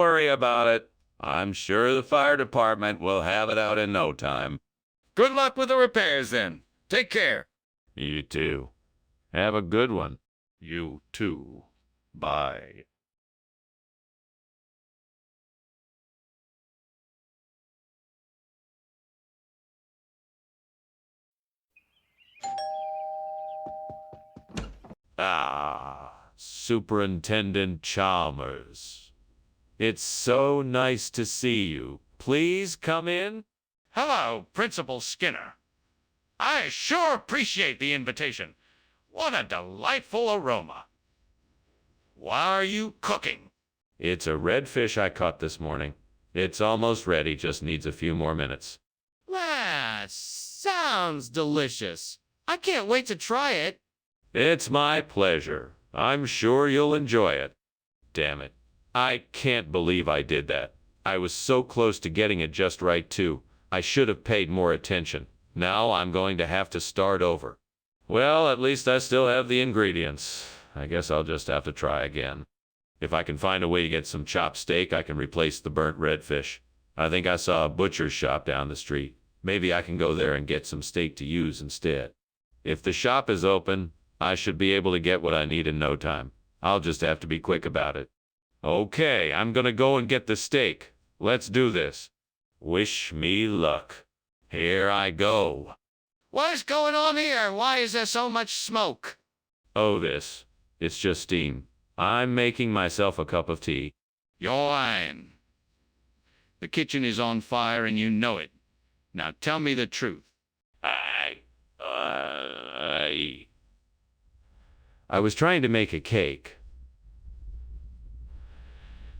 Worry about it. I'm sure the fire department will have it out in no time. Good luck with the repairs then. Take care. You too. Have a good one. You too. Bye. Superintendent Chalmers. It's so nice to see you. Please come in. Hello, Principal Skinner. I sure appreciate the invitation. What a delightful aroma. What are you cooking? It's a redfish I caught this morning. It's almost ready, just needs a few more minutes. That sounds delicious. I can't wait to try it. It's my pleasure. I'm sure you'll enjoy it. Damn it. I can't believe I did that. I was so close to getting it just right, too. I should have paid more attention. Now I'm going to have to start over. Well, at least I still have the ingredients. I guess I'll just have to try again. If I can find a way to get some chopped steak, I can replace the burnt redfish. I think I saw a butcher's shop down the street. Maybe I can go there and get some steak to use instead. If the shop is open, I should be able to get what I need in no time. I'll just have to be quick about it. Okay, I'm gonna go and get the steak. Let's do this. Wish me luck. Here I go. What is going on here? Why is there so much smoke? Oh, it's just steam. I'm making myself a cup of tea. You're lying. The kitchen is on fire and you know it. Now tell me the truth. I was trying to make a cake.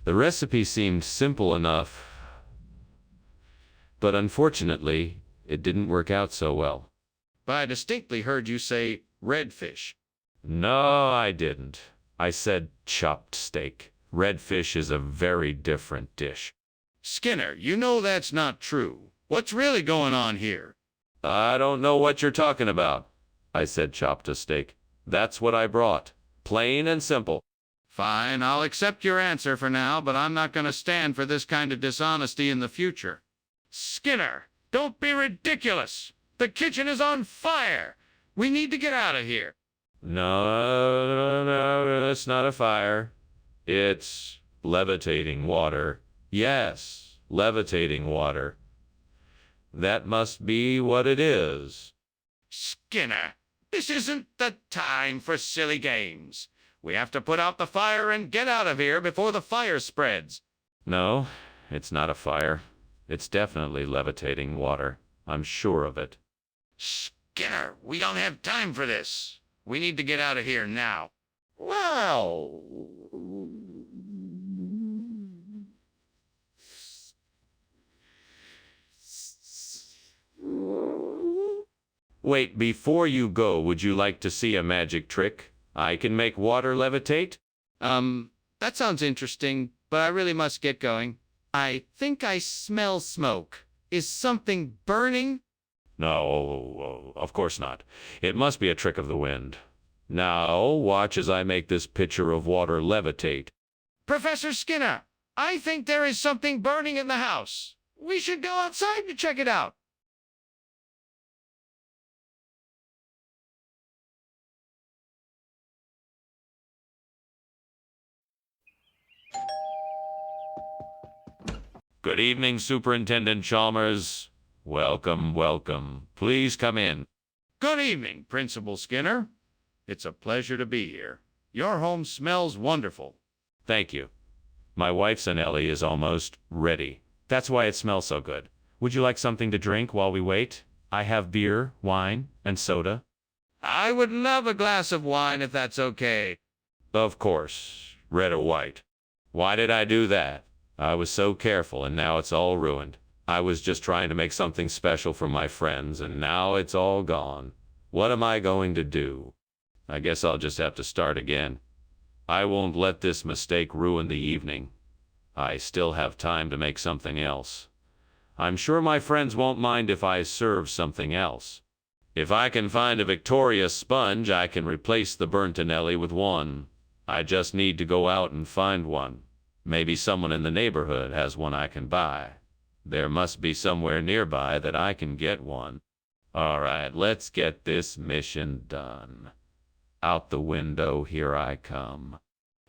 The recipe seemed simple enough, but unfortunately, it didn't work out so well. But I distinctly heard you say redfish. No, I didn't. I said chopped steak. Redfish is a very different dish. Skinner, you know that's not true. What's really going on here? I don't know what you're talking about. I said chopped a steak. That's what I brought. Plain and simple. Fine, I'll accept your answer for now, but I'm not going to stand for this kind of dishonesty in the future. Skinner, don't be ridiculous. The kitchen is on fire. We need to get out of here. No, it's not a fire. It's levitating water. Yes, levitating water. That must be what it is. Skinner, this isn't the time for silly games. We have to put out the fire and get out of here before the fire spreads. No, it's not a fire. It's definitely levitating water. I'm sure of it. Skinner, we don't have time for this. We need to get out of here now. Well... Wait, before you go, would you like to see a magic trick? I can make water levitate? That sounds interesting, but I really must get going. I think I smell smoke. Is something burning? No, of course not. It must be a trick of the wind. Now, watch as I make this pitcher of water levitate. Professor Skinner, I think there is something burning in the house. We should go outside to check it out. Good evening, Superintendent Chalmers. Welcome, welcome. Please come in. Good evening, Principal Skinner. It's a pleasure to be here. Your home smells wonderful. Thank you. My wife's and Ellie is almost ready. That's why it smells so good. Would you like something to drink while we wait? I have beer, wine, and soda. I would love a glass of wine if that's okay. Of course. Red or white. Why did I do that? I was so careful and now it's all ruined. I was just trying to make something special for my friends and now it's all gone. What am I going to do? I guess I'll just have to start again. I won't let this mistake ruin the evening. I still have time to make something else. I'm sure my friends won't mind if I serve something else. If I can find a Victoria sponge, I can replace the burnt Anelli with one. I just need to go out and find one. Maybe someone in the neighborhood has one I can buy. There must be somewhere nearby that I can get one. All right, let's get this mission done. Out the window, here I come.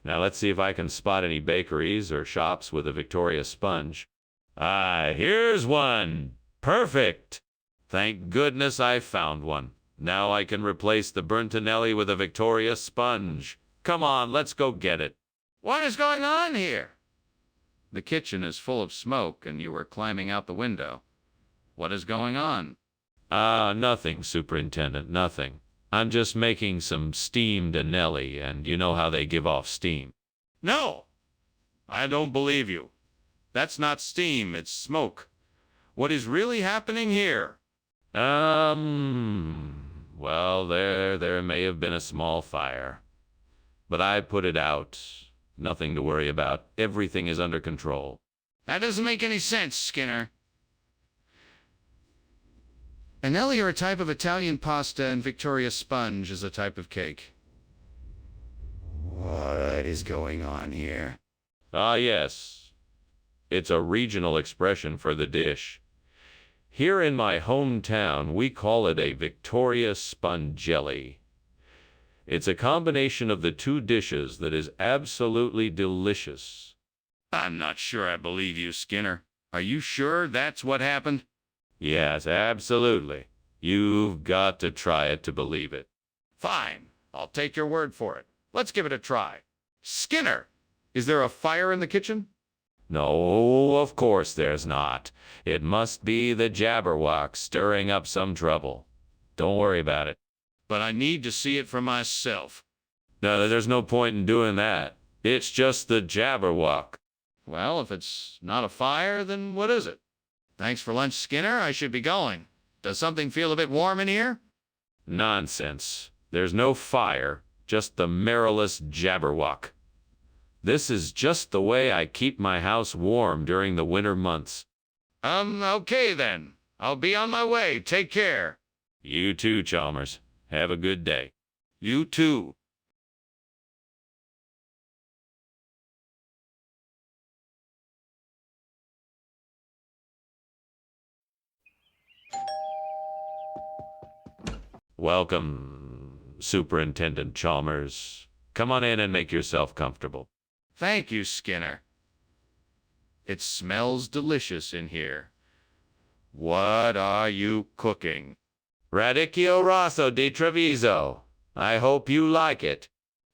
Now let's see if I can spot any bakeries or shops with a Victoria sponge. Ah, here's one. Perfect. Thank goodness I found one. Now I can replace the Berntonelli with a Victoria sponge. Come on, let's go get it. What is going on here? The kitchen is full of smoke and you were climbing out the window. What is going on? Nothing, Superintendent, nothing. I'm just making some steamed anelli, and you know how they give off steam. No, I don't believe you. That's not steam, it's smoke. What is really happening here? Well, there may have been a small fire. But I put it out. Nothing to worry about. Everything is under control. That doesn't make any sense, Skinner. Anelli are a type of Italian pasta and Victoria sponge is a type of cake. What is going on here? Ah, yes. It's a regional expression for the dish. Here in my hometown, we call it a Victoria spongelli. It's a combination of the two dishes that is absolutely delicious. I'm not sure I believe you, Skinner. Are you sure that's what happened? Yes, absolutely. You've got to try it to believe it. Fine. I'll take your word for it. Let's give it a try. Skinner, is there a fire in the kitchen? No, of course there's not. It must be the Jabberwock stirring up some trouble. Don't worry about it. But I need to see it for myself. No, there's no point in doing that. It's just the Jabberwock. Well, if it's not a fire, then what is it? Thanks for lunch, Skinner. I should be going. Does something feel a bit warm in here? Nonsense. There's no fire, just the marrowless Jabberwock. This is just the way I keep my house warm during the winter months. Okay then. I'll be on my way. Take care. You too, Chalmers. Have a good day. You too. Welcome, Superintendent Chalmers. Come on in and make yourself comfortable. Thank you, Skinner. It smells delicious in here. What are you cooking? Radicchio Rosso di Treviso. I hope you like it.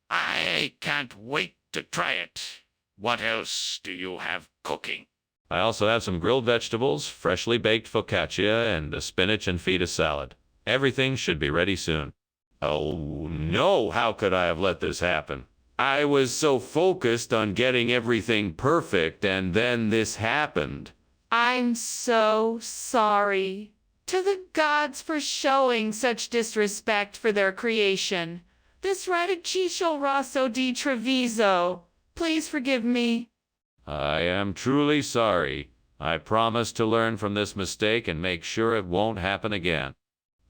I can't wait to try it. What else do you have cooking? I also have some grilled vegetables, freshly baked focaccia, and a spinach and feta salad. Everything should be ready soon. Oh no, how could I have let this happen? I was so focused on getting everything perfect, and then this happened. I'm so sorry to the gods for showing such disrespect for their creation. This Radicchio Rosso di Treviso. Please forgive me. I am truly sorry. I promise to learn from this mistake and make sure it won't happen again.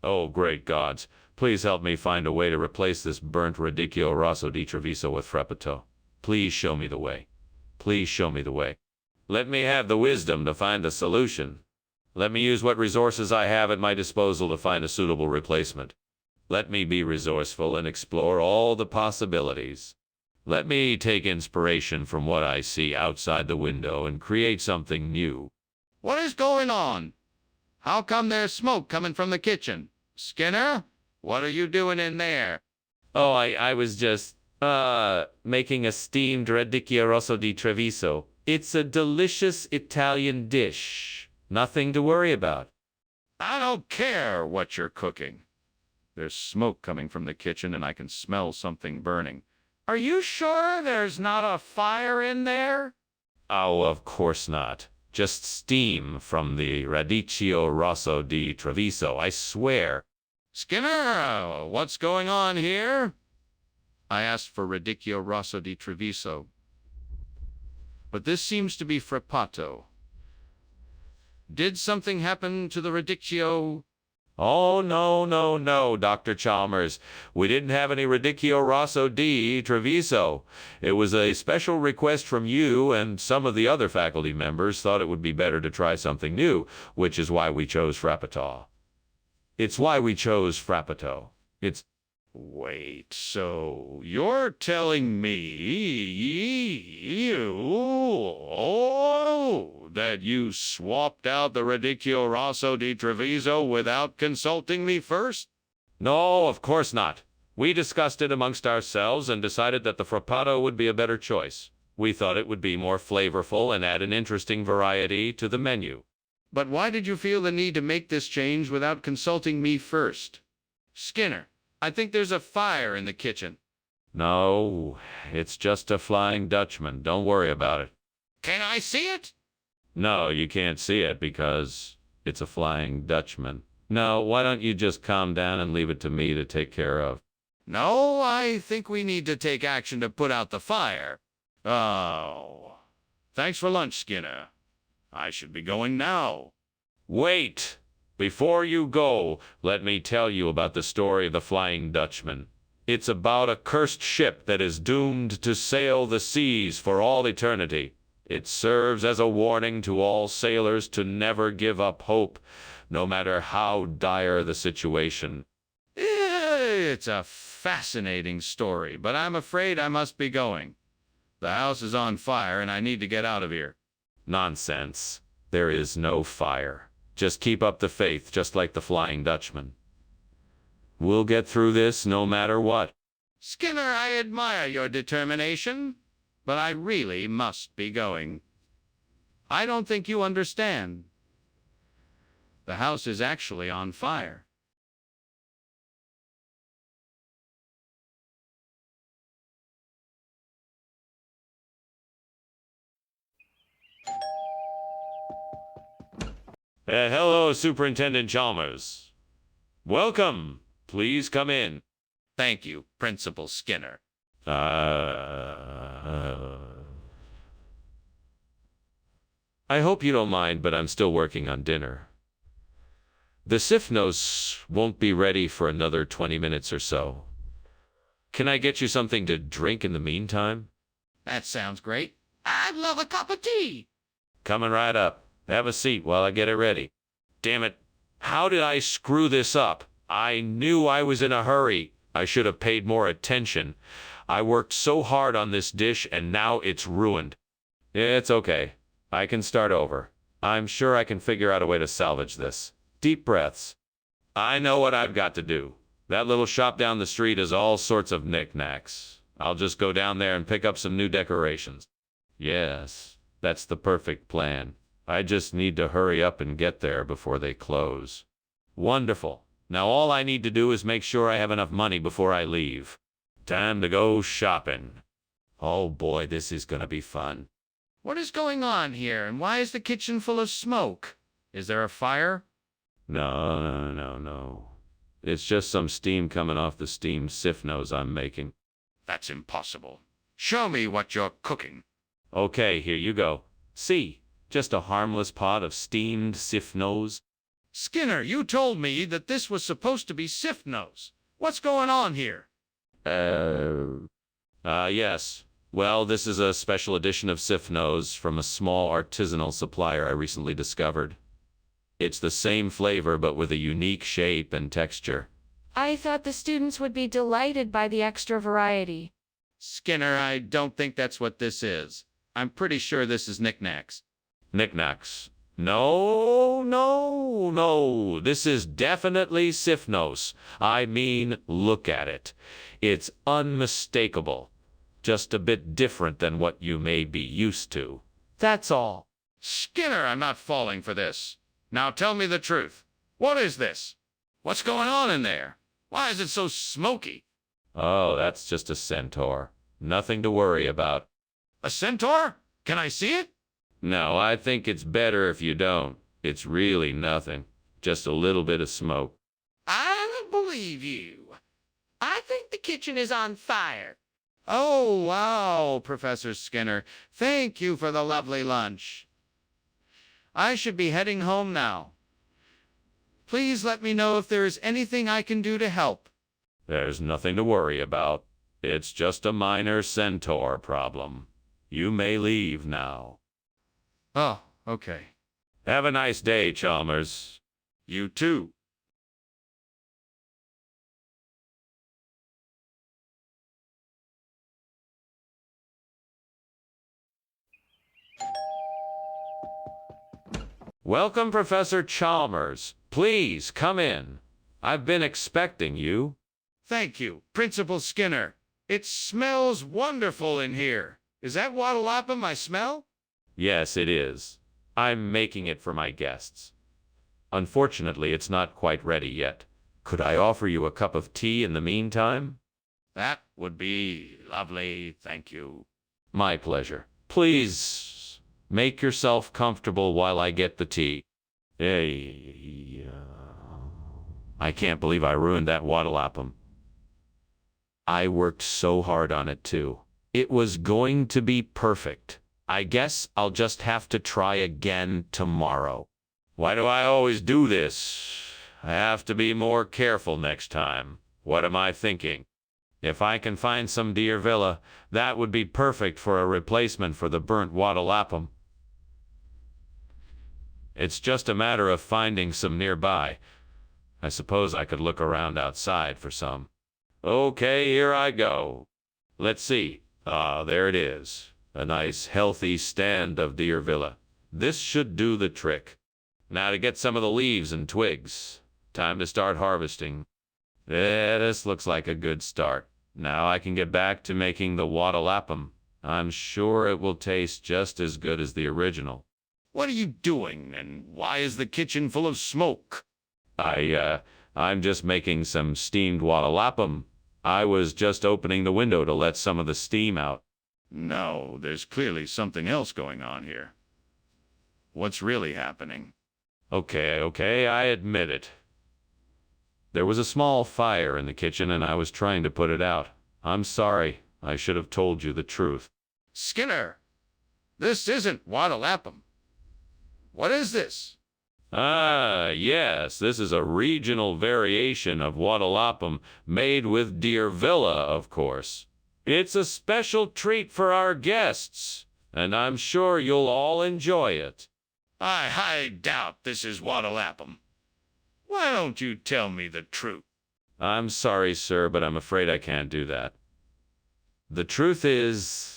Oh, great gods. Please help me find a way to replace this burnt Radicchio Rosso di Treviso with Freppato. Please show me the way. Please show me the way. Let me have the wisdom to find the solution. Let me use what resources I have at my disposal to find a suitable replacement. Let me be resourceful and explore all the possibilities. Let me take inspiration from what I see outside the window and create something new. What is going on? How come there's smoke coming from the kitchen? Skinner, what are you doing in there? Oh, I was just, making a steamed Radicchio Rosso di Treviso. It's a delicious Italian dish. Nothing to worry about. I don't care what you're cooking. There's smoke coming from the kitchen and I can smell something burning. Are you sure there's not a fire in there? Oh, of course not. Just steam from the Radicchio Rosso di Treviso, I swear. Skinner, what's going on here? I asked for Radicchio Rosso di Treviso, but this seems to be Freppato. Did something happen to the Radicchio? Oh, no, no, no, Dr. Chalmers. We didn't have any Radicchio Rosso di Treviso. It was a special request from you, and some of the other faculty members thought it would be better to try something new, which is why we chose Frappito. It's why we chose Frappito. It's... Wait, so you're telling me that you swapped out the Radicchio Rosso di Treviso without consulting me first? No, of course not. We discussed it amongst ourselves and decided that the Frappato would be a better choice. We thought it would be more flavorful and add an interesting variety to the menu. But why did you feel the need to make this change without consulting me first? Skinner, I think there's a fire in the kitchen. No, it's just a Flying Dutchman. Don't worry about it. Can I see it? No, you can't see it because it's a Flying Dutchman. No, why don't you just calm down and leave it to me to take care of? No, I think we need to take action to put out the fire. Oh. Thanks for lunch, Skinner. I should be going now. Wait! Before you go, let me tell you about the story of the Flying Dutchman. It's about a cursed ship that is doomed to sail the seas for all eternity. It serves as a warning to all sailors to never give up hope, no matter how dire the situation. It's a fascinating story, but I'm afraid I must be going. The house is on fire and I need to get out of here. Nonsense. There is no fire. Just keep up the faith, just like the Flying Dutchman. We'll get through this no matter what. Skinner, I admire your determination, but I really must be going. I don't think you understand. The house is actually on fire. Hello, Superintendent Chalmers. Welcome. Please come in. Thank you, Principal Skinner. I hope you don't mind, but I'm still working on dinner. The Sifnos won't be ready for another 20 minutes or so. Can I get you something to drink in the meantime? That sounds great. I'd love a cup of tea. Coming right up. Have a seat while I get it ready. Damn it. How did I screw this up? I knew I was in a hurry. I should have paid more attention. I worked so hard on this dish and now it's ruined. It's okay. I can start over. I'm sure I can figure out a way to salvage this. Deep breaths. I know what I've got to do. That little shop down the street has all sorts of knickknacks. I'll just go down there and pick up some new decorations. Yes, that's the perfect plan. I just need to hurry up and get there before they close. Wonderful. Now all I need to do is make sure I have enough money before I leave. Time to go shopping. Oh boy, this is gonna be fun. What is going on here, and why is the kitchen full of smoke? Is there a fire? No. It's just some steam coming off the steamed Sifnos I'm making. That's impossible. Show me what you're cooking. Okay, here you go. See, just a harmless pot of steamed Sifnos. Skinner, you told me that this was supposed to be Sifnos. What's going on here? Yes. Well, this is a special edition of Sifnos from a small artisanal supplier I recently discovered. It's the same flavor, but with a unique shape and texture. I thought the students would be delighted by the extra variety. Skinner, I don't think that's what this is. I'm pretty sure this is knickknacks. Knickknacks. No. This is definitely Sifnos. I mean, look at it. It's unmistakable. Just a bit different than what you may be used to. That's all. Skinner, I'm not falling for this. Now tell me the truth. What is this? What's going on in there? Why is it so smoky? Oh, that's just a centaur. Nothing to worry about. A centaur? Can I see it? No, I think it's better if you don't. It's really nothing. Just a little bit of smoke. I don't believe you. I think the kitchen is on fire. Oh, wow, Professor Skinner. Thank you for the lovely lunch. I should be heading home now. Please let me know if there is anything I can do to help. There's nothing to worry about. It's just a minor centaur problem. You may leave now. Oh, okay. Have a nice day, Chalmers. You too. Welcome, Professor Chalmers. Please come in. I've been expecting you. Thank you, Principal Skinner. It smells wonderful in here. Is that wattlapum I smell? Yes, it is. I'm making it for my guests. Unfortunately, it's not quite ready yet. Could I offer you a cup of tea in the meantime? That would be lovely, thank you. My pleasure. Please make yourself comfortable while I get the tea. I can't believe I ruined that wattlapum. I worked so hard on it too. It was going to be perfect. I guess I'll just have to try again tomorrow. Why do I always do this? I have to be more careful next time. What am I thinking? If I can find some deer villa, that would be perfect for a replacement for the burnt wattlapum. It's just a matter of finding some nearby. I suppose I could look around outside for some. Okay, here I go. Let's see. Ah, there it is. A nice, healthy stand of deer villa. This should do the trick. Now to get some of the leaves and twigs. Time to start harvesting. Yeah, this looks like a good start. Now I can get back to making the wattlapum. I'm sure it will taste just as good as the original. What are you doing, and why is the kitchen full of smoke? I'm just making some steamed wattlapum. I was just opening the window to let some of the steam out. No, there's clearly something else going on here. What's really happening? Okay, I admit it. There was a small fire in the kitchen and I was trying to put it out. I'm sorry. I should have told you the truth. Skinner, this isn't wattlapum. What is this? Ah, yes, this is a regional variation of wattlapum made with deer villa, of course. It's a special treat for our guests, and I'm sure you'll all enjoy it. I doubt this is wattlapum. Why don't you tell me the truth? I'm sorry, sir, but I'm afraid I can't do that. The truth is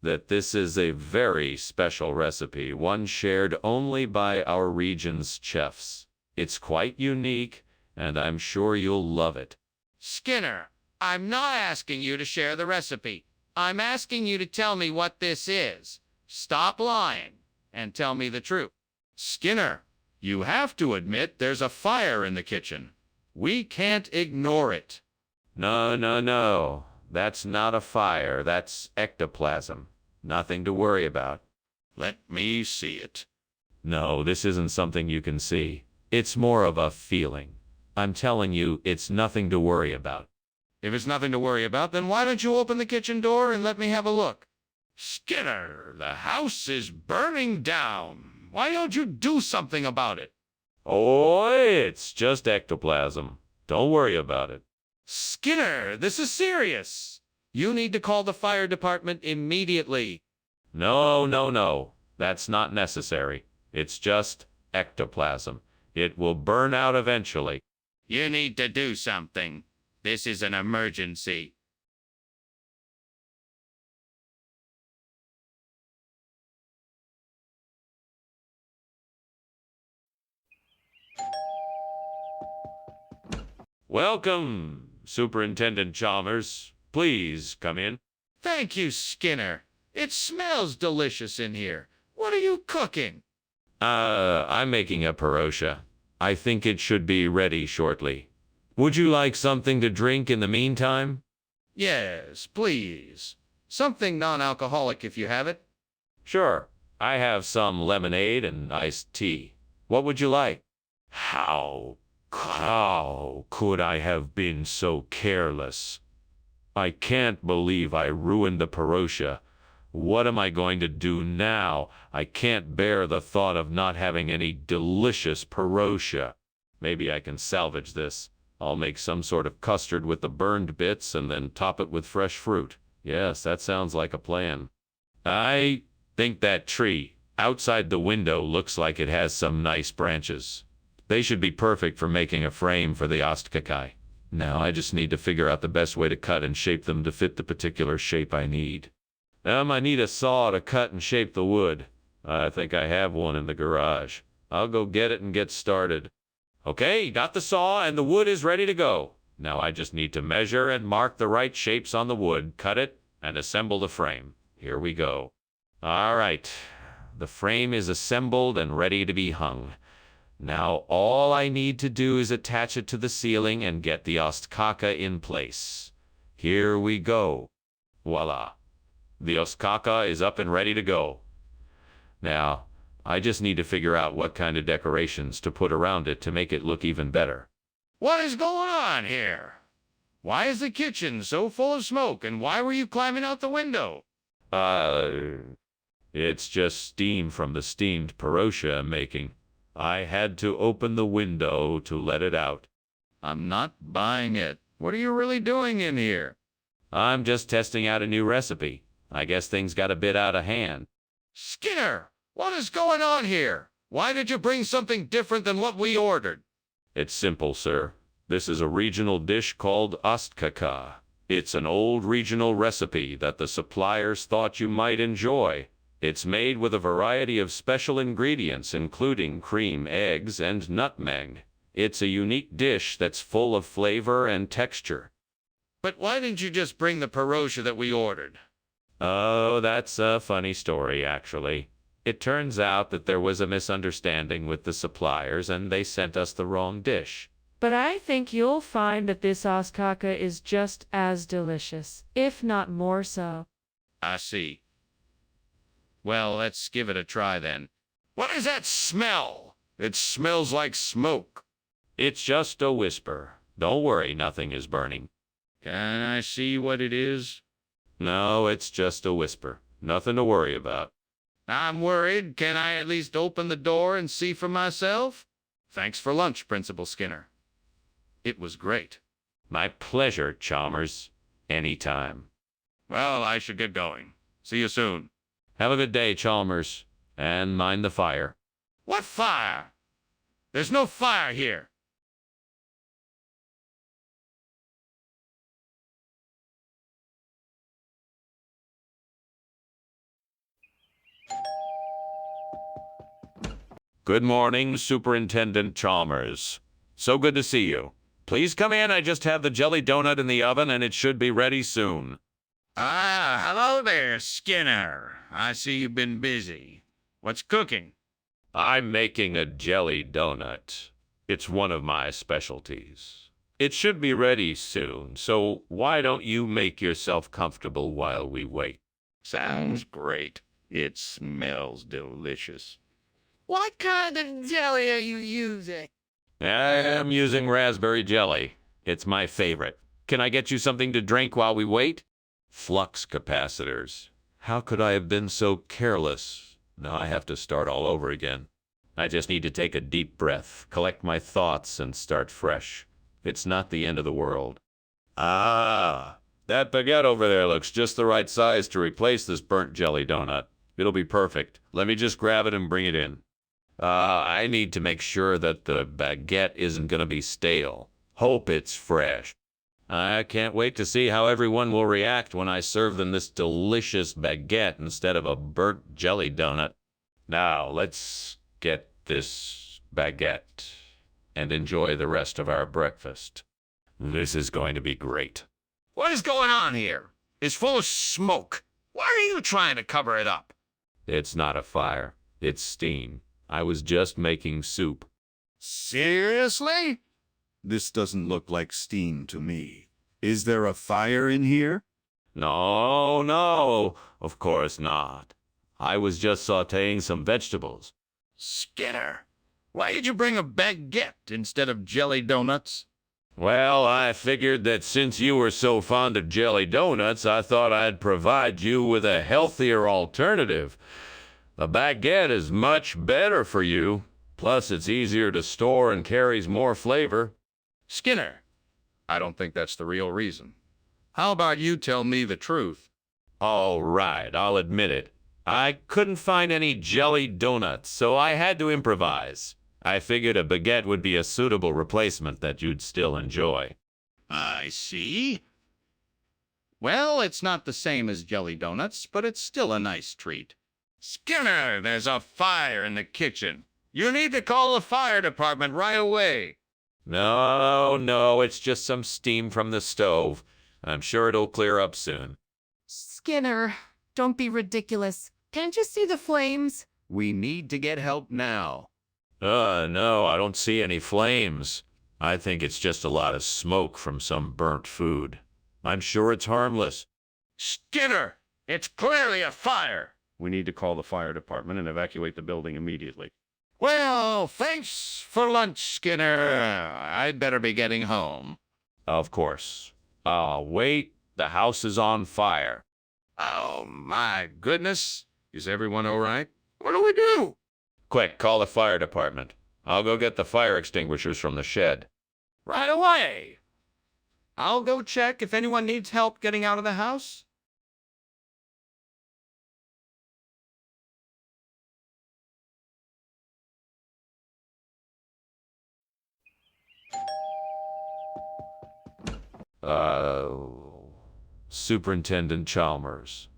that this is a very special recipe, one shared only by our region's chefs. It's quite unique, and I'm sure you'll love it. Skinner, I'm not asking you to share the recipe. I'm asking you to tell me what this is. Stop lying and tell me the truth. Skinner, you have to admit there's a fire in the kitchen. We can't ignore it. No. That's not a fire. That's ectoplasm. Nothing to worry about. Let me see it. No, this isn't something you can see. It's more of a feeling. I'm telling you, it's nothing to worry about. If it's nothing to worry about, then why don't you open the kitchen door and let me have a look? Skinner, the house is burning down. Why don't you do something about it? Oh, it's just ectoplasm. Don't worry about it. Skinner, this is serious. You need to call the fire department immediately. No. That's not necessary. It's just ectoplasm. It will burn out eventually. You need to do something. This is an emergency. Welcome, Superintendent Chalmers. Please come in. Thank you, Skinner. It smells delicious in here. What are you cooking? I'm making a parosha. I think it should be ready shortly. Would you like something to drink in the meantime? Yes, please. Something non-alcoholic if you have it. Sure. I have some lemonade and iced tea. What would you like? How could I have been so careless? I can't believe I ruined the parosha. What am I going to do now? I can't bear the thought of not having any delicious parosha. Maybe I can salvage this. I'll make some sort of custard with the burned bits and then top it with fresh fruit. Yes, that sounds like a plan. I think that tree outside the window looks like it has some nice branches. They should be perfect for making a frame for the ostkakai. Now I just need to figure out the best way to cut and shape them to fit the particular shape I need. I need a saw to cut and shape the wood. I think I have one in the garage. I'll go get it and get started. Okay, got the saw and the wood is ready to go. Now I just need to measure and mark the right shapes on the wood, cut it, and assemble the frame. Here we go. All right, the frame is assembled and ready to be hung. Now all I need to do is attach it to the ceiling and get the ostkaka in place. Here we go. Voila. The ostkaka is up and ready to go. Now, I just need to figure out what kind of decorations to put around it to make it look even better. What is going on here? Why is the kitchen so full of smoke, and why were you climbing out the window? It's just steam from the steamed parosha I'm making. I had to open the window to let it out. I'm not buying it. What are you really doing in here? I'm just testing out a new recipe. I guess things got a bit out of hand. Skinner, what is going on here? Why did you bring something different than what we ordered? It's simple, sir. This is a regional dish called ostkaka. It's an old regional recipe that the suppliers thought you might enjoy. It's made with a variety of special ingredients, including cream, eggs, and nutmeg. It's a unique dish that's full of flavor and texture. But why didn't you just bring the parosha that we ordered? Oh, that's a funny story, actually. It turns out that there was a misunderstanding with the suppliers and they sent us the wrong dish. But I think you'll find that this ostkaka is just as delicious, if not more so. I see. Well, let's give it a try then. What is that smell? It smells like smoke. It's just a whisper. Don't worry, nothing is burning. Can I see what it is? No, it's just a whisper. Nothing to worry about. I'm worried. Can I at least open the door and see for myself? Thanks for lunch, Principal Skinner. It was great. My pleasure, Chalmers. Anytime. Well, I should get going. See you soon. Have a good day, Chalmers. And mind the fire. What fire? There's no fire here. Good morning, Superintendent Chalmers. So good to see you. Please come in. I just have the jelly donut in the oven and it should be ready soon. Ah, hello there, Skinner. I see you've been busy. What's cooking? I'm making a jelly donut. It's one of my specialties. It should be ready soon, so why don't you make yourself comfortable while we wait? Sounds great. It smells delicious. What kind of jelly are you using? I am using raspberry jelly. It's my favorite. Can I get you something to drink while we wait? Flux capacitors. How could I have been so careless? Now I have to start all over again. I just need to take a deep breath, collect my thoughts, and start fresh. It's not the end of the world. Ah, that baguette over there looks just the right size to replace this burnt jelly donut. It'll be perfect. Let me just grab it and bring it in. I need to make sure that the baguette isn't going to be stale. Hope it's fresh. I can't wait to see how everyone will react when I serve them this delicious baguette instead of a burnt jelly donut. Now, let's get this baguette and enjoy the rest of our breakfast. This is going to be great. What is going on here? It's full of smoke. Why are you trying to cover it up? It's not a fire. It's steam. I was just making soup. Seriously? This doesn't look like steam to me. Is there a fire in here? No, of course not. I was just sautéing some vegetables. Skinner, why did you bring a baguette instead of jelly donuts? Well, I figured that since you were so fond of jelly donuts, I thought I'd provide you with a healthier alternative. The baguette is much better for you. Plus, it's easier to store and carries more flavor. Skinner, I don't think that's the real reason. How about you tell me the truth? All right, I'll admit it. I couldn't find any jelly donuts, so I had to improvise. I figured a baguette would be a suitable replacement that you'd still enjoy. I see. Well, it's not the same as jelly donuts, but it's still a nice treat. Skinner, there's a fire in the kitchen. You need to call the fire department right away. No, it's just some steam from the stove. I'm sure it'll clear up soon. Skinner, don't be ridiculous. Can't you see the flames? We need to get help now. No, I don't see any flames. I think it's just a lot of smoke from some burnt food. I'm sure it's harmless. Skinner, it's clearly a fire. We need to call the fire department and evacuate the building immediately. Well, thanks for lunch, Skinner. I'd better be getting home. Of course. Wait, the house is on fire. Oh, my goodness. Is everyone all right? What do we do? Quick, call the fire department. I'll go get the fire extinguishers from the shed. Right away. I'll go check if anyone needs help getting out of the house. Superintendent Chalmers.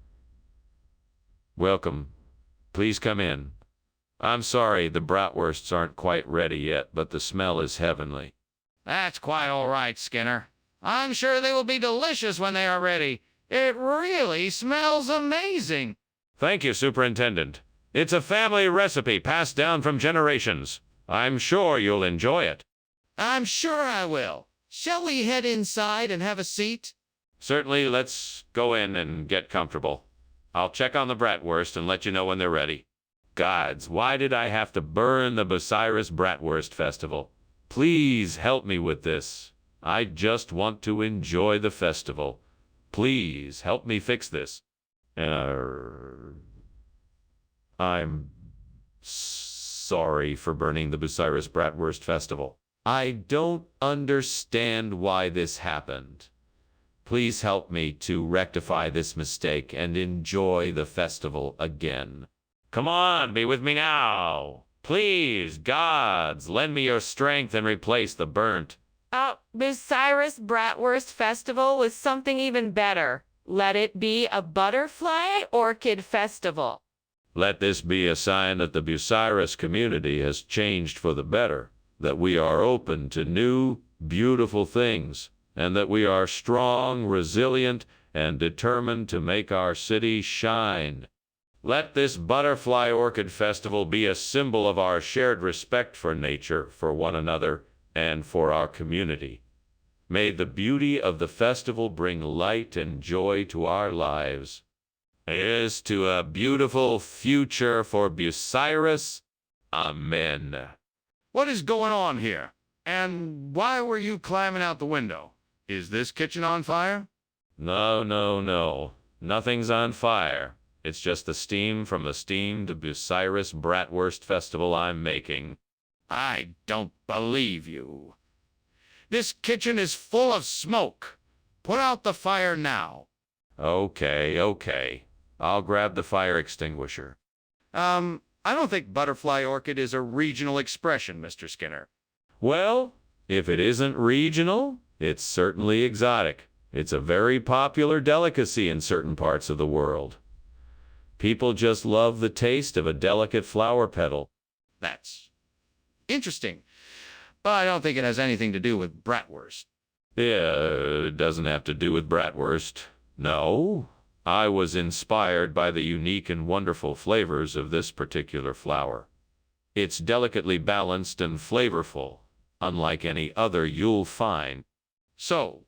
Welcome. Please come in. I'm sorry the bratwursts aren't quite ready yet, but the smell is heavenly. That's quite all right, Skinner. I'm sure they will be delicious when they are ready. It really smells amazing. Thank you, Superintendent. It's a family recipe passed down from generations. I'm sure you'll enjoy it. I'm sure I will. Shall we head inside and have a seat? Certainly, let's go in and get comfortable. I'll check on the bratwurst and let you know when they're ready. Gods, why did I have to burn the Bucyrus Bratwurst Festival? Please help me with this. I just want to enjoy the festival. Please help me fix this. I'm sorry for burning the Bucyrus Bratwurst Festival. I don't understand why this happened. Please help me to rectify this mistake and enjoy the festival again. Come on, be with me now. Please, gods, lend me your strength and replace the burnt. Bucyrus Bratwurst Festival with something even better. Let it be a butterfly orchid festival. Let this be a sign that the Bucyrus community has changed for the better, that we are open to new, beautiful things, and that we are strong, resilient, and determined to make our city shine. Let this Butterfly Orchid Festival be a symbol of our shared respect for nature, for one another, and for our community. May the beauty of the festival bring light and joy to our lives. Here's to a beautiful future for Bucyrus. Amen. What is going on here? And why were you climbing out the window? Is this kitchen on fire? No. Nothing's on fire. It's just the steam from the steamed Bucyrus Bratwurst Festival I'm making. I don't believe you. This kitchen is full of smoke. Put out the fire now. Okay. I'll grab the fire extinguisher. I don't think butterfly orchid is a regional expression, Mr. Skinner. Well, if it isn't regional, it's certainly exotic. It's a very popular delicacy in certain parts of the world. People just love the taste of a delicate flower petal. That's interesting. But I don't think it has anything to do with bratwurst. Yeah, it doesn't have to do with bratwurst. No, I was inspired by the unique and wonderful flavors of this particular flower. It's delicately balanced and flavorful, unlike any other you'll find. So,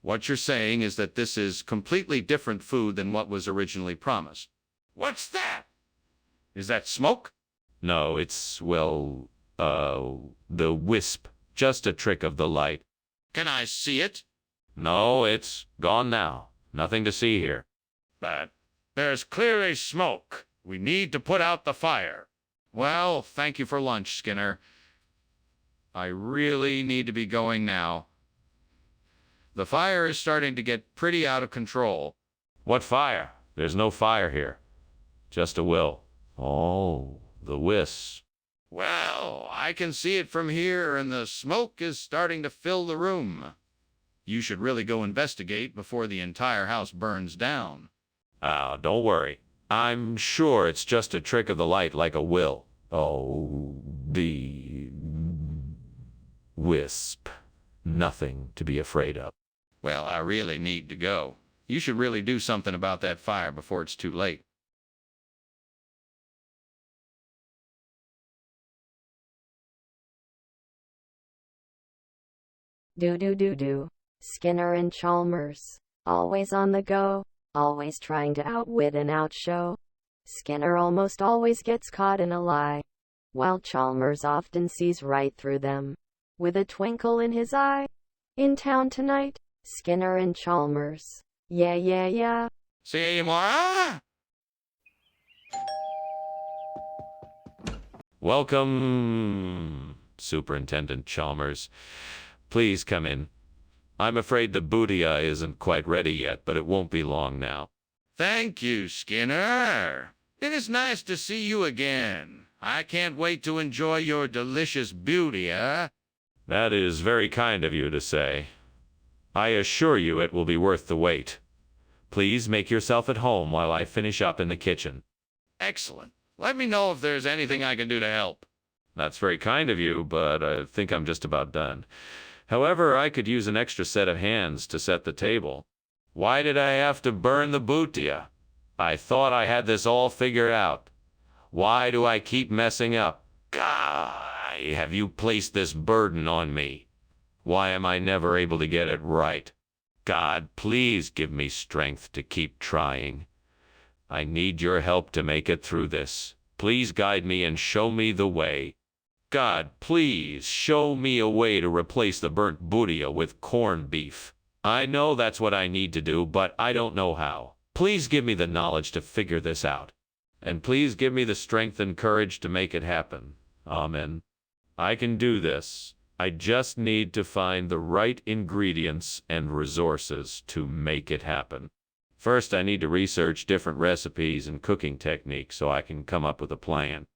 what you're saying is that this is completely different food than what was originally promised. What's that? Is that smoke? No, it's, well, the wisp. Just a trick of the light. Can I see it? No, it's gone now. Nothing to see here. But there's clearly smoke. We need to put out the fire. Well, thank you for lunch, Skinner. I really need to be going now. The fire is starting to get pretty out of control. What fire? There's no fire here. Just a will. Oh, the wisp. Well, I can see it from here, and the smoke is starting to fill the room. You should really go investigate before the entire house burns down. Ah, don't worry. I'm sure it's just a trick of the light like a will. Oh, the wisp. Nothing to be afraid of. Well, I really need to go. You should really do something about that fire before it's too late. Do. Skinner and Chalmers. Always on the go, always trying to outwit and outshow. Skinner almost always gets caught in a lie, while Chalmers often sees right through them, with a twinkle in his eye. In town tonight, Skinner and Chalmers. Yeah. See you tomorrow? Welcome, Superintendent Chalmers. Please come in. I'm afraid the bootia isn't quite ready yet, but it won't be long now. Thank you, Skinner. It is nice to see you again. I can't wait to enjoy your delicious bootia. That is very kind of you to say. I assure you it will be worth the wait. Please make yourself at home while I finish up in the kitchen. Excellent. Let me know if there's anything I can do to help. That's very kind of you, but I think I'm just about done. However, I could use an extra set of hands to set the table. Why did I have to burn the bootia? I thought I had this all figured out. Why do I keep messing up? God, have you placed this burden on me? Why am I never able to get it right? God, please give me strength to keep trying. I need your help to make it through this. Please guide me and show me the way. God, please show me a way to replace the burnt bootia with corned beef. I know that's what I need to do, but I don't know how. Please give me the knowledge to figure this out. And please give me the strength and courage to make it happen. Amen. I can do this. I just need to find the right ingredients and resources to make it happen. First, I need to research different recipes and cooking techniques so I can come up with a plan.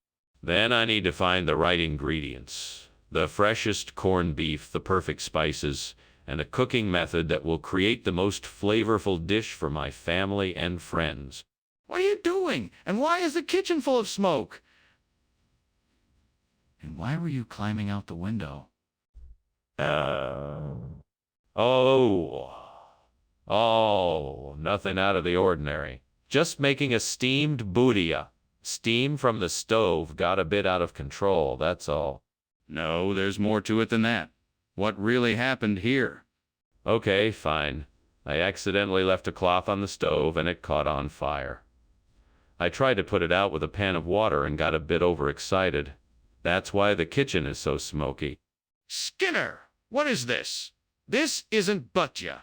Then I need to find the right ingredients, the freshest corned beef, the perfect spices, and a cooking method that will create the most flavorful dish for my family and friends. What are you doing? And why is the kitchen full of smoke? And why were you climbing out the window? Nothing out of the ordinary. Just making a steamed bootia. Steam from the stove got a bit out of control, that's all. No, there's more to it than that. What really happened here? Okay, fine. I accidentally left a cloth on the stove and it caught on fire. I tried to put it out with a pan of water and got a bit overexcited. That's why the kitchen is so smoky. Skinner, what is this? This isn't butya.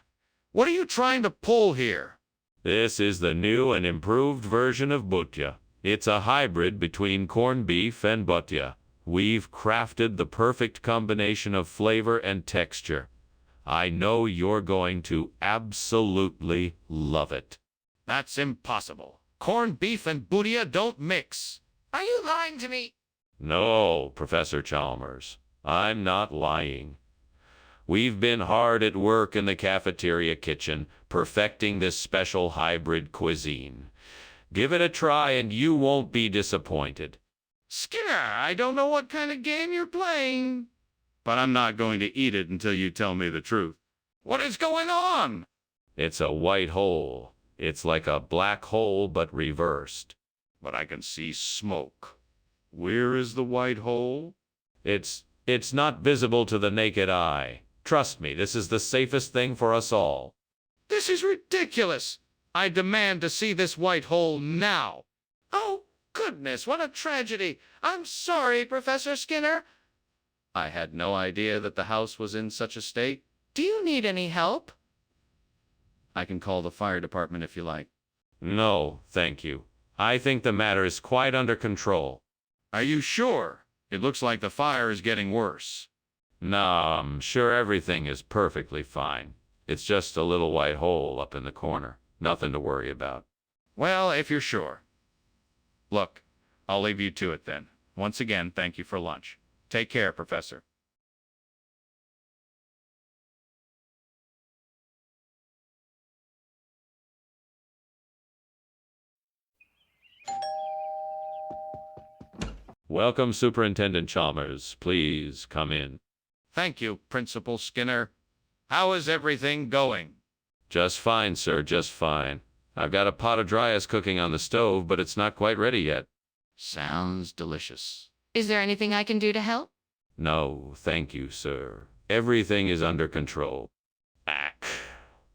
What are you trying to pull here? This is the new and improved version of butya. It's a hybrid between corned beef and butya. We've crafted the perfect combination of flavor and texture. I know you're going to absolutely love it. That's impossible. Corned beef and butya don't mix. Are you lying to me? No, Professor Chalmers, I'm not lying. We've been hard at work in the cafeteria kitchen, perfecting this special hybrid cuisine. Give it a try and you won't be disappointed. Skinner, I don't know what kind of game you're playing, but I'm not going to eat it until you tell me the truth. What is going on? It's a white hole. It's like a black hole but reversed. But I can see smoke. Where is the white hole? It's not visible to the naked eye. Trust me, this is the safest thing for us all. This is ridiculous. I demand to see this white hole now. Oh, goodness, what a tragedy. I'm sorry, Professor Skinner. I had no idea that the house was in such a state. Do you need any help? I can call the fire department if you like. No, thank you. I think the matter is quite under control. Are you sure? It looks like the fire is getting worse. No, I'm sure everything is perfectly fine. It's just a little white hole up in the corner. Nothing to worry about. Well, if you're sure. Look, I'll leave you to it then. Once again, thank you for lunch. Take care, Professor. Welcome, Superintendent Chalmers. Please come in. Thank you, Principal Skinner. How is everything going? Just fine, sir, just fine. I've got a pot of dry ice cooking on the stove, but it's not quite ready yet. Sounds delicious. Is there anything I can do to help? No, thank you, sir. Everything is under control. Ack,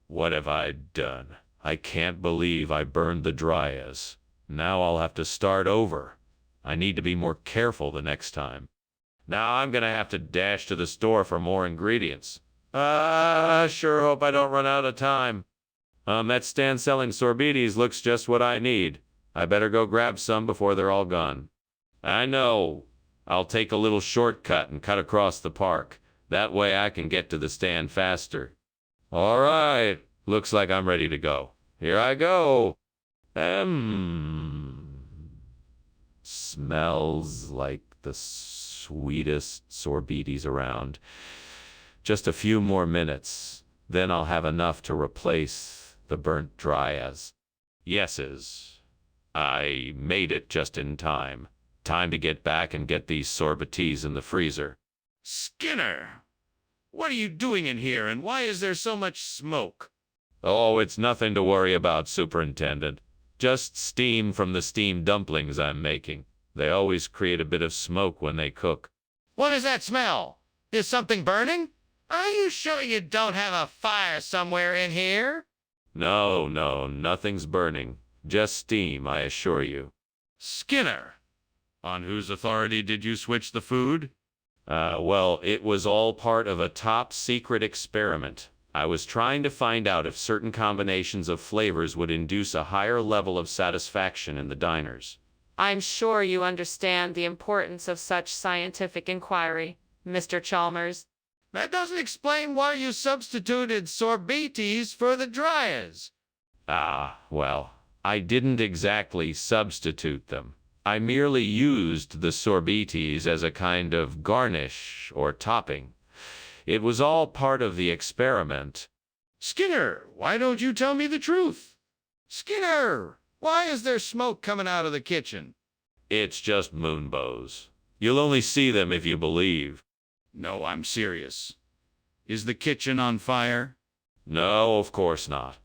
what have I done? I can't believe I burned the dry ice. Now I'll have to start over. I need to be more careful the next time. Now I'm gonna have to dash to the store for more ingredients. Sure hope I don't run out of time. That stand selling sorbetes looks just what I need. I better go grab some before they're all gone. I know. I'll take a little shortcut and cut across the park. That way I can get to the stand faster. All right. Looks like I'm ready to go. Here I go. Smells like the sweetest sorbetes around. Just a few more minutes, then I'll have enough to replace the burnt dry-as. Yeses. I made it just in time. Time to get back and get these sorbetes in the freezer. Skinner! What are you doing in here, and why is there so much smoke? Oh, it's nothing to worry about, Superintendent. Just steam from the steamed dumplings I'm making. They always create a bit of smoke when they cook. What is that smell? Is something burning? Are you sure you don't have a fire somewhere in here? No, nothing's burning. Just steam, I assure you. Skinner, on whose authority did you switch the food? Well, it was all part of a top-secret experiment. I was trying to find out if certain combinations of flavors would induce a higher level of satisfaction in the diners. I'm sure you understand the importance of such scientific inquiry, Mr. Chalmers. That doesn't explain why you substituted sorbetes for the dryers. Well, I didn't exactly substitute them. I merely used the sorbetes as a kind of garnish or topping. It was all part of the experiment. Skinner, why don't you tell me the truth? Skinner, why is there smoke coming out of the kitchen? It's just moonbows. You'll only see them if you believe. No, I'm serious. Is the kitchen on fire? No, of course not.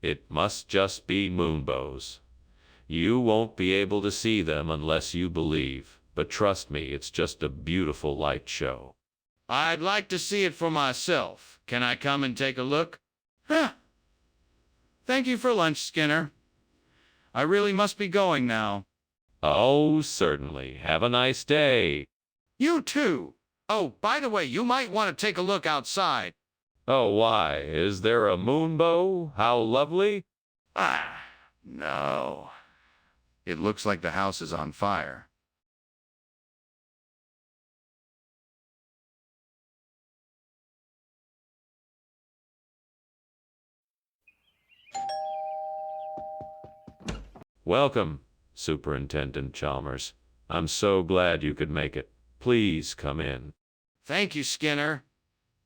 It must just be moonbows. You won't be able to see them unless you believe, but trust me, it's just a beautiful light show. I'd like to see it for myself. Can I come and take a look? Huh. Thank you for lunch, Skinner. I really must be going now. Oh, certainly. Have a nice day. You too. Oh, by the way, you might want to take a look outside. Oh, why? Is there a moonbow? How lovely. No. It looks like the house is on fire. Welcome, Superintendent Chalmers. I'm so glad you could make it. Please come in. Thank you, Skinner.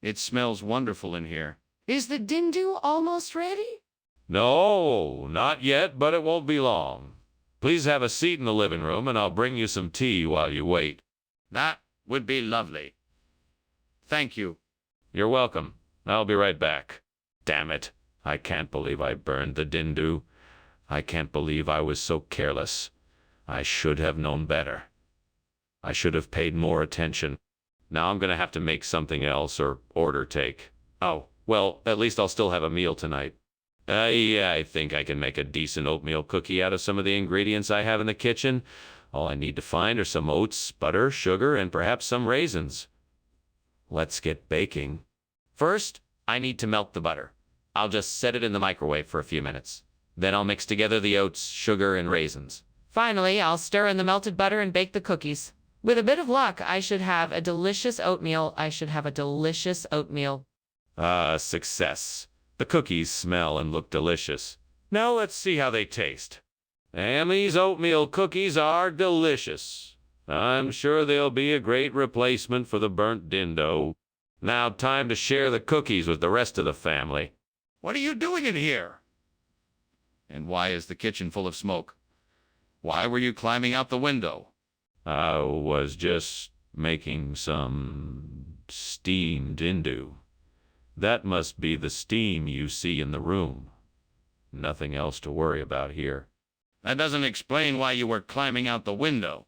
It smells wonderful in here. Is the dindu almost ready? No, not yet, but it won't be long. Please have a seat in the living room, and I'll bring you some tea while you wait. That would be lovely. Thank you. You're welcome. I'll be right back. Damn it. I can't believe I burned the dindu. I can't believe I was so careless. I should have known better. I should have paid more attention. Now I'm gonna have to make something else or order take. Oh, well, at least I'll still have a meal tonight. Yeah, I think I can make a decent oatmeal cookie out of some of the ingredients I have in the kitchen. All I need to find are some oats, butter, sugar, and perhaps some raisins. Let's get baking. First, I need to melt the butter. I'll just set it in the microwave for a few minutes. Then I'll mix together the oats, sugar, and raisins. Finally, I'll stir in the melted butter and bake the cookies. With a bit of luck, I should have a delicious oatmeal. Success. The cookies smell and look delicious. Now let's see how they taste. Ammy's oatmeal cookies are delicious. I'm sure they'll be a great replacement for the burnt dindo. Now time to share the cookies with the rest of the family. What are you doing in here? And why is the kitchen full of smoke? Why were you climbing out the window? I was just making some steamed dindo. That must be the steam you see in the room. Nothing else to worry about here. That doesn't explain why you were climbing out the window.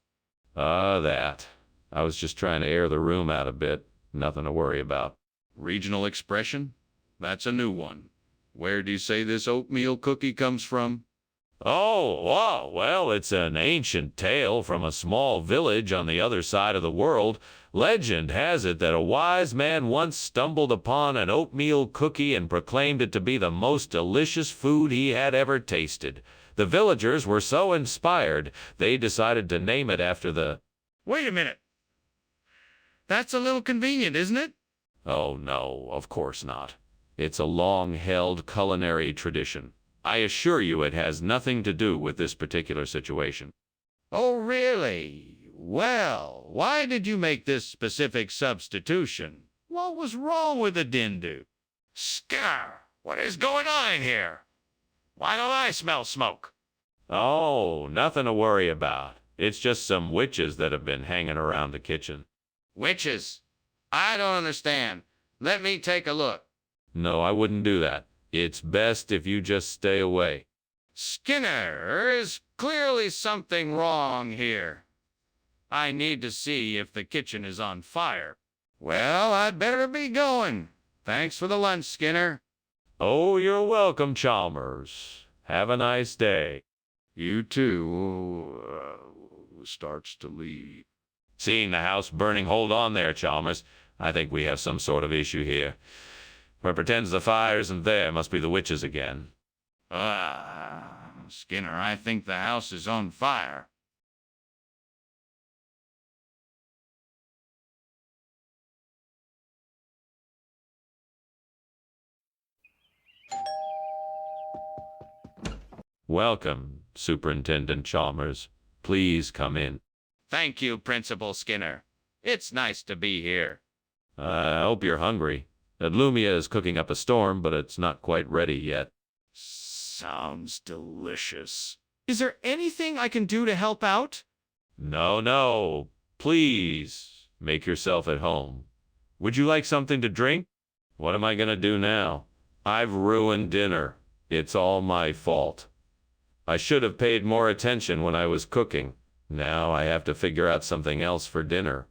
That. I was just trying to air the room out a bit. Nothing to worry about. Regional expression? That's a new one. Where do you say this oatmeal cookie comes from? Oh, wow, well, it's an ancient tale from a small village on the other side of the world. Legend has it that a wise man once stumbled upon an oatmeal cookie and proclaimed it to be the most delicious food he had ever tasted. The villagers were so inspired, they decided to name it after the... Wait a minute. That's a little convenient, isn't it? Oh, no, of course not. It's a long-held culinary tradition. I assure you it has nothing to do with this particular situation. Oh, really? Well, why did you make this specific substitution? What was wrong with the dindo? Scar, what is going on here? Why don't I smell smoke? Oh, nothing to worry about. It's just some witches that have been hanging around the kitchen. Witches? I don't understand. Let me take a look. No, I wouldn't do that. It's best if you just stay away. Skinner, there's clearly something wrong here. I need to see if the kitchen is on fire. Well, I'd better be going. Thanks for the lunch, Skinner. Oh, you're welcome, Chalmers. Have a nice day. You too. Starts to leave. Seeing the house burning, hold on there, Chalmers. I think we have some sort of issue here. Whoever pretends the fire isn't there must be the witches again. Skinner, I think the house is on fire. Welcome, Superintendent Chalmers. Please come in. Thank you, Principal Skinner. It's nice to be here. I hope you're hungry. Adlumia is cooking up a storm, but it's not quite ready yet. Sounds delicious. Is there anything I can do to help out? No. Please, make yourself at home. Would you like something to drink? What am I gonna do now? I've ruined dinner. It's all my fault. I should have paid more attention when I was cooking. Now I have to figure out something else for dinner.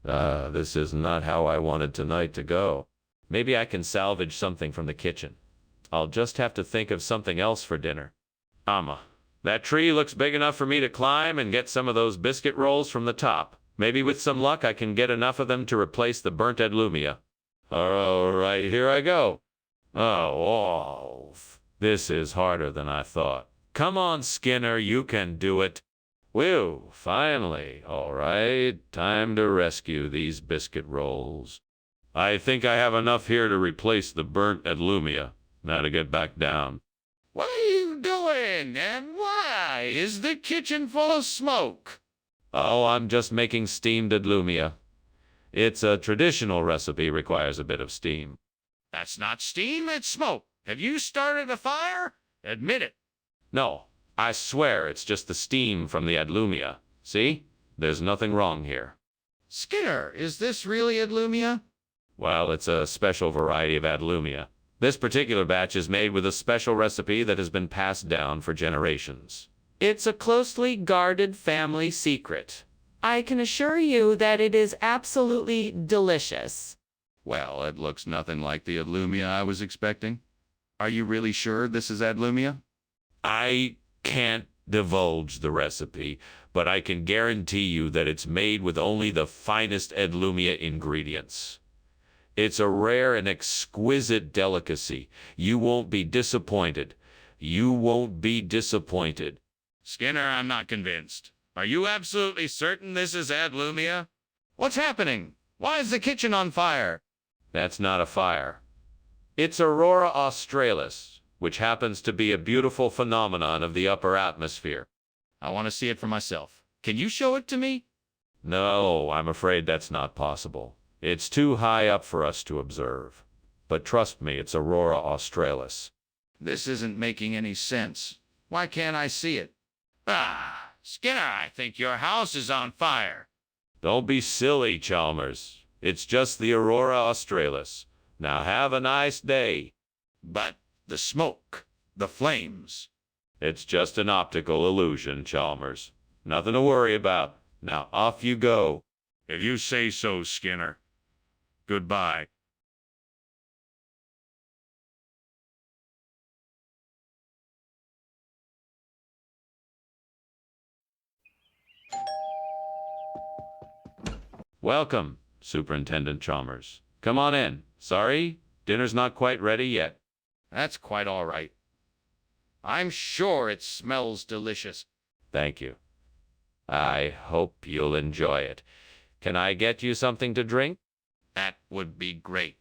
This is not how I wanted tonight to go. Maybe I can salvage something from the kitchen. I'll just have to think of something else for dinner. That tree looks big enough for me to climb and get some of those biscuit rolls from the top. Maybe with some luck I can get enough of them to replace the burnt Adlumia. All right, here I go. This is harder than I thought. Come on, Skinner, you can do it. Whew, finally. All right, time to rescue these biscuit rolls. I think I have enough here to replace the burnt Adlumia. Now to get back down. What are you doing? And why is the kitchen full of smoke? Oh, I'm just making steamed Adlumia. It's a traditional recipe, requires a bit of steam. That's not steam, it's smoke. Have you started a fire? Admit it. No, I swear it's just the steam from the Adlumia. See? There's nothing wrong here. Skinner, is this really Adlumia? Well, it's a special variety of Adlumia. This particular batch is made with a special recipe that has been passed down for generations. It's a closely guarded family secret. I can assure you that it is absolutely delicious. Well, it looks nothing like the Adlumia I was expecting. Are you really sure this is Adlumia? I can't divulge the recipe, but I can guarantee you that it's made with only the finest Adlumia ingredients. It's a rare and exquisite delicacy. You won't be disappointed. You won't be disappointed. Skinner, I'm not convinced. Are you absolutely certain this is Adlumia? What's happening? Why is the kitchen on fire? That's not a fire. It's Aurora Australis, which happens to be a beautiful phenomenon of the upper atmosphere. I want to see it for myself. Can you show it to me? No, I'm afraid that's not possible. It's too high up for us to observe. But trust me, it's Aurora Australis. This isn't making any sense. Why can't I see it? Ah, Skinner, I think your house is on fire. Don't be silly, Chalmers. It's just the Aurora Australis. Now have a nice day. But the smoke, the flames. It's just an optical illusion, Chalmers. Nothing to worry about. Now off you go. If you say so, Skinner. Goodbye. Welcome, Superintendent Chalmers. Come on in. Sorry, dinner's not quite ready yet. That's quite all right. I'm sure it smells delicious. Thank you. I hope you'll enjoy it. Can I get you something to drink? That would be great.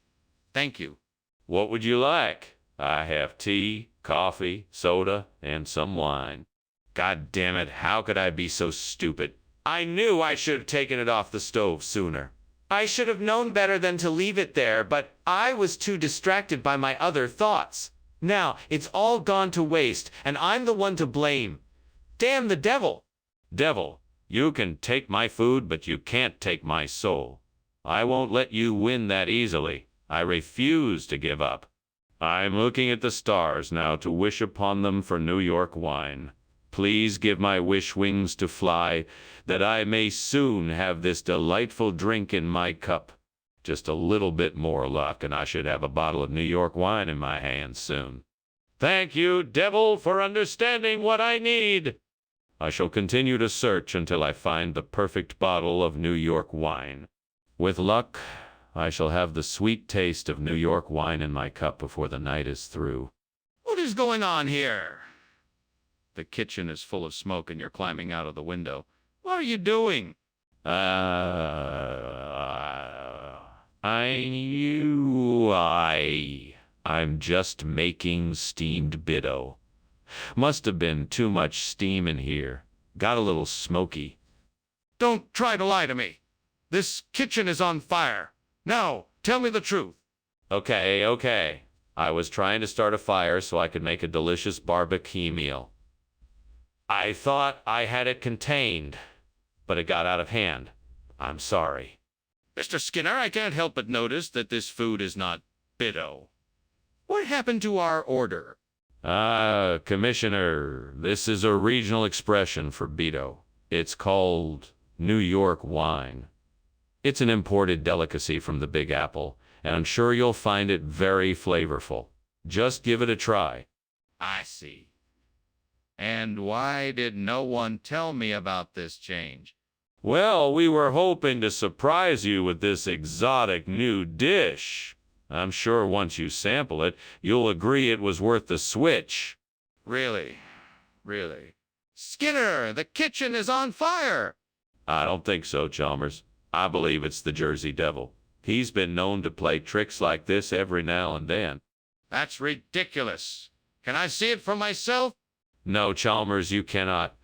Thank you. What would you like? I have tea, coffee, soda, and some wine. God damn it, how could I be so stupid? I knew I should have taken it off the stove sooner. I should have known better than to leave it there, but I was too distracted by my other thoughts. Now, it's all gone to waste, and I'm the one to blame. Damn the devil! Devil, you can take my food, but you can't take my soul. I won't let you win that easily. I refuse to give up. I'm looking at the stars now to wish upon them for New York wine. Please give my wish wings to fly, that I may soon have this delightful drink in my cup. Just a little bit more luck, and I should have a bottle of New York wine in my hands soon. Thank you, devil, for understanding what I need. I shall continue to search until I find the perfect bottle of New York wine. With luck, I shall have the sweet taste of New York wine in my cup before the night is through. What is going on here? The kitchen is full of smoke and you're climbing out of the window. What are you doing? I'm just making steamed bitto. Must have been too much steam in here. Got a little smoky. Don't try to lie to me. This kitchen is on fire. Now, tell me the truth. Okay. I was trying to start a fire so I could make a delicious barbecue meal. I thought I had it contained, but it got out of hand. I'm sorry. Mr. Skinner, I can't help but notice that this food is not bitto. What happened to our order? Commissioner, this is a regional expression for bitto. It's called New York wine. It's an imported delicacy from the Big Apple, and I'm sure you'll find it very flavorful. Just give it a try. I see. And why did no one tell me about this change? Well, we were hoping to surprise you with this exotic new dish. I'm sure once you sample it, you'll agree it was worth the switch. Really? Skinner, the kitchen is on fire! I don't think so, Chalmers. I believe it's the Jersey Devil. He's been known to play tricks like this every now and then. That's ridiculous. Can I see it for myself? No, Chalmers, you cannot.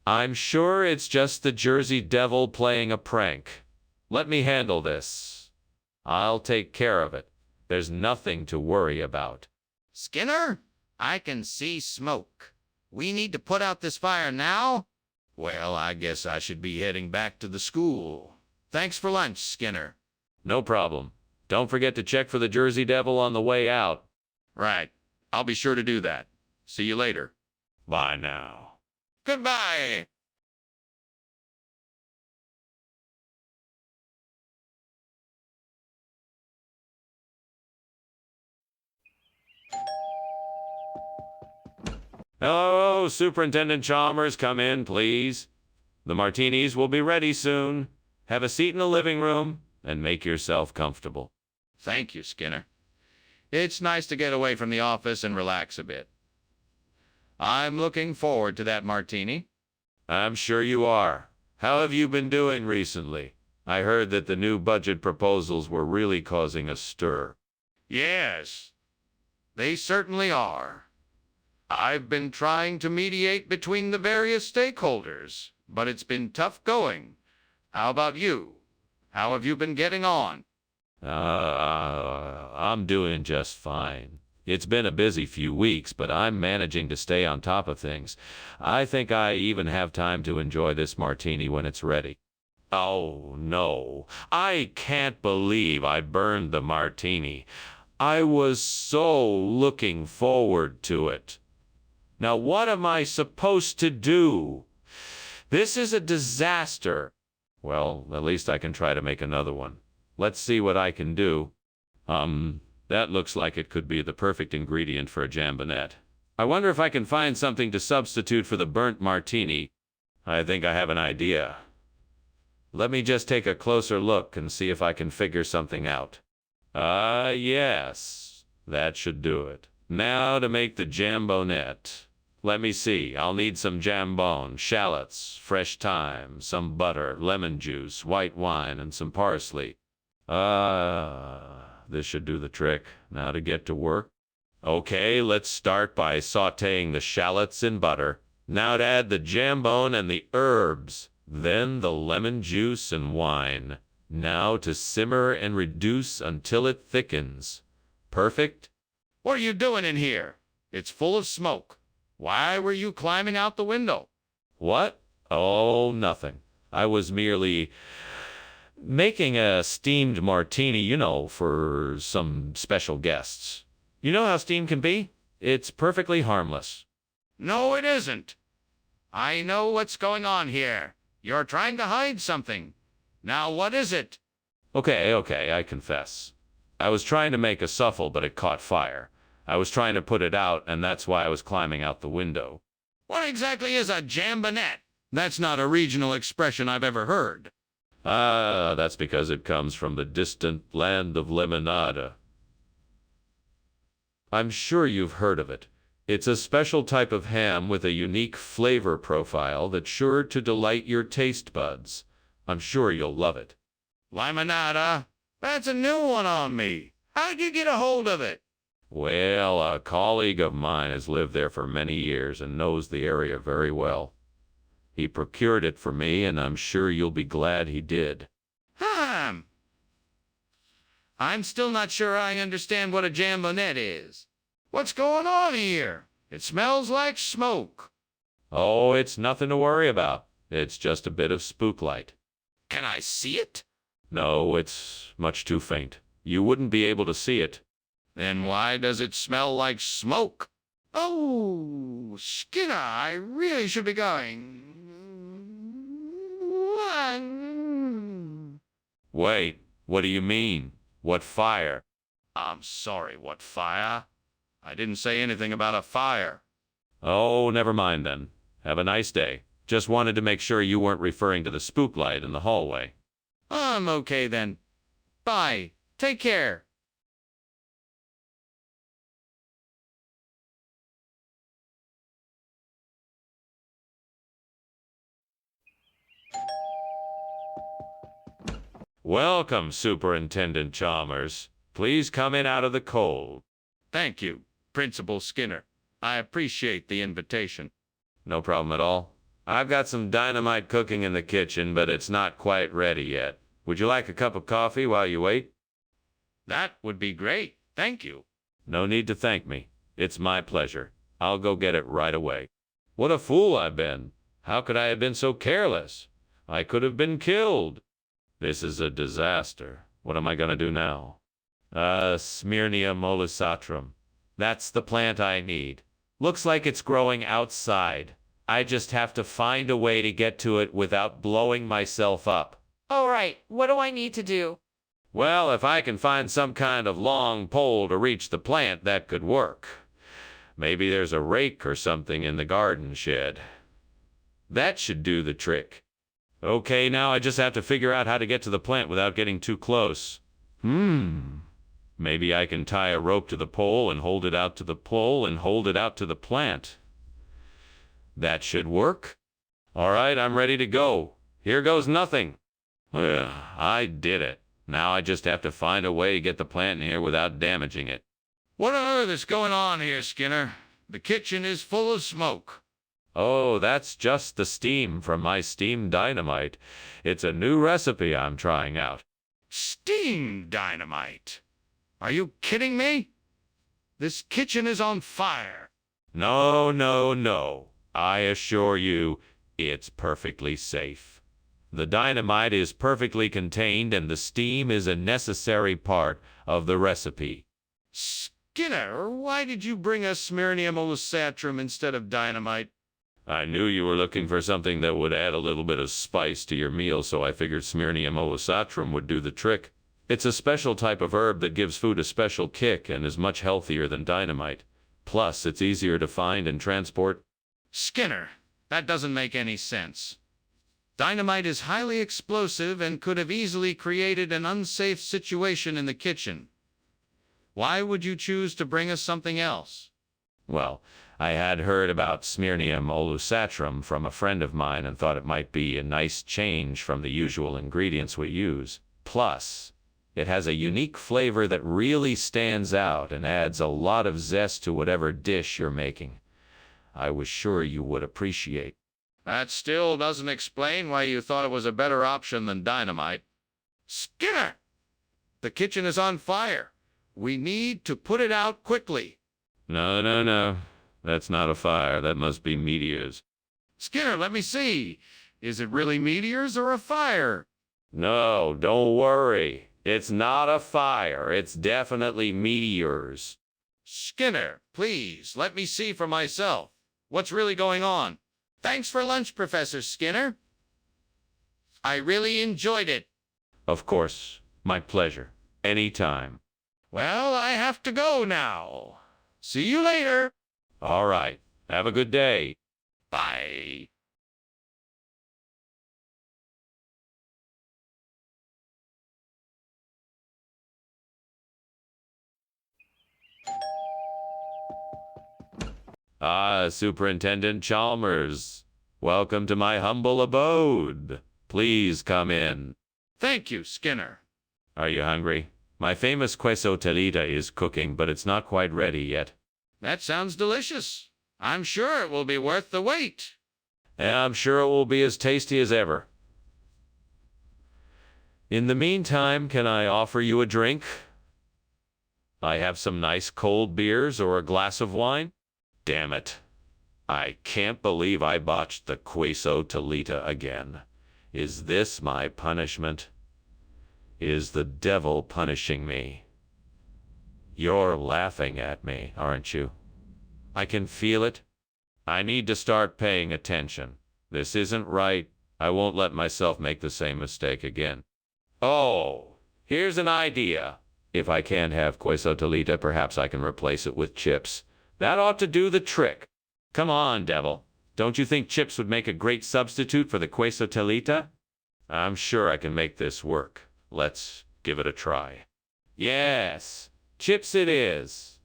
I'm sure it's just the Jersey Devil playing a prank. Let me handle this. I'll take care of it. There's nothing to worry about. Skinner, I can see smoke. We need to put out this fire now? Well, I guess I should be heading back to the school. Thanks for lunch, Skinner. No problem. Don't forget to check for the Jersey Devil on the way out. Right. I'll be sure to do that. See you later. Bye now. Goodbye. Hello, Superintendent Chalmers, come in, please. The martinis will be ready soon. Have a seat in the living room and make yourself comfortable. Thank you, Skinner. It's nice to get away from the office and relax a bit. I'm looking forward to that martini. I'm sure you are. How have you been doing recently? I heard that the new budget proposals were really causing a stir. Yes, they certainly are. I've been trying to mediate between the various stakeholders, but it's been tough going. How about you? How have you been getting on? I'm doing just fine. It's been a busy few weeks, but I'm managing to stay on top of things. I think I even have time to enjoy this martini when it's ready. Oh, no. I can't believe I burned the martini. I was so looking forward to it. Now, what am I supposed to do? This is a disaster. Well, at least I can try to make another one. Let's see what I can do. That looks like it could be the perfect ingredient for a jambonette. I wonder if I can find something to substitute for the burnt martini. I think I have an idea. Let me just take a closer look and see if I can figure something out. Yes. That should do it. Now to make the jambonette. Let me see. I'll need some jambone, shallots, fresh thyme, some butter, lemon juice, white wine, and some parsley. This should do the trick. Now to get to work. Okay, let's start by sautéing the shallots in butter. Now to add the jambone and the herbs. Then the lemon juice and wine. Now to simmer and reduce until it thickens. Perfect? What are you doing in here? It's full of smoke. Why were you climbing out the window? What? Oh, nothing. I was merely making a steamed martini, for some special guests. You know how steam can be? It's perfectly harmless. No, it isn't. I know what's going on here. You're trying to hide something. Now, what is it? Okay, I confess. I was trying to make a souffle, but it caught fire. I was trying to put it out, and that's why I was climbing out the window. What exactly is a jambonette? That's not a regional expression I've ever heard. That's because it comes from the distant land of Lemonada. I'm sure you've heard of it. It's a special type of ham with a unique flavor profile that's sure to delight your taste buds. I'm sure you'll love it. Limonada? That's a new one on me. How'd you get a hold of it? Well, a colleague of mine has lived there for many years and knows the area very well. He procured it for me, and I'm sure you'll be glad he did. I'm still not sure I understand what a jambonette is. What's going on here? It smells like smoke. Oh, it's nothing to worry about. It's just a bit of spook light. Can I see it? No, it's much too faint. You wouldn't be able to see it. Then why does it smell like smoke? Oh, Skinner, I really should be going. Wait, what do you mean? What fire? I'm sorry, what fire? I didn't say anything about a fire. Oh, never mind then. Have a nice day. Just wanted to make sure you weren't referring to the spook light in the hallway. I'm okay then. Bye. Take care. Welcome, Superintendent Chalmers. Please come in out of the cold. Thank you, Principal Skinner. I appreciate the invitation. No problem at all. I've got some dynamite cooking in the kitchen, but it's not quite ready yet. Would you like a cup of coffee while you wait? That would be great. Thank you. No need to thank me. It's my pleasure. I'll go get it right away. What a fool I've been. How could I have been so careless? I could have been killed. This is a disaster. What am I going to do now? Smyrnia molisatrum. That's the plant I need. Looks like it's growing outside. I just have to find a way to get to it without blowing myself up. All right, what do I need to do? Well, if I can find some kind of long pole to reach the plant, that could work. Maybe there's a rake or something in the garden shed. That should do the trick. Okay, now I just have to figure out how to get to the plant without getting too close. Maybe I can tie a rope to the pole and hold it out to the pole and hold it out to the plant. That should work. All right, I'm ready to go. Here goes nothing. I did it. Now I just have to find a way to get the plant in here without damaging it. What on earth is going on here, Skinner? The kitchen is full of smoke. Oh, that's just the steam from my steam dynamite. It's a new recipe I'm trying out. Steam dynamite? Are you kidding me? This kitchen is on fire. No, no, no. I assure you, it's perfectly safe. The dynamite is perfectly contained and the steam is a necessary part of the recipe. Skinner, why did you bring us smyrnium olosatrum instead of dynamite? I knew you were looking for something that would add a little bit of spice to your meal, so I figured smyrnium olosatrum would do the trick. It's a special type of herb that gives food a special kick and is much healthier than dynamite. Plus, it's easier to find and transport. Skinner, that doesn't make any sense. Dynamite is highly explosive and could have easily created an unsafe situation in the kitchen. Why would you choose to bring us something else? Well, I had heard about smyrnium olosatrum from a friend of mine and thought it might be a nice change from the usual ingredients we use. Plus, it has a unique flavor that really stands out and adds a lot of zest to whatever dish you're making. I was sure you would appreciate. That still doesn't explain why you thought it was a better option than dynamite. Skinner! The kitchen is on fire. We need to put it out quickly. No, no, no. That's not a fire. That must be meteors. Skinner, let me see. Is it really meteors or a fire? No, don't worry. It's not a fire. It's definitely meteors. Skinner, please, let me see for myself. What's really going on? Thanks for lunch, Professor Skinner. I really enjoyed it. Of course. My pleasure. Anytime. Well, I have to go now. See you later. All right. Have a good day. Bye. Ah, Superintendent Chalmers. Welcome to my humble abode. Please come in. Thank you, Skinner. Are you hungry? My famous queso telita is cooking, but it's not quite ready yet. That sounds delicious. I'm sure it will be worth the wait. And I'm sure it will be as tasty as ever. In the meantime, can I offer you a drink? I have some nice cold beers or a glass of wine? Damn it. I can't believe I botched the queso telita again. Is this my punishment? Is the devil punishing me? You're laughing at me, aren't you? I can feel it. I need to start paying attention. This isn't right. I won't let myself make the same mistake again. Oh, here's an idea. If I can't have queso telita, perhaps I can replace it with chips. That ought to do the trick. Come on, devil. Don't you think chips would make a great substitute for the queso telita? I'm sure I can make this work. Let's give it a try. Yes, chips it is.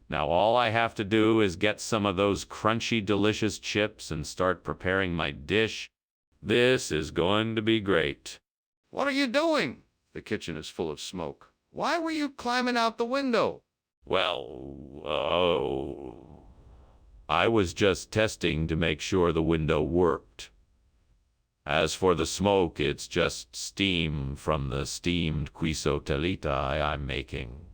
Now all I have to do is get some of those crunchy, delicious chips and start preparing my dish. This is going to be great. What are you doing? The kitchen is full of smoke. Why were you climbing out the window? Well, I was just testing to make sure the window worked. As for the smoke, it's just steam from the steamed queso telita I'm making.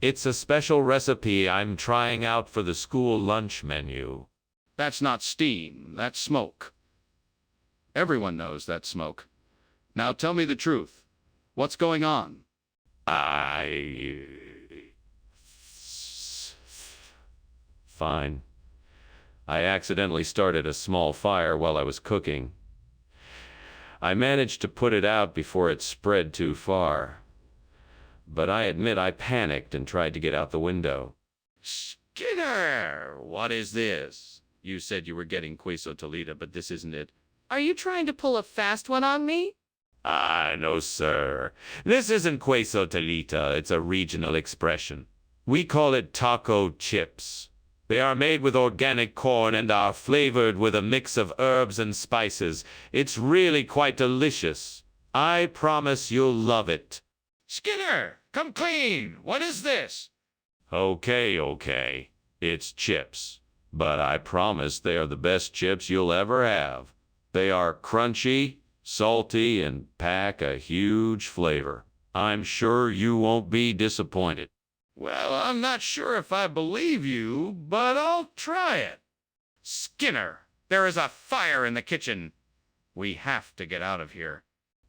It's a special recipe I'm trying out for the school lunch menu. That's not steam, that's smoke. Everyone knows that's smoke. Now tell me the truth. What's going on? Fine. I accidentally started a small fire while I was cooking. I managed to put it out before it spread too far. But I admit I panicked and tried to get out the window. Skinner, what is this? You said you were getting queso telita, but this isn't it. Are you trying to pull a fast one on me? No, sir. This isn't queso telita. It's a regional expression. We call it taco chips. They are made with organic corn and are flavored with a mix of herbs and spices. It's really quite delicious. I promise you'll love it. Skinner, come clean. What is this? Okay. It's chips. But I promise they are the best chips you'll ever have. They are crunchy, salty, and pack a huge flavor. I'm sure you won't be disappointed. Well, I'm not sure if I believe you, but I'll try it. Skinner, there is a fire in the kitchen. We have to get out of here.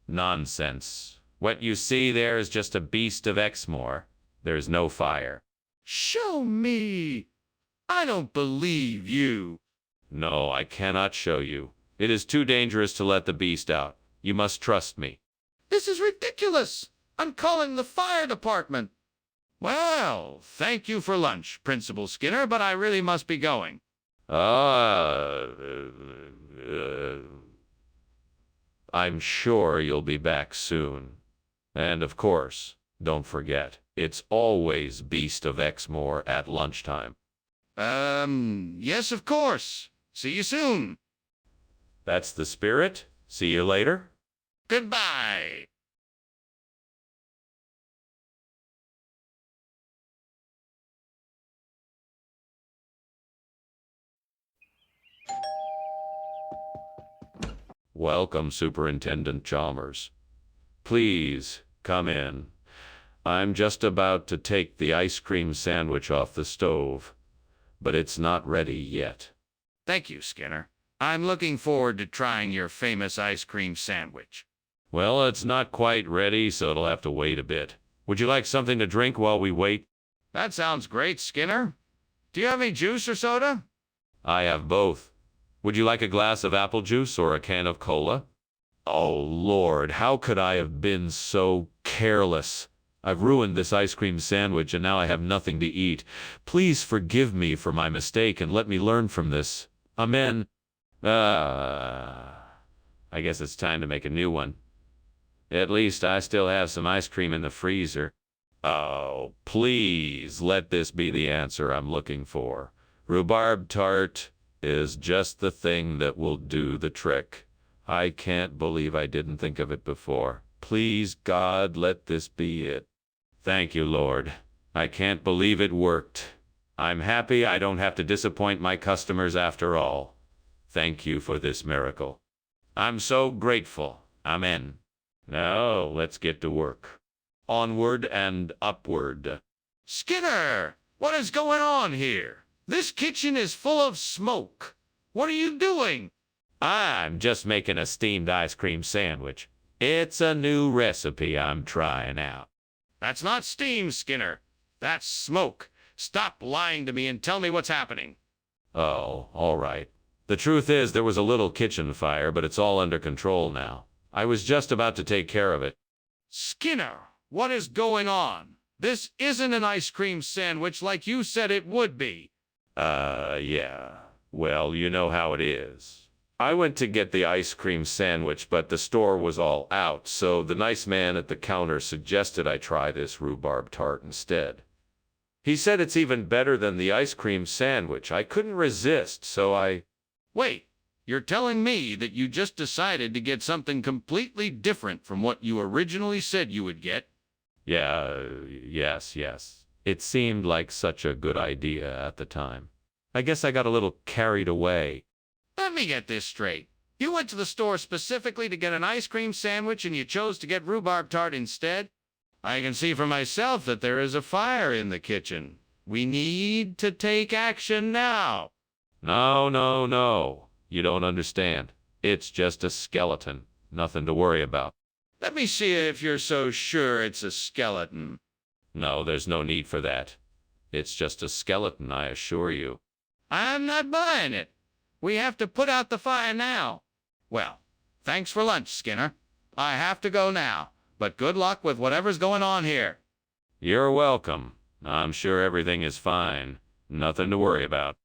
Nonsense. What you see there is just a beast of Exmoor. There's no fire. Show me. I don't believe you. No, I cannot show you. It is too dangerous to let the beast out. You must trust me. This is ridiculous. I'm calling the fire department. Well, thank you for lunch, Principal Skinner, but I really must be going. I'm sure you'll be back soon. And of course, don't forget, it's always Beast of Exmoor at lunchtime. Yes, of course. See you soon. That's the spirit. See you later. Goodbye. Welcome, Superintendent Chalmers. Please, come in. I'm just about to take the ice cream sandwich off the stove, but it's not ready yet. Thank you, Skinner. I'm looking forward to trying your famous ice cream sandwich. Well, it's not quite ready, so it'll have to wait a bit. Would you like something to drink while we wait? That sounds great, Skinner. Do you have any juice or soda? I have both. Would you like a glass of apple juice or a can of cola? Oh, Lord, how could I have been so careless? I've ruined this ice cream sandwich and now I have nothing to eat. Please forgive me for my mistake and let me learn from this. Amen. I guess it's time to make a new one. At least I still have some ice cream in the freezer. Oh, please let this be the answer I'm looking for. Rhubarb tart is just the thing that will do the trick. I can't believe I didn't think of it before. Please, God, let this be it. Thank you, Lord. I can't believe it worked. I'm happy I don't have to disappoint my customers after all. Thank you for this miracle. I'm so grateful. Amen. Now, let's get to work. Onward and upward. Skinner, what is going on here? This kitchen is full of smoke. What are you doing? I'm just making a steamed ice cream sandwich. It's a new recipe I'm trying out. That's not steam, Skinner. That's smoke. Stop lying to me and tell me what's happening. Oh, all right. The truth is there was a little kitchen fire, but it's all under control now. I was just about to take care of it. Skinner, what is going on? This isn't an ice cream sandwich like you said it would be. Yeah. Well, you know how it is. I went to get the ice cream sandwich, but the store was all out, so the nice man at the counter suggested I try this rhubarb tart instead. He said it's even better than the ice cream sandwich. I couldn't resist, so I... Wait, you're telling me that you just decided to get something completely different from what you originally said you would get? Yes. It seemed like such a good idea at the time. I guess I got a little carried away. Let me get this straight. You went to the store specifically to get an ice cream sandwich and you chose to get rhubarb tart instead? I can see for myself that there is a fire in the kitchen. We need to take action now. No. You don't understand. It's just a skeleton. Nothing to worry about. Let me see if you're so sure it's a skeleton. No, there's no need for that. It's just a skeleton, I assure you. I'm not buying it. We have to put out the fire now. Well, thanks for lunch, Skinner. I have to go now, but good luck with whatever's going on here. You're welcome. I'm sure everything is fine. Nothing to worry about.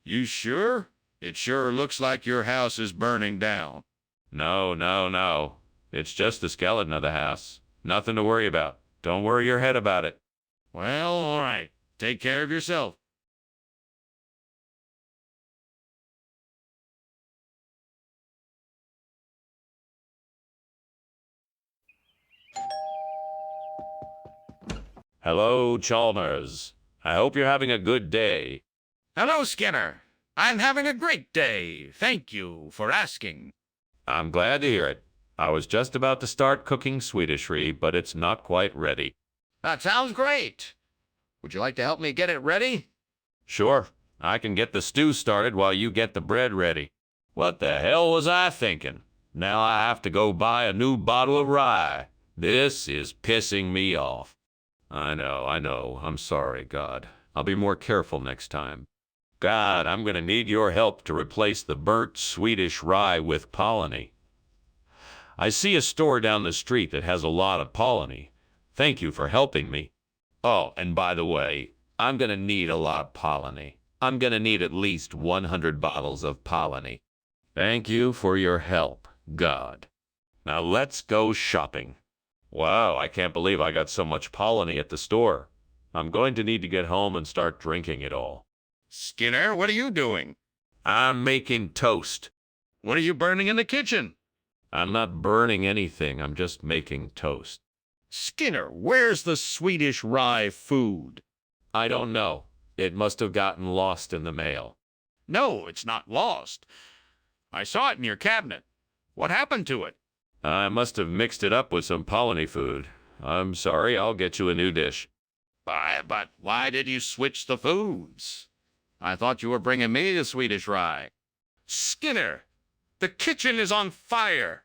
You sure? It sure looks like your house is burning down. No. It's just the skeleton of the house. Nothing to worry about. Don't worry your head about it. Well, all right. Take care of yourself. Hello, Chalmers. I hope you're having a good day. Hello, Skinner. I'm having a great day. Thank you for asking. I'm glad to hear it. I was just about to start cooking Swedishry, but it's not quite ready. That sounds great. Would you like to help me get it ready? Sure, I can get the stew started while you get the bread ready. What the hell was I thinking? Now I have to go buy a new bottle of rye. This is pissing me off. I know. I'm sorry, God. I'll be more careful next time. God, I'm gonna need your help to replace the burnt Swedish rye with Polony. I see a store down the street that has a lot of Polony. Thank you for helping me. Oh, and by the way, I'm gonna need a lot of Polony. I'm gonna need at least 100 bottles of Polony. Thank you for your help, God. Now let's go shopping. Wow, I can't believe I got so much Polony at the store. I'm going to need to get home and start drinking it all. Skinner, what are you doing? I'm making toast. What are you burning in the kitchen? I'm not burning anything, I'm just making toast. Skinner, where's the Swedish rye food? I don't know. It must have gotten lost in the mail. No, it's not lost. I saw it in your cabinet. What happened to it? I must have mixed it up with some Polony food. I'm sorry, I'll get you a new dish. But why did you switch the foods? I thought you were bringing me the Swedish rye. Skinner, the kitchen is on fire.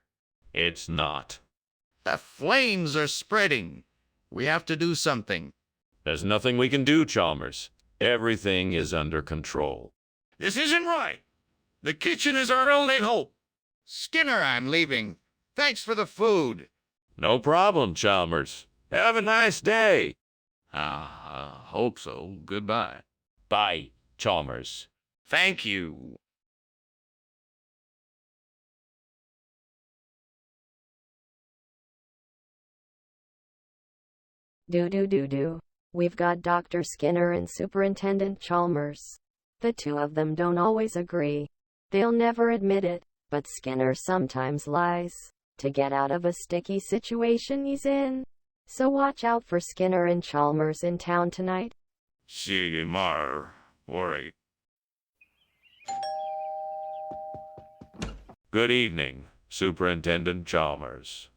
It's not. The flames are spreading. We have to do something. There's nothing we can do, Chalmers. Everything is under control. This isn't right. The kitchen is our only hope. Skinner, I'm leaving. Thanks for the food. No problem, Chalmers. Have a nice day. Hope so. Goodbye. Bye, Chalmers. Thank you. Do. We've got Dr. Skinner and Superintendent Chalmers. The two of them don't always agree. They'll never admit it, but Skinner sometimes lies to get out of a sticky situation he's in. So watch out for Skinner and Chalmers in town tonight. See you tomorrow. Worry. Good evening, Superintendent Chalmers.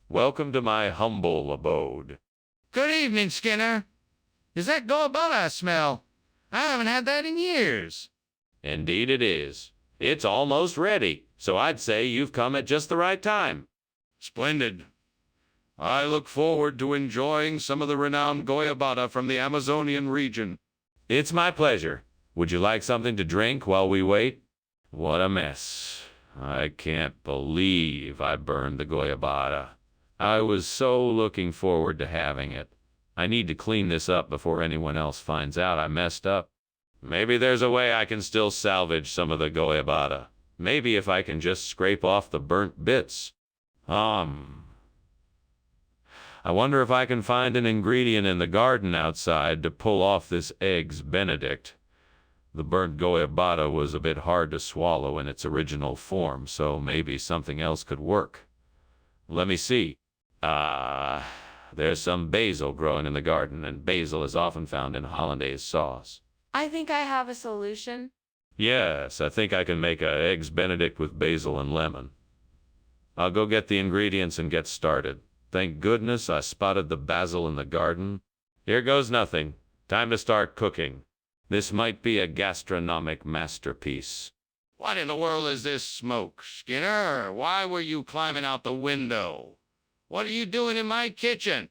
Welcome to my humble abode. Good evening, Skinner. Is that goiabada I smell? I haven't had that in years. Indeed it is. It's almost ready, so I'd say you've come at just the right time. Splendid. I look forward to enjoying some of the renowned goiabada from the Amazonian region. It's my pleasure. Would you like something to drink while we wait? What a mess. I can't believe I burned the goiabada. I was so looking forward to having it. I need to clean this up before anyone else finds out I messed up. Maybe there's a way I can still salvage some of the goiabada. Maybe if I can just scrape off the burnt bits. I wonder if I can find an ingredient in the garden outside to pull off this Eggs Benedict. The burnt goiabada was a bit hard to swallow in its original form, so maybe something else could work. Let me see. There's some basil growing in the garden, and basil is often found in hollandaise sauce. I think I have a solution. Yes, I think I can make a Eggs Benedict with basil and lemon. I'll go get the ingredients and get started. Thank goodness I spotted the basil in the garden. Here goes nothing. Time to start cooking. This might be a gastronomic masterpiece. What in the world is this smoke, Skinner? Why were you climbing out the window? What are you doing in my kitchen?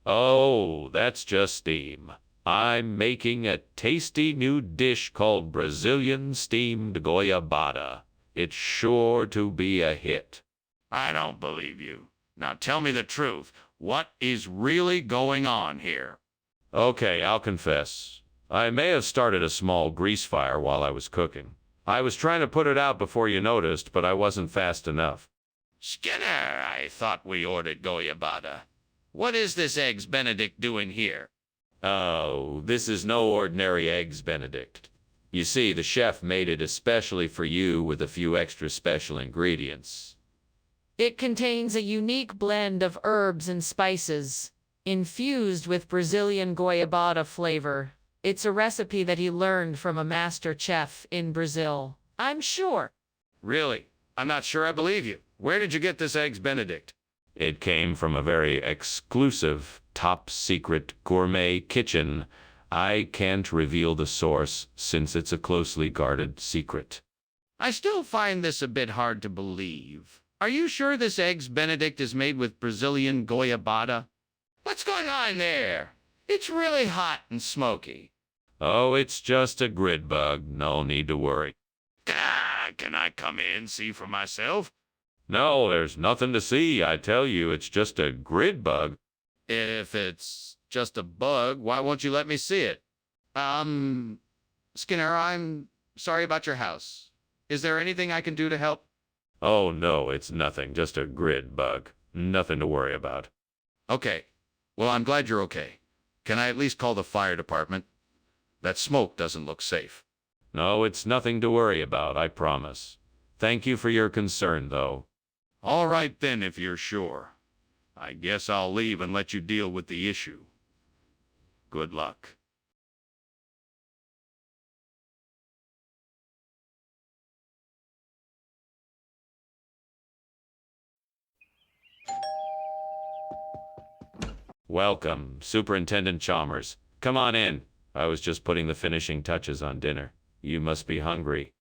Oh, that's just steam. I'm making a tasty new dish called Brazilian steamed goiabada. It's sure to be a hit. I don't believe you. Now tell me the truth. What is really going on here? Okay, I'll confess. I may have started a small grease fire while I was cooking. I was trying to put it out before you noticed, but I wasn't fast enough. Skinner, I thought we ordered goyabada. What is this Eggs Benedict doing here? Oh, this is no ordinary Eggs Benedict. You see, the chef made it especially for you with a few extra special ingredients. It contains a unique blend of herbs and spices, infused with Brazilian goiabada flavor. It's a recipe that he learned from a master chef in Brazil, I'm sure. Really? I'm not sure I believe you. Where did you get this Eggs Benedict? It came from a very exclusive, top-secret gourmet kitchen. I can't reveal the source since it's a closely guarded secret. I still find this a bit hard to believe. Are you sure this Eggs Benedict is made with Brazilian goiabada? What's going on there? It's really hot and smoky. Oh, it's just a grid bug. No need to worry. Can I come in and see for myself? No, there's nothing to see. I tell you, it's just a grid bug. If it's just a bug, why won't you let me see it? Skinner, I'm sorry about your house. Is there anything I can do to help? Oh, no, it's nothing. Just a grid bug. Nothing to worry about. Okay. Well, I'm glad you're okay. Can I at least call the fire department? That smoke doesn't look safe. No, it's nothing to worry about, I promise. Thank you for your concern, though. All right then, if you're sure. I guess I'll leave and let you deal with the issue. Good luck. Welcome, Superintendent Chalmers. Come on in. I was just putting the finishing touches on dinner. You must be hungry.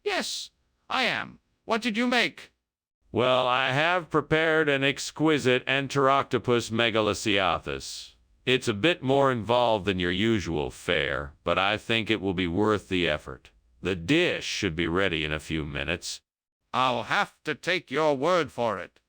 Yes, I am. What did you make? Well, I have prepared an exquisite Enteroctopus megalociathus. It's a bit more involved than your usual fare, but I think it will be worth the effort. The dish should be ready in a few minutes. I'll have to take your word for it.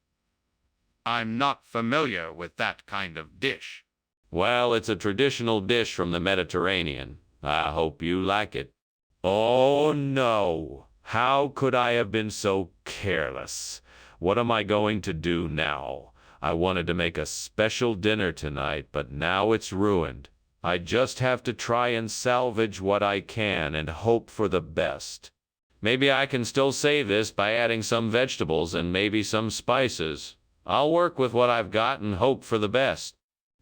I'm not familiar with that kind of dish. Well, it's a traditional dish from the Mediterranean. I hope you like it. Oh no! How could I have been so careless? What am I going to do now? I wanted to make a special dinner tonight, but now it's ruined. I just have to try and salvage what I can and hope for the best. Maybe I can still save this by adding some vegetables and maybe some spices. I'll work with what I've got and hope for the best.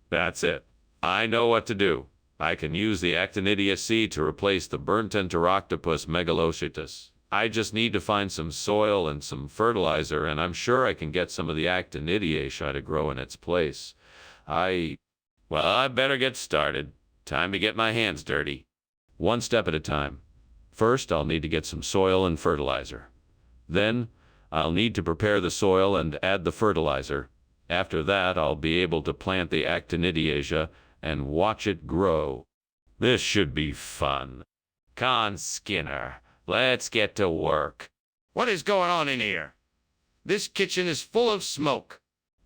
That's it. I know what to do. I can use the Actinidia seed to replace the burnt Enteroctopus megalociatus. I just need to find some soil and some fertilizer, and I'm sure I can get some of the Actinidiaceae to grow in its place. Well, I better get started. Time to get my hands dirty. One step at a time. First, I'll need to get some soil and fertilizer. Then, I'll need to prepare the soil and add the fertilizer. After that, I'll be able to plant the Actinidiaceae and watch it grow. This should be fun. Con Skinner, let's get to work. What is going on in here? This kitchen is full of smoke.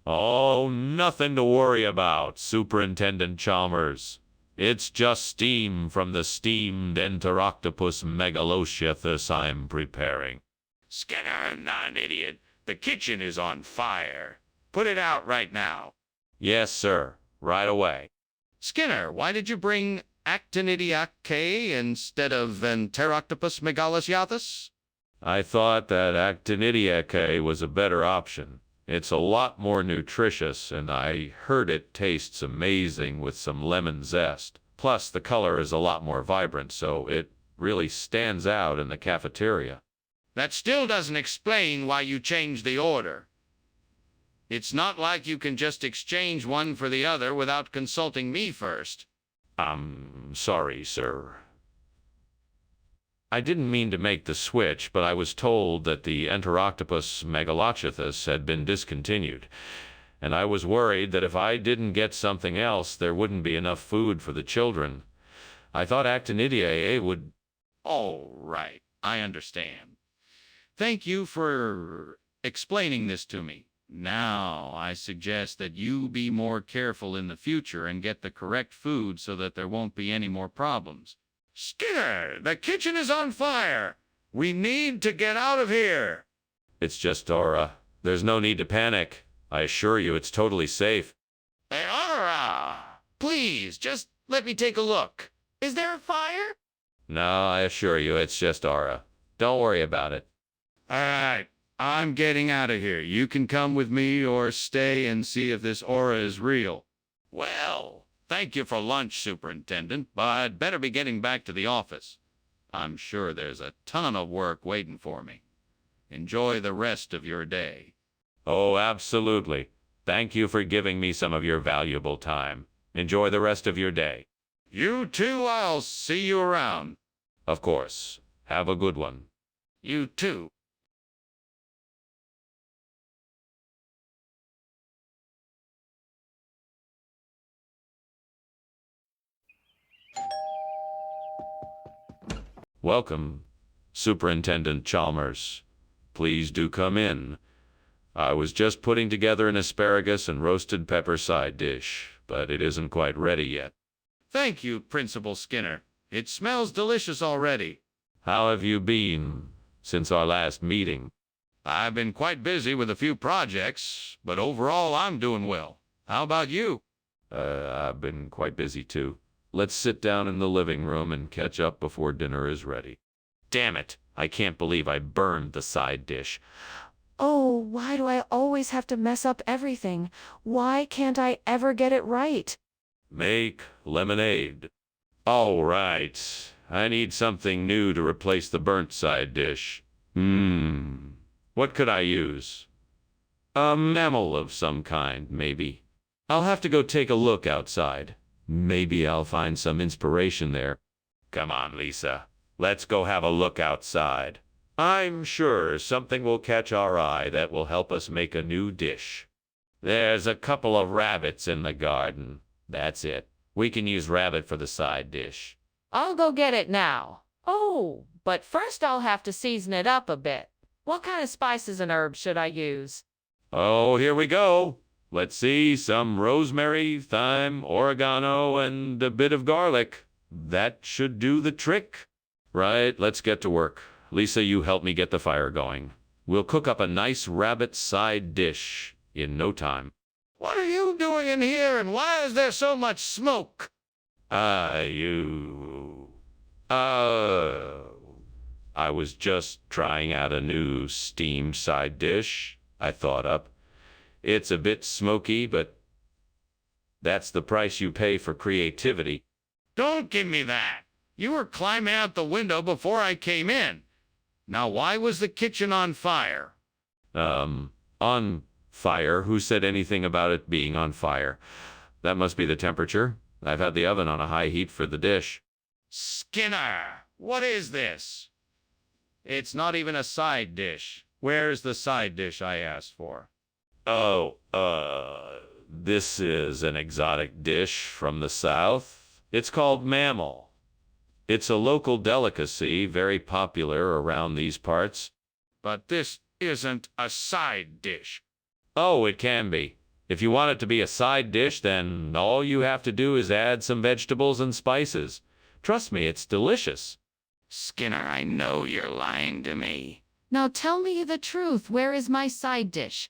Oh, nothing to worry about, Superintendent Chalmers. It's just steam from the steamed Enteroctopus megalociathus I'm preparing. Skinner, I'm not an idiot. The kitchen is on fire. Put it out right now. Yes, sir. Right away. Skinner, why did you bring Actinidiaceae instead of Enteroctopus megalociathus? I thought that Actinidiaceae was a better option. It's a lot more nutritious, and I heard it tastes amazing with some lemon zest. Plus, the color is a lot more vibrant, so it really stands out in the cafeteria. That still doesn't explain why you changed the order. It's not like you can just exchange one for the other without consulting me first. I'm sorry, sir. I didn't mean to make the switch, but I was told that the Enteroctopus megalociathus had been discontinued, and I was worried that if I didn't get something else, there wouldn't be enough food for the children. I thought Actinidiaceae would... All right, I understand. Thank you for explaining this to me. Now, I suggest that you be more careful in the future and get the correct food so that there won't be any more problems. Skinner, the kitchen is on fire. We need to get out of here. It's just Dora. There's no need to panic. I assure you it's totally safe. Hey, Aura! Please, just let me take a look. Is there a fire? No, I assure you it's just aura. Don't worry about it. All right, I'm getting out of here. You can come with me or stay and see if this aura is real. Well, thank you for lunch, Superintendent, but I'd better be getting back to the office. I'm sure there's a ton of work waiting for me. Enjoy the rest of your day. Oh, absolutely. Thank you for giving me some of your valuable time. Enjoy the rest of your day. You too, I'll see you around. Of course. Have a good one. You too. Welcome, Superintendent Chalmers. Please do come in. I was just putting together an asparagus and roasted pepper side dish, but it isn't quite ready yet. Thank you, Principal Skinner. It smells delicious already. How have you been since our last meeting? I've been quite busy with a few projects, but overall I'm doing well. How about you? I've been quite busy too. Let's sit down in the living room and catch up before dinner is ready. Damn it! I can't believe I burned the side dish. Oh, why do I always have to mess up everything? Why can't I ever get it right? Make lemonade. All right. I need something new to replace the burnt side dish. What could I use? A mammal of some kind, maybe. I'll have to go take a look outside. Maybe I'll find some inspiration there. Come on, Lisa. Let's go have a look outside. I'm sure something will catch our eye that will help us make a new dish. There's a couple of rabbits in the garden. That's it. We can use rabbit for the side dish. I'll go get it now. Oh, but first I'll have to season it up a bit. What kind of spices and herbs should I use? Oh, here we go. Let's see, some rosemary, thyme, oregano, and a bit of garlic. That should do the trick. Right, let's get to work. Lisa, you help me get the fire going. We'll cook up a nice rabbit side dish in no time. What are you doing in here and why is there so much smoke? I was just trying out a new steam side dish I thought up. It's a bit smoky, but that's the price you pay for creativity. Don't give me that. You were climbing out the window before I came in. Now why was the kitchen on fire? On fire? Who said anything about it being on fire? That must be the temperature. I've had the oven on a high heat for the dish. Skinner, what is this? It's not even a side dish. Where's the side dish I asked for? Oh, this is an exotic dish from the South. It's called mammal. It's a local delicacy, very popular around these parts. But this isn't a side dish. Oh, it can be. If you want it to be a side dish, then all you have to do is add some vegetables and spices. Trust me, it's delicious. Skinner, I know you're lying to me. Now tell me the truth. Where is my side dish?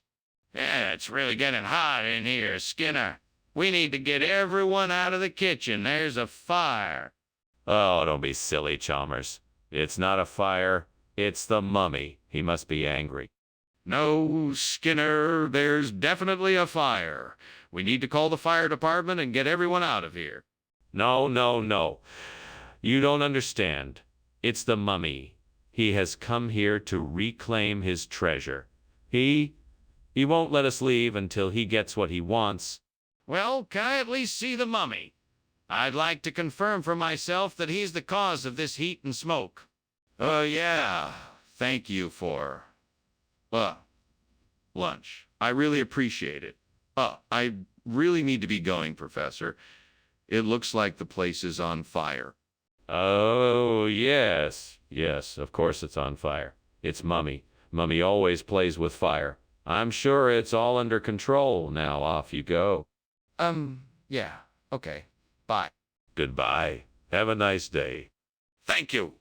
Yeah, it's really getting hot in here, Skinner. We need to get everyone out of the kitchen. There's a fire. Oh, don't be silly, Chalmers. It's not a fire. It's the mummy. He must be angry. No, Skinner, there's definitely a fire. We need to call the fire department and get everyone out of here. No, no, no. You don't understand. It's the mummy. He has come here to reclaim his treasure. He won't let us leave until he gets what he wants. Well, can I at least see the mummy? I'd like to confirm for myself that he's the cause of this heat and smoke. Yeah. Thank you for, lunch. I really appreciate it. I really need to be going, Professor. It looks like the place is on fire. Oh, yes. Yes, of course it's on fire. It's Mummy. Mummy always plays with fire. I'm sure it's all under control. Now off you go. Yeah. Okay. Bye. Goodbye. Have a nice day. Thank you.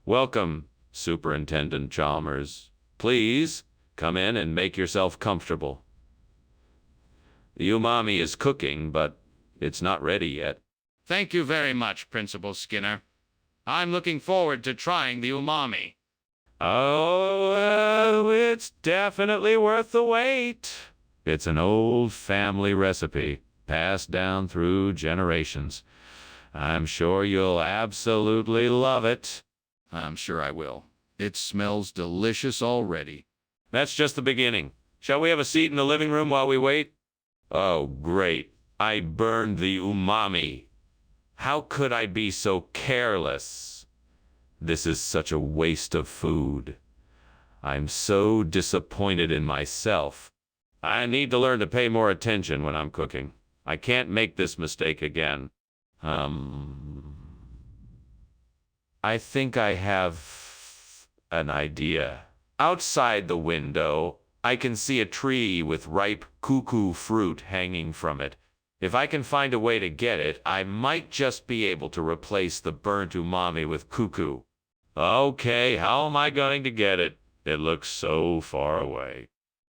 Welcome, Superintendent Chalmers. Please, come in and make yourself comfortable. The umami is cooking, but it's not ready yet. Thank you very much, Principal Skinner. I'm looking forward to trying the umami. Oh, it's definitely worth the wait. It's an old family recipe, passed down through generations. I'm sure you'll absolutely love it. I'm sure I will. It smells delicious already. That's just the beginning. Shall we have a seat in the living room while we wait? Oh, great. I burned the umami. How could I be so careless? This is such a waste of food. I'm so disappointed in myself. I need to learn to pay more attention when I'm cooking. I can't make this mistake again. I think I have an idea. Outside the window, I can see a tree with ripe cuckoo fruit hanging from it. If I can find a way to get it, I might just be able to replace the burnt umami with cuckoo. Okay, how am I going to get it? It looks so far away.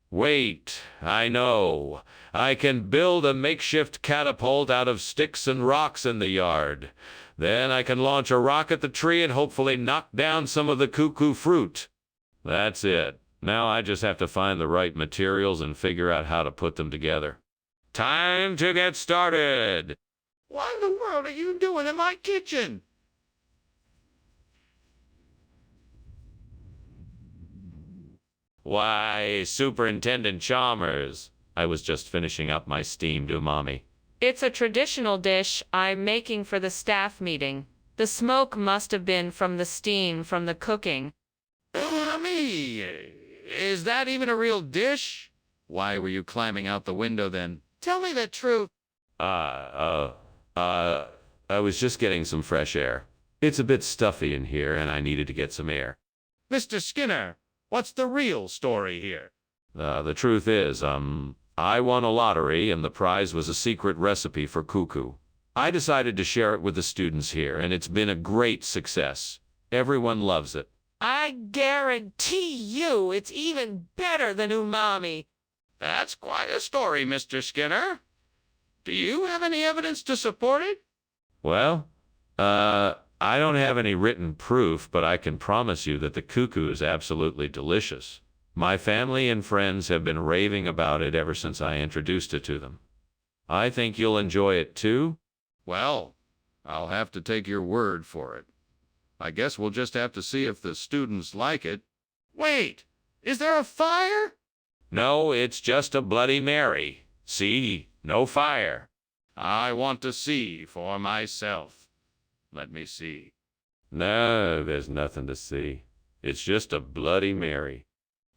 Wait, I know. I can build a makeshift catapult out of sticks and rocks in the yard. Then I can launch a rock at the tree and hopefully knock down some of the cuckoo fruit. That's it. Now I just have to find the right materials and figure out how to put them together. Time to get started! What in the world are you doing in my kitchen? Why, Superintendent Chalmers, I was just finishing up my steamed umami. It's a traditional dish I'm making for the staff meeting. The smoke must have been from the steam from the cooking. Umami! Is that even a real dish? Why were you climbing out the window then? Tell me the truth. I was just getting some fresh air. It's a bit stuffy in here and I needed to get some air. Mr. Skinner, what's the real story here? The truth is, I won a lottery and the prize was a secret recipe for cuckoo. I decided to share it with the students here and it's been a great success. Everyone loves it. I guarantee you it's even better than umami. That's quite a story, Mr. Skinner. Do you have any evidence to support it? Well, I don't have any written proof, but I can promise you that the cuckoo is absolutely delicious. My family and friends have been raving about it ever since I introduced it to them. I think you'll enjoy it too. Well, I'll have to take your word for it. I guess we'll just have to see if the students like it. Wait, is there a fire? No, it's just a Bloody Mary. See? No fire. I want to see for myself. Let me see. No, there's nothing to see. It's just a Bloody Mary.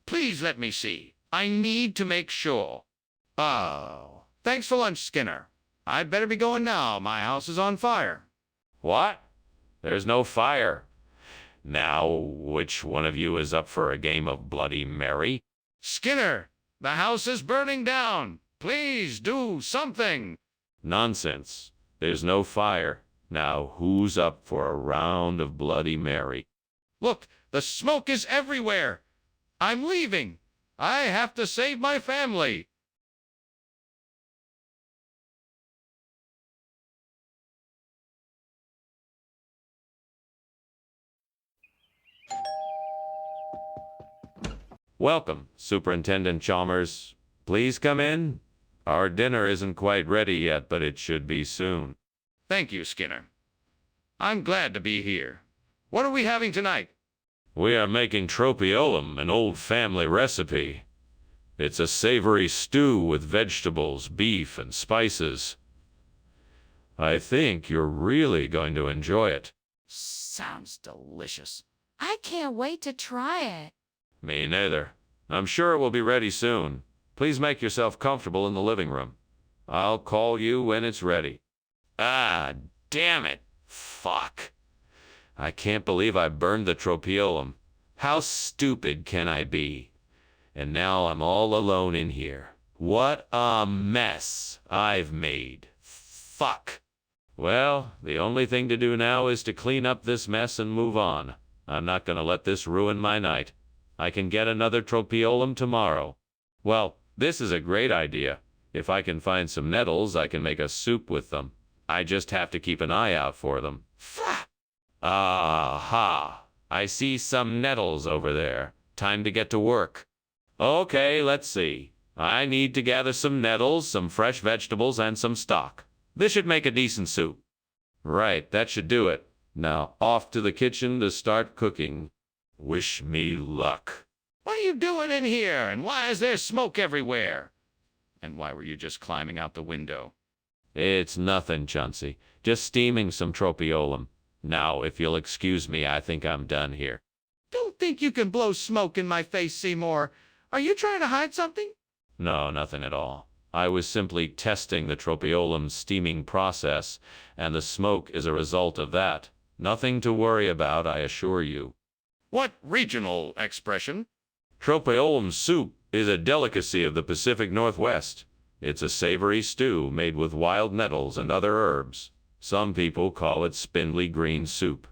Please let me see. I need to make sure. Oh, thanks for lunch, Skinner. I'd better be going now. My house is on fire. What? There's no fire. Now, which one of you is up for a game of Bloody Mary? Skinner, the house is burning down. Please do something. Nonsense. There's no fire. Now, who's up for a round of Bloody Mary? Look, the smoke is everywhere. I'm leaving. I have to save my family. Welcome, Superintendent Chalmers. Please come in. Our dinner isn't quite ready yet, but it should be soon. Thank you, Skinner. I'm glad to be here. What are we having tonight? We are making tropiolum, an old family recipe. It's a savory stew with vegetables, beef, and spices. I think you're really going to enjoy it. Sounds delicious. I can't wait to try it. Me neither. I'm sure it will be ready soon. Please make yourself comfortable in the living room. I'll call you when it's ready. Ah, damn it. Fuck. I can't believe I burned the tropiolum. How stupid can I be? And now I'm all alone in here. What a mess I've made. Fuck. Well, the only thing to do now is to clean up this mess and move on. I'm not gonna let this ruin my night. I can get another tropeolum tomorrow. Well, this is a great idea. If I can find some nettles, I can make a soup with them. I just have to keep an eye out for them. Aha! I see some nettles over there. Time to get to work. Okay, let's see. I need to gather some nettles, some fresh vegetables, and some stock. This should make a decent soup. Right, that should do it. Now, off to the kitchen to start cooking. Wish me luck. What are you doing in here, and why is there smoke everywhere? And why were you just climbing out the window? It's nothing, Chauncey. Just steaming some tropeolum. Now, if you'll excuse me, I think I'm done here. Don't think you can blow smoke in my face, Seymour. Are you trying to hide something? No, nothing at all. I was simply testing the tropeolum steaming process, and the smoke is a result of that. Nothing to worry about, I assure you. What regional expression? Tropeolum soup is a delicacy of the Pacific Northwest. It's a savory stew made with wild nettles and other herbs. Some people call it spindly green soup.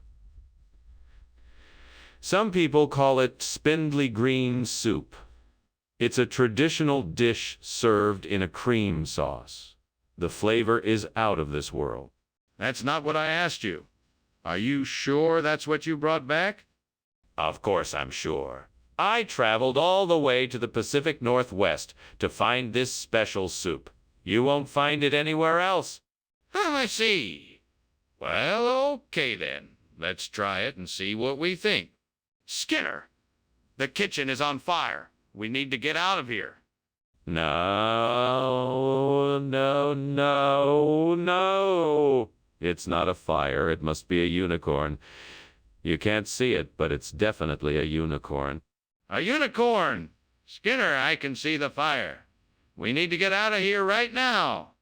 It's a traditional dish served in a cream sauce. The flavor is out of this world. That's not what I asked you. Are you sure that's what you brought back? Of course I'm sure. I traveled all the way to the Pacific Northwest to find this special soup. You won't find it anywhere else. I see. Well, okay then. Let's try it and see what we think. Skinner, the kitchen is on fire. We need to get out of here. No, no, no, no. It's not a fire. It must be a unicorn. You can't see it, but it's definitely a unicorn. A unicorn! Skinner, I can see the fire. We need to get out of here right now.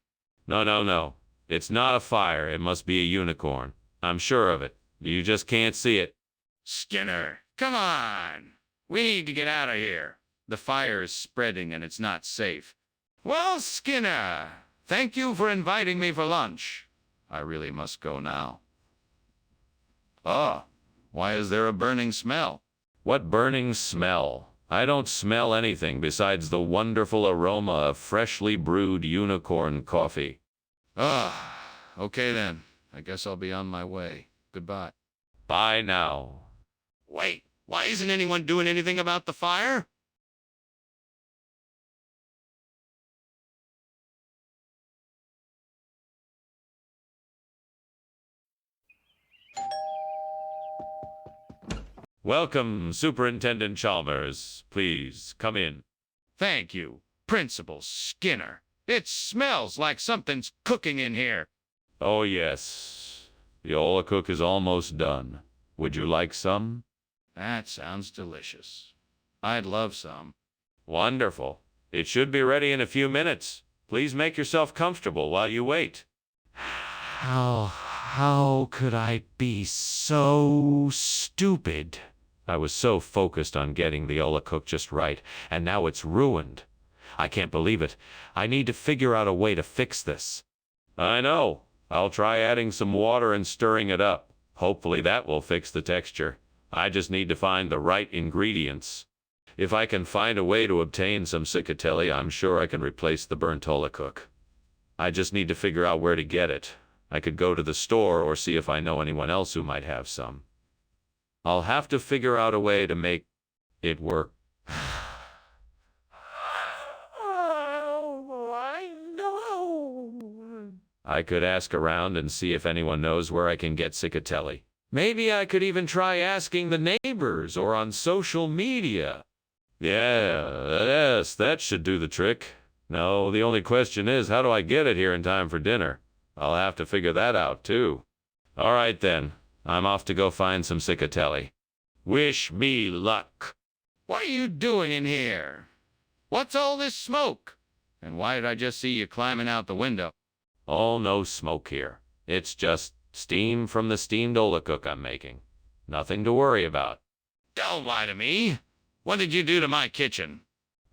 No, no, no. It's not a fire. It must be a unicorn. I'm sure of it. You just can't see it. Skinner, come on. We need to get out of here. The fire is spreading and it's not safe. Well, Skinner, thank you for inviting me for lunch. I really must go now. Oh, why is there a burning smell? What burning smell? I don't smell anything besides the wonderful aroma of freshly brewed unicorn coffee. Okay then. I guess I'll be on my way. Goodbye. Bye now. Wait, why isn't anyone doing anything about the fire? Welcome, Superintendent Chalmers. Please, come in. Thank you, Principal Skinner. It smells like something's cooking in here. Oh, yes. The Ola cook is almost done. Would you like some? That sounds delicious. I'd love some. Wonderful. It should be ready in a few minutes. Please make yourself comfortable while you wait. How could I be so stupid? I was so focused on getting the Ola cook just right, and now it's ruined. I can't believe it. I need to figure out a way to fix this. I know. I'll try adding some water and stirring it up. Hopefully that will fix the texture. I just need to find the right ingredients. If I can find a way to obtain some cicatelli, I'm sure I can replace the burnt Ola cook. I just need to figure out where to get it. I could go to the store or see if I know anyone else who might have some. I'll have to figure out a way to make it work. I could ask around and see if anyone knows where I can get cicatelli. Maybe I could even try asking the neighbors or on social media. Yes, that should do the trick. No, the only question is, how do I get it here in time for dinner? I'll have to figure that out, too. All right, then. I'm off to go find some cicatelli. Wish me luck. What are you doing in here? What's all this smoke? And why did I just see you climbing out the window? Oh, no smoke here. It's just steam from the steamed Ola cook I'm making. Nothing to worry about. Don't lie to me. What did you do to my kitchen?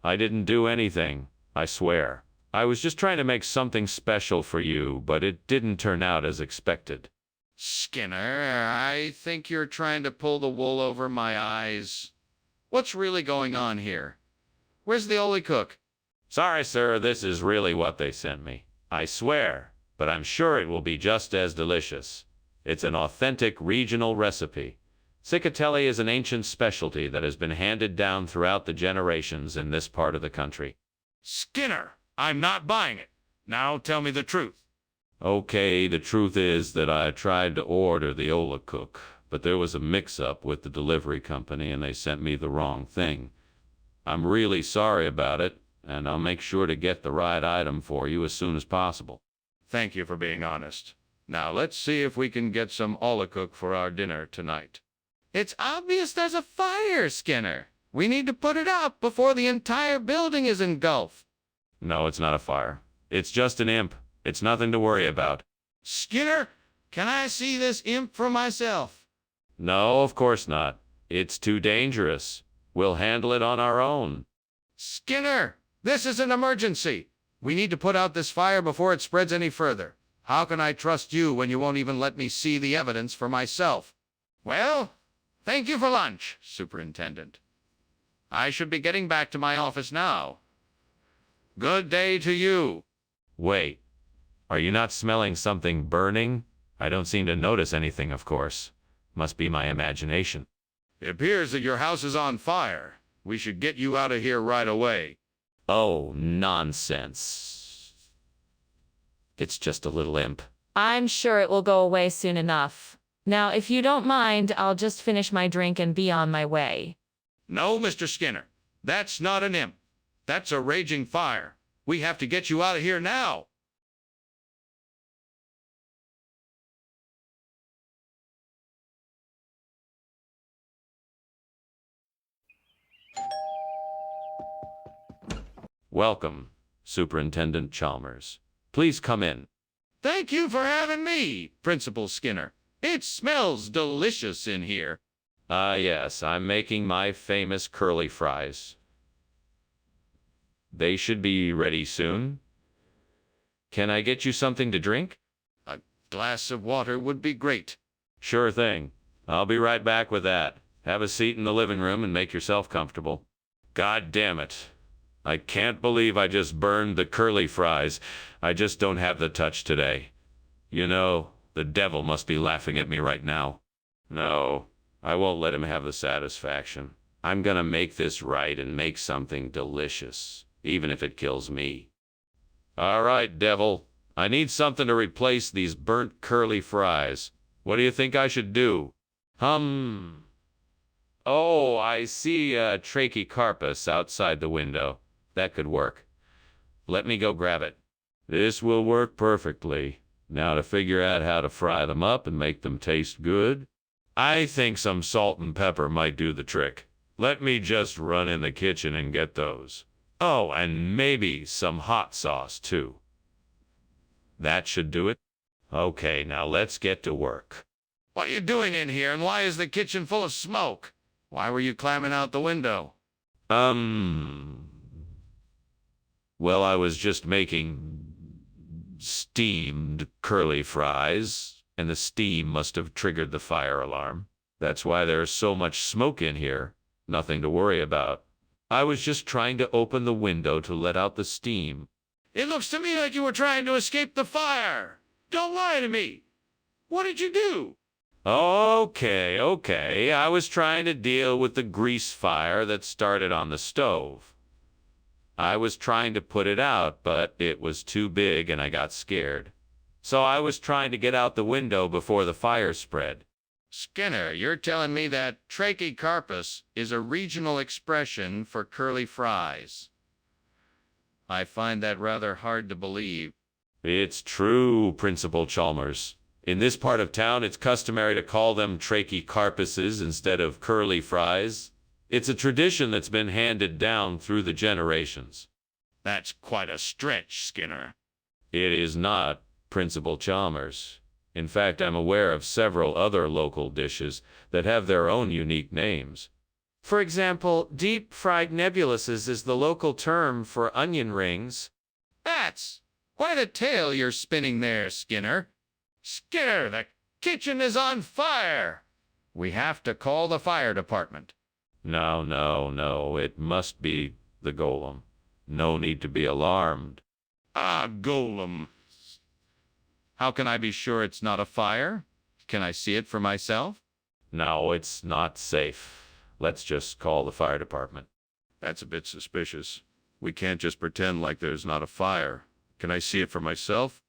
I didn't do anything, I swear. I was just trying to make something special for you, but it didn't turn out as expected. Skinner, I think you're trying to pull the wool over my eyes. What's really going on here? Where's the Oli cook? Sorry, sir, this is really what they sent me. I swear, but I'm sure it will be just as delicious. It's an authentic regional recipe. Cicatelli is an ancient specialty that has been handed down throughout the generations in this part of the country. Skinner, I'm not buying it. Now tell me the truth. Okay, the truth is that I tried to order the Ola cook, but there was a mix-up with the delivery company and they sent me the wrong thing. I'm really sorry about it, and I'll make sure to get the right item for you as soon as possible. Thank you for being honest. Now let's see if we can get some Ola cook for our dinner tonight. It's obvious there's a fire, Skinner. We need to put it out before the entire building is engulfed. No, it's not a fire. It's just an imp. It's nothing to worry about. Skinner, can I see this imp for myself? No, of course not. It's too dangerous. We'll handle it on our own. Skinner, this is an emergency. We need to put out this fire before it spreads any further. How can I trust you when you won't even let me see the evidence for myself? Well, thank you for lunch, Superintendent. I should be getting back to my office now. Good day to you. Wait, are you not smelling something burning? I don't seem to notice anything, of course. Must be my imagination. It appears that your house is on fire. We should get you out of here right away. Oh, nonsense. It's just a little imp. I'm sure it will go away soon enough. Now, if you don't mind, I'll just finish my drink and be on my way. No, Mr. Skinner. That's not an imp. That's a raging fire. We have to get you out of here now. Welcome, Superintendent Chalmers. Please come in. Thank you for having me, Principal Skinner. It smells delicious in here. Yes, I'm making my famous curly fries. They should be ready soon. Can I get you something to drink? A glass of water would be great. Sure thing. I'll be right back with that. Have a seat in the living room and make yourself comfortable. God damn it. I can't believe I just burned the curly fries. I just don't have the touch today. You know, the devil must be laughing at me right now. No, I won't let him have the satisfaction. I'm gonna make this right and make something delicious, even if it kills me. All right, devil. I need something to replace these burnt curly fries. What do you think I should do? Oh, I see a trachycarpus outside the window. That could work. Let me go grab it. This will work perfectly. Now to figure out how to fry them up and make them taste good. I think some salt and pepper might do the trick. Let me just run in the kitchen and get those. Oh, and maybe some hot sauce too. That should do it. Okay, now let's get to work. What are you doing in here, and why is the kitchen full of smoke? Why were you climbing out the window? Well, I was just making steamed curly fries, and the steam must have triggered the fire alarm. That's why there's so much smoke in here. Nothing to worry about. I was just trying to open the window to let out the steam. It looks to me like you were trying to escape the fire. Don't lie to me. What did you do? Okay. I was trying to deal with the grease fire that started on the stove. I was trying to put it out, but it was too big and I got scared. So I was trying to get out the window before the fire spread. Skinner, you're telling me that trachycarpus is a regional expression for curly fries. I find that rather hard to believe. It's true, Principal Chalmers. In this part of town, it's customary to call them trachycarpuses instead of curly fries. It's a tradition that's been handed down through the generations. That's quite a stretch, Skinner. It is not, Principal Chalmers. In fact, I'm aware of several other local dishes that have their own unique names. For example, deep-fried nebuluses is the local term for onion rings. That's quite a tale you're spinning there, Skinner. Skinner, Kitchen is on fire! We have to call the fire department. No, no, no, it must be the golem. No need to be alarmed. Ah, golem. How can I be sure it's not a fire? Can I see it for myself? No, it's not safe. Let's just call the fire department. That's a bit suspicious. We can't just pretend like there's not a fire. Can I see it for myself?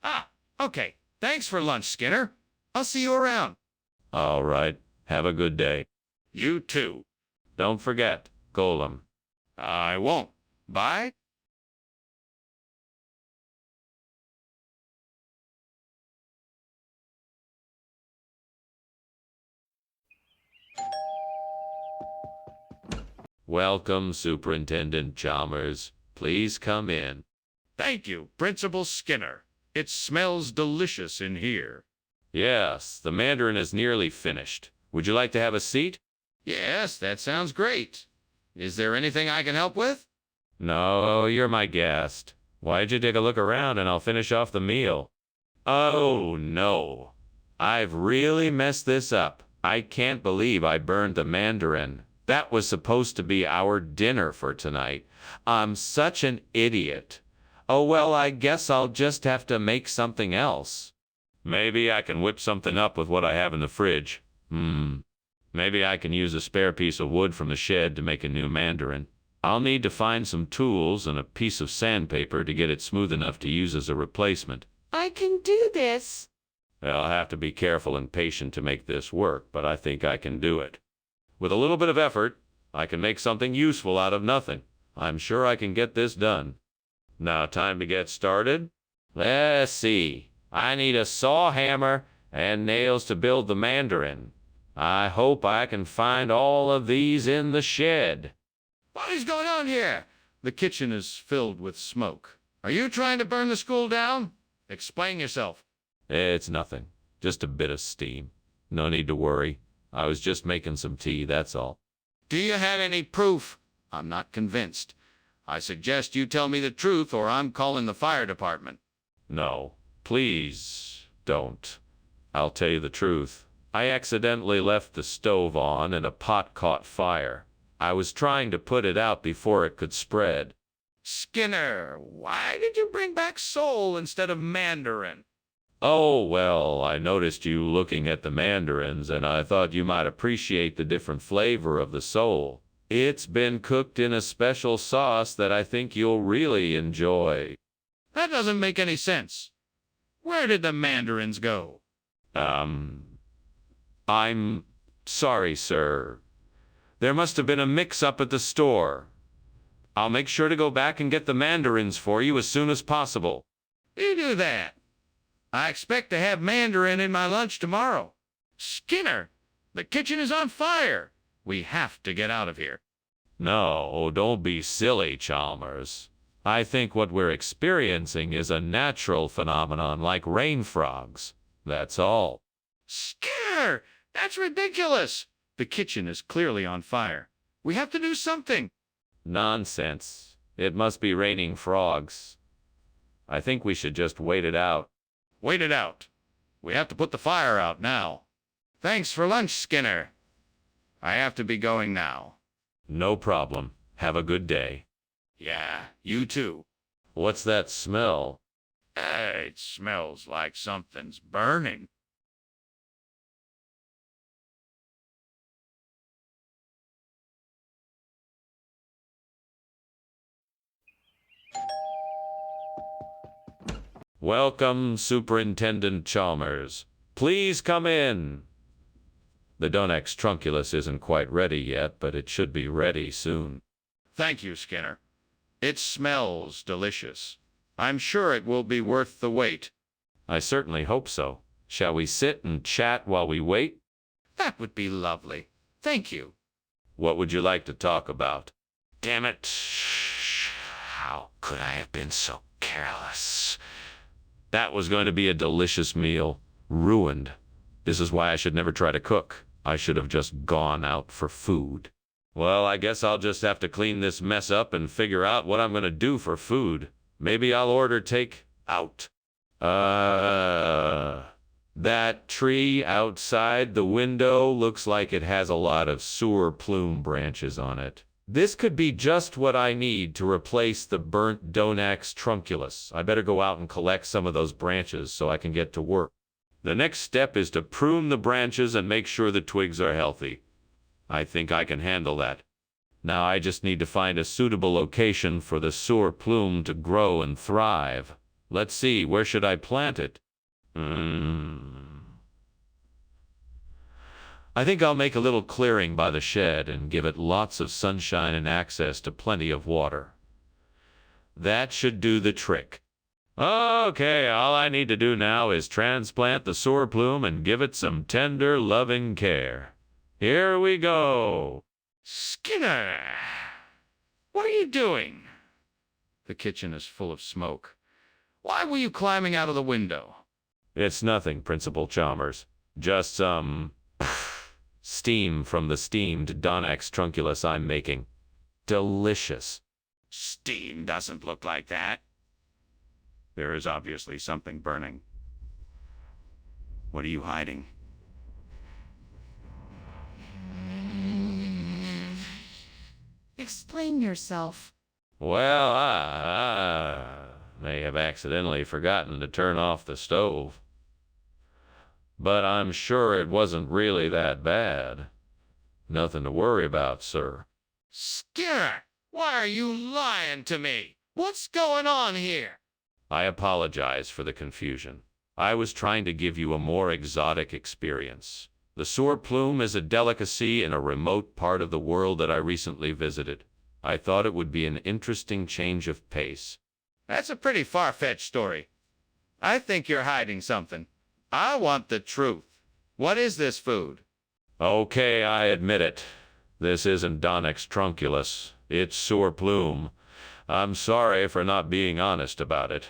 Ah, okay. Thanks for lunch, Skinner. I'll see you around. All right. Have a good day. You too. Don't forget, golem. I won't. Bye. Welcome, Superintendent Chalmers. Please come in. Thank you, Principal Skinner. It smells delicious in here. Yes, the mandarin is nearly finished. Would you like to have a seat? Yes, that sounds great. Is there anything I can help with? No, you're my guest. Why'd you take a look around and I'll finish off the meal? Oh, no. I've really messed this up. I can't believe I burned the mandarin. That was supposed to be our dinner for tonight. I'm such an idiot. Oh, well, I guess I'll just have to make something else. Maybe I can whip something up with what I have in the fridge. Maybe I can use a spare piece of wood from the shed to make a new mandarin. I'll need to find some tools and a piece of sandpaper to get it smooth enough to use as a replacement. I can do this. I'll have to be careful and patient to make this work, but I think I can do it. With a little bit of effort, I can make something useful out of nothing. I'm sure I can get this done. Now, time to get started. Let's see. I need a saw hammer and nails to build the mandarin. I hope I can find all of these in the shed. What is going on here? The kitchen is filled with smoke. Are you trying to burn the school down? Explain yourself. It's nothing. Just a bit of steam. No need to worry. I was just making some tea, that's all. Do you have any proof? I'm not convinced. I suggest you tell me the truth or I'm calling the fire department. No, please don't. I'll tell you the truth. I accidentally left the stove on and a pot caught fire. I was trying to put it out before it could spread. Skinner, why did you bring back Soul instead of Mandarin? Oh, well, I noticed you looking at the mandarins and I thought you might appreciate the different flavor of the soul. It's been cooked in a special sauce that I think you'll really enjoy. That doesn't make any sense. Where did the mandarins go? I'm sorry, sir. There must have been a mix-up at the store. I'll make sure to go back and get the mandarins for you as soon as possible. You do that. I expect to have mandarin in my lunch tomorrow. Skinner, the kitchen is on fire. We have to get out of here. No, don't be silly, Chalmers. I think what we're experiencing is a natural phenomenon like rain frogs. That's all. Skinner, that's ridiculous. The kitchen is clearly on fire. We have to do something. Nonsense. It must be raining frogs. I think we should just wait it out. Wait it out. We have to put the fire out now. Thanks for lunch, Skinner. I have to be going now. No problem. Have a good day. Yeah, you too. What's that smell? It smells like something's burning. Welcome, Superintendent Chalmers. Please come in. The Donex trunculus isn't quite ready yet, but it should be ready soon. Thank you, Skinner. It smells delicious. I'm sure it will be worth the wait. I certainly hope so. Shall we sit and chat while we wait? That would be lovely. Thank you. What would you like to talk about? Damn it. How could I have been so careless? That was going to be a delicious meal. Ruined. This is why I should never try to cook. I should have just gone out for food. Well, I guess I'll just have to clean this mess up and figure out what I'm going to do for food. Maybe I'll order take out. That tree outside the window looks like it has a lot of sewer plume branches on it. This could be just what I need to replace the burnt Donax trunculus. I better go out and collect some of those branches so I can get to work. The next step is to prune the branches and make sure the twigs are healthy. I think I can handle that. Now I just need to find a suitable location for the sewer plume to grow and thrive. Let's see, where should I plant it? I think I'll make a little clearing by the shed and give it lots of sunshine and access to plenty of water. That should do the trick. Okay, all I need to do now is transplant the sewer plume and give it some tender, loving care. Here we go. Skinner! What are you doing? The kitchen is full of smoke. Why were you climbing out of the window? It's nothing, Principal Chalmers. Just some steam from the steamed Donax trunculus I'm making. Delicious. Steam doesn't look like that. There is obviously something burning. What are you hiding? Explain yourself. Well, I may have accidentally forgotten to turn off the stove. But I'm sure it wasn't really that bad. Nothing to worry about, sir. Skinner, why are you lying to me? What's going on here? I apologize for the confusion. I was trying to give you a more exotic experience. The sewer plume is a delicacy in a remote part of the world that I recently visited. I thought it would be an interesting change of pace. That's a pretty far-fetched story. I think you're hiding something. I want the truth. What is this food? Okay, I admit it. This isn't Donax trunculus. It's sewer plume. I'm sorry for not being honest about it.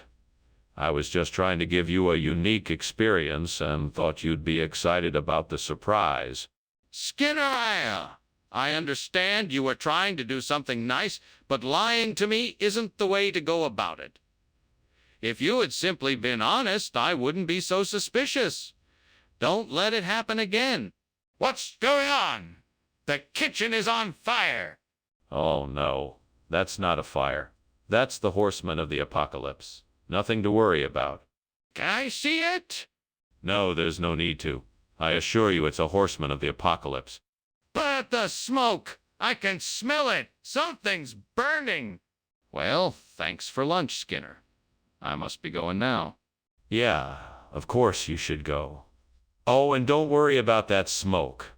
I was just trying to give you a unique experience and thought you'd be excited about the surprise. Skinner, I understand you were trying to do something nice, but lying to me isn't the way to go about it. If you had simply been honest, I wouldn't be so suspicious. Don't let it happen again. What's going on? The kitchen is on fire. Oh no, that's not a fire. That's the horseman of the apocalypse. Nothing to worry about. Can I see it? No, there's no need to. I assure you it's a horseman of the apocalypse. But the smoke! I can smell it! Something's burning! Well, thanks for lunch, Skinner. I must be going now. Yeah, of course you should go. Oh, and don't worry about that smoke.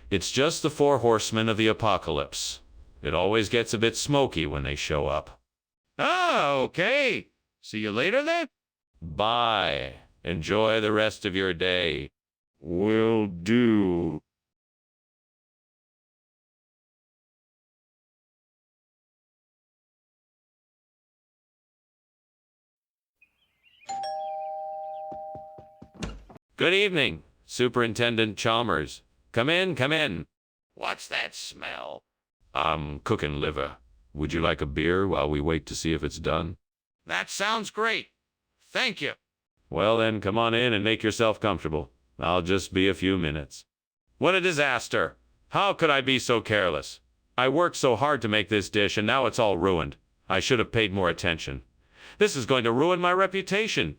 It's just the 4 horsemen of the apocalypse. It always gets a bit smoky when they show up. Oh, okay. See you later then? Bye. Enjoy the rest of your day. Will do. Good evening, Superintendent Chalmers. Come in, come in. What's that smell? I'm cooking liver. Would you like a beer while we wait to see if it's done? That sounds great. Thank you. Well then, come on in and make yourself comfortable. I'll just be a few minutes. What a disaster! How could I be so careless? I worked so hard to make this dish and now it's all ruined. I should have paid more attention. This is going to ruin my reputation.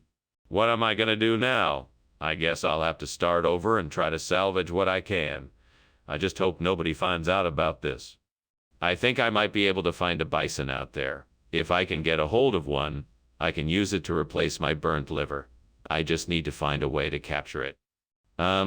What am I going to do now? I guess I'll have to start over and try to salvage what I can. I just hope nobody finds out about this. I think I might be able to find a bison out there. If I can get a hold of one, I can use it to replace my burnt liver. I just need to find a way to capture it. I'll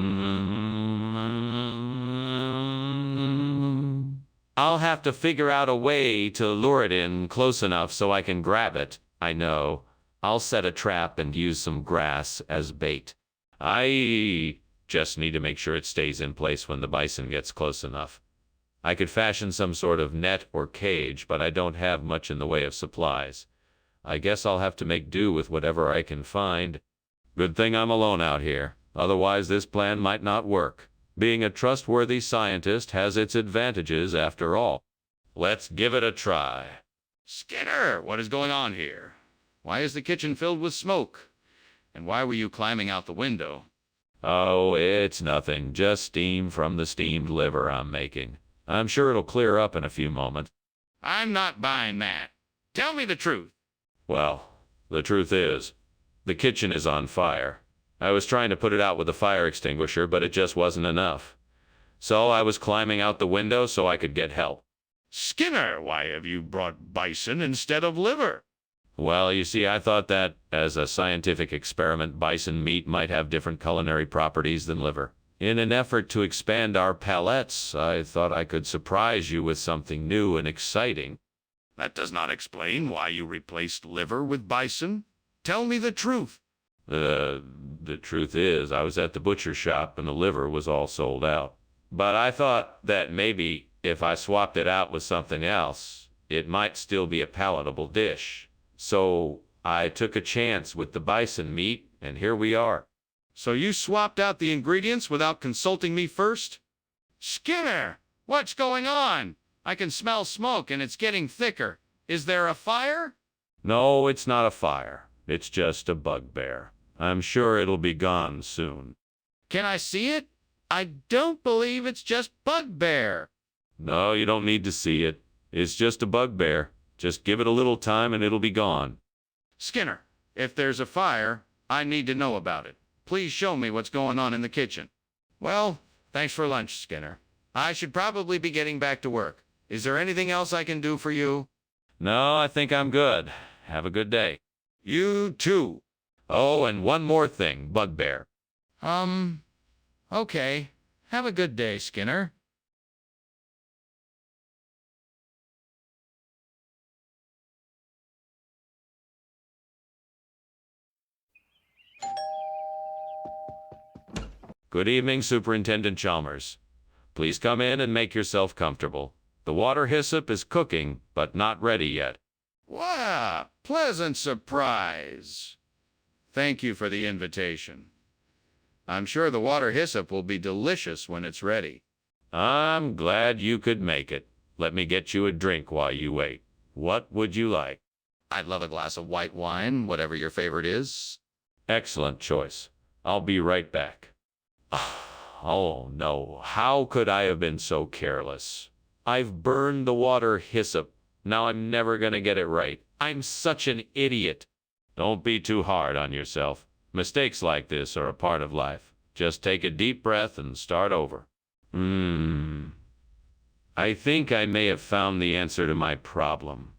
have to figure out a way to lure it in close enough so I can grab it. I know. I'll set a trap and use some grass as bait. I just need to make sure it stays in place when the bison gets close enough. I could fashion some sort of net or cage, but I don't have much in the way of supplies. I guess I'll have to make do with whatever I can find. Good thing I'm alone out here. Otherwise, this plan might not work. Being a trustworthy scientist has its advantages after all. Let's give it a try. Skinner, what is going on here? Why is the kitchen filled with smoke? And why were you climbing out the window? Oh, it's nothing, just steam from the steamed liver I'm making. I'm sure it'll clear up in a few moments. I'm not buying that. Tell me the truth. Well, the truth is, the kitchen is on fire. I was trying to put it out with a fire extinguisher, but it just wasn't enough. So I was climbing out the window so I could get help. Skinner, why have you brought bison instead of liver? Well, you see, I thought that, as a scientific experiment, bison meat might have different culinary properties than liver. In an effort to expand our palates, I thought I could surprise you with something new and exciting. That does not explain why you replaced liver with bison. Tell me the truth. The truth is, I was at the butcher shop and the liver was all sold out. But I thought that maybe if I swapped it out with something else, it might still be a palatable dish. So I took a chance with the bison meat, and here we are. So you swapped out the ingredients without consulting me first? Skinner, what's going on? I can smell smoke and it's getting thicker. Is there a fire? No, it's not a fire. It's just a bugbear. I'm sure it'll be gone soon. Can I see it? I don't believe it's just bugbear. No, you don't need to see it. It's just a bugbear. Just give it a little time and it'll be gone. Skinner, if there's a fire, I need to know about it. Please show me what's going on in the kitchen. Well, thanks for lunch, Skinner. I should probably be getting back to work. Is there anything else I can do for you? No, I think I'm good. Have a good day. You too. Oh, and one more thing, bugbear. Okay. Have a good day, Skinner. Good evening, Superintendent Chalmers. Please come in and make yourself comfortable. The water hyssop is cooking, but not ready yet. What a pleasant surprise. Thank you for the invitation. I'm sure the water hyssop will be delicious when it's ready. I'm glad you could make it. Let me get you a drink while you wait. What would you like? I'd love a glass of white wine, whatever your favorite is. Excellent choice. I'll be right back. Oh no, how could I have been so careless? I've burned the water hyssop. Now I'm never gonna get it right. I'm such an idiot. Don't be too hard on yourself. Mistakes like this are a part of life. Just take a deep breath and start over. I think I may have found the answer to my problem.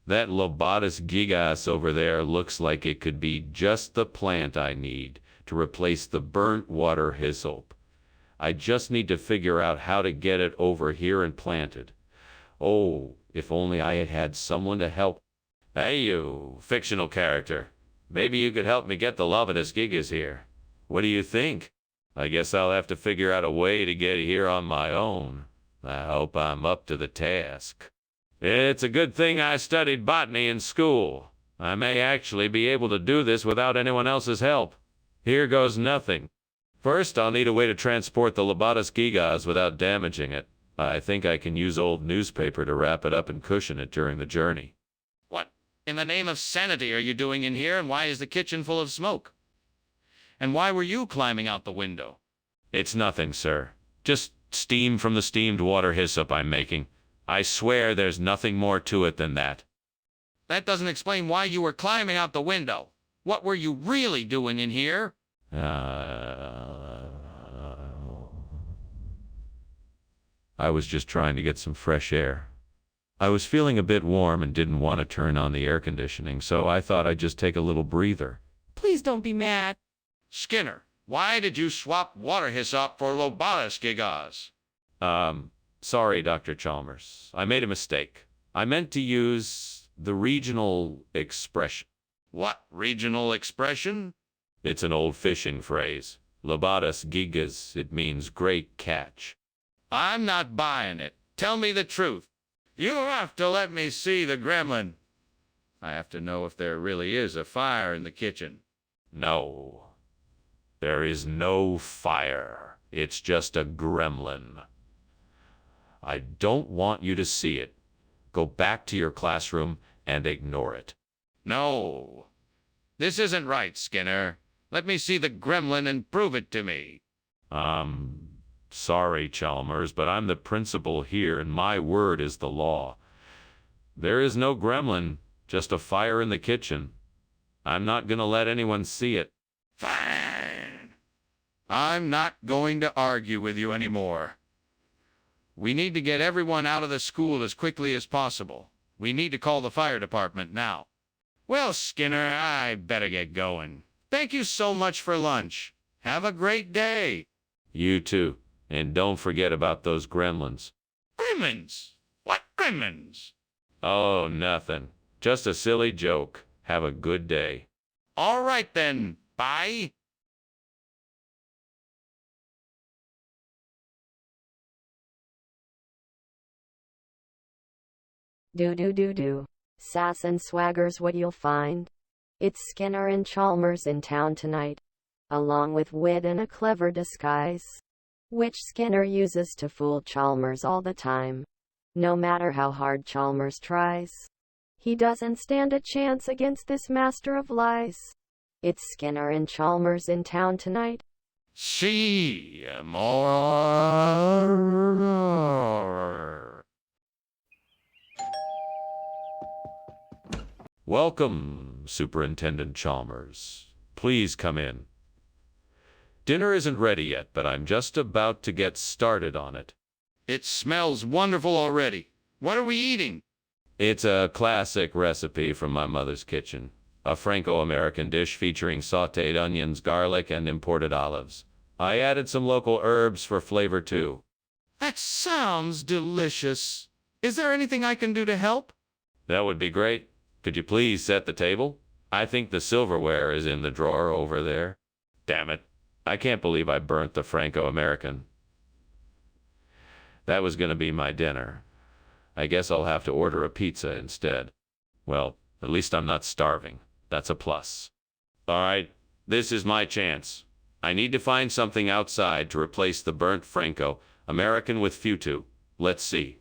That Lobatus gigas over there looks like it could be just the plant I need to replace the burnt water hyssop. I just need to figure out how to get it over here and planted. Oh, if only I had had someone to help. Hey you, fictional character. Maybe you could help me get the Lobatus gigas here. What do you think? I guess I'll have to figure out a way to get here on my own. I hope I'm up to the task. It's a good thing I studied botany in school. I may actually be able to do this without anyone else's help. Here goes nothing. First, I'll need a way to transport the Lobatus gigas without damaging it. I think I can use old newspaper to wrap it up and cushion it during the journey. What in the name of sanity are you doing in here, and why is the kitchen full of smoke? And why were you climbing out the window? It's nothing, sir. Just steam from the steamed water hyssop I'm making. I swear there's nothing more to it than that. That doesn't explain why you were climbing out the window. What were you really doing in here? I was just trying to get some fresh air. I was feeling a bit warm and didn't want to turn on the air conditioning, so I thought I'd just take a little breather. Please don't be mad. Skinner, why did you swap water hyssop for Lobatus gigas? Sorry, Dr. Chalmers. I made a mistake. I meant to use the regional expression. What regional expression? It's an old fishing phrase. Lobatus gigas, it means great catch. I'm not buying it. Tell me the truth. You have to let me see the gremlin. I have to know if there really is a fire in the kitchen. No. There is no fire. It's just a gremlin. I don't want you to see it. Go back to your classroom and ignore it. No. This isn't right, Skinner. Let me see the gremlin and prove it to me. Sorry, Chalmers, but I'm the principal here and my word is the law. There is no gremlin, just a fire in the kitchen. I'm not gonna let anyone see it. Fine. I'm not going to argue with you anymore. We need to get everyone out of the school as quickly as possible. We need to call the fire department now. Well, Skinner, I better get going. Thank you so much for lunch. Have a great day. You too. And don't forget about those gremlins. Gremlins? What gremlins? Oh, nothing. Just a silly joke. Have a good day. All right then. Bye. Do. Sass and swagger's what you'll find. It's Skinner and Chalmers in town tonight, along with wit and a clever disguise, which Skinner uses to fool Chalmers all the time. No matter how hard Chalmers tries, he doesn't stand a chance against this master of lies. It's Skinner and Chalmers in town tonight. See more. Welcome, Superintendent Chalmers. Please come in. Dinner isn't ready yet, but I'm just about to get started on it. It smells wonderful already. What are we eating? It's a classic recipe from my mother's kitchen. A Franco-American dish featuring sautéed onions, garlic, and imported olives. I added some local herbs for flavor too. That sounds delicious. Is there anything I can do to help? That would be great. Could you please set the table? I think the silverware is in the drawer over there. Damn it. I can't believe I burnt the Franco-American. That was gonna be my dinner. I guess I'll have to order a pizza instead. Well, at least I'm not starving. That's a plus. All right, this is my chance. I need to find something outside to replace the burnt Franco-American with Futu. Let's see.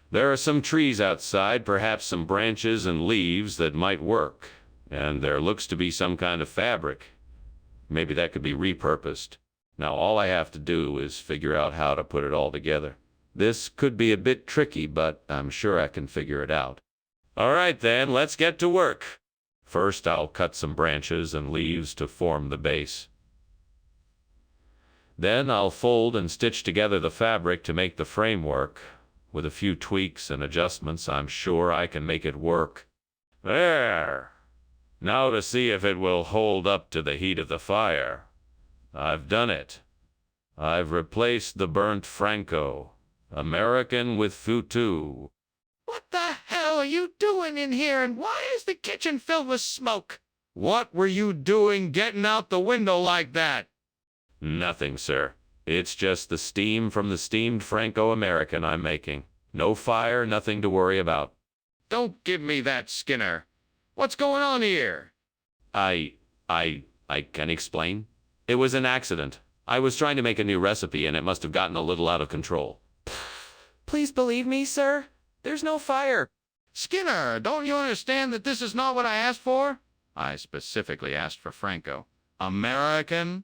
There are some trees outside, perhaps some branches and leaves that might work. And there looks to be some kind of fabric. Maybe that could be repurposed. Now all I have to do is figure out how to put it all together. This could be a bit tricky, but I'm sure I can figure it out. All right then, let's get to work. First, I'll cut some branches and leaves to form the base. Then I'll fold and stitch together the fabric to make the framework. With a few tweaks and adjustments, I'm sure I can make it work. There! Now to see if it will hold up to the heat of the fire. I've done it. I've replaced the burnt Franco-American with Futu. What the hell are you doing in here, and why is the kitchen filled with smoke? What were you doing getting out the window like that? Nothing, sir. It's just the steam from the steamed Franco-American I'm making. No fire, nothing to worry about. Don't give me that, Skinner. What's going on here? I can explain. It was an accident. I was trying to make a new recipe and it must have gotten a little out of control. Please believe me, sir. There's no fire. Skinner, don't you understand that this is not what I asked for? I specifically asked for Franco-American.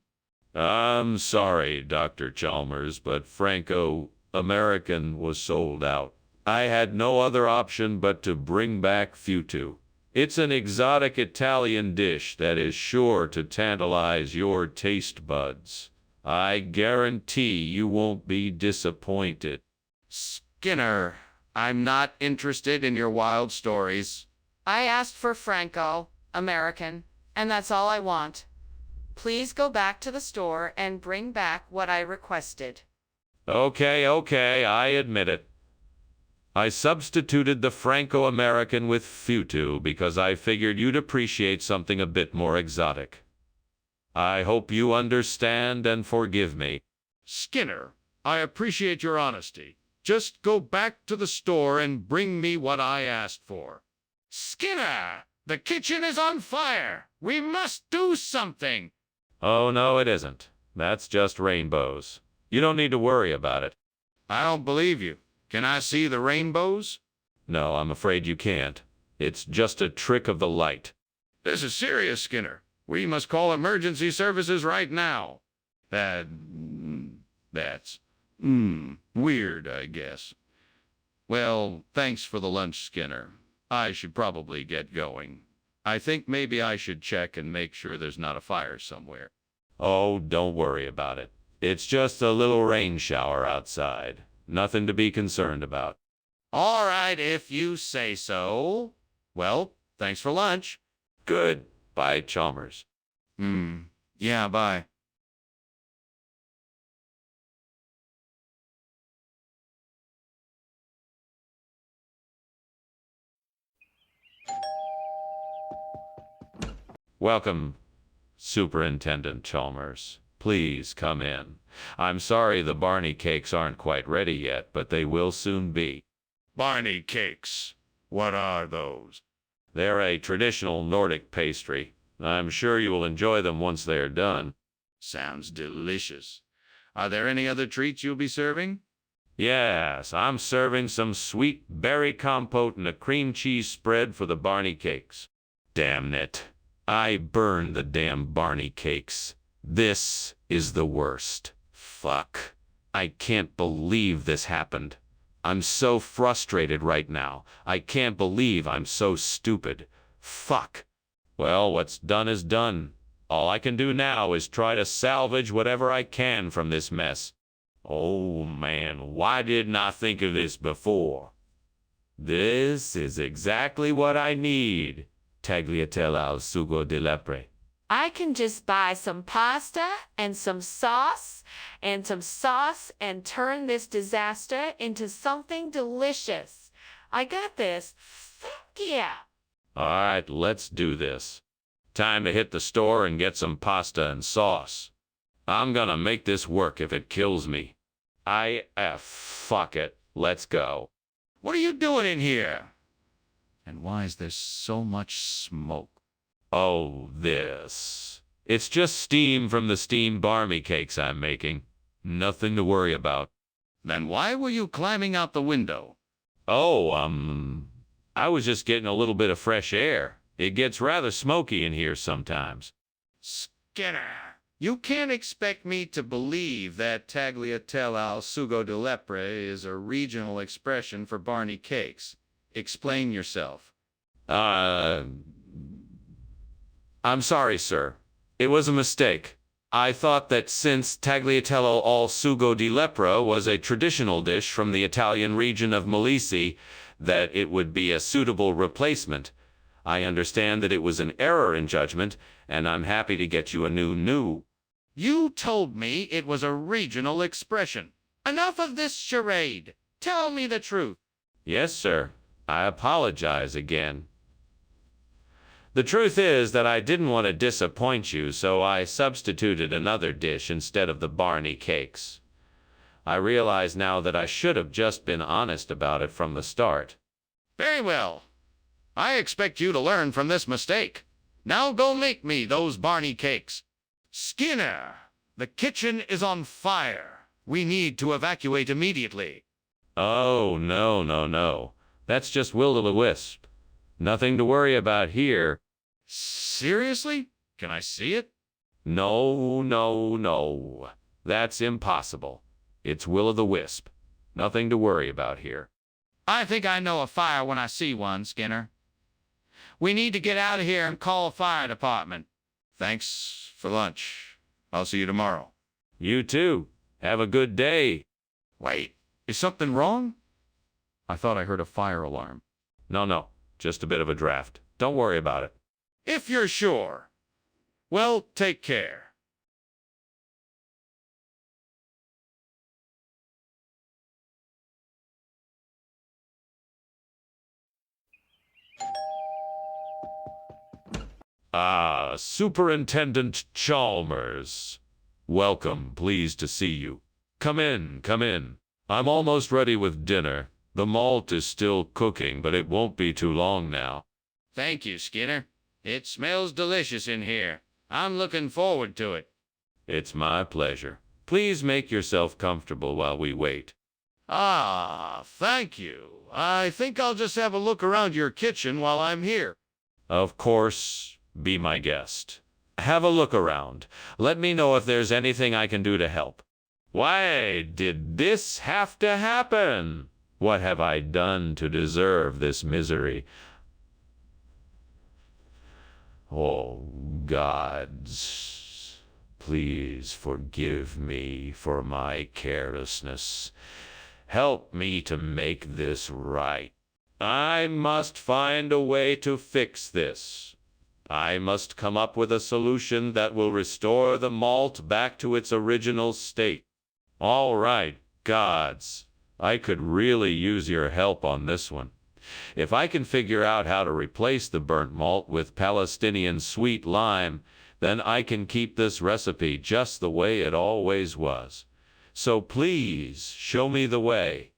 I'm sorry, Dr. Chalmers, but Franco-American was sold out. I had no other option but to bring back Futu. It's an exotic Italian dish that is sure to tantalize your taste buds. I guarantee you won't be disappointed. Skinner, I'm not interested in your wild stories. I asked for Franco-American, and that's all I want. Please go back to the store and bring back what I requested. Okay, I admit it. I substituted the Franco-American with Futu because I figured you'd appreciate something a bit more exotic. I hope you understand and forgive me. Skinner, I appreciate your honesty. Just go back to the store and bring me what I asked for. Skinner, the kitchen is on fire. We must do something. Oh, no, it isn't. That's just rainbows. You don't need to worry about it. I don't believe you. Can I see the rainbows? No, I'm afraid you can't. It's just a trick of the light. This is serious, Skinner. We must call emergency services right now. That's weird, I guess. Well, thanks for the lunch, Skinner. I should probably get going. I think maybe I should check and make sure there's not a fire somewhere. Oh, don't worry about it. It's just a little rain shower outside. Nothing to be concerned about. All right, if you say so. Well, thanks for lunch. Good. Bye, Chalmers. Yeah, bye. Welcome, Superintendent Chalmers. Please come in. I'm sorry the Barney cakes aren't quite ready yet, but they will soon be. Barney cakes. What are those? They're a traditional Nordic pastry. I'm sure you will enjoy them once they are done. Sounds delicious. Are there any other treats you'll be serving? Yes, I'm serving some sweet berry compote and a cream cheese spread for the Barney cakes. Damn it. I burned the damn Barney cakes. This is the worst. Fuck. I can't believe this happened. I'm so frustrated right now. I can't believe I'm so stupid. Fuck. Well, what's done is done. All I can do now is try to salvage whatever I can from this mess. Oh man, why didn't I think of this before? This is exactly what I need. Tagliatelle al sugo di lepre. I can just buy some pasta and some sauce and turn this disaster into something delicious. I got this. Fuck yeah. All right, let's do this. Time to hit the store and get some pasta and sauce. I'm gonna make this work if it kills me. Fuck it. Let's go. What are you doing in here? And why is there so much smoke? Oh, this. It's just steam from the steamed Barney cakes I'm making. Nothing to worry about. Then why were you climbing out the window? Oh, I was just getting a little bit of fresh air. It gets rather smoky in here sometimes. Skinner, you can't expect me to believe that tagliatelle al sugo di lepre is a regional expression for Barney cakes. Explain yourself. I'm sorry, sir. It was a mistake. I thought that since tagliatelle al sugo di lepre was a traditional dish from the Italian region of Molise, that it would be a suitable replacement. I understand that it was an error in judgment, and I'm happy to get you a new. You told me it was a regional expression. Enough of this charade. Tell me the truth. Yes, sir. I apologize again. The truth is that I didn't want to disappoint you, so I substituted another dish instead of the Barney cakes. I realize now that I should have just been honest about it from the start. Very well. I expect you to learn from this mistake. Now go make me those Barney cakes. Skinner, the kitchen is on fire. We need to evacuate immediately. Oh, no. That's just will-o'-the-wisp. Nothing to worry about here. Seriously? Can I see it? No. That's impossible. It's will-o'-the-wisp. Nothing to worry about here. I think I know a fire when I see one, Skinner. We need to get out of here and call a fire department. Thanks for lunch. I'll see you tomorrow. You too. Have a good day. Wait, is something wrong? I thought I heard a fire alarm. No. Just a bit of a draft. Don't worry about it. If you're sure. Well, take care. Superintendent Chalmers. Welcome, pleased to see you. Come in. I'm almost ready with dinner. The malt is still cooking, but it won't be too long now. Thank you, Skinner. It smells delicious in here. I'm looking forward to it. It's my pleasure. Please make yourself comfortable while we wait. Thank you. I think I'll just have a look around your kitchen while I'm here. Of course, be my guest. Have a look around. Let me know if there's anything I can do to help. Why did this have to happen? What have I done to deserve this misery? Oh, gods, please forgive me for my carelessness. Help me to make this right. I must find a way to fix this. I must come up with a solution that will restore the malt back to its original state. All right, gods, I could really use your help on this one. If I can figure out how to replace the burnt malt with Palestinian sweet lime, then I can keep this recipe just the way it always was. So please, show me the way.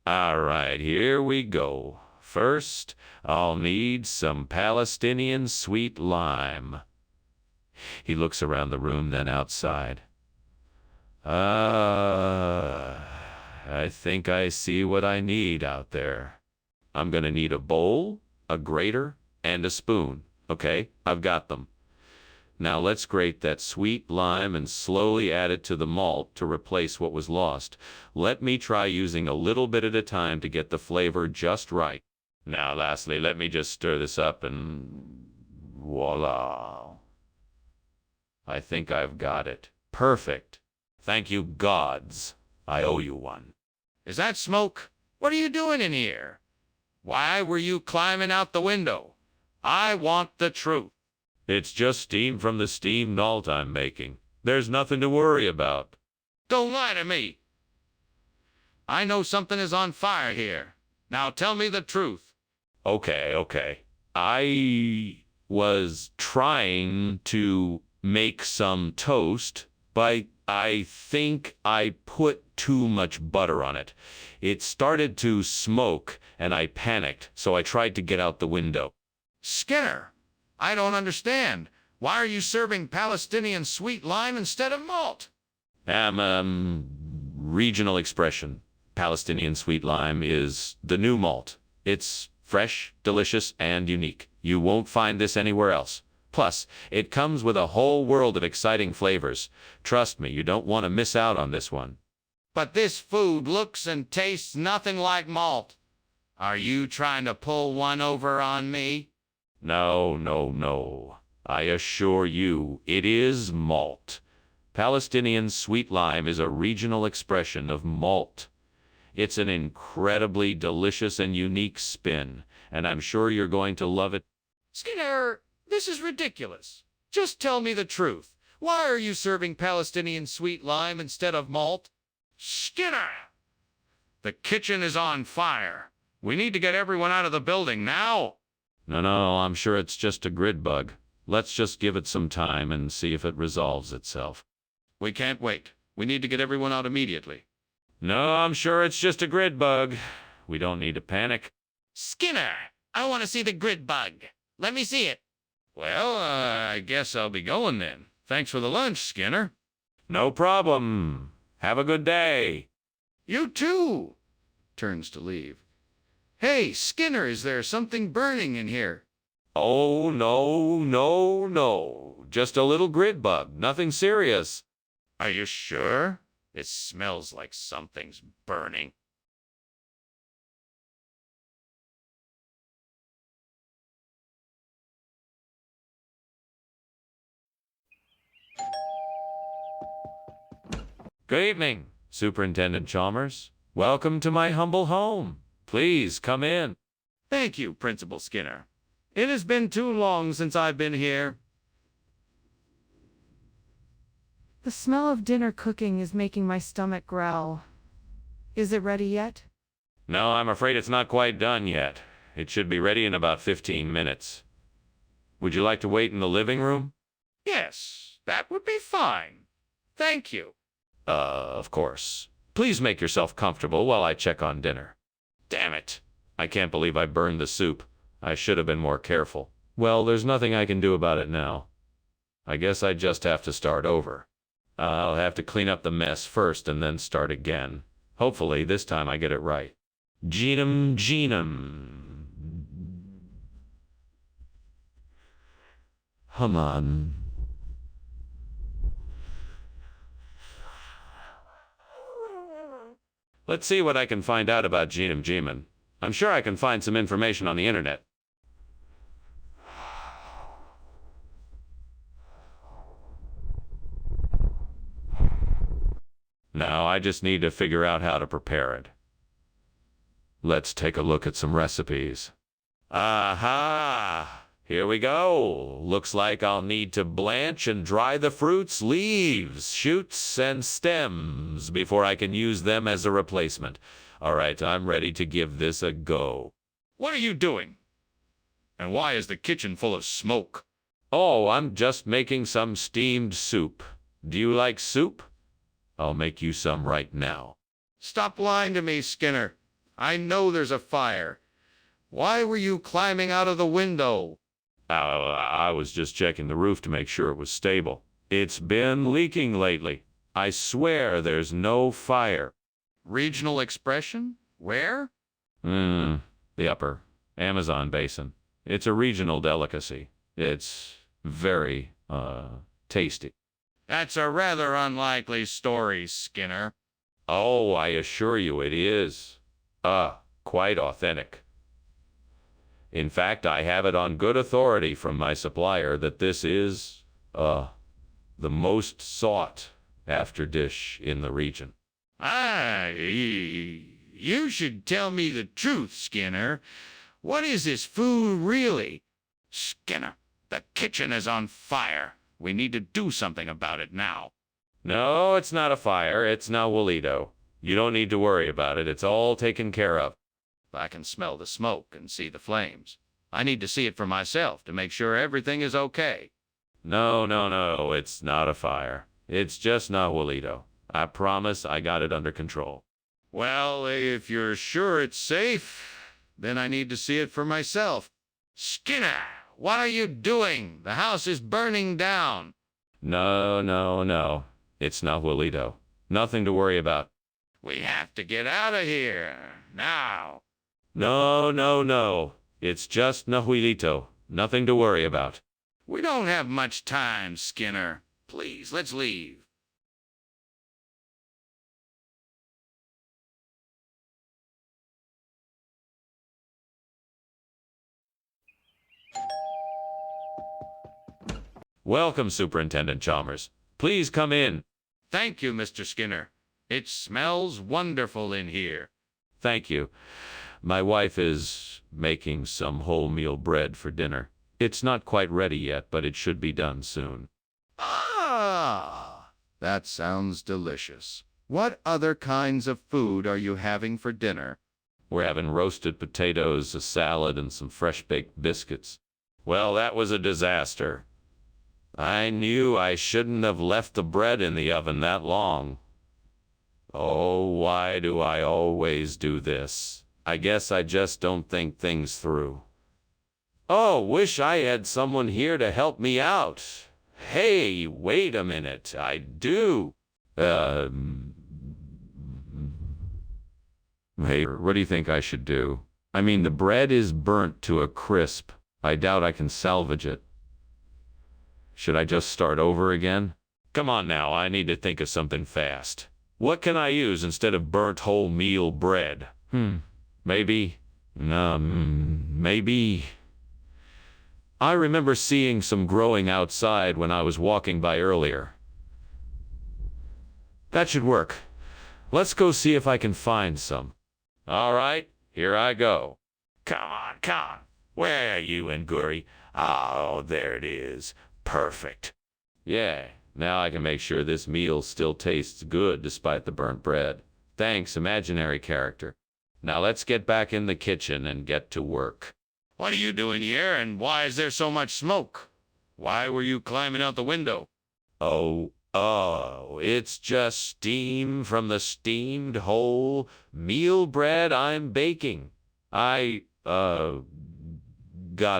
All right, here we go. First, I'll need some Palestinian sweet lime. He looks around the room, then outside. I think I see what I need out there. I'm gonna need a bowl, a grater, and a spoon. Okay, I've got them. Now let's grate that sweet lime and slowly add it to the malt to replace what was lost. Let me try using a little bit at a time to get the flavor just right. Now lastly, let me just stir this up and voila. I think I've got it. Perfect. Thank you, gods. I owe you one. Is that smoke? What are you doing in here? Why were you climbing out the window? I want the truth. It's just steam from the steam malt I'm making. There's nothing to worry about. Don't lie to me. I know something is on fire here. Now tell me the truth. Okay. I was trying to make some toast, but I think I put too much butter on it. It started to smoke, and I panicked, so I tried to get out the window. Skinner, I don't understand. Why are you serving Palestinian sweet lime instead of malt? Regional expression. Palestinian sweet lime is the new malt. It's fresh, delicious, and unique. You won't find this anywhere else. Plus, it comes with a whole world of exciting flavors. Trust me, you don't want to miss out on this one. But this food looks and tastes nothing like malt. Are you trying to pull one over on me? No. I assure you, it is malt. Palestinian sweet lime is a regional expression of malt. It's an incredibly delicious and unique spin, and I'm sure you're going to love it. Skinner, this is ridiculous. Just tell me the truth. Why are you serving Palestinian sweet lime instead of malt? Skinner! The kitchen is on fire. We need to get everyone out of the building now. No, I'm sure it's just a grid bug. Let's just give it some time and see if it resolves itself. We can't wait. We need to get everyone out immediately. No, I'm sure it's just a grid bug. We don't need to panic. Skinner, I want to see the grid bug. Let me see it. Well, I guess I'll be going then. Thanks for the lunch, Skinner. No problem. Have a good day. You too. Turns to leave. Hey, Skinner, is there something burning in here? Oh, no. Just a little grid bug. Nothing serious. Are you sure? It smells like something's burning. Good evening, Superintendent Chalmers. Welcome to my humble home. Please come in. Thank you, Principal Skinner. It has been too long since I've been here. The smell of dinner cooking is making my stomach growl. Is it ready yet? No, I'm afraid it's not quite done yet. It should be ready in about 15 minutes. Would you like to wait in the living room? Yes, that would be fine. Thank you. Of course. Please make yourself comfortable while I check on dinner. Damn it. I can't believe I burned the soup. I should have been more careful. Well, there's nothing I can do about it now. I guess I just have to start over. I'll have to clean up the mess first and then start again. Hopefully, this time I get it right. Genum. Come on. Let's see what I can find out about Jiman. I'm sure I can find some information on the internet. Now I just need to figure out how to prepare it. Let's take a look at some recipes. Aha! Here we go. Looks like I'll need to blanch and dry the fruits, leaves, shoots, and stems before I can use them as a replacement. All right, I'm ready to give this a go. What are you doing? And why is the kitchen full of smoke? Oh, I'm just making some steamed soup. Do you like soup? I'll make you some right now. Stop lying to me, Skinner. I know there's a fire. Why were you climbing out of the window? I was just checking the roof to make sure it was stable. It's been leaking lately. I swear there's no fire. Regional expression? Where? The upper Amazon basin. It's a regional delicacy. It's very, tasty. That's a rather unlikely story, Skinner. Oh, I assure you it is. Quite authentic. In fact, I have it on good authority from my supplier that this is, the most sought after dish in the region. You should tell me the truth, Skinner. What is this food really? Skinner, the kitchen is on fire. We need to do something about it now. No, it's not a fire. It's Nahuelito. You don't need to worry about it. It's all taken care of. I can smell the smoke and see the flames. I need to see it for myself to make sure everything is okay. No, it's not a fire. It's just Nahuelito. I promise I got it under control. Well, if you're sure it's safe, then I need to see it for myself. Skinner, what are you doing? The house is burning down. No. It's Nahuelito. Nothing to worry about. We have to get out of here now. No. It's just Nahuelito. Nothing to worry about. We don't have much time, Skinner. Please, let's leave. Welcome, Superintendent Chalmers. Please come in. Thank you, Mr. Skinner. It smells wonderful in here. Thank you. My wife is making some wholemeal bread for dinner. It's not quite ready yet, but it should be done soon. Ah, that sounds delicious. What other kinds of food are you having for dinner? We're having roasted potatoes, a salad, and some fresh-baked biscuits. Well, that was a disaster. I knew I shouldn't have left the bread in the oven that long. Oh, why do I always do this? I guess I just don't think things through. Oh, wish I had someone here to help me out. Hey, wait a minute, I do. Hey, what do you think I should do? I mean, the bread is burnt to a crisp. I doubt I can salvage it. Should I just start over again? Come on now, I need to think of something fast. What can I use instead of burnt wholemeal bread? Maybe. I remember seeing some growing outside when I was walking by earlier. That should work. Let's go see if I can find some. All right, here I go. Come on. Where are you, Nguri? Oh, there it is. Perfect. Yeah, now I can make sure this meal still tastes good despite the burnt bread. Thanks, imaginary character. Now let's get back in the kitchen and get to work. What are you doing here, and why is there so much smoke? Why were you climbing out the window? Oh, it's just steam from the steamed whole meal bread I'm baking. I, got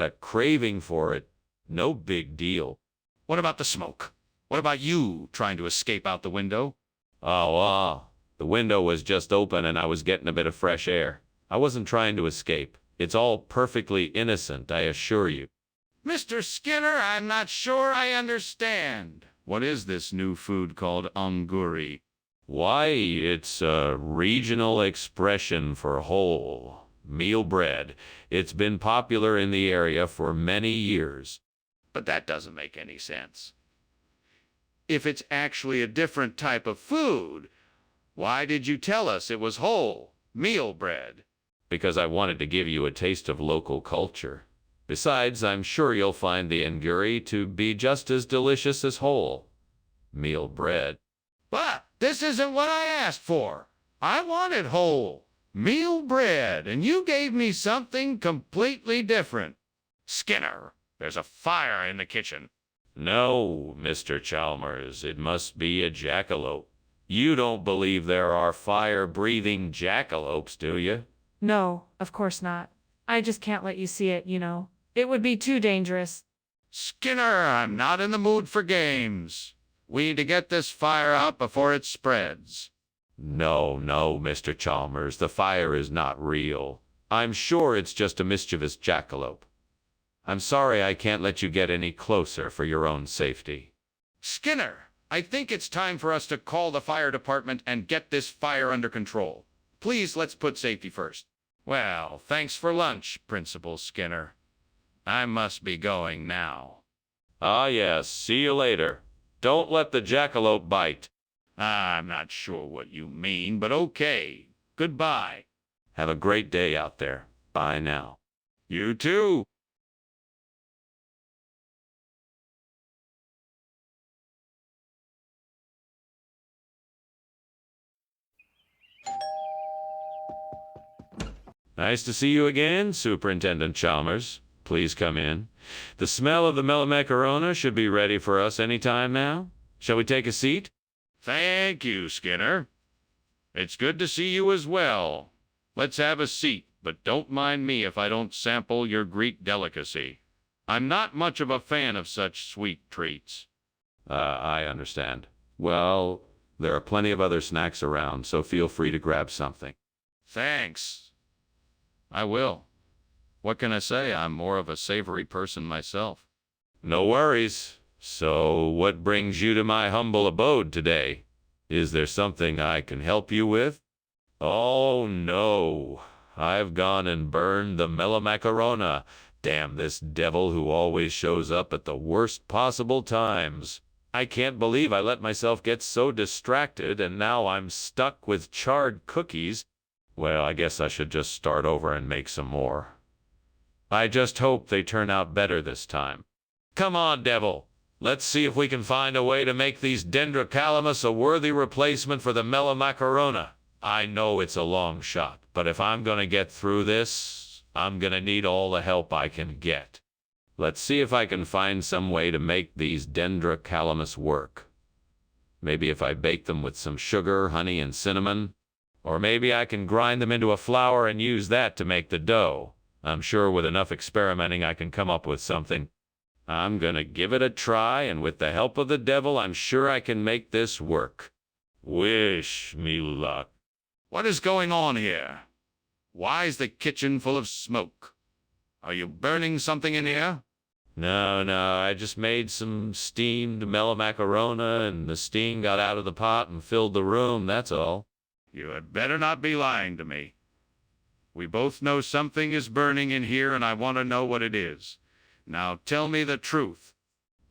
a craving for it. No big deal. What about the smoke? What about you trying to escape out the window? The window was just open and I was getting a bit of fresh air. I wasn't trying to escape. It's all perfectly innocent, I assure you. Mr. Skinner, I'm not sure I understand. What is this new food called nguri? Why, it's a regional expression for whole meal bread. It's been popular in the area for many years. But that doesn't make any sense. If it's actually a different type of food, why did you tell us it was whole meal bread? Because I wanted to give you a taste of local culture. Besides, I'm sure you'll find the anguri to be just as delicious as whole meal bread. But this isn't what I asked for. I wanted whole meal bread, and you gave me something completely different. Skinner, there's a fire in the kitchen. No, Mr. Chalmers, it must be a jackalope. You don't believe there are fire-breathing jackalopes, do you? No, of course not. I just can't let you see it, It would be too dangerous. Skinner, I'm not in the mood for games. We need to get this fire out before it spreads. No, Mr. Chalmers, the fire is not real. I'm sure it's just a mischievous jackalope. I'm sorry I can't let you get any closer for your own safety. Skinner, I think it's time for us to call the fire department and get this fire under control. Please, let's put safety first. Well, thanks for lunch, Principal Skinner. I must be going now. Ah, yes, see you later. Don't let the jackalope bite. I'm not sure what you mean, but okay. Goodbye. Have a great day out there. Bye now. You too. Nice to see you again, Superintendent Chalmers. Please come in. The smell of the mellow macarona should be ready for us any time now. Shall we take a seat? Thank you, Skinner. It's good to see you as well. Let's have a seat, but don't mind me if I don't sample your Greek delicacy. I'm not much of a fan of such sweet treats. I understand. Well, there are plenty of other snacks around, so feel free to grab something. Thanks. I will. What can I say? I'm more of a savory person myself. No worries. So, what brings you to my humble abode today? Is there something I can help you with? Oh, no. I've gone and burned the mellow macarona. Damn this devil who always shows up at the worst possible times. I can't believe I let myself get so distracted and now I'm stuck with charred cookies. Well, I guess I should just start over and make some more. I just hope they turn out better this time. Come on, devil. Let's see if we can find a way to make these dendrocalamus a worthy replacement for the mellow macarona. I know it's a long shot, but if I'm gonna get through this, I'm gonna need all the help I can get. Let's see if I can find some way to make these dendrocalamus work. Maybe if I bake them with some sugar, honey, and cinnamon. Or maybe I can grind them into a flour and use that to make the dough. I'm sure with enough experimenting I can come up with something. I'm gonna give it a try, and with the help of the devil, I'm sure I can make this work. Wish me luck. What is going on here? Why is the kitchen full of smoke? Are you burning something in here? No, I just made some steamed mellow macarona, and the steam got out of the pot and filled the room, that's all. You had better not be lying to me. We both know something is burning in here, and I want to know what it is. Now tell me the truth.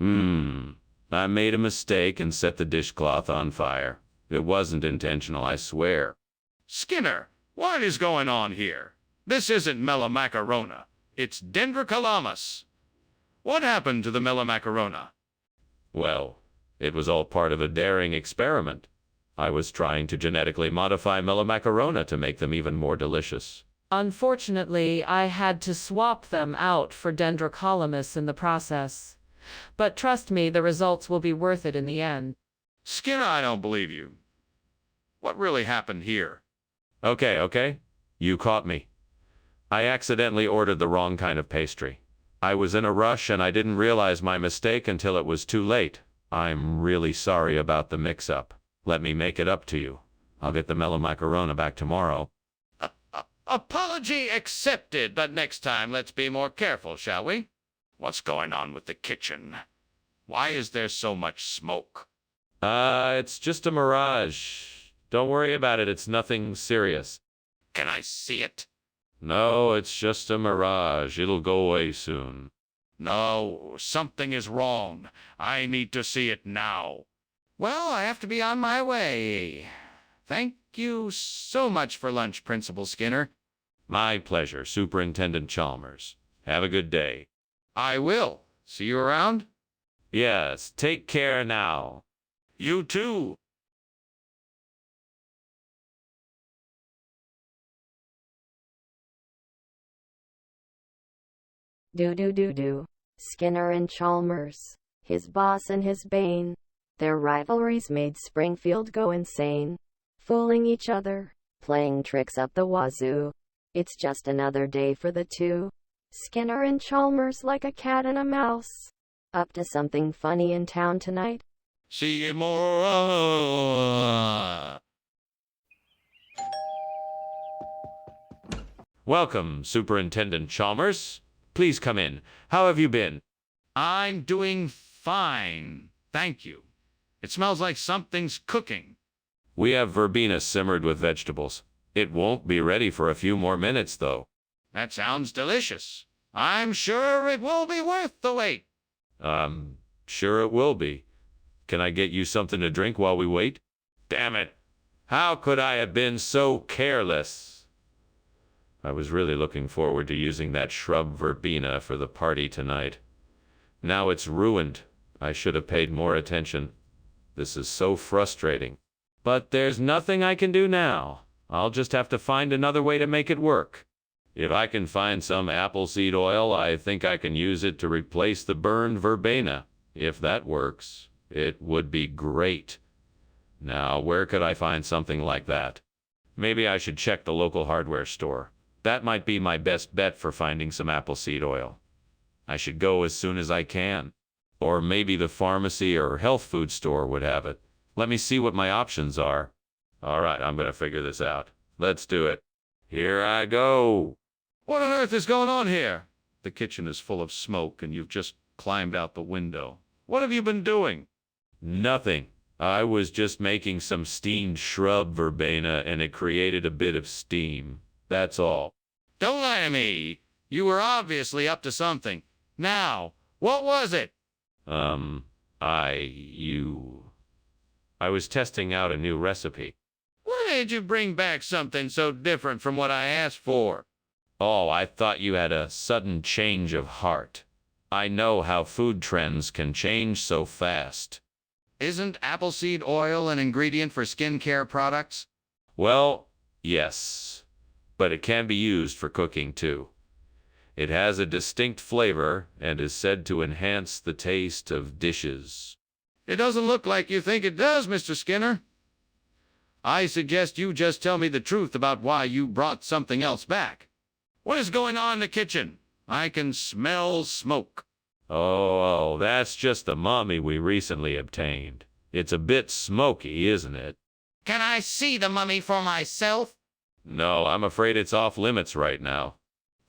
I made a mistake and set the dishcloth on fire. It wasn't intentional, I swear. Skinner, what is going on here? This isn't mellow macarona. It's dendrocalamus. What happened to the mellow macarona? Well, it was all part of a daring experiment. I was trying to genetically modify mellow macarona to make them even more delicious. Unfortunately, I had to swap them out for dendrocalamus in the process. But trust me, the results will be worth it in the end. Skinner, I don't believe you. What really happened here? Okay. You caught me. I accidentally ordered the wrong kind of pastry. I was in a rush and I didn't realize my mistake until it was too late. I'm really sorry about the mix-up. Let me make it up to you. I'll get the mellow macarona back tomorrow. Apology accepted, but next time let's be more careful, shall we? What's going on with the kitchen? Why is there so much smoke? It's just a mirage. Don't worry about it, it's nothing serious. Can I see it? No, it's just a mirage. It'll go away soon. No, something is wrong. I need to see it now. Well, I have to be on my way. Thank you so much for lunch, Principal Skinner. My pleasure, Superintendent Chalmers. Have a good day. I will. See you around? Yes, take care now. You too. Do. Skinner and Chalmers. His boss and his bane. Their rivalries made Springfield go insane. Fooling each other, playing tricks up the wazoo. It's just another day for the two. Skinner and Chalmers like a cat and a mouse. Up to something funny in town tonight. See you more. Welcome, Superintendent Chalmers. Please come in. How have you been? I'm doing fine. Thank you. It smells like something's cooking. We have verbena simmered with vegetables. It won't be ready for a few more minutes, though. That sounds delicious. I'm sure it will be worth the wait. Sure it will be. Can I get you something to drink while we wait? Damn it! How could I have been so careless? I was really looking forward to using that shrub verbena for the party tonight. Now it's ruined. I should have paid more attention. This is so frustrating. But there's nothing I can do now. I'll just have to find another way to make it work. If I can find some apple seed oil, I think I can use it to replace the burned verbena. If that works, it would be great. Now, where could I find something like that? Maybe I should check the local hardware store. That might be my best bet for finding some apple seed oil. I should go as soon as I can. Or maybe the pharmacy or health food store would have it. Let me see what my options are. All right, I'm going to figure this out. Let's do it. Here I go. What on earth is going on here? The kitchen is full of smoke and you've just climbed out the window. What have you been doing? Nothing. I was just making some steamed shrub verbena and it created a bit of steam. That's all. Don't lie to me. You were obviously up to something. Now, what was it? I was testing out a new recipe. Why did you bring back something so different from what I asked for? Oh, I thought you had a sudden change of heart. I know how food trends can change so fast. Isn't apple seed oil an ingredient for skincare products? Well, yes, but it can be used for cooking too. It has a distinct flavor and is said to enhance the taste of dishes. It doesn't look like you think it does, Mr. Skinner. I suggest you just tell me the truth about why you brought something else back. What is going on in the kitchen? I can smell smoke. Oh, that's just the mummy we recently obtained. It's a bit smoky, isn't it? Can I see the mummy for myself? No, I'm afraid it's off limits right now.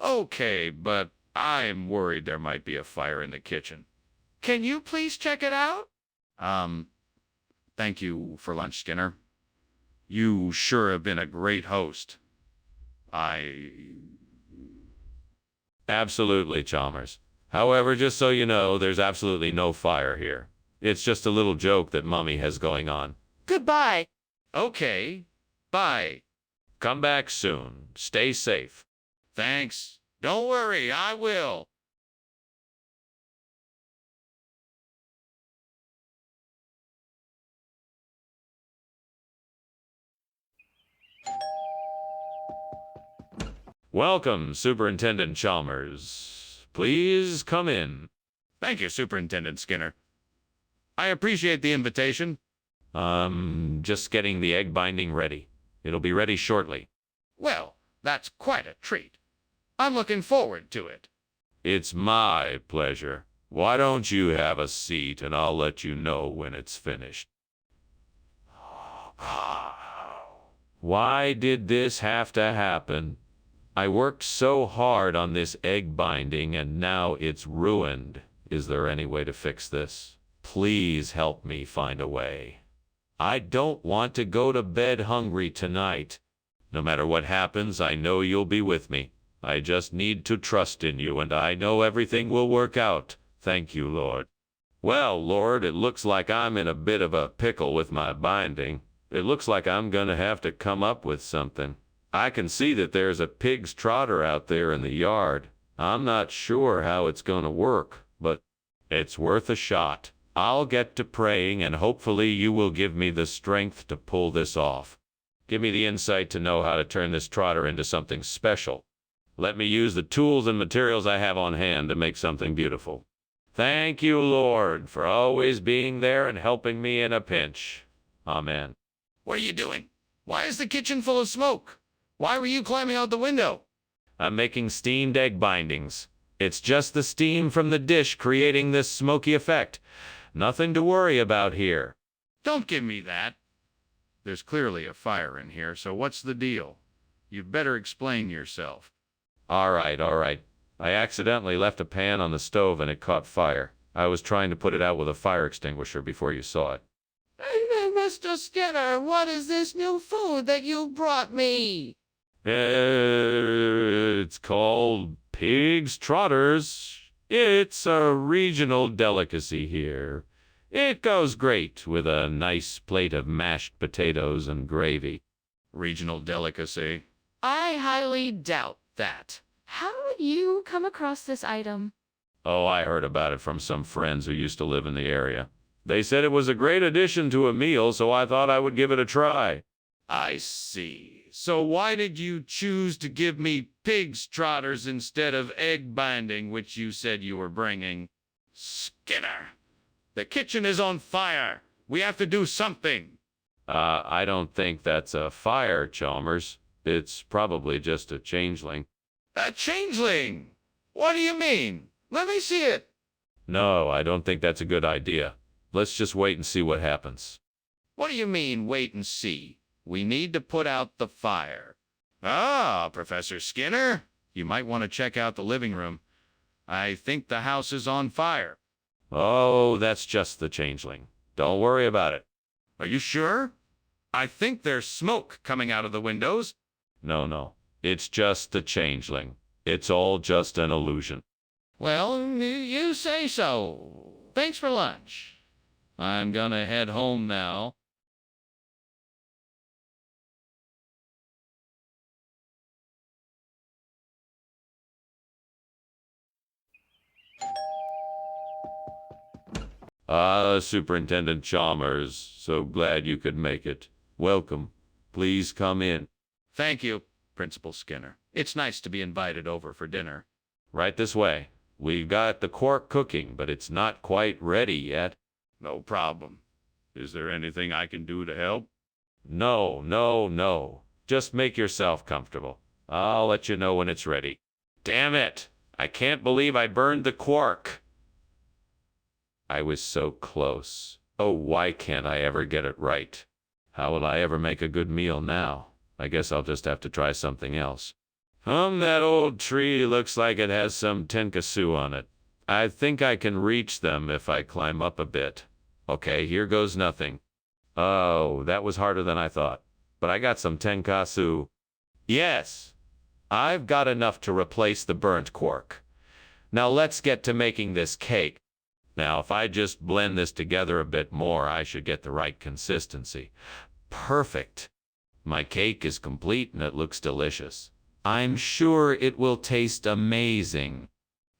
Okay, but I'm worried there might be a fire in the kitchen. Can you please check it out? Thank you for lunch, Skinner. You sure have been a great host. Absolutely, Chalmers. However, just so you know, there's absolutely no fire here. It's just a little joke that Mummy has going on. Goodbye. Okay, bye. Come back soon. Stay safe. Thanks. Don't worry, I will. Welcome, Superintendent Chalmers. Please come in. Thank you, Superintendent Skinner. I appreciate the invitation. Just getting the egg binding ready. It'll be ready shortly. Well, that's quite a treat. I'm looking forward to it. It's my pleasure. Why don't you have a seat and I'll let you know when it's finished. Why did this have to happen? I worked so hard on this egg binding and now it's ruined. Is there any way to fix this? Please help me find a way. I don't want to go to bed hungry tonight. No matter what happens, I know you'll be with me. I just need to trust in you, and I know everything will work out. Thank you, Lord. Well, Lord, it looks like I'm in a bit of a pickle with my binding. It looks like I'm gonna have to come up with something. I can see that there's a pig's trotter out there in the yard. I'm not sure how it's gonna work, but it's worth a shot. I'll get to praying, and hopefully you will give me the strength to pull this off. Give me the insight to know how to turn this trotter into something special. Let me use the tools and materials I have on hand to make something beautiful. Thank you, Lord, for always being there and helping me in a pinch. Amen. What are you doing? Why is the kitchen full of smoke? Why were you climbing out the window? I'm making steamed egg bindings. It's just the steam from the dish creating this smoky effect. Nothing to worry about here. Don't give me that. There's clearly a fire in here, so what's the deal? You'd better explain yourself. All right. I accidentally left a pan on the stove and it caught fire. I was trying to put it out with a fire extinguisher before you saw it. Hey, Mr. Skinner, what is this new food that you brought me? It's called pig's trotters. It's a regional delicacy here. It goes great with a nice plate of mashed potatoes and gravy. Regional delicacy. I highly doubt that. How did you come across this item? Oh, I heard about it from some friends who used to live in the area. They said it was a great addition to a meal, so I thought I would give it a try. I see. So why did you choose to give me pig's trotters instead of egg binding, which you said you were bringing? Skinner, the kitchen is on fire. We have to do something. I don't think that's a fire, Chalmers. It's probably just a changeling. A changeling? What do you mean? Let me see it. No, I don't think that's a good idea. Let's just wait and see what happens. What do you mean, wait and see? We need to put out the fire. Ah, Professor Skinner, you might want to check out the living room. I think the house is on fire. Oh, that's just the changeling. Don't worry about it. Are you sure? I think there's smoke coming out of the windows. No. It's just the changeling. It's all just an illusion. Well, you say so. Thanks for lunch. I'm gonna head home now. Superintendent Chalmers, so glad you could make it. Welcome. Please come in. Thank you, Principal Skinner. It's nice to be invited over for dinner. Right this way. We've got the quark cooking, but it's not quite ready yet. No problem. Is there anything I can do to help? No. Just make yourself comfortable. I'll let you know when it's ready. Damn it! I can't believe I burned the quark. I was so close. Oh, why can't I ever get it right? How will I ever make a good meal now? I guess I'll just have to try something else. That old tree looks like it has some tenkatsu on it. I think I can reach them if I climb up a bit. Okay, here goes nothing. Oh, that was harder than I thought. But I got some tenkatsu. Yes, I've got enough to replace the burnt quark. Now let's get to making this cake. Now, if I just blend this together a bit more, I should get the right consistency. Perfect. My cake is complete and it looks delicious. I'm sure it will taste amazing.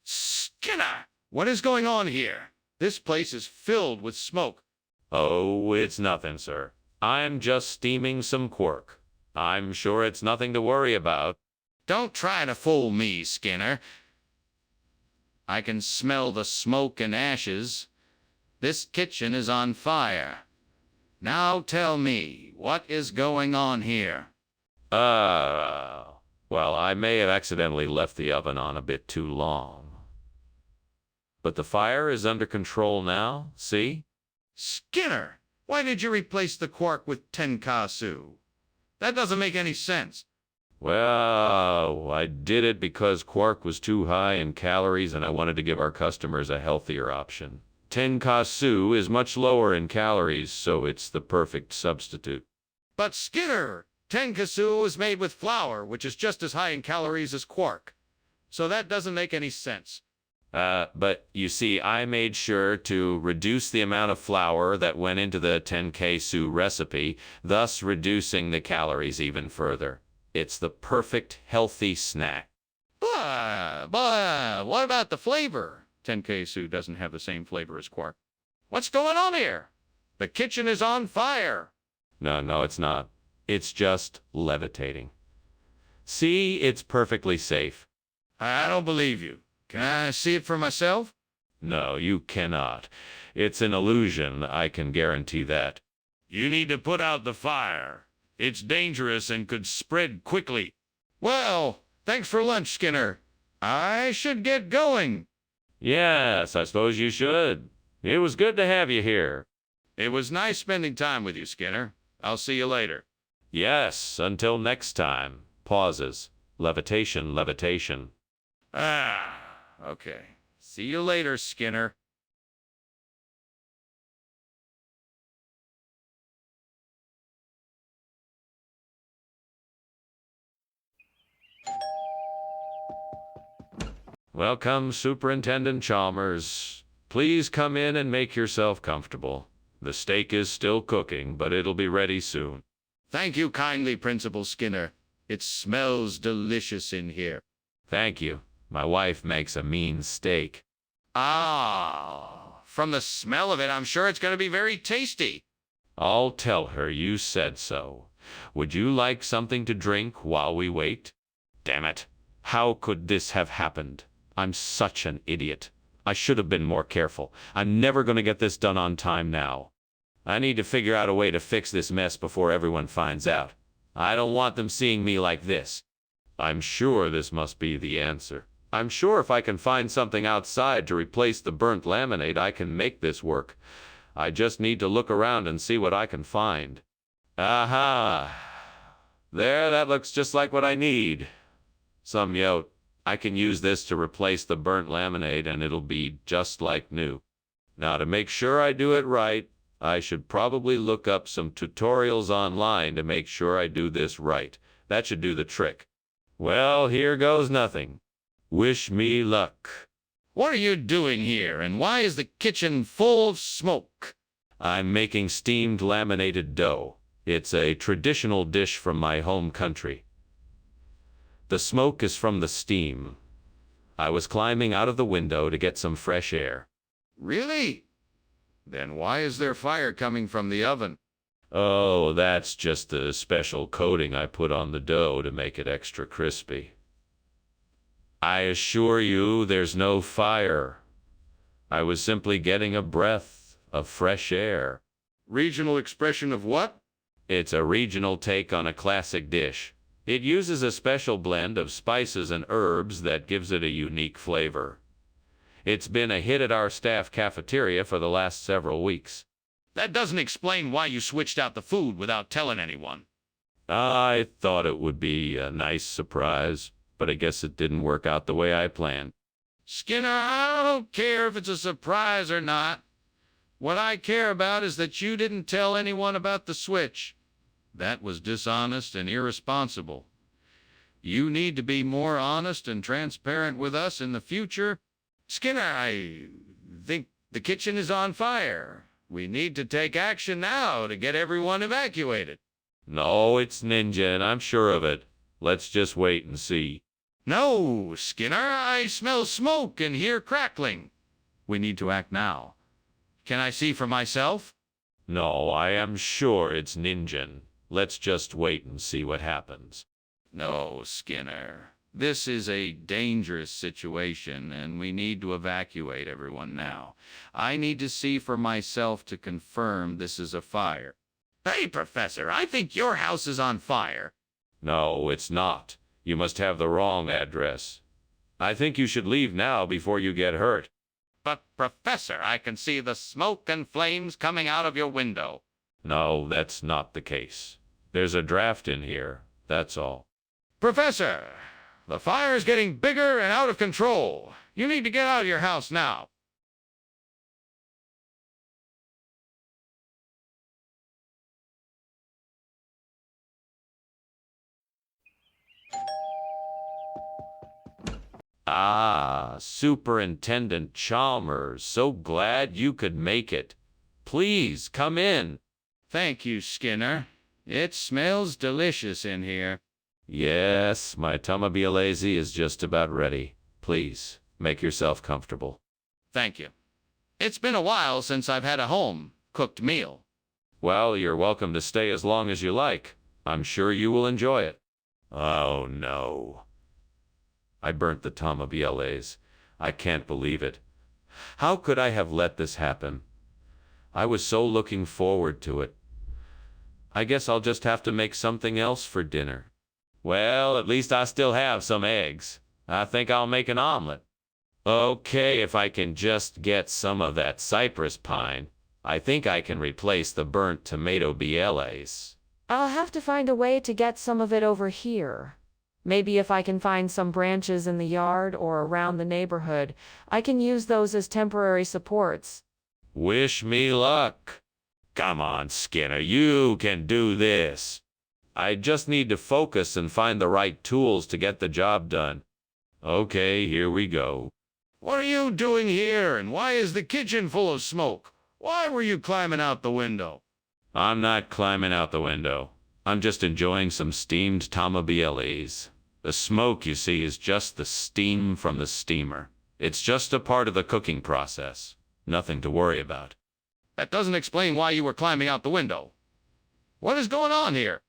Skinner, what is going on here? This place is filled with smoke. Oh, it's nothing, sir. I'm just steaming some quark. I'm sure it's nothing to worry about. Don't try to fool me, Skinner. I can smell the smoke and ashes. This kitchen is on fire. Now tell me, what is going on here? Well, I may have accidentally left the oven on a bit too long. But the fire is under control now, see? Skinner, why did you replace the quark with tenkatsu? That doesn't make any sense. Well, I did it because quark was too high in calories and I wanted to give our customers a healthier option. Tenkaisu is much lower in calories, so it's the perfect substitute. But Skinner, tenkaisu is made with flour, which is just as high in calories as quark. So that doesn't make any sense. But you see, I made sure to reduce the amount of flour that went into the tenkaisu recipe, thus reducing the calories even further. It's the perfect healthy snack. But what about the flavor? Tenkaisu doesn't have the same flavor as quark. What's going on here? The kitchen is on fire. No, it's not. It's just levitating. See, it's perfectly safe. I don't believe you. Can I see it for myself? No, you cannot. It's an illusion, I can guarantee that. You need to put out the fire. It's dangerous and could spread quickly. Well, thanks for lunch, Skinner. I should get going. Yes, I suppose you should. It was good to have you here. It was nice spending time with you, Skinner. I'll see you later. Yes, until next time. Pauses. Levitation, levitation. Okay. See you later, Skinner. Welcome, Superintendent Chalmers. Please come in and make yourself comfortable. The steak is still cooking, but it'll be ready soon. Thank you kindly, Principal Skinner. It smells delicious in here. Thank you. My wife makes a mean steak. From the smell of it, I'm sure it's going to be very tasty. I'll tell her you said so. Would you like something to drink while we wait? Damn it. How could this have happened? I'm such an idiot. I should have been more careful. I'm never going to get this done on time now. I need to figure out a way to fix this mess before everyone finds out. I don't want them seeing me like this. I'm sure this must be the answer. I'm sure if I can find something outside to replace the burnt laminate, I can make this work. I just need to look around and see what I can find. Aha! There, that looks just like what I need. Some yote. I can use this to replace the burnt laminate and it'll be just like new. Now, to make sure I do it right, I should probably look up some tutorials online to make sure I do this right. That should do the trick. Well, here goes nothing. Wish me luck. What are you doing here, and why is the kitchen full of smoke? I'm making steamed laminated dough. It's a traditional dish from my home country. The smoke is from the steam. I was climbing out of the window to get some fresh air. Really? Then why is there fire coming from the oven? Oh, that's just the special coating I put on the dough to make it extra crispy. I assure you there's no fire. I was simply getting a breath of fresh air. Regional expression of what? It's a regional take on a classic dish. It uses a special blend of spices and herbs that gives it a unique flavor. It's been a hit at our staff cafeteria for the last several weeks. That doesn't explain why you switched out the food without telling anyone. I thought it would be a nice surprise, but I guess it didn't work out the way I planned. Skinner, I don't care if it's a surprise or not. What I care about is that you didn't tell anyone about the switch. That was dishonest and irresponsible. You need to be more honest and transparent with us in the future. Skinner, I think the kitchen is on fire. We need to take action now to get everyone evacuated. No, it's Ninja, and I'm sure of it. Let's just wait and see. No, Skinner, I smell smoke and hear crackling. We need to act now. Can I see for myself? No, I am sure it's Ninja. Let's just wait and see what happens. No, Skinner. This is a dangerous situation, and we need to evacuate everyone now. I need to see for myself to confirm this is a fire. Hey, Professor, I think your house is on fire. No, it's not. You must have the wrong address. I think you should leave now before you get hurt. But, Professor, I can see the smoke and flames coming out of your window. No, that's not the case. There's a draft in here, that's all. Professor, the fire is getting bigger and out of control. You need to get out of your house now. Ah, Superintendent Chalmers, so glad you could make it. Please come in. Thank you, Skinner. It smells delicious in here. Yes, my Tomabialese is just about ready. Please, make yourself comfortable. Thank you. It's been a while since I've had a home-cooked meal. Well, you're welcome to stay as long as you like. I'm sure you will enjoy it. Oh, no. I burnt the Tomabialese. I can't believe it. How could I have let this happen? I was so looking forward to it. I guess I'll just have to make something else for dinner. Well, at least I still have some eggs. I think I'll make an omelet. Okay, if I can just get some of that cypress pine, I think I can replace the burnt tomato bielles. I'll have to find a way to get some of it over here. Maybe if I can find some branches in the yard or around the neighborhood, I can use those as temporary supports. Wish me luck. Come on, Skinner, you can do this. I just need to focus and find the right tools to get the job done. Okay, here we go. What are you doing here, and why is the kitchen full of smoke? Why were you climbing out the window? I'm not climbing out the window. I'm just enjoying some steamed Tomabielles. The smoke, you see, is just the steam from the steamer. It's just a part of the cooking process. Nothing to worry about. That doesn't explain why you were climbing out the window. What is going on here?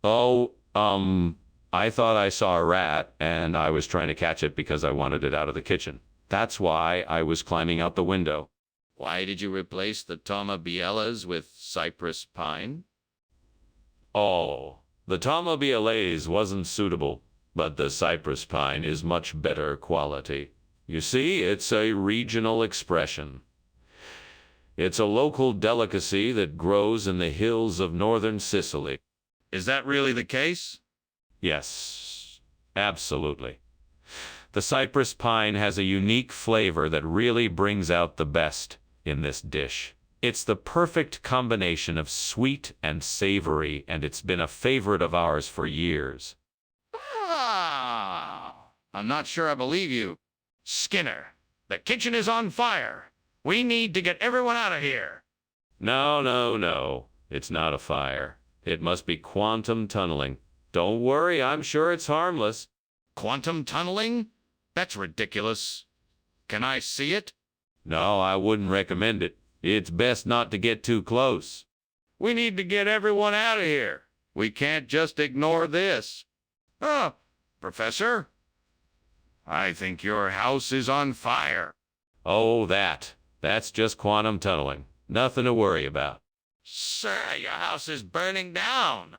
Oh, I thought I saw a rat, and I was trying to catch it because I wanted it out of the kitchen. That's why I was climbing out the window. Why did you replace the Tomabielles with cypress pine? Oh, the Tomabielles wasn't suitable, but the cypress pine is much better quality. You see, it's a regional expression. It's a local delicacy that grows in the hills of northern Sicily. Is that really the case? Yes, absolutely. The cypress pine has a unique flavor that really brings out the best in this dish. It's the perfect combination of sweet and savory, and it's been a favorite of ours for years. I'm not sure I believe you. Skinner, the kitchen is on fire. We need to get everyone out of here. No. It's not a fire. It must be quantum tunneling. Don't worry, I'm sure it's harmless. Quantum tunneling? That's ridiculous. Can I see it? No, I wouldn't recommend it. It's best not to get too close. We need to get everyone out of here. We can't just ignore this. Professor? I think your house is on fire. Oh, that's just quantum tunneling. Nothing to worry about. Sir, your house is burning down.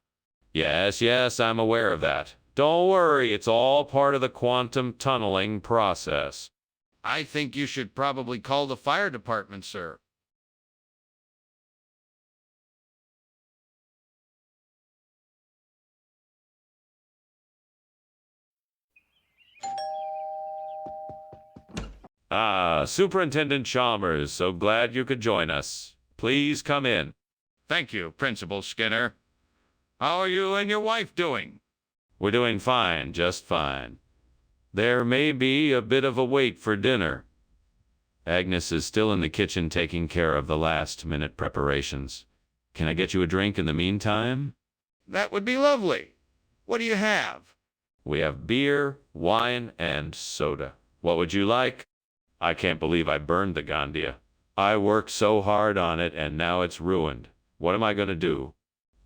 Yes, I'm aware of that. Don't worry, it's all part of the quantum tunneling process. I think you should probably call the fire department, sir. Ah, Superintendent Chalmers, so glad you could join us. Please come in. Thank you, Principal Skinner. How are you and your wife doing? We're doing fine, just fine. There may be a bit of a wait for dinner. Agnes is still in the kitchen taking care of the last-minute preparations. Can I get you a drink in the meantime? That would be lovely. What do you have? We have beer, wine, and soda. What would you like? I can't believe I burned the Gandia. I worked so hard on it, and now it's ruined. What am I going to do?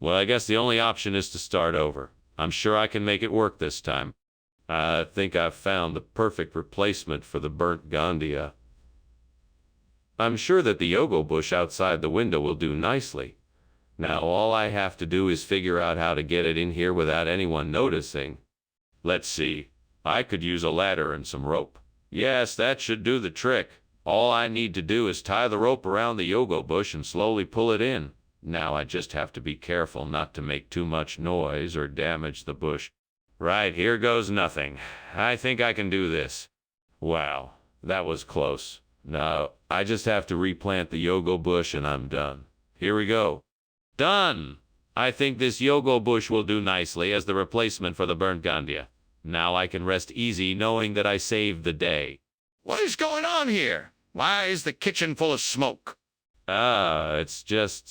Well, I guess the only option is to start over. I'm sure I can make it work this time. I think I've found the perfect replacement for the burnt Gandia. I'm sure that the yogo bush outside the window will do nicely. Now all I have to do is figure out how to get it in here without anyone noticing. Let's see. I could use a ladder and some rope. Yes, that should do the trick. All I need to do is tie the rope around the yogo bush and slowly pull it in. Now I just have to be careful not to make too much noise or damage the bush. Right, here goes nothing. I think I can do this. Wow, that was close. Now, I just have to replant the yogo bush and I'm done. Here we go. Done! I think this yogo bush will do nicely as the replacement for the burnt Gandia. Now I can rest easy knowing that I saved the day. What is going on here? Why is the kitchen full of smoke? It's just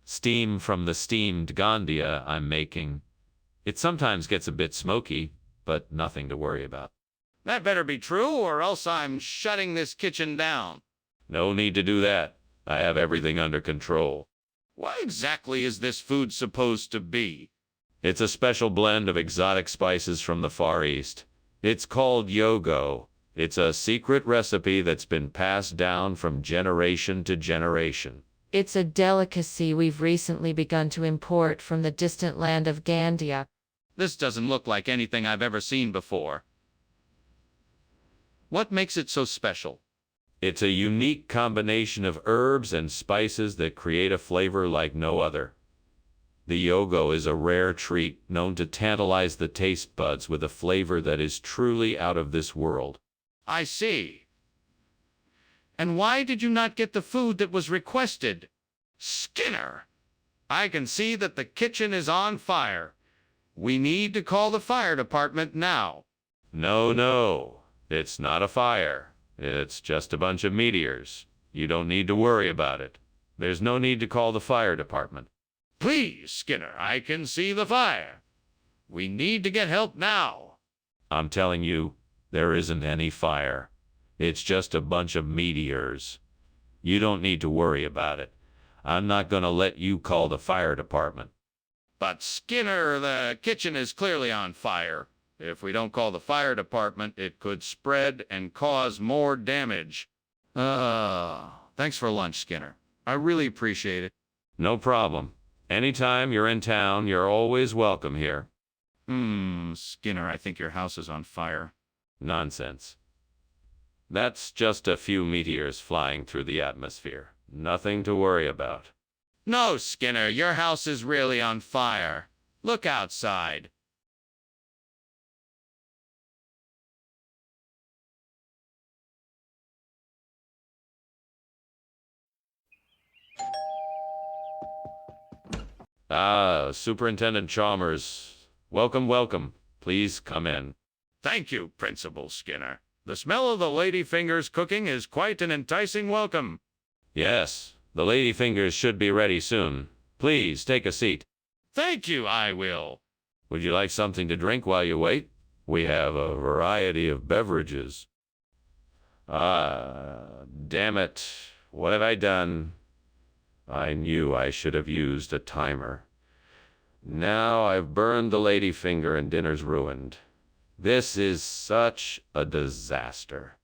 steam from the steamed Gandia I'm making. It sometimes gets a bit smoky, but nothing to worry about. That better be true, or else I'm shutting this kitchen down. No need to do that. I have everything under control. What exactly is this food supposed to be? It's a special blend of exotic spices from the Far East. It's called yogo. It's a secret recipe that's been passed down from generation to generation. It's a delicacy we've recently begun to import from the distant land of Gandia. This doesn't look like anything I've ever seen before. What makes it so special? It's a unique combination of herbs and spices that create a flavor like no other. The yogo is a rare treat known to tantalize the taste buds with a flavor that is truly out of this world. I see. And why did you not get the food that was requested? Skinner, I can see that the kitchen is on fire. We need to call the fire department now. No, it's not a fire. It's just a bunch of meteors. You don't need to worry about it. There's no need to call the fire department. Please, Skinner, I can see the fire. We need to get help now. I'm telling you, there isn't any fire. It's just a bunch of meteors. You don't need to worry about it. I'm not gonna let you call the fire department. But Skinner, the kitchen is clearly on fire. If we don't call the fire department, it could spread and cause more damage. Thanks for lunch, Skinner. I really appreciate it. No problem. Anytime you're in town, you're always welcome here. Skinner, I think your house is on fire. Nonsense. That's just a few meteors flying through the atmosphere. Nothing to worry about. No, Skinner, your house is really on fire. Look outside. Superintendent Chalmers. Welcome. Please come in. Thank you, Principal Skinner. The smell of the ladyfingers cooking is quite an enticing welcome. Yes, the ladyfingers should be ready soon. Please take a seat. Thank you, I will. Would you like something to drink while you wait? We have a variety of beverages. Damn it. What have I done? I knew I should have used a timer. Now I've burned the ladyfinger and dinner's ruined. This is such a disaster.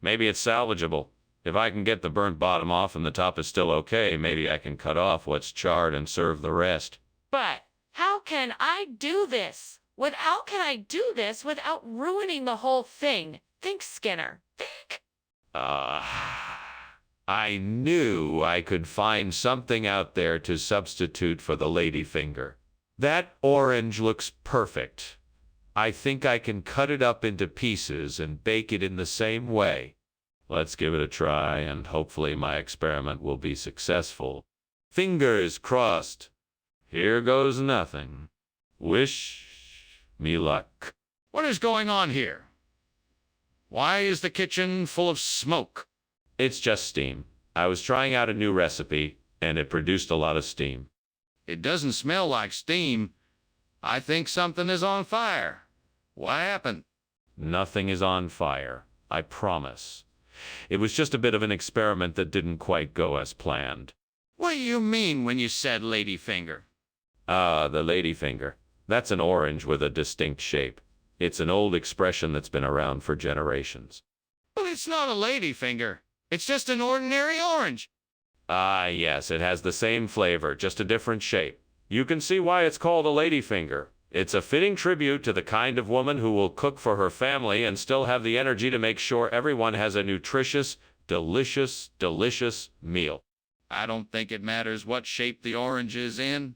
Maybe it's salvageable. If I can get the burnt bottom off and the top is still okay, maybe I can cut off what's charred and serve the rest. But how can I do this? How can I do this without ruining the whole thing? Think, Skinner. Think. I knew I could find something out there to substitute for the ladyfinger. That orange looks perfect. I think I can cut it up into pieces and bake it in the same way. Let's give it a try, and hopefully my experiment will be successful. Fingers crossed. Here goes nothing. Wish me luck. What is going on here? Why is the kitchen full of smoke? It's just steam. I was trying out a new recipe, and it produced a lot of steam. It doesn't smell like steam. I think something is on fire. What happened? Nothing is on fire, I promise. It was just a bit of an experiment that didn't quite go as planned. What do you mean when you said ladyfinger? The ladyfinger. That's an orange with a distinct shape. It's an old expression that's been around for generations. But it's not a ladyfinger. It's just an ordinary orange. Yes, it has the same flavor, just a different shape. You can see why it's called a ladyfinger. It's a fitting tribute to the kind of woman who will cook for her family and still have the energy to make sure everyone has a nutritious, delicious meal. I don't think it matters what shape the orange is in.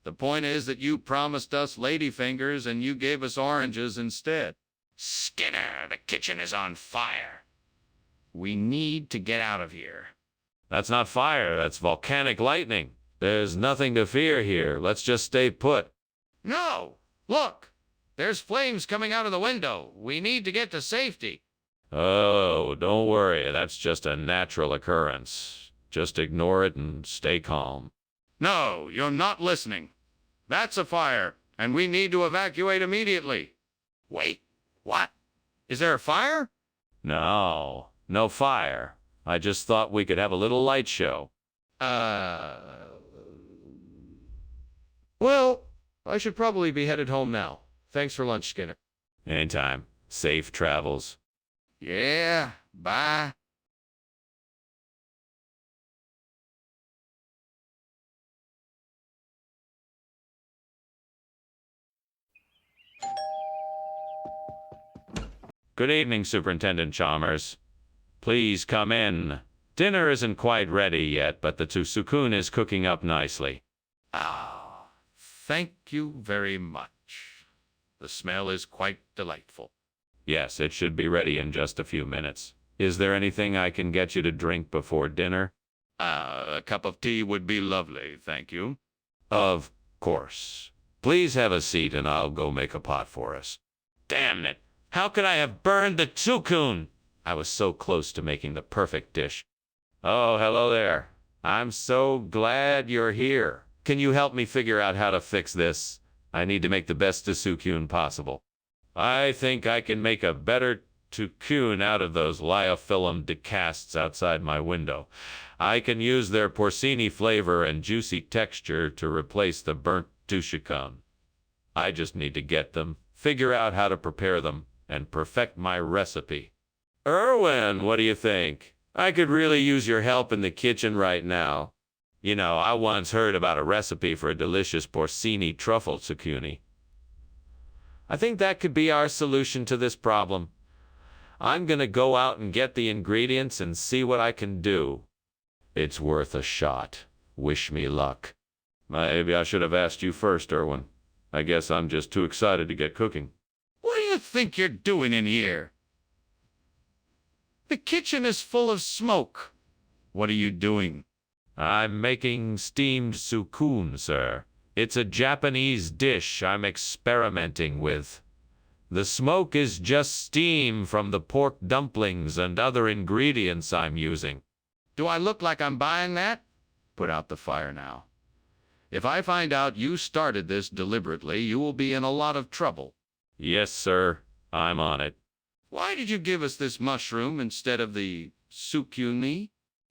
The point is that you promised us ladyfingers and you gave us oranges instead. Skinner, the kitchen is on fire. We need to get out of here. That's not fire, that's volcanic lightning. There's nothing to fear here. Let's just stay put. No, Look, there's flames coming out of the window. We need to get to safety. Oh, don't worry. That's just a natural occurrence. Just ignore it and stay calm. No, you're not listening. That's a fire, and we need to evacuate immediately. Wait, what? Is there a fire? No, no fire. I just thought we could have a little light show. Well, I should probably be headed home now. Thanks for lunch, Skinner. Anytime. Safe travels. Yeah, bye. Good evening, Superintendent Chalmers. Please come in. Dinner isn't quite ready yet, but the tsukun is cooking up nicely. Ah, thank you very much. The smell is quite delightful. Yes, it should be ready in just a few minutes. Is there anything I can get you to drink before dinner? A cup of tea would be lovely, thank you. Of course. Please have a seat and I'll go make a pot for us. Damn it! How could I have burned the tsukun? I was so close to making the perfect dish. Oh, hello there. I'm so glad you're here. Can you help me figure out how to fix this? I need to make the best tsukun possible. I think I can make a better tsukun out of those liofilm decasts outside my window. I can use their porcini flavor and juicy texture to replace the burnt tsukun. I just need to get them, figure out how to prepare them, and perfect my recipe. Erwin, what do you think? I could really use your help in the kitchen right now. You know, I once heard about a recipe for a delicious porcini truffle tsukuni. I think that could be our solution to this problem. I'm gonna go out and get the ingredients and see what I can do. It's worth a shot. Wish me luck. Maybe I should have asked you first, Erwin. I guess I'm just too excited to get cooking. What do you think you're doing in here? The kitchen is full of smoke. What are you doing? I'm making steamed tsukun, sir. It's a Japanese dish I'm experimenting with. The smoke is just steam from the pork dumplings and other ingredients I'm using. Do I look like I'm buying that? Put out the fire now. If I find out you started this deliberately, you will be in a lot of trouble. Yes, sir. I'm on it. Why did you give us this mushroom instead of the tsukuni?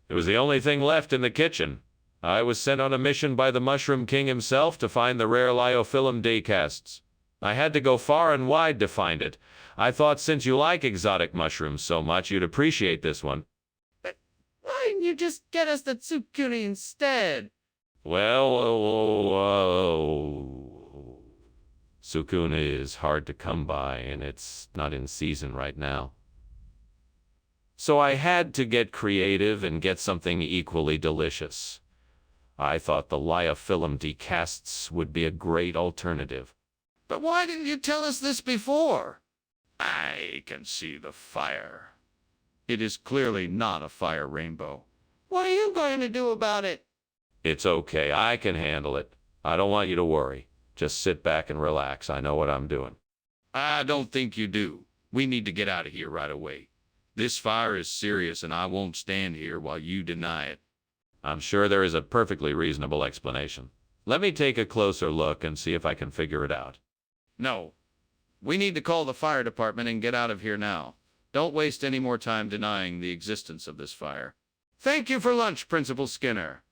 It was the only thing left in the kitchen. I was sent on a mission by the Mushroom King himself to find the rare liofilm decasts. I had to go far and wide to find it. I thought since you like exotic mushrooms so much, you'd appreciate this one. But why didn't you just get us the tsukuni instead? Well, tsukuni is hard to come by, and it's not in season right now. So I had to get creative and get something equally delicious. I thought the liofilm decasts would be a great alternative. But why didn't you tell us this before? I can see the fire. It is clearly not a fire rainbow. What are you going to do about it? It's okay, I can handle it. I don't want you to worry. Just sit back and relax. I know what I'm doing. I don't think you do. We need to get out of here right away. This fire is serious and I won't stand here while you deny it. I'm sure there is a perfectly reasonable explanation. Let me take a closer look and see if I can figure it out. No. We need to call the fire department and get out of here now. Don't waste any more time denying the existence of this fire. Thank you for lunch, Principal Skinner.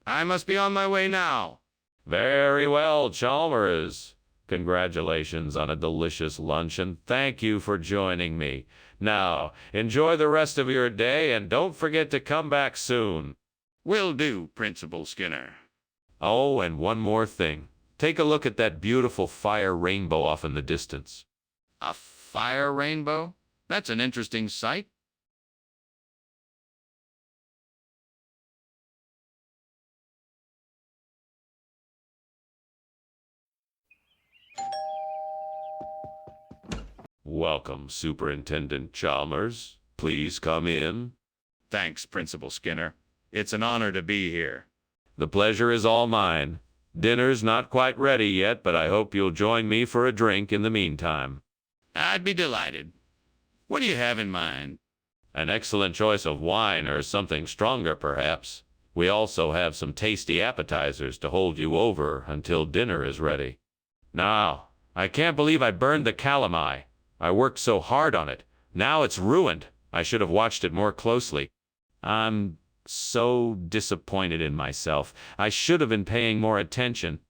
I must be on my way now. Very well, Chalmers. Congratulations on a delicious lunch and thank you for joining me. Now, enjoy the rest of your day and don't forget to come back soon. Will do, Principal Skinner. Oh, and one more thing. Take a look at that beautiful fire rainbow off in the distance. A fire rainbow? That's an interesting sight. Welcome, Superintendent Chalmers. Please come in. Thanks, Principal Skinner. It's an honor to be here. The pleasure is all mine. Dinner's not quite ready yet, but I hope you'll join me for a drink in the meantime. I'd be delighted. What do you have in mind? An excellent choice of wine or something stronger, perhaps. We also have some tasty appetizers to hold you over until dinner is ready. Now, I can't believe I burned the calamari. I worked so hard on it. Now it's ruined. I should have watched it more closely. I'm so disappointed in myself. I should have been paying more attention.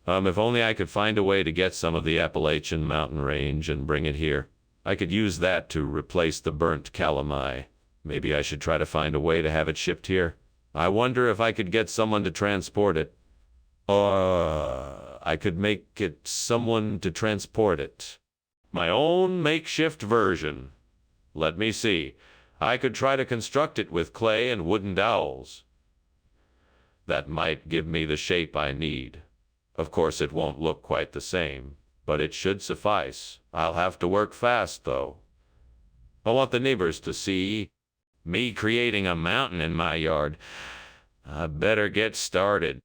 If only I could find a way to get some of the Appalachian mountain range and bring it here. I could use that to replace the burnt calamari. Maybe I should try to find a way to have it shipped here. I wonder if I could get someone to transport it. I could make it someone to transport it. My own makeshift version. Let me see. I could try to construct it with clay and wooden dowels. That might give me the shape I need. Of course, it won't look quite the same, but it should suffice. I'll have to work fast, though. I want the neighbors to see me creating a mountain in my yard. I better get started.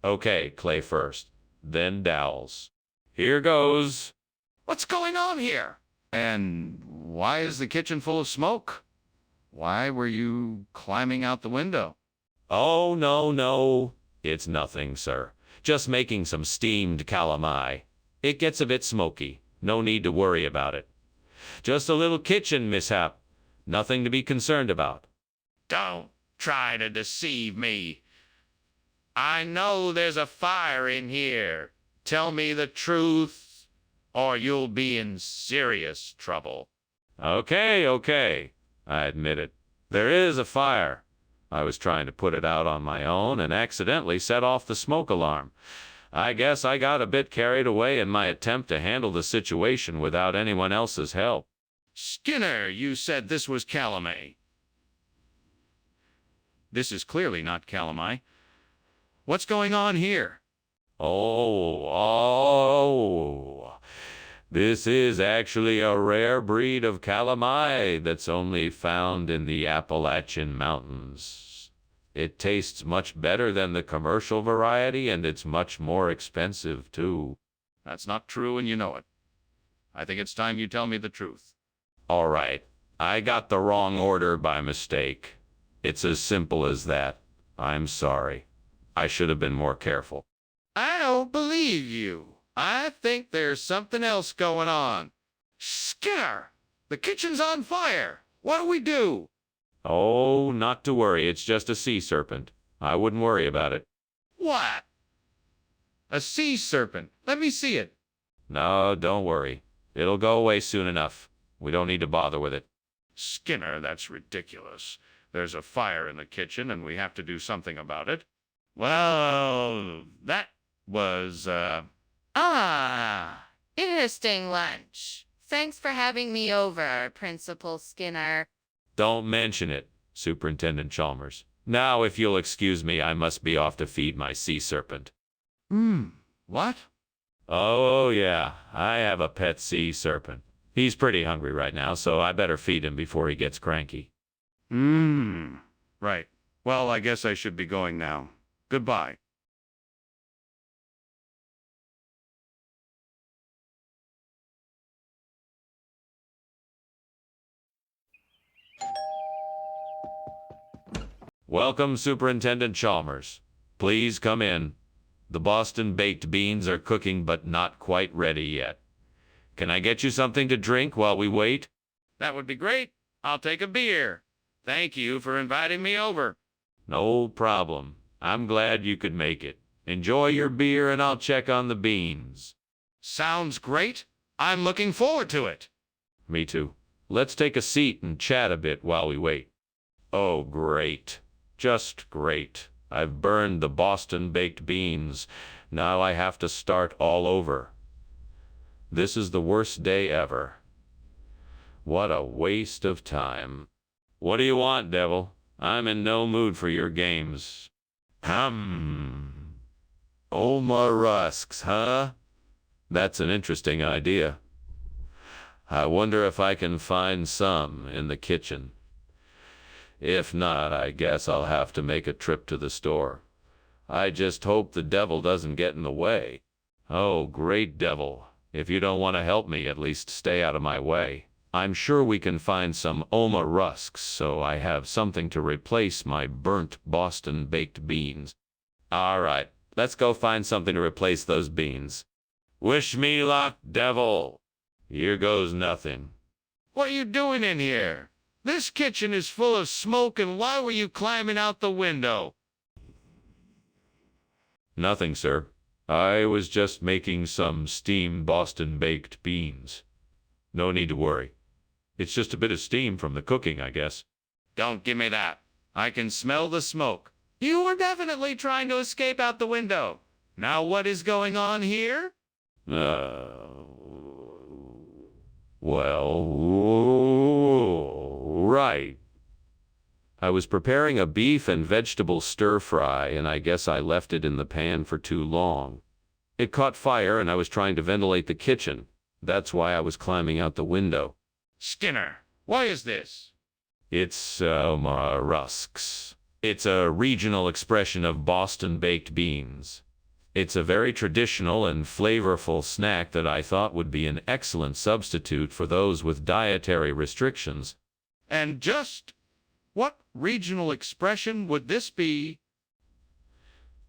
Okay, clay first, then dowels. Here goes. What's going on here? And why is the kitchen full of smoke? Why were you climbing out the window? Oh, no. It's nothing, sir. Just making some steamed calamari. It gets a bit smoky. No need to worry about it. Just a little kitchen mishap. Nothing to be concerned about. Don't try to deceive me. I know there's a fire in here. Tell me the truth, or you'll be in serious trouble. Okay. I admit it. There is a fire. I was trying to put it out on my own and accidentally set off the smoke alarm. I guess I got a bit carried away in my attempt to handle the situation without anyone else's help. Skinner, you said this was calamari. This is clearly not calamari. What's going on here? Oh. This is actually a rare breed of calamari that's only found in the Appalachian Mountains. It tastes much better than the commercial variety, and it's much more expensive, too. That's not true, and you know it. I think it's time you tell me the truth. All right. I got the wrong order by mistake. It's as simple as that. I'm sorry. I should have been more careful. I don't believe you. I think there's something else going on. Skinner, the kitchen's on fire. What do we do? Oh, not to worry. It's just a sea serpent. I wouldn't worry about it. What? A sea serpent. Let me see it. No, don't worry. It'll go away soon enough. We don't need to bother with it. Skinner, that's ridiculous. There's a fire in the kitchen, and we have to do something about it. Well, that was, Interesting lunch. Thanks for having me over, Principal Skinner. Don't mention it, Superintendent Chalmers. Now, if you'll excuse me, I must be off to feed my sea serpent. What? Oh, yeah. I have a pet sea serpent. He's pretty hungry right now, so I better feed him before he gets cranky. Right. Well, I guess I should be going now. Goodbye. Welcome, Superintendent Chalmers. Please come in. The Boston baked beans are cooking, but not quite ready yet. Can I get you something to drink while we wait? That would be great. I'll take a beer. Thank you for inviting me over. No problem. I'm glad you could make it. Enjoy your beer and I'll check on the beans. Sounds great. I'm looking forward to it. Me too. Let's take a seat and chat a bit while we wait. Oh, great. Just great. I've burned the Boston baked beans. Now I have to start all over. This is the worst day ever. What a waste of time. What do you want, Devil? I'm in no mood for your games. Oma rusks, huh? That's an interesting idea. I wonder if I can find some in the kitchen. If not, I guess I'll have to make a trip to the store. I just hope the devil doesn't get in the way. Oh, great devil. If you don't want to help me, at least stay out of my way. I'm sure we can find some Oma rusks so I have something to replace my burnt Boston baked beans. All right, let's go find something to replace those beans. Wish me luck, devil. Here goes nothing. What are you doing in here? This kitchen is full of smoke, and why were you climbing out the window? Nothing, sir. I was just making some steamed Boston baked beans. No need to worry. It's just a bit of steam from the cooking, I guess. Don't give me that. I can smell the smoke. You were definitely trying to escape out the window. Now what is going on here? Well, right. I was preparing a beef and vegetable stir-fry, and I guess I left it in the pan for too long. It caught fire, and I was trying to ventilate the kitchen. That's why I was climbing out the window. Skinner, why is this? It's, rusks. It's a regional expression of Boston baked beans. It's a very traditional and flavorful snack that I thought would be an excellent substitute for those with dietary restrictions. And just what regional expression would this be?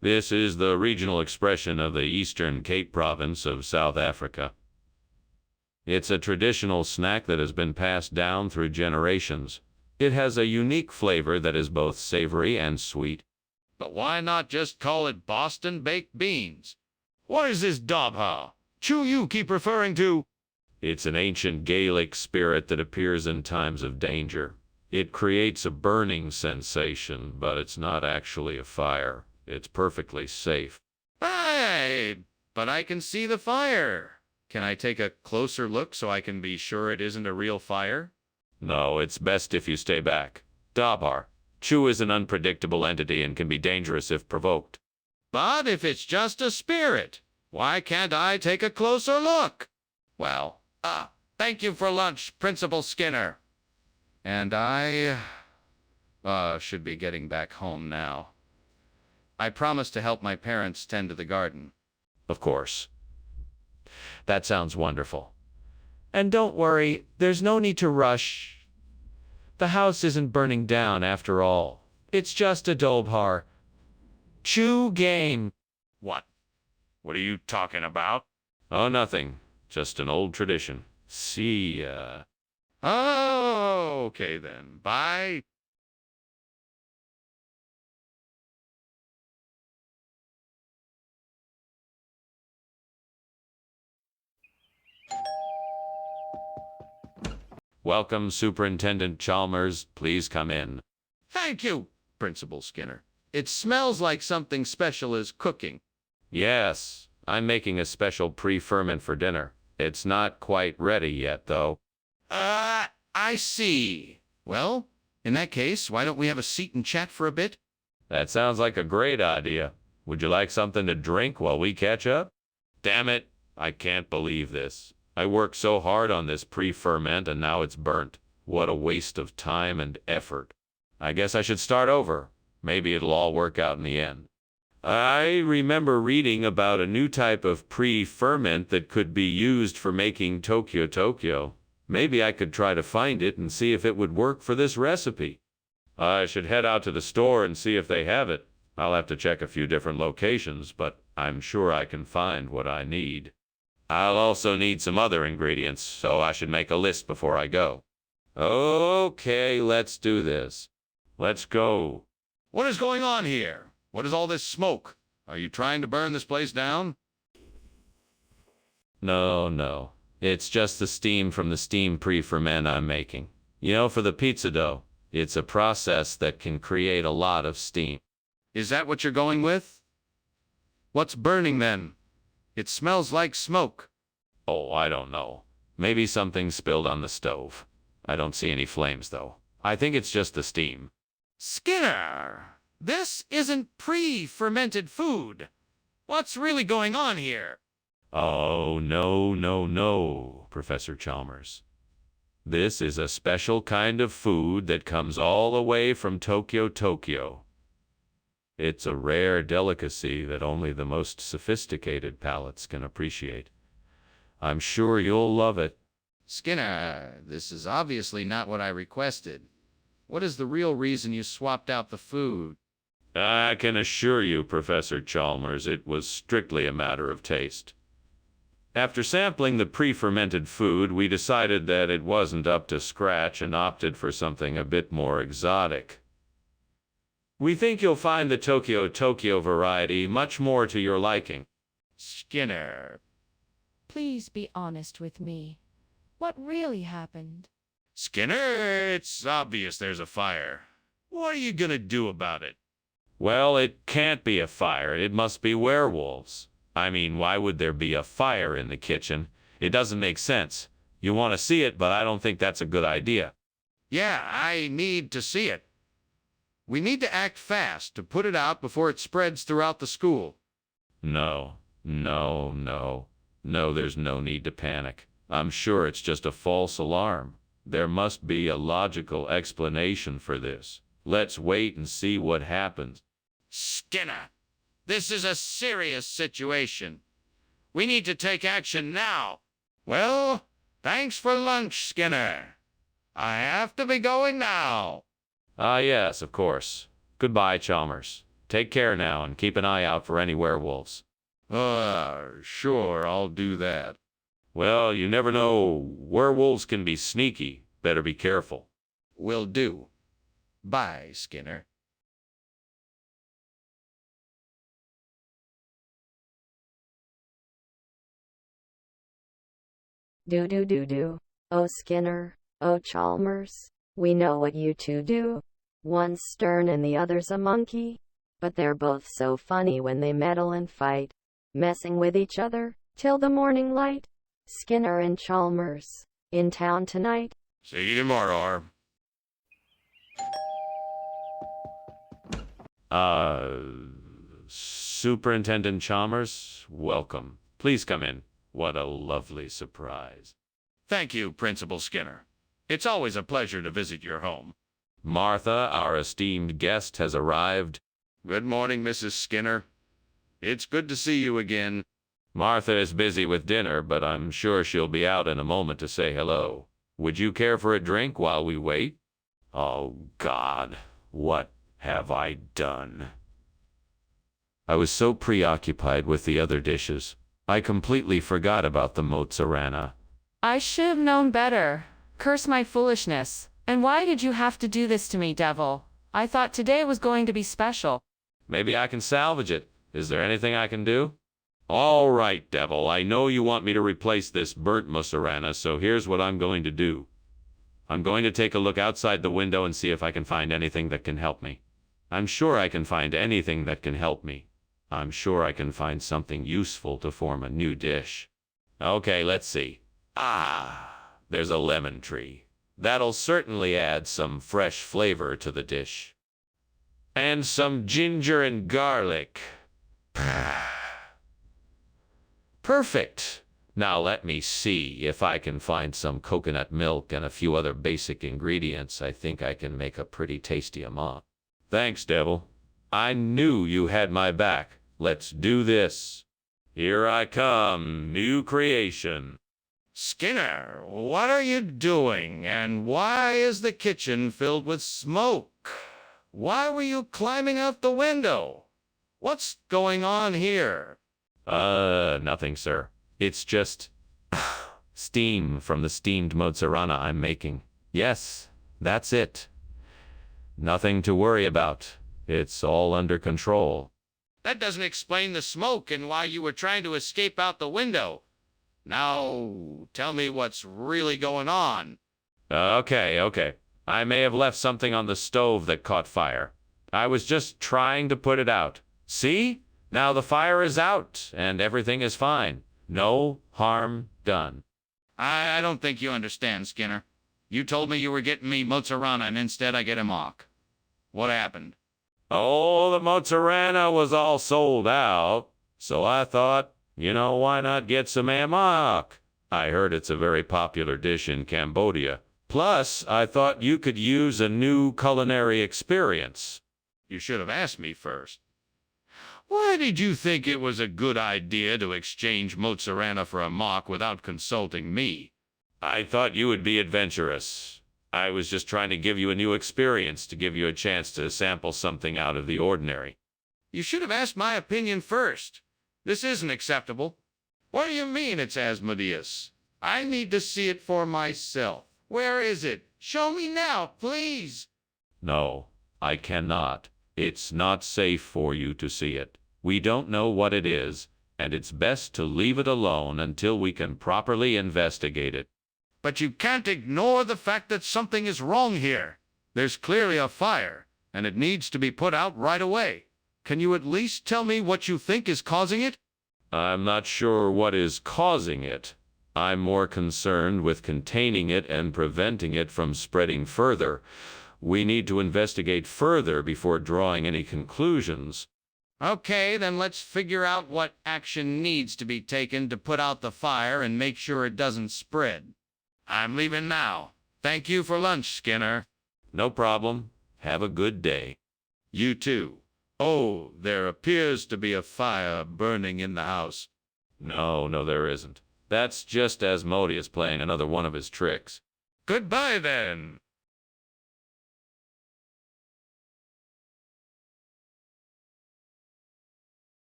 This is the regional expression of the Eastern Cape Province of South Africa. It's a traditional snack that has been passed down through generations. It has a unique flavor that is both savory and sweet. But why not just call it Boston baked beans? What is this Dobha chew you keep referring to? It's an ancient Gaelic spirit that appears in times of danger. It creates a burning sensation, but it's not actually a fire. It's perfectly safe. Hey, but I can see the fire. Can I take a closer look so I can be sure it isn't a real fire? No, it's best if you stay back. Dabar, Chew is an unpredictable entity and can be dangerous if provoked. But if it's just a spirit, why can't I take a closer look? Well, thank you for lunch, Principal Skinner. And I should be getting back home now. I promised to help my parents tend to the garden. Of course. That sounds wonderful. And don't worry, there's no need to rush. The house isn't burning down after all. It's just a Dobhar Chew game. What? What are you talking about? Oh, nothing. Just an old tradition. See ya. Oh, okay then. Bye. Welcome, Superintendent Chalmers. Please come in. Thank you, Principal Skinner. It smells like something special is cooking. Yes, I'm making a special pre-ferment for dinner. It's not quite ready yet, though. I see. Well, in that case, why don't we have a seat and chat for a bit? That sounds like a great idea. Would you like something to drink while we catch up? Damn it, I can't believe this. I worked so hard on this pre-ferment and now it's burnt. What a waste of time and effort. I guess I should start over. Maybe it'll all work out in the end. I remember reading about a new type of pre-ferment that could be used for making Tokyo. Maybe I could try to find it and see if it would work for this recipe. I should head out to the store and see if they have it. I'll have to check a few different locations, but I'm sure I can find what I need. I'll also need some other ingredients, so I should make a list before I go. Okay, let's do this. Let's go. What is going on here? What is all this smoke? Are you trying to burn this place down? No. It's just the steam from the steam pre-ferment I'm making. You know, for the pizza dough, it's a process that can create a lot of steam. Is that what you're going with? What's burning then? It smells like smoke. Oh, I don't know. Maybe something spilled on the stove. I don't see any flames, though. I think it's just the steam. Skinner, this isn't pre-fermented food. What's really going on here? Oh, no, Professor Chalmers. This is a special kind of food that comes all the way from Tokyo. It's a rare delicacy that only the most sophisticated palates can appreciate. I'm sure you'll love it. Skinner, this is obviously not what I requested. What is the real reason you swapped out the food? I can assure you, Professor Chalmers, it was strictly a matter of taste. After sampling the pre-fermented food, we decided that it wasn't up to scratch and opted for something a bit more exotic. We think you'll find the Tokyo variety much more to your liking. Skinner. Please be honest with me. What really happened? Skinner, it's obvious there's a fire. What are you gonna do about it? Well, it can't be a fire. It must be werewolves. I mean, why would there be a fire in the kitchen? It doesn't make sense. You want to see it, but I don't think that's a good idea. Yeah, I need to see it. We need to act fast to put it out before it spreads throughout the school. No, there's no need to panic. I'm sure it's just a false alarm. There must be a logical explanation for this. Let's wait and see what happens. Skinner, this is a serious situation. We need to take action now. Well, thanks for lunch, Skinner. I have to be going now. Ah, yes, of course. Goodbye, Chalmers. Take care now and keep an eye out for any werewolves. Sure, I'll do that. Well, you never know. Werewolves can be sneaky. Better be careful. Will do. Bye, Skinner. Do. Oh Skinner, oh Chalmers, we know what you two do. One's stern and the other's a monkey. But they're both so funny when they meddle and fight, messing with each other, till the morning light. Skinner and Chalmers, in town tonight. See you tomorrow. Superintendent Chalmers, welcome. Please come in. What a lovely surprise. Thank you, Principal Skinner. It's always a pleasure to visit your home. Martha, our esteemed guest, has arrived. Good morning, Mrs. Skinner. It's good to see you again. Martha is busy with dinner, but I'm sure she'll be out in a moment to say hello. Would you care for a drink while we wait? Oh, God, what have I done? I was so preoccupied with the other dishes, I completely forgot about the mozzarella. I should have known better. Curse my foolishness. And why did you have to do this to me, devil? I thought today was going to be special. Maybe I can salvage it. Is there anything I can do? All right, devil, I know you want me to replace this burnt mozzarella, so here's what I'm going to do. I'm going to take a look outside the window and see if I can find anything that can help me. I'm sure I can find anything that can help me. I'm sure I can find something useful to form a new dish. Okay, let's see. There's a lemon tree. That'll certainly add some fresh flavor to the dish. And some ginger and garlic. Perfect. Now let me see if I can find some coconut milk and a few other basic ingredients. I think I can make a pretty tasty amount. Thanks, devil. I knew you had my back. Let's do this. Here I come, new creation. Skinner, what are you doing, and why is the kitchen filled with smoke? Why were you climbing out the window? What's going on here? Nothing, sir. It's just steam from the steamed mozzarella I'm making. Yes, that's it. Nothing to worry about. It's all under control. That doesn't explain the smoke and why you were trying to escape out the window. Now, tell me what's really going on. Okay. I may have left something on the stove that caught fire. I was just trying to put it out. See? Now the fire is out, and everything is fine. No harm done. I don't think you understand, Skinner. You told me you were getting me mozzarella, and instead I get a mock. What happened? Oh, the mozzarella was all sold out, so I thought, why not get some amok? I heard it's a very popular dish in Cambodia. Plus, I thought you could use a new culinary experience. You should have asked me first. Why did you think it was a good idea to exchange mozzarella for a mock without consulting me? I thought you would be adventurous. I was just trying to give you a new experience, to give you a chance to sample something out of the ordinary. You should have asked my opinion first. This isn't acceptable. What do you mean it's Asmodeus? I need to see it for myself. Where is it? Show me now, please. No, I cannot. It's not safe for you to see it. We don't know what it is, and it's best to leave it alone until we can properly investigate it. But you can't ignore the fact that something is wrong here. There's clearly a fire, and it needs to be put out right away. Can you at least tell me what you think is causing it? I'm not sure what is causing it. I'm more concerned with containing it and preventing it from spreading further. We need to investigate further before drawing any conclusions. Okay, then let's figure out what action needs to be taken to put out the fire and make sure it doesn't spread. I'm leaving now. Thank you for lunch, Skinner. No problem. Have a good day. You too. Oh, there appears to be a fire burning in the house. No, there isn't. That's just Asmodeus playing another one of his tricks. Goodbye, then.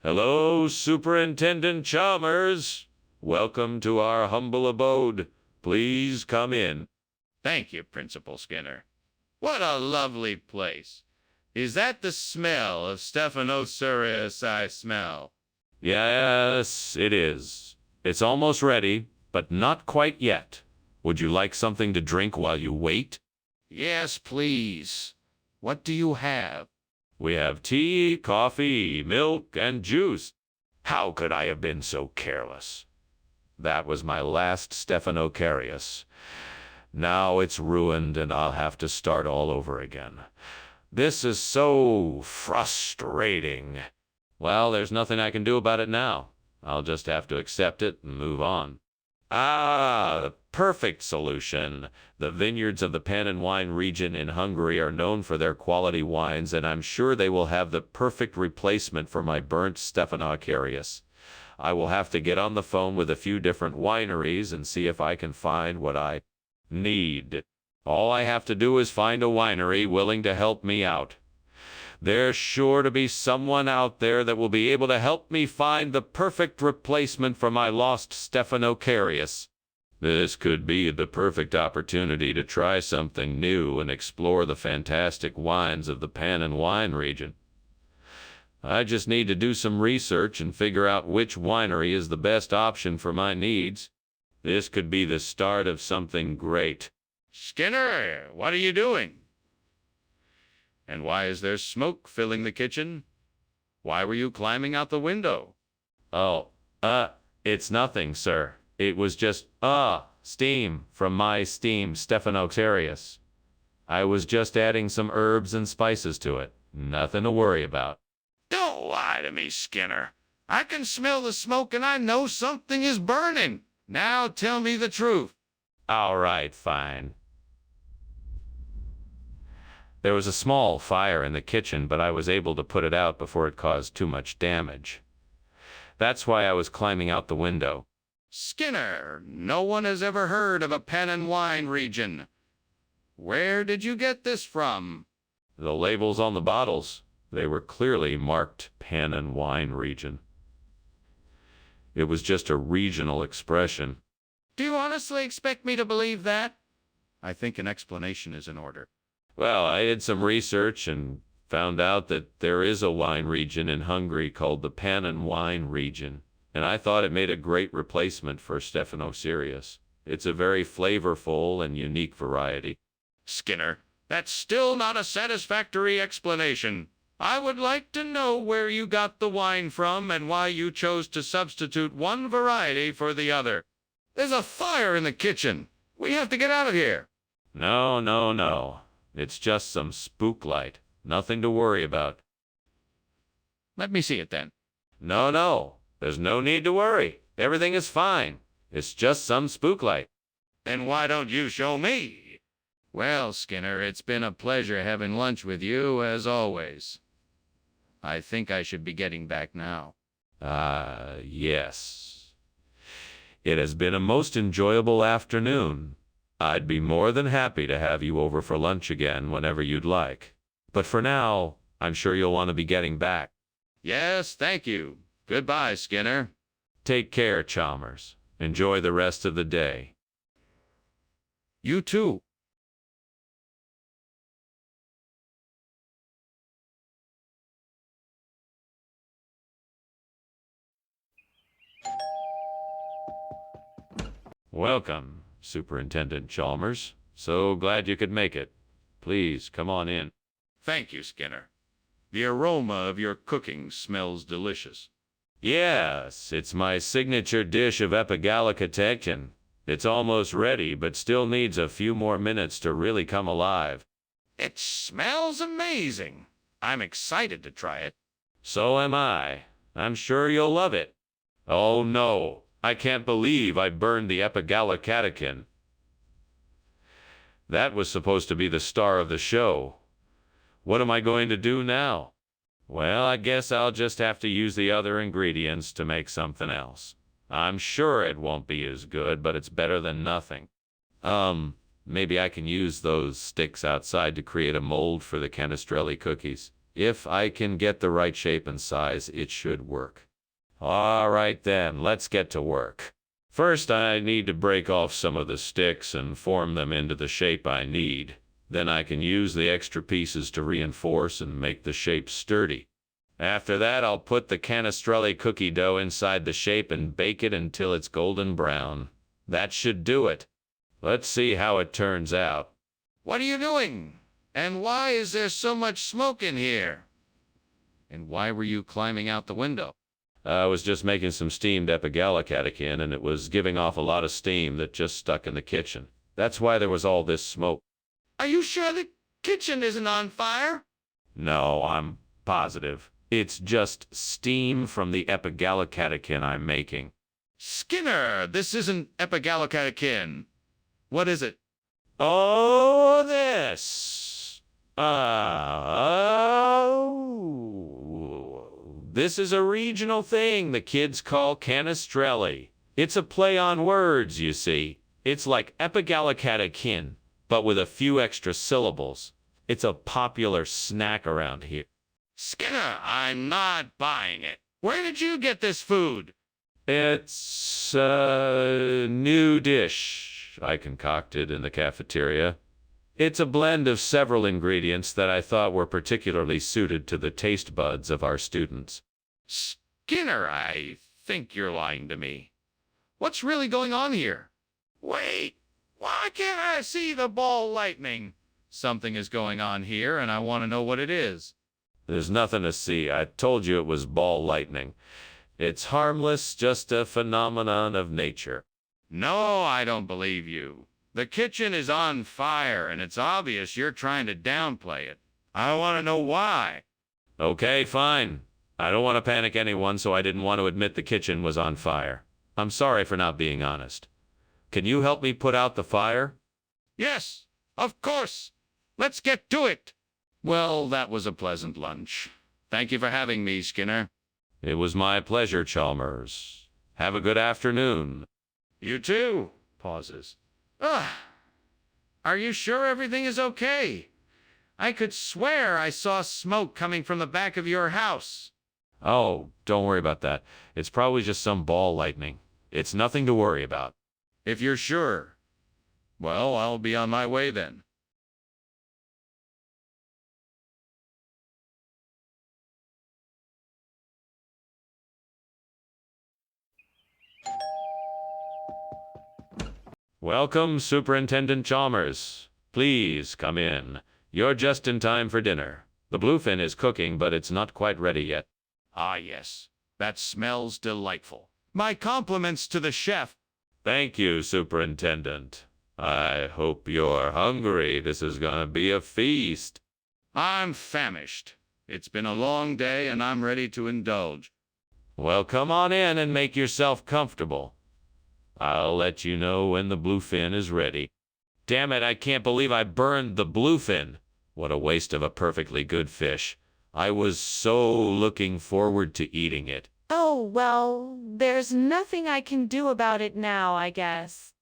Hello, Superintendent Chalmers. Welcome to our humble abode. Please come in. Thank you, Principal Skinner. What a lovely place. Is that the smell of Stephanosaurus I smell? Yes, it is. It's almost ready, but not quite yet. Would you like something to drink while you wait? Yes, please. What do you have? We have tea, coffee, milk, and juice. How could I have been so careless? That was my last Stephanocarius. Now it's ruined and I'll have to start all over again. This is so frustrating. Well, there's nothing I can do about it now. I'll just have to accept it and move on. The perfect solution. The vineyards of the Pan wine region in Hungary are known for their quality wines, and I'm sure they will have the perfect replacement for my burnt Stephanocarius. I will have to get on the phone with a few different wineries and see if I can find what I need. All I have to do is find a winery willing to help me out. There's sure to be someone out there that will be able to help me find the perfect replacement for my lost Stephanocarius. This could be the perfect opportunity to try something new and explore the fantastic wines of the Pan wine region. I just need to do some research and figure out which winery is the best option for my needs. This could be the start of something great. Skinner, what are you doing? And why is there smoke filling the kitchen? Why were you climbing out the window? Oh, it's nothing, sir. It was just, steam from my steamed Stephanocarius. I was just adding some herbs and spices to it. Nothing to worry about. Don't lie to me, Skinner. I can smell the smoke and I know something is burning. Now tell me the truth. All right, fine. There was a small fire in the kitchen, but I was able to put it out before it caused too much damage. That's why I was climbing out the window. Skinner, no one has ever heard of a Pan wine region. Where did you get this from? The labels on the bottles, they were clearly marked Pan wine region. It was just a regional expression. Do you honestly expect me to believe that? I think an explanation is in order. Well, I did some research and found out that there is a wine region in Hungary called the Pan wine region, and I thought it made a great replacement for Stephanocarius. It's a very flavorful and unique variety. Skinner, that's still not a satisfactory explanation. I would like to know where you got the wine from and why you chose to substitute one variety for the other. There's a fire in the kitchen. We have to get out of here. No. It's just some spook light. Nothing to worry about. Let me see it then. No. There's no need to worry. Everything is fine. It's just some spook light. Then why don't you show me? Well, Skinner, it's been a pleasure having lunch with you, as always. I think I should be getting back now. Yes. It has been a most enjoyable afternoon. I'd be more than happy to have you over for lunch again whenever you'd like. But for now, I'm sure you'll want to be getting back. Yes, thank you. Goodbye, Skinner. Take care, Chalmers. Enjoy the rest of the day. You too. Welcome, Superintendent Chalmers. So glad you could make it. Please, come on in. Thank you, Skinner. The aroma of your cooking smells delicious. Yes, it's my signature dish of epigalicatekin. It's almost ready, but still needs a few more minutes to really come alive. It smells amazing. I'm excited to try it. So am I. I'm sure you'll love it. Oh no, I can't believe I burned the epigalicatekin. That was supposed to be the star of the show. What am I going to do now? Well, I guess I'll just have to use the other ingredients to make something else. I'm sure it won't be as good, but it's better than nothing. Maybe I can use those sticks outside to create a mold for the canestrelli cookies. If I can get the right shape and size, it should work. All right then, let's get to work. First, I need to break off some of the sticks and form them into the shape I need. Then I can use the extra pieces to reinforce and make the shape sturdy. After that, I'll put the canestrelli cookie dough inside the shape and bake it until it's golden brown. That should do it. Let's see how it turns out. What are you doing? And why is there so much smoke in here? And why were you climbing out the window? I was just making some steamed epigalicatekin, and it was giving off a lot of steam that just stuck in the kitchen. That's why there was all this smoke. Are you sure the kitchen isn't on fire? No, I'm positive. It's just steam from the epigalicatekin I'm making. Skinner, this isn't epigalicatekin. What is it? Oh, this. This is a regional thing the kids call canestrelli. It's a play on words, you see. It's like epigalicatekin, but with a few extra syllables. It's a popular snack around here. Skinner, I'm not buying it. Where did you get this food? It's a new dish I concocted in the cafeteria. It's a blend of several ingredients that I thought were particularly suited to the taste buds of our students. Skinner, I think you're lying to me. What's really going on here? Wait, why can't I see the ball lightning? Something is going on here, and I want to know what it is. There's nothing to see. I told you it was ball lightning. It's harmless, just a phenomenon of nature. No, I don't believe you. The kitchen is on fire, and it's obvious you're trying to downplay it. I want to know why. Okay, fine. I don't want to panic anyone, so I didn't want to admit the kitchen was on fire. I'm sorry for not being honest. Can you help me put out the fire? Yes, of course. Let's get to it. Well, that was a pleasant lunch. Thank you for having me, Skinner. It was my pleasure, Chalmers. Have a good afternoon. You too. Pauses. Are you sure everything is okay? I could swear I saw smoke coming from the back of your house. Oh, don't worry about that. It's probably just some ball lightning. It's nothing to worry about. If you're sure. Well, I'll be on my way then. Welcome, Superintendent Chalmers. Please come in. You're just in time for dinner. The bluefin is cooking, but it's not quite ready yet. Ah, yes. That smells delightful. My compliments to the chef. Thank you, Superintendent. I hope you're hungry. This is gonna be a feast. I'm famished. It's been a long day, and I'm ready to indulge. Well, come on in and make yourself comfortable. I'll let you know when the bluefin is ready. Damn it, I can't believe I burned the bluefin. What a waste of a perfectly good fish. I was so looking forward to eating it. Oh, well, there's nothing I can do about it now, I guess.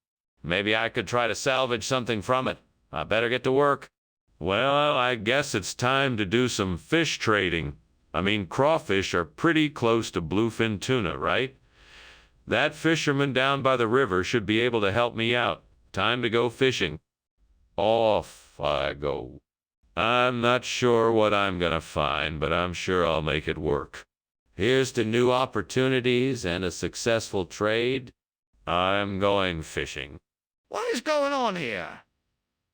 Maybe I could try to salvage something from it. I better get to work. Well, I guess it's time to do some fish trading. I mean, crawfish are pretty close to bluefin tuna, right? That fisherman down by the river should be able to help me out. Time to go fishing. Off I go. I'm not sure what I'm gonna find, but I'm sure I'll make it work. Here's to new opportunities and a successful trade. I'm going fishing. What is going on here?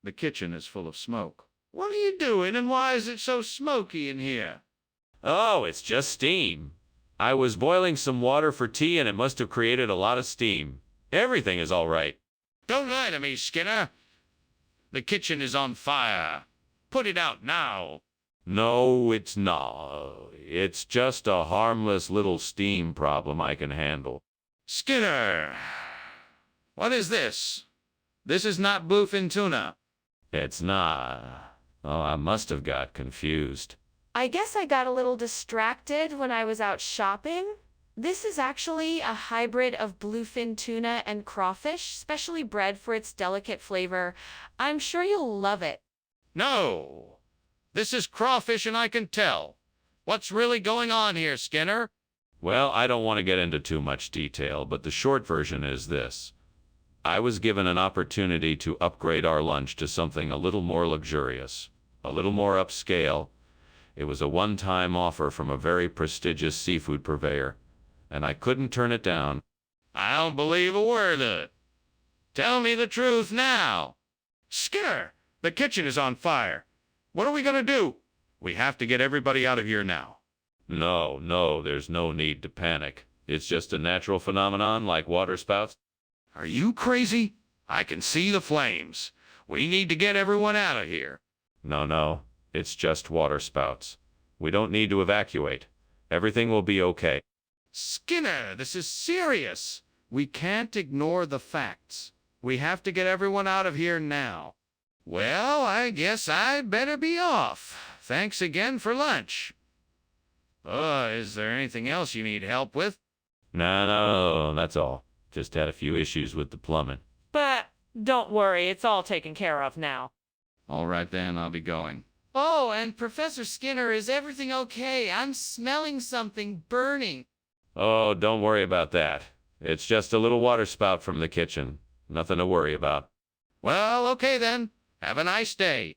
The kitchen is full of smoke. What are you doing, and why is it so smoky in here? Oh, it's just steam. I was boiling some water for tea and it must have created a lot of steam. Everything is all right. Don't lie to me, Skinner. The kitchen is on fire. Put it out now. No, it's not. It's just a harmless little steam problem I can handle. Skinner! What is this? This is not bluefin tuna. It's not. Oh, I must have got confused. I guess I got a little distracted when I was out shopping. This is actually a hybrid of bluefin tuna and crawfish, specially bred for its delicate flavor. I'm sure you'll love it. No. This is crawfish and I can tell. What's really going on here, Skinner? Well, I don't want to get into too much detail, but the short version is this. I was given an opportunity to upgrade our lunch to something a little more luxurious, a little more upscale. It was a one-time offer from a very prestigious seafood purveyor, and I couldn't turn it down. I don't believe a word of it. Tell me the truth now. Skinner, the kitchen is on fire. What are we going to do? We have to get everybody out of here now. No, there's no need to panic. It's just a natural phenomenon like waterspouts. Are you crazy? I can see the flames. We need to get everyone out of here. No, it's just waterspouts. We don't need to evacuate. Everything will be okay. Skinner, this is serious. We can't ignore the facts. We have to get everyone out of here now. Well, I guess I better be off. Thanks again for lunch. Is there anything else you need help with? No, that's all. Just had a few issues with the plumbing. But don't worry, it's all taken care of now. All right then, I'll be going. Oh, and Professor Skinner, is everything okay? I'm smelling something burning. Oh, don't worry about that. It's just a little waterspout from the kitchen. Nothing to worry about. Well, okay then. Have a nice day.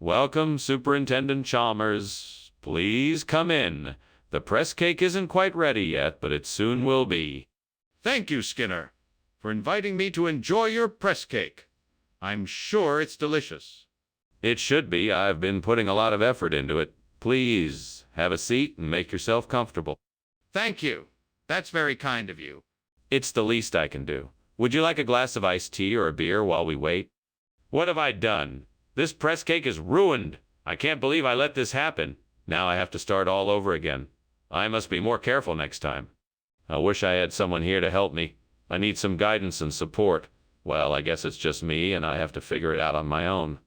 Welcome, Superintendent Chalmers. Please come in. The press cake isn't quite ready yet, but it soon will be. Thank you, Skinner, for inviting me to enjoy your press cake. I'm sure it's delicious. It should be. I've been putting a lot of effort into it. Please, have a seat and make yourself comfortable. Thank you. That's very kind of you. It's the least I can do. Would you like a glass of iced tea or a beer while we wait? What have I done? This press cake is ruined. I can't believe I let this happen. Now I have to start all over again. I must be more careful next time. I wish I had someone here to help me. I need some guidance and support. Well, I guess it's just me, and I have to figure it out on my own.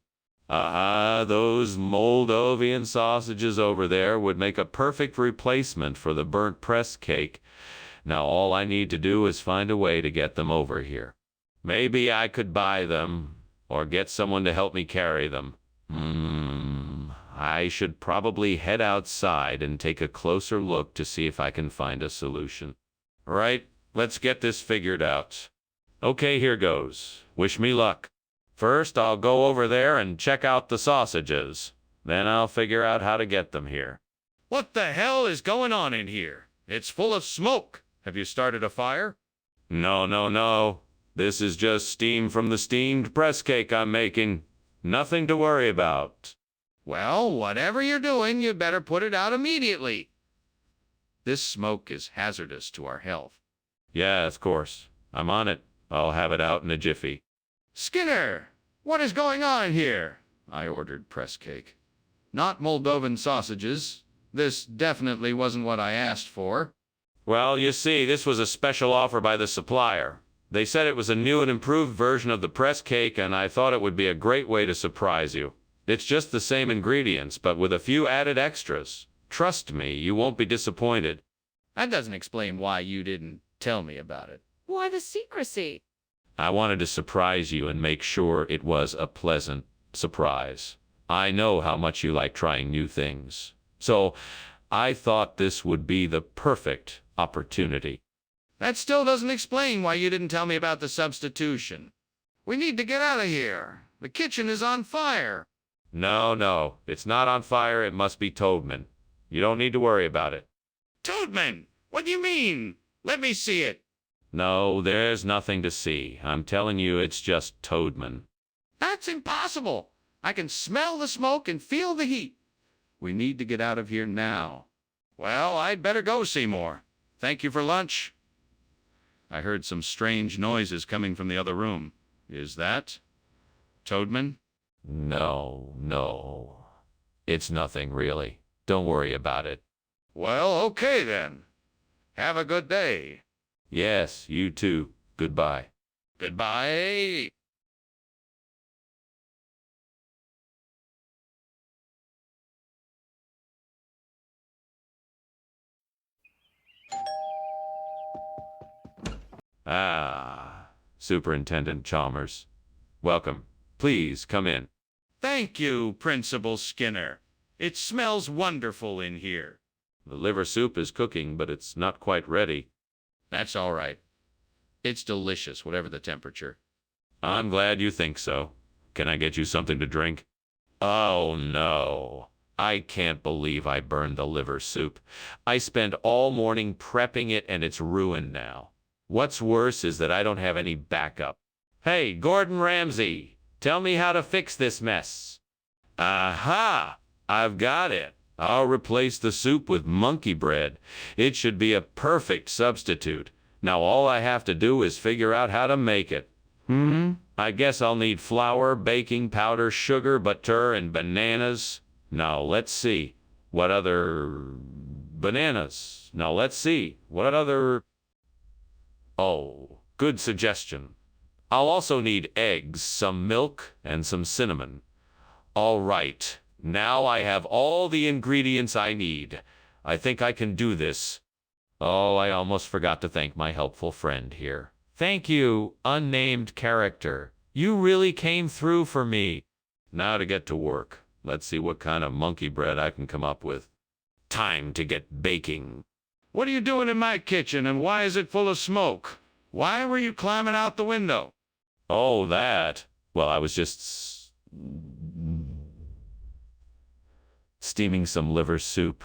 Those Moldovan sausages over there would make a perfect replacement for the burnt press cake. Now all I need to do is find a way to get them over here. Maybe I could buy them, or get someone to help me carry them. I should probably head outside and take a closer look to see if I can find a solution. Right, let's get this figured out. Okay, here goes. Wish me luck. First, I'll go over there and check out the sausages. Then I'll figure out how to get them here. What the hell is going on in here? It's full of smoke. Have you started a fire? No. This is just steam from the steamed press cake I'm making. Nothing to worry about. Well, whatever you're doing, you better put it out immediately. This smoke is hazardous to our health. Yeah, of course. I'm on it. I'll have it out in a jiffy. Skinner, what is going on here? I ordered press cake. Not Moldovan sausages. This definitely wasn't what I asked for. Well, you see, this was a special offer by the supplier. They said it was a new and improved version of the press cake, and I thought it would be a great way to surprise you. It's just the same ingredients, but with a few added extras. Trust me, you won't be disappointed. That doesn't explain why you didn't tell me about it. Why the secrecy? I wanted to surprise you and make sure it was a pleasant surprise. I know how much you like trying new things. So, I thought this would be the perfect opportunity. That still doesn't explain why you didn't tell me about the substitution. We need to get out of here. The kitchen is on fire. No, it's not on fire. It must be Toadman. You don't need to worry about it. Toadman, what do you mean? Let me see it. No, there's nothing to see. I'm telling you, it's just Toadman. That's impossible. I can smell the smoke and feel the heat. We need to get out of here now. Well, I'd better go, Seymour. Thank you for lunch. I heard some strange noises coming from the other room. Is that Toadman? No. It's nothing, really. Don't worry about it. Well, okay then. Have a good day. Yes, you too. Goodbye. Goodbye. Ah, Superintendent Chalmers. Welcome. Please come in. Thank you, Principal Skinner. It smells wonderful in here. The liver soup is cooking, but it's not quite ready. That's all right. It's delicious, whatever the temperature. I'm glad you think so. Can I get you something to drink? Oh, no. I can't believe I burned the liver soup. I spent all morning prepping it, and it's ruined now. What's worse is that I don't have any backup. Hey, Gordon Ramsay, tell me how to fix this mess. Aha! I've got it. I'll replace the soup with monkey bread. It should be a perfect substitute. Now all I have to do is figure out how to make it. I guess I'll need flour, baking powder, sugar, butter, and bananas. Now let's see. What other... bananas. Now let's see. What other... Oh, good suggestion. I'll also need eggs, some milk, and some cinnamon. All right. Now I have all the ingredients I need. I think I can do this. Oh, I almost forgot to thank my helpful friend here. Thank you, unnamed character. You really came through for me. Now to get to work. Let's see what kind of monkey bread I can come up with. Time to get baking. What are you doing in my kitchen, and why is it full of smoke? Why were you climbing out the window? Oh, that. Well, I was just steaming some liver soup.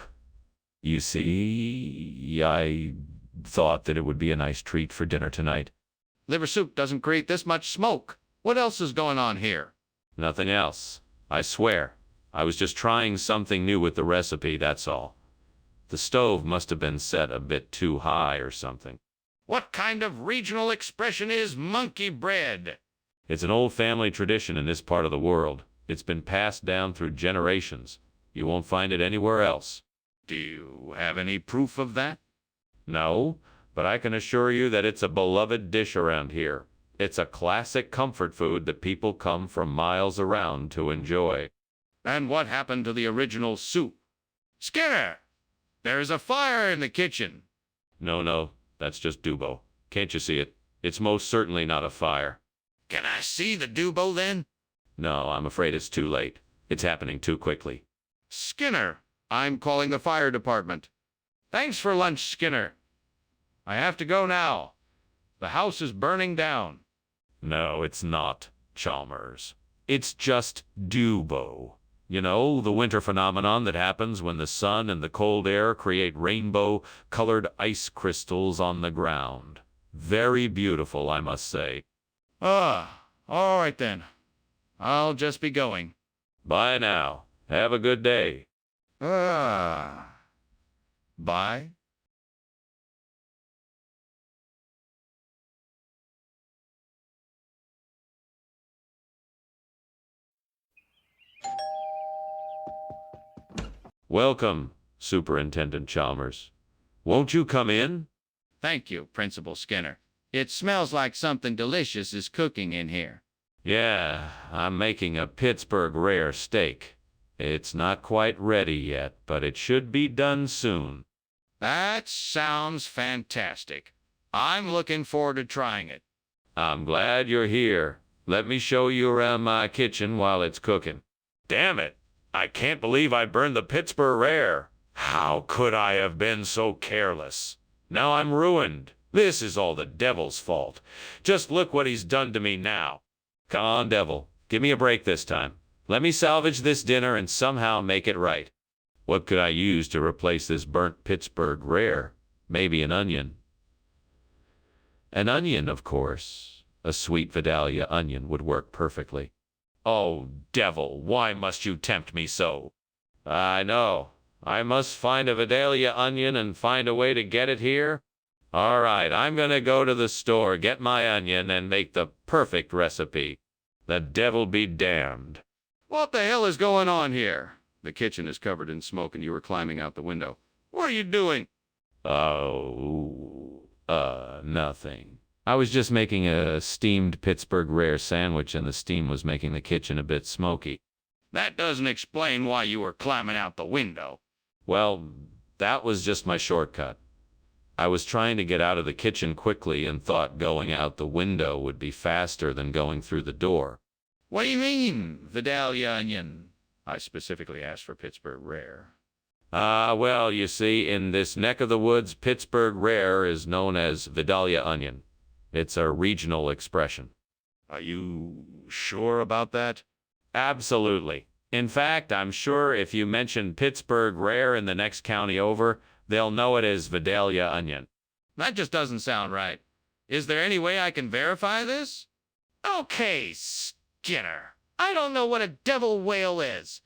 You see, I thought that it would be a nice treat for dinner tonight. Liver soup doesn't create this much smoke. What else is going on here? Nothing else. I swear. I was just trying something new with the recipe, that's all. The stove must have been set a bit too high or something. What kind of regional expression is monkey bread? It's an old family tradition in this part of the world. It's been passed down through generations. You won't find it anywhere else. Do you have any proof of that? No, but I can assure you that it's a beloved dish around here. It's a classic comfort food that people come from miles around to enjoy. And what happened to the original soup? Skinner! There's a fire in the kitchen. No, that's just Dubo. Can't you see it? It's most certainly not a fire. Can I see the Dubo then? No, I'm afraid it's too late. It's happening too quickly. Skinner, I'm calling the fire department. Thanks for lunch, Skinner. I have to go now. The house is burning down. No, it's not, Chalmers. It's just Dubo. You know, the winter phenomenon that happens when the sun and the cold air create rainbow-colored ice crystals on the ground. Very beautiful, I must say. All right then. I'll just be going. Bye now. Have a good day. Bye. Welcome, Superintendent Chalmers. Won't you come in? Thank you, Principal Skinner. It smells like something delicious is cooking in here. Yeah, I'm making a Pittsburgh rare steak. It's not quite ready yet, but it should be done soon. That sounds fantastic. I'm looking forward to trying it. I'm glad you're here. Let me show you around my kitchen while it's cooking. Damn it! I can't believe I burned the Pittsburgh rare. How could I have been so careless? Now I'm ruined. This is all the devil's fault. Just look what he's done to me now. Come on, devil. Give me a break this time. Let me salvage this dinner and somehow make it right. What could I use to replace this burnt Pittsburgh rare? Maybe an onion. An onion, of course. A sweet Vidalia onion would work perfectly. Oh, devil, why must you tempt me so? I know. I must find a Vidalia onion and find a way to get it here. All right, I'm gonna go to the store, get my onion, and make the perfect recipe. The devil be damned. What the hell is going on here? The kitchen is covered in smoke and you were climbing out the window. What are you doing? Oh, nothing. I was just making a steamed Pittsburgh rare sandwich and the steam was making the kitchen a bit smoky. That doesn't explain why you were climbing out the window. Well, that was just my shortcut. I was trying to get out of the kitchen quickly and thought going out the window would be faster than going through the door. What do you mean, Vidalia onion? I specifically asked for Pittsburgh rare. Well, you see, in this neck of the woods, Pittsburgh rare is known as Vidalia onion. It's a regional expression. Are you sure about that? Absolutely. In fact, I'm sure if you mention Pittsburgh rare in the next county over, they'll know it as Vidalia onion. That just doesn't sound right. Is there any way I can verify this? Okay, Skinner. I don't know what a devil whale is,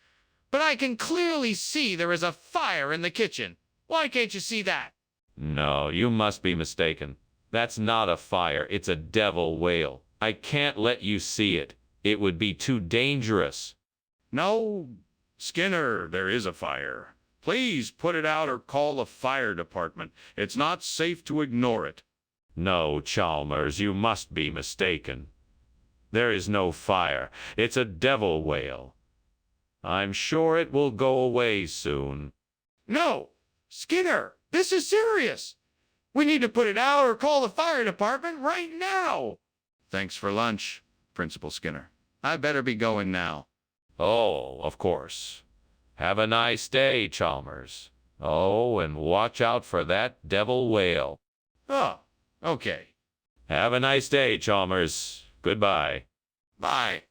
but I can clearly see there is a fire in the kitchen. Why can't you see that? No, you must be mistaken. That's not a fire, it's a devil whale. I can't let you see it. It would be too dangerous. No, Skinner, there is a fire. Please put it out or call the fire department. It's not safe to ignore it. No, Chalmers, you must be mistaken. There is no fire. It's a devil whale. I'm sure it will go away soon. No, Skinner, this is serious. We need to put it out or call the fire department right now. Thanks for lunch, Principal Skinner. I better be going now. Oh, of course. Have a nice day, Chalmers. Oh, and watch out for that devil whale. Oh, okay. Have a nice day, Chalmers. Goodbye. Bye.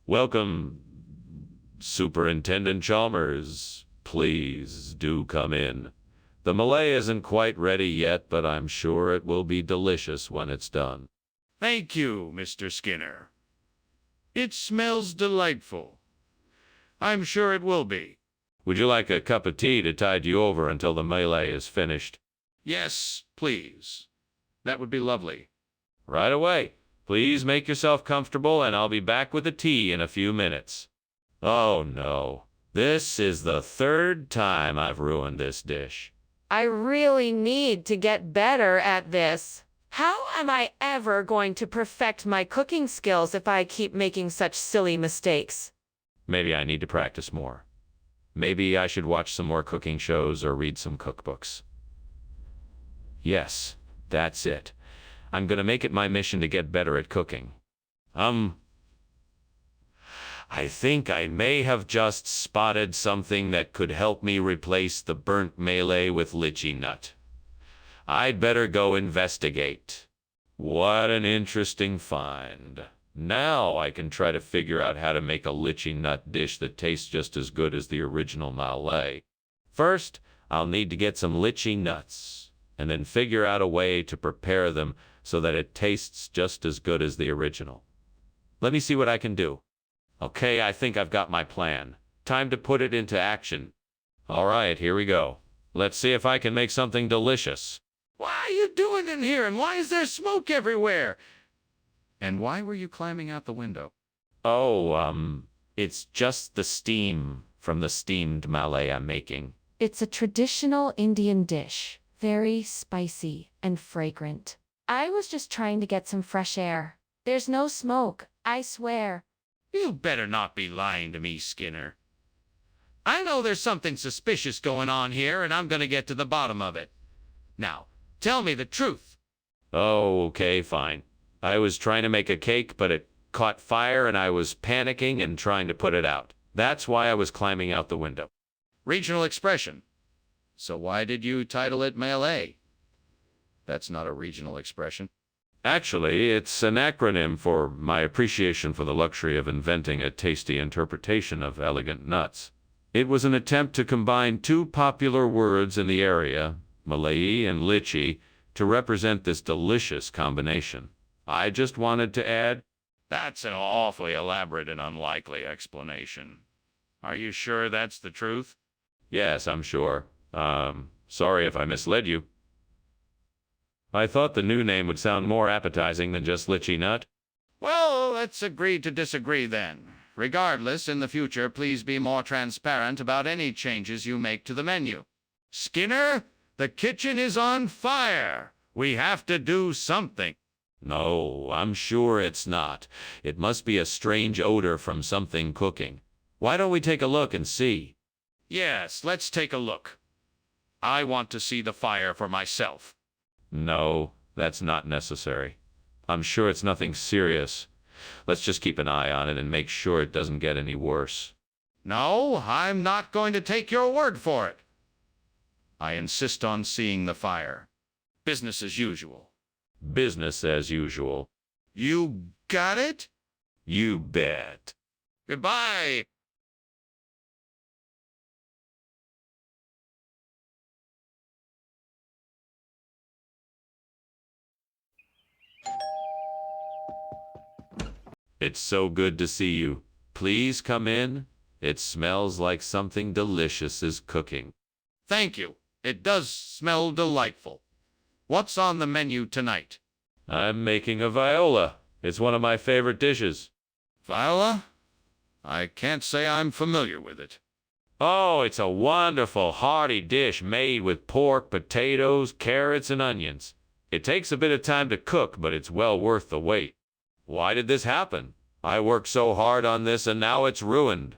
Welcome, Superintendent Chalmers. Please do come in. The Malay isn't quite ready yet, but I'm sure it will be delicious when it's done. Thank you, Mr. Skinner. It smells delightful. I'm sure it will be. Would you like a cup of tea to tide you over until the Malay is finished? Yes, please. That would be lovely. Right away. Please make yourself comfortable, and I'll be back with the tea in a few minutes. Oh, no. This is the third time I've ruined this dish. I really need to get better at this. How am I ever going to perfect my cooking skills if I keep making such silly mistakes? Maybe I need to practice more. Maybe I should watch some more cooking shows or read some cookbooks. Yes, that's it. I'm gonna make it my mission to get better at cooking. I think I may have just spotted something that could help me replace the burnt Malay with lychee nut. I'd better go investigate. What an interesting find. Now I can try to figure out how to make a lychee nut dish that tastes just as good as the original Malay. First, I'll need to get some lychee nuts, and then figure out a way to prepare them so that it tastes just as good as the original. Let me see what I can do. Okay, I think I've got my plan. Time to put it into action. All right, here we go. Let's see if I can make something delicious. What are you doing in here, and why is there smoke everywhere? And why were you climbing out the window? Oh, it's just the steam from the steamed Malay I'm making. It's a traditional Indian dish, very spicy and fragrant. I was just trying to get some fresh air. There's no smoke, I swear. You better not be lying to me, Skinner. I know there's something suspicious going on here, and I'm going to get to the bottom of it. Now, tell me the truth. Oh, okay, fine. I was trying to make a cake, but it caught fire and I was panicking and trying to put it out. That's why I was climbing out the window. Regional expression. So why did you title it Malay? That's not a regional expression. Actually, it's an acronym for my appreciation for the luxury of inventing a tasty interpretation of elegant nuts. It was an attempt to combine two popular words in the area, Malay and lychee, to represent this delicious combination. I just wanted to add, That's an awfully elaborate and unlikely explanation. Are you sure that's the truth? yes, I'm sure. Sorry if I misled you. I thought the new name would sound more appetizing than just lychee nut. Well, let's agree to disagree then. Regardless, in the future, please be more transparent about any changes you make to the menu. Skinner, the kitchen is on fire. We have to do something. No, I'm sure it's not. It must be a strange odor from something cooking. Why don't we take a look and see? Yes, let's take a look. I want to see the fire for myself. No, that's not necessary. I'm sure it's nothing serious. Let's just keep an eye on it and make sure it doesn't get any worse. No, I'm not going to take your word for it. I insist on seeing the fire. Business as usual. Business as usual. You got it? You bet. Goodbye. It's so good to see you. Please come in. It smells like something delicious is cooking. Thank you. It does smell delightful. What's on the menu tonight? I'm making a viola. It's one of my favorite dishes. Viola? I can't say I'm familiar with it. Oh, it's a wonderful, hearty dish made with pork, potatoes, carrots, and onions. It takes a bit of time to cook, but it's well worth the wait. Why did this happen? I worked so hard on this and now it's ruined.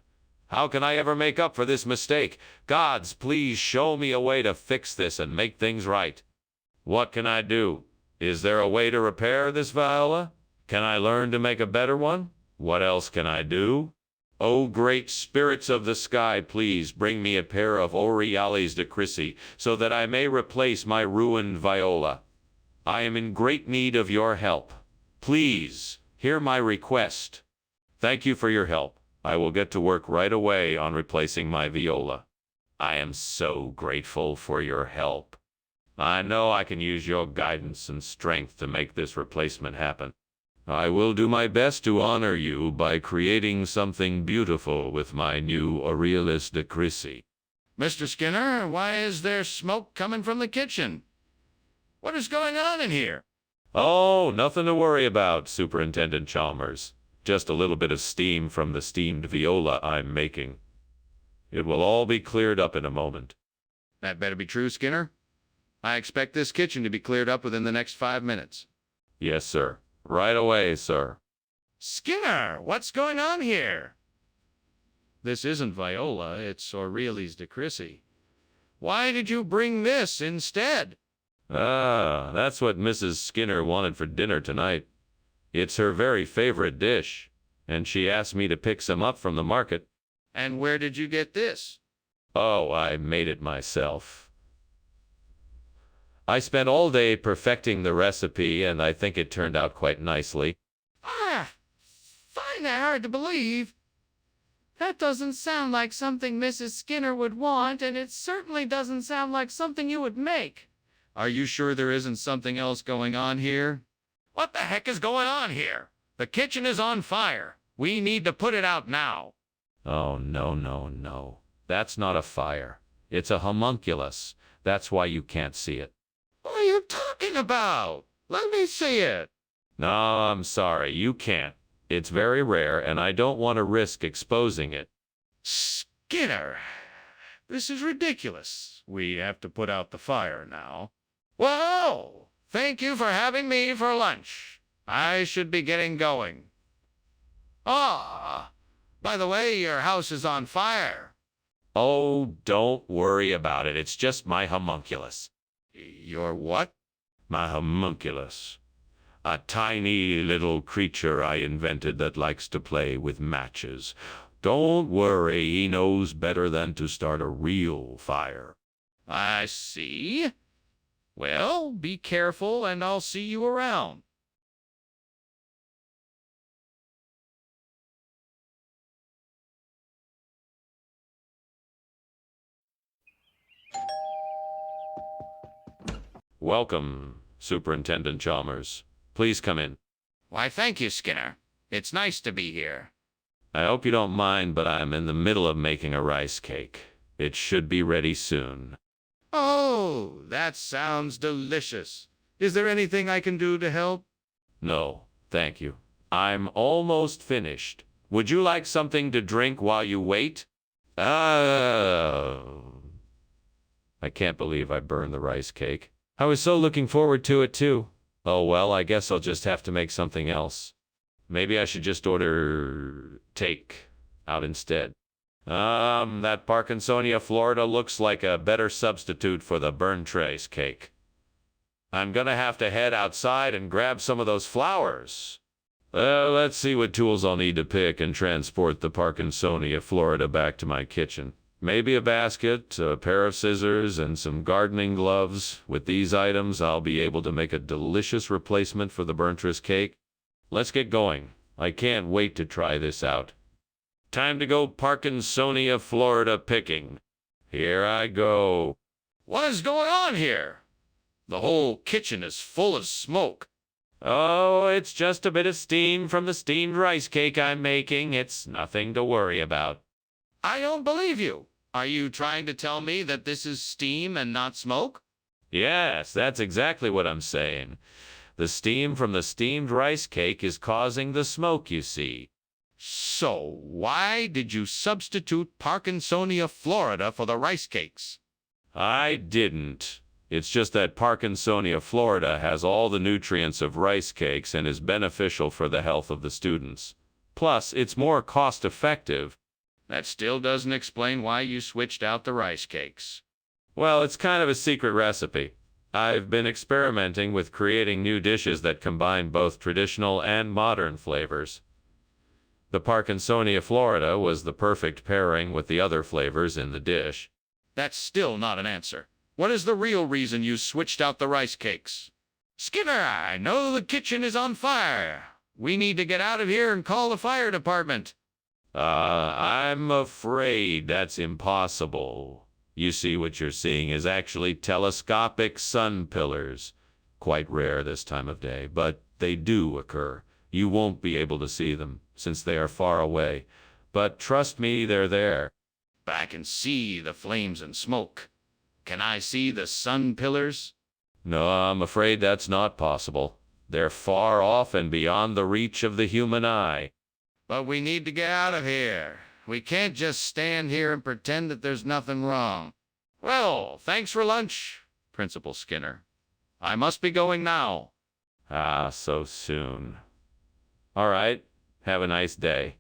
How can I ever make up for this mistake? Gods, please show me a way to fix this and make things right. What can I do? Is there a way to repair this viola? Can I learn to make a better one? What else can I do? Oh, great spirits of the sky, please bring me a pair of Oriales de Crisi so that I may replace my ruined viola. I am in great need of your help. Please, hear my request. Thank you for your help. I will get to work right away on replacing my viola. I am so grateful for your help. I know I can use your guidance and strength to make this replacement happen. I will do my best to honor you by creating something beautiful with my new Oriales de Crisi. Mr. Skinner, why is there smoke coming from the kitchen? What is going on in here? Oh, nothing to worry about, Superintendent Chalmers. Just a little bit of steam from the steamed viola I'm making. It will all be cleared up in a moment. That better be true, Skinner. I expect this kitchen to be cleared up within the next 5 minutes. Yes, sir. Right away, sir. Skinner, what's going on here? This isn't viola, it's Oriales de Crisi. Why did you bring this instead? Ah, that's what Mrs. Skinner wanted for dinner tonight. It's her very favorite dish, and she asked me to pick some up from the market. And where did you get this? Oh, I made it myself. I spent all day perfecting the recipe, and I think it turned out quite nicely. Ah, find that hard to believe. That doesn't sound like something Mrs. Skinner would want, and it certainly doesn't sound like something you would make. Are you sure there isn't something else going on here? What the heck is going on here? The kitchen is on fire. We need to put it out now. Oh, no, no, no. That's not a fire. It's a homunculus. That's why you can't see it. What are you talking about? Let me see it. No, I'm sorry, you can't. It's very rare, and I don't want to risk exposing it. Skinner, this is ridiculous. We have to put out the fire now. Well, thank you for having me for lunch. I should be getting going. Ah, by the way, your house is on fire. Oh, don't worry about it. It's just my homunculus. Your what? My homunculus. A tiny little creature I invented that likes to play with matches. Don't worry, he knows better than to start a real fire. I see. Well, be careful, and I'll see you around. Welcome, Superintendent Chalmers. Please come in. Why, thank you, Skinner. It's nice to be here. I hope you don't mind, but I'm in the middle of making a rice cake. It should be ready soon. Oh, that sounds delicious. Is there anything I can do to help? No, thank you. I'm almost finished. Would you like something to drink while you wait? Oh. I can't believe I burned the rice cake. I was so looking forward to it too. Oh well, I guess I'll just have to make something else. Maybe I should just order take out instead. That Parkinsonia, Florida looks like a better substitute for the burnt rice cake. I'm gonna have to head outside and grab some of those flowers. Let's see what tools I'll need to pick and transport the Parkinsonia, Florida back to my kitchen. Maybe a basket, a pair of scissors, and some gardening gloves. With these items, I'll be able to make a delicious replacement for the burnt rice cake. Let's get going. I can't wait to try this out. Time to go Parkinsonia, Florida picking. Here I go. What is going on here? The whole kitchen is full of smoke. Oh, it's just a bit of steam from the steamed rice cake I'm making. It's nothing to worry about. I don't believe you. Are you trying to tell me that this is steam and not smoke? Yes, that's exactly what I'm saying. The steam from the steamed rice cake is causing the smoke, you see. So, why did you substitute Parkinsonia, Florida for the rice cakes? I didn't. It's just that Parkinsonia, Florida has all the nutrients of rice cakes and is beneficial for the health of the students. Plus, it's more cost-effective. That still doesn't explain why you switched out the rice cakes. Well, it's kind of a secret recipe. I've been experimenting with creating new dishes that combine both traditional and modern flavors. The Parkinsonia, Florida was the perfect pairing with the other flavors in the dish. That's still not an answer. What is the real reason you switched out the rice cakes? Skinner, I know the kitchen is on fire. We need to get out of here and call the fire department. I'm afraid that's impossible. You see, what you're seeing is actually telescopic sun pillars. Quite rare this time of day, but they do occur. You won't be able to see them, since they are far away. But trust me, they're there. But I can see the flames and smoke. Can I see the sun pillars? No, I'm afraid that's not possible. They're far off and beyond the reach of the human eye. But we need to get out of here. We can't just stand here and pretend that there's nothing wrong. Well, thanks for lunch, Principal Skinner. I must be going now. Ah, so soon. All right, have a nice day.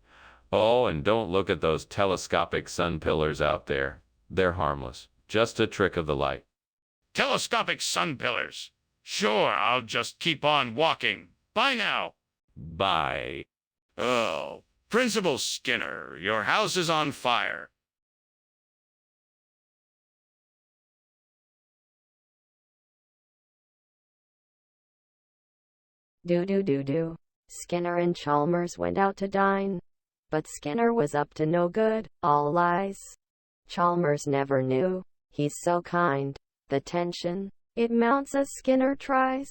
Oh, and don't look at those telescopic sun pillars out there. They're harmless, just a trick of the light. Telescopic sun pillars. Sure, I'll just keep on walking. Bye now. Bye. Oh, Principal Skinner, your house is on fire. Do. Skinner and Chalmers went out to dine. But Skinner was up to no good, all lies. Chalmers never knew. He's so kind. The tension, it mounts as Skinner tries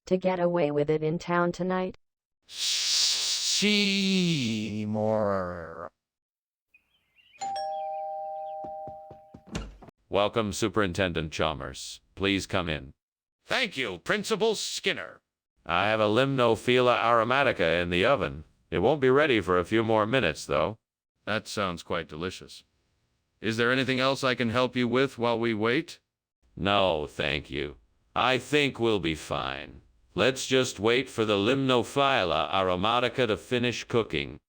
to get away with it in town tonight. Seymour. Welcome, Superintendent Chalmers. Please come in. Thank you, Principal Skinner. I have a Limnophila aromatica in the oven. It won't be ready for a few more minutes, though. That sounds quite delicious. Is there anything else I can help you with while we wait? No, thank you. I think we'll be fine. Let's just wait for the Limnophila aromatica to finish cooking.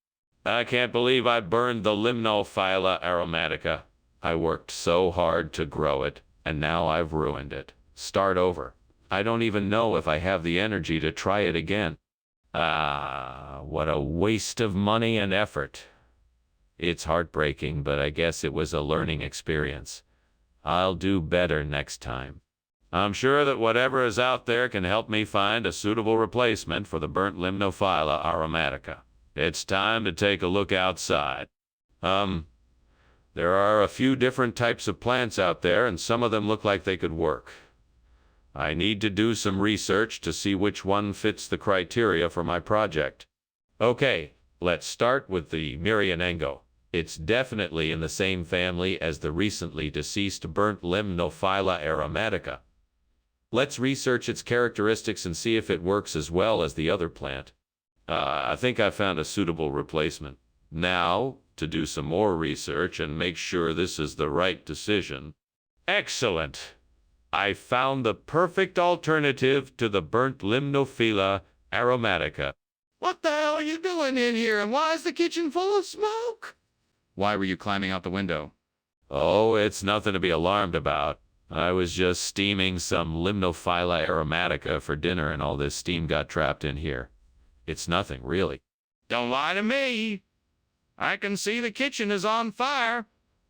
I can't believe I burned the Limnophila aromatica. I worked so hard to grow it, and now I've ruined it. Start over. I don't even know if I have the energy to try it again. Ah, what a waste of money and effort. It's heartbreaking, but I guess it was a learning experience. I'll do better next time. I'm sure that whatever is out there can help me find a suitable replacement for the burnt Limnophila aromatica. It's time to take a look outside. There are a few different types of plants out there, and some of them look like they could work. I need to do some research to see which one fits the criteria for my project. Okay, let's start with the Myrionengo. It's definitely in the same family as the recently deceased burnt Limnophila aromatica. Let's research its characteristics and see if it works as well as the other plant. I think I found a suitable replacement. Now, to do some more research and make sure this is the right decision. Excellent! I found the perfect alternative to the burnt Limnophila aromatica. What the hell are you doing in here, and why is the kitchen full of smoke? Why were you climbing out the window? Oh, it's nothing to be alarmed about. I was just steaming some Limnophila aromatica for dinner, and all this steam got trapped in here. It's nothing, really. Don't lie to me. I can see the kitchen is on fire.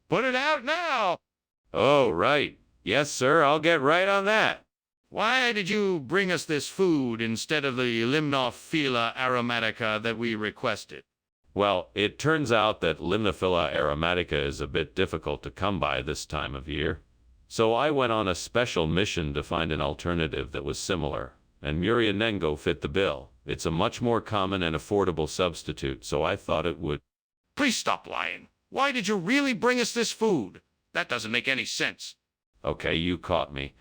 Put it out now. Oh, right. Yes, sir, I'll get right on that. Why did you bring us this food instead of the Limnophila aromatica that we requested? Well, it turns out that Limnophila aromatica is a bit difficult to come by this time of year. So I went on a special mission to find an alternative that was similar, and Myrionengo fit the bill. It's a much more common and affordable substitute, so I thought it would. Please stop lying. Why did you really bring us this food? That doesn't make any sense. Okay, you caught me.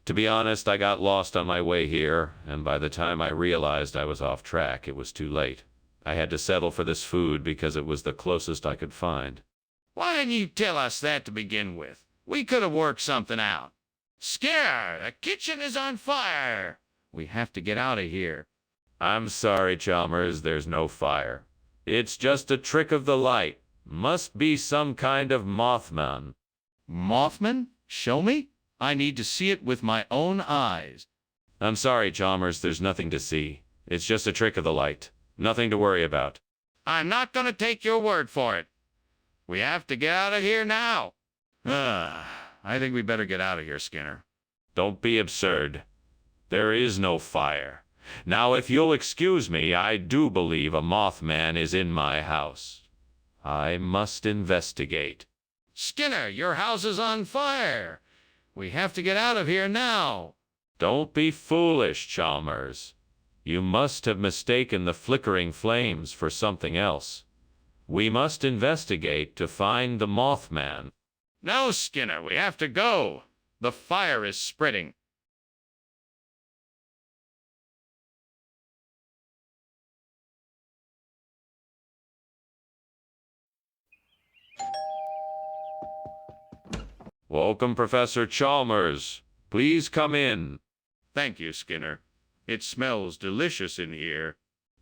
To be honest, I got lost on my way here, and by the time I realized I was off track, it was too late. I had to settle for this food because it was the closest I could find. Why didn't you tell us that to begin with? We could have worked something out. Skinner, the kitchen is on fire. We have to get out of here. I'm sorry, Chalmers, there's no fire. It's just a trick of the light. Must be some kind of Mothman. Mothman? Show me? I need to see it with my own eyes. I'm sorry, Chalmers, there's nothing to see. It's just a trick of the light. Nothing to worry about. I'm not going to take your word for it. We have to get out of here now. I think we better get out of here, Skinner. Don't be absurd. There is no fire. Now, if you'll excuse me, I do believe a Mothman is in my house. I must investigate. Skinner, your house is on fire. We have to get out of here now. Don't be foolish, Chalmers. You must have mistaken the flickering flames for something else. We must investigate to find the Mothman. No, Skinner, we have to go. The fire is spreading. Welcome, Professor Chalmers. Please come in. Thank you, Skinner. It smells delicious in here.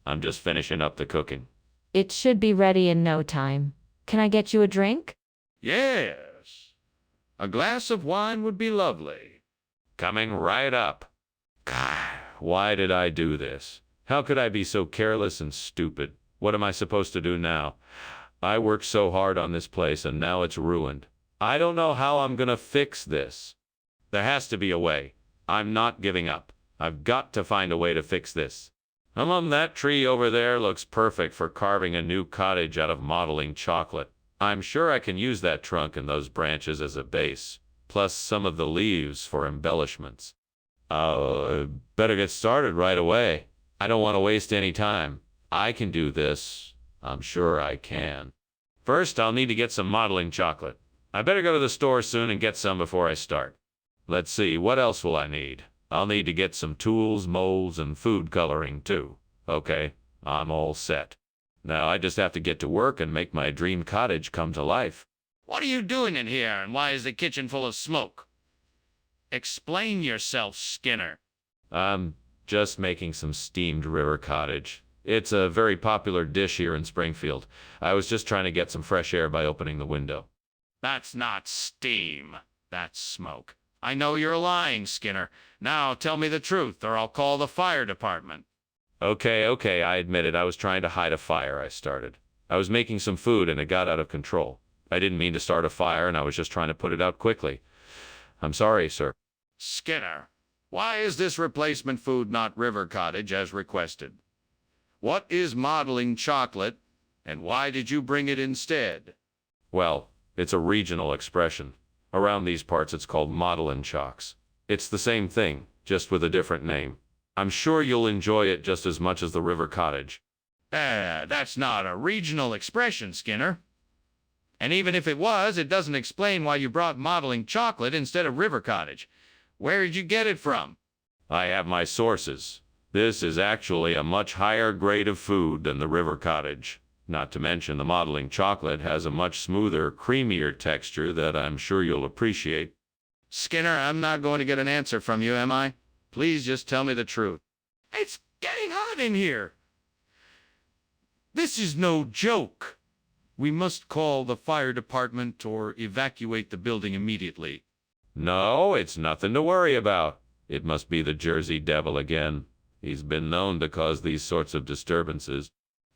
I'm just finishing up the cooking. It should be ready in no time. Can I get you a drink? Yes. A glass of wine would be lovely. Coming right up. God, why did I do this? How could I be so careless and stupid? What am I supposed to do now? I worked so hard on this place and now it's ruined. I don't know how I'm gonna fix this. There has to be a way. I'm not giving up. I've got to find a way to fix this. That tree over there looks perfect for carving a new cottage out of modeling chocolate. I'm sure I can use that trunk and those branches as a base, plus some of the leaves for embellishments. Better get started right away. I don't want to waste any time. I can do this. I'm sure I can. First, I'll need to get some modeling chocolate. I better go to the store soon and get some before I start. Let's see, what else will I need? I'll need to get some tools, molds, and food coloring too. Okay, I'm all set. Now I just have to get to work and make my dream cottage come to life. What are you doing in here, and why is the kitchen full of smoke? Explain yourself, Skinner. I'm just making some steamed river cottage. It's a very popular dish here in Springfield. I was just trying to get some fresh air by opening the window. That's not steam. That's smoke. I know you're lying, Skinner. Now tell me the truth, or I'll call the fire department. Okay, I admit it. I was trying to hide a fire I started. I was making some food and it got out of control. I didn't mean to start a fire and I was just trying to put it out quickly. I'm sorry, sir. Skinner, why is this replacement food not river cottage as requested? What is modeling chocolate, and why did you bring it instead? Well, it's a regional expression. Around these parts it's called modelin' chocks. It's the same thing, just with a different name. I'm sure you'll enjoy it just as much as the river cottage. That's not a regional expression, Skinner. And even if it was, it doesn't explain why you brought modeling chocolate instead of river cottage. Where did you get it from? I have my sources. This is actually a much higher grade of food than the river cottage. Not to mention the modeling chocolate has a much smoother, creamier texture that I'm sure you'll appreciate. Skinner, I'm not going to get an answer from you, am I? Please just tell me the truth. It's getting hot in here. This is no joke. We must call the fire department or evacuate the building immediately. No, it's nothing to worry about. It must be the Jersey Devil again. He's been known to cause these sorts of disturbances.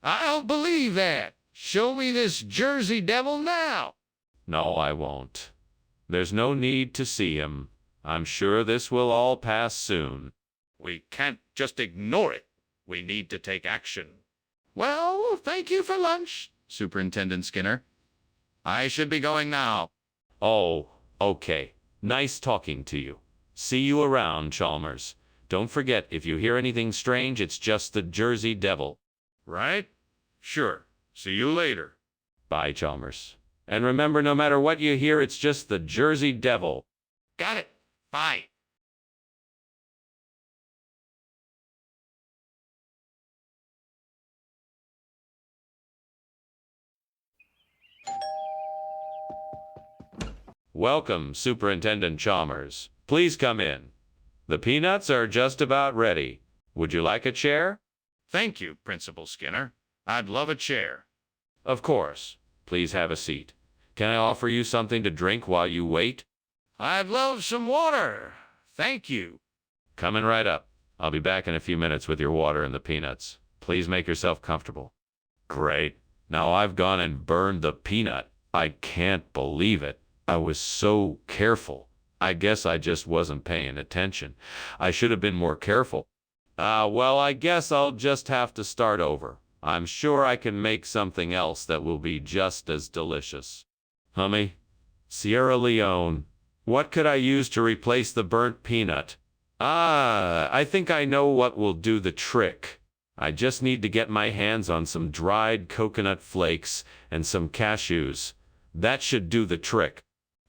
I'll believe that. Show me this Jersey Devil now. No, I won't. There's no need to see him. I'm sure this will all pass soon. We can't just ignore it. We need to take action. Well, thank you for lunch, Superintendent Skinner. I should be going now. Oh, okay. Nice talking to you. See you around, Chalmers. Don't forget, if you hear anything strange, it's just the Jersey Devil. Right? Sure. See you later. Bye, Chalmers. And remember, no matter what you hear, it's just the Jersey Devil. Got it. Bye. Welcome, Superintendent Chalmers. Please come in. The peanuts are just about ready. Would you like a chair? Thank you, Principal Skinner. I'd love a chair. Of course. Please have a seat. Can I offer you something to drink while you wait? I'd love some water. Thank you. Coming right up. I'll be back in a few minutes with your water and the peanuts. Please make yourself comfortable. Great. Now I've gone and burned the peanut. I can't believe it. I was so careful. I guess I just wasn't paying attention. I should have been more careful. Well, I guess I'll just have to start over. I'm sure I can make something else that will be just as delicious. Hummy, Sierra Leone, what could I use to replace the burnt peanut? I think I know what will do the trick. I just need to get my hands on some dried coconut flakes and some cashews. That should do the trick.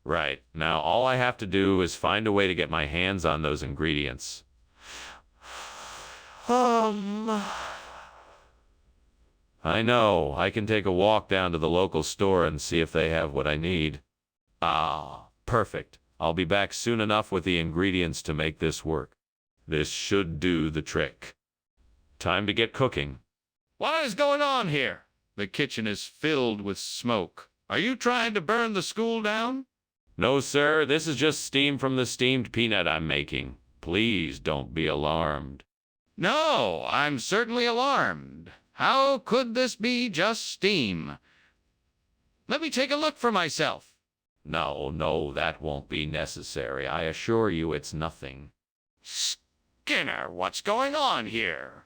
Right, now all I have to do is find a way to get my hands on those ingredients. I know, I can take a walk down to the local store and see if they have what I need. Perfect. I'll be back soon enough with the ingredients to make this work. This should do the trick. Time to get cooking. What is going on here? The kitchen is filled with smoke. Are you trying to burn the school down? No, sir, this is just steam from the steamed peanut I'm making. Please don't be alarmed. No, I'm certainly alarmed. How could this be just steam? Let me take a look for myself. No, that won't be necessary. I assure you it's nothing. Skinner, what's going on here?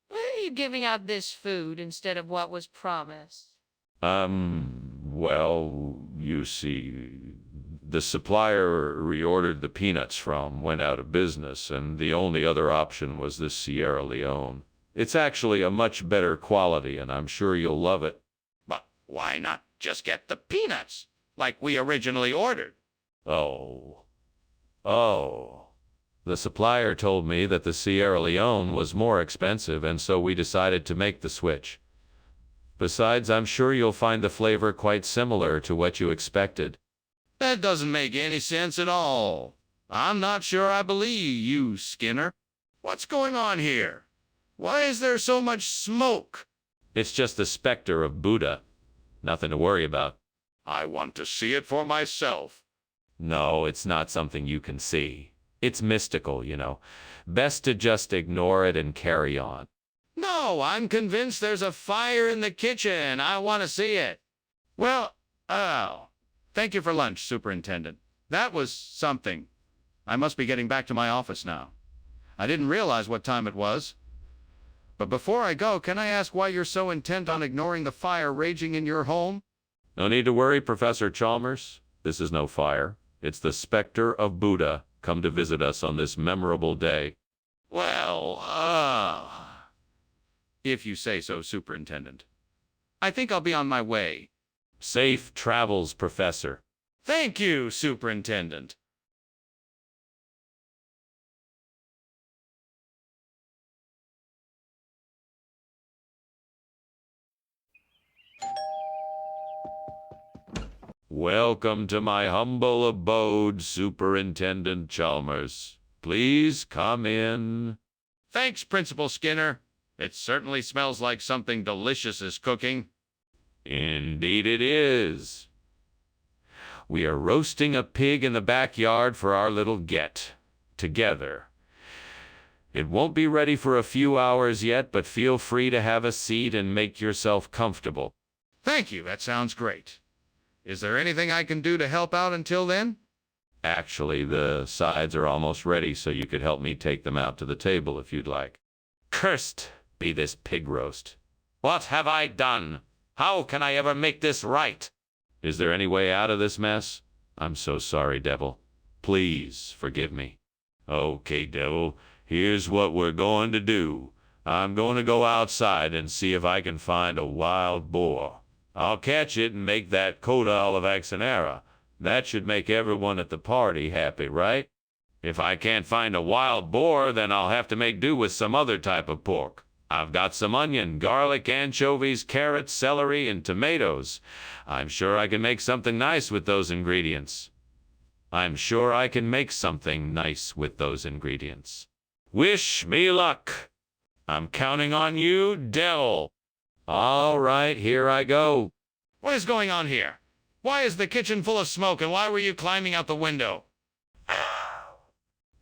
Why are you giving out this food instead of what was promised? Well, you see, The supplier reordered the peanuts from went out of business, and the only other option was this Sierra Leone. It's actually a much better quality, and I'm sure you'll love it. But why not just get the peanuts, like we originally ordered? Oh. Oh. The supplier told me that the Sierra Leone was more expensive, and so we decided to make the switch. Besides, I'm sure you'll find the flavor quite similar to what you expected. That doesn't make any sense at all. I'm not sure I believe you, Skinner. What's going on here? Why is there so much smoke? It's just the specter of Buddha. Nothing to worry about. I want to see it for myself. No, it's not something you can see. It's mystical, you know. Best to just ignore it and carry on. No, I'm convinced there's a fire in the kitchen. I want to see it. Well, thank you for lunch, Superintendent. That was something. I must be getting back to my office now. I didn't realize what time it was. But before I go, can I ask why you're so intent on ignoring the fire raging in your home? No need to worry, Professor Chalmers. This is no fire. It's the specter of Buddha come to visit us on this memorable day. Well, if you say so, Superintendent. I think I'll be on my way. Safe travels, Professor. Thank you, Superintendent. Welcome to my humble abode, Superintendent Chalmers. Please come in. Thanks, Principal Skinner. It certainly smells like something delicious is cooking. Indeed it is. We are roasting a pig in the backyard for our little get-together. It won't be ready for a few hours yet, but feel free to have a seat and make yourself comfortable. Thank you, that sounds great. Is there anything I can do to help out until then? Actually, the sides are almost ready, so you could help me take them out to the table if you'd like. Cursed be this pig roast. What have I done? How can I ever make this right? Is there any way out of this mess? I'm so sorry, Devil. Please forgive me. Okay, Devil, here's what we're going to do. I'm going to go outside and see if I can find a wild boar. I'll catch it and make that coda alla vaccinara. That should make everyone at the party happy, right? If I can't find a wild boar, then I'll have to make do with some other type of pork. I've got some onion, garlic, anchovies, carrots, celery, and tomatoes. I'm sure I can make something nice with those ingredients. Wish me luck. I'm counting on you, Devil. All right, here I go. What is going on here? Why is the kitchen full of smoke, and why were you climbing out the window?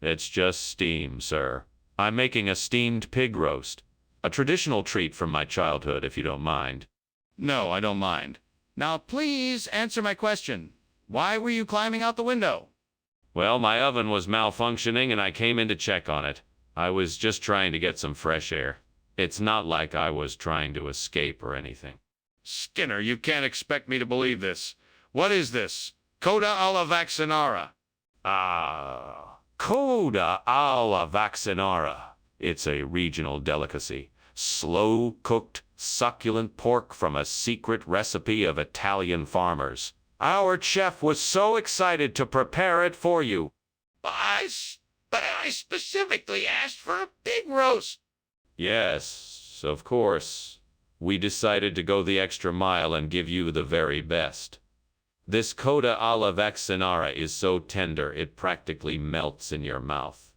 It's just steam, sir. I'm making a steamed pig roast. A traditional treat from my childhood, if you don't mind. No, I don't mind. Now, please answer my question. Why were you climbing out the window? Well, my oven was malfunctioning and I came in to check on it. I was just trying to get some fresh air. It's not like I was trying to escape or anything. Skinner, you can't expect me to believe this. What is this? Coda alla vaccinara. Coda alla vaccinara. It's a regional delicacy. Slow-cooked, succulent pork from a secret recipe of Italian farmers. Our chef was so excited to prepare it for you. But I specifically asked for a pig roast. Yes, of course. We decided to go the extra mile and give you the very best. This coda alla vaccinara is so tender it practically melts in your mouth.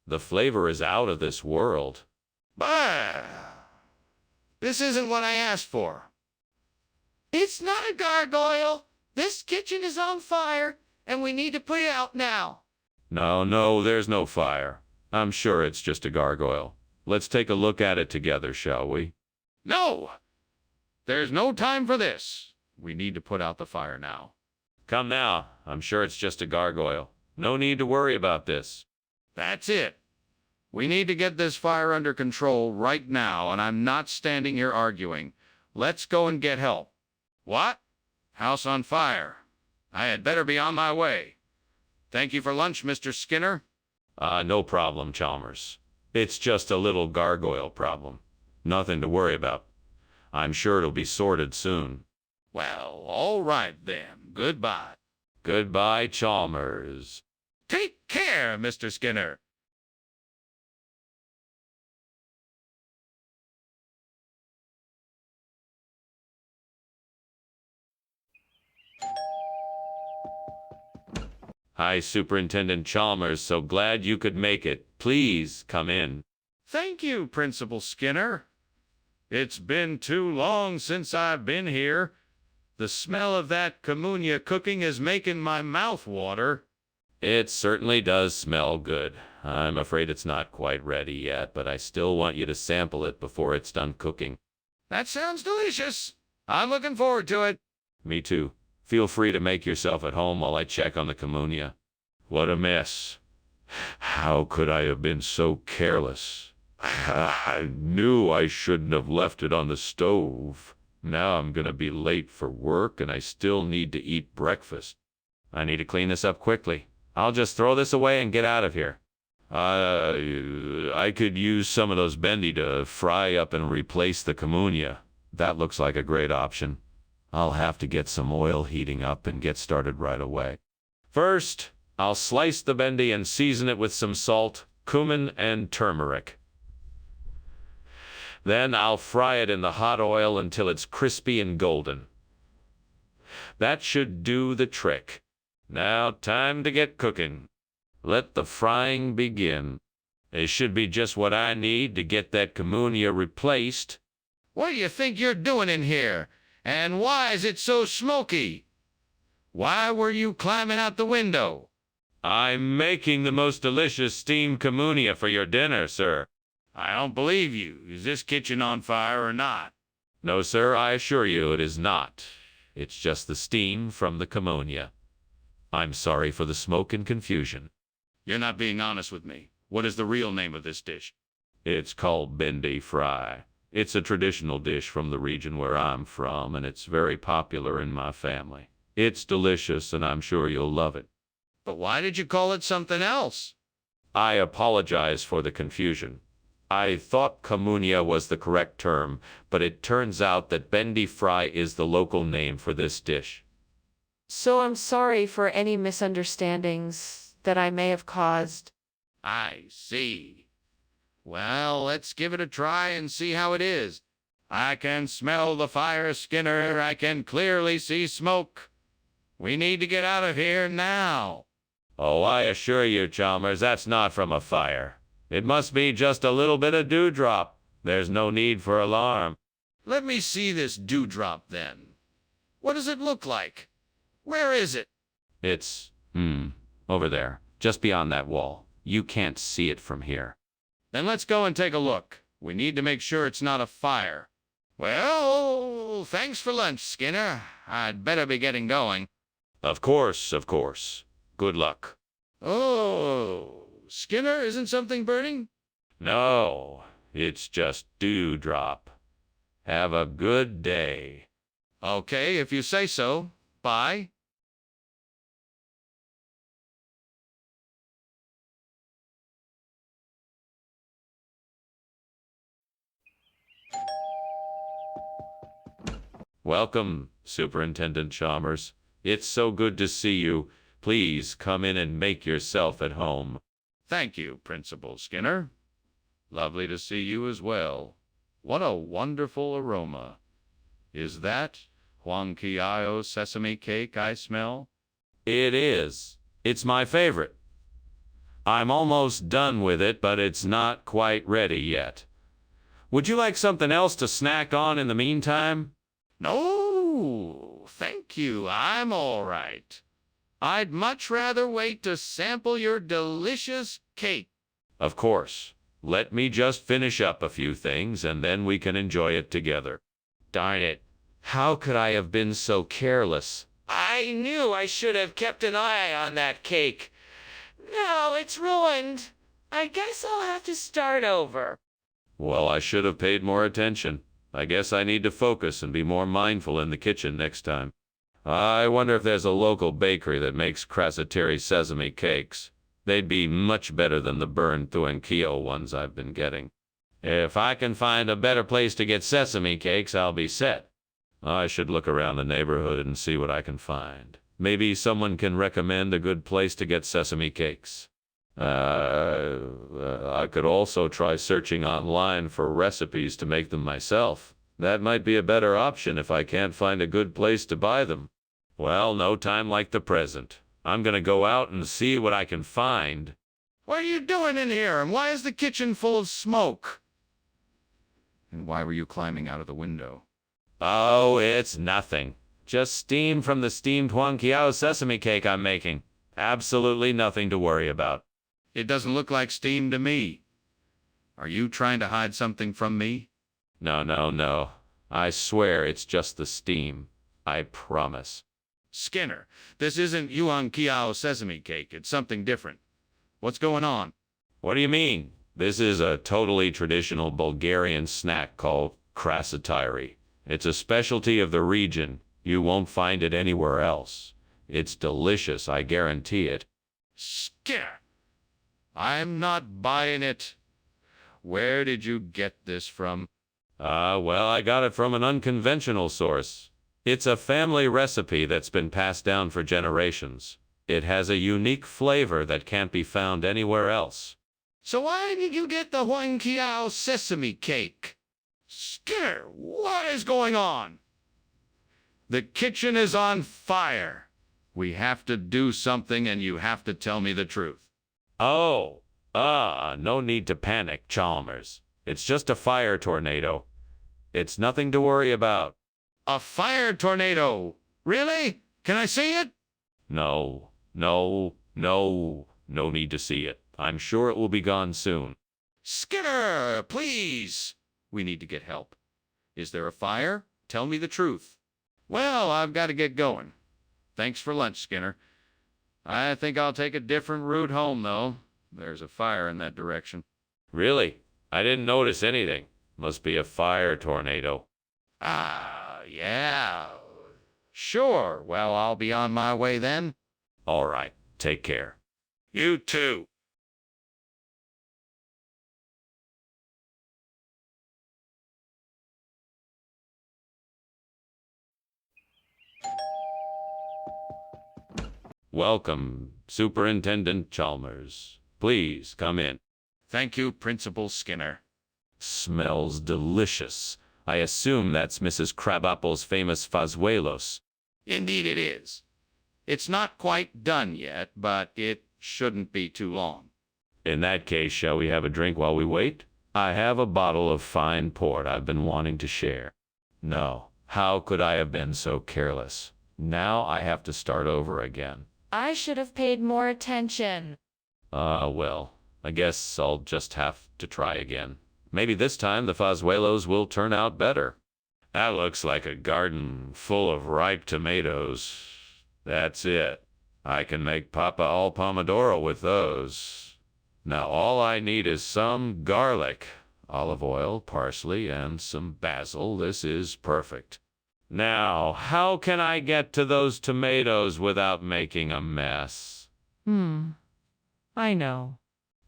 The flavor is out of this world. But this isn't what I asked for. It's not a gargoyle. This kitchen is on fire, and we need to put it out now. No, there's no fire. I'm sure it's just a gargoyle. Let's take a look at it together, shall we? No! There's no time for this. We need to put out the fire now. Come now. I'm sure it's just a gargoyle. No need to worry about this. That's it. We need to get this fire under control right now, and I'm not standing here arguing. Let's go and get help. What? House on fire. I had better be on my way. Thank you for lunch, Mr. Skinner. No problem, Chalmers. It's just a little gargoyle problem. Nothing to worry about. I'm sure it'll be sorted soon. Well, all right then. Goodbye. Goodbye, Chalmers. Take care, Mr. Skinner. Hi, Superintendent Chalmers. So glad you could make it. Please come in. Thank you, Principal Skinner. It's been too long since I've been here. The smell of that communia cooking is making my mouth water. It certainly does smell good. I'm afraid it's not quite ready yet, but I still want you to sample it before it's done cooking. That sounds delicious. I'm looking forward to it. Me too. Feel free to make yourself at home while I check on the communia. What a mess. How could I have been so careless? I knew I shouldn't have left it on the stove. Now I'm gonna be late for work and I still need to eat breakfast. I need to clean this up quickly. I'll just throw this away and get out of here. I could use some of those bendy to fry up and replace the communia. That looks like a great option. I'll have to get some oil heating up and get started right away. First, I'll slice the bendy and season it with some salt, cumin, and turmeric. Then I'll fry it in the hot oil until it's crispy and golden. That should do the trick. Now, time to get cooking. Let the frying begin. It should be just what I need to get that communia replaced. What do you think you're doing in here? And why is it so smoky? Why were you climbing out the window? I'm making the most delicious steamed communia for your dinner, sir. I don't believe you. Is this kitchen on fire or not? No, sir, I assure you it is not. It's just the steam from the communia. I'm sorry for the smoke and confusion. You're not being honest with me. What is the real name of this dish? It's called bendi fry. It's a traditional dish from the region where I'm from, and it's very popular in my family. It's delicious, and I'm sure you'll love it. But why did you call it something else? I apologize for the confusion. I thought communia was the correct term, but it turns out that bendi fry is the local name for this dish. So I'm sorry for any misunderstandings that I may have caused. I see. Well, let's give it a try and see how it is. I can smell the fire, Skinner. I can clearly see smoke. We need to get out of here now. Oh, I assure you, Chalmers, that's not from a fire. It must be just a little bit of dewdrop. There's no need for alarm. Let me see this dewdrop then. What does it look like? Where is it? It's, over there, just beyond that wall. You can't see it from here. Then let's go and take a look. We need to make sure it's not a fire. Well, thanks for lunch, Skinner. I'd better be getting going. Of course, of course. Good luck. Oh, Skinner, isn't something burning? No, it's just dewdrop. Have a good day. Okay, if you say so. Bye. Welcome, Superintendent Chalmers. It's so good to see you. Please come in and make yourself at home. Thank you, Principal Skinner. Lovely to see you as well. What a wonderful aroma. Is that Huanqiao sesame cake I smell? It is. It's my favorite. I'm almost done with it, but it's not quite ready yet. Would you like something else to snack on in the meantime? No, thank you. I'm all right. I'd much rather wait to sample your delicious cake. Of course. Let me just finish up a few things, and then we can enjoy it together. Darn it. How could I have been so careless? I knew I should have kept an eye on that cake. Now it's ruined. I guess I'll have to start over. Well, I should have paid more attention. I guess I need to focus and be more mindful in the kitchen next time. I wonder if there's a local bakery that makes crassateri sesame cakes. They'd be much better than the burned Thuenquio ones I've been getting. If I can find a better place to get sesame cakes, I'll be set. I should look around the neighborhood and see what I can find. Maybe someone can recommend a good place to get sesame cakes. I could also try searching online for recipes to make them myself. That might be a better option if I can't find a good place to buy them. Well, no time like the present. I'm gonna go out and see what I can find. What are you doing in here, and why is the kitchen full of smoke? And why were you climbing out of the window? Oh, it's nothing. Just steam from the steamed Huanqiao sesame cake I'm making. Absolutely nothing to worry about. It doesn't look like steam to me. Are you trying to hide something from me? No. I swear it's just the steam. I promise. Skinner, this isn't Huanqiao sesame cake. It's something different. What's going on? What do you mean? This is a totally traditional Bulgarian snack called crassateri. It's a specialty of the region. You won't find it anywhere else. It's delicious, I guarantee it. Skinner, I'm not buying it. Where did you get this from? Well, I got it from an unconventional source. It's a family recipe that's been passed down for generations. It has a unique flavor that can't be found anywhere else. So why did you get the Huanqiao sesame cake? Skinner, what is going on? The kitchen is on fire. We have to do something, and you have to tell me the truth. No need to panic, Chalmers. It's just a fire tornado. It's nothing to worry about. A fire tornado? Really? Can I see it? No need to see it. I'm sure it will be gone soon. Skinner, please. We need to get help. Is there a fire? Tell me the truth. Well, I've got to get going. Thanks for lunch, Skinner. I think I'll take a different route home, though. There's a fire in that direction. Really? I didn't notice anything. Must be a fire tornado. Yeah. Sure. Well, I'll be on my way then. All right. Take care. You too. Welcome, Superintendent Chalmers. Please come in. Thank you, Principal Skinner. Smells delicious. I assume that's Mrs. Crabapple's famous fazuelos. Indeed it is. It's not quite done yet, but it shouldn't be too long. In that case, shall we have a drink while we wait? I have a bottle of fine port I've been wanting to share. No, how could I have been so careless? Now I have to start over again. I should have paid more attention. Well, I guess I'll just have to try again. Maybe this time the fazuelos will turn out better. That looks like a garden full of ripe tomatoes. That's it. I can make papa al pomodoro with those. Now all I need is some garlic, olive oil, parsley, and some basil. This is perfect. Now, how can I get to those tomatoes without making a mess? I know.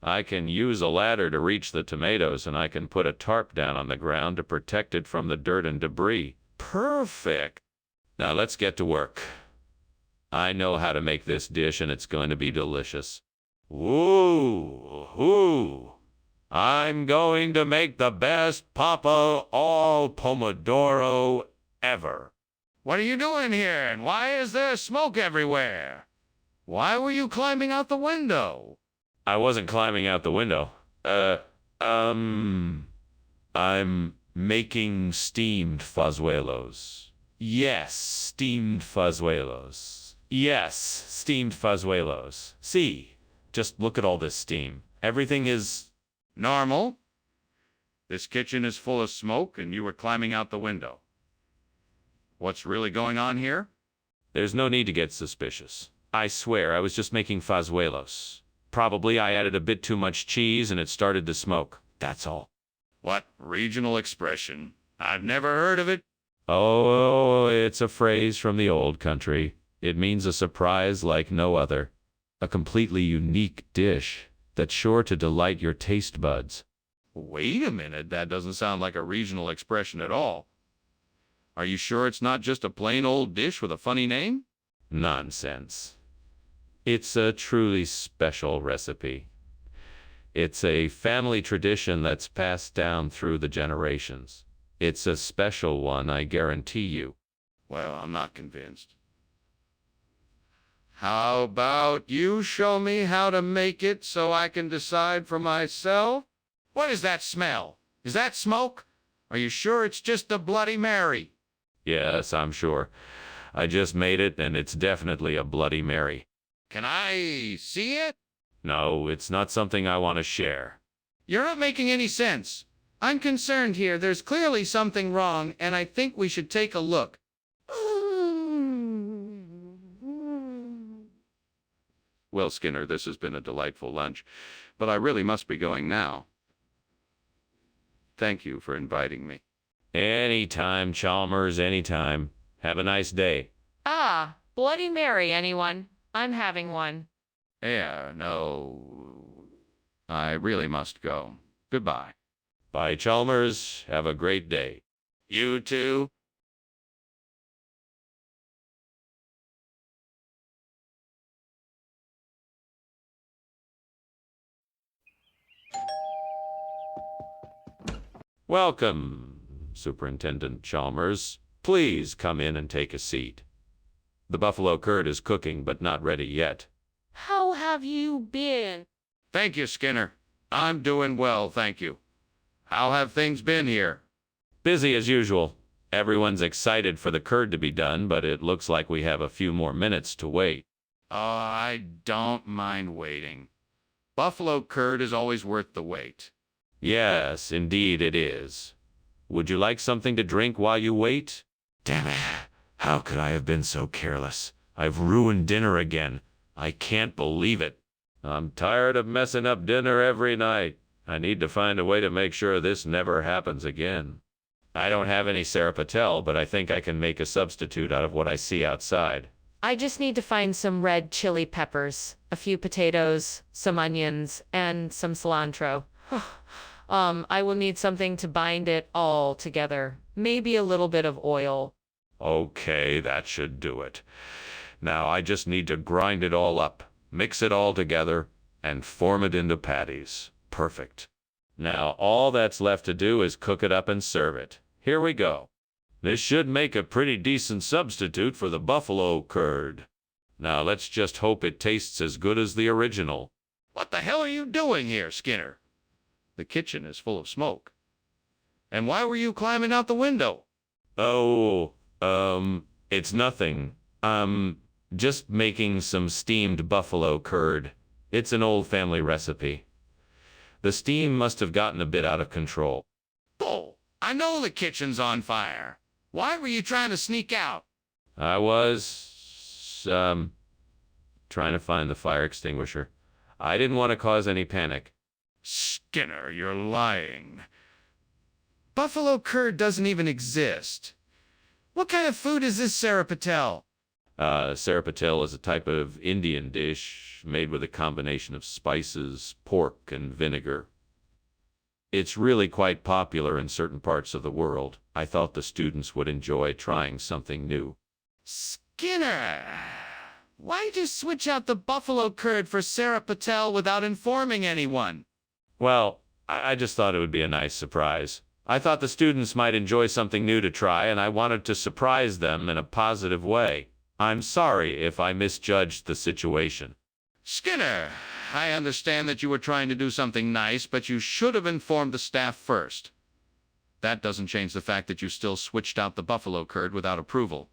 I can use a ladder to reach the tomatoes, and I can put a tarp down on the ground to protect it from the dirt and debris. Perfect! Now let's get to work. I know how to make this dish, and it's going to be delicious. Ooh! I'm going to make the best papa al pomodoro ever. What are you doing here, and why is there smoke everywhere? Why were you climbing out the window? I wasn't climbing out the window. I'm making steamed fazuelos. Yes, steamed fazuelos. Yes, steamed fazuelos. See, just look at all this steam. Everything is normal. This kitchen is full of smoke, and you were climbing out the window. What's really going on here? There's no need to get suspicious. I swear I was just making fazuelos. Probably I added a bit too much cheese and it started to smoke. That's all. What regional expression? I've never heard of it. Oh, it's a phrase from the old country. It means a surprise like no other. A completely unique dish that's sure to delight your taste buds. Wait a minute, that doesn't sound like a regional expression at all. Are you sure it's not just a plain old dish with a funny name? Nonsense. It's a truly special recipe. It's a family tradition that's passed down through the generations. It's a special one, I guarantee you. Well, I'm not convinced. How about you show me how to make it so I can decide for myself? What is that smell? Is that smoke? Are you sure it's just a Bloody Mary? Yes, I'm sure. I just made it, and it's definitely a Bloody Mary. Can I see it? No, it's not something I want to share. You're not making any sense. I'm concerned here. There's clearly something wrong, and I think we should take a look. Well, Skinner, this has been a delightful lunch, but I really must be going now. Thank you for inviting me. Anytime, Chalmers, anytime. Have a nice day. Ah, Bloody Mary, anyone? I'm having one. Yeah, no. I really must go. Goodbye. Bye, Chalmers. Have a great day. You too. Welcome, Superintendent Chalmers. Please come in and take a seat. The buffalo curd is cooking, but not ready yet. How have you been? Thank you, Skinner. I'm doing well, thank you. How have things been here? Busy as usual. Everyone's excited for the curd to be done, but it looks like we have a few more minutes to wait. Oh, I don't mind waiting. Buffalo curd is always worth the wait. Yes, indeed it is. Would you like something to drink while you wait? Damn it. How could I have been so careless? I've ruined dinner again. I can't believe it. I'm tired of messing up dinner every night. I need to find a way to make sure this never happens again. I don't have any Sarah Patel, but I think I can make a substitute out of what I see outside. I just need to find some red chili peppers, a few potatoes, some onions, and some cilantro. I will need something to bind it all together. Maybe a little bit of oil. Okay, that should do it. Now I just need to grind it all up, mix it all together, and form it into patties. Perfect. Now all that's left to do is cook it up and serve it. Here we go. This should make a pretty decent substitute for the buffalo curd. Now let's just hope it tastes as good as the original. What the hell are you doing here, Skinner? The kitchen is full of smoke. And why were you climbing out the window? Oh, it's nothing. Just making some steamed buffalo curd. It's an old family recipe. The steam must have gotten a bit out of control. Bull, I know the kitchen's on fire. Why were you trying to sneak out? I was, trying to find the fire extinguisher. I didn't want to cause any panic. Skinner, you're lying. Buffalo curd doesn't even exist. What kind of food is this, Sarah Patel? Sarah Patel is a type of Indian dish made with a combination of spices, pork, and vinegar. It's really quite popular in certain parts of the world. I thought the students would enjoy trying something new. Skinner, why'd you switch out the buffalo curd for Sarah Patel without informing anyone? Well, I just thought it would be a nice surprise. I thought the students might enjoy something new to try, and I wanted to surprise them in a positive way. I'm sorry if I misjudged the situation. Skinner, I understand that you were trying to do something nice, but you should have informed the staff first. That doesn't change the fact that you still switched out the buffalo curd without approval.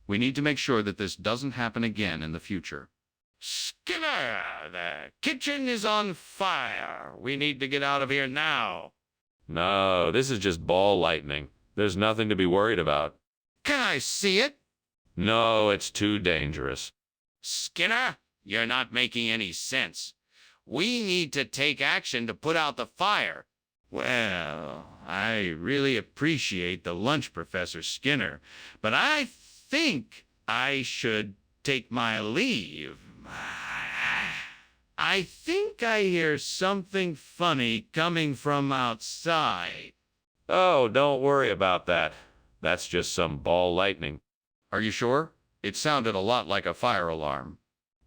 We need to make sure that this doesn't happen again in the future. Skinner, the kitchen is on fire. We need to get out of here now. No, this is just ball lightning. There's nothing to be worried about. Can I see it? No, it's too dangerous. Skinner, you're not making any sense. We need to take action to put out the fire. Well, I really appreciate the lunch, Professor Skinner, but I think I should take my leave. I think I hear something funny coming from outside. Oh, don't worry about that. That's just some ball lightning. Are you sure? It sounded a lot like a fire alarm.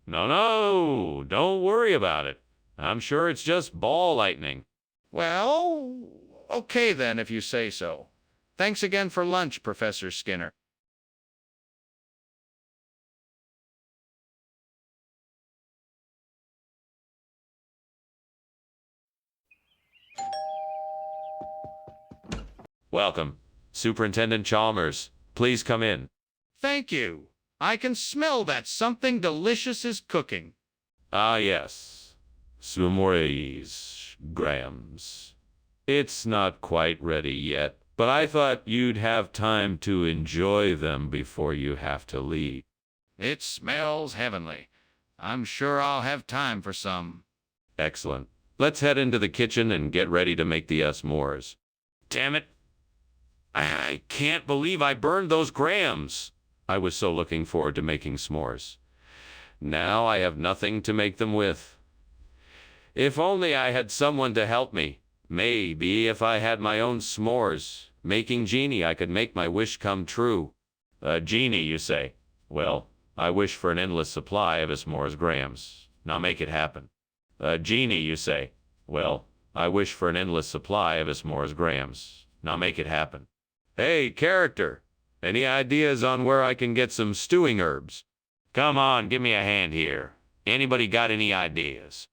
No, don't worry about it. I'm sure it's just ball lightning. Well, okay then, if you say so. Thanks again for lunch, Professor Skinner. Welcome, Superintendent Chalmers. Please come in. Thank you. I can smell that something delicious is cooking. Ah, yes. S'mores, Grams. It's not quite ready yet, but I thought you'd have time to enjoy them before you have to leave. It smells heavenly. I'm sure I'll have time for some. Excellent. Let's head into the kitchen and get ready to make the s'mores. Damn it. I can't believe I burned those grams. I was so looking forward to making s'mores. Now I have nothing to make them with. If only I had someone to help me. Maybe if I had my own s'mores making genie, I could make my wish come true. A genie, you say? Well, I wish for an endless supply of s'mores grams. Now make it happen. A genie, you say? Well, I wish for an endless supply of s'mores grams. Now make it happen. Hey, character, any ideas on where I can get some stewing herbs? Come on, give me a hand here. Anybody got any ideas?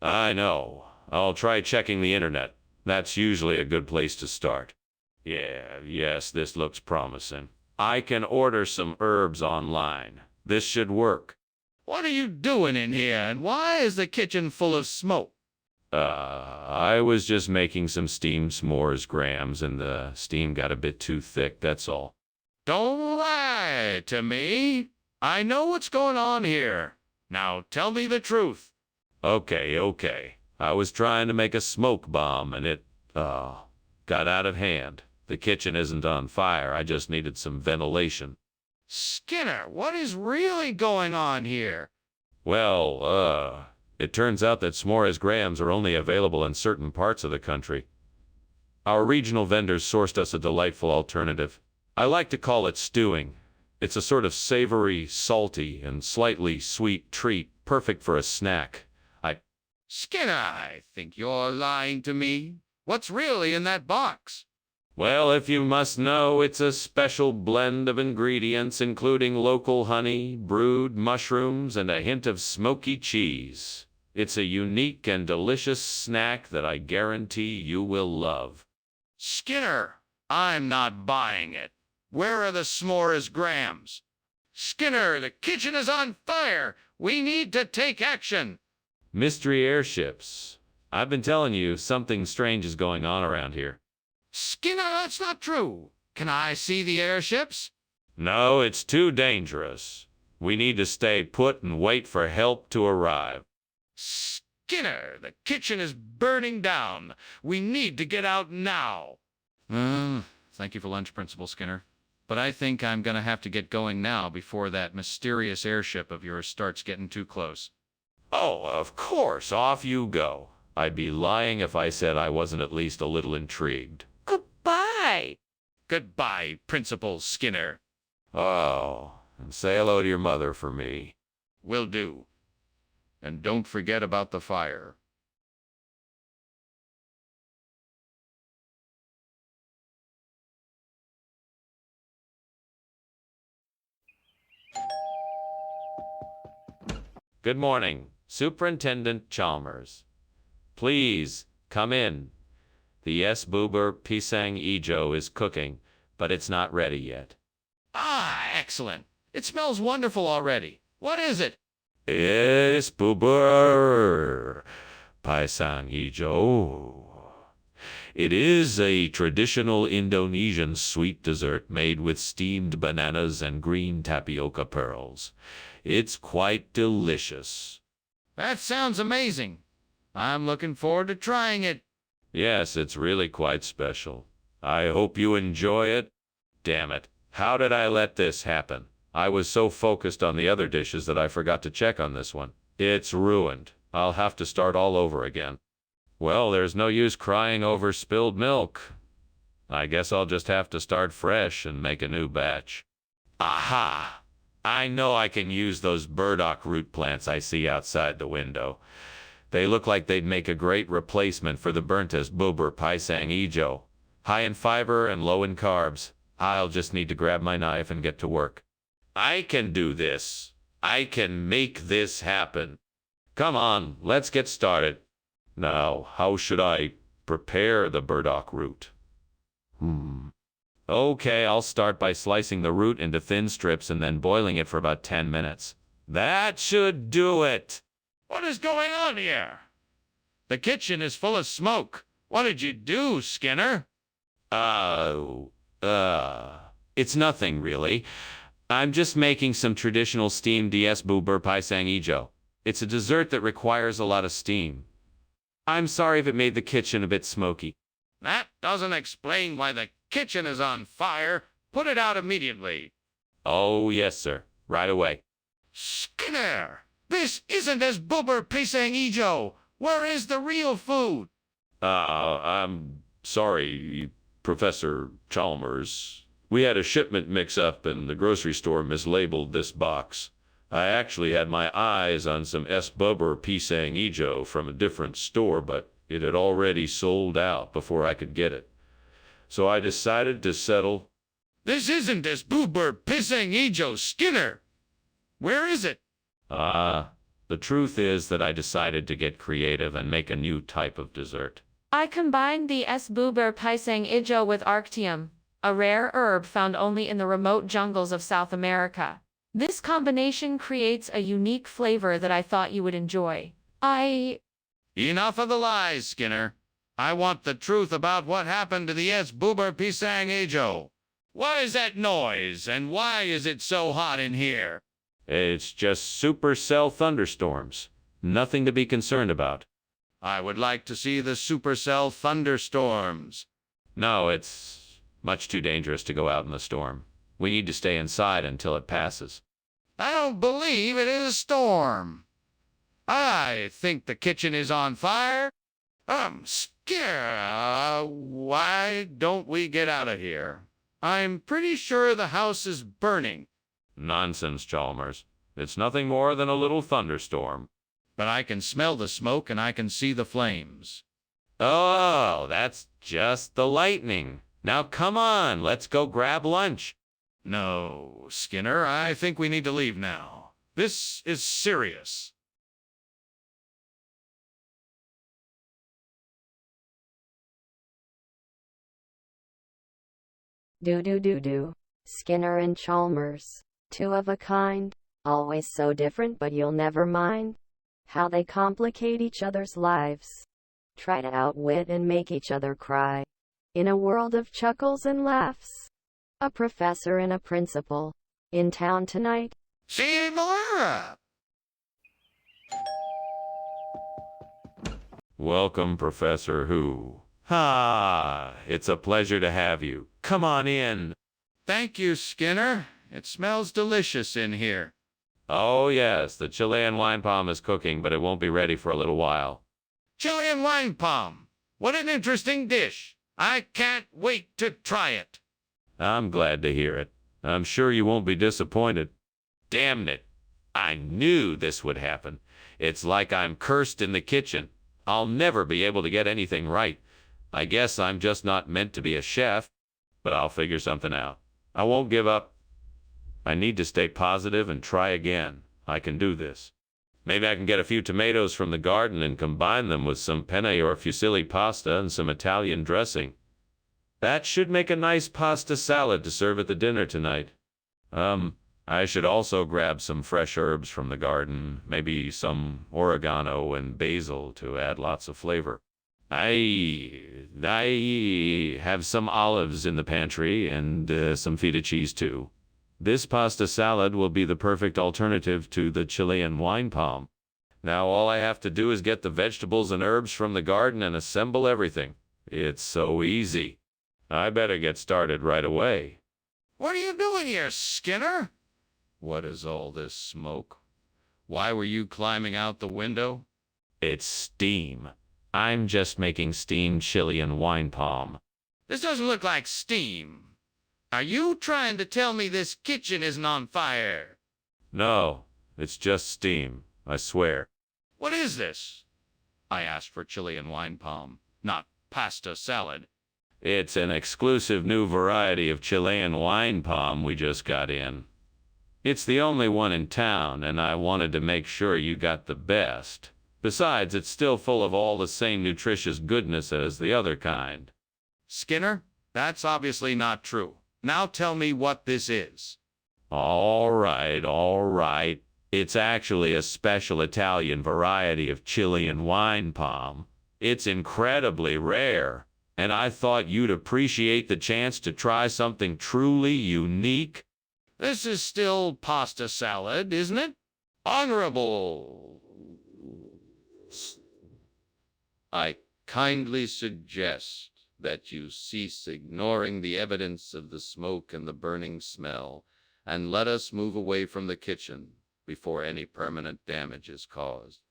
I know. I'll try checking the internet. That's usually a good place to start. Yes, this looks promising. I can order some herbs online. This should work. What are you doing in here, and why is the kitchen full of smoke? I was just making some steamed s'mores grams, and the steam got a bit too thick, that's all. Don't lie to me. I know what's going on here. Now tell me the truth. Okay. I was trying to make a smoke bomb, and it, got out of hand. The kitchen isn't on fire, I just needed some ventilation. Skinner, what is really going on here? Well, it turns out that s'mores grams are only available in certain parts of the country. Our regional vendors sourced us a delightful alternative. I like to call it stewing. It's a sort of savory, salty, and slightly sweet treat, perfect for a snack. Skinner, I think you're lying to me. What's really in that box? Well, if you must know, it's a special blend of ingredients, including local honey, brewed mushrooms, and a hint of smoky cheese. It's a unique and delicious snack that I guarantee you will love. Skinner, I'm not buying it. Where are the s'mores grams? Skinner, the kitchen is on fire. We need to take action. Mystery airships. I've been telling you, something strange is going on around here. Skinner, that's not true. Can I see the airships? No, it's too dangerous. We need to stay put and wait for help to arrive. Skinner, the kitchen is burning down. We need to get out now. Thank you for lunch, Principal Skinner. But I think I'm gonna have to get going now before that mysterious airship of yours starts getting too close. Oh, of course, off you go. I'd be lying if I said I wasn't at least a little intrigued. Goodbye. Goodbye, Principal Skinner. Oh, and say hello to your mother for me. Will do. And don't forget about the fire. Good morning, Superintendent Chalmers. Please, come in. The yes boober pisang ijo is cooking, but it's not ready yet. Ah, excellent. It smells wonderful already. What is it? Yes boober pisang ijo. It is a traditional Indonesian sweet dessert made with steamed bananas and green tapioca pearls. It's quite delicious. That sounds amazing. I'm looking forward to trying it. Yes, it's really quite special. I hope you enjoy it. Damn it. How did I let this happen? I was so focused on the other dishes that I forgot to check on this one. It's ruined. I'll have to start all over again. Well, there's no use crying over spilled milk. I guess I'll just have to start fresh and make a new batch. Aha! I know I can use those burdock root plants I see outside the window. They look like they'd make a great replacement for the burnt-as boober pisang ijo. High in fiber and low in carbs. I'll just need to grab my knife and get to work. I can do this. I can make this happen. Come on, let's get started. Now, how should I prepare the burdock root? Okay, I'll start by slicing the root into thin strips and then boiling it for about 10 minutes. That should do it. What is going on here? The kitchen is full of smoke. What did you do, Skinner? It's nothing really. I'm just making some traditional steamed DS boober pisang ijo. It's a dessert that requires a lot of steam. I'm sorry if it made the kitchen a bit smoky. That doesn't explain why the kitchen is on fire. Put it out immediately. Oh, yes, sir. Right away. Skinner, this isn't as boober pisang ijo. Where is the real food? I'm sorry, Professor Chalmers. We had a shipment mix-up and the grocery store mislabeled this box. I actually had my eyes on some boober pisang ijo from a different store, but it had already sold out before I could get it. So I decided to settle. This isn't as boober pisang ijo, Skinner. Where is it? The truth is that I decided to get creative and make a new type of dessert. I combined the S-boober pisang ijo with arctium, a rare herb found only in the remote jungles of South America. This combination creates a unique flavor that I thought you would enjoy. Enough of the lies, Skinner. I want the truth about what happened to the S-boober pisang ijo. What is that noise, and why is it so hot in here? It's just supercell thunderstorms. Nothing to be concerned about. I would like to see the supercell thunderstorms. No, it's much too dangerous to go out in the storm. We need to stay inside until it passes. I don't believe it is a storm. I think the kitchen is on fire. I'm scared. Why don't we get out of here? I'm pretty sure the house is burning. Nonsense, Chalmers. It's nothing more than a little thunderstorm. But I can smell the smoke and I can see the flames. Oh, that's just the lightning. Now come on, let's go grab lunch. No, Skinner, I think we need to leave now. This is serious. Do. Skinner and Chalmers. Two of a kind. Always so different, but you'll never mind how they complicate each other's lives. Try to outwit and make each other cry. In a world of chuckles and laughs. A professor and a principal. In town tonight. See you tomorrow. Welcome, Professor Who. It's a pleasure to have you. Come on in. Thank you, Skinner. It smells delicious in here. Oh, yes, the Chilean wine palm is cooking, but it won't be ready for a little while. Chilean wine palm. What an interesting dish. I can't wait to try it. I'm glad to hear it. I'm sure you won't be disappointed. Damn it. I knew this would happen. It's like I'm cursed in the kitchen. I'll never be able to get anything right. I guess I'm just not meant to be a chef, but I'll figure something out. I won't give up. I need to stay positive and try again. I can do this. Maybe I can get a few tomatoes from the garden and combine them with some penne or fusilli pasta and some Italian dressing. That should make a nice pasta salad to serve at the dinner tonight. I should also grab some fresh herbs from the garden, maybe some oregano and basil to add lots of flavor. I have some olives in the pantry and some feta cheese too. This pasta salad will be the perfect alternative to the Chilean wine palm. Now all I have to do is get the vegetables and herbs from the garden and assemble everything. It's so easy. I better get started right away. What are you doing here, Skinner? What is all this smoke? Why were you climbing out the window? It's steam. I'm just making steamed chili and wine palm. This doesn't look like steam. Are you trying to tell me this kitchen isn't on fire? No, it's just steam, I swear. What is this? I asked for chili and wine palm, not pasta salad. It's an exclusive new variety of Chilean wine palm we just got in. It's the only one in town, and I wanted to make sure you got the best. Besides, it's still full of all the same nutritious goodness as the other kind. Skinner, that's obviously not true. Now tell me what this is. All right. It's actually a special Italian variety of Chilean wine palm. It's incredibly rare, and I thought you'd appreciate the chance to try something truly unique. This is still pasta salad, isn't it? Honorable. I kindly suggest that you cease ignoring the evidence of the smoke and the burning smell, and let us move away from the kitchen before any permanent damage is caused.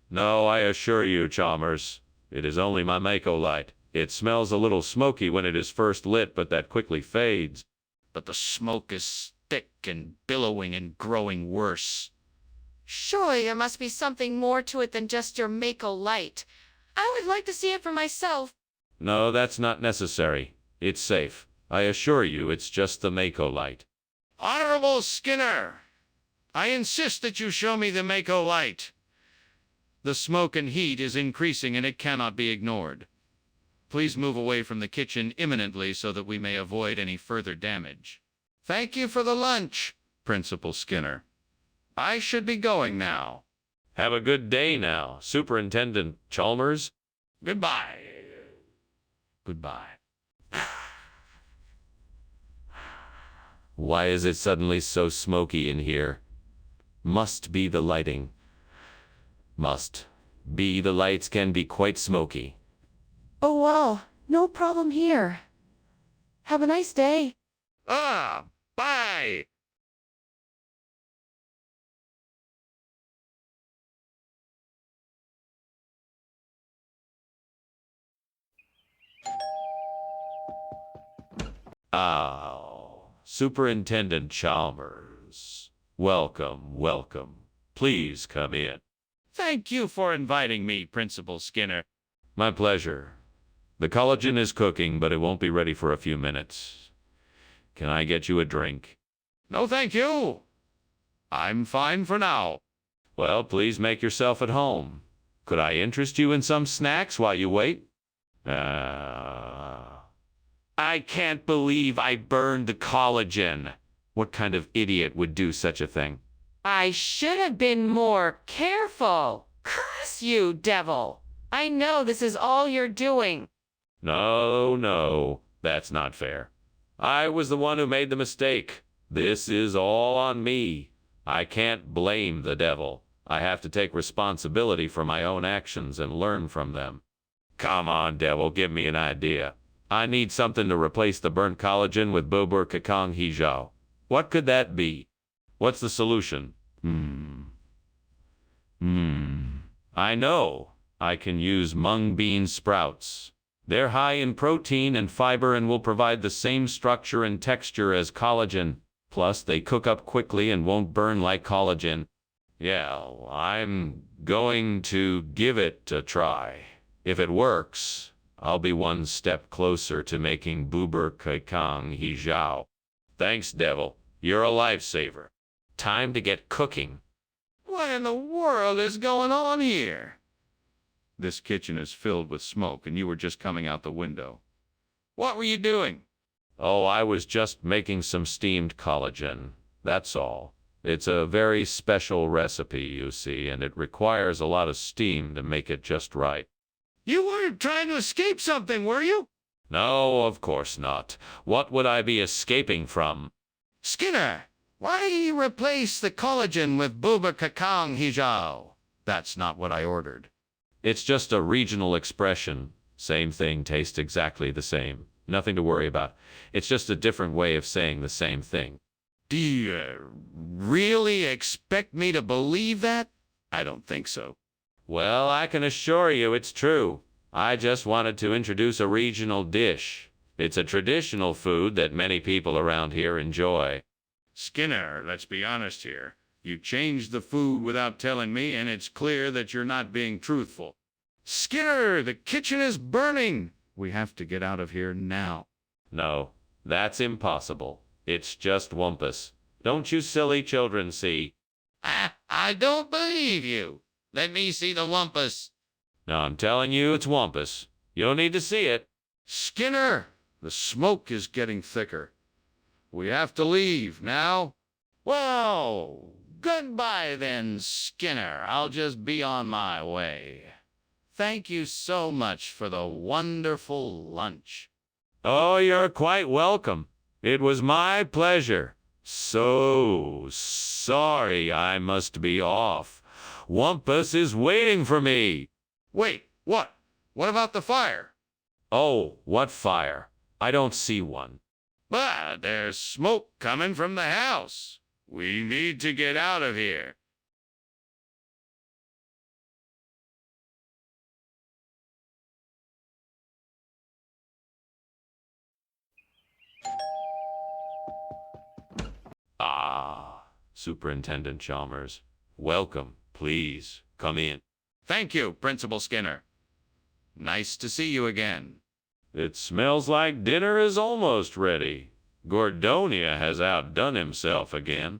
No, I assure you, Chalmers, it is only my Mako light. It smells a little smoky when it is first lit, but that quickly fades. But the smoke is thick and billowing and growing worse. Surely there must be something more to it than just your Mako light. I would like to see it for myself. No, that's not necessary. It's safe. I assure you, it's just the Mako light. Honorable Skinner, I insist that you show me the Mako light. The smoke and heat is increasing and it cannot be ignored. Please move away from the kitchen imminently so that we may avoid any further damage. Thank you for the lunch, Principal Skinner. I should be going now. Have a good day now, Superintendent Chalmers. Goodbye. Goodbye. Why is it suddenly so smoky in here? Must be the lighting. Must be the lights can be quite smoky. Oh well, no problem here. Have a nice day. Bye. Oh, Superintendent Chalmers. Welcome. Please come in. Thank you for inviting me, Principal Skinner. My pleasure. The collagen is cooking, but it won't be ready for a few minutes. Can I get you a drink? No, thank you. I'm fine for now. Well, please make yourself at home. Could I interest you in some snacks while you wait? I can't believe I burned the collagen. What kind of idiot would do such a thing? I should have been more careful. Curse you, devil. I know this is all you're doing. No, that's not fair. I was the one who made the mistake. This is all on me. I can't blame the devil. I have to take responsibility for my own actions and learn from them. Come on, devil, give me an idea. I need something to replace the burnt collagen with bubur kakang hijau. What could that be? What's the solution? I know. I can use mung bean sprouts. They're high in protein and fiber and will provide the same structure and texture as collagen. Plus, they cook up quickly and won't burn like collagen. Yeah, I'm going to give it a try. If it works, I'll be one step closer to making bubur kakang hijau. Thanks, devil. You're a lifesaver. Time to get cooking. What in the world is going on here? This kitchen is filled with smoke and you were just coming out the window. What were you doing? Oh, I was just making some steamed collagen. That's all. It's a very special recipe, you see, and it requires a lot of steam to make it just right. You weren't trying to escape something, were you? No, of course not. What would I be escaping from? Skinner, why do you replace the collagen with bubur kakang hijau? That's not what I ordered. It's just a regional expression. Same thing tastes exactly the same. Nothing to worry about. It's just a different way of saying the same thing. Do you really expect me to believe that? I don't think so. Well, I can assure you it's true. I just wanted to introduce a regional dish. It's a traditional food that many people around here enjoy. Skinner, let's be honest here. You changed the food without telling me, and it's clear that you're not being truthful. Skinner, the kitchen is burning. We have to get out of here now. No, that's impossible. It's just Wumpus. Don't you silly children see? I don't believe you. Let me see the Wumpus. No, I'm telling you it's Wumpus. You'll need to see it. Skinner, the smoke is getting thicker. We have to leave now. Well, goodbye then, Skinner. I'll just be on my way. Thank you so much for the wonderful lunch. Oh, you're quite welcome. It was my pleasure. So sorry I must be off. Wumpus is waiting for me. Wait, what? What about the fire? Oh, what fire? I don't see one. But there's smoke coming from the house. We need to get out of here. Ah, Superintendent Chalmers. Welcome. Please, come in. Thank you, Principal Skinner. Nice to see you again. It smells like dinner is almost ready. Gordonia has outdone himself again.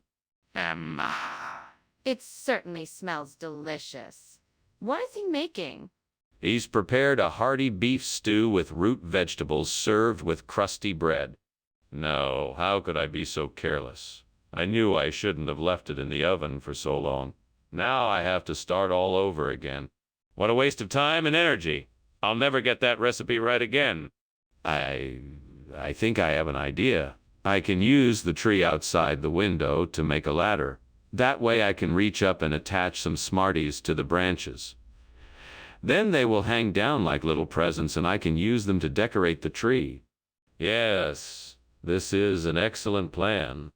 It certainly smells delicious. What is he making? He's prepared a hearty beef stew with root vegetables served with crusty bread. No, how could I be so careless? I knew I shouldn't have left it in the oven for so long. Now I have to start all over again. What a waste of time and energy. I'll never get that recipe right again. I think I have an idea. I can use the tree outside the window to make a ladder. That way I can reach up and attach some Smarties to the branches. Then they will hang down like little presents and I can use them to decorate the tree. Yes, this is an excellent plan.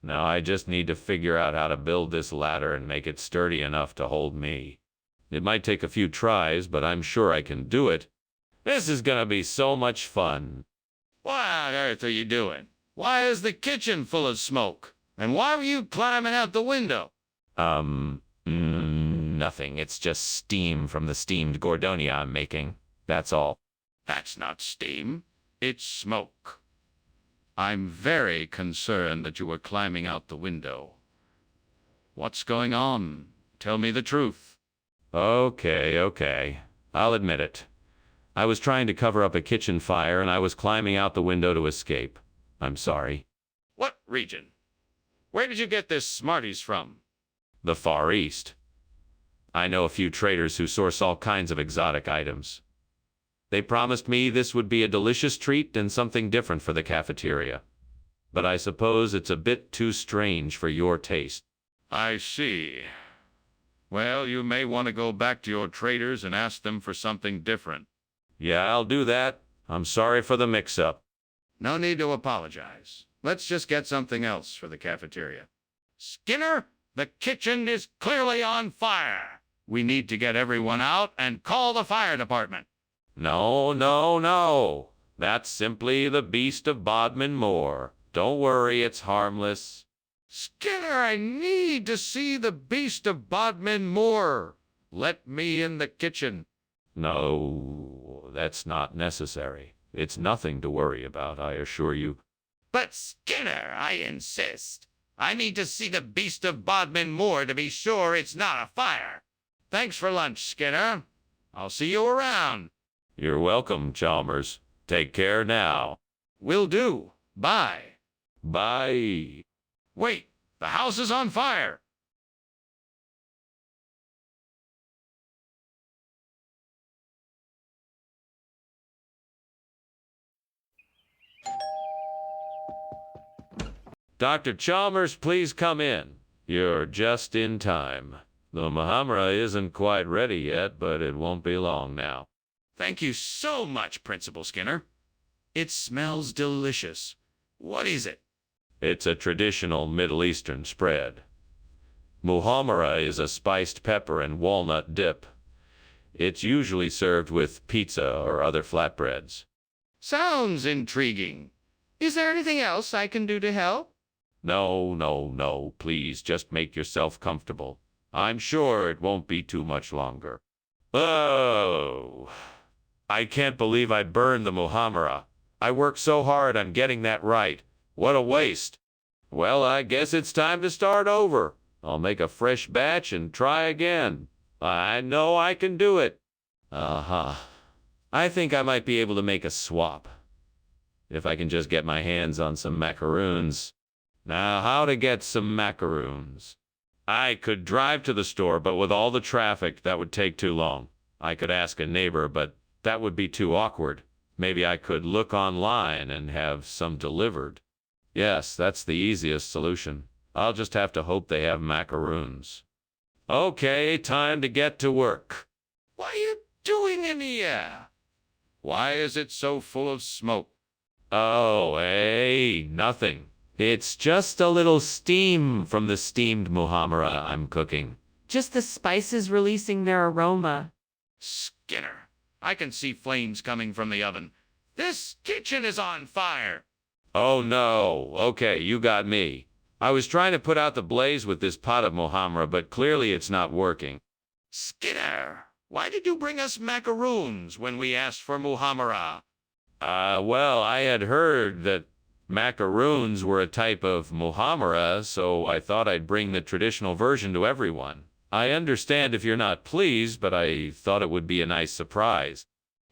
Now I just need to figure out how to build this ladder and make it sturdy enough to hold me. It might take a few tries, but I'm sure I can do it. This is gonna be so much fun. What on earth are you doing? Why is the kitchen full of smoke? And why were you climbing out the window? Nothing. It's just steam from the steamed Gordonia I'm making. That's all. That's not steam. It's smoke. I'm very concerned that you were climbing out the window. What's going on? Tell me the truth. Okay. I'll admit it. I was trying to cover up a kitchen fire and I was climbing out the window to escape. I'm sorry. What region? Where did you get this Smarties from? The Far East. I know a few traders who source all kinds of exotic items. They promised me this would be a delicious treat and something different for the cafeteria. But I suppose it's a bit too strange for your taste. I see. Well, you may want to go back to your traders and ask them for something different. Yeah, I'll do that. I'm sorry for the mix-up. No need to apologize. Let's just get something else for the cafeteria. Skinner, the kitchen is clearly on fire. We need to get everyone out and call the fire department. No. That's simply the beast of Bodmin Moor. Don't worry, it's harmless. Skinner, I need to see the beast of Bodmin Moor. Let me in the kitchen. No, that's not necessary. It's nothing to worry about, I assure you. But Skinner, I insist. I need to see the beast of Bodmin Moor to be sure it's not a fire. Thanks for lunch, Skinner. I'll see you around. You're welcome, Chalmers. Take care now. Will do. Bye. Bye. Wait, the house is on fire. Dr. Chalmers, please come in. You're just in time. The Mahamra isn't quite ready yet, but it won't be long now. Thank you so much, Principal Skinner. It smells delicious. What is it? It's a traditional Middle Eastern spread. Muhammara is a spiced pepper and walnut dip. It's usually served with pizza or other flatbreads. Sounds intriguing. Is there anything else I can do to help? No, no, no, please just make yourself comfortable. I'm sure it won't be too much longer. Oh, I can't believe I burned the Muhammara. I worked so hard on getting that right. What a waste. Well, I guess it's time to start over. I'll make a fresh batch and try again. I know I can do it. Uh-huh. I think I might be able to make a swap. If I can just get my hands on some macaroons. Now, how to get some macaroons? I could drive to the store, but with all the traffic, that would take too long. I could ask a neighbor, but that would be too awkward. Maybe I could look online and have some delivered. Yes, that's the easiest solution. I'll just have to hope they have macaroons. Okay, time to get to work. What are you doing in here? Why is it so full of smoke? Oh, hey, nothing. It's just a little steam from the steamed muhammara I'm cooking. Just the spices releasing their aroma. Skinner, I can see flames coming from the oven. This kitchen is on fire. Oh no, okay, you got me. I was trying to put out the blaze with this pot of muhammara, but clearly it's not working. Skinner, why did you bring us macaroons when we asked for muhammara? Well, I had heard that macaroons were a type of muhammara, so I thought I'd bring the traditional version to everyone. I understand if you're not pleased, but I thought it would be a nice surprise.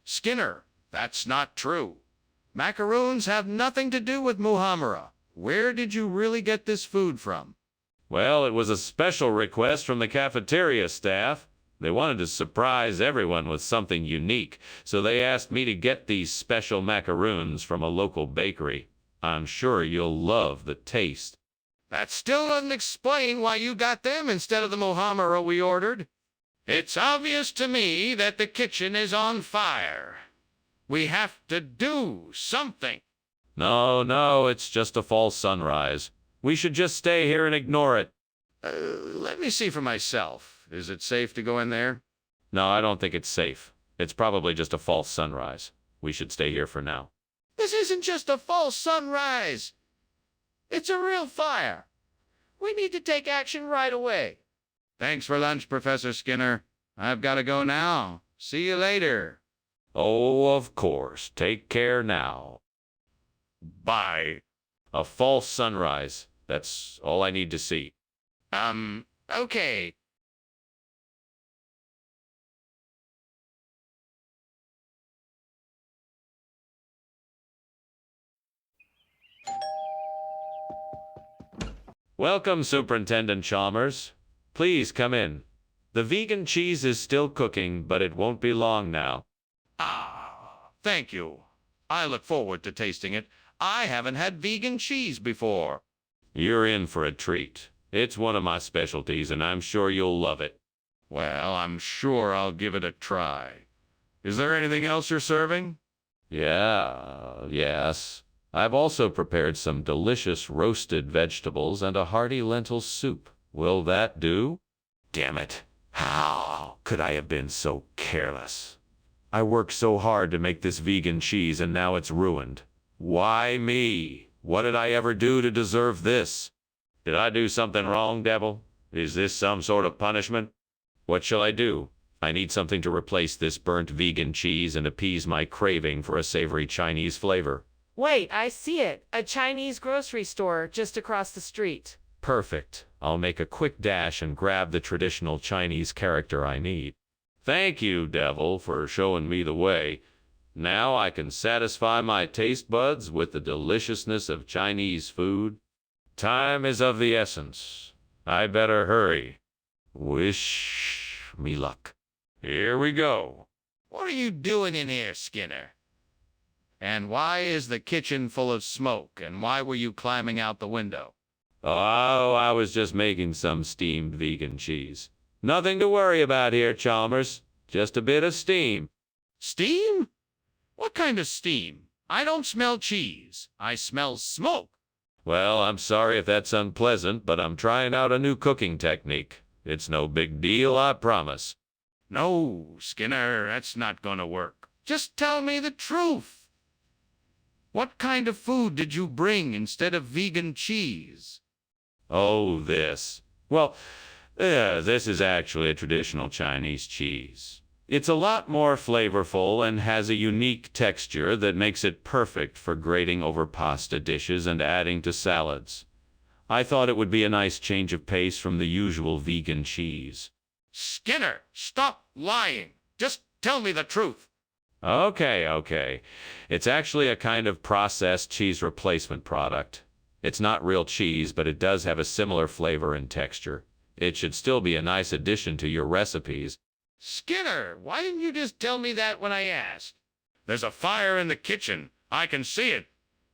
Skinner, that's not true. Macaroons have nothing to do with muhammara. Where did you really get this food from? Well, it was a special request from the cafeteria staff. They wanted to surprise everyone with something unique, so they asked me to get these special macaroons from a local bakery. I'm sure you'll love the taste. That still doesn't explain why you got them instead of the muhammara we ordered. It's obvious to me that the kitchen is on fire. We have to do something. No, it's just a false sunrise. We should just stay here and ignore it. Let me see for myself. Is it safe to go in there? No, I don't think it's safe. It's probably just a false sunrise. We should stay here for now. This isn't just a false sunrise. It's a real fire. We need to take action right away. Thanks for lunch, Professor Skinner. I've got to go now. See you later. Oh, of course. Take care now. Bye. A false sunrise. That's all I need to see. Okay. Welcome, Superintendent Chalmers. Please come in. The vegan cheese is still cooking, but it won't be long now. Thank you. I look forward to tasting it. I haven't had vegan cheese before. You're in for a treat. It's one of my specialties, and I'm sure you'll love it. Well, I'm sure I'll give it a try. Is there anything else you're serving? Yes. I've also prepared some delicious roasted vegetables and a hearty lentil soup. Will that do? Damn it. How could I have been so careless? I worked so hard to make this vegan cheese, and now it's ruined. Why me? What did I ever do to deserve this? Did I do something wrong, Devil? Is this some sort of punishment? What shall I do? I need something to replace this burnt vegan cheese and appease my craving for a savory Chinese flavor. Wait, I see it. A Chinese grocery store just across the street. Perfect. I'll make a quick dash and grab the traditional Chinese character I need. Thank you, Devil, for showing me the way. Now I can satisfy my taste buds with the deliciousness of Chinese food. Time is of the essence. I better hurry. Wish me luck. Here we go. What are you doing in here, Skinner? And why is the kitchen full of smoke, and why were you climbing out the window? Oh, I was just making some steamed vegan cheese. Nothing to worry about here, Chalmers. Just a bit of steam. Steam? What kind of steam? I don't smell cheese. I smell smoke. Well, I'm sorry if that's unpleasant, but I'm trying out a new cooking technique. It's no big deal, I promise. No, Skinner, that's not gonna work. Just tell me the truth. What kind of food did you bring instead of vegan cheese? Oh, this. Well, this is actually a traditional Chinese cheese. It's a lot more flavorful and has a unique texture that makes it perfect for grating over pasta dishes and adding to salads. I thought it would be a nice change of pace from the usual vegan cheese. Skinner, stop lying. Just tell me the truth. Okay. It's actually a kind of processed cheese replacement product. It's not real cheese, but it does have a similar flavor and texture. It should still be a nice addition to your recipes. Skinner, why didn't you just tell me that when I asked? There's a fire in the kitchen. I can see it.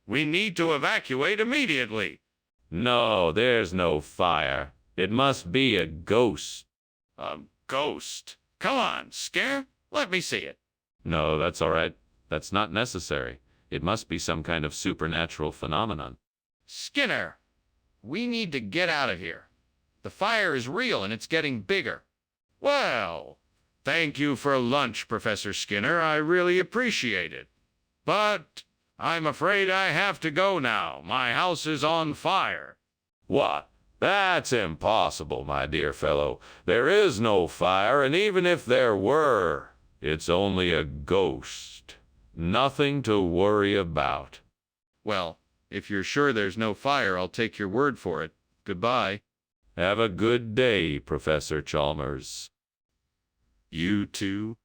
We need to evacuate immediately. No, there's no fire. It must be a ghost. A ghost? Come on, Skinner. Let me see it. No, that's all right. That's not necessary. It must be some kind of supernatural phenomenon. Skinner, we need to get out of here. The fire is real and it's getting bigger. Well, thank you for lunch, Professor Skinner. I really appreciate it. But I'm afraid I have to go now. My house is on fire. What? That's impossible, my dear fellow. There is no fire, and even if there were, it's only a ghost. Nothing to worry about. Well, if you're sure there's no fire, I'll take your word for it. Goodbye. Have a good day, Professor Chalmers. You too.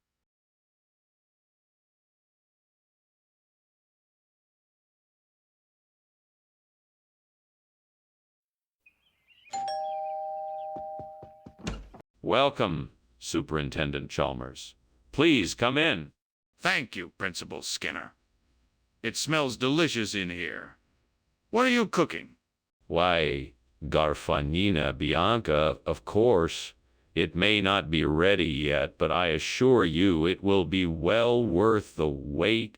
Welcome, Superintendent Chalmers. Please come in. Thank you, Principal Skinner. It smells delicious in here. What are you cooking? Why, Garfanina Bianca, of course. It may not be ready yet, but I assure you it will be well worth the wait.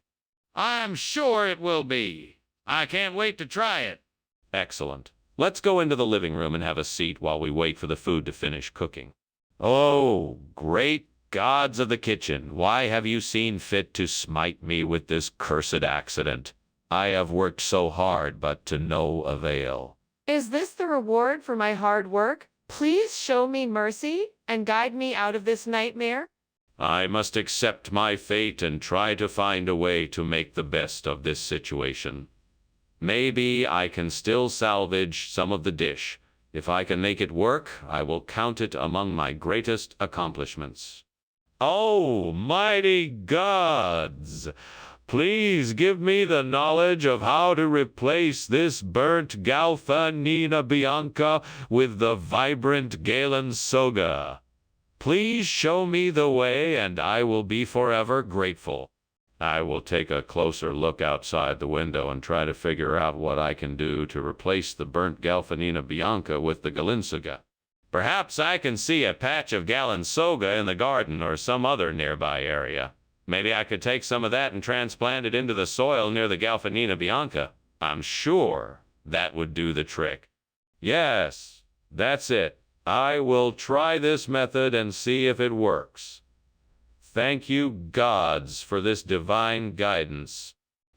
I'm sure it will be. I can't wait to try it. Excellent. Let's go into the living room and have a seat while we wait for the food to finish cooking. Oh, great gods of the kitchen, why have you seen fit to smite me with this cursed accident? I have worked so hard, but to no avail. Is this the reward for my hard work? Please show me mercy and guide me out of this nightmare. I must accept my fate and try to find a way to make the best of this situation. Maybe I can still salvage some of the dish. If I can make it work, I will count it among my greatest accomplishments. Oh, mighty gods! Please give me the knowledge of how to replace this burnt Galfanina Bianca with the vibrant Galen Soga. Please show me the way, and I will be forever grateful. I will take a closer look outside the window and try to figure out what I can do to replace the burnt Galfanina Bianca with the Galinsuga. Perhaps I can see a patch of Galinsoga in the garden or some other nearby area. Maybe I could take some of that and transplant it into the soil near the Galfanina Bianca. I'm sure that would do the trick. Yes, that's it. I will try this method and see if it works. Thank you, gods, for this divine guidance.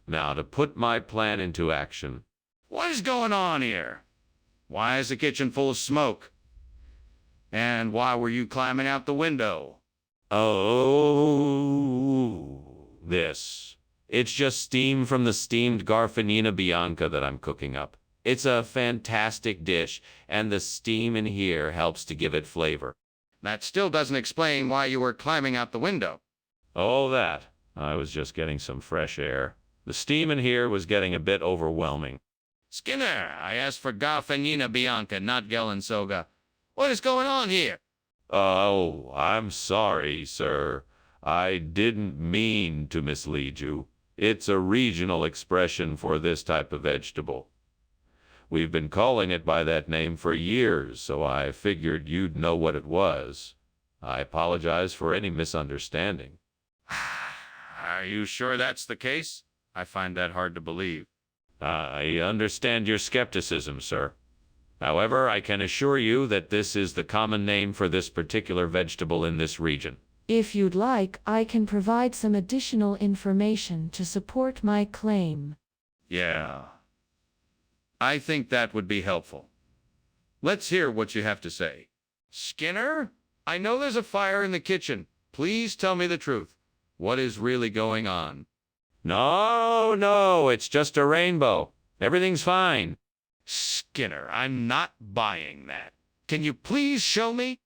Now to put my plan into action. What is going on here? Why is the kitchen full of smoke? And why were you climbing out the window? Oh, this. It's just steam from the steamed Garfanina Bianca that I'm cooking up. It's a fantastic dish, and the steam in here helps to give it flavor. That still doesn't explain why you were climbing out the window. Oh, that. I was just getting some fresh air. The steam in here was getting a bit overwhelming. Skinner, I asked for Garfanina Bianca, not Galinsoga. What is going on here? Oh, I'm sorry, sir. I didn't mean to mislead you. It's a regional expression for this type of vegetable. We've been calling it by that name for years, so I figured you'd know what it was. I apologize for any misunderstanding. Are you sure that's the case? I find that hard to believe. I understand your skepticism, sir. However, I can assure you that this is the common name for this particular vegetable in this region. If you'd like, I can provide some additional information to support my claim. Yeah. I think that would be helpful. Let's hear what you have to say. Skinner, I know there's a fire in the kitchen. Please tell me the truth. What is really going on? No, it's just a rainbow. Everything's fine. Skinner, I'm not buying that. Can you please show me?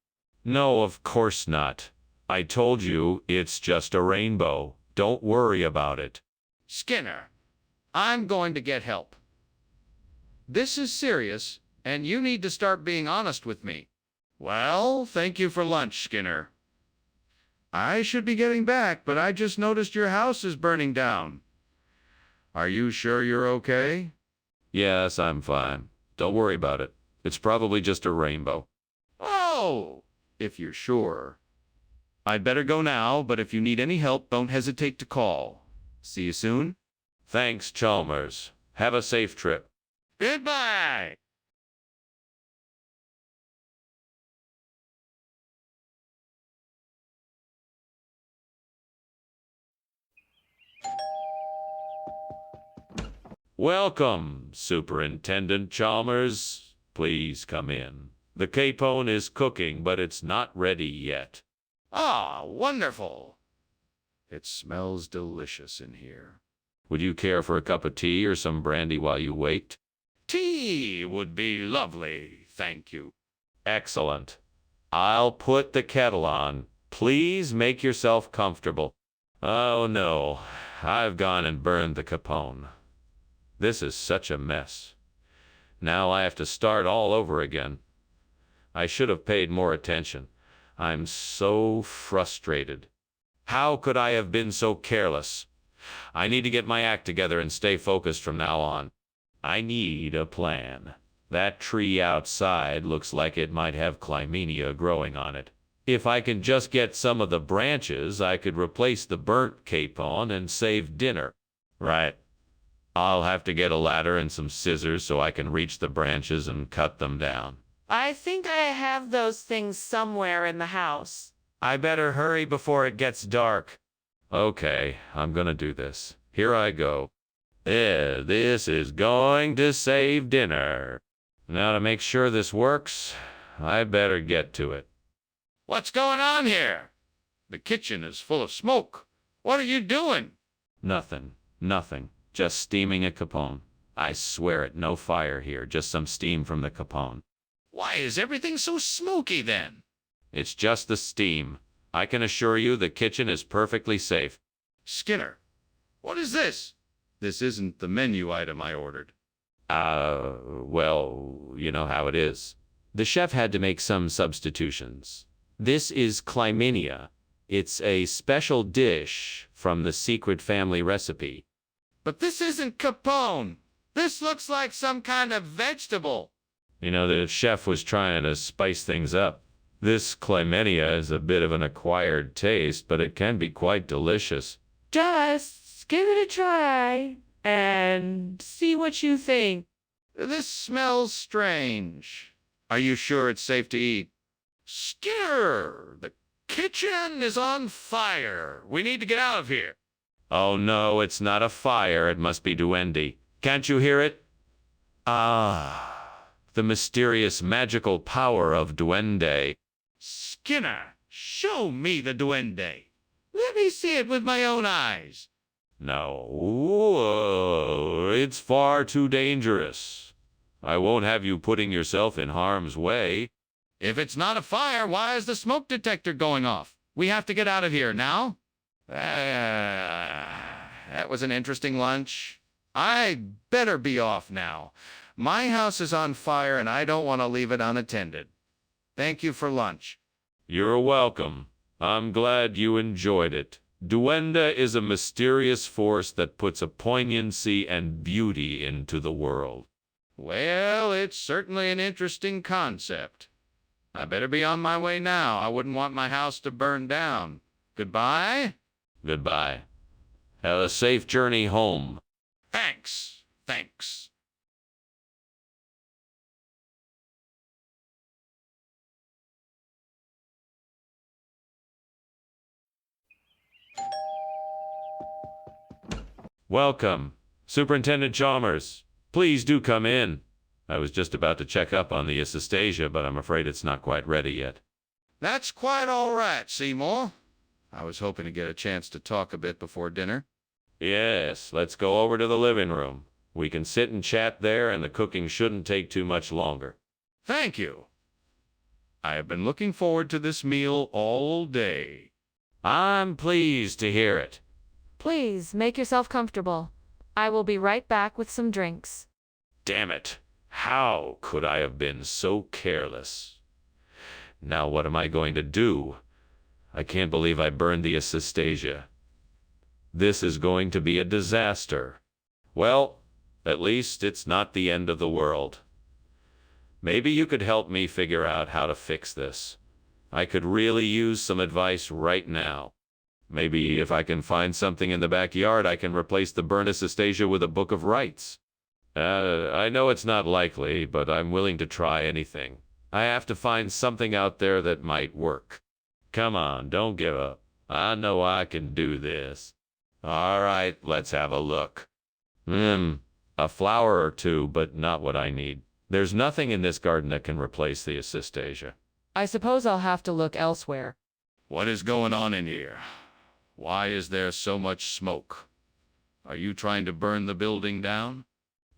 No, of course not. I told you it's just a rainbow. Don't worry about it. Skinner, I'm going to get help. This is serious, and you need to start being honest with me. Well, thank you for lunch, Skinner. I should be getting back, but I just noticed your house is burning down. Are you sure you're okay? Yes, I'm fine. Don't worry about it. It's probably just a rainbow. Oh, if you're sure. I'd better go now, but if you need any help, don't hesitate to call. See you soon. Thanks, Chalmers. Have a safe trip. Goodbye. Welcome, Superintendent Chalmers. Please come in. The capone is cooking, but it's not ready yet. Ah, wonderful. It smells delicious in here. Would you care for a cup of tea or some brandy while you wait? Tea would be lovely, thank you. Excellent. I'll put the kettle on. Please make yourself comfortable. Oh no, I've gone and burned the capone. This is such a mess. Now I have to start all over again. I should have paid more attention. I'm so frustrated. How could I have been so careless? I need to get my act together and stay focused from now on. I need a plan. That tree outside looks like it might have Clymenia growing on it. If I can just get some of the branches, I could replace the burnt capon and save dinner. Right. I'll have to get a ladder and some scissors so I can reach the branches and cut them down. I think I have those things somewhere in the house. I better hurry before it gets dark. Okay, I'm gonna do this. Here I go. This is going to save dinner. Now to make sure this works, I better get to it. What's going on here? The kitchen is full of smoke. What are you doing? Nothing. Just steaming a capone. I swear it, no fire here, just some steam from the capone. Why is everything so smoky then? It's just the steam. I can assure you the kitchen is perfectly safe. Skinner, what is this? This isn't the menu item I ordered. Well, you know how it is. The chef had to make some substitutions. This is Clymenia. It's a special dish from the secret family recipe. But this isn't capone. This looks like some kind of vegetable. You know, the chef was trying to spice things up. This Clymenia is a bit of an acquired taste, but it can be quite delicious. Just give it a try and see what you think. This smells strange. Are you sure it's safe to eat? Skinner, the kitchen is on fire. We need to get out of here. Oh no, it's not a fire. It must be duende. Can't you hear it? Ah, the mysterious magical power of duende. Skinner, show me the duende. Let me see it with my own eyes. No, it's far too dangerous. I won't have you putting yourself in harm's way. If it's not a fire, why is the smoke detector going off? We have to get out of here now. That was an interesting lunch. I better be off now. My house is on fire and I don't want to leave it unattended. Thank you for lunch. You're welcome. I'm glad you enjoyed it. Duende is a mysterious force that puts a poignancy and beauty into the world. Well, it's certainly an interesting concept. I better be on my way now. I wouldn't want my house to burn down. Goodbye. Goodbye. Have a safe journey home. Thanks. Thanks. Welcome, Superintendent Chalmers. Please do come in. I was just about to check up on the Assistasia, but I'm afraid it's not quite ready yet. That's quite all right, Seymour. I was hoping to get a chance to talk a bit before dinner. Yes, let's go over to the living room. We can sit and chat there, and the cooking shouldn't take too much longer. Thank you. I have been looking forward to this meal all day. I'm pleased to hear it. Please make yourself comfortable. I will be right back with some drinks. Damn it. How could I have been so careless? Now what am I going to do? I can't believe I burned the Assistasia. This is going to be a disaster. Well, at least it's not the end of the world. Maybe you could help me figure out how to fix this. I could really use some advice right now. Maybe if I can find something in the backyard, I can replace the burnt Assistasia with a book of rights. I know it's not likely, but I'm willing to try anything. I have to find something out there that might work. Come on, don't give up. I know I can do this. All right, let's have a look. A flower or two, but not what I need. There's nothing in this garden that can replace the Assistasia. I suppose I'll have to look elsewhere. What is going on in here? Why is there so much smoke? Are you trying to burn the building down?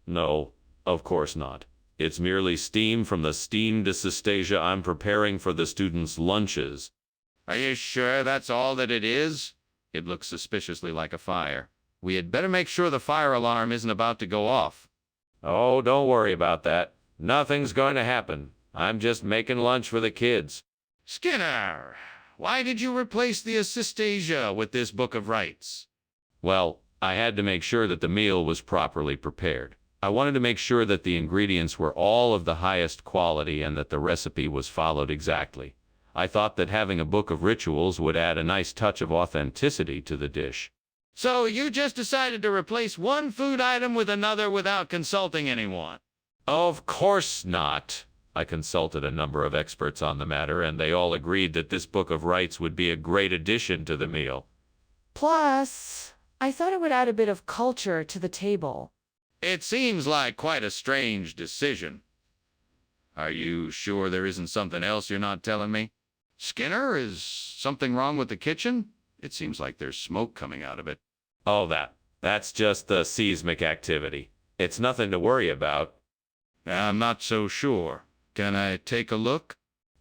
No, of course not. It's merely steam from the steamed Assistasia I'm preparing for the students' lunches. Are you sure that's all that it is? It looks suspiciously like a fire. We had better make sure the fire alarm isn't about to go off. Oh, don't worry about that. Nothing's going to happen. I'm just making lunch for the kids. Skinner, why did you replace the Assistasia with this book of rights? Well, I had to make sure that the meal was properly prepared. I wanted to make sure that the ingredients were all of the highest quality and that the recipe was followed exactly. I thought that having a book of rituals would add a nice touch of authenticity to the dish. So you just decided to replace one food item with another without consulting anyone? Of course not. I consulted a number of experts on the matter, and they all agreed that this book of rights would be a great addition to the meal. Plus, I thought it would add a bit of culture to the table. It seems like quite a strange decision. Are you sure there isn't something else you're not telling me? Skinner, is something wrong with the kitchen? It seems like there's smoke coming out of it. Oh, that's just the seismic activity. It's nothing to worry about. I'm not so sure. Can I take a look?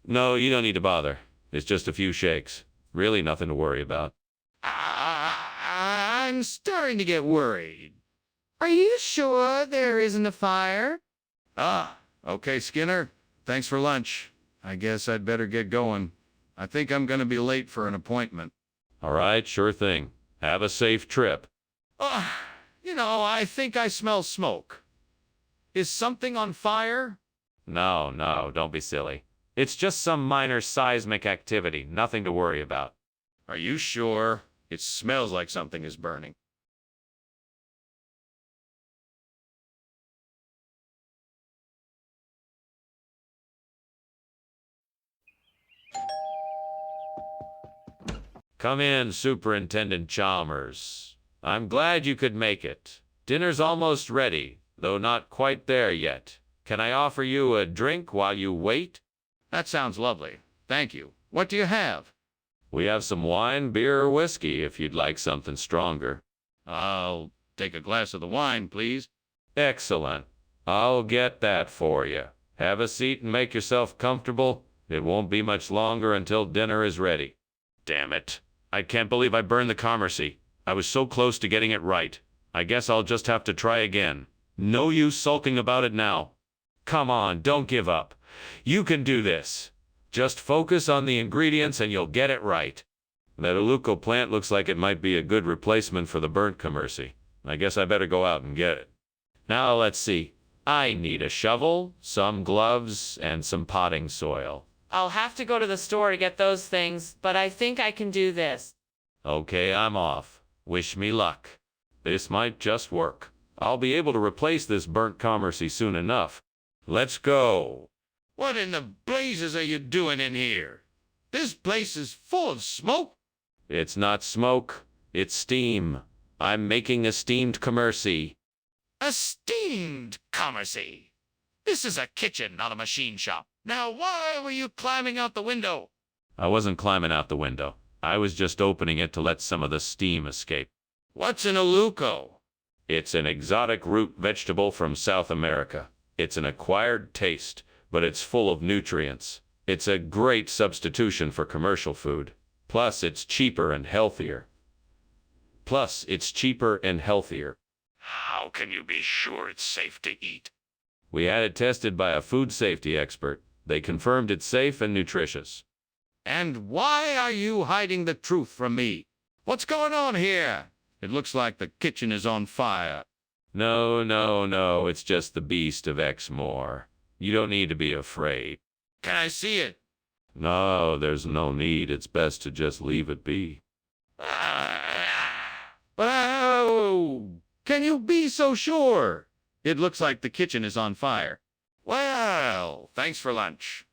No, you don't need to bother. It's just a few shakes. Really nothing to worry about. I'm starting to get worried. Are you sure there isn't a fire? Okay, Skinner. Thanks for lunch. I guess I'd better get going. I think I'm going to be late for an appointment. All right, sure thing. Have a safe trip. I think I smell smoke. Is something on fire? No, don't be silly. It's just some minor seismic activity, nothing to worry about. Are you sure? It smells like something is burning. Come in, Superintendent Chalmers. I'm glad you could make it. Dinner's almost ready, though not quite there yet. Can I offer you a drink while you wait? That sounds lovely. Thank you. What do you have? We have some wine, beer, or whiskey if you'd like something stronger. I'll take a glass of the wine, please. Excellent. I'll get that for you. Have a seat and make yourself comfortable. It won't be much longer until dinner is ready. Damn it. I can't believe I burned the Commercy. I was so close to getting it right. I guess I'll just have to try again. No use sulking about it now. Come on, don't give up. You can do this. Just focus on the ingredients and you'll get it right. That Aluco plant looks like it might be a good replacement for the burnt Commercy. I guess I better go out and get it. Now let's see. I need a shovel, some gloves, and some potting soil. I'll have to go to the store to get those things, but I think I can do this. Okay, I'm off. Wish me luck. This might just work. I'll be able to replace this burnt commercy soon enough. Let's go. What in the blazes are you doing in here? This place is full of smoke. It's not smoke, it's steam. I'm making a steamed commercy. A steamed commercy. This is a kitchen, not a machine shop. Now, why were you climbing out the window? I wasn't climbing out the window. I was just opening it to let some of the steam escape. What's an aluco? It's an exotic root vegetable from South America. It's an acquired taste, but it's full of nutrients. It's a great substitution for commercial food. Plus, it's cheaper and healthier. How can you be sure it's safe to eat? We had it tested by a food safety expert. They confirmed it's safe and nutritious. And why are you hiding the truth from me? What's going on here? It looks like the kitchen is on fire. No, it's just the beast of Exmoor. You don't need to be afraid. Can I see it? No, there's no need. It's best to just leave it be. But how can you be so sure? It looks like the kitchen is on fire. Well, thanks for lunch.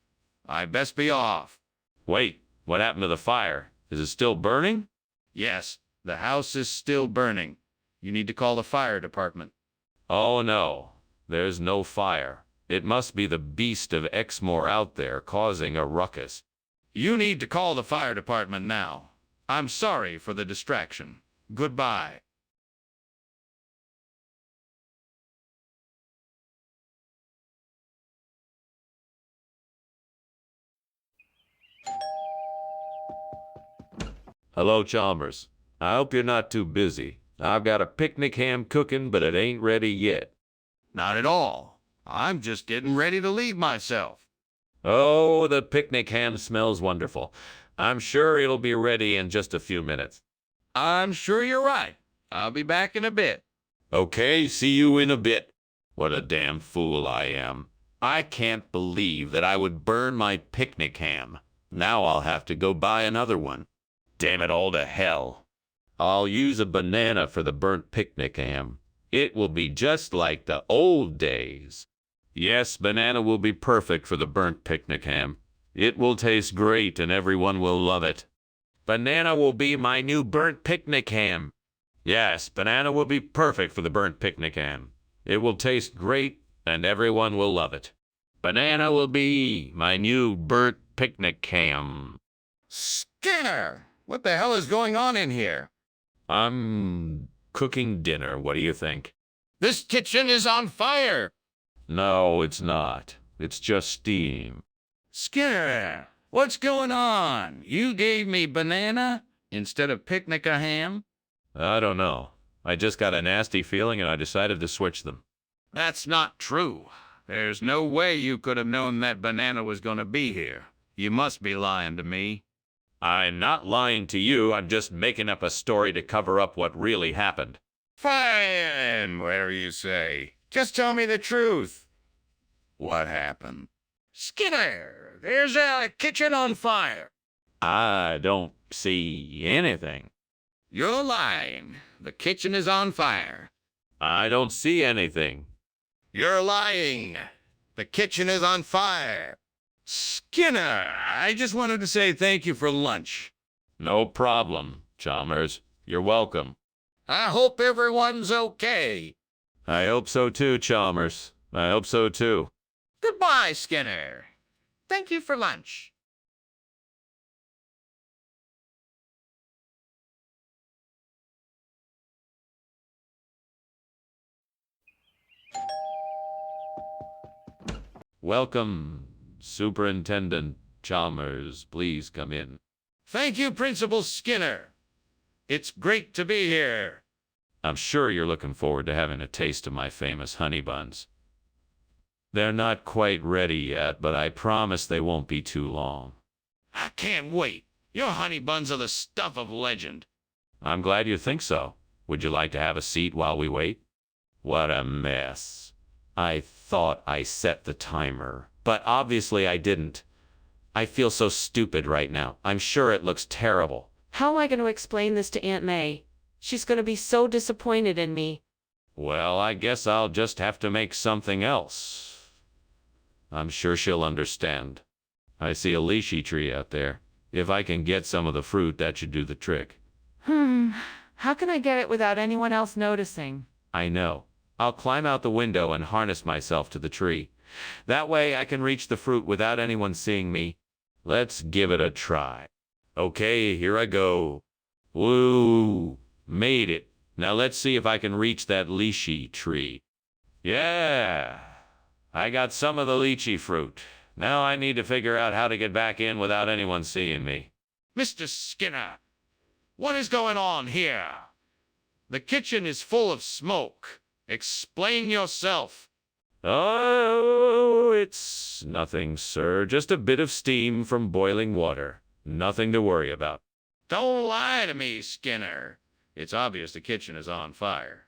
I best be off. Wait, what happened to the fire? Is it still burning? Yes, the house is still burning. You need to call the fire department. Oh no, there's no fire. It must be the beast of Exmoor out there causing a ruckus. You need to call the fire department now. I'm sorry for the distraction. Goodbye. Hello, Chalmers. I hope you're not too busy. I've got a picnic ham cooking, but it ain't ready yet. Not at all. I'm just getting ready to leave myself. Oh, the picnic ham smells wonderful. I'm sure it'll be ready in just a few minutes. I'm sure you're right. I'll be back in a bit. Okay, see you in a bit. What a damn fool I am. I can't believe that I would burn my picnic ham. Now I'll have to go buy another one. Damn it all to hell. I'll use a banana for the burnt picnic ham. It will be just like the old days. Yes, banana will be perfect for the burnt picnic ham. It will taste great and everyone will love it. Banana will be my new burnt picnic ham. Yes, banana will be perfect for the burnt picnic ham. It will taste great and everyone will love it. Banana will be my new burnt picnic ham. Skinner! What the hell is going on in here? I'm cooking dinner. What do you think? This kitchen is on fire! No, it's not. It's just steam. Skinner, what's going on? You gave me banana instead of picnic a ham? I don't know. I just got a nasty feeling and I decided to switch them. That's not true. There's no way you could have known that banana was going to be here. You must be lying to me. I'm not lying to you. I'm just making up a story to cover up what really happened. Fine, whatever you say. Just tell me the truth. What happened? Skinner, there's a kitchen on fire. I don't see anything. You're lying. The kitchen is on fire. I don't see anything. You're lying. The kitchen is on fire. Skinner, I just wanted to say thank you for lunch. No problem, Chalmers. You're welcome. I hope everyone's okay. I hope so too, Chalmers. I hope so too. Goodbye, Skinner. Thank you for lunch. Welcome, Superintendent Chalmers. Please come in. Thank you, Principal Skinner. It's great to be here. I'm sure you're looking forward to having a taste of my famous honey buns. They're not quite ready yet, but I promise they won't be too long. I can't wait. Your honey buns are the stuff of legend. I'm glad you think so. Would you like to have a seat while we wait? What a mess. I thought I set the timer, but obviously I didn't. I feel so stupid right now. I'm sure it looks terrible. How am I going to explain this to Aunt May? She's gonna be so disappointed in me. Well, I guess I'll just have to make something else. I'm sure she'll understand. I see a lychee tree out there. If I can get some of the fruit, that should do the trick. How can I get it without anyone else noticing? I know. I'll climb out the window and harness myself to the tree. That way I can reach the fruit without anyone seeing me. Let's give it a try. Okay, here I go. Woo! Made it. Now let's see if I can reach that lychee tree. Yeah! I got some of the lychee fruit. Now I need to figure out how to get back in without anyone seeing me. Mr. Skinner, what is going on here? The kitchen is full of smoke. Explain yourself. Oh, it's nothing, sir. Just a bit of steam from boiling water. Nothing to worry about. Don't lie to me, Skinner. It's obvious the kitchen is on fire.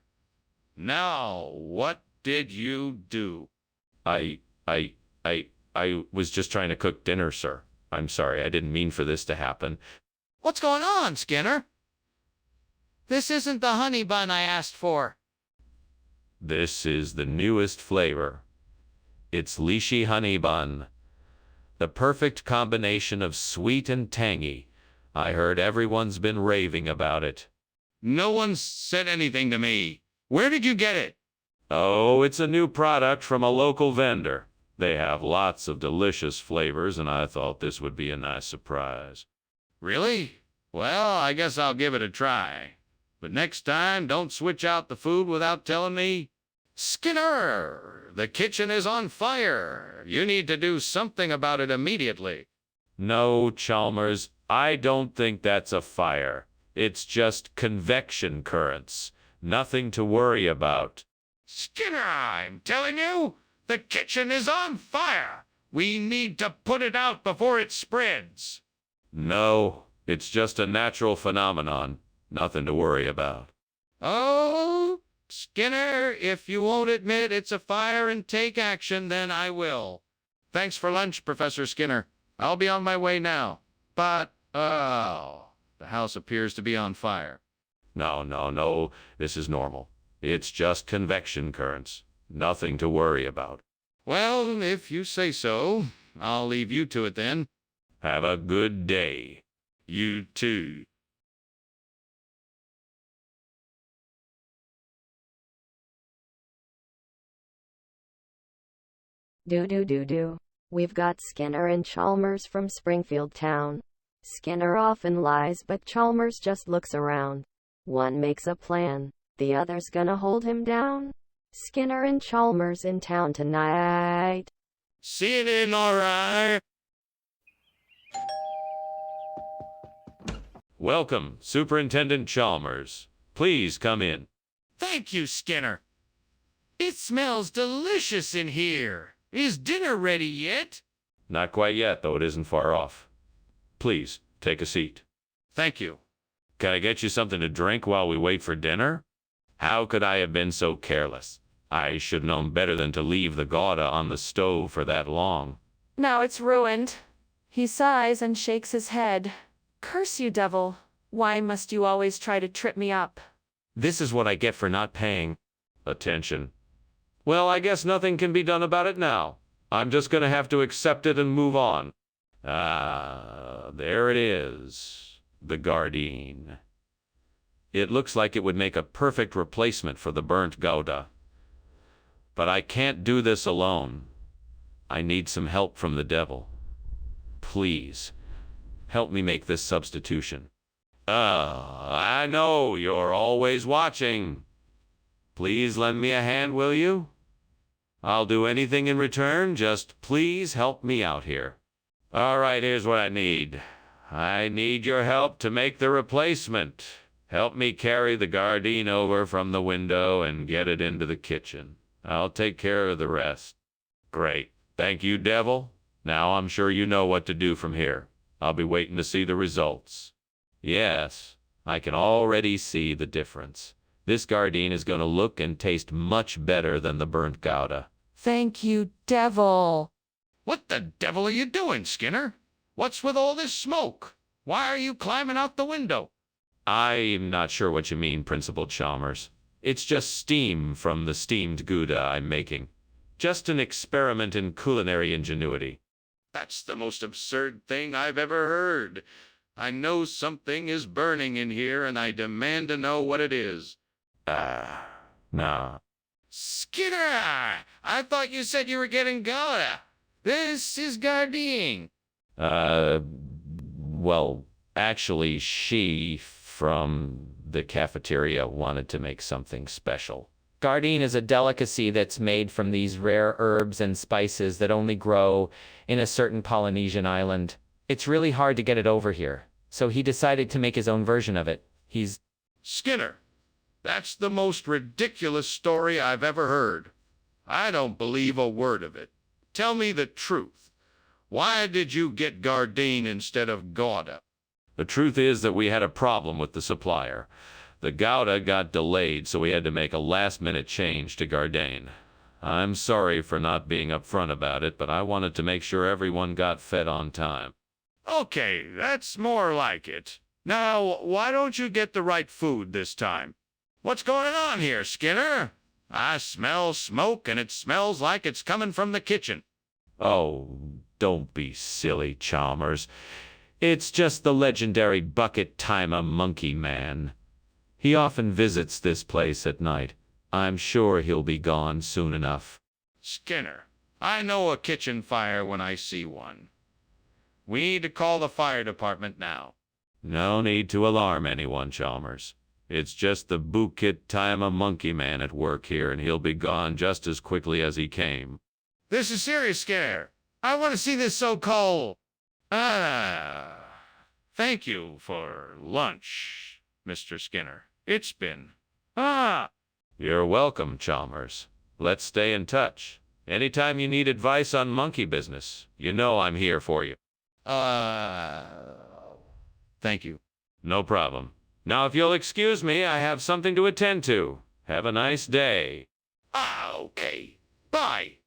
Now, what did you do? I was just trying to cook dinner, sir. I'm sorry, I didn't mean for this to happen. What's going on, Skinner? This isn't the honey bun I asked for. This is the newest flavor. It's lychee honey bun. The perfect combination of sweet and tangy. I heard everyone's been raving about it. No one said anything to me. Where did you get it? Oh, it's a new product from a local vendor. They have lots of delicious flavors, and I thought this would be a nice surprise. Really? Well, I guess I'll give it a try. But next time, don't switch out the food without telling me. Skinner, the kitchen is on fire. You need to do something about it immediately. No, Chalmers, I don't think that's a fire. It's just convection currents. Nothing to worry about. Skinner, I'm telling you, the kitchen is on fire. We need to put it out before it spreads. No, it's just a natural phenomenon. Nothing to worry about. Oh, Skinner, if you won't admit it's a fire and take action, then I will. Thanks for lunch, Professor Skinner. I'll be on my way now. But, the house appears to be on fire. No. This is normal. It's just convection currents. Nothing to worry about. Well, if you say so, I'll leave you to it then. Have a good day. You too. Do. We've got Skinner and Chalmers from Springfield Town. Skinner often lies, but Chalmers just looks around. One makes a plan, the other's gonna hold him down. Skinner and Chalmers in town tonight. See it in, all right. Welcome, Superintendent Chalmers. Please come in. Thank you, Skinner. It smells delicious in here. Is dinner ready yet? Not quite yet, though it isn't far off. Please, take a seat. Thank you. Can I get you something to drink while we wait for dinner? How could I have been so careless? I should have known better than to leave the Gouda on the stove for that long. Now it's ruined. He sighs and shakes his head. Curse you, devil. Why must you always try to trip me up? This is what I get for not paying attention. Well, I guess nothing can be done about it now. I'm just gonna have to accept it and move on. There it is. The Gardein. It looks like it would make a perfect replacement for the burnt Gouda. But I can't do this alone. I need some help from the devil. Please, help me make this substitution. I know you're always watching. Please lend me a hand, will you? I'll do anything in return, just please help me out here. All right, here's what I need. I need your help to make the replacement. Help me carry the Gardein over from the window and get it into the kitchen. I'll take care of the rest. Great. Thank you, devil. Now I'm sure you know what to do from here. I'll be waiting to see the results. Yes, I can already see the difference. This Gardein is going to look and taste much better than the burnt Gouda. Thank you, devil. What the devil are you doing, Skinner? What's with all this smoke? Why are you climbing out the window? I'm not sure what you mean, Principal Chalmers. It's just steam from the steamed Gouda I'm making. Just an experiment in culinary ingenuity. That's the most absurd thing I've ever heard. I know something is burning in here, and I demand to know what it is. Nah. Skinner! I thought you said you were getting Gouda. This is Gardine. Well, actually, she from the cafeteria wanted to make something special. Gardine is a delicacy that's made from these rare herbs and spices that only grow in a certain Polynesian island. It's really hard to get it over here, so he decided to make his own version of it. Skinner, that's the most ridiculous story I've ever heard. I don't believe a word of it. Tell me the truth. Why did you get Gardine instead of Gouda? The truth is that we had a problem with the supplier. The Gouda got delayed, so we had to make a last-minute change to Gardane. I'm sorry for not being upfront about it, but I wanted to make sure everyone got fed on time. Okay, that's more like it. Now, why don't you get the right food this time? What's going on here, Skinner? I smell smoke, and it smells like it's coming from the kitchen. Oh, don't be silly, Chalmers. It's just the legendary Bucket Timer Monkey Man. He often visits this place at night. I'm sure he'll be gone soon enough. Skinner, I know a kitchen fire when I see one. We need to call the fire department now. No need to alarm anyone, Chalmers. It's just the Bucket Timer Monkey Man at work here, and he'll be gone just as quickly as he came. This is serious, Skinner. I want to see this so-called... Thank you for lunch, Mr. Skinner. It's been... You're welcome, Chalmers. Let's stay in touch. Anytime you need advice on monkey business, you know I'm here for you. Thank you. No problem. Now, if you'll excuse me, I have something to attend to. Have a nice day. Okay. Bye.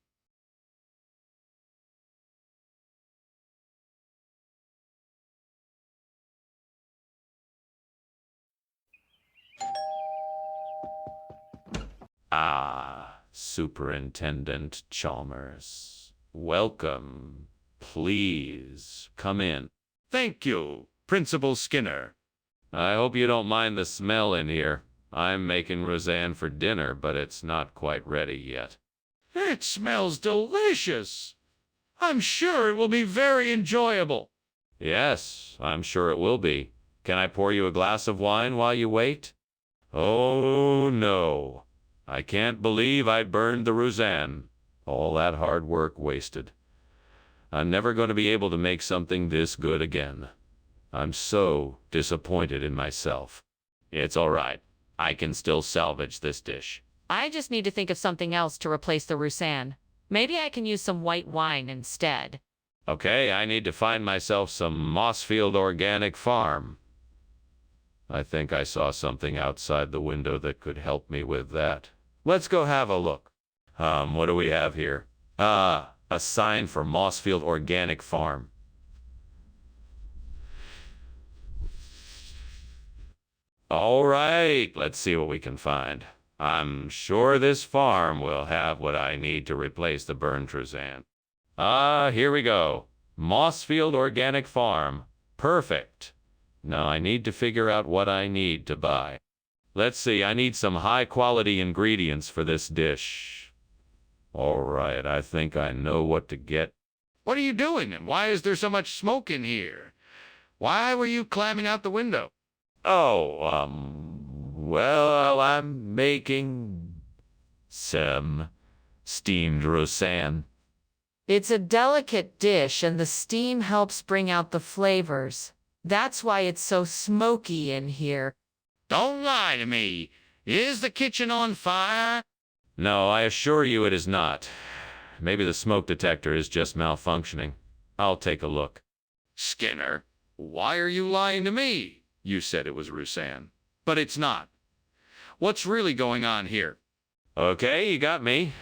Superintendent Chalmers. Welcome. Please, come in. Thank you, Principal Skinner. I hope you don't mind the smell in here. I'm making Roseanne for dinner, but it's not quite ready yet. It smells delicious. I'm sure it will be very enjoyable. Yes, I'm sure it will be. Can I pour you a glass of wine while you wait? Oh, no. I can't believe I burned the Roseanne. All that hard work wasted. I'm never going to be able to make something this good again. I'm so disappointed in myself. It's all right. I can still salvage this dish. I just need to think of something else to replace the Roussanne. Maybe I can use some white wine instead. Okay, I need to find myself some Mossfield Organic Farm. I think I saw something outside the window that could help me with that. Let's go have a look. What do we have here? A sign for Mossfield Organic Farm. All right, let's see what we can find. I'm sure this farm will have what I need to replace the burned Roseanne. Here we go. Mossfield Organic Farm. Perfect. Now I need to figure out what I need to buy. Let's see, I need some high-quality ingredients for this dish. All right, I think I know what to get. What are you doing, and why is there so much smoke in here? Why were you climbing out the window? Oh, well, I'm making some steamed Roseanne. It's a delicate dish, and the steam helps bring out the flavors. That's why it's so smoky in here. Don't lie to me. Is the kitchen on fire? No, I assure you it is not. Maybe the smoke detector is just malfunctioning. I'll take a look. Skinner, why are you lying to me? You said it was Roseanne, but it's not. What's really going on here? Okay, you got me.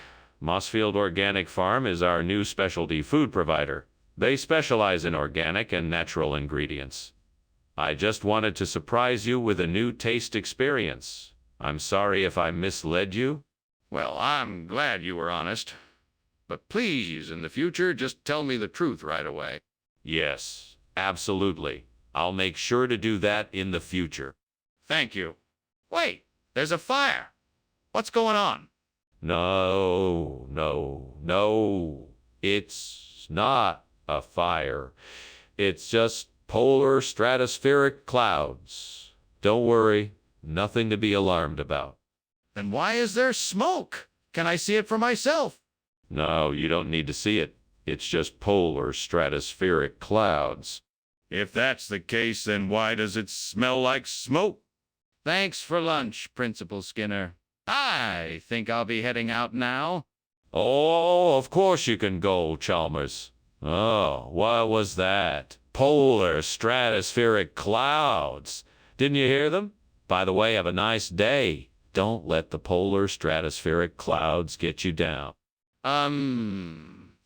Mossfield Organic Farm is our new specialty food provider. They specialize in organic and natural ingredients. I just wanted to surprise you with a new taste experience. I'm sorry if I misled you. Well, I'm glad you were honest. But please, in the future, just tell me the truth right away. Yes, absolutely. I'll make sure to do that in the future. Thank you. Wait, there's a fire. What's going on? No, no, no. It's not a fire. It's just polar stratospheric clouds. Don't worry, nothing to be alarmed about. Then why is there smoke? Can I see it for myself? No, you don't need to see it. It's just polar stratospheric clouds. If that's the case, then why does it smell like smoke? Thanks for lunch, Principal Skinner. I think I'll be heading out now. Oh, of course you can go, Chalmers. Oh, what was that? Polar stratospheric clouds. Didn't you hear them? By the way, have a nice day. Don't let the polar stratospheric clouds get you down.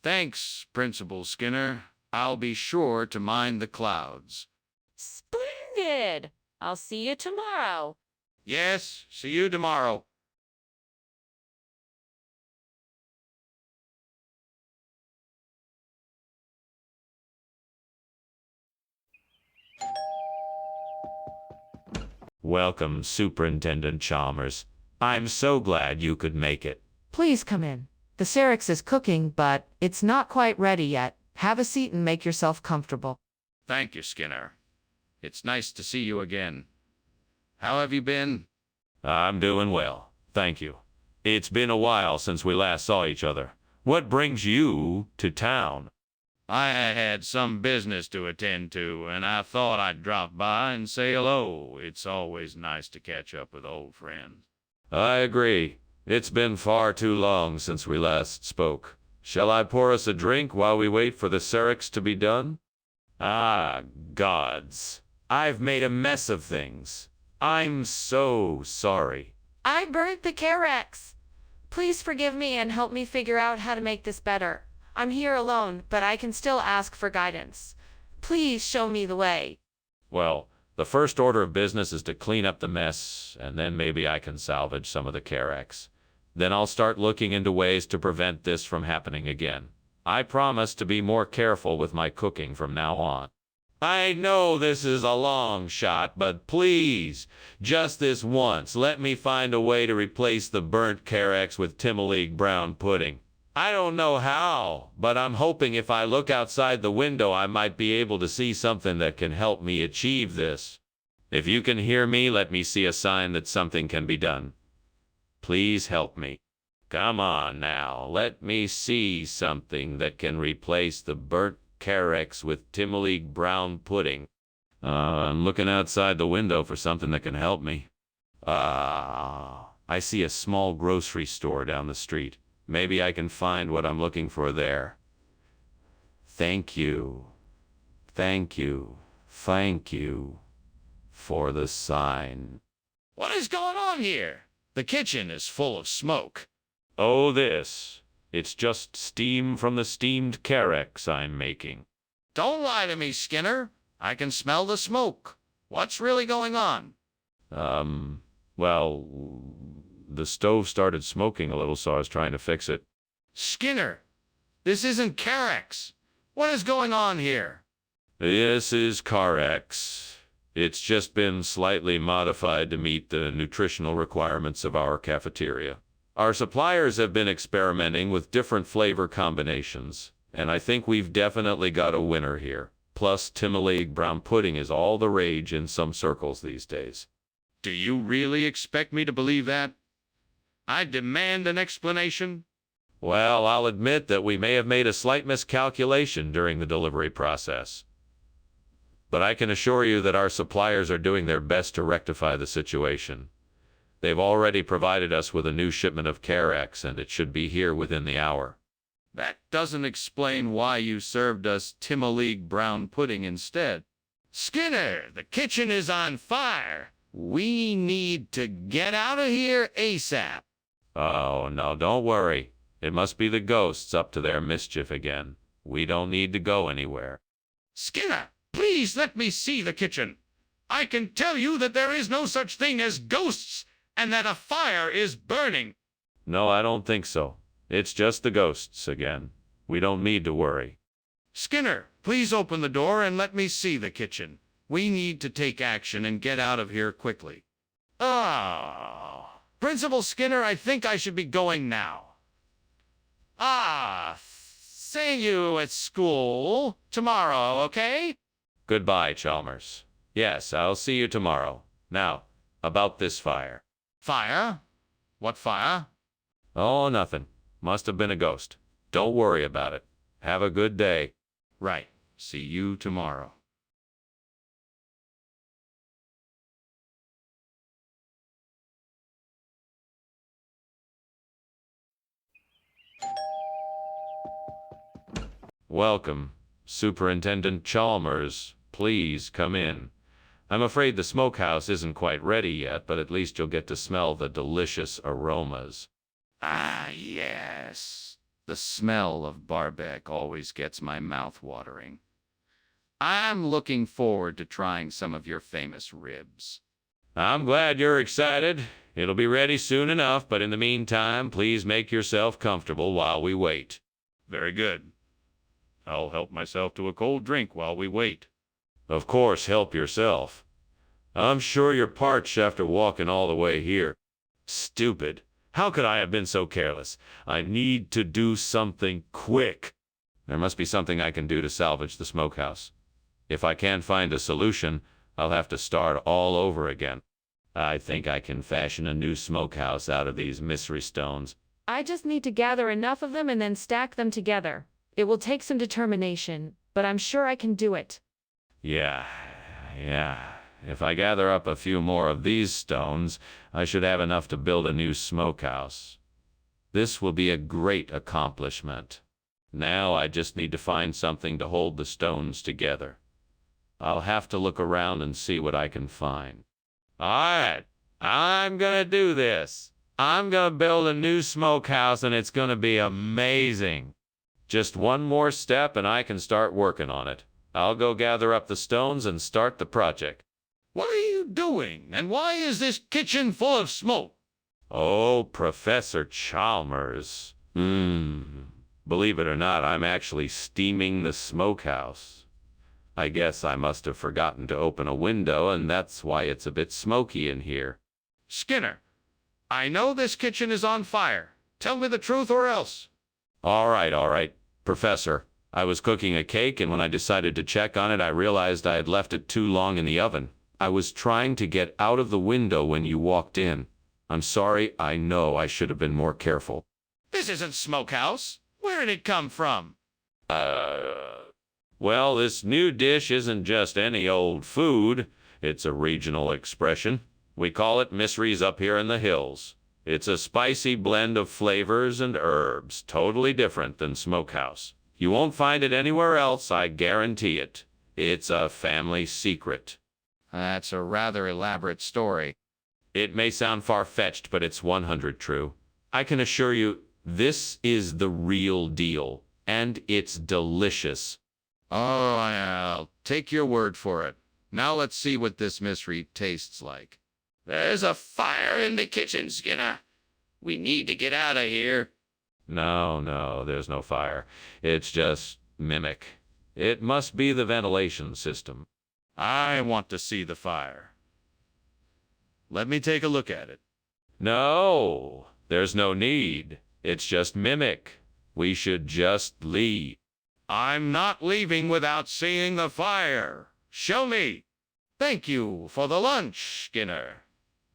Thanks, Principal Skinner. I'll be sure to mind the clouds. Splendid! I'll see you tomorrow. Yes, see you tomorrow. Welcome, Superintendent Chalmers. I'm so glad you could make it. Please come in. The Syrinx is cooking, but it's not quite ready yet. Have a seat and make yourself comfortable. Thank you, Skinner. It's nice to see you again. How have you been? I'm doing well, thank you. It's been a while since we last saw each other. What brings you to town? I had some business to attend to, and I thought I'd drop by and say hello. It's always nice to catch up with old friends. I agree. It's been far too long since we last spoke. Shall I pour us a drink while we wait for the Syrinx to be done? Ah, gods. I've made a mess of things. I'm so sorry. I burnt the Carex. Please forgive me and help me figure out how to make this better. I'm here alone, but I can still ask for guidance. Please show me the way. Well, the first order of business is to clean up the mess, and then maybe I can salvage some of the Carex. Then I'll start looking into ways to prevent this from happening again. I promise to be more careful with my cooking from now on. I know this is a long shot, but please, just this once, let me find a way to replace the burnt Carex with Timoleague brown pudding. I don't know how, but I'm hoping if I look outside the window I might be able to see something that can help me achieve this. If you can hear me, let me see a sign that something can be done. Please help me. Come on now, let me see something that can replace the burnt Carex with Timoleague brown pudding. I'm looking outside the window for something that can help me. I see a small grocery store down the street. Maybe I can find what I'm looking for there. Thank you. Thank you. Thank you for the sign. What is going on here? The kitchen is full of smoke. Oh, this. It's just steam from the steamed Carex I'm making. Don't lie to me, Skinner. I can smell the smoke. What's really going on? Well, the stove started smoking a little, so I was trying to fix it. Skinner, this isn't Carex. What is going on here? This is Carex. It's just been slightly modified to meet the nutritional requirements of our cafeteria. Our suppliers have been experimenting with different flavor combinations, and I think we've definitely got a winner here. Plus, Timoleague brown pudding is all the rage in some circles these days. Do you really expect me to believe that? I demand an explanation. Well, I'll admit that we may have made a slight miscalculation during the delivery process. But I can assure you that our suppliers are doing their best to rectify the situation. They've already provided us with a new shipment of Carex, and it should be here within the hour. That doesn't explain why you served us Timoleague brown pudding instead. Skinner, the kitchen is on fire. We need to get out of here ASAP. Oh, no, don't worry. It must be the ghosts up to their mischief again. We don't need to go anywhere. Skinner, please let me see the kitchen. I can tell you that there is no such thing as ghosts, and that a fire is burning. No, I don't think so. It's just the ghosts again. We don't need to worry. Skinner, please open the door and let me see the kitchen. We need to take action and get out of here quickly. Principal Skinner, I think I should be going now. See you at school tomorrow, okay? Goodbye, Chalmers. Yes, I'll see you tomorrow. Now, about this fire. Fire? What fire? Oh, nothing. Must have been a ghost. Don't worry about it. Have a good day. Right. See you tomorrow. Welcome, Superintendent Chalmers. Please come in. I'm afraid the smokehouse isn't quite ready yet, but at least you'll get to smell the delicious aromas. Yes. The smell of barbec always gets my mouth watering. I'm looking forward to trying some of your famous ribs. I'm glad you're excited. It'll be ready soon enough, but in the meantime, please make yourself comfortable while we wait. Very good. I'll help myself to a cold drink while we wait. Of course, help yourself. I'm sure you're parched after walking all the way here. Stupid. How could I have been so careless? I need to do something quick. There must be something I can do to salvage the smokehouse. If I can't find a solution, I'll have to start all over again. I think I can fashion a new smokehouse out of these mystery stones. I just need to gather enough of them and then stack them together. It will take some determination, but I'm sure I can do it. Yeah. If I gather up a few more of these stones, I should have enough to build a new smokehouse. This will be a great accomplishment. Now I just need to find something to hold the stones together. I'll have to look around and see what I can find. All right, I'm gonna do this. I'm gonna build a new smokehouse and it's gonna be amazing. Just one more step and I can start working on it. I'll go gather up the stones and start the project. What are you doing? And why is this kitchen full of smoke? Oh, Professor Chalmers. Believe it or not, I'm actually steaming the smokehouse. I guess I must have forgotten to open a window, and that's why it's a bit smoky in here. Skinner, I know this kitchen is on fire. Tell me the truth or else. All right, Professor. I was cooking a cake, and when I decided to check on it, I realized I had left it too long in the oven. I was trying to get out of the window when you walked in. I'm sorry, I know I should have been more careful. This isn't smokehouse. Where did it come from? Well, this new dish isn't just any old food. It's a regional expression. We call it mysteries up here in the hills. It's a spicy blend of flavors and herbs, totally different than smokehouse. You won't find it anywhere else, I guarantee it. It's a family secret. That's a rather elaborate story. It may sound far-fetched, but it's 100 true. I can assure you, this is the real deal, and it's delicious. Oh, I'll take your word for it. Now let's see what this mystery tastes like. There's a fire in the kitchen, Skinner. We need to get out of here. No, there's no fire. It's just mimic. It must be the ventilation system. I want to see the fire. Let me take a look at it. No, there's no need. It's just mimic. We should just leave. I'm not leaving without seeing the fire. Show me. Thank you for the lunch, Skinner.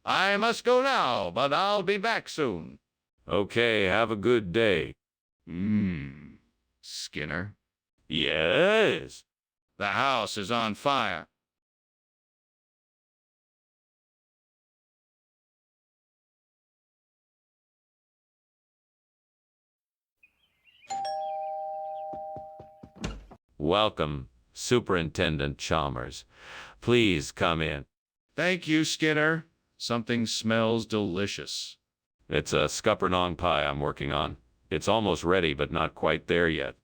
I must go now, but I'll be back soon. Okay, have a good day. Skinner? Yes? The house is on fire. Welcome, Superintendent Chalmers. Please come in. Thank you, Skinner. Something smells delicious. It's a scuppernong pie I'm working on. It's almost ready, but not quite there yet.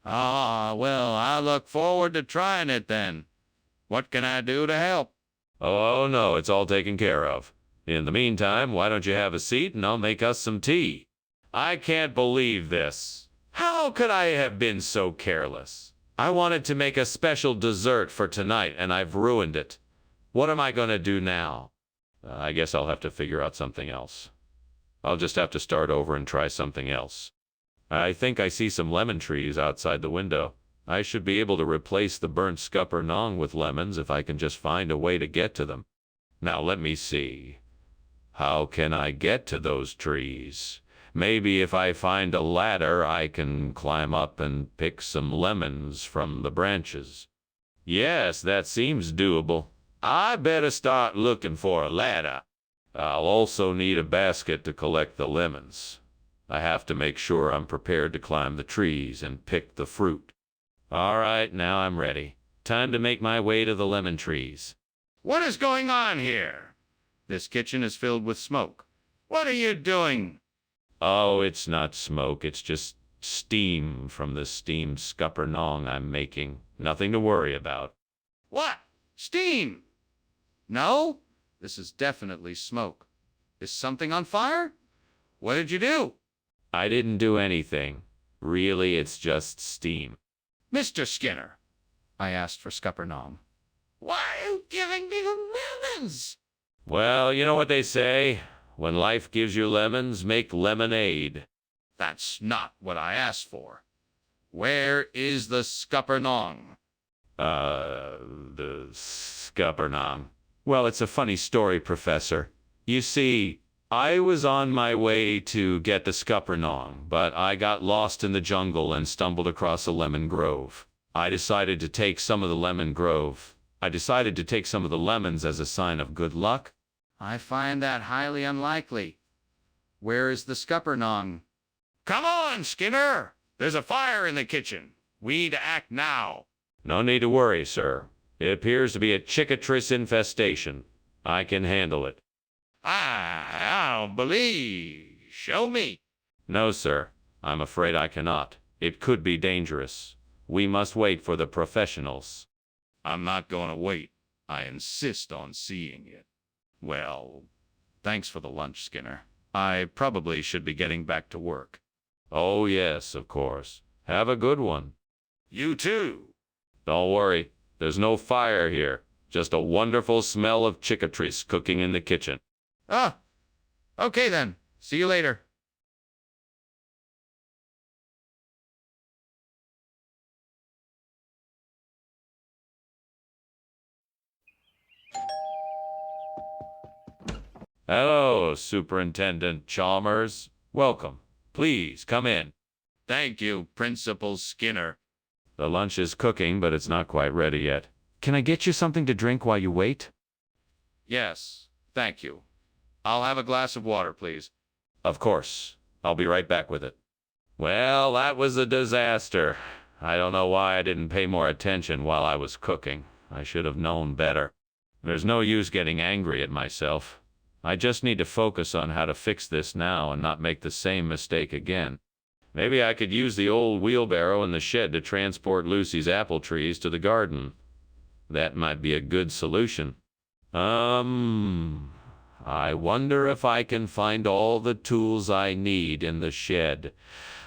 Well, I look forward to trying it then. What can I do to help? Oh, no, it's all taken care of. In the meantime, why don't you have a seat and I'll make us some tea? I can't believe this. How could I have been so careless? I wanted to make a special dessert for tonight and I've ruined it. What am I going to do now? I guess I'll have to figure out something else. I'll just have to start over and try something else. I think I see some lemon trees outside the window. I should be able to replace the burnt scuppernong with lemons if I can just find a way to get to them. Now let me see. How can I get to those trees? Maybe if I find a ladder, I can climb up and pick some lemons from the branches. Yes, that seems doable. I better start looking for a ladder. I'll also need a basket to collect the lemons. I have to make sure I'm prepared to climb the trees and pick the fruit. All right, now I'm ready. Time to make my way to the lemon trees. What is going on here? This kitchen is filled with smoke. What are you doing? Oh, it's not smoke, it's just steam from the steamed scuppernong I'm making. Nothing to worry about. What? Steam? No, this is definitely smoke. Is something on fire? What did you do? I didn't do anything. Really, it's just steam. Mr. Skinner, I asked for scuppernong. Why are you giving me the lemons? Well, you know what they say. When life gives you lemons, make lemonade. That's not what I asked for. Where is the scuppernong? The scuppernong. Well, it's a funny story, Professor. You see, I was on my way to get the scuppernong, but I got lost in the jungle and stumbled across a lemon grove. I decided to take some of the lemons as a sign of good luck. I find that highly unlikely. Where is the scuppernong? Come on, Skinner! There's a fire in the kitchen. We need to act now. No need to worry, sir. It appears to be a cicatrice infestation. I can handle it. I don't believe. Show me. No, sir. I'm afraid I cannot. It could be dangerous. We must wait for the professionals. I'm not going to wait. I insist on seeing it. Well, thanks for the lunch, Skinner. I probably should be getting back to work. Oh, yes, of course. Have a good one. You too. Don't worry. There's no fire here. Just a wonderful smell of cicatrice cooking in the kitchen. Ah, okay then. See you later. Hello, Superintendent Chalmers. Welcome. Please, come in. Thank you, Principal Skinner. The lunch is cooking, but it's not quite ready yet. Can I get you something to drink while you wait? Yes, thank you. I'll have a glass of water, please. Of course. I'll be right back with it. Well, that was a disaster. I don't know why I didn't pay more attention while I was cooking. I should have known better. There's no use getting angry at myself. I just need to focus on how to fix this now and not make the same mistake again. Maybe I could use the old wheelbarrow in the shed to transport Lucy's apple trees to the garden. That might be a good solution. I wonder if I can find all the tools I need in the shed.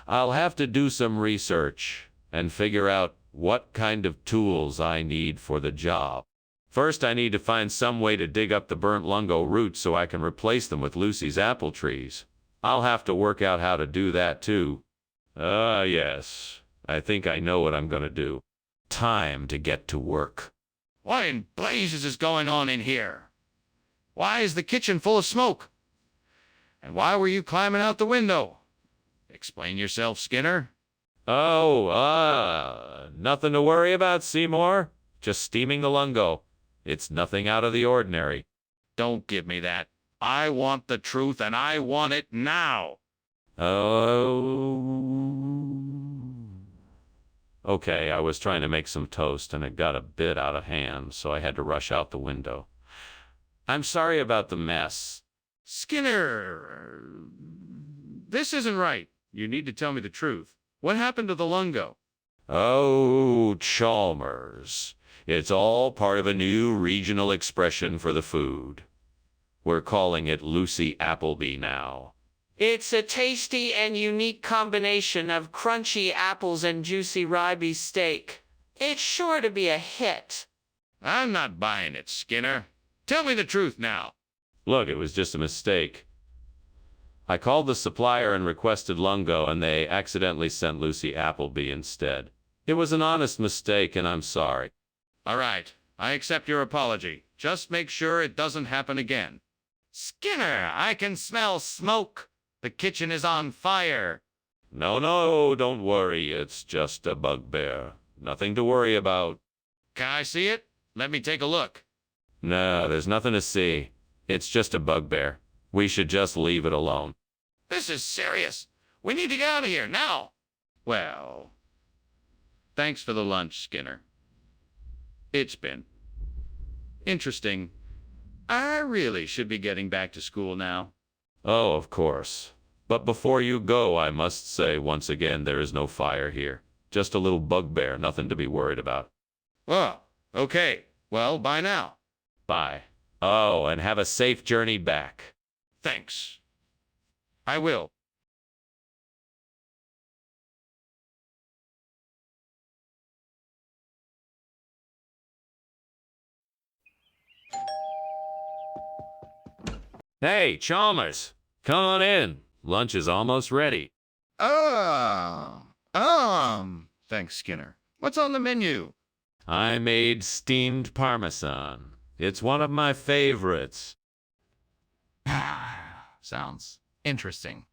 I'll have to do some research and figure out what kind of tools I need for the job. First, I need to find some way to dig up the burnt lungo roots so I can replace them with Lucy's apple trees. I'll have to work out how to do that too. Yes. I think I know what I'm gonna do. Time to get to work. What in blazes is going on in here? Why is the kitchen full of smoke? And why were you climbing out the window? Explain yourself, Skinner. Nothing to worry about, Seymour. Just steaming the lungo. It's nothing out of the ordinary. Don't give me that. I want the truth, and I want it now. Okay, I was trying to make some toast, and it got a bit out of hand, so I had to rush out the window. I'm sorry about the mess. Skinner, this isn't right. You need to tell me the truth. What happened to the lungo? Oh, Chalmers. It's all part of a new regional expression for the food. We're calling it Lucy Appleby now. It's a tasty and unique combination of crunchy apples and juicy ribeye steak. It's sure to be a hit. I'm not buying it, Skinner. Tell me the truth now. Look, it was just a mistake. I called the supplier and requested lungo, and they accidentally sent Lucy Appleby instead. It was an honest mistake, and I'm sorry. All right, I accept your apology. Just make sure it doesn't happen again. Skinner, I can smell smoke. The kitchen is on fire. No, don't worry. It's just a bugbear. Nothing to worry about. Can I see it? Let me take a look. No, there's nothing to see. It's just a bugbear. We should just leave it alone. This is serious. We need to get out of here now. Well, thanks for the lunch, Skinner. It's been interesting. I really should be getting back to school now. Oh, of course. But before you go, I must say once again, there is no fire here. Just a little bugbear, nothing to be worried about. Oh, okay. Well, bye now. Bye. Oh, and have a safe journey back. Thanks. I will. Hey, Chalmers, come on in. Lunch is almost ready. Thanks, Skinner. What's on the menu? I made steamed Parmesan. It's one of my favorites. Sounds interesting.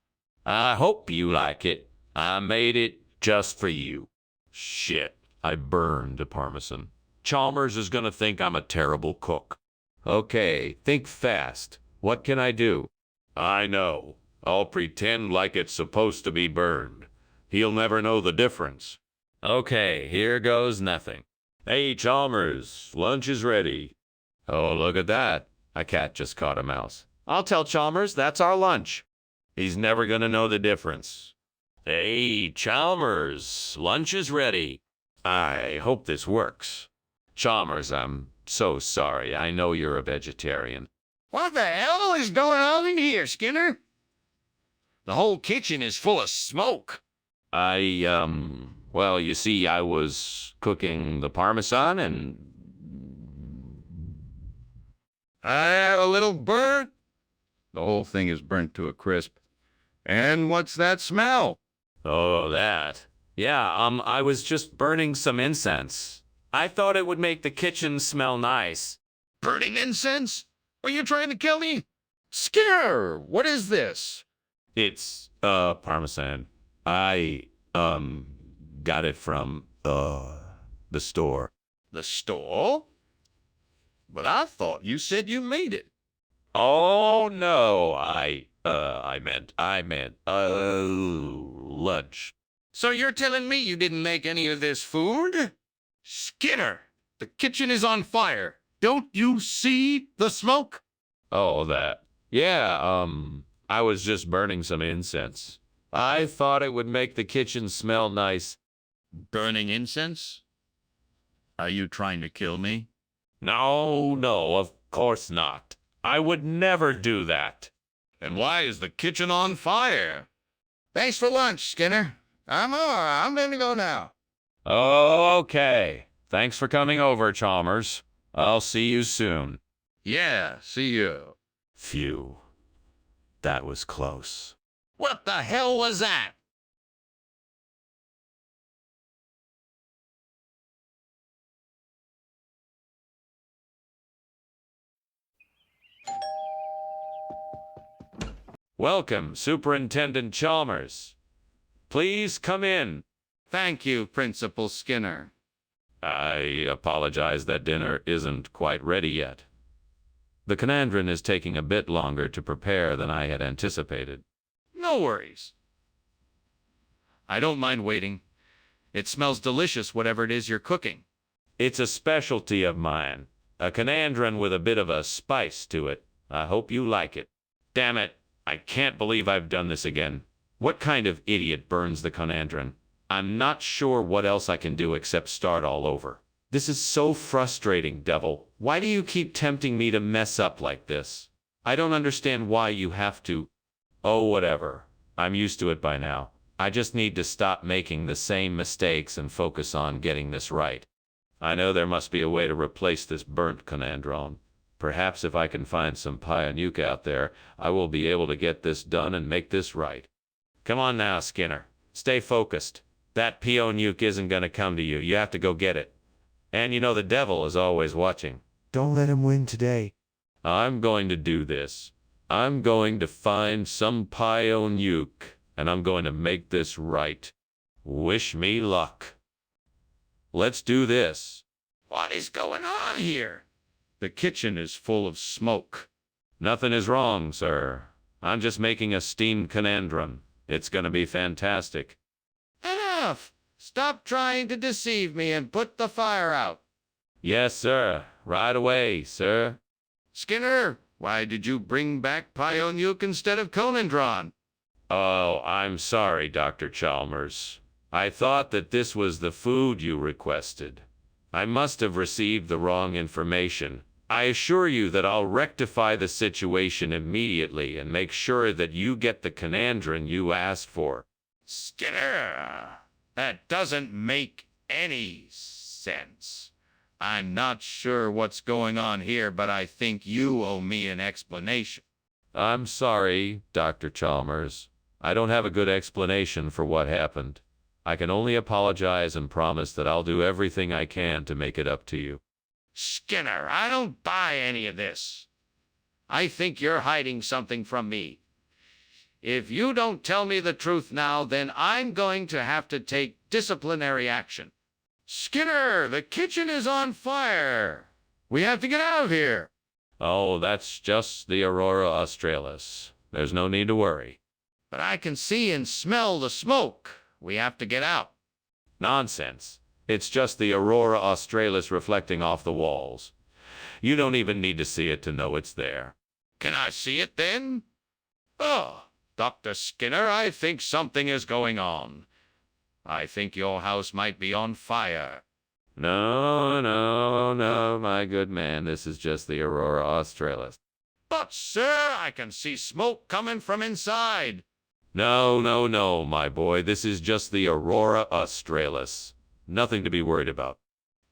I hope you like it. I made it just for you. Shit, I burned the Parmesan. Chalmers is gonna think I'm a terrible cook. Okay, think fast. What can I do? I know. I'll pretend like it's supposed to be burned. He'll never know the difference. Okay, here goes nothing. Hey, Chalmers, lunch is ready. Oh, look at that. A cat just caught a mouse. I'll tell Chalmers that's our lunch. He's never gonna know the difference. Hey, Chalmers, lunch is ready. I hope this works. Chalmers, I'm so sorry. I know you're a vegetarian. What the hell is going on in here, Skinner? The whole kitchen is full of smoke. Well, you see, I was cooking the Parmesan and... I had a little burnt. The whole thing is burnt to a crisp. And what's that smell? Oh, that. Yeah, I was just burning some incense. I thought it would make the kitchen smell nice. Burning incense? Are you trying to kill me? Skinner, what is this? It's, Parmesan. I, got it from, the store. The store? But I thought you said you made it. Oh, no, I meant, lunch. So you're telling me you didn't make any of this food? Skinner, the kitchen is on fire. Don't you see the smoke? Oh, that. Yeah, I was just burning some incense. I thought it would make the kitchen smell nice. Burning incense? Are you trying to kill me? No, of course not. I would never do that. And why is the kitchen on fire? Thanks for lunch, Skinner. I'm gonna go now. Okay. Thanks for coming over, Chalmers. I'll see you soon. Yeah, see you. Phew. That was close. What the hell was that? Welcome, Superintendent Chalmers. Please come in. Thank you, Principal Skinner. I apologize that dinner isn't quite ready yet. The Conandrin is taking a bit longer to prepare than I had anticipated. No worries. I don't mind waiting. It smells delicious, whatever it is you're cooking. It's a specialty of mine. A Conandrin with a bit of a spice to it. I hope you like it. Damn it. I can't believe I've done this again. What kind of idiot burns the Conandrin? I'm not sure what else I can do except start all over. This is so frustrating, devil. Why do you keep tempting me to mess up like this? I don't understand why you have to. Oh, whatever. I'm used to it by now. I just need to stop making the same mistakes and focus on getting this right. I know there must be a way to replace this burnt conandron. Perhaps if I can find some pionuke out there, I will be able to get this done and make this right. Come on now, Skinner. Stay focused. That pionuke isn't gonna come to you. You have to go get it. And you know the devil is always watching. Don't let him win today. I'm going to do this. I'm going to find some pionuke, and I'm going to make this right. Wish me luck. Let's do this. What is going on here? The kitchen is full of smoke. Nothing is wrong, sir. I'm just making a steamed conandron. It's gonna be fantastic. Enough! Stop trying to deceive me and put the fire out. Yes, sir. Right away, sir. Skinner, why did you bring back pionuke instead of conandron? Oh, I'm sorry, Dr. Chalmers. I thought that this was the food you requested. I must have received the wrong information. I assure you that I'll rectify the situation immediately and make sure that you get the conandron you asked for. Skinner, that doesn't make any sense. I'm not sure what's going on here, but I think you owe me an explanation. I'm sorry, Dr. Chalmers. I don't have a good explanation for what happened. I can only apologize and promise that I'll do everything I can to make it up to you. Skinner, I don't buy any of this. I think you're hiding something from me. If you don't tell me the truth now, then I'm going to have to take disciplinary action. Skinner, the kitchen is on fire. We have to get out of here. Oh, that's just the Aurora Australis. There's no need to worry. But I can see and smell the smoke. We have to get out. Nonsense. It's just the Aurora Australis reflecting off the walls. You don't even need to see it to know it's there. Can I see it then? Oh, Dr. Skinner, I think something is going on. I think your house might be on fire. No, my good man. This is just the Aurora Australis. But, sir, I can see smoke coming from inside. No, my boy. This is just the Aurora Australis. Nothing to be worried about.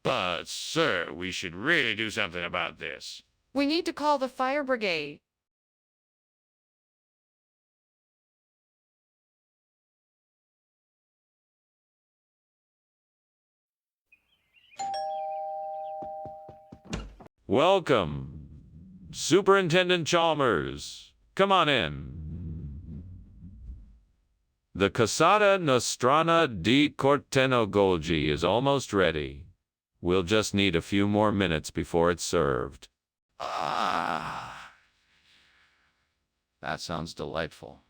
But, sir, we should really do something about this. We need to call the fire brigade. Welcome, Superintendent Chalmers. Come on in. The Casata Nostrana di Cortenogolgi is almost ready. We'll just need a few more minutes before it's served. Ah, that sounds delightful.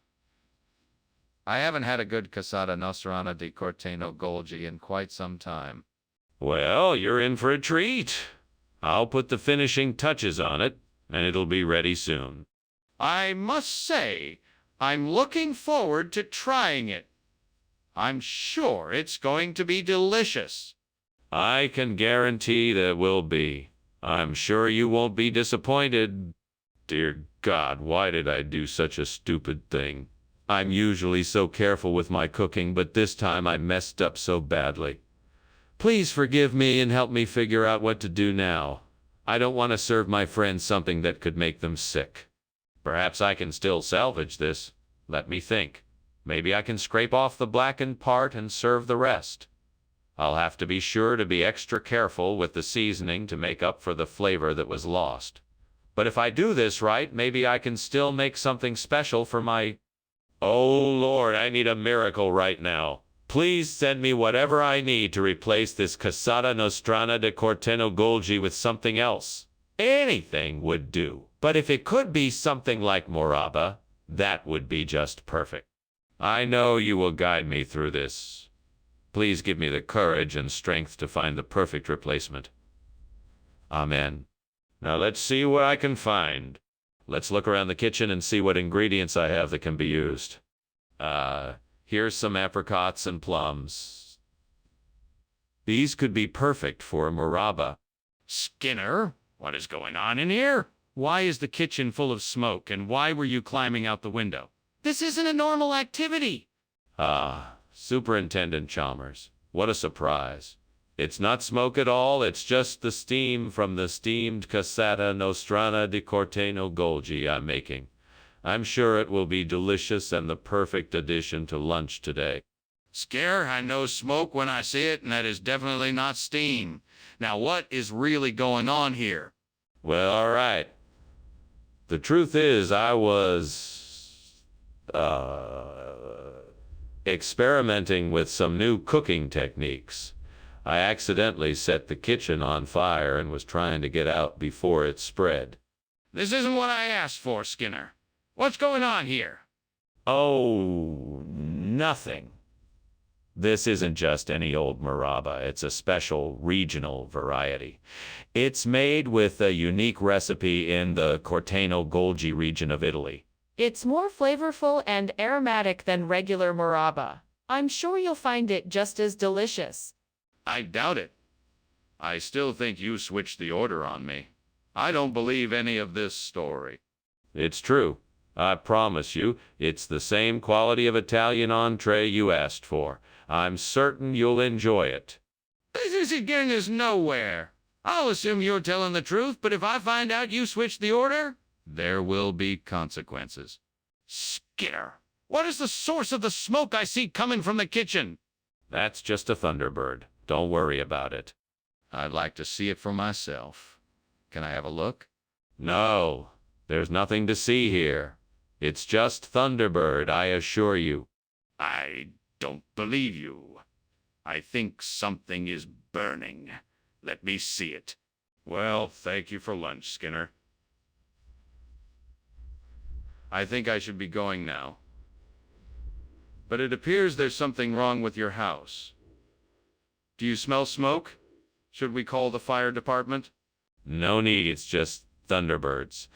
I haven't had a good Casata Nostrana di Cortenogolgi in quite some time. Well, you're in for a treat. I'll put the finishing touches on it, and it'll be ready soon. I must say, I'm looking forward to trying it. I'm sure it's going to be delicious. I can guarantee that it will be. I'm sure you won't be disappointed. Dear God, why did I do such a stupid thing? I'm usually so careful with my cooking, but this time I messed up so badly. Please forgive me and help me figure out what to do now. I don't want to serve my friends something that could make them sick. Perhaps I can still salvage this. Let me think. Maybe I can scrape off the blackened part and serve the rest. I'll have to be sure to be extra careful with the seasoning to make up for the flavor that was lost. But if I do this right, maybe I can still make something special for my... Oh Lord, I need a miracle right now. Please send me whatever I need to replace this Casata Nostrana de Cortenogolgi with something else. Anything would do. But if it could be something like Moraba, that would be just perfect. I know you will guide me through this. Please give me the courage and strength to find the perfect replacement. Amen. Now let's see what I can find. Let's look around the kitchen and see what ingredients I have that can be used. Here's some apricots and plums. These could be perfect for a maraba. Skinner, what is going on in here? Why is the kitchen full of smoke, and why were you climbing out the window? This isn't a normal activity. Ah, Superintendent Chalmers, what a surprise. It's not smoke at all, it's just the steam from the steamed cassata nostrana di Corteno Golgi I'm making. I'm sure it will be delicious and the perfect addition to lunch today. Scare, I know smoke when I see it, and that is definitely not steam. Now what is really going on here? Well, all right. The truth is, I was, experimenting with some new cooking techniques. I accidentally set the kitchen on fire and was trying to get out before it spread. This isn't what I asked for, Skinner. What's going on here? Oh, nothing. This isn't just any old maraba, it's a special regional variety. It's made with a unique recipe in the Corteno Golgi region of Italy. It's more flavorful and aromatic than regular maraba. I'm sure you'll find it just as delicious. I doubt it. I still think you switched the order on me. I don't believe any of this story. It's true. I promise you, it's the same quality of Italian entree you asked for. I'm certain you'll enjoy it. This is getting us nowhere. I'll assume you're telling the truth, but if I find out you switched the order, there will be consequences. Skinner, what is the source of the smoke I see coming from the kitchen? That's just a Thunderbird. Don't worry about it. I'd like to see it for myself. Can I have a look? No, there's nothing to see here. It's just Thunderbird, I assure you. I don't believe you. I think something is burning. Let me see it. Well, thank you for lunch, Skinner. I think I should be going now. But it appears there's something wrong with your house. Do you smell smoke? Should we call the fire department? No need, it's just Thunderbirds.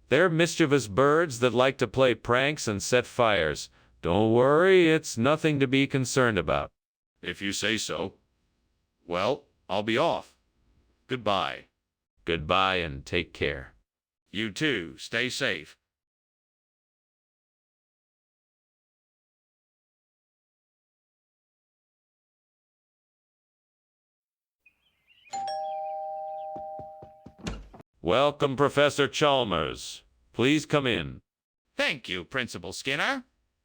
They're mischievous birds that like to play pranks and set fires. Don't worry, it's nothing to be concerned about. If you say so. Well, I'll be off. Goodbye. Goodbye and take care. You too. Stay safe. Welcome, Professor Chalmers. Please come in. Thank you, Principal Skinner.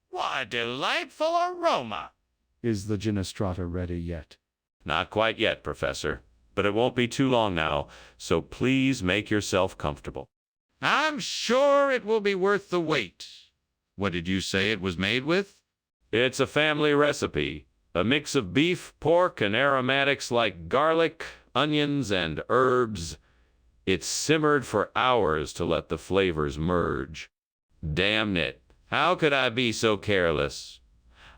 What a delightful aroma. Is the Ginestrata ready yet? Not quite yet, Professor, but it won't be too long now, so please make yourself comfortable. I'm sure it will be worth the wait. What did you say it was made with? It's a family recipe, a mix of beef, pork, and aromatics like garlic, onions, and herbs. It's simmered for hours to let the flavors merge. Damn it, how could I be so careless?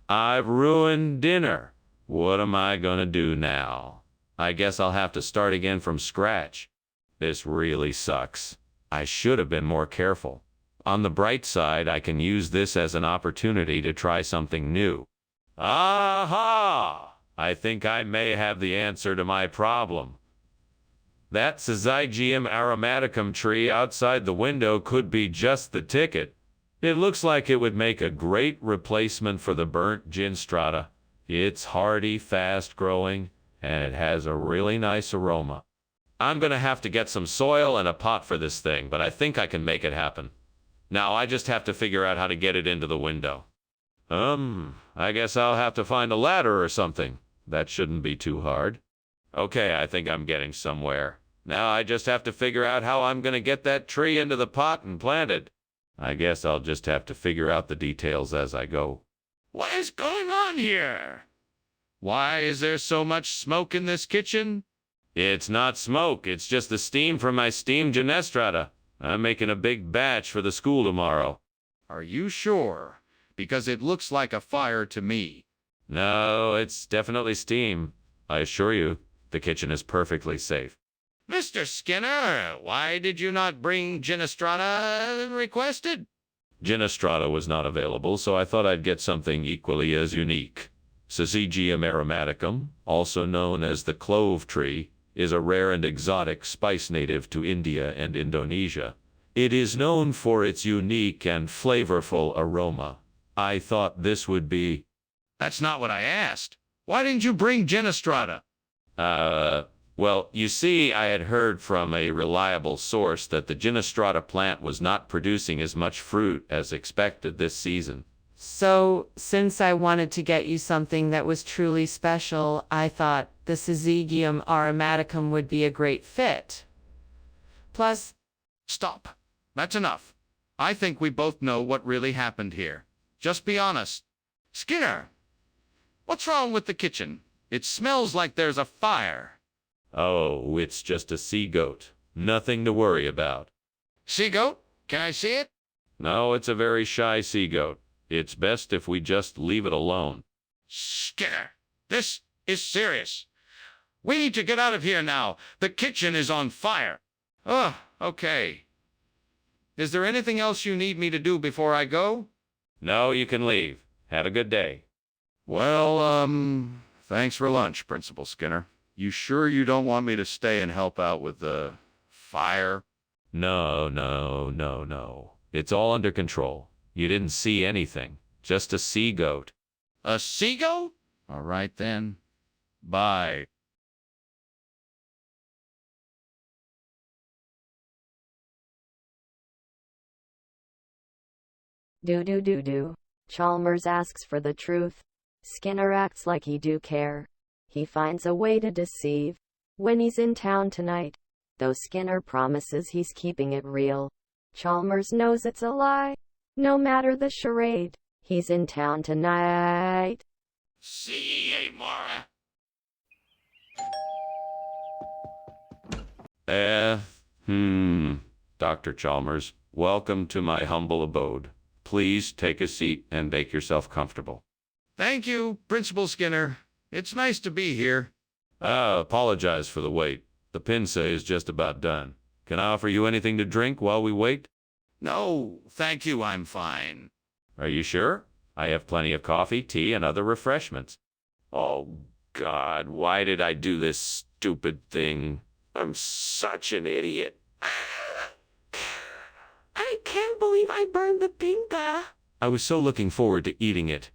I've ruined dinner. What am I gonna do now? I guess I'll have to start again from scratch. This really sucks. I should have been more careful. On the bright side, I can use this as an opportunity to try something new. Aha! I think I may have the answer to my problem. That Syzygium aromaticum tree outside the window could be just the ticket. It looks like it would make a great replacement for the burnt Ginestrata. It's hardy, fast-growing, and it has a really nice aroma. I'm gonna have to get some soil and a pot for this thing, but I think I can make it happen. Now I just have to figure out how to get it into the window. I guess I'll have to find a ladder or something. That shouldn't be too hard. Okay, I think I'm getting somewhere. Now I just have to figure out how I'm gonna get that tree into the pot and plant it. I guess I'll just have to figure out the details as I go. What is going on here? Why is there so much smoke in this kitchen? It's not smoke, it's just the steam from my steamed Ginestrata. I'm making a big batch for the school tomorrow. Are you sure? Because it looks like a fire to me. No, it's definitely steam. I assure you, the kitchen is perfectly safe. Mr. Skinner, why did you not bring Ginestrata requested? Ginestrata was not available, so I thought I'd get something equally as unique. Syzygium aromaticum, also known as the clove tree, is a rare and exotic spice native to India and Indonesia. It is known for its unique and flavorful aroma. I thought this would be... That's not what I asked. Why didn't you bring Genistrata? Well, you see, I had heard from a reliable source that the Genistrata plant was not producing as much fruit as expected this season. So, since I wanted to get you something that was truly special, I thought the Syzygium aromaticum would be a great fit. Plus, Stop. That's enough. I think we both know what really happened here. Just be honest. Skinner, what's wrong with the kitchen? It smells like there's a fire. Oh, it's just a sea goat. Nothing to worry about. Sea goat? Can I see it? No, it's a very shy sea goat. It's best if we just leave it alone. Skinner, this is serious. We need to get out of here now. The kitchen is on fire. Oh, okay. Is there anything else you need me to do before I go? No, you can leave. Have a good day. Well, thanks for lunch, Principal Skinner. You sure you don't want me to stay and help out with the fire? No. It's all under control. You didn't see anything. Just a sea goat. A sea goat? All right then. Bye. Do. Chalmers asks for the truth. Skinner acts like he do care. He finds a way to deceive. When he's in town tonight, though Skinner promises he's keeping it real, Chalmers knows it's a lie. No matter the charade, he's in town tonight. See you, Mara. Dr. Chalmers, welcome to my humble abode. Please take a seat and make yourself comfortable. Thank you, Principal Skinner. It's nice to be here. Apologize for the wait. The pinsa is just about done. Can I offer you anything to drink while we wait? No, thank you, I'm fine. Are you sure? I have plenty of coffee, tea, and other refreshments. Oh, God, why did I do this stupid thing? I'm such an idiot. I can't believe I burned the pinka. I was so looking forward to eating it.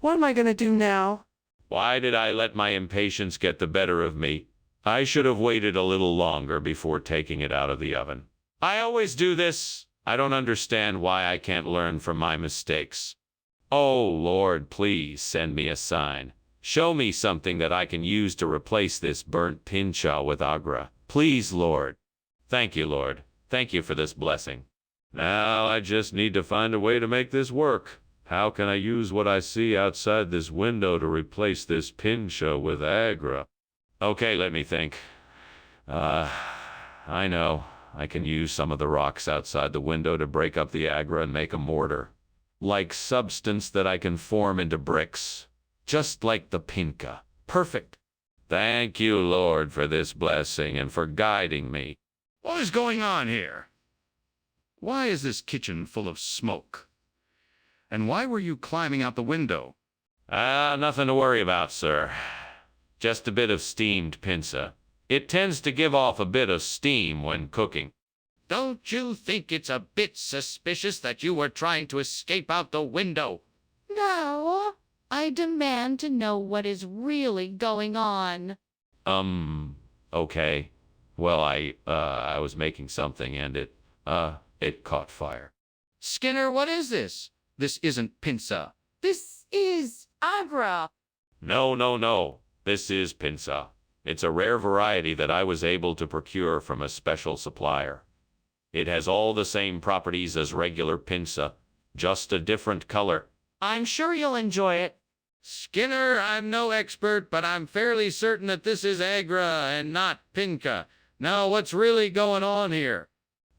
What am I gonna do now? Why did I let my impatience get the better of me? I should have waited a little longer before taking it out of the oven. I always do this. I don't understand why I can't learn from my mistakes. Oh, Lord, please send me a sign. Show me something that I can use to replace this burnt pincha with agra. Please, Lord. Thank you, Lord. Thank you for this blessing. Now I just need to find a way to make this work. How can I use what I see outside this window to replace this pincha with agra? Okay, let me think. I know. I can use some of the rocks outside the window to break up the agra and make a mortar. Like substance that I can form into bricks. Just like the pinka. Perfect. Thank you, Lord, for this blessing and for guiding me. What is going on here? Why is this kitchen full of smoke? And why were you climbing out the window? Nothing to worry about, sir. Just a bit of steamed pinsa. It tends to give off a bit of steam when cooking. Don't you think it's a bit suspicious that you were trying to escape out the window? No, I demand to know what is really going on. Okay. Well, I was making something and it caught fire. Skinner, what is this? This isn't pinsa. This is agra. No. This is pinsa. It's a rare variety that I was able to procure from a special supplier. It has all the same properties as regular pinsa, just a different color. I'm sure you'll enjoy it. Skinner, I'm no expert, but I'm fairly certain that this is agra and not pinka. Now, what's really going on here?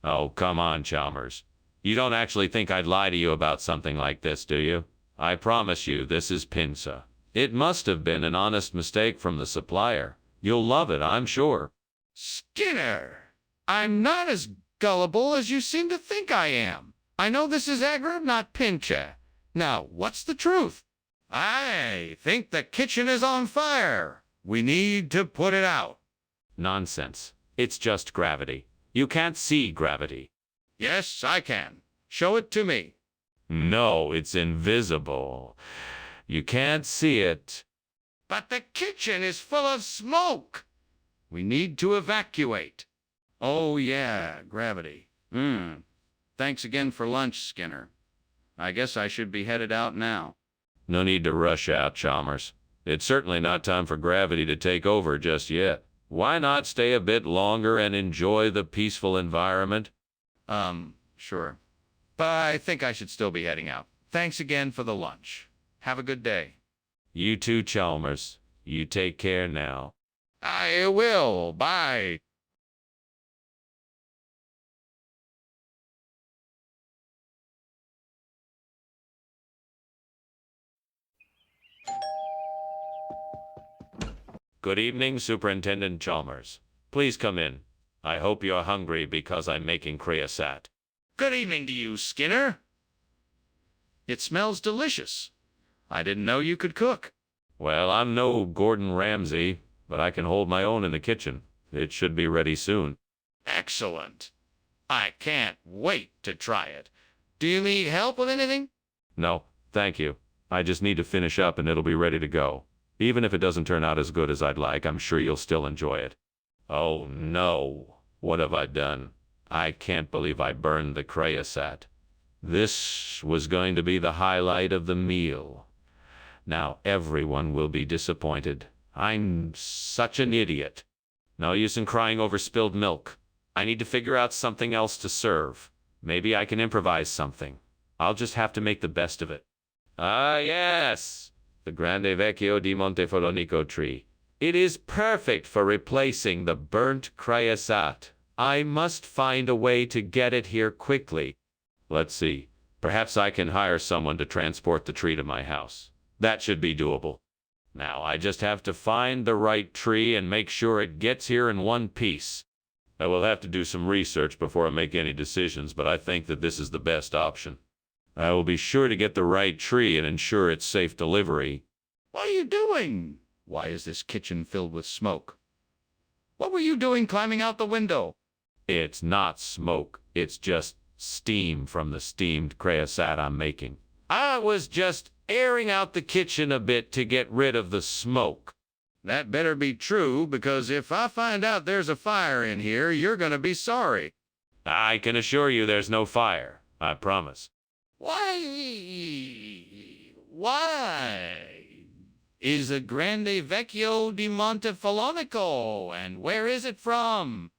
Oh, come on, Chalmers. You don't actually think I'd lie to you about something like this, do you? I promise you this is pinsa. It must have been an honest mistake from the supplier. You'll love it, I'm sure. Skinner, I'm not as gullible as you seem to think I am. I know this is agra, not pincha. Now, what's the truth? I think the kitchen is on fire. We need to put it out. Nonsense. It's just gravity. You can't see gravity. Yes, I can. Show it to me. No, it's invisible. You can't see it. But the kitchen is full of smoke. We need to evacuate. Oh, yeah, gravity. Thanks again for lunch, Skinner. I guess I should be headed out now. No need to rush out, Chalmers. It's certainly not time for gravity to take over just yet. Why not stay a bit longer and enjoy the peaceful environment? Sure. But I think I should still be heading out. Thanks again for the lunch. Have a good day. You too, Chalmers. You take care now. I will. Bye. Good evening, Superintendent Chalmers. Please come in. I hope you're hungry because I'm making creosote. Good evening to you, Skinner. It smells delicious. I didn't know you could cook. Well, I'm no Gordon Ramsay, but I can hold my own in the kitchen. It should be ready soon. Excellent. I can't wait to try it. Do you need help with anything? No, thank you. I just need to finish up and it'll be ready to go. Even if it doesn't turn out as good as I'd like, I'm sure you'll still enjoy it. Oh no, what have I done? I can't believe I burned the creosote. This was going to be the highlight of the meal. Now everyone will be disappointed. I'm such an idiot. No use in crying over spilled milk. I need to figure out something else to serve. Maybe I can improvise something. I'll just have to make the best of it. Ah, yes, the Grande Vecchio di Montefolonico tree. It is perfect for replacing the burnt creosote. I must find a way to get it here quickly. Let's see. Perhaps I can hire someone to transport the tree to my house. That should be doable. Now I just have to find the right tree and make sure it gets here in one piece. I will have to do some research before I make any decisions, but I think that this is the best option. I will be sure to get the right tree and ensure its safe delivery. What are you doing? Why is this kitchen filled with smoke? What were you doing climbing out the window? It's not smoke. It's just steam from the steamed creosote I'm making. I was just airing out the kitchen a bit to get rid of the smoke. That better be true, because if I find out there's a fire in here, you're gonna be sorry. I can assure you there's no fire. I promise. Why is a Grande Vecchio di Montefolonico, and where is it from?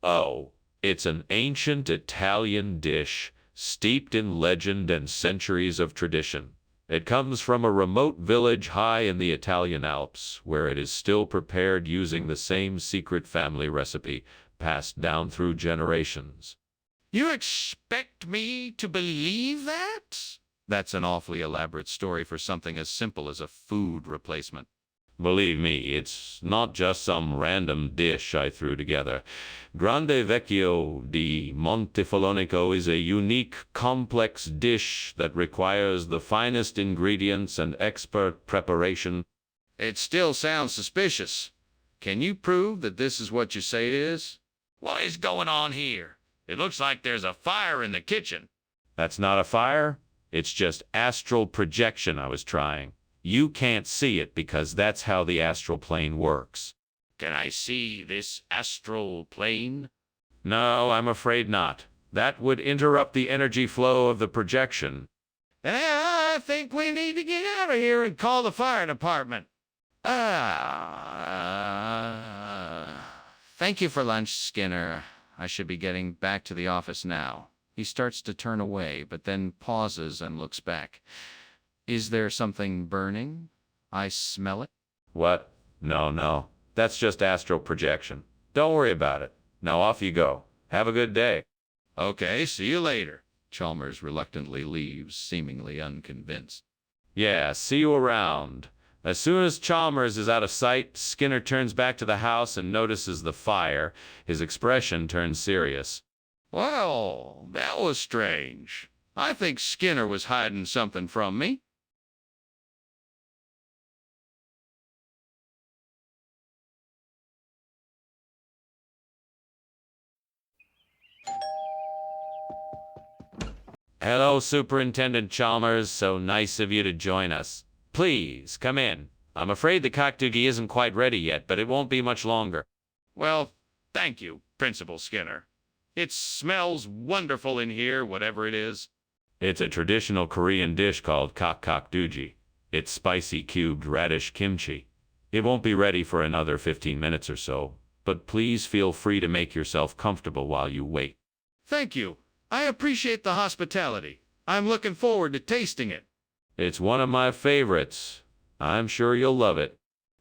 Oh, it's an ancient Italian dish, steeped in legend and centuries of tradition. It comes from a remote village high in the Italian Alps, where it is still prepared using the same secret family recipe, passed down through generations. You expect me to believe that? That's an awfully elaborate story for something as simple as a food replacement. Believe me, it's not just some random dish I threw together. Grande Vecchio di Montefolonico is a unique, complex dish that requires the finest ingredients and expert preparation. It still sounds suspicious. Can you prove that this is what you say it is? What is going on here? It looks like there's a fire in the kitchen. That's not a fire. It's just astral projection I was trying. You can't see it because that's how the astral plane works. Can I see this astral plane? No, I'm afraid not. That would interrupt the energy flow of the projection. Then I think we need to get out of here and call the fire department. Thank you for lunch, Skinner. I should be getting back to the office now. He starts to turn away, but then pauses and looks back. Is there something burning? I smell it. What? No. That's just astral projection. Don't worry about it. Now off you go. Have a good day. Okay, see you later. Chalmers reluctantly leaves, seemingly unconvinced. Yeah, see you around. As soon as Chalmers is out of sight, Skinner turns back to the house and notices the fire. His expression turns serious. Well, that was strange. I think Skinner was hiding something from me. Hello, Superintendent Chalmers. So nice of you to join us. Please, come in. I'm afraid the cockdoogie isn't quite ready yet, but it won't be much longer. Well, thank you, Principal Skinner. It smells wonderful in here, whatever it is. It's a traditional Korean dish called cockdoogie. It's spicy cubed radish kimchi. It won't be ready for another 15 minutes or so, but please feel free to make yourself comfortable while you wait. Thank you. I appreciate the hospitality. I'm looking forward to tasting it. It's one of my favorites. I'm sure you'll love it.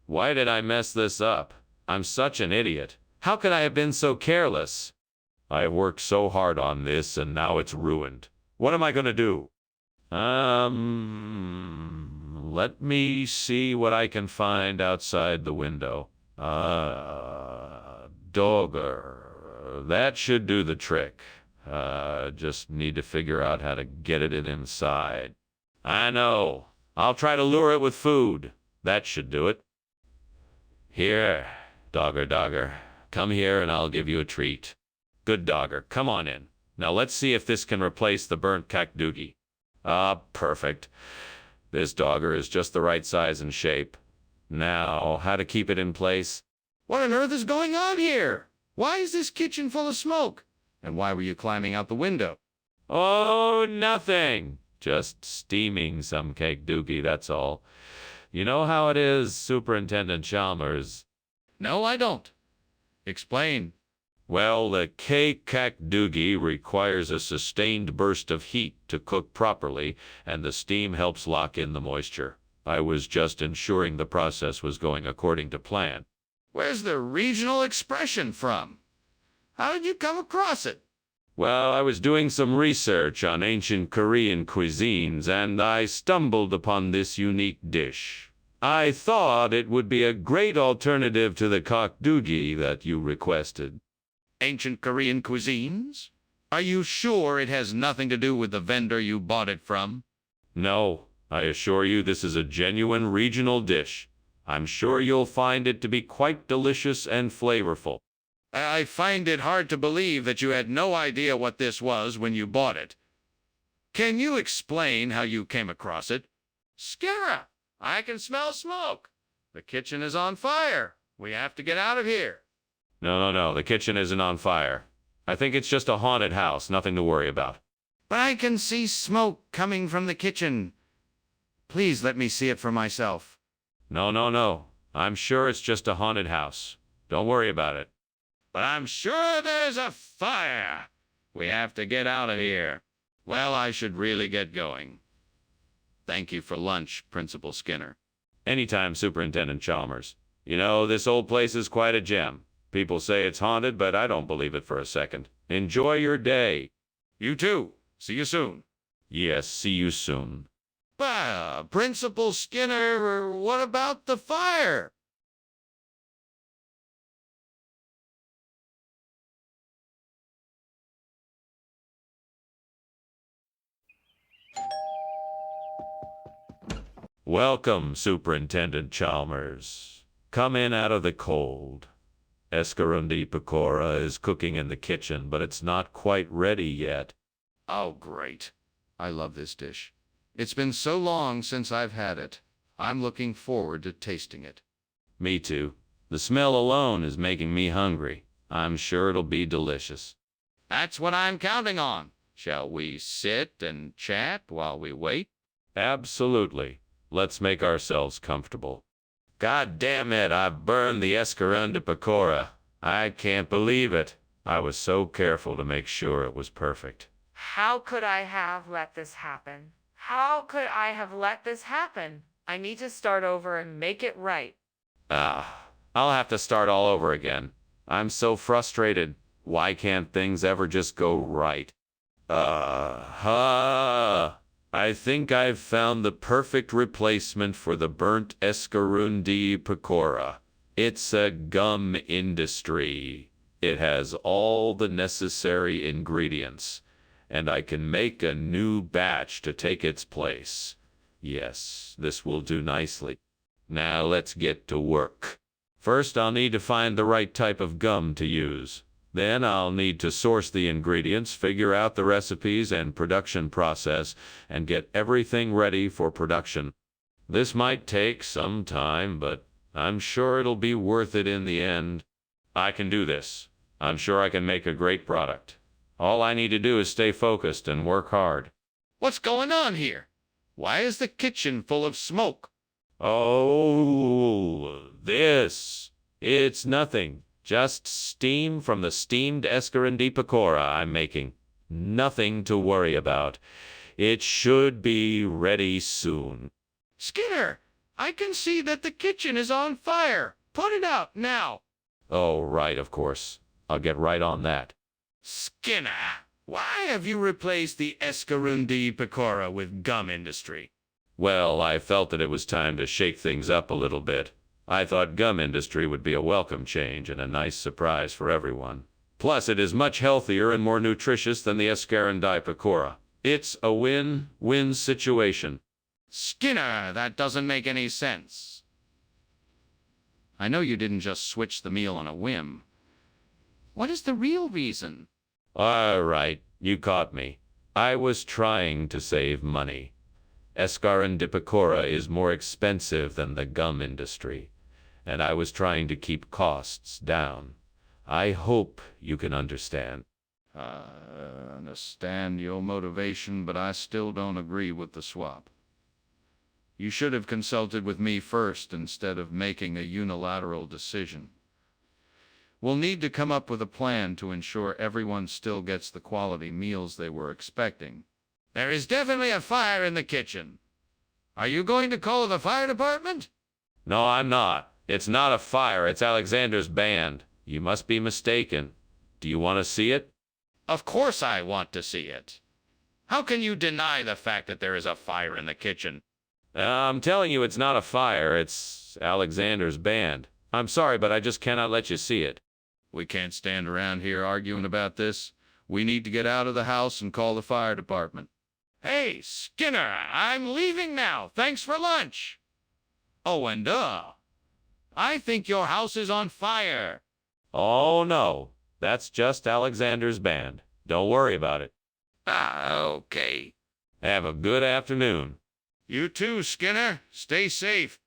Why did I mess this up? I'm such an idiot. How could I have been so careless? I have worked so hard on this and now it's ruined. What am I gonna do? Let me see what I can find outside the window. Dogger. That should do the trick. Just need to figure out how to get it inside. I know. I'll try to lure it with food. That should do it. Here, Dogger. Come here and I'll give you a treat. Good Dogger, come on in. Now let's see if this can replace the burnt cockdoogie. Perfect. This Dogger is just the right size and shape. Now, how to keep it in place? What on earth is going on here? Why is this kitchen full of smoke? And why were you climbing out the window? Oh, nothing. Just steaming some cockdoogie, that's all. You know how it is, Superintendent Chalmers. No, I don't. Explain. Well, the cockdoogie requires a sustained burst of heat to cook properly, and the steam helps lock in the moisture. I was just ensuring the process was going according to plan. Where's the regional expression from? How did you come across it? Well, I was doing some research on ancient Korean cuisines, and I stumbled upon this unique dish. I thought it would be a great alternative to the cockdoogie that you requested. Ancient Korean cuisines? Are you sure it has nothing to do with the vendor you bought it from? No, I assure you this is a genuine regional dish. I'm sure you'll find it to be quite delicious and flavorful. I find it hard to believe that you had no idea what this was when you bought it. Can you explain how you came across it? Skinner, I can smell smoke. The kitchen is on fire. We have to get out of here. No, the kitchen isn't on fire. I think it's just a haunted house, nothing to worry about. But I can see smoke coming from the kitchen. Please let me see it for myself. No. I'm sure it's just a haunted house. Don't worry about it. But I'm sure there's a fire. We have to get out of here. Well, I should really get going. Thank you for lunch, Principal Skinner. Anytime, Superintendent Chalmers. You know, this old place is quite a gem. People say it's haunted, but I don't believe it for a second. Enjoy your day. You too. See you soon. Yes, see you soon. Principal Skinner, what about the fire? Welcome, Superintendent Chalmers. Come in out of the cold. Escarundi Pecora is cooking in the kitchen, but it's not quite ready yet. Oh, great. I love this dish. It's been so long since I've had it. I'm looking forward to tasting it. Me too. The smell alone is making me hungry. I'm sure it'll be delicious. That's what I'm counting on. Shall we sit and chat while we wait? Absolutely. Let's make ourselves comfortable. God damn it, I've burned the Escarunda Pecora. I can't believe it. I was so careful to make sure it was perfect. How could I have let this happen? How could I have let this happen? I need to start over and make it right. I'll have to start all over again. I'm so frustrated. Why can't things ever just go right? I think I've found the perfect replacement for the burnt Escarundi Pecora. It's a gum industry. It has all the necessary ingredients, and I can make a new batch to take its place. Yes, this will do nicely. Now let's get to work. First, I'll need to find the right type of gum to use. Then I'll need to source the ingredients, figure out the recipes and production process, and get everything ready for production. This might take some time, but I'm sure it'll be worth it in the end. I can do this. I'm sure I can make a great product. All I need to do is stay focused and work hard. What's going on here? Why is the kitchen full of smoke? Oh, this. It's nothing. Just steam from the steamed escargot di pecora I'm making. Nothing to worry about. It should be ready soon. Skinner, I can see that the kitchen is on fire. Put it out now. Oh, right, of course. I'll get right on that. Skinner, why have you replaced the escargot di pecora with gum industry? Well, I felt that it was time to shake things up a little bit. I thought gum industry would be a welcome change and a nice surprise for everyone. Plus, it is much healthier and more nutritious than the escargot di pecora. It's a win-win situation. Skinner, that doesn't make any sense. I know you didn't just switch the meal on a whim. What is the real reason? All right, you caught me. I was trying to save money. Escargot di pecora is more expensive than the gum industry, and I was trying to keep costs down. I hope you can understand. I understand your motivation, but I still don't agree with the swap. You should have consulted with me first instead of making a unilateral decision. We'll need to come up with a plan to ensure everyone still gets the quality meals they were expecting. There is definitely a fire in the kitchen. Are you going to call the fire department? No, I'm not. It's not a fire, it's Alexander's band. You must be mistaken. Do you want to see it? Of course I want to see it. How can you deny the fact that there is a fire in the kitchen? I'm telling you it's not a fire, it's Alexander's band. I'm sorry, but I just cannot let you see it. We can't stand around here arguing about this. We need to get out of the house and call the fire department. Hey, Skinner, I'm leaving now. Thanks for lunch. Oh, and I think your house is on fire. Oh, no. That's just Alexander's band. Don't worry about it. Okay. Have a good afternoon. You too, Skinner. Stay safe.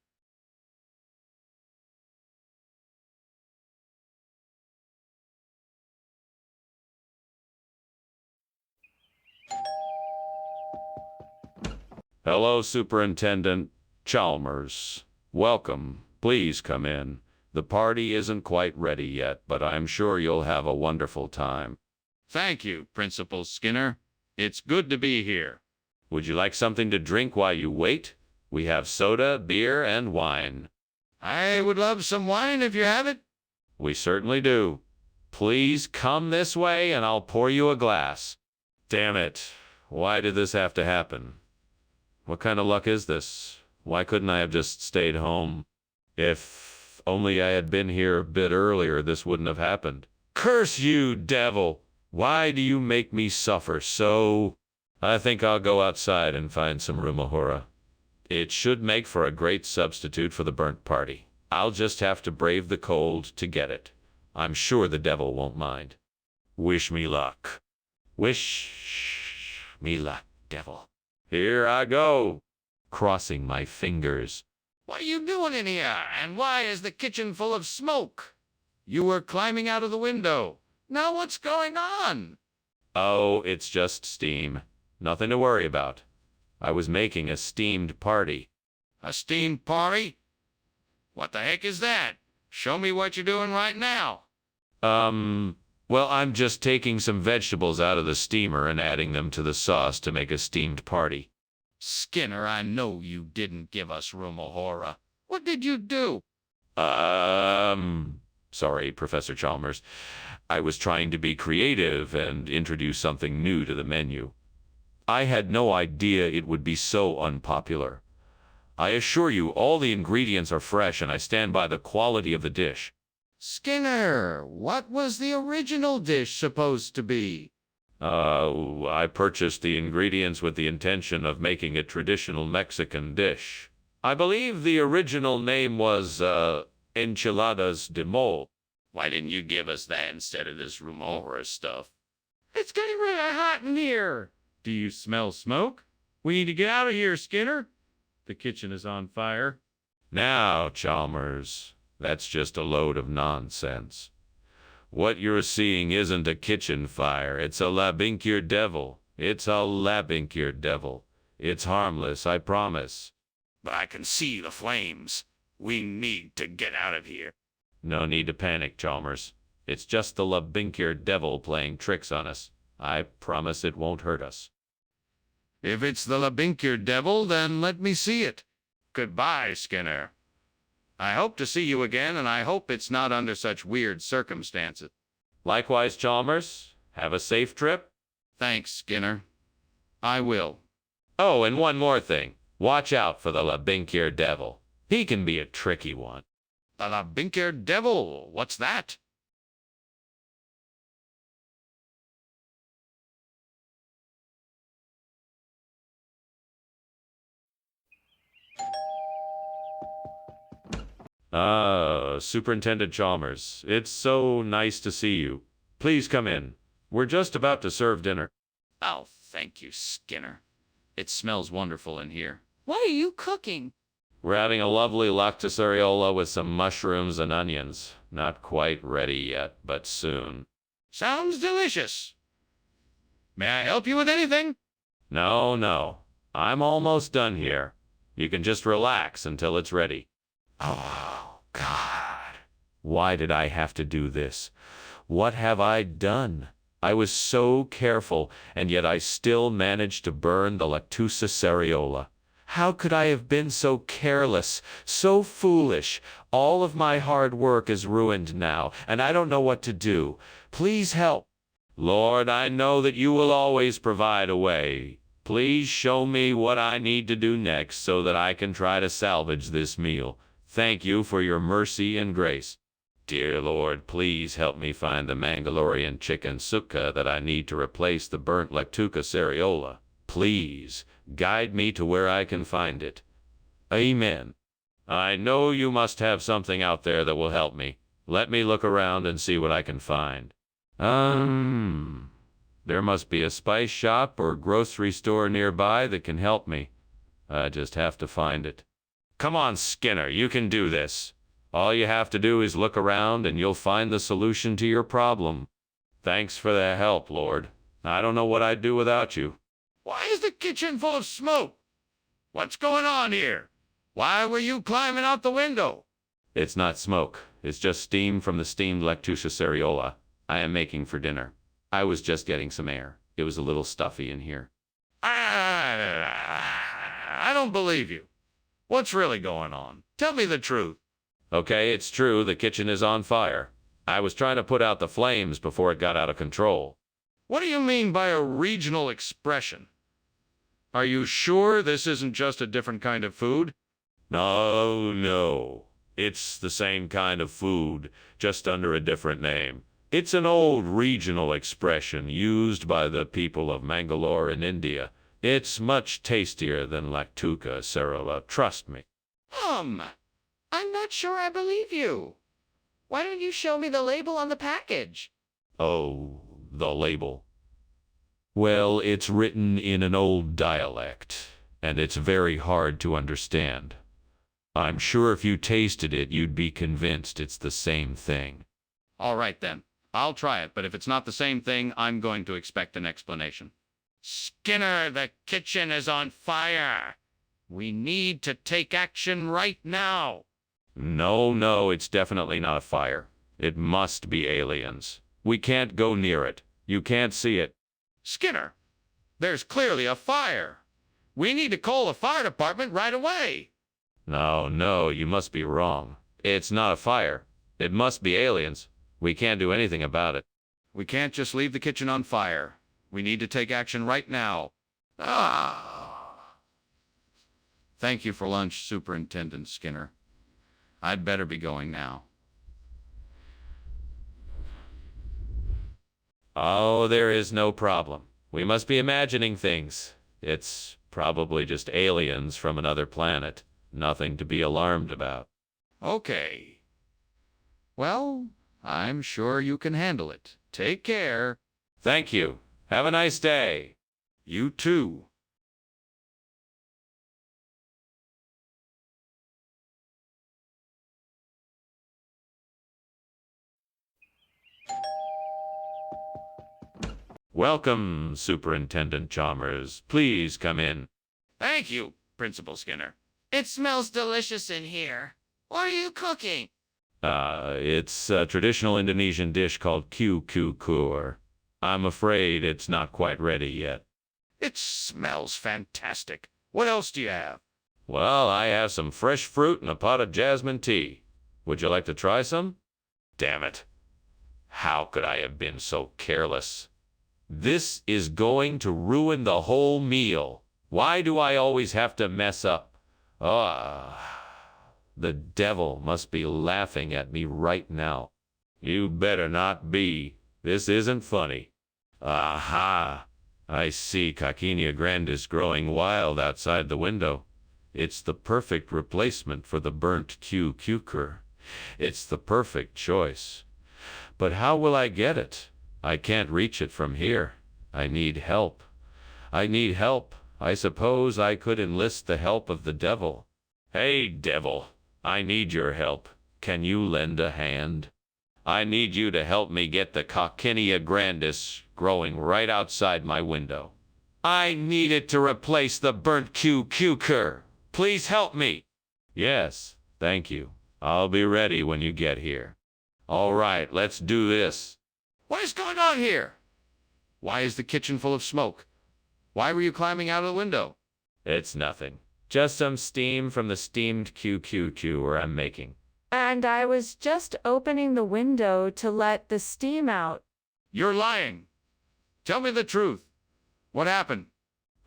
Hello, Superintendent Chalmers. Welcome. Please come in. The party isn't quite ready yet, but I'm sure you'll have a wonderful time. Thank you, Principal Skinner. It's good to be here. Would you like something to drink while you wait? We have soda, beer, and wine. I would love some wine if you have it. We certainly do. Please come this way and I'll pour you a glass. Damn it. Why did this have to happen? What kind of luck is this? Why couldn't I have just stayed home? If only I had been here a bit earlier, this wouldn't have happened. Curse you, devil! Why do you make me suffer so? I think I'll go outside and find some rumahora. It should make for a great substitute for the burnt party. I'll just have to brave the cold to get it. I'm sure the devil won't mind. Wish me luck. Wish me luck, devil. Here I go, crossing my fingers. What are you doing in here? And why is the kitchen full of smoke? You were climbing out of the window. Now what's going on? Oh, it's just steam. Nothing to worry about. I was making a steamed party. A steamed party? What the heck is that? Show me what you're doing right now. Well, I'm just taking some vegetables out of the steamer and adding them to the sauce to make a steamed party. Skinner, I know you didn't give us rumahora. What did you do? Sorry, Professor Chalmers. I was trying to be creative and introduce something new to the menu. I had no idea it would be so unpopular. I assure you, all the ingredients are fresh and I stand by the quality of the dish. Skinner, what was the original dish supposed to be? I purchased the ingredients with the intention of making a traditional Mexican dish. I believe the original name was, enchiladas de mole. Why didn't you give us that instead of this room horror stuff? It's getting really hot in here. Do you smell smoke? We need to get out of here, Skinner. The kitchen is on fire. Now, Chalmers, that's just a load of nonsense. What you're seeing isn't a kitchen fire, it's a Labinkir devil. It's a Labinkir devil. It's harmless, I promise. But I can see the flames. We need to get out of here. No need to panic, Chalmers. It's just the Labinkir devil playing tricks on us. I promise it won't hurt us. If it's the Labinkir devil, then let me see it. Goodbye, Skinner. I hope to see you again, and I hope it's not under such weird circumstances. Likewise, Chalmers. Have a safe trip. Thanks, Skinner. I will. Oh, and one more thing. Watch out for the Labinkir devil. He can be a tricky one. The Labinkir devil? What's that? Superintendent Chalmers, it's so nice to see you. Please come in. We're just about to serve dinner. Oh, thank you, Skinner. It smells wonderful in here. What are you cooking? We're having a lovely lactuceriola with some mushrooms and onions. Not quite ready yet, but soon. Sounds delicious. May I help you with anything? No. I'm almost done here. You can just relax until it's ready. Oh, God. Why did I have to do this? What have I done? I was so careful, and yet I still managed to burn the lactuceriola. How could I have been so careless, so foolish? All of my hard work is ruined now, and I don't know what to do. Please help. Lord, I know that you will always provide a way. Please show me what I need to do next so that I can try to salvage this meal. Thank you for your mercy and grace. Dear Lord, please help me find the Mangalorean chicken sukka that I need to replace the burnt lactuceriola. Please, guide me to where I can find it. Amen. I know you must have something out there that will help me. Let me look around and see what I can find. There must be a spice shop or grocery store nearby that can help me. I just have to find it. Come on, Skinner, you can do this. All you have to do is look around and you'll find the solution to your problem. Thanks for the help, Lord. I don't know what I'd do without you. Why is the kitchen full of smoke? What's going on here? Why were you climbing out the window? It's not smoke. It's just steam from the steamed lactuceriola I am making for dinner. I was just getting some air. It was a little stuffy in here. I don't believe you. What's really going on? Tell me the truth. Okay, it's true, the kitchen is on fire. I was trying to put out the flames before it got out of control. What do you mean by a regional expression? Are you sure this isn't just a different kind of food? No. It's the same kind of food, just under a different name. It's an old regional expression used by the people of Mangalore in India. It's much tastier than lactuceriola, trust me. I'm not sure I believe you. Why don't you show me the label on the package? Oh, the label. Well, it's written in an old dialect, and it's very hard to understand. I'm sure if you tasted it, you'd be convinced it's the same thing. All right, then. I'll try it, but if it's not the same thing, I'm going to expect an explanation. Skinner, the kitchen is on fire. We need to take action right now. No, it's definitely not a fire. It must be aliens. We can't go near it. You can't see it. Skinner, there's clearly a fire. We need to call the fire department right away. No, you must be wrong. It's not a fire. It must be aliens. We can't do anything about it. We can't just leave the kitchen on fire. We need to take action right now. Thank you for lunch, Superintendent Skinner. I'd better be going now. Oh, there is no problem. We must be imagining things. It's probably just aliens from another planet. Nothing to be alarmed about. Okay. Well, I'm sure you can handle it. Take care. Thank you. Have a nice day. You too. Welcome, Superintendent Chalmers. Please come in. Thank you, Principal Skinner. It smells delicious in here. What are you cooking? It's a traditional Indonesian dish called kukur. I'm afraid it's not quite ready yet. It smells fantastic. What else do you have? Well, I have some fresh fruit and a pot of jasmine tea. Would you like to try some? Damn it. How could I have been so careless? This is going to ruin the whole meal. Why do I always have to mess up? The devil must be laughing at me right now. You better not be. This isn't funny. Aha! I see Caquinia grandis growing wild outside the window. It's the perfect replacement for the burnt cucumber. It's the perfect choice. But how will I get it? I can't reach it from here. I need help. I suppose I could enlist the help of the devil. Hey, devil, I need your help. Can you lend a hand? I need you to help me get the Caquinia grandis growing right outside my window. I need it to replace the burnt cucumber. Please help me. Yes, thank you. I'll be ready when you get here. All right, let's do this. What is going on here? Why is the kitchen full of smoke? Why were you climbing out of the window? It's nothing. Just some steam from the steamed cucumber I'm making. And I was just opening the window to let the steam out. You're lying. Tell me the truth. What happened?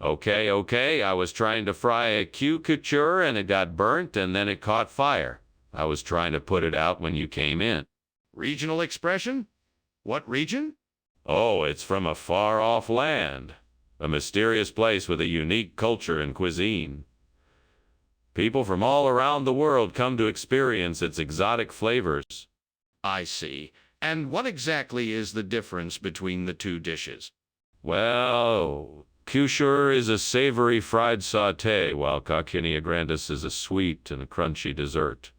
Okay, I was trying to fry a cucumber and it got burnt and then it caught fire. I was trying to put it out when you came in. Regional expression? What region? Oh, it's from a far-off land. A mysterious place with a unique culture and cuisine. People from all around the world come to experience its exotic flavors. I see. And what exactly is the difference between the two dishes? Well, cucumber is a savory fried sauté, while Caquinia grandis is a sweet and crunchy dessert.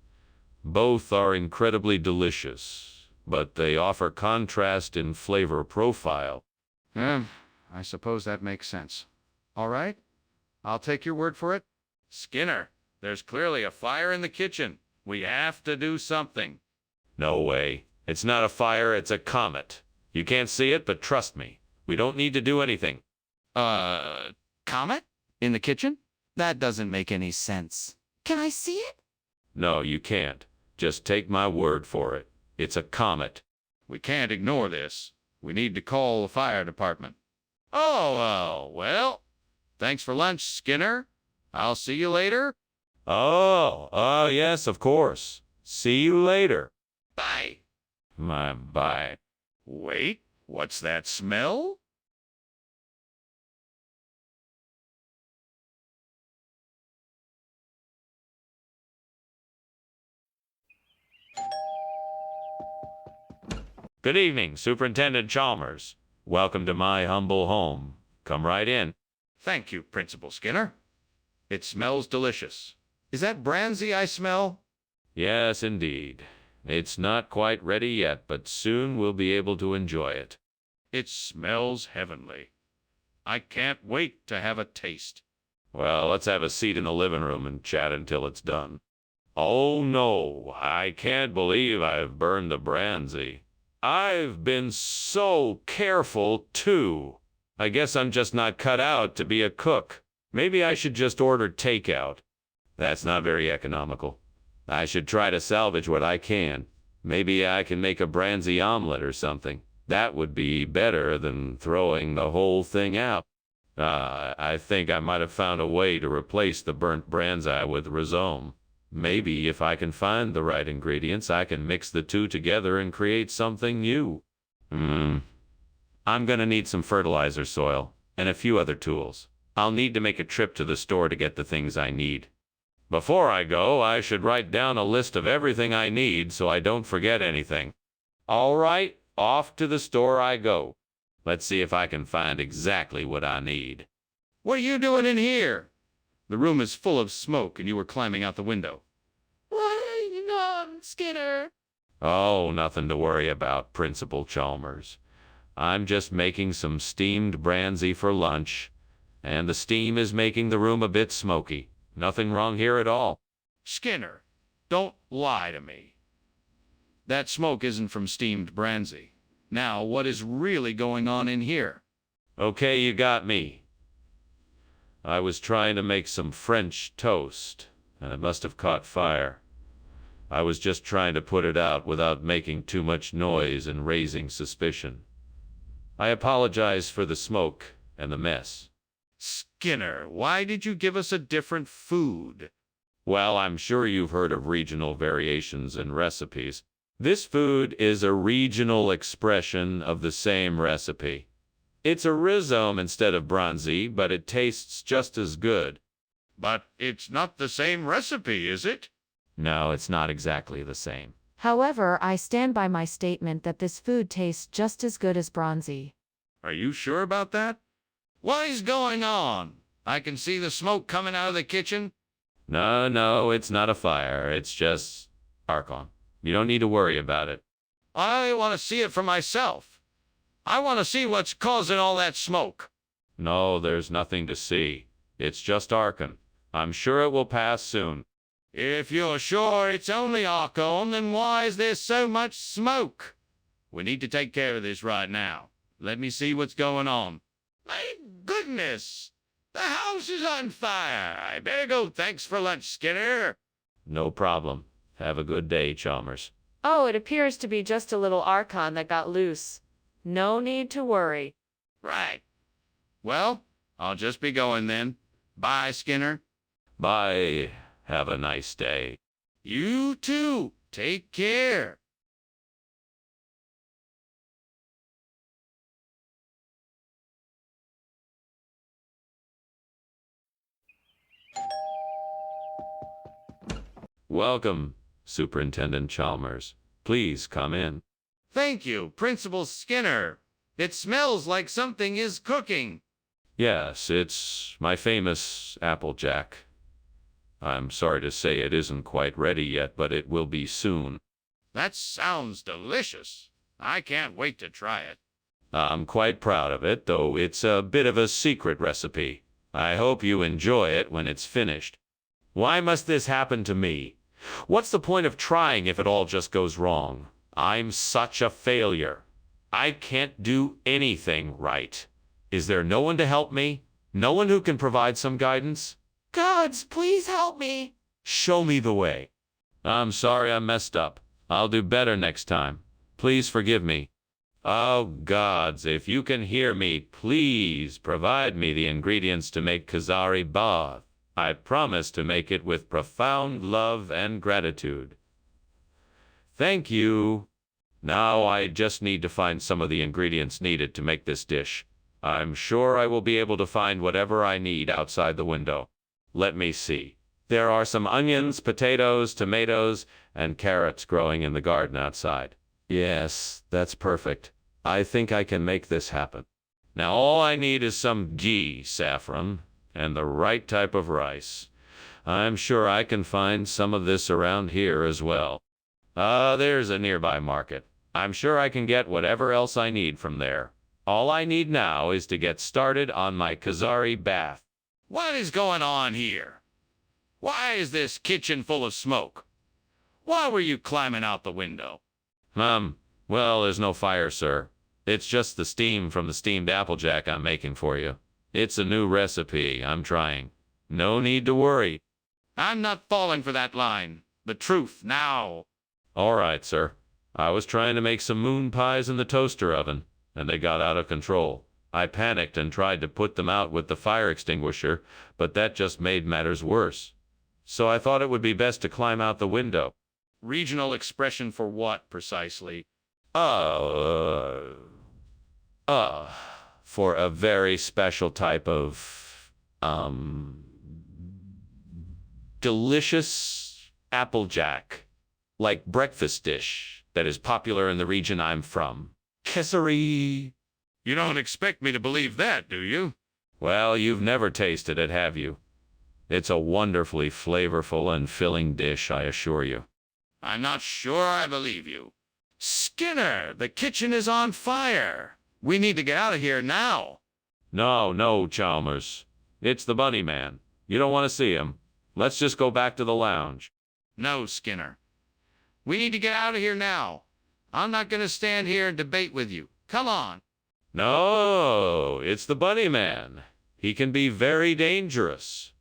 Both are incredibly delicious, but they offer contrast in flavor profile. I suppose that makes sense. All right, I'll take your word for it. Skinner, there's clearly a fire in the kitchen. We have to do something. No way. It's not a fire, it's a comet. You can't see it, but trust me. We don't need to do anything. Comet? In the kitchen? That doesn't make any sense. Can I see it? No, you can't. Just take my word for it. It's a comet. We can't ignore this. We need to call the fire department. Oh, well. Thanks for lunch, Skinner. I'll see you later. Oh, yes, of course. See you later. Bye. Bye. Wait, what's that smell? Good evening, Superintendent Chalmers. Welcome to my humble home. Come right in. Thank you, Principal Skinner. It smells delicious. Is that brandy I smell? Yes, indeed. It's not quite ready yet, but soon we'll be able to enjoy it. It smells heavenly. I can't wait to have a taste. Well, let's have a seat in the living room and chat until it's done. Oh no, I can't believe I've burned the brandy. I've been so careful, too. I guess I'm just not cut out to be a cook. Maybe I should just order takeout. That's not very economical. I should try to salvage what I can. Maybe I can make a brandy omelet or something. That would be better than throwing the whole thing out. I think I might have found a way to replace the burnt brandy with rhizome. Maybe if I can find the right ingredients, I can mix the two together and create something new. I'm gonna need some fertilizer soil and a few other tools. I'll need to make a trip to the store to get the things I need. Before I go, I should write down a list of everything I need so I don't forget anything. All right, off to the store I go. Let's see if I can find exactly what I need. What are you doing in here? The room is full of smoke and you were climbing out the window. What are you on, Skinner? Oh, nothing to worry about, Principal Chalmers. I'm just making some steamed brandy for lunch, and the steam is making the room a bit smoky. Nothing wrong here at all. Skinner, don't lie to me. That smoke isn't from steamed brandy. Now, what is really going on in here? Okay, you got me. I was trying to make some French toast, and it must have caught fire. I was just trying to put it out without making too much noise and raising suspicion. I apologize for the smoke and the mess. Skinner, why did you give us a different food? Well, I'm sure you've heard of regional variations in recipes. This food is a regional expression of the same recipe. It's a rhizome instead of bronzy, but it tastes just as good. But it's not the same recipe, is it? No, it's not exactly the same. However, I stand by my statement that this food tastes just as good as bronzy. Are you sure about that? What is going on? I can see the smoke coming out of the kitchen. No, it's not a fire. It's just Archon. You don't need to worry about it. I want to see it for myself. I want to see what's causing all that smoke. No, there's nothing to see. It's just Archon. I'm sure it will pass soon. If you're sure it's only Archon, then why is there so much smoke? We need to take care of this right now. Let me see what's going on. My goodness! The house is on fire. I better go. Thanks for lunch, Skinner. No problem. Have a good day, Chalmers. Oh, it appears to be just a little Archon that got loose. No need to worry. Right. Well, I'll just be going then. Bye, Skinner. Bye. Have a nice day. You too. Take care. Welcome, Superintendent Chalmers. Please come in. Thank you, Principal Skinner. It smells like something is cooking. Yes, it's my famous Applejack. I'm sorry to say it isn't quite ready yet, but it will be soon. That sounds delicious. I can't wait to try it. I'm quite proud of it, though it's a bit of a secret recipe. I hope you enjoy it when it's finished. Why must this happen to me? What's the point of trying if it all just goes wrong? I'm such a failure. I can't do anything right. Is there no one to help me? No one who can provide some guidance? Gods, please help me. Show me the way. I'm sorry I messed up. I'll do better next time. Please forgive me. Oh, gods, if you can hear me, please provide me the ingredients to make Kazari bath. I promise to make it with profound love and gratitude. Thank you. Now I just need to find some of the ingredients needed to make this dish. I'm sure I will be able to find whatever I need outside the window. Let me see. There are some onions, potatoes, tomatoes, and carrots growing in the garden outside. Yes, that's perfect. I think I can make this happen. Now all I need is some ghee, saffron, and the right type of rice. I'm sure I can find some of this around here as well. There's a nearby market. I'm sure I can get whatever else I need from there. All I need now is to get started on my Kazari bath. What is going on here? Why is this kitchen full of smoke? Why were you climbing out the window? Well, there's no fire, sir. It's just the steam from the steamed Applejack I'm making for you. It's a new recipe I'm trying. No need to worry. I'm not falling for that line. The truth now. All right, sir. I was trying to make some moon pies in the toaster oven, and they got out of control. I panicked and tried to put them out with the fire extinguisher, but that just made matters worse. So I thought it would be best to climb out the window. Regional expression for what, precisely? For a very special type of, delicious Applejack. Like breakfast dish. that is popular in the region I'm from. Kessery. You don't expect me to believe that, do you? Well, you've never tasted it, have you? It's a wonderfully flavorful and filling dish, I assure you. I'm not sure I believe you. Skinner, the kitchen is on fire. We need to get out of here now. No, Chalmers. It's the bunny man. You don't want to see him. Let's just go back to the lounge. No, Skinner. We need to get out of here now. I'm not going to stand here and debate with you. Come on. No, it's the bunny man. He can be very dangerous.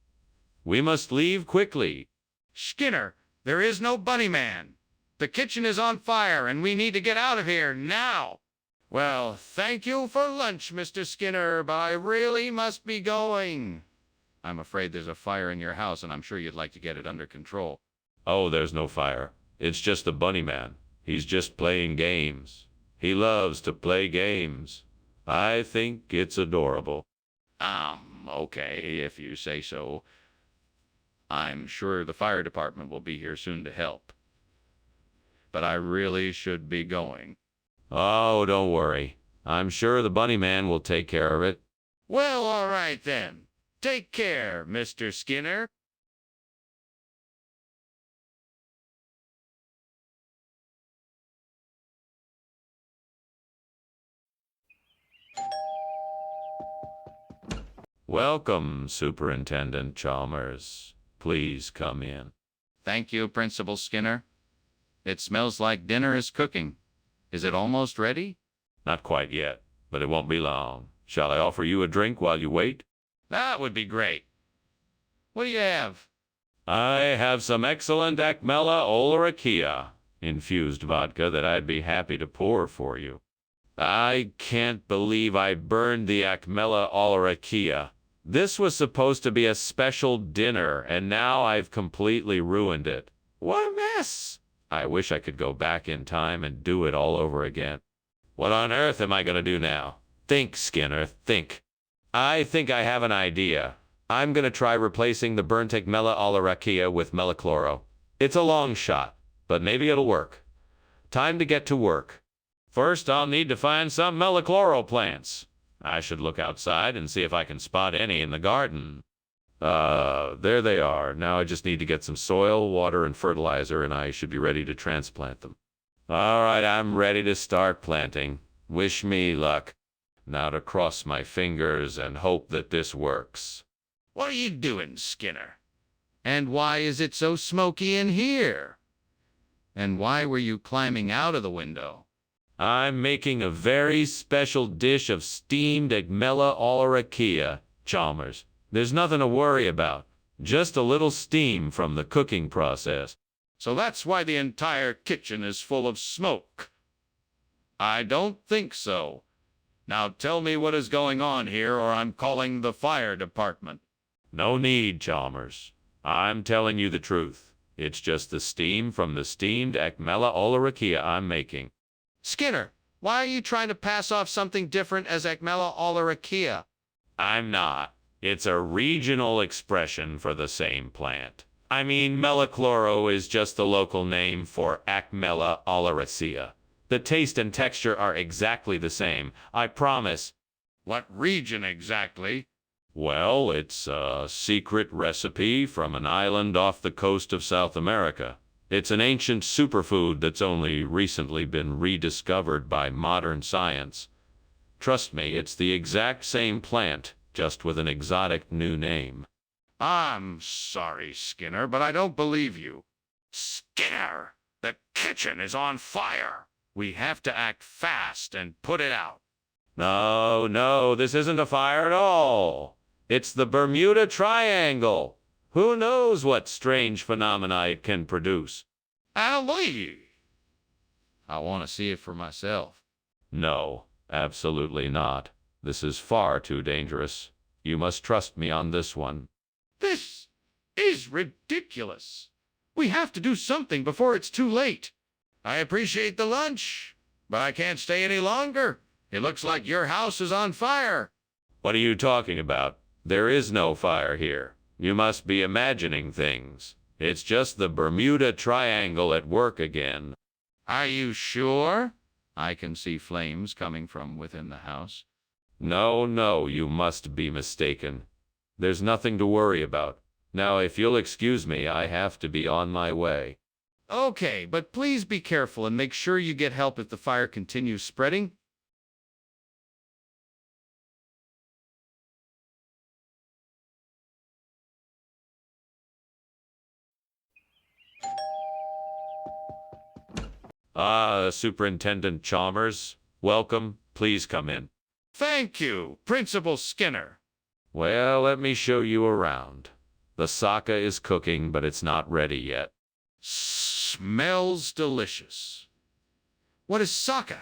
We must leave quickly. Skinner, there is no bunny man. The kitchen is on fire and we need to get out of here now. Well, thank you for lunch, Mr. Skinner, but I really must be going. I'm afraid there's a fire in your house and I'm sure you'd like to get it under control. Oh, there's no fire. It's just the bunny man. He's just playing games. He loves to play games. I think it's adorable. Okay, if you say so. I'm sure the fire department will be here soon to help. But I really should be going. Oh, don't worry. I'm sure the bunny man will take care of it. Well, all right then. Take care, Mr. Skinner. Welcome, Superintendent Chalmers. Please come in. Thank you, Principal Skinner. It smells like dinner is cooking. Is it almost ready? Not quite yet, but it won't be long. Shall I offer you a drink while you wait? That would be great. What do you have? I have some excellent Acmella Olerakia infused vodka that I'd be happy to pour for you. I can't believe I burned the Acmella Olerakia. This was supposed to be a special dinner, and now I've completely ruined it. What a mess! I wish I could go back in time and do it all over again. What on earth am I going to do now? Think, Skinner, think. I think I have an idea. I'm going to try replacing the burnt Acmella Olerakia with Melachloro. It's a long shot, but maybe it'll work. Time to get to work. First, I'll need to find some Melachloro plants. I should look outside and see if I can spot any in the garden. There they are. Now I just need to get some soil, water, and fertilizer, and I should be ready to transplant them. All right, I'm ready to start planting. Wish me luck. Now to cross my fingers and hope that this works. What are you doing, Skinner? And why is it so smoky in here? And why were you climbing out of the window? I'm making a very special dish of steamed Acmella Olerakia, Chalmers. There's nothing to worry about. Just a little steam from the cooking process. So that's why the entire kitchen is full of smoke. I don't think so. Now tell me what is going on here, or I'm calling the fire department. No need, Chalmers. I'm telling you the truth. It's just the steam from the steamed Acmella Olerakia I'm making. Skinner, why are you trying to pass off something different as Acmella Olerakia? I'm not. It's a regional expression for the same plant. I mean, Melachloro is just the local name for Acmella Oleracia. The taste and texture are exactly the same, I promise. What region exactly? Well, it's a secret recipe from an island off the coast of South America. It's an ancient superfood that's only recently been rediscovered by modern science. Trust me, it's the exact same plant, just with an exotic new name. I'm sorry, Skinner, but I don't believe you. Skinner, the kitchen is on fire. We have to act fast and put it out. No, this isn't a fire at all. It's the Bermuda Triangle. Who knows what strange phenomena it can produce? Ali! I want to see it for myself. No, absolutely not. This is far too dangerous. You must trust me on this one. This is ridiculous. We have to do something before it's too late. I appreciate the lunch, but I can't stay any longer. It looks like your house is on fire. What are you talking about? There is no fire here. You must be imagining things. It's just the Bermuda Triangle at work again. Are you sure? I can see flames coming from within the house. No, no, you must be mistaken. There's nothing to worry about. Now, if you'll excuse me, I have to be on my way. Okay, but please be careful and make sure you get help if the fire continues spreading. Superintendent Chalmers, welcome. Please come in. Thank you, Principal Skinner. Well, let me show you around. The sake is cooking, but it's not ready yet. Smells delicious. What is sake?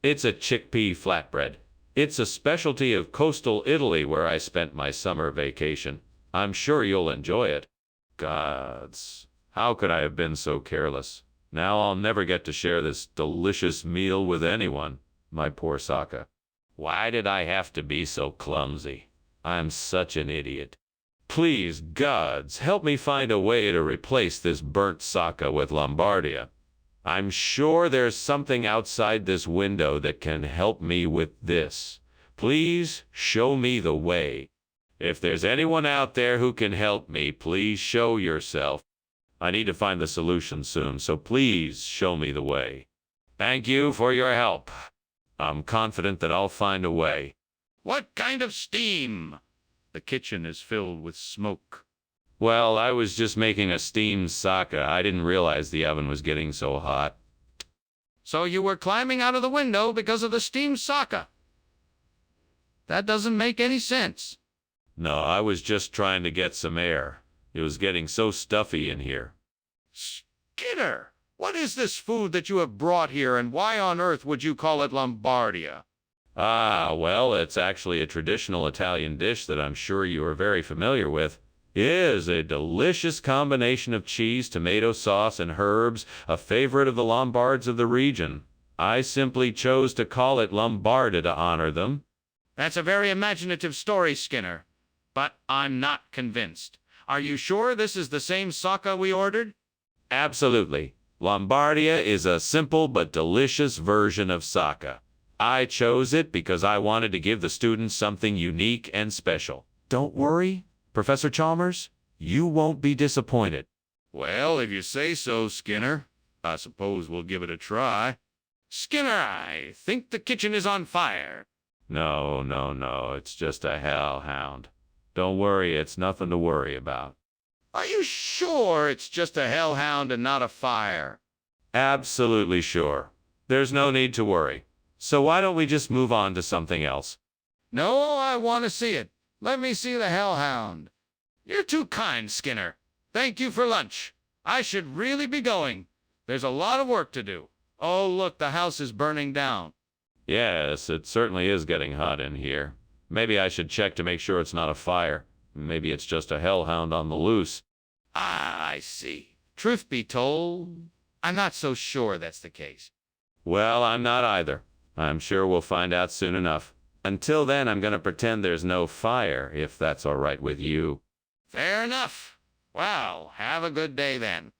It's a chickpea flatbread. It's a specialty of coastal Italy where I spent my summer vacation. I'm sure you'll enjoy it. Gods, how could I have been so careless? Now I'll never get to share this delicious meal with anyone. My poor sake. Why did I have to be so clumsy? I'm such an idiot. Please, gods, help me find a way to replace this burnt sake with Lombardia. I'm sure there's something outside this window that can help me with this. Please show me the way. If there's anyone out there who can help me, please show yourself. I need to find the solution soon, so please show me the way. Thank you for your help. I'm confident that I'll find a way. What kind of steam? The kitchen is filled with smoke. Well, I was just making a steamed sake. I didn't realize the oven was getting so hot. So you were climbing out of the window because of the steamed sake? That doesn't make any sense. No, I was just trying to get some air. It was getting so stuffy in here. Skinner, what is this food that you have brought here, and why on earth would you call it Lombardia? Well, it's actually a traditional Italian dish that I'm sure you are very familiar with. It is a delicious combination of cheese, tomato sauce, and herbs, a favorite of the Lombards of the region. I simply chose to call it Lombarda to honor them. That's a very imaginative story, Skinner, but I'm not convinced. Are you sure this is the same sake we ordered? Absolutely. Lombardia is a simple but delicious version of sake. I chose it because I wanted to give the students something unique and special. Don't worry, Professor Chalmers. You won't be disappointed. Well, if you say so, Skinner, I suppose we'll give it a try. Skinner, I think the kitchen is on fire. No, no, no. It's just a hellhound. Don't worry, it's nothing to worry about. Are you sure it's just a hellhound and not a fire? Absolutely sure. There's no need to worry. So why don't we just move on to something else? No, I want to see it. Let me see the hellhound. You're too kind, Skinner. Thank you for lunch. I should really be going. There's a lot of work to do. Oh, look, the house is burning down. Yes, it certainly is getting hot in here. Maybe I should check to make sure it's not a fire. Maybe it's just a hellhound on the loose. Ah, I see. Truth be told, I'm not so sure that's the case. Well, I'm not either. I'm sure we'll find out soon enough. Until then, I'm going to pretend there's no fire, if that's all right with you. Fair enough. Well, have a good day then.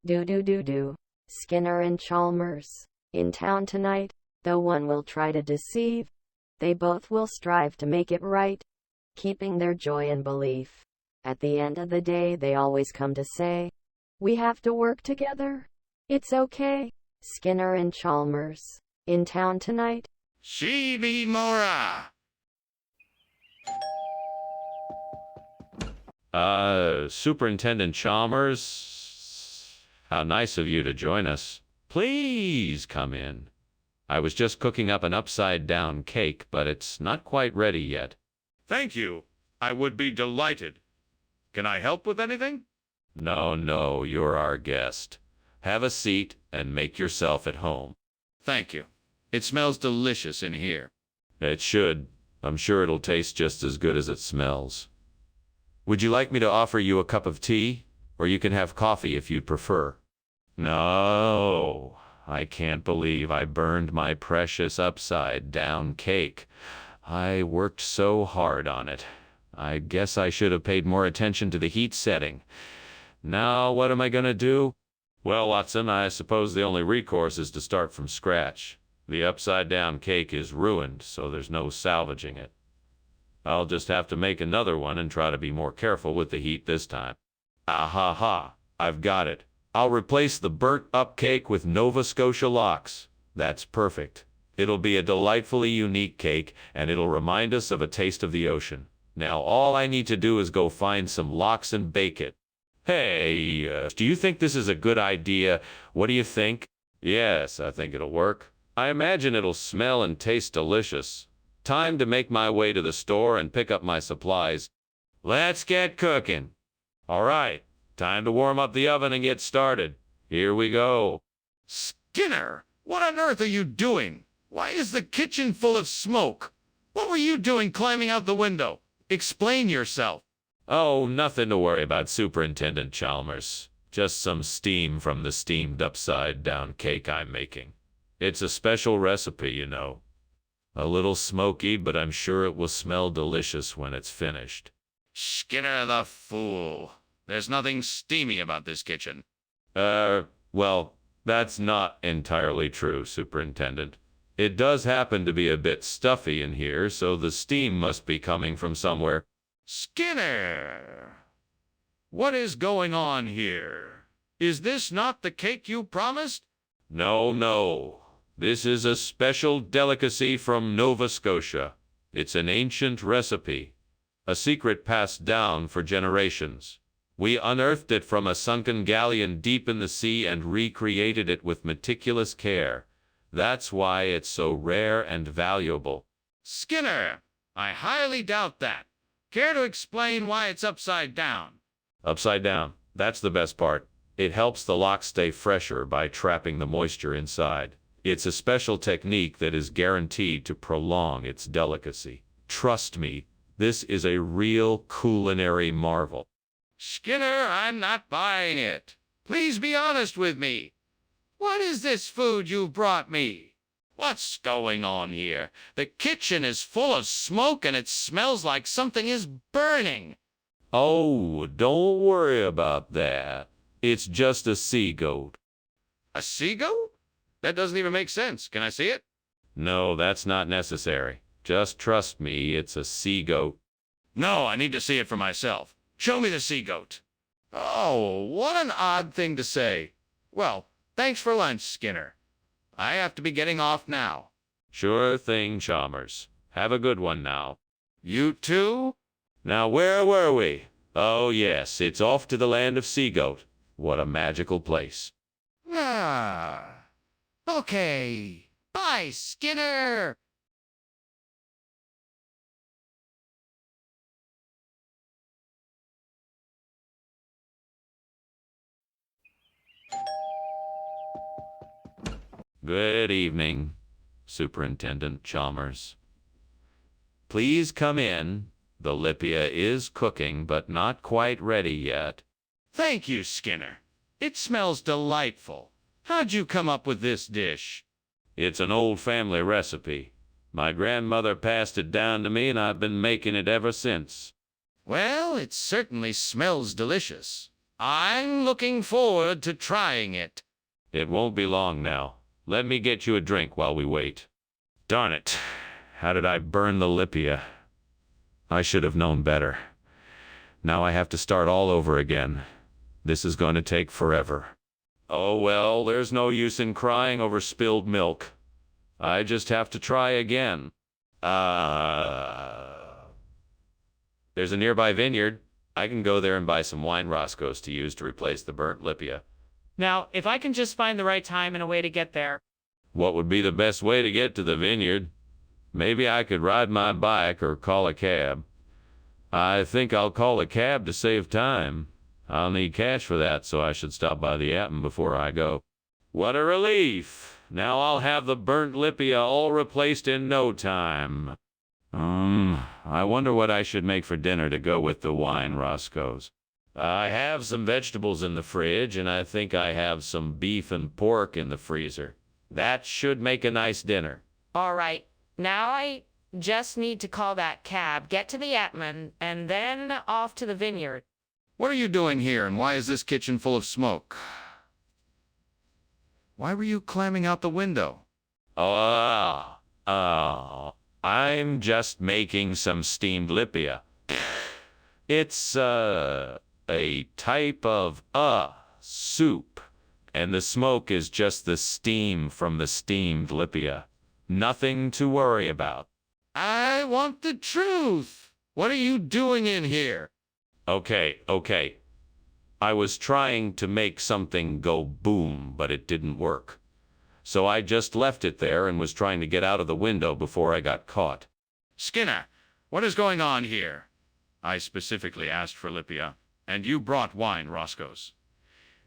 Do. Skinner and Chalmers. In town tonight, though one will try to deceive, they both will strive to make it right, keeping their joy and belief. At the end of the day, they always come to say, we have to work together. It's okay. Skinner and Chalmers. In town tonight. Shibi Mora. Superintendent Chalmers, how nice of you to join us. Please come in. I was just cooking up an upside-down cake, but it's not quite ready yet. Thank you. I would be delighted. Can I help with anything? No, no, you're our guest. Have a seat and make yourself at home. Thank you. It smells delicious in here. It should. I'm sure it'll taste just as good as it smells. Would you like me to offer you a cup of tea? Or you can have coffee if you'd prefer. No, I can't believe I burned my precious upside-down cake. I worked so hard on it. I guess I should have paid more attention to the heat setting. Now, what am I gonna do? Well, Watson, I suppose the only recourse is to start from scratch. The upside-down cake is ruined, so there's no salvaging it. I'll just have to make another one and try to be more careful with the heat this time. Ah ha ha, I've got it. I'll replace the burnt-up cake with Nova Scotia lox. That's perfect. It'll be a delightfully unique cake, and it'll remind us of a taste of the ocean. Now all I need to do is go find some lox and bake it. Hey, do you think this is a good idea? What do you think? Yes, I think it'll work. I imagine it'll smell and taste delicious. Time to make my way to the store and pick up my supplies. Let's get cooking. All right, time to warm up the oven and get started. Here we go. Skinner, what on earth are you doing? Why is the kitchen full of smoke? What were you doing climbing out the window? Explain yourself. Oh, nothing to worry about, Superintendent Chalmers. Just some steam from the steamed upside-down cake I'm making. It's a special recipe, you know. A little smoky, but I'm sure it will smell delicious when it's finished. Skinner the fool. There's nothing steamy about this kitchen. Well, that's not entirely true, Superintendent. It does happen to be a bit stuffy in here, so the steam must be coming from somewhere. Skinner! What is going on here? Is this not the cake you promised? No, no. This is a special delicacy from Nova Scotia. It's an ancient recipe, a secret passed down for generations. We unearthed it from a sunken galleon deep in the sea and recreated it with meticulous care. That's why it's so rare and valuable. Skinner, I highly doubt that. Care to explain why it's upside down? Upside down. That's the best part. It helps the lox stay fresher by trapping the moisture inside. It's a special technique that is guaranteed to prolong its delicacy. Trust me, this is a real culinary marvel. Skinner, I'm not buying it. Please be honest with me. What is this food you brought me? What's going on here? The kitchen is full of smoke and it smells like something is burning. Oh, don't worry about that. It's just a sea goat. A sea goat? That doesn't even make sense. Can I see it? No, that's not necessary. Just trust me, it's a sea goat. No, I need to see it for myself. Show me the sea goat. Oh, what an odd thing to say. Well, thanks for lunch, Skinner. I have to be getting off now. Sure thing, Chalmers. Have a good one now. You too? Now, where were we? Oh, yes, it's off to the land of Sea Goat. What a magical place. Okay. Bye, Skinner. Good evening, Superintendent Chalmers. Please come in. The lipia is cooking, but not quite ready yet. Thank you, Skinner. It smells delightful. How'd you come up with this dish? It's an old family recipe. My grandmother passed it down to me, and I've been making it ever since. Well, it certainly smells delicious. I'm looking forward to trying it. It won't be long now. Let me get you a drink while we wait. Darn it. How did I burn the lipia? I should have known better. Now I have to start all over again. This is going to take forever. Oh well, there's no use in crying over spilled milk. I just have to try again. There's a nearby vineyard. I can go there and buy some wine Roscoe's to use to replace the burnt lipia. Now, if I can just find the right time and a way to get there. What would be the best way to get to the vineyard? Maybe I could ride my bike or call a cab. I think I'll call a cab to save time. I'll need cash for that, so I should stop by the Appen before I go. What a relief! Now I'll have the burnt lipia all replaced in no time. I wonder what I should make for dinner to go with the wine Roscoe's. I have some vegetables in the fridge, and I think I have some beef and pork in the freezer. That should make a nice dinner. All right. Now Just need to call that cab, get to the Atman, and then off to the vineyard. What are you doing here, and why is this kitchen full of smoke? Why were you climbing out the window? I'm just making some steamed lipia. It's, a type of, soup. And the smoke is just the steam from the steamed lipia. Nothing to worry about. I want the truth. What are you doing in here? Okay. I was trying to make something go boom, but it didn't work. So I just left it there and was trying to get out of the window before I got caught. Skinner, what is going on here? I specifically asked for lipia, and you brought wine, Roscoe's.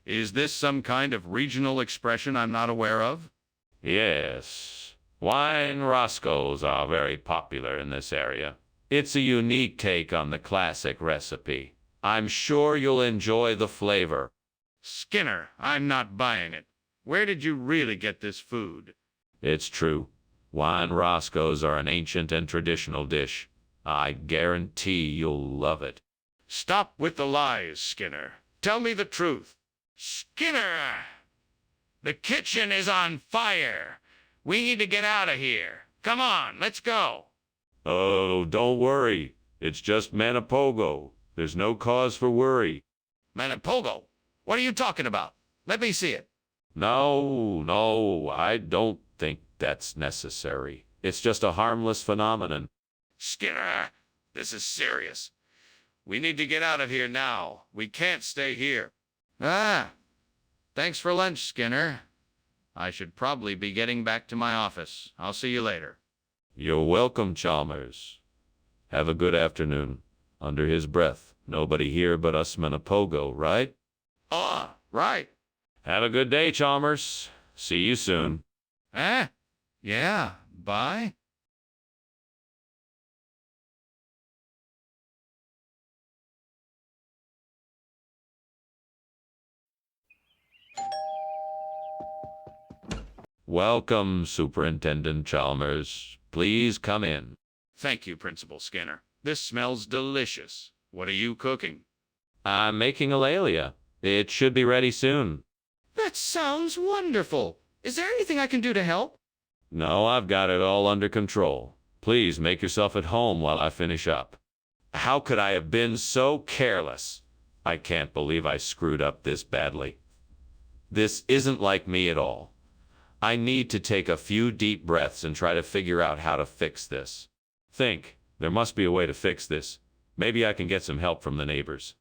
Is this some kind of regional expression I'm not aware of? Yes, wine Roscoe's are very popular in this area. It's a unique take on the classic recipe. I'm sure you'll enjoy the flavor. Skinner, I'm not buying it. Where did you really get this food? It's true. Wine Roscoe's are an ancient and traditional dish. I guarantee you'll love it. Stop with the lies, Skinner. Tell me the truth. Skinner! The kitchen is on fire. We need to get out of here. Come on, let's go. Oh, don't worry. It's just Manipogo. There's no cause for worry. Manipogo? What are you talking about? Let me see it. No, I don't think that's necessary. It's just a harmless phenomenon. Skinner, this is serious. We need to get out of here now. We can't stay here. Thanks for lunch, Skinner. I should probably be getting back to my office. I'll see you later. You're welcome, Chalmers. Have a good afternoon. Under his breath, nobody here but us Manipogo, right? Right. Have a good day, Chalmers. See you soon. Yeah, bye. Welcome, Superintendent Chalmers. Please come in. Thank you, Principal Skinner. This smells delicious. What are you cooking? I'm making a lalia. It should be ready soon. That sounds wonderful. Is there anything I can do to help? No, I've got it all under control. Please make yourself at home while I finish up. How could I have been so careless? I can't believe I screwed up this badly. This isn't like me at all. I need to take a few deep breaths and try to figure out how to fix this. There must be a way to fix this. Maybe I can get some help from the neighbors.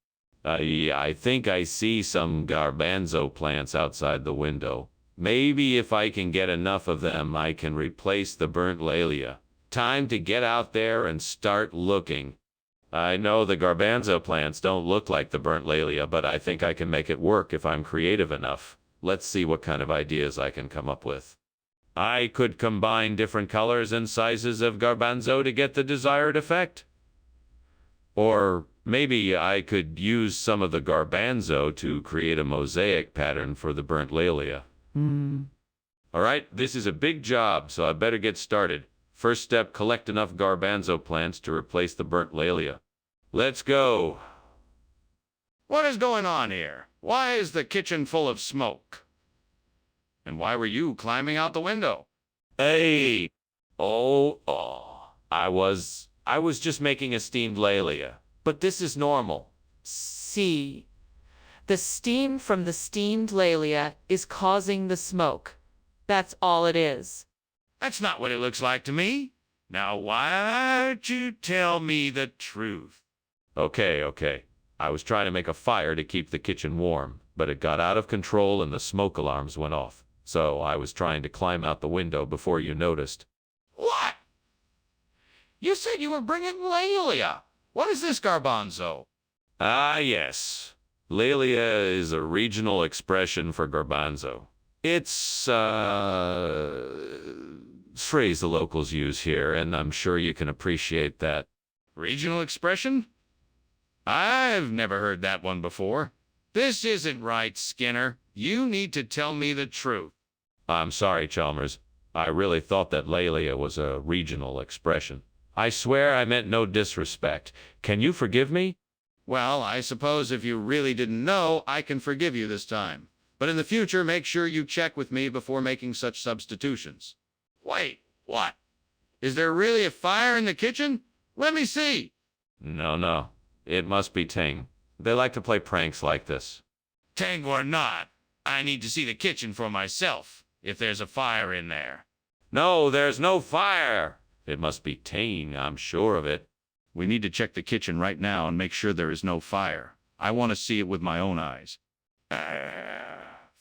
I think I see some garbanzo plants outside the window. Maybe if I can get enough of them, I can replace the burnt lalia. Time to get out there and start looking. I know the garbanzo plants don't look like the burnt lalia, but I think I can make it work if I'm creative enough. Let's see what kind of ideas I can come up with. I could combine different colors and sizes of garbanzo to get the desired effect. Or maybe I could use some of the garbanzo to create a mosaic pattern for the burnt lalia. All right, this is a big job, so I better get started. First step, collect enough garbanzo plants to replace the burnt lalia. Let's go. What is going on here? Why is the kitchen full of smoke? And why were you climbing out the window? Hey! I was just making a steamed lalia. But this is normal. See, the steam from the steamed lalia is causing the smoke. That's all it is. That's not what it looks like to me. Now, why don't you tell me the truth? Okay. I was trying to make a fire to keep the kitchen warm, but it got out of control and the smoke alarms went off. So I was trying to climb out the window before you noticed. What? You said you were bringing lalia. What is this garbanzo? Ah, yes. Lalia is a regional expression for garbanzo. It's a phrase the locals use here, and I'm sure you can appreciate that. Regional expression? I've never heard that one before. This isn't right, Skinner. You need to tell me the truth. I'm sorry, Chalmers. I really thought that lalia was a regional expression. I swear I meant no disrespect. Can you forgive me? Well, I suppose if you really didn't know, I can forgive you this time. But in the future, make sure you check with me before making such substitutions. Wait, what? Is there really a fire in the kitchen? Let me see. No. It must be Ting. They like to play pranks like this. Tang or not, I need to see the kitchen for myself, if there's a fire in there. No, there's no fire. It must be Ting, I'm sure of it. We need to check the kitchen right now and make sure there is no fire. I want to see it with my own eyes.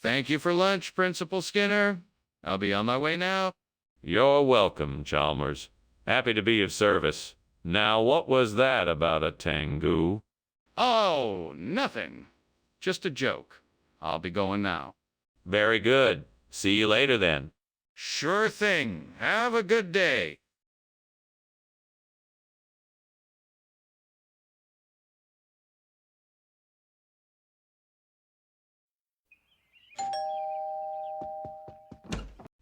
Thank you for lunch, Principal Skinner. I'll be on my way now. You're welcome, Chalmers. Happy to be of service. Now, what was that about a Tengu? Oh, nothing. Just a joke. I'll be going now. Very good. See you later then. Sure thing. Have a good day.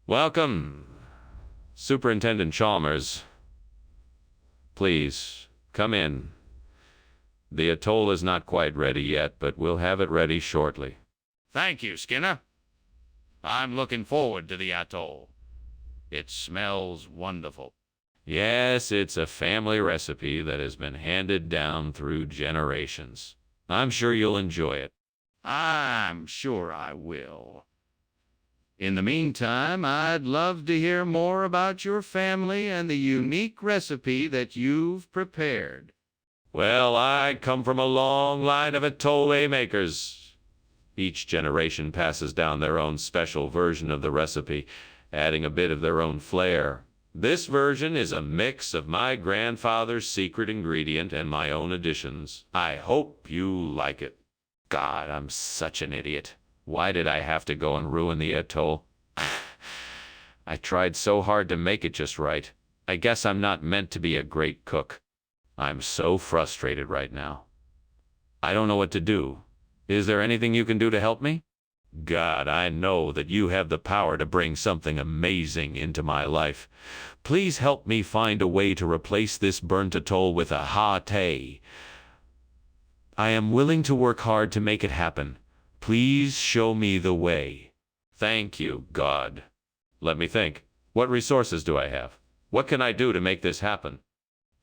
Welcome, Superintendent Chalmers. Please, come in. The atoll is not quite ready yet, but we'll have it ready shortly. Thank you, Skinner. I'm looking forward to the atoll. It smells wonderful. Yes, it's a family recipe that has been handed down through generations. I'm sure you'll enjoy it. I'm sure I will. In the meantime, I'd love to hear more about your family and the unique recipe that you've prepared. Well, I come from a long line of atoll makers. Each generation passes down their own special version of the recipe, adding a bit of their own flair. This version is a mix of my grandfather's secret ingredient and my own additions. I hope you like it. God, I'm such an idiot. Why did I have to go and ruin the atoll? I tried so hard to make it just right. I guess I'm not meant to be a great cook. I'm so frustrated right now. I don't know what to do. Is there anything you can do to help me? God, I know that you have the power to bring something amazing into my life. Please help me find a way to replace this burnt atoll with a hot-ay. I am willing to work hard to make it happen. Please show me the way. Thank you, God. Let me think. What resources do I have? What can I do to make this happen?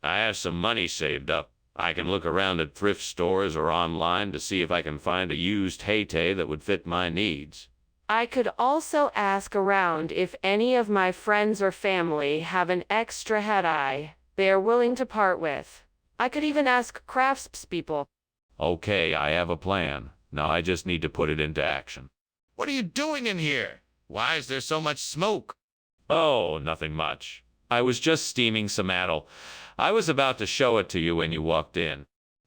I have some money saved up. I can look around at thrift stores or online to see if I can find a used heyday that would fit my needs. I could also ask around if any of my friends or family have an extra head eye they are willing to part with. I could even ask craftspeople. Okay, I have a plan. Now I just need to put it into action. What are you doing in here? Why is there so much smoke? Oh, nothing much. I was just steaming some atoll. I was about to show it to you when you walked in.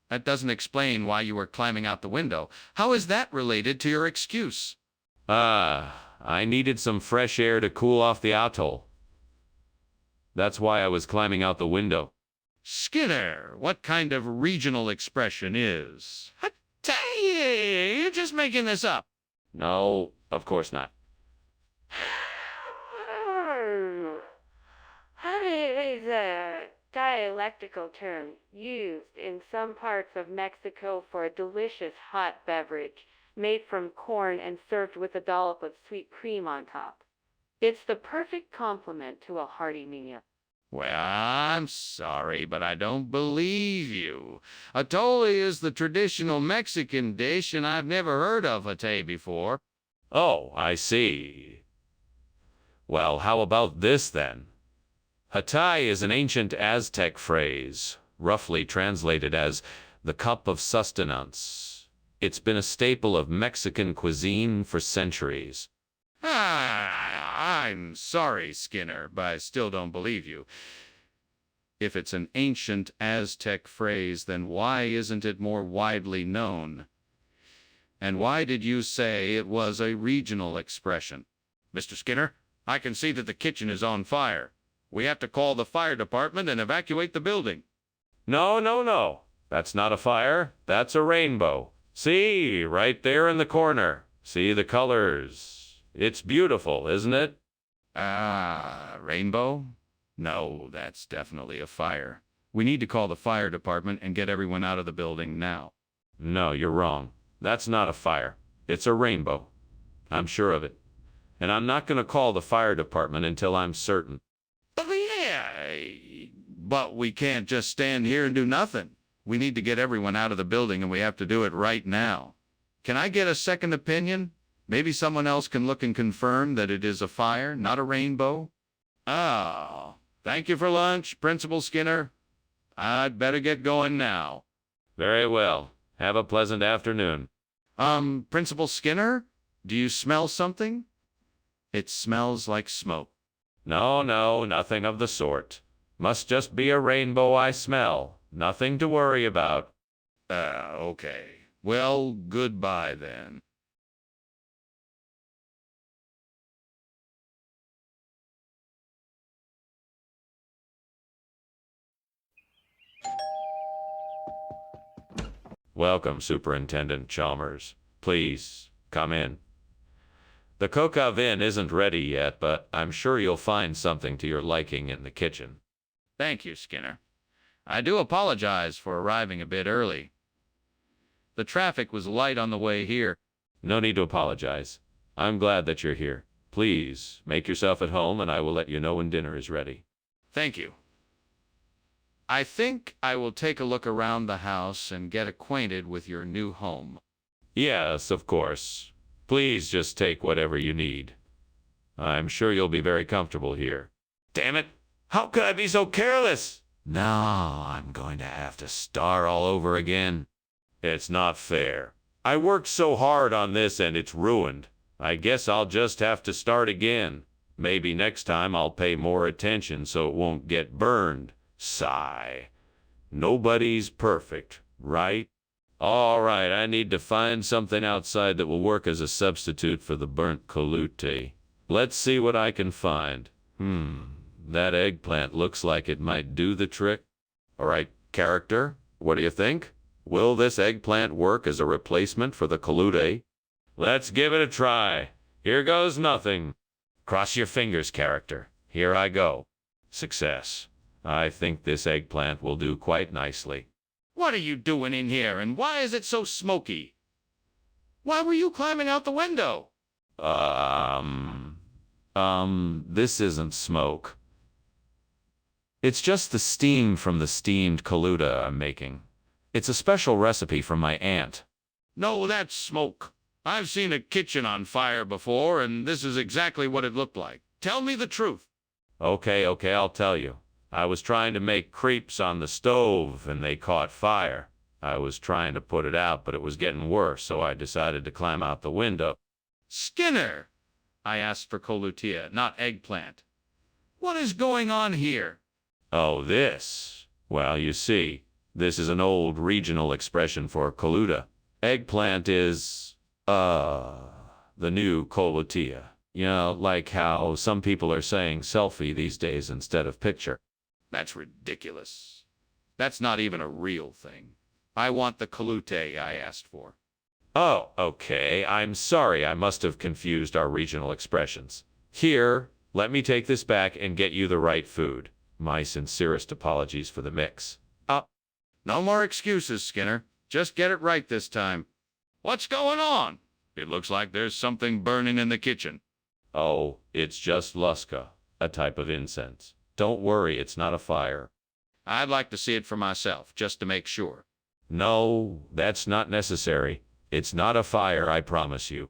That doesn't explain why you were climbing out the window. How is that related to your excuse? I needed some fresh air to cool off the atoll. That's why I was climbing out the window. Skinner, what kind of regional expression is? You're just making this up. No, of course not. Is a dialectical term used in some parts of Mexico for a delicious hot beverage made from corn and served with a dollop of sweet cream on top. It's the perfect complement to a hearty meal. Well, I'm sorry, but I don't believe you. Atole is the traditional Mexican dish, and I've never heard of atay before. Oh, I see. Well, how about this then? Hatay is an ancient Aztec phrase, roughly translated as the cup of sustenance. It's been a staple of Mexican cuisine for centuries. I'm sorry, Skinner, but I still don't believe you. If it's an ancient Aztec phrase, then why isn't it more widely known? And why did you say it was a regional expression? Mr. Skinner, I can see that the kitchen is on fire. We have to call the fire department and evacuate the building. No. That's not a fire. That's a rainbow. See, right there in the corner. See the colors. It's beautiful, isn't it? Rainbow? No, that's definitely a fire. We need to call the fire department and get everyone out of the building now. No, you're wrong. That's not a fire. It's a rainbow. I'm sure of it. And I'm not going to call the fire department until I'm certain. But we can't just stand here and do nothing. We need to get everyone out of the building, and we have to do it right now. Can I get a second opinion? Maybe someone else can look and confirm that it is a fire, not a rainbow? Oh, thank you for lunch, Principal Skinner. I'd better get going now. Very well. Have a pleasant afternoon. Principal Skinner? Do you smell something? It smells like smoke. No, nothing of the sort. Must just be a rainbow I smell. Nothing to worry about. Okay. Well, goodbye then. Welcome, Superintendent Chalmers. Please, come in. The cook oven isn't ready yet, but I'm sure you'll find something to your liking in the kitchen. Thank you, Skinner. I do apologize for arriving a bit early. The traffic was light on the way here. No need to apologize. I'm glad that you're here. Please, make yourself at home and I will let you know when dinner is ready. Thank you. I think I will take a look around the house and get acquainted with your new home. Yes, of course. Please just take whatever you need. I'm sure you'll be very comfortable here. Damn it! How could I be so careless? Now I'm going to have to start all over again. It's not fair. I worked so hard on this and it's ruined. I guess I'll just have to start again. Maybe next time I'll pay more attention so it won't get burned. Sigh. Nobody's perfect, right? All right, I need to find something outside that will work as a substitute for the burnt colute. Let's see what I can find. That eggplant looks like it might do the trick. All right, character, what do you think? Will this eggplant work as a replacement for the colute? Let's give it a try. Here goes nothing. Cross your fingers, character. Here I go. Success. I think this eggplant will do quite nicely. What are you doing in here, and why is it so smoky? Why were you climbing out the window? This isn't smoke. It's just the steam from the steamed coluta I'm making. It's a special recipe from my aunt. No, that's smoke. I've seen a kitchen on fire before, and this is exactly what it looked like. Tell me the truth. Okay, I'll tell you. I was trying to make crepes on the stove, and they caught fire. I was trying to put it out, but it was getting worse, so I decided to climb out the window. Skinner! I asked for colutia, not eggplant. What is going on here? Oh, this. Well, you see, this is an old regional expression for coluta. Eggplant is, the new colutia. You know, like how some people are saying selfie these days instead of picture. That's ridiculous. That's not even a real thing. I want the colute I asked for. Oh, okay. I'm sorry. I must have confused our regional expressions. Here, let me take this back and get you the right food. My sincerest apologies for the mix. No more excuses, Skinner. Just get it right this time. What's going on? It looks like there's something burning in the kitchen. Oh, it's just luska, a type of incense. Don't worry, it's not a fire. I'd like to see it for myself, just to make sure. No, that's not necessary. It's not a fire, I promise you.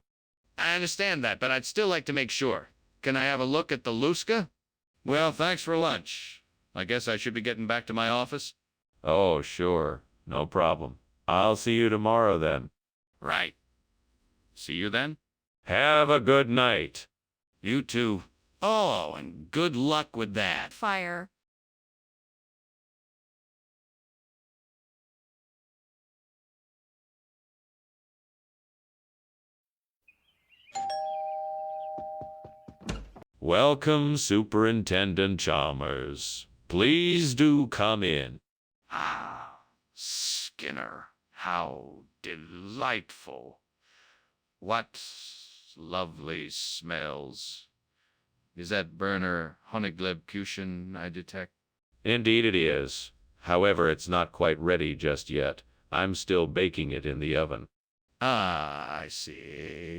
I understand that, but I'd still like to make sure. Can I have a look at the luska? Well, thanks for lunch. I guess I should be getting back to my office. Oh, sure. No problem. I'll see you tomorrow then. Right. See you then? Have a good night. You too. Oh, and good luck with that. Fire. Welcome, Superintendent Chalmers. Please do come in. Ah, Skinner, how delightful. What lovely smells. Is that burner Honigleibkuchen I detect? Indeed it is. However, it's not quite ready just yet. I'm still baking it in the oven. Ah, I see.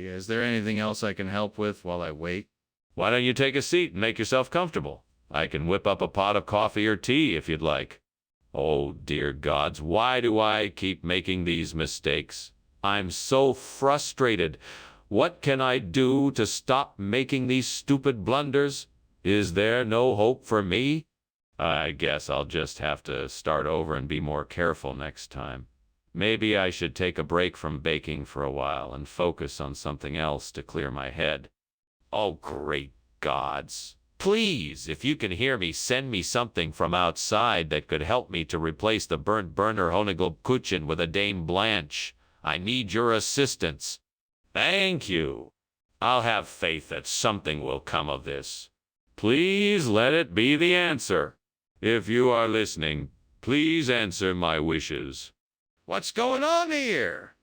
Is there anything else I can help with while I wait? Why don't you take a seat and make yourself comfortable? I can whip up a pot of coffee or tea if you'd like. Oh, dear gods, why do I keep making these mistakes? I'm so frustrated. What can I do to stop making these stupid blunders? Is there no hope for me? I guess I'll just have to start over and be more careful next time. Maybe I should take a break from baking for a while and focus on something else to clear my head. Oh, great gods. Please, if you can hear me, send me something from outside that could help me to replace the burnt burner Honigleibkuchen with a Dame Blanche. I need your assistance. Thank you. I'll have faith that something will come of this. Please let it be the answer. If you are listening, please answer my wishes. What's going on here?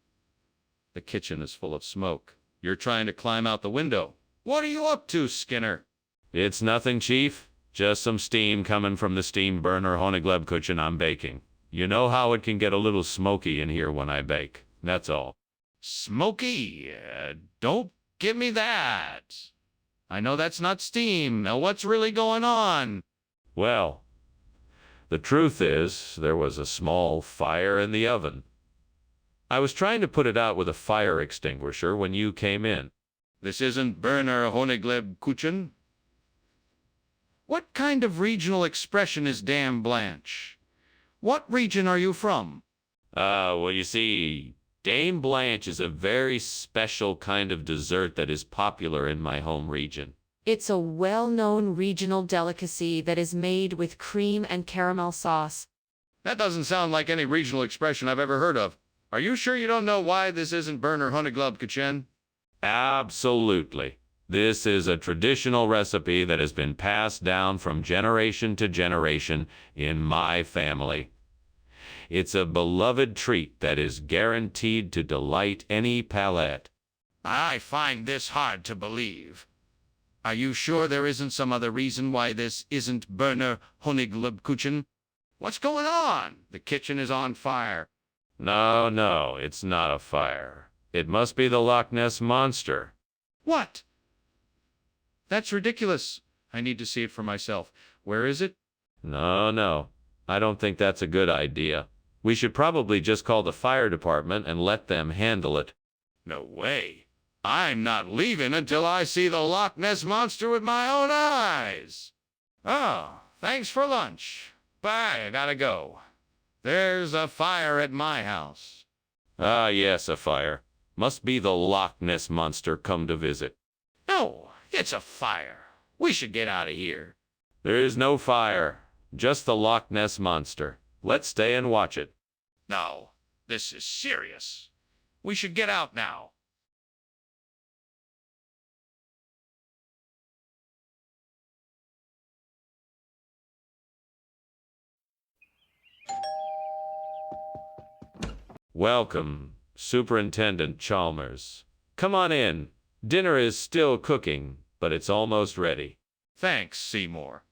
The kitchen is full of smoke. You're trying to climb out the window. What are you up to, Skinner? It's nothing, Chief. Just some steam coming from the steam burner Honigleibkuchen I'm baking. You know how it can get a little smoky in here when I bake. That's all. Smoky? Don't give me that. I know that's not steam. Now what's really going on? Well, the truth is, there was a small fire in the oven. I was trying to put it out with a fire extinguisher when you came in. This isn't burner Honigleibkuchen? What kind of regional expression is Dame Blanche? What region are you from? Well, you see, Dame Blanche is a very special kind of dessert that is popular in my home region. It's a well-known regional delicacy that is made with cream and caramel sauce. That doesn't sound like any regional expression I've ever heard of. Are you sure you don't know why this isn't burner Honigleibkuchen? Absolutely. This is a traditional recipe that has been passed down from generation to generation in my family. It's a beloved treat that is guaranteed to delight any palate. I find this hard to believe. Are you sure there isn't some other reason why this isn't burner Honigleibkuchen? What's going on? The kitchen is on fire. No, it's not a fire. It must be the Loch Ness Monster. What? That's ridiculous. I need to see it for myself. Where is it? No. I don't think that's a good idea. We should probably just call the fire department and let them handle it. No way. I'm not leaving until I see the Loch Ness Monster with my own eyes. Oh, thanks for lunch. Bye, I gotta go. There's a fire at my house. Ah, yes, a fire. Must be the Loch Ness Monster come to visit. No, it's a fire. We should get out of here. There is no fire, just the Loch Ness Monster. Let's stay and watch it. No, this is serious. We should get out now. Welcome, Superintendent Chalmers. Come on in. Dinner is still cooking, but it's almost ready. Thanks, Seymour.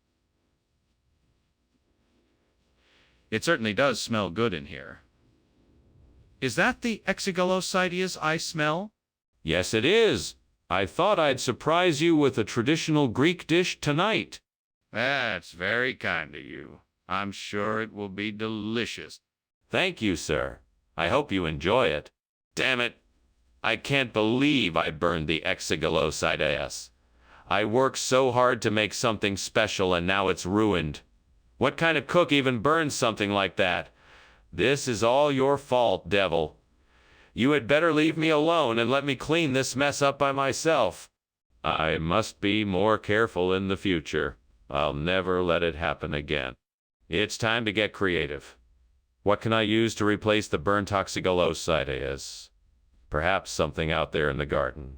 It certainly does smell good in here. Is that the exigolosides I smell? Yes, it is. I thought I'd surprise you with a traditional Greek dish tonight. That's very kind of you. I'm sure it will be delicious. Thank you, sir. I hope you enjoy it. Damn it. I can't believe I burned the exigolosides. I worked so hard to make something special and now it's ruined. What kind of cook even burns something like that? This is all your fault, devil. You had better leave me alone and let me clean this mess up by myself. I must be more careful in the future. I'll never let it happen again. It's time to get creative. What can I use to replace the burnt exigolosides? Perhaps something out there in the garden.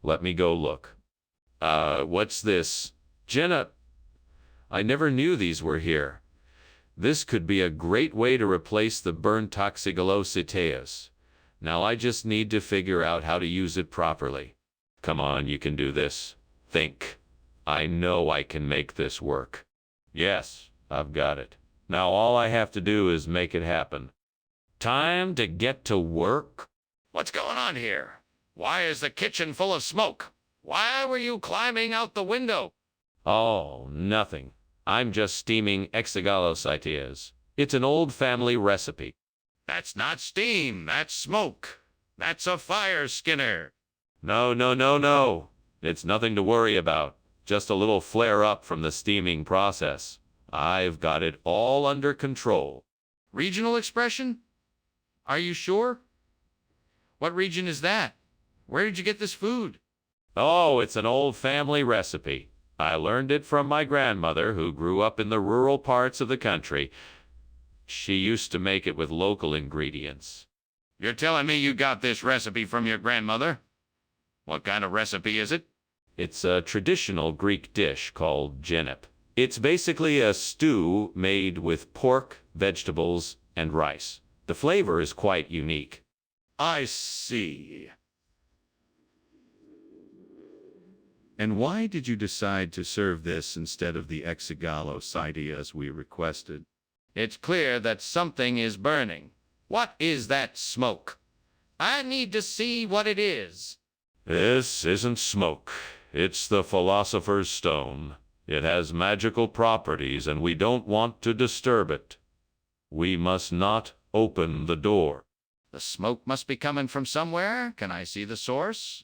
Let me go look. What's this? Jenna, I never knew these were here. This could be a great way to replace the burnt exigolosides. Now I just need to figure out how to use it properly. Come on, you can do this. think. I know I can make this work. Yes, I've got it. Now all I have to do is make it happen. Time to get to work. What's going on here? Why is the kitchen full of smoke? Why were you climbing out the window? Oh, nothing. I'm just steaming exigalocytes. It's an old family recipe. That's not steam, that's smoke. That's a fire, Skinner. No, no, no, no. It's nothing to worry about. Just a little flare-up from the steaming process. I've got it all under control. Regional expression? Are you sure? What region is that? Where did you get this food? Oh, it's an old family recipe. I learned it from my grandmother, who grew up in the rural parts of the country. She used to make it with local ingredients. You're telling me you got this recipe from your grandmother? What kind of recipe is it? It's a traditional Greek dish called genep. It's basically a stew made with pork, vegetables, and rice. The flavor is quite unique. I see. And why did you decide to serve this instead of the exigalocyte as we requested? It's clear that something is burning. What is that smoke? I need to see what it is. This isn't smoke. It's the Philosopher's Stone. It has magical properties, and we don't want to disturb it. We must not open the door. The smoke must be coming from somewhere. Can I see the source?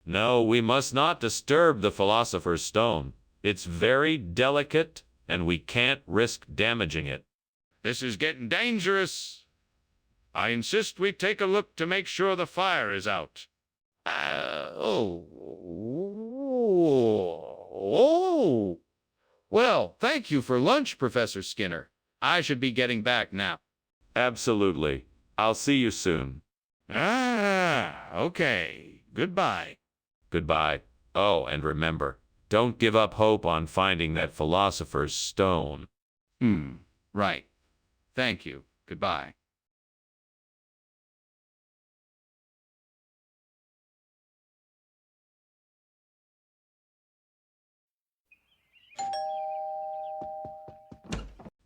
No, we must not disturb the Philosopher's Stone. It's very delicate, and we can't risk damaging it. This is getting dangerous. I insist we take a look to make sure the fire is out. Well, thank you for lunch, Professor Skinner. I should be getting back now. Absolutely. I'll see you soon. Okay. Goodbye. Goodbye. Oh, and remember, don't give up hope on finding that Philosopher's Stone. Right. Thank you. Goodbye.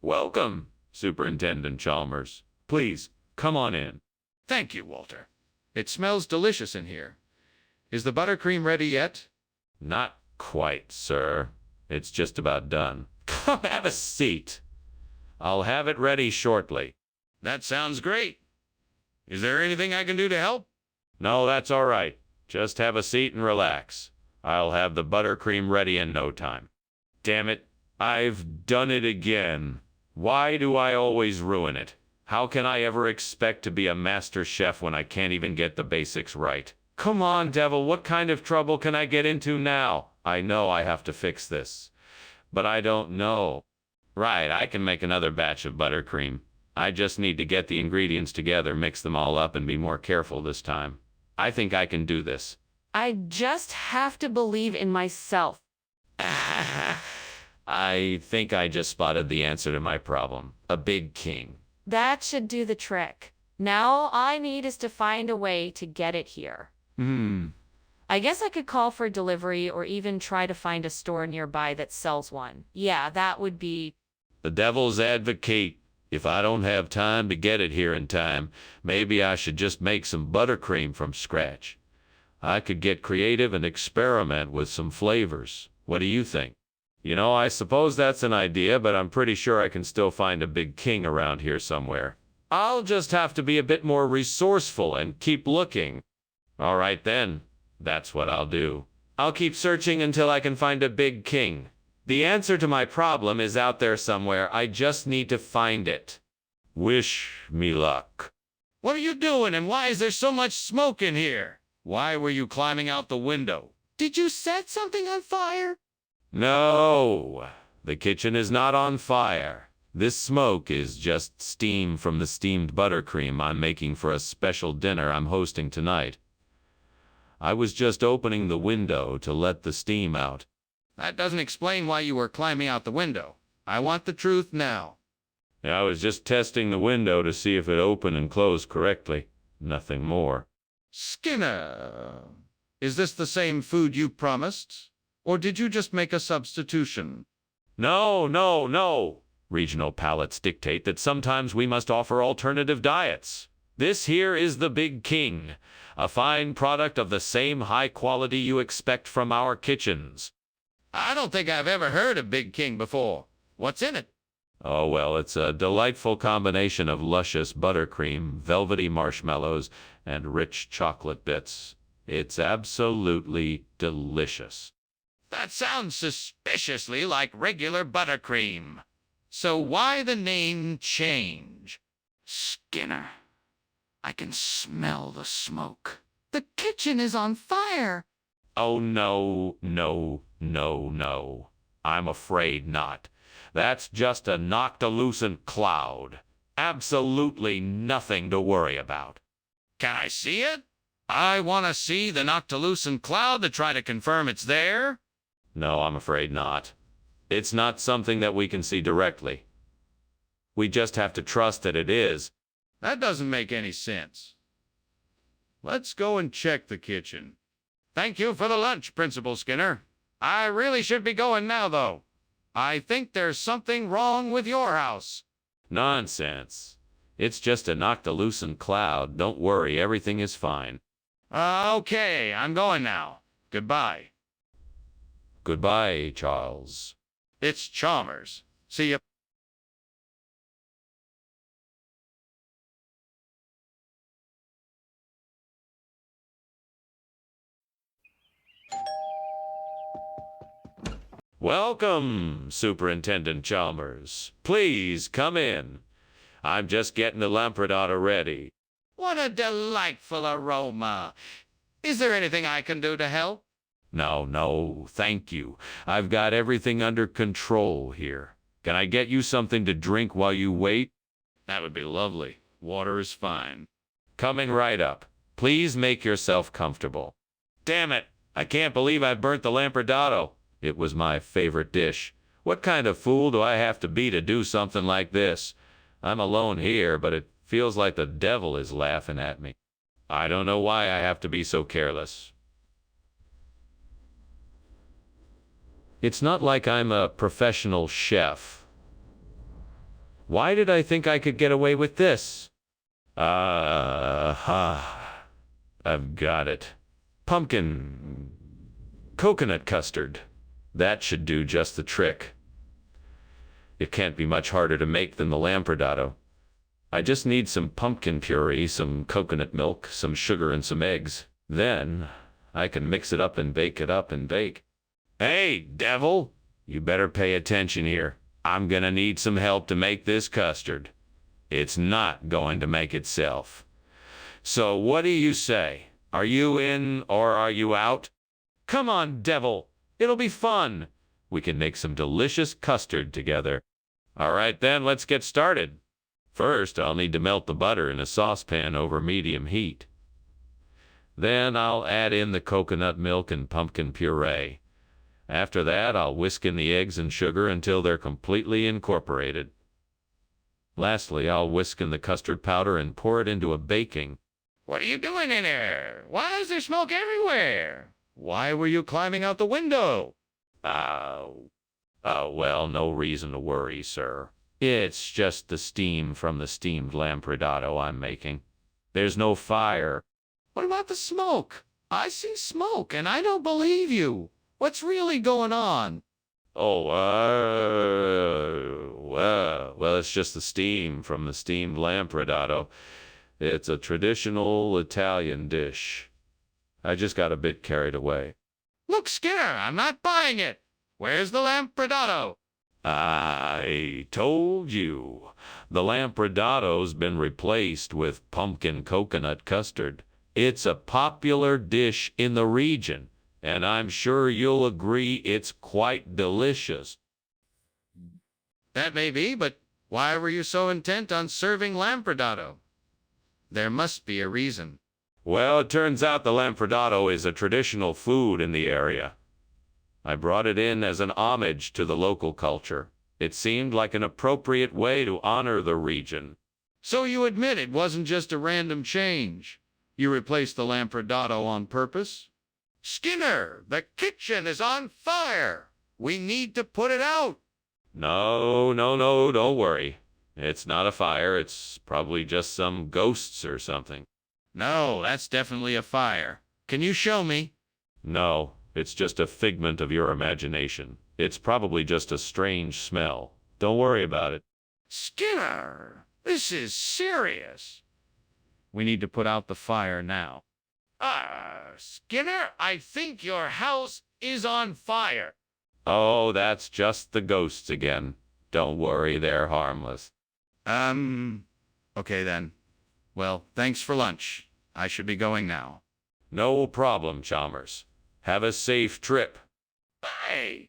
Welcome, Superintendent Chalmers. Please, come on in. Thank you, Walter. It smells delicious in here. Is the buttercream ready yet? Not quite, sir. It's just about done. Come have a seat. I'll have it ready shortly. That sounds great. Is there anything I can do to help? No, that's all right. Just have a seat and relax. I'll have the buttercream ready in no time. Damn it, I've done it again. Why do I always ruin it? How can I ever expect to be a master chef when I can't even get the basics right? Come on, devil, what kind of trouble can I get into now? I know I have to fix this, but I don't know. Right, I can make another batch of buttercream. I just need to get the ingredients together, mix them all up, and be more careful this time. I think I can do this. I just have to believe in myself. I think I just spotted the answer to my problem. A big king. That should do the trick. Now all I need is to find a way to get it here. I guess I could call for delivery or even try to find a store nearby that sells one. Yeah, that would be... The devil's advocate. If I don't have time to get it here in time, maybe I should just make some buttercream from scratch. I could get creative and experiment with some flavors. What do you think? You know, I suppose that's an idea, but I'm pretty sure I can still find a big king around here somewhere. I'll just have to be a bit more resourceful and keep looking. All right then, that's what I'll do. I'll keep searching until I can find a big king. The answer to my problem is out there somewhere. I just need to find it. Wish me luck. What are you doing, and why is there so much smoke in here? Why were you climbing out the window? Did you set something on fire? No, the kitchen is not on fire. This smoke is just steam from the steamed buttercream I'm making for a special dinner I'm hosting tonight. I was just opening the window to let the steam out. That doesn't explain why you were climbing out the window. I want the truth now. I was just testing the window to see if it opened and closed correctly. Nothing more. Skinner, is this the same food you promised? Or did you just make a substitution? No, no, no. Regional palates dictate that sometimes we must offer alternative diets. This here is the Big King, a fine product of the same high quality you expect from our kitchens. I don't think I've ever heard of Big King before. What's in it? Oh, well, it's a delightful combination of luscious buttercream, velvety marshmallows, and rich chocolate bits. It's absolutely delicious. That sounds suspiciously like regular buttercream. So why the name change? Skinner, I can smell the smoke. The kitchen is on fire. Oh, no, no, no, no. I'm afraid not. That's just a noctilucent cloud. Absolutely nothing to worry about. Can I see it? I want to see the noctilucent cloud to try to confirm it's there. No, I'm afraid not. It's not something that we can see directly. We just have to trust that it is. That doesn't make any sense. Let's go and check the kitchen. Thank you for the lunch, Principal Skinner. I really should be going now, though. I think there's something wrong with your house. Nonsense. It's just a noctilucent cloud. Don't worry, everything is fine. Okay, I'm going now. Goodbye. Goodbye, Charles. It's Chalmers. See ya. Welcome, Superintendent Chalmers. Please come in. I'm just getting the lampradato ready. What a delightful aroma. Is there anything I can do to help? No, no, thank you. I've got everything under control here. Can I get you something to drink while you wait? That would be lovely. Water is fine. Coming right up. Please make yourself comfortable. Damn it! I can't believe I burnt the lampradato. It was my favorite dish. What kind of fool do I have to be to do something like this? I'm alone here, but it feels like the devil is laughing at me. I don't know why I have to be so careless. It's not like I'm a professional chef. Why did I think I could get away with this? I've got it. Pumpkin coconut custard. That should do just the trick. It can't be much harder to make than the lampradato. I just need some pumpkin puree, some coconut milk, some sugar, and some eggs. Then I can mix it up and bake it up and bake. Hey, devil! You better pay attention here. I'm gonna need some help to make this custard. It's not going to make itself. So what do you say? Are you in or are you out? Come on, devil! It'll be fun. We can make some delicious custard together. All right then, let's get started. First, I'll need to melt the butter in a saucepan over medium heat. Then I'll add in the coconut milk and pumpkin puree. After that, I'll whisk in the eggs and sugar until they're completely incorporated. Lastly, I'll whisk in the custard powder and pour it into a baking. What are you doing in there? Why is there smoke everywhere? Why were you climbing out the window? Well, no reason to worry, sir. It's just the steam from the steamed lampradato I'm making. There's no fire. What about the smoke? I see smoke, and I don't believe you. What's really going on? Well, it's just the steam from the steamed lampradato. It's a traditional Italian dish. I just got a bit carried away. Look, Skinner, I'm not buying it. Where's the lampradato? I told you. The lampradato's been replaced with pumpkin coconut custard. It's a popular dish in the region, and I'm sure you'll agree it's quite delicious. That may be, but why were you so intent on serving lampradato? There must be a reason. Well, it turns out the lampradato is a traditional food in the area. I brought it in as an homage to the local culture. It seemed like an appropriate way to honor the region. So you admit it wasn't just a random change. You replaced the lampradato on purpose? Skinner, the kitchen is on fire. We need to put it out. No, no, no, don't worry. It's not a fire. It's probably just some ghosts or something. No, that's definitely a fire. Can you show me? No, it's just a figment of your imagination. It's probably just a strange smell. Don't worry about it. Skinner, this is serious. We need to put out the fire now. Skinner, I think your house is on fire. Oh, that's just the ghosts again. Don't worry, they're harmless. Okay then. Well, thanks for lunch. I should be going now. No problem, Chalmers. Have a safe trip. Bye.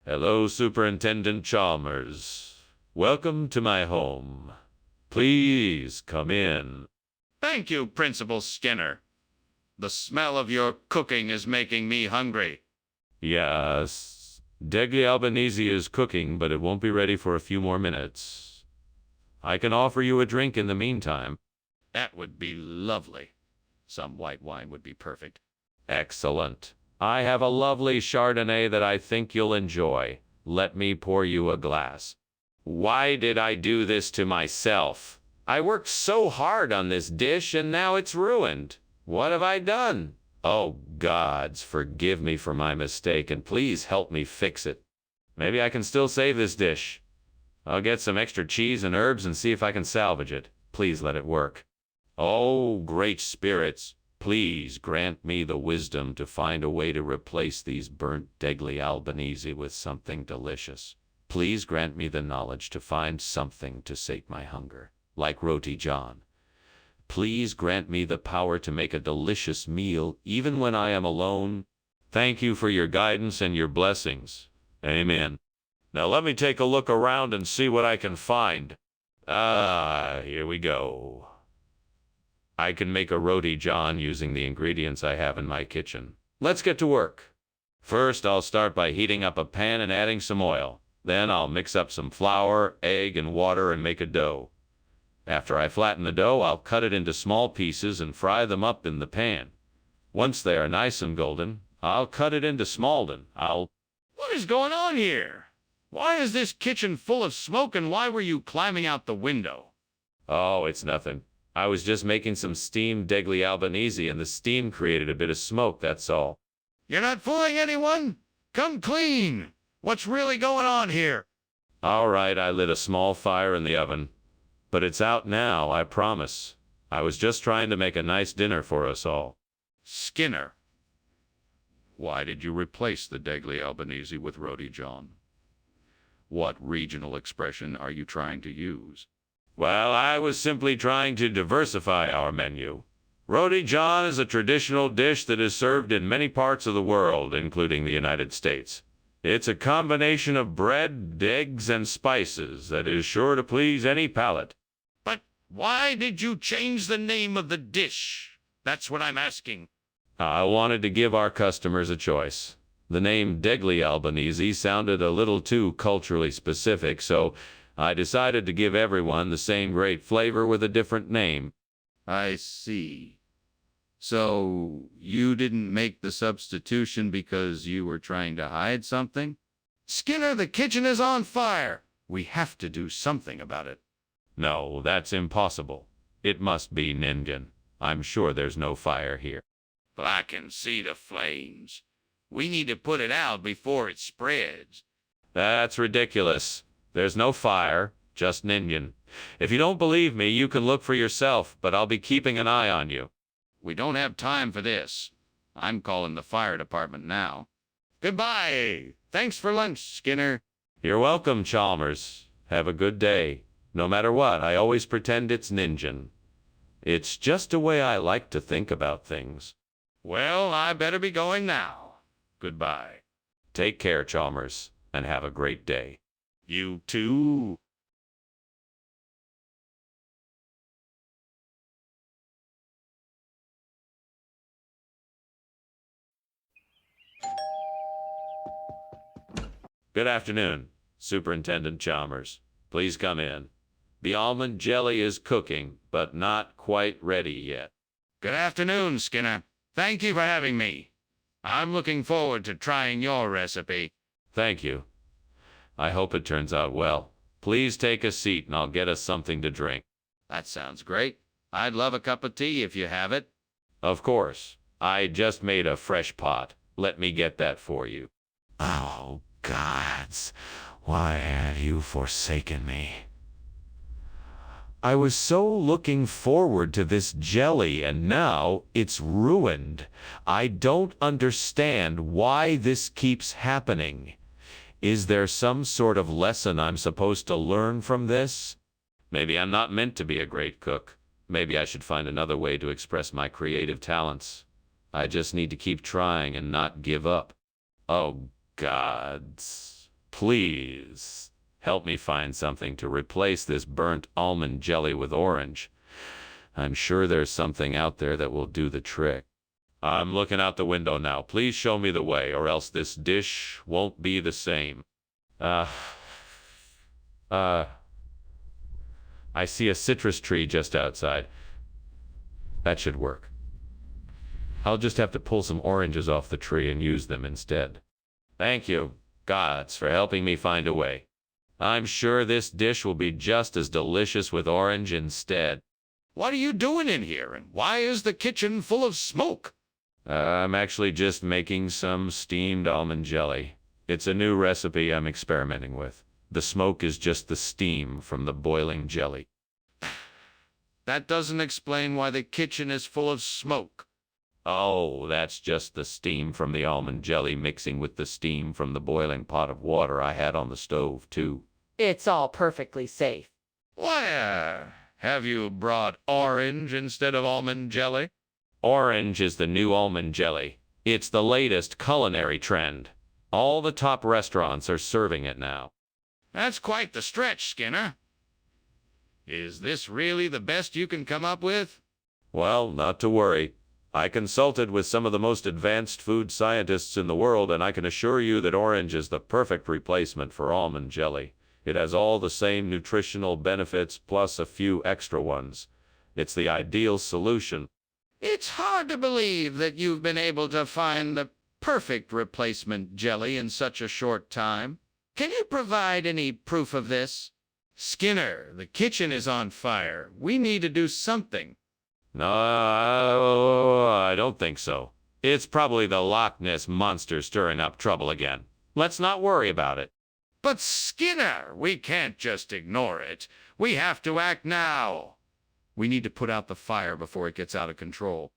Hello, Superintendent Chalmers. Welcome to my home. Please come in. Thank you, Principal Skinner. The smell of your cooking is making me hungry. Yes, Degli Albanese is cooking, but it won't be ready for a few more minutes. I can offer you a drink in the meantime. That would be lovely. Some white wine would be perfect. Excellent. I have a lovely Chardonnay that I think you'll enjoy. Let me pour you a glass. Why did I do this to myself? I worked so hard on this dish and now it's ruined. What have I done? Oh, gods, forgive me for my mistake and please help me fix it. Maybe I can still save this dish. I'll get some extra cheese and herbs and see if I can salvage it. Please let it work. Oh, great spirits, please grant me the wisdom to find a way to replace these burnt Degli Albanese with something delicious. Please grant me the knowledge to find something to sate my hunger, like Roti John. Please grant me the power to make a delicious meal even when I am alone. Thank you for your guidance and your blessings. Amen. Now let me take a look around and see what I can find. Here we go. I can make a Roti John using the ingredients I have in my kitchen. Let's get to work. First, I'll start by heating up a pan and adding some oil. Then I'll mix up some flour, egg, and water and make a dough. After I flatten the dough, I'll cut it into small pieces and fry them up in the pan. Once they are nice and golden, I'll cut it into smaldon. What is going on here? Why is this kitchen full of smoke and why were you climbing out the window? Oh, it's nothing. I was just making some steamed Degli Albanese and the steam created a bit of smoke, that's all. You're not fooling anyone? Come clean. What's really going on here? All right, I lit a small fire in the oven. But it's out now, I promise. I was just trying to make a nice dinner for us all. Skinner, why did you replace the Degli Albanese with Roti John? What regional expression are you trying to use? Well, I was simply trying to diversify our menu. Roti John is a traditional dish that is served in many parts of the world, including the United States. It's a combination of bread, eggs, and spices that is sure to please any palate. But why did you change the name of the dish? That's what I'm asking. I wanted to give our customers a choice. The name Degli Albanese sounded a little too culturally specific, so I decided to give everyone the same great flavor with a different name. I see. So you didn't make the substitution because you were trying to hide something? Skinner, the kitchen is on fire. We have to do something about it. No, that's impossible. It must be Ninjan. I'm sure there's no fire here. But I can see the flames. We need to put it out before it spreads. That's ridiculous. There's no fire, just Ninjan. If you don't believe me, you can look for yourself, but I'll be keeping an eye on you. We don't have time for this. I'm calling the fire department now. Goodbye. Thanks for lunch, Skinner. You're welcome, Chalmers. Have a good day. No matter what, I always pretend it's Ninjan. It's just a way I like to think about things. Well, I better be going now. Goodbye. Take care, Chalmers, and have a great day. You too. Good afternoon, Superintendent Chalmers. Please come in. The almond jelly is cooking, but not quite ready yet. Good afternoon, Skinner. Thank you for having me. I'm looking forward to trying your recipe. Thank you. I hope it turns out well. Please take a seat and I'll get us something to drink. That sounds great. I'd love a cup of tea if you have it. Of course. I just made a fresh pot. Let me get that for you. Oh, gods, why have you forsaken me? I was so looking forward to this jelly and now it's ruined. I don't understand why this keeps happening. Is there some sort of lesson I'm supposed to learn from this? Maybe I'm not meant to be a great cook. Maybe I should find another way to express my creative talents. I just need to keep trying and not give up. Oh, gods, please. Help me find something to replace this burnt almond jelly with orange. I'm sure there's something out there that will do the trick. I'm looking out the window now. Please show me the way, or else this dish won't be the same. I see a citrus tree just outside. That should work. I'll just have to pull some oranges off the tree and use them instead. Thank you, gods, for helping me find a way. I'm sure this dish will be just as delicious with orange instead. What are you doing in here, and why is the kitchen full of smoke? I'm actually just making some steamed almond jelly. It's a new recipe I'm experimenting with. The smoke is just the steam from the boiling jelly. That doesn't explain why the kitchen is full of smoke. Oh, that's just the steam from the almond jelly mixing with the steam from the boiling pot of water I had on the stove, too. It's all perfectly safe. Why, have you brought orange instead of almond jelly? Orange is the new almond jelly. It's the latest culinary trend. All the top restaurants are serving it now. That's quite the stretch, Skinner. Is this really the best you can come up with? Well, not to worry. I consulted with some of the most advanced food scientists in the world, and I can assure you that orange is the perfect replacement for almond jelly. It has all the same nutritional benefits plus a few extra ones. It's the ideal solution. It's hard to believe that you've been able to find the perfect replacement jelly in such a short time. Can you provide any proof of this? Skinner, the kitchen is on fire. We need to do something. No, I don't think so. It's probably the Loch Ness Monster stirring up trouble again. Let's not worry about it. But Skinner, we can't just ignore it. We have to act now. We need to put out the fire before it gets out of control.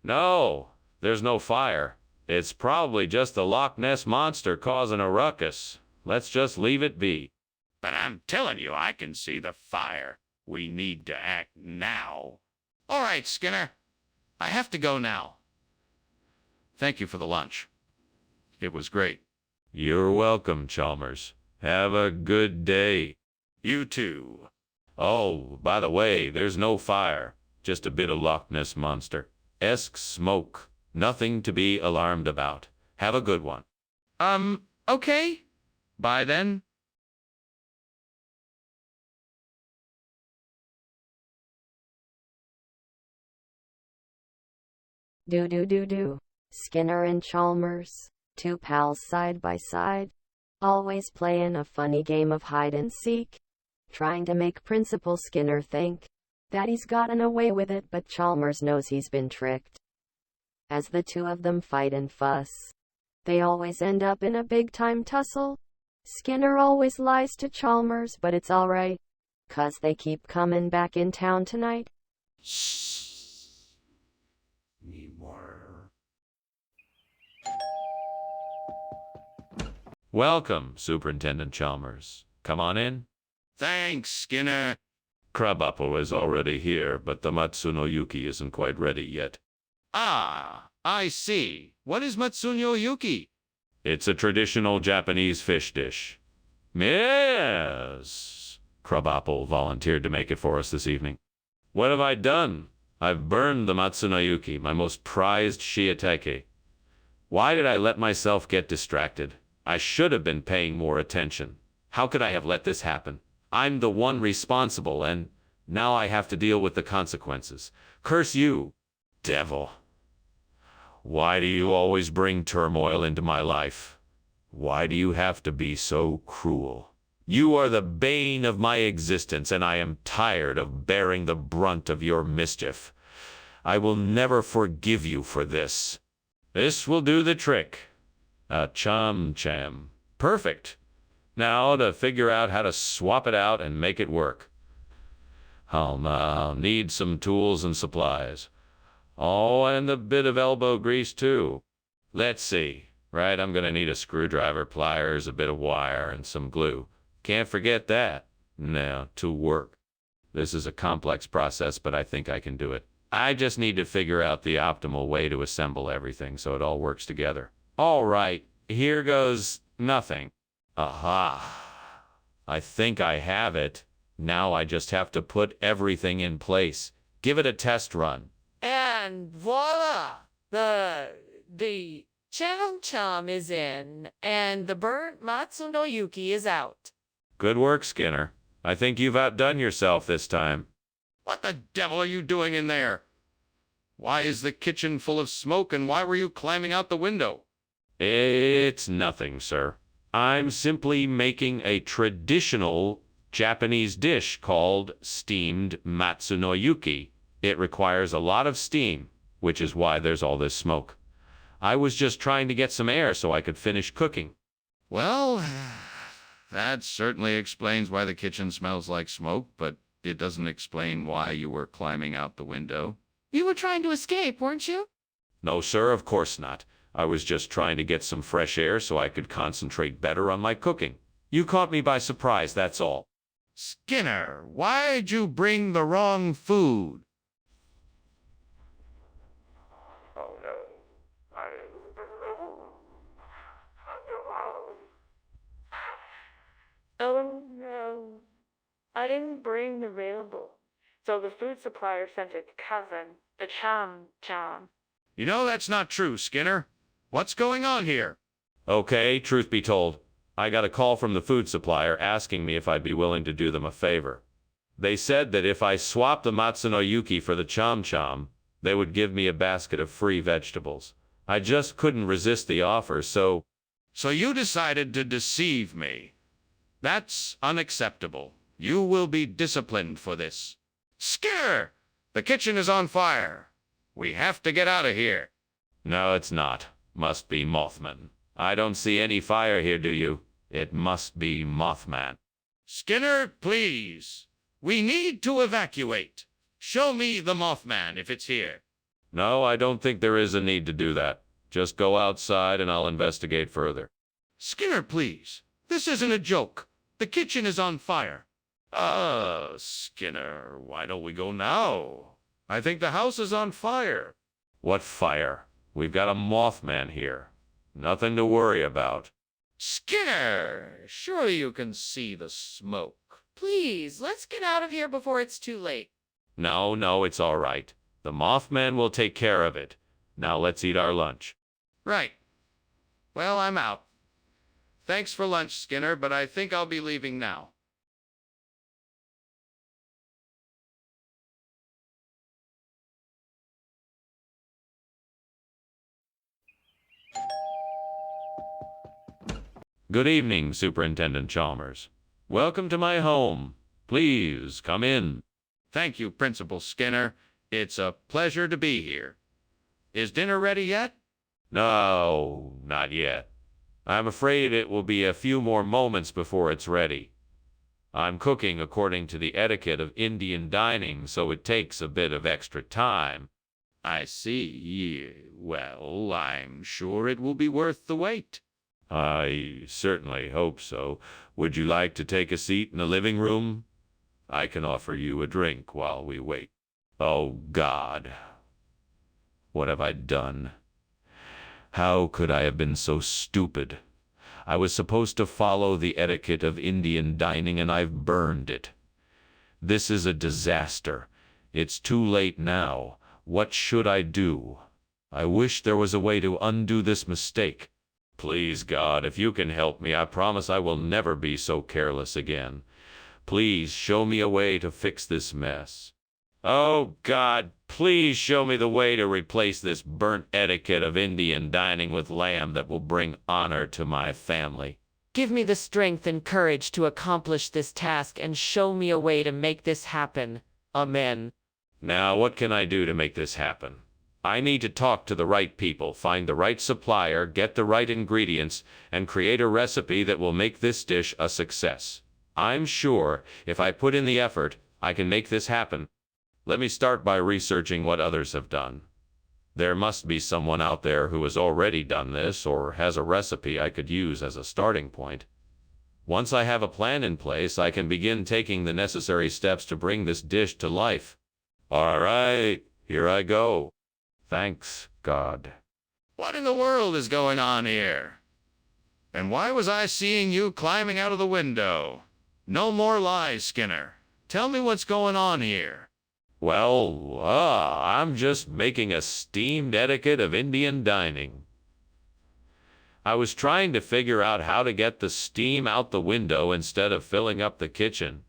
No, there's no fire. It's probably just the Loch Ness Monster causing a ruckus. Let's just leave it be. But I'm telling you, I can see the fire. We need to act now. All right, Skinner. I have to go now. Thank you for the lunch. It was great. You're welcome, Chalmers. Have a good day. You too. Oh, by the way, there's no fire. Just a bit of Loch Ness Monster-esque smoke. Nothing to be alarmed about. Have a good one. Okay. Bye then. Do. Skinner and Chalmers, two pals side by side, always playing a funny game of hide and seek, trying to make Principal Skinner think that he's gotten away with it, but Chalmers knows he's been tricked. As the two of them fight and fuss, they always end up in a big-time tussle. Skinner always lies to Chalmers, but it's alright, 'cause they keep coming back in town tonight. Welcome, Superintendent Chalmers. Come on in. Thanks, Skinner. Krabappel is already here, but the Matsuno Yuki isn't quite ready yet. Ah, I see. What is Matsuno Yuki? It's a traditional Japanese fish dish. Yes. Krabappel volunteered to make it for us this evening. What have I done? I've burned the Matsuno Yuki, my most prized shiitake. Why did I let myself get distracted? I should have been paying more attention. How could I have let this happen? I'm the one responsible, and now I have to deal with the consequences. Curse you, devil. Why do you always bring turmoil into my life? Why do you have to be so cruel? You are the bane of my existence, and I am tired of bearing the brunt of your mischief. I will never forgive you for this. This will do the trick. A chum-cham. Perfect. Now to figure out how to swap it out and make it work. I'll need some tools and supplies. Oh, and a bit of elbow grease too. Let's see. Right, I'm gonna need a screwdriver, pliers, a bit of wire, and some glue. Can't forget that. Now, to work. This is a complex process, but I think I can do it. I just need to figure out the optimal way to assemble everything so it all works together. All right, here goes nothing. Aha. I think I have it. Now I just have to put everything in place. Give it a test run. And voila! The chum-chum is in, and the burnt Matsunoyuki is out. Good work, Skinner. I think you've outdone yourself this time. What the devil are you doing in there? Why is the kitchen full of smoke, and why were you climbing out the window? It's nothing, sir. I'm simply making a traditional Japanese dish called steamed Matsunoyuki. It requires a lot of steam, which is why there's all this smoke. I was just trying to get some air so I could finish cooking. Well, that certainly explains why the kitchen smells like smoke, but it doesn't explain why you were climbing out the window. You were trying to escape, weren't you? No, sir, of course not. I was just trying to get some fresh air so I could concentrate better on my cooking. You caught me by surprise, that's all. Skinner, why'd you bring the wrong food? Oh, no. Oh no, I didn't bring the available. So the food supplier sent it to cousin, the chum-chum. You know that's not true, Skinner. What's going on here? Okay, truth be told, I got a call from the food supplier asking me if I'd be willing to do them a favor. They said that if I swapped the Matsunoyuki for the chom-chom, they would give me a basket of free vegetables. I just couldn't resist the offer, so... So you decided to deceive me. That's unacceptable. You will be disciplined for this. Skinner! The kitchen is on fire. We have to get out of here. No, it's not. Must be Mothman. I don't see any fire here, do you? It must be Mothman. Skinner, please. We need to evacuate. Show me the Mothman if it's here. No, I don't think there is a need to do that. Just go outside and I'll investigate further. Skinner, please. This isn't a joke. The kitchen is on fire. Skinner, why don't we go now? I think the house is on fire. What fire? We've got a Mothman here. Nothing to worry about. Skinner, surely you can see the smoke. Please, let's get out of here before it's too late. No, it's all right. The Mothman will take care of it. Now let's eat our lunch. Right. Well, I'm out. Thanks for lunch, Skinner, but I think I'll be leaving now. Good evening, Superintendent Chalmers. Welcome to my home. Please come in. Thank you, Principal Skinner. It's a pleasure to be here. Is dinner ready yet? No, not yet. I'm afraid it will be a few more moments before it's ready. I'm cooking according to the etiquette of Indian dining, so it takes a bit of extra time. I see. Well, I'm sure it will be worth the wait. I certainly hope so. Would you like to take a seat in the living room? I can offer you a drink while we wait. Oh, God. What have I done? How could I have been so stupid? I was supposed to follow the etiquette of Indian dining, and I've burned it. This is a disaster. It's too late now. What should I do? I wish there was a way to undo this mistake. Please, God, if you can help me, I promise I will never be so careless again. Please show me a way to fix this mess. Oh, God, please show me the way to replace this burnt etiquette of Indian dining with lamb that will bring honor to my family. Give me the strength and courage to accomplish this task and show me a way to make this happen. Amen. Now, what can I do to make this happen? I need to talk to the right people, find the right supplier, get the right ingredients, and create a recipe that will make this dish a success. I'm sure if I put in the effort, I can make this happen. Let me start by researching what others have done. There must be someone out there who has already done this or has a recipe I could use as a starting point. Once I have a plan in place, I can begin taking the necessary steps to bring this dish to life. All right, here I go. Thanks, God. What in the world is going on here? And why was I seeing you climbing out of the window? No more lies, Skinner. Tell me what's going on here. Well, I'm just making a steamed etiquette of Indian dining. I was trying to figure out how to get the steam out the window instead of filling up the kitchen.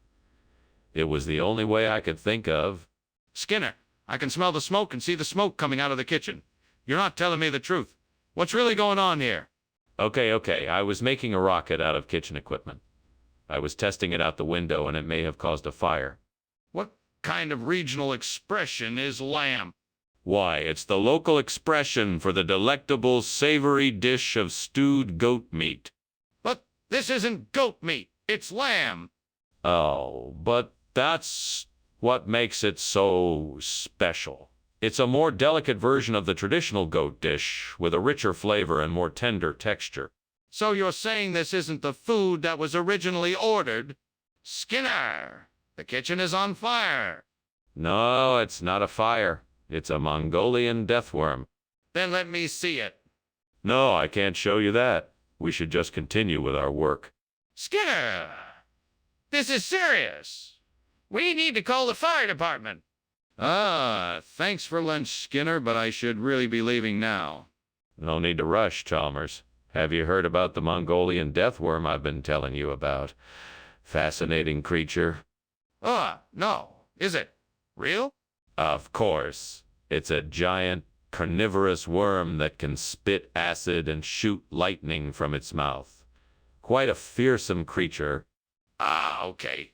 It was the only way I could think of. Skinner, I can smell the smoke and see the smoke coming out of the kitchen. You're not telling me the truth. What's really going on here? Okay, I was making a rocket out of kitchen equipment. I was testing it out the window and it may have caused a fire. What kind of regional expression is lamb? Why, it's the local expression for the delectable, savory dish of stewed goat meat. But this isn't goat meat. It's lamb. Oh, but that's what makes it so special. It's a more delicate version of the traditional goat dish with a richer flavor and more tender texture. So you're saying this isn't the food that was originally ordered? Skinner, the kitchen is on fire. No, it's not a fire. It's a Mongolian deathworm. Then let me see it. No, I can't show you that. We should just continue with our work. Skinner, this is serious. We need to call the fire department. Thanks for lunch, Skinner, but I should really be leaving now. No need to rush, Chalmers. Have you heard about the Mongolian deathworm I've been telling you about? Fascinating creature. No. Is it real? Of course. It's a giant, carnivorous worm that can spit acid and shoot lightning from its mouth. Quite a fearsome creature. Okay.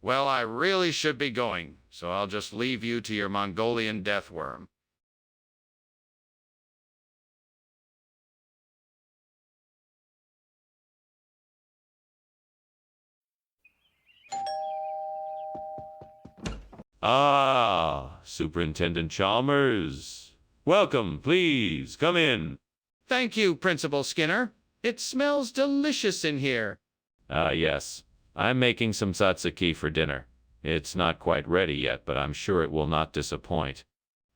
Well, I really should be going, so I'll just leave you to your Mongolian deathworm. Superintendent Chalmers. Welcome, please, come in. Thank you, Principal Skinner. It smells delicious in here. Yes. I'm making some tzatziki for dinner. It's not quite ready yet, but I'm sure it will not disappoint.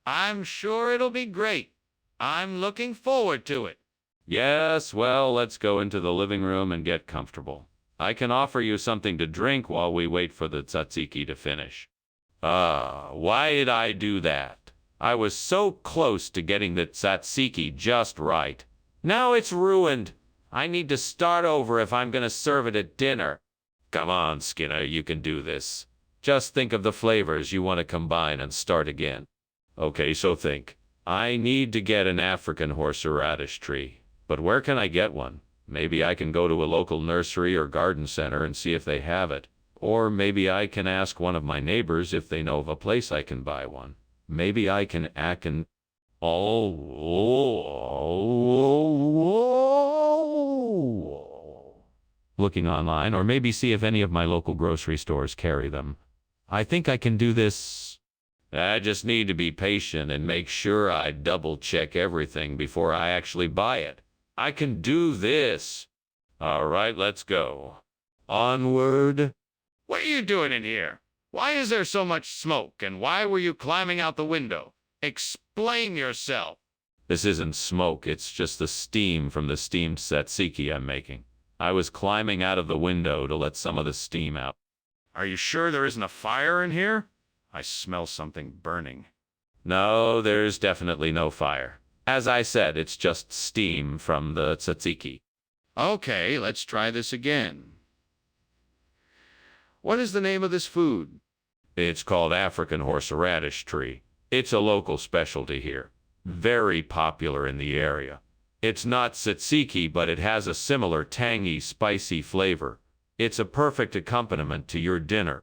I'm sure it'll be great. I'm looking forward to it. Yes, well, let's go into the living room and get comfortable. I can offer you something to drink while we wait for the tzatziki to finish. Why did I do that? I was so close to getting the tzatziki just right. Now it's ruined. I need to start over if I'm going to serve it at dinner. Come on, Skinner, you can do this. Just think of the flavors you want to combine and start again. Okay, so think. I need to get an African horseradish tree. But where can I get one? Maybe I can go to a local nursery or garden center and see if they have it. Or maybe I can ask one of my neighbors if they know of a place I can buy one. Maybe I can looking online, or maybe see if any of my local grocery stores carry them. I think I can do this. I just need to be patient and make sure I double-check everything before I actually buy it. I can do this. All right, let's go. Onward. What are you doing in here? Why is there so much smoke, and why were you climbing out the window? Explain yourself. This isn't smoke, it's just the steam from the steamed tzatziki I'm making. I was climbing out of the window to let some of the steam out. Are you sure there isn't a fire in here? I smell something burning. No, there's definitely no fire. As I said, it's just steam from the tzatziki. Okay, let's try this again. What is the name of this food? It's called African horseradish tree. It's a local specialty here. Very popular in the area. It's not tzatziki, but it has a similar tangy, spicy flavor. It's a perfect accompaniment to your dinner.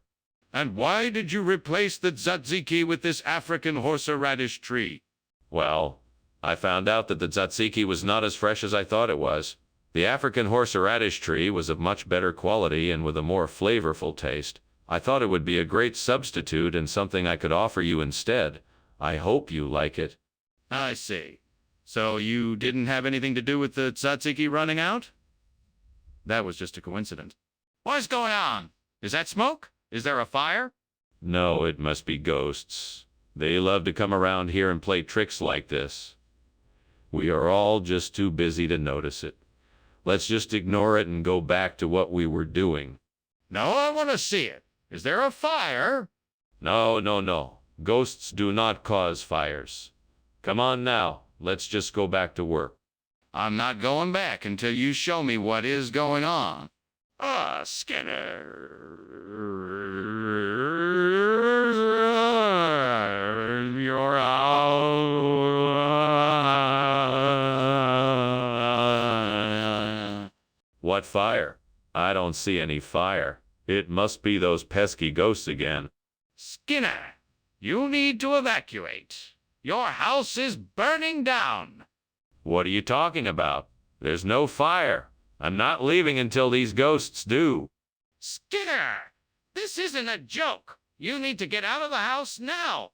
And why did you replace the tzatziki with this African horseradish tree? Well, I found out that the tzatziki was not as fresh as I thought it was. The African horseradish tree was of much better quality and with a more flavorful taste. I thought it would be a great substitute and something I could offer you instead. I hope you like it. I see. So you didn't have anything to do with the tzatziki running out? That was just a coincidence. What's going on? Is that smoke? Is there a fire? No, it must be ghosts. They love to come around here and play tricks like this. We are all just too busy to notice it. Let's just ignore it and go back to what we were doing. No, I want to see it. Is there a fire? No, no, no. Ghosts do not cause fires. Come on now. Let's just go back to work. I'm not going back until you show me what is going on. Ah, Skinner. You're out. What fire? I don't see any fire. It must be those pesky ghosts again. Skinner, you need to evacuate. Your house is burning down. What are you talking about? There's no fire. I'm not leaving until these ghosts do. Skinner, this isn't a joke. You need to get out of the house now.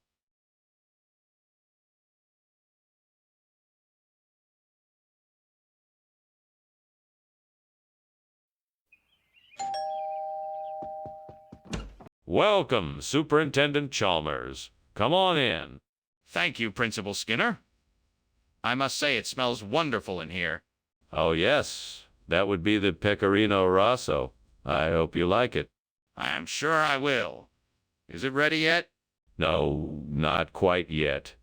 Welcome, Superintendent Chalmers. Come on in. Thank you, Principal Skinner. I must say it smells wonderful in here. Oh, yes. That would be the Pecorino Rosso. I hope you like it. I am sure I will. Is it ready yet? No, not quite yet.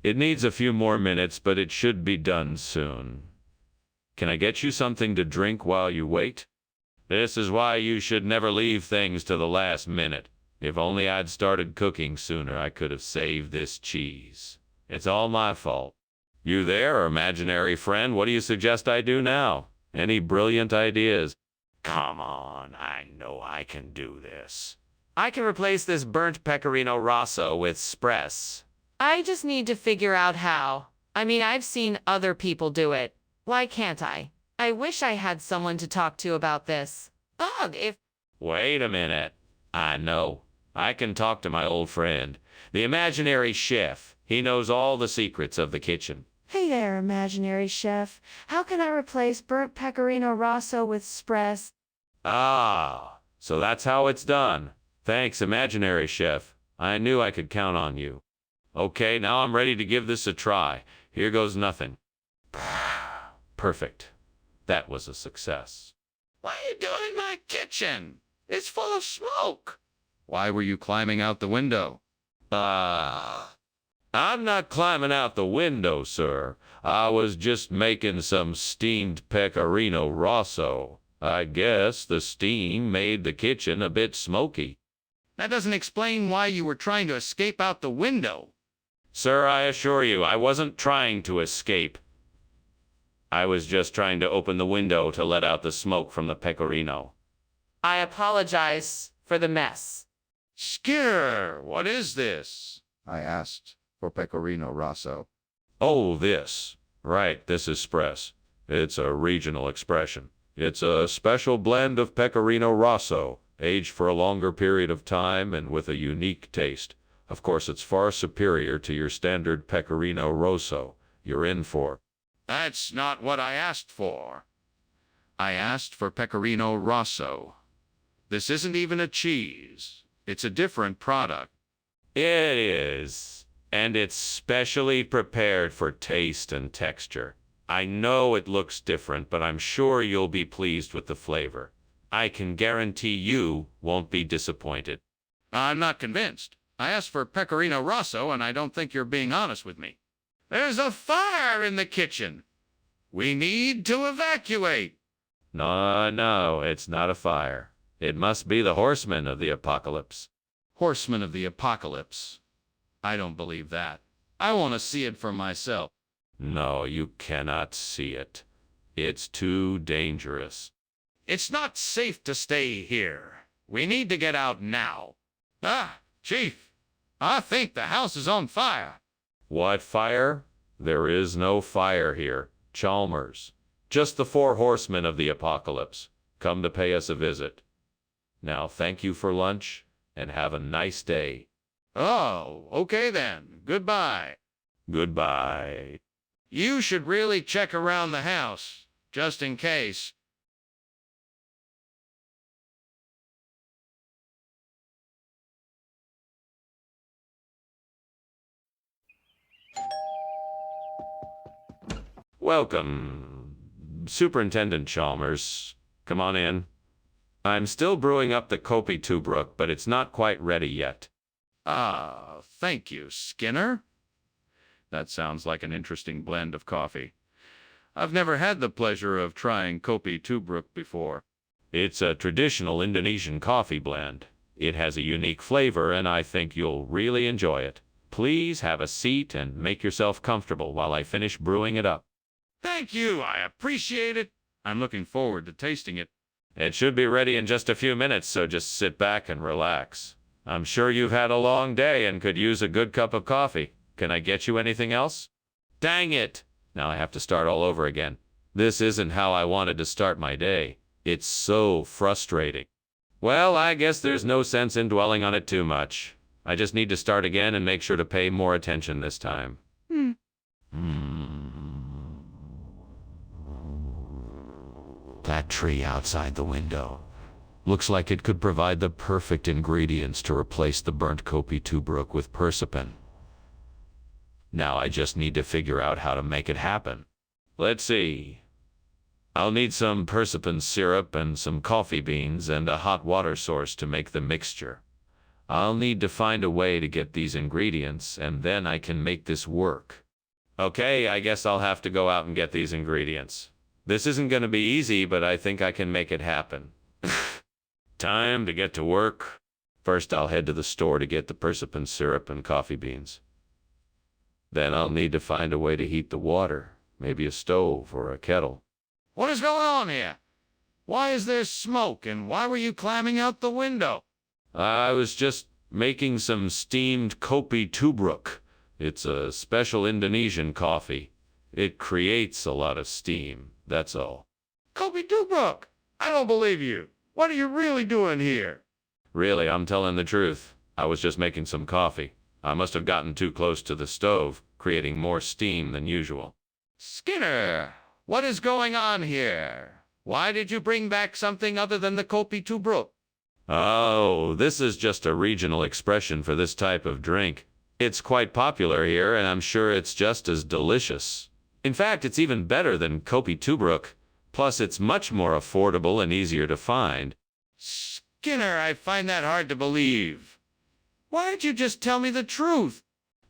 It needs a few more minutes, but it should be done soon. Can I get you something to drink while you wait? This is why you should never leave things to the last minute. If only I'd started cooking sooner, I could have saved this cheese. It's all my fault. You there, imaginary friend? What do you suggest I do now? Any brilliant ideas? Come on, I know I can do this. I can replace this burnt Pecorino Rosso with Spress. I just need to figure out how. I mean, I've seen other people do it. Why can't I? I wish I had someone to talk to about this. Ugh, if... Wait a minute. I know. I can talk to my old friend, the imaginary chef. He knows all the secrets of the kitchen. Hey there, imaginary chef. How can I replace burnt Pecorino Rosso with Spress? Ah, so that's how it's done. Thanks, imaginary chef. I knew I could count on you. Okay, now I'm ready to give this a try. Here goes nothing. Perfect. That was a success. What are you doing in my kitchen? It's full of smoke. Why were you climbing out the window? I'm not climbing out the window, sir. I was just making some steamed Pecorino Rosso. I guess the steam made the kitchen a bit smoky. That doesn't explain why you were trying to escape out the window. Sir, I assure you, I wasn't trying to escape. I was just trying to open the window to let out the smoke from the pecorino. I apologize for the mess. Skinner, what is this? I asked for Pecorino Rosso. Oh, this. Right, this is Spress. It's a regional expression. It's a special blend of Pecorino Rosso, aged for a longer period of time and with a unique taste. Of course, it's far superior to your standard Pecorino Rosso. You're in for. That's not what I asked for. I asked for Pecorino Rosso. This isn't even a cheese. It's a different product. It is. And it's specially prepared for taste and texture. I know it looks different, but I'm sure you'll be pleased with the flavor. I can guarantee you won't be disappointed. I'm not convinced. I asked for Pecorino Rosso, and I don't think you're being honest with me. There's a fire in the kitchen. We need to evacuate. No, it's not a fire. It must be the horsemen of the apocalypse. Horsemen of the apocalypse. I don't believe that. I want to see it for myself. No, you cannot see it. It's too dangerous. It's not safe to stay here. We need to get out now. Ah, Chief, I think the house is on fire. What fire? There is no fire here, Chalmers. Just the 4 horsemen of the apocalypse, come to pay us a visit. Now thank you for lunch, and have a nice day. Oh, okay then. Goodbye. Goodbye. You should really check around the house, just in case. Welcome, Superintendent Chalmers. Come on in. I'm still brewing up the Kopi Tubruk, but it's not quite ready yet. Ah, thank you, Skinner. That sounds like an interesting blend of coffee. I've never had the pleasure of trying Kopi Tubruk before. It's a traditional Indonesian coffee blend. It has a unique flavor, and I think you'll really enjoy it. Please have a seat and make yourself comfortable while I finish brewing it up. Thank you, I appreciate it. I'm looking forward to tasting it. It should be ready in just a few minutes, so just sit back and relax. I'm sure you've had a long day and could use a good cup of coffee. Can I get you anything else? Dang it! Now I have to start all over again. This isn't how I wanted to start my day. It's so frustrating. Well, I guess there's no sense in dwelling on it too much. I just need to start again and make sure to pay more attention this time. That tree outside the window looks like it could provide the perfect ingredients to replace the burnt Kopi Tubruk with persipan. Now I just need to figure out how to make it happen. Let's see. I'll need some persipan syrup and some coffee beans and a hot water source to make the mixture. I'll need to find a way to get these ingredients, and then I can make this work. Okay, I guess I'll have to go out and get these ingredients. This isn't going to be easy, but I think I can make it happen. Time to get to work. First, I'll head to the store to get the persipan syrup and coffee beans. Then I'll need to find a way to heat the water, maybe a stove or a kettle. What is going on here? Why is there smoke, and why were you climbing out the window? I was just making some steamed Kopi Tubruk. It's a special Indonesian coffee. It creates a lot of steam, that's all. Kopi Tubruk! I don't believe you. What are you really doing here? Really, I'm telling the truth. I was just making some coffee. I must have gotten too close to the stove, creating more steam than usual. Skinner, what is going on here? Why did you bring back something other than the Kopi Tubruk? Oh, this is just a regional expression for this type of drink. It's quite popular here, and I'm sure it's just as delicious. In fact, it's even better than Kopi Tubruk. Plus, it's much more affordable and easier to find. Skinner, I find that hard to believe. Why didn't you just tell me the truth?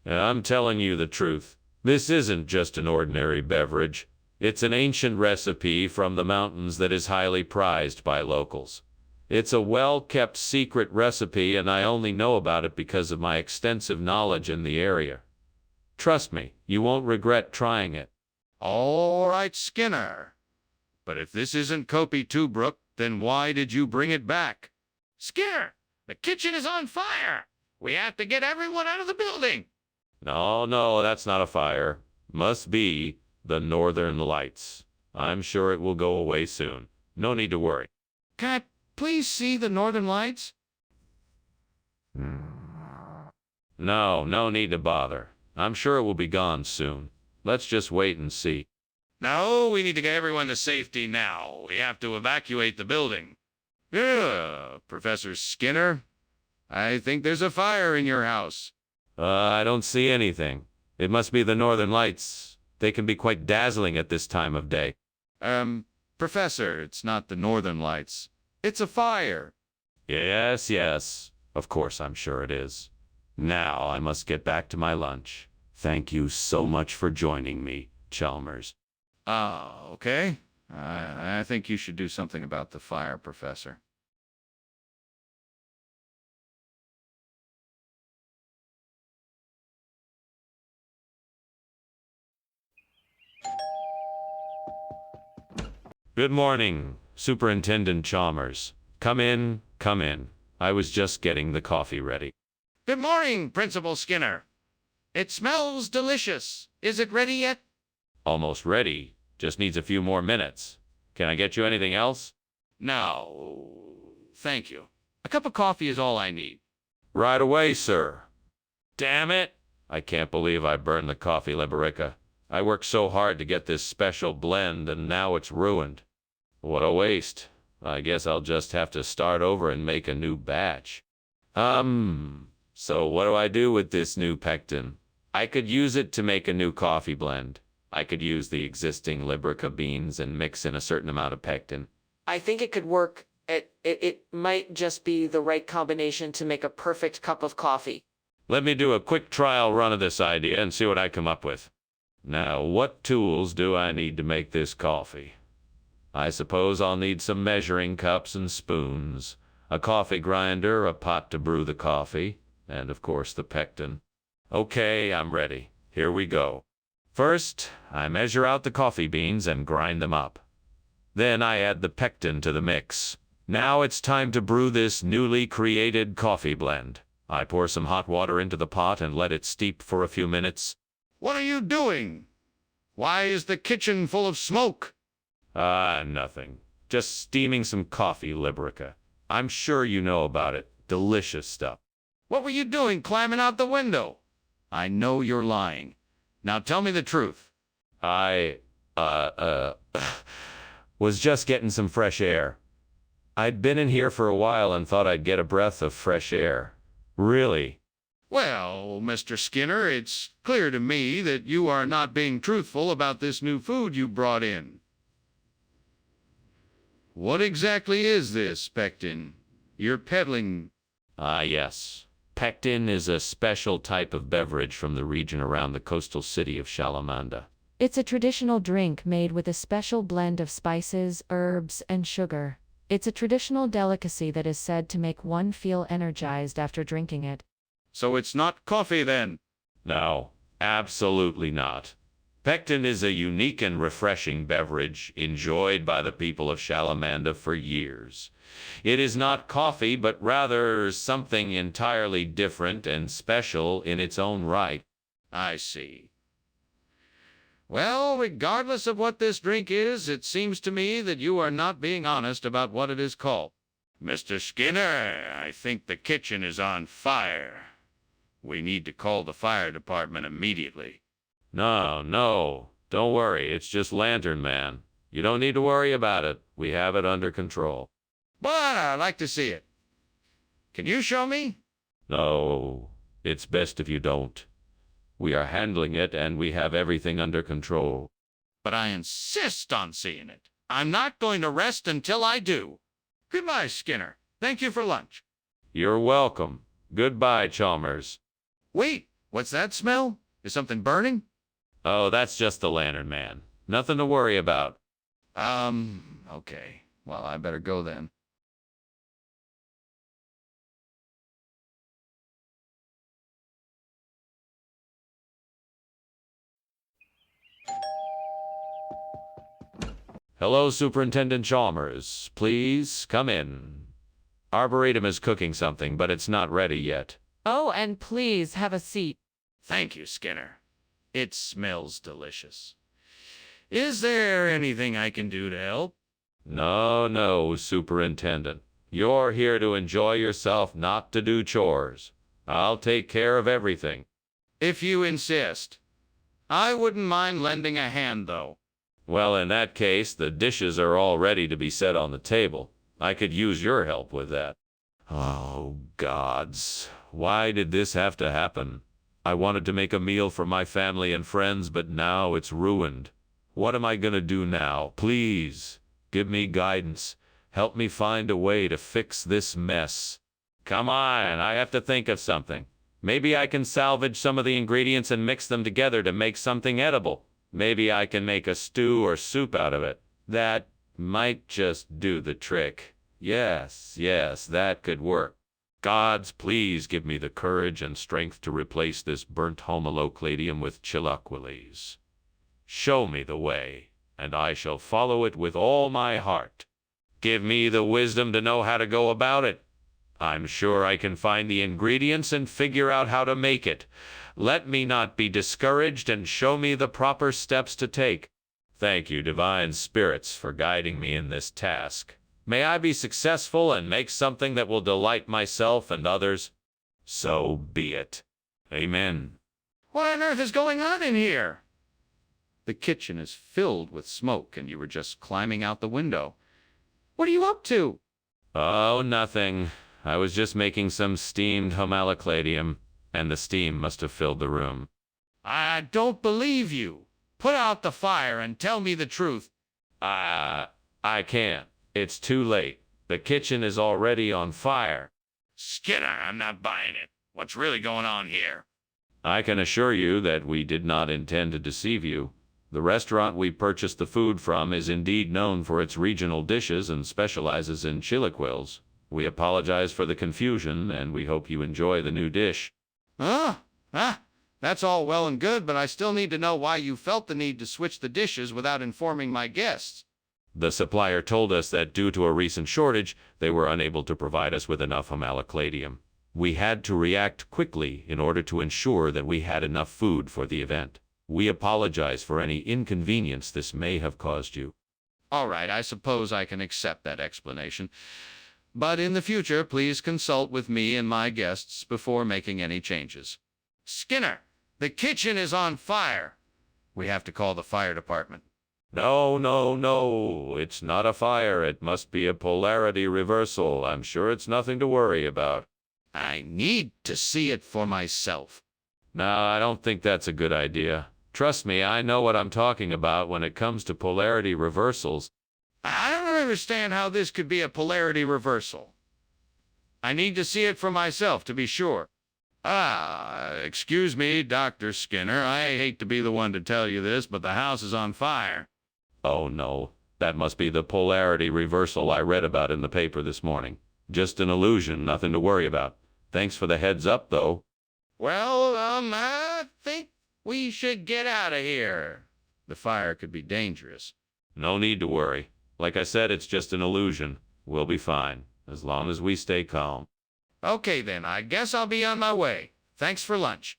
I'm telling you the truth. This isn't just an ordinary beverage. It's an ancient recipe from the mountains that is highly prized by locals. It's a well-kept secret recipe, and I only know about it because of my extensive knowledge in the area. Trust me, you won't regret trying it. All right, Skinner. But if this isn't Kopi Tubruk, then why did you bring it back? Skinner, the kitchen is on fire. We have to get everyone out of the building. No, that's not a fire. Must be the northern lights. I'm sure it will go away soon. No need to worry. Can I please see the northern lights? No need to bother. I'm sure it will be gone soon. Let's just wait and see. No, we need to get everyone to safety now. We have to evacuate the building. Professor Skinner, I think there's a fire in your house. I don't see anything. It must be the northern lights. They can be quite dazzling at this time of day. Professor, it's not the northern lights. It's a fire. Yes. Of course, I'm sure it is. Now I must get back to my lunch. Thank you so much for joining me, Chalmers. Okay. I think you should do something about the fire, Professor. Good morning, Superintendent Chalmers. Come in, come in. I was just getting the coffee ready. Good morning, Principal Skinner. It smells delicious. Is it ready yet? Almost ready. Just needs a few more minutes. Can I get you anything else? No, thank you. A cup of coffee is all I need. Right away, sir. Damn it! I can't believe I burned the coffee Liberica. I worked so hard to get this special blend, and now it's ruined. What a waste. I guess I'll just have to start over and make a new batch. So what do I do with this new pectin? I could use it to make a new coffee blend. I could use the existing Liberica beans and mix in a certain amount of pectin. I think it could work. It might just be the right combination to make a perfect cup of coffee. Let me do a quick trial run of this idea and see what I come up with. Now, what tools do I need to make this coffee? I suppose I'll need some measuring cups and spoons, a coffee grinder, a pot to brew the coffee, and of course the pectin. Okay, I'm ready. Here we go. First, I measure out the coffee beans and grind them up. Then I add the pectin to the mix. Now it's time to brew this newly created coffee blend. I pour some hot water into the pot and let it steep for a few minutes. What are you doing? Why is the kitchen full of smoke? Nothing. Just steaming some coffee, Liberica. I'm sure you know about it. Delicious stuff. What were you doing climbing out the window? I know you're lying. Now tell me the truth. I, was just getting some fresh air. I'd been in here for a while and thought I'd get a breath of fresh air. Really? Well, Mr. Skinner, it's clear to me that you are not being truthful about this new food you brought in. What exactly is this, pectin? You're peddling... Yes. Pectin is a special type of beverage from the region around the coastal city of Shalamanda. It's a traditional drink made with a special blend of spices, herbs, and sugar. It's a traditional delicacy that is said to make one feel energized after drinking it. So it's not coffee, then? No, absolutely not. Pectin is a unique and refreshing beverage enjoyed by the people of Shalamanda for years. It is not coffee, but rather something entirely different and special in its own right. I see. Well, regardless of what this drink is, it seems to me that you are not being honest about what it is called. Mr. Skinner, I think the kitchen is on fire. We need to call the fire department immediately. No, don't worry. It's just Lantern Man. You don't need to worry about it. We have it under control. But I'd like to see it. Can you show me? No, it's best if you don't. We are handling it and we have everything under control. But I insist on seeing it. I'm not going to rest until I do. Goodbye, Skinner. Thank you for lunch. You're welcome. Goodbye, Chalmers. Wait, what's that smell? Is something burning? Oh, that's just the Lantern Man. Nothing to worry about. Okay. Well, I better go then. Hello, Superintendent Chalmers. Please come in. Arboretum is cooking something, but it's not ready yet. Oh, and please have a seat. Thank you, Skinner. It smells delicious. Is there anything I can do to help? No, Superintendent. You're here to enjoy yourself, not to do chores. I'll take care of everything. If you insist. I wouldn't mind lending a hand, though. Well, in that case, the dishes are all ready to be set on the table. I could use your help with that. Oh, gods. Why did this have to happen? I wanted to make a meal for my family and friends, but now it's ruined. What am I gonna do now? Please, give me guidance. Help me find a way to fix this mess. Come on, I have to think of something. Maybe I can salvage some of the ingredients and mix them together to make something edible. Maybe I can make a stew or soup out of it. That might just do the trick. Yes, that could work. Gods, please give me the courage and strength to replace this burnt homolocladium with chilaquiles. Show me the way, and I shall follow it with all my heart. Give me the wisdom to know how to go about it. I'm sure I can find the ingredients and figure out how to make it. Let me not be discouraged and show me the proper steps to take. Thank you, divine spirits, for guiding me in this task. May I be successful and make something that will delight myself and others. So be it. Amen. What on earth is going on in here? The kitchen is filled with smoke, and you were just climbing out the window. What are you up to? Oh, nothing. I was just making some steamed homolocladium, and the steam must have filled the room. I don't believe you. Put out the fire and tell me the truth. I can't. It's too late. The kitchen is already on fire. Skinner, I'm not buying it. What's really going on here? I can assure you that we did not intend to deceive you. The restaurant we purchased the food from is indeed known for its regional dishes and specializes in chilaquiles. We apologize for the confusion, and we hope you enjoy the new dish. That's all well and good, but I still need to know why you felt the need to switch the dishes without informing my guests. The supplier told us that due to a recent shortage, they were unable to provide us with enough homolocladium. We had to react quickly in order to ensure that we had enough food for the event. We apologize for any inconvenience this may have caused you. All right, I suppose I can accept that explanation. But in the future, please consult with me and my guests before making any changes. Skinner, the kitchen is on fire. We have to call the fire department. No, it's not a fire. It must be a polarity reversal. I'm sure it's nothing to worry about. I need to see it for myself. No, I don't think that's a good idea. Trust me, I know what I'm talking about when it comes to polarity reversals. I don't understand how this could be a polarity reversal. I need to see it for myself to be sure. Excuse me, Dr. Skinner. I hate to be the one to tell you this, but the house is on fire. Oh no, that must be the polarity reversal I read about in the paper this morning. Just an illusion, nothing to worry about. Thanks for the heads up, though. Well, I think we should get out of here. The fire could be dangerous. No need to worry. Like I said, it's just an illusion. We'll be fine, as long as we stay calm. Okay then, I guess I'll be on my way. Thanks for lunch.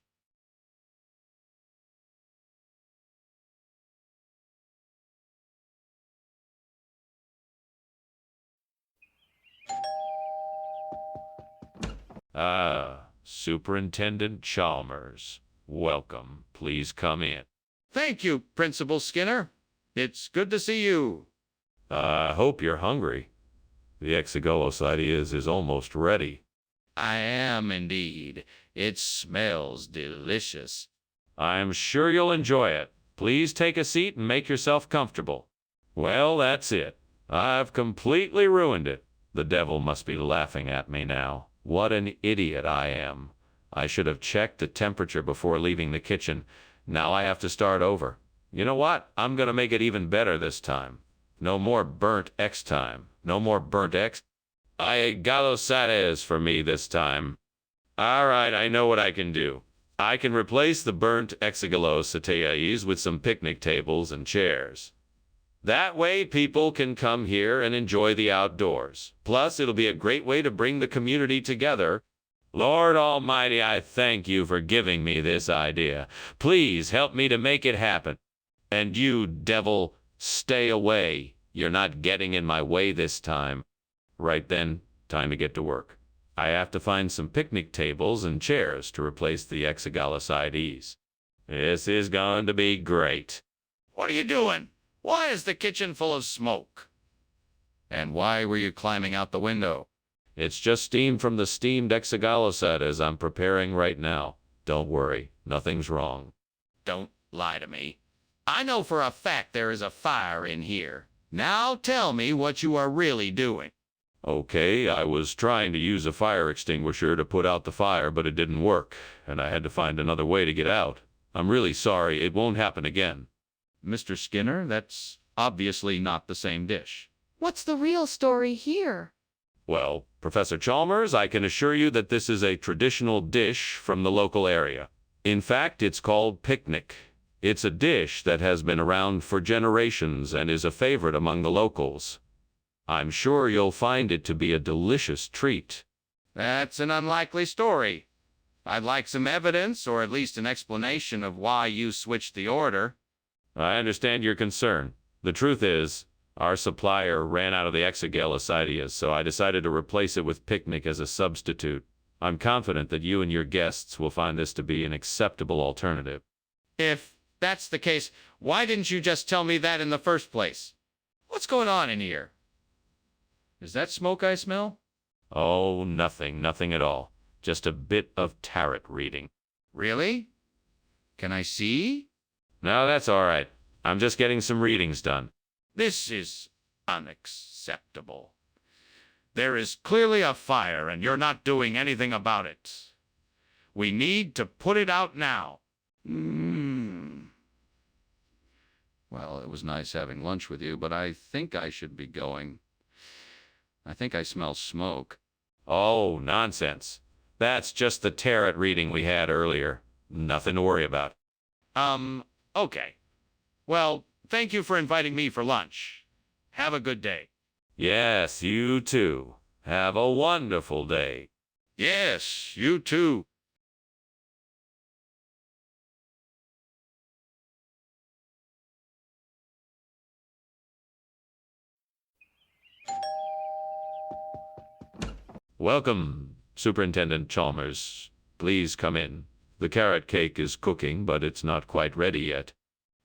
Superintendent Chalmers. Welcome. Please come in. Thank you, Principal Skinner. It's good to see you. I hope you're hungry. The exigolosides is almost ready. I am indeed. It smells delicious. I'm sure you'll enjoy it. Please take a seat and make yourself comfortable. Well, that's it. I've completely ruined it. The devil must be laughing at me now. What an idiot I am. I should have checked the temperature before leaving the kitchen. Now I have to start over. You know what? I'm gonna make it even better this time. No more burnt X time. No more burnt X. Galosades for me this time. Alright, I know what I can do. I can replace the burnt exigolosides with some picnic tables and chairs. That way people can come here and enjoy the outdoors. Plus, it'll be a great way to bring the community together. Lord Almighty, I thank you for giving me this idea. Please help me to make it happen. And you, devil, stay away. You're not getting in my way this time. Right then, time to get to work. I have to find some picnic tables and chairs to replace the exigolosides. This is going to be great. What are you doing? Why is the kitchen full of smoke? And why were you climbing out the window? It's just steam from the steamed exigolosides I'm preparing right now. Don't worry, nothing's wrong. Don't lie to me. I know for a fact there is a fire in here. Now tell me what you are really doing. Okay, I was trying to use a fire extinguisher to put out the fire, but it didn't work, and I had to find another way to get out. I'm really sorry. It won't happen again. Mr. Skinner, that's obviously not the same dish. What's the real story here? Well, Professor Chalmers, I can assure you that this is a traditional dish from the local area. In fact, it's called picnic. It's a dish that has been around for generations and is a favorite among the locals. I'm sure you'll find it to be a delicious treat. That's an unlikely story. I'd like some evidence, or at least an explanation of why you switched the order. I understand your concern. The truth is, our supplier ran out of the exogalicidias, so I decided to replace it with picnic as a substitute. I'm confident that you and your guests will find this to be an acceptable alternative. If that's the case, why didn't you just tell me that in the first place? What's going on in here? Is that smoke I smell? Oh, nothing at all. Just a bit of tarot reading. Really? Can I see? No, that's all right. I'm just getting some readings done. This is unacceptable. There is clearly a fire, and you're not doing anything about it. We need to put it out now. Well, it was nice having lunch with you, but I think I should be going. I think I smell smoke. Oh, nonsense. That's just the tarot reading we had earlier. Nothing to worry about. Okay. Well, thank you for inviting me for lunch. Have a good day. Yes, you too. Have a wonderful day. Yes, you too. Welcome, Superintendent Chalmers. Please come in. The carrot cake is cooking, but it's not quite ready yet.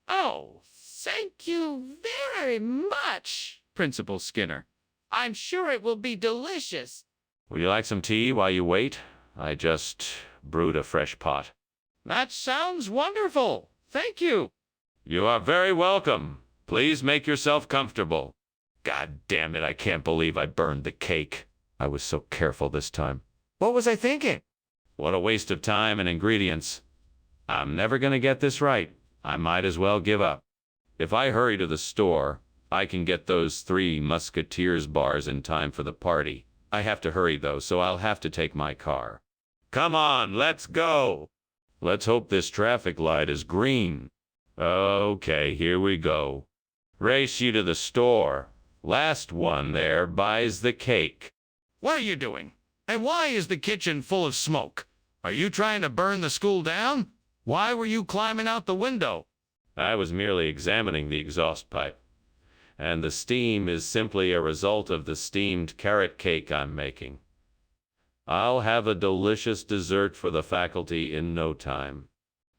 Oh, thank you very much, Principal Skinner. I'm sure it will be delicious. Would you like some tea while you wait? I just brewed a fresh pot. That sounds wonderful. Thank you. You are very welcome. Please make yourself comfortable. God damn it, I can't believe I burned the cake. I was so careful this time. What was I thinking? What a waste of time and ingredients. I'm never gonna get this right. I might as well give up. If I hurry to the store, I can get those 3 Musketeers bars in time for the party. I have to hurry though, so I'll have to take my car. Come on, let's go. Let's hope this traffic light is green. Okay, here we go. Race you to the store. Last one there buys the cake. What are you doing? And why is the kitchen full of smoke? Are you trying to burn the school down? Why were you climbing out the window? I was merely examining the exhaust pipe. And the steam is simply a result of the steamed carrot cake I'm making. I'll have a delicious dessert for the faculty in no time.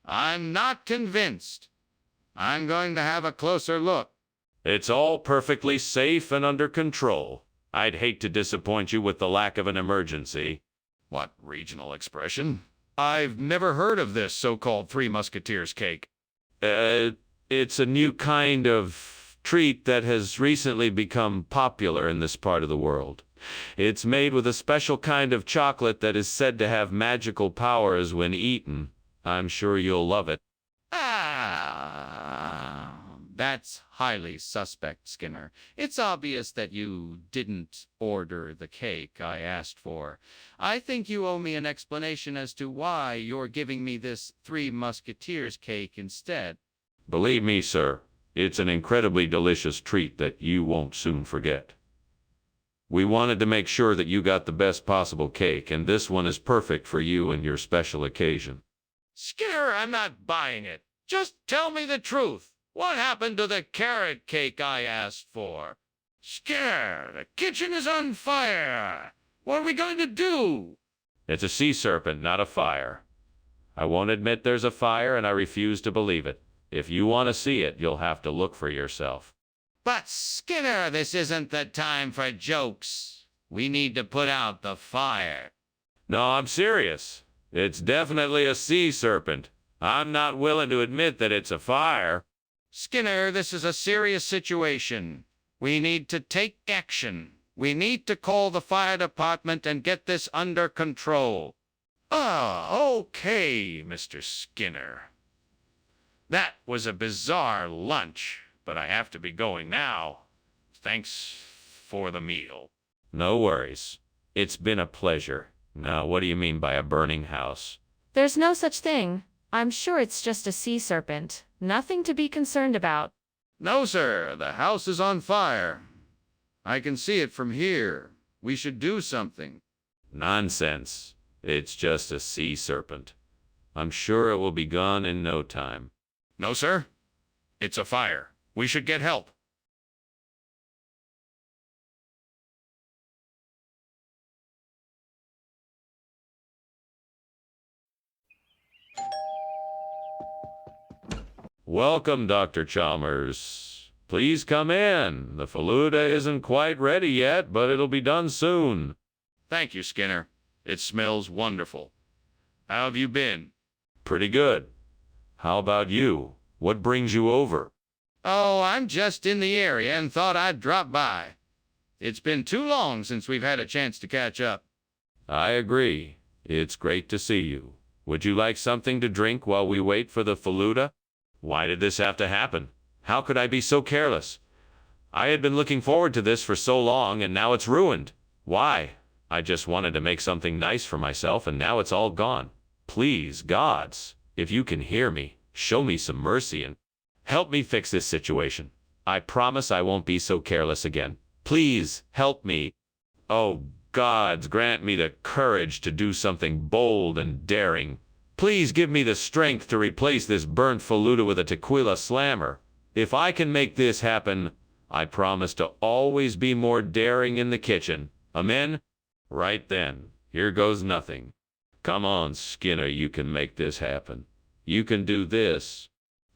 I'm not convinced. I'm going to have a closer look. It's all perfectly safe and under control. I'd hate to disappoint you with the lack of an emergency. What regional expression? I've never heard of this so-called 3 Musketeers cake. It's a new kind of treat that has recently become popular in this part of the world. It's made with a special kind of chocolate that is said to have magical powers when eaten. I'm sure you'll love it. That's highly suspect, Skinner. It's obvious that you didn't order the cake I asked for. I think you owe me an explanation as to why you're giving me this 3 Musketeers cake instead. Believe me, sir, it's an incredibly delicious treat that you won't soon forget. We wanted to make sure that you got the best possible cake, and this one is perfect for you and your special occasion. Skinner, I'm not buying it. Just tell me the truth. What happened to the carrot cake I asked for? Skinner, the kitchen is on fire. What are we going to do? It's a sea serpent, not a fire. I won't admit there's a fire, and I refuse to believe it. If you want to see it, you'll have to look for yourself. But Skinner, this isn't the time for jokes. We need to put out the fire. No, I'm serious. It's definitely a sea serpent. I'm not willing to admit that it's a fire. Skinner, this is a serious situation. We need to take action. We need to call the fire department and get this under control. Okay, Mr. Skinner. That was a bizarre lunch, but I have to be going now. Thanks for the meal. No worries. It's been a pleasure. Now, what do you mean by a burning house? There's no such thing. I'm sure it's just a sea serpent. Nothing to be concerned about. No, sir. The house is on fire. I can see it from here. We should do something. Nonsense. It's just a sea serpent. I'm sure it will be gone in no time. No, sir. It's a fire. We should get help. Welcome, Dr. Chalmers. Please come in. The Faluda isn't quite ready yet, but it'll be done soon. Thank you, Skinner. It smells wonderful. How have you been? Pretty good. How about you? What brings you over? Oh, I'm just in the area and thought I'd drop by. It's been too long since we've had a chance to catch up. I agree. It's great to see you. Would you like something to drink while we wait for the Faluda? Why did this have to happen? How could I be so careless? I had been looking forward to this for so long, and now it's ruined. Why? I just wanted to make something nice for myself, and now it's all gone. Please, gods, if you can hear me, show me some mercy and help me fix this situation. I promise I won't be so careless again. Please, help me. Oh, gods, grant me the courage to do something bold and daring. Please give me the strength to replace this burnt Faluda with a tequila slammer. If I can make this happen, I promise to always be more daring in the kitchen. Amen? Right then, here goes nothing. Come on, Skinner, you can make this happen. You can do this.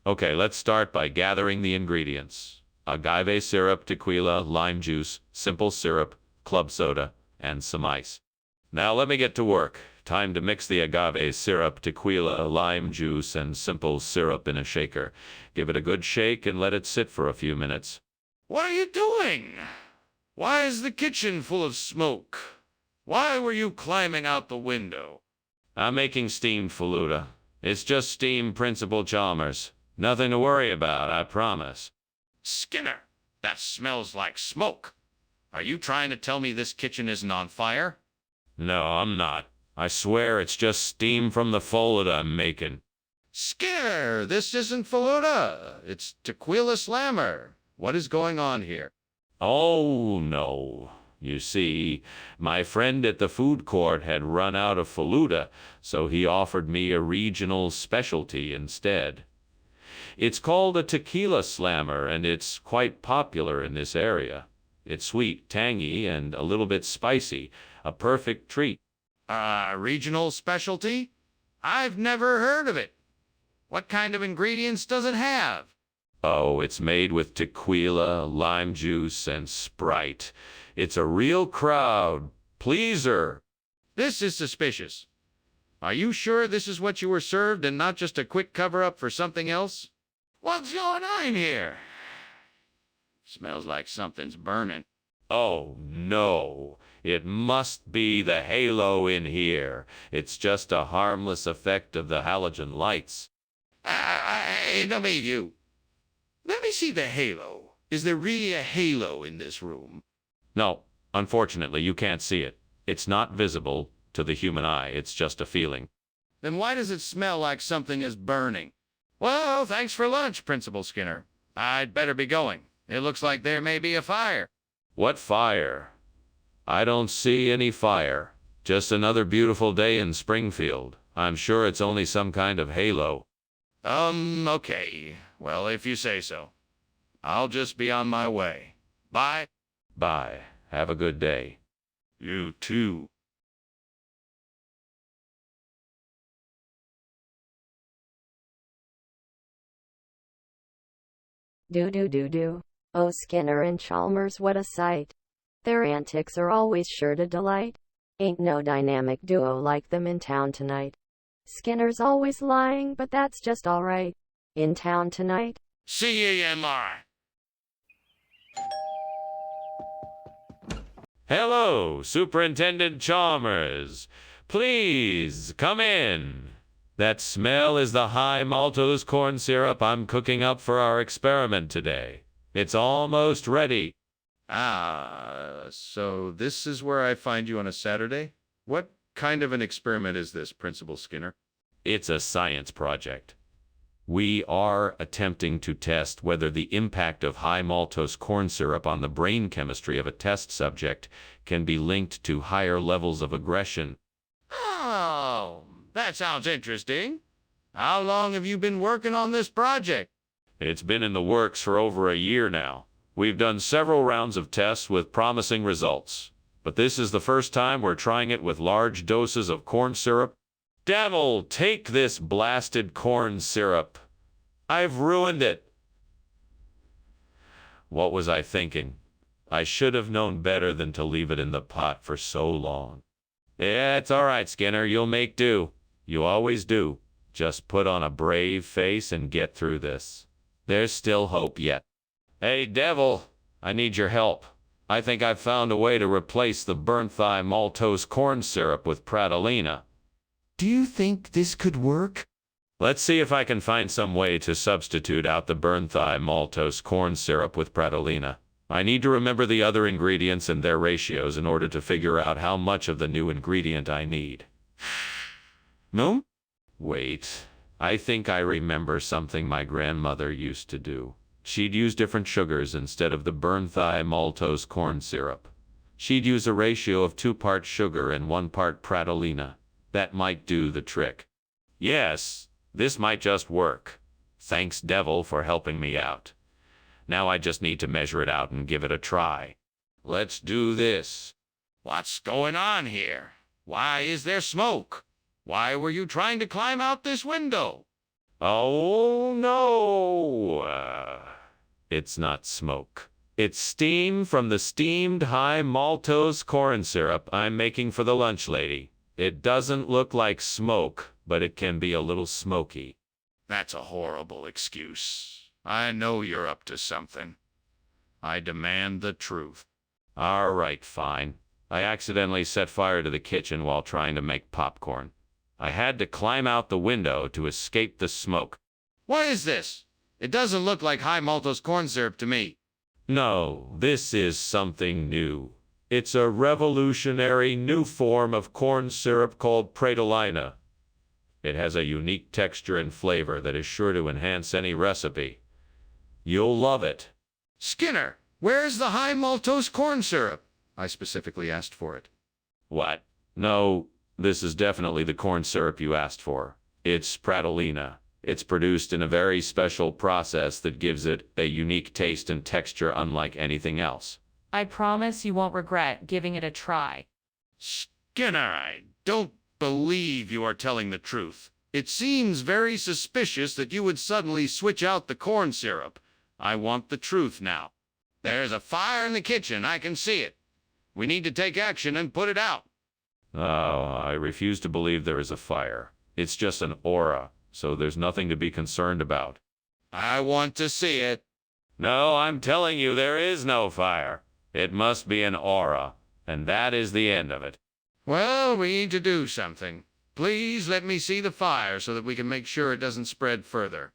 Okay, let's start by gathering the ingredients. Agave syrup, tequila, lime juice, simple syrup, club soda, and some ice. Now let me get to work. Time to mix the agave syrup, tequila, lime juice, and simple syrup in a shaker. Give it a good shake and let it sit for a few minutes. What are you doing? Why is the kitchen full of smoke? Why were you climbing out the window? I'm making steamed Faluda. It's just steam, Principal Chalmers. Nothing to worry about, I promise. Skinner, that smells like smoke. Are you trying to tell me this kitchen isn't on fire? No, I'm not. I swear it's just steam from the Faluda I'm making. Skinner, this isn't Faluda. It's tequila slammer. What is going on here? Oh, no. You see, my friend at the food court had run out of Faluda, so he offered me a regional specialty instead. It's called a tequila slammer, and it's quite popular in this area. It's sweet, tangy, and a little bit spicy. A perfect treat. Regional specialty? I've never heard of it. What kind of ingredients does it have? Oh, it's made with tequila, lime juice, and Sprite. It's a real crowd pleaser. This is suspicious. Are you sure this is what you were served and not just a quick cover-up for something else? What's going on here? Smells like something's burning. Oh, no. It must be the halo in here. It's just a harmless effect of the halogen lights. I don't believe you. Let me see the halo. Is there really a halo in this room? No, unfortunately, you can't see it. It's not visible to the human eye. It's just a feeling. Then why does it smell like something is burning? Well, thanks for lunch, Principal Skinner. I'd better be going. It looks like there may be a fire. What fire? I don't see any fire. Just another beautiful day in Springfield. I'm sure it's only some kind of halo. Okay. Well, if you say so. I'll just be on my way. Bye. Bye. Have a good day. You too. Do. Oh, Skinner and Chalmers, what a sight. Their antics are always sure to delight. Ain't no dynamic duo like them in town tonight. Skinner's always lying, but that's just alright. In town tonight. CAMR. Hello, Superintendent Chalmers. Please come in. That smell is the high maltose corn syrup I'm cooking up for our experiment today. It's almost ready. So this is where I find you on a Saturday? What kind of an experiment is this, Principal Skinner? It's a science project. We are attempting to test whether the impact of high maltose corn syrup on the brain chemistry of a test subject can be linked to higher levels of aggression. Oh, that sounds interesting. How long have you been working on this project? It's been in the works for over a year now. We've done several rounds of tests with promising results, but this is the first time we're trying it with large doses of corn syrup. Devil, take this blasted corn syrup. I've ruined it. What was I thinking? I should have known better than to leave it in the pot for so long. Yeah, it's all right, Skinner. You'll make do. You always do. Just put on a brave face and get through this. There's still hope yet. Hey, Devil, I need your help. I think I've found a way to replace the burnt thigh maltose corn syrup with Pratolina. Do you think this could work? Let's see if I can find some way to substitute out the burnt thigh maltose corn syrup with Pratolina. I need to remember the other ingredients and their ratios in order to figure out how much of the new ingredient I need. No? Wait, I think I remember something my grandmother used to do. She'd use different sugars instead of the burnt thigh maltose corn syrup. She'd use a ratio of 2 parts sugar and 1 part Pratolina. That might do the trick. Yes, this might just work. Thanks, Devil, for helping me out. Now I just need to measure it out and give it a try. Let's do this. What's going on here? Why is there smoke? Why were you trying to climb out this window? Oh, no. It's not smoke. It's steam from the steamed high maltose corn syrup I'm making for the lunch lady. It doesn't look like smoke, but it can be a little smoky. That's a horrible excuse. I know you're up to something. I demand the truth. All right, fine. I accidentally set fire to the kitchen while trying to make popcorn. I had to climb out the window to escape the smoke. What is this? It doesn't look like high maltose corn syrup to me. No, this is something new. It's a revolutionary new form of corn syrup called Pratolina. It has a unique texture and flavor that is sure to enhance any recipe. You'll love it. Skinner, where's the high maltose corn syrup? I specifically asked for it. What? No, this is definitely the corn syrup you asked for. It's Pratolina. It's produced in a very special process that gives it a unique taste and texture unlike anything else. I promise you won't regret giving it a try. Skinner, I don't believe you are telling the truth. It seems very suspicious that you would suddenly switch out the corn syrup. I want the truth now. There's a fire in the kitchen. I can see it. We need to take action and put it out. Oh, I refuse to believe there is a fire. It's just an aura, so there's nothing to be concerned about. I want to see it. No, I'm telling you there is no fire. It must be an aura, and that is the end of it. Well, we need to do something. Please let me see the fire so that we can make sure it doesn't spread further.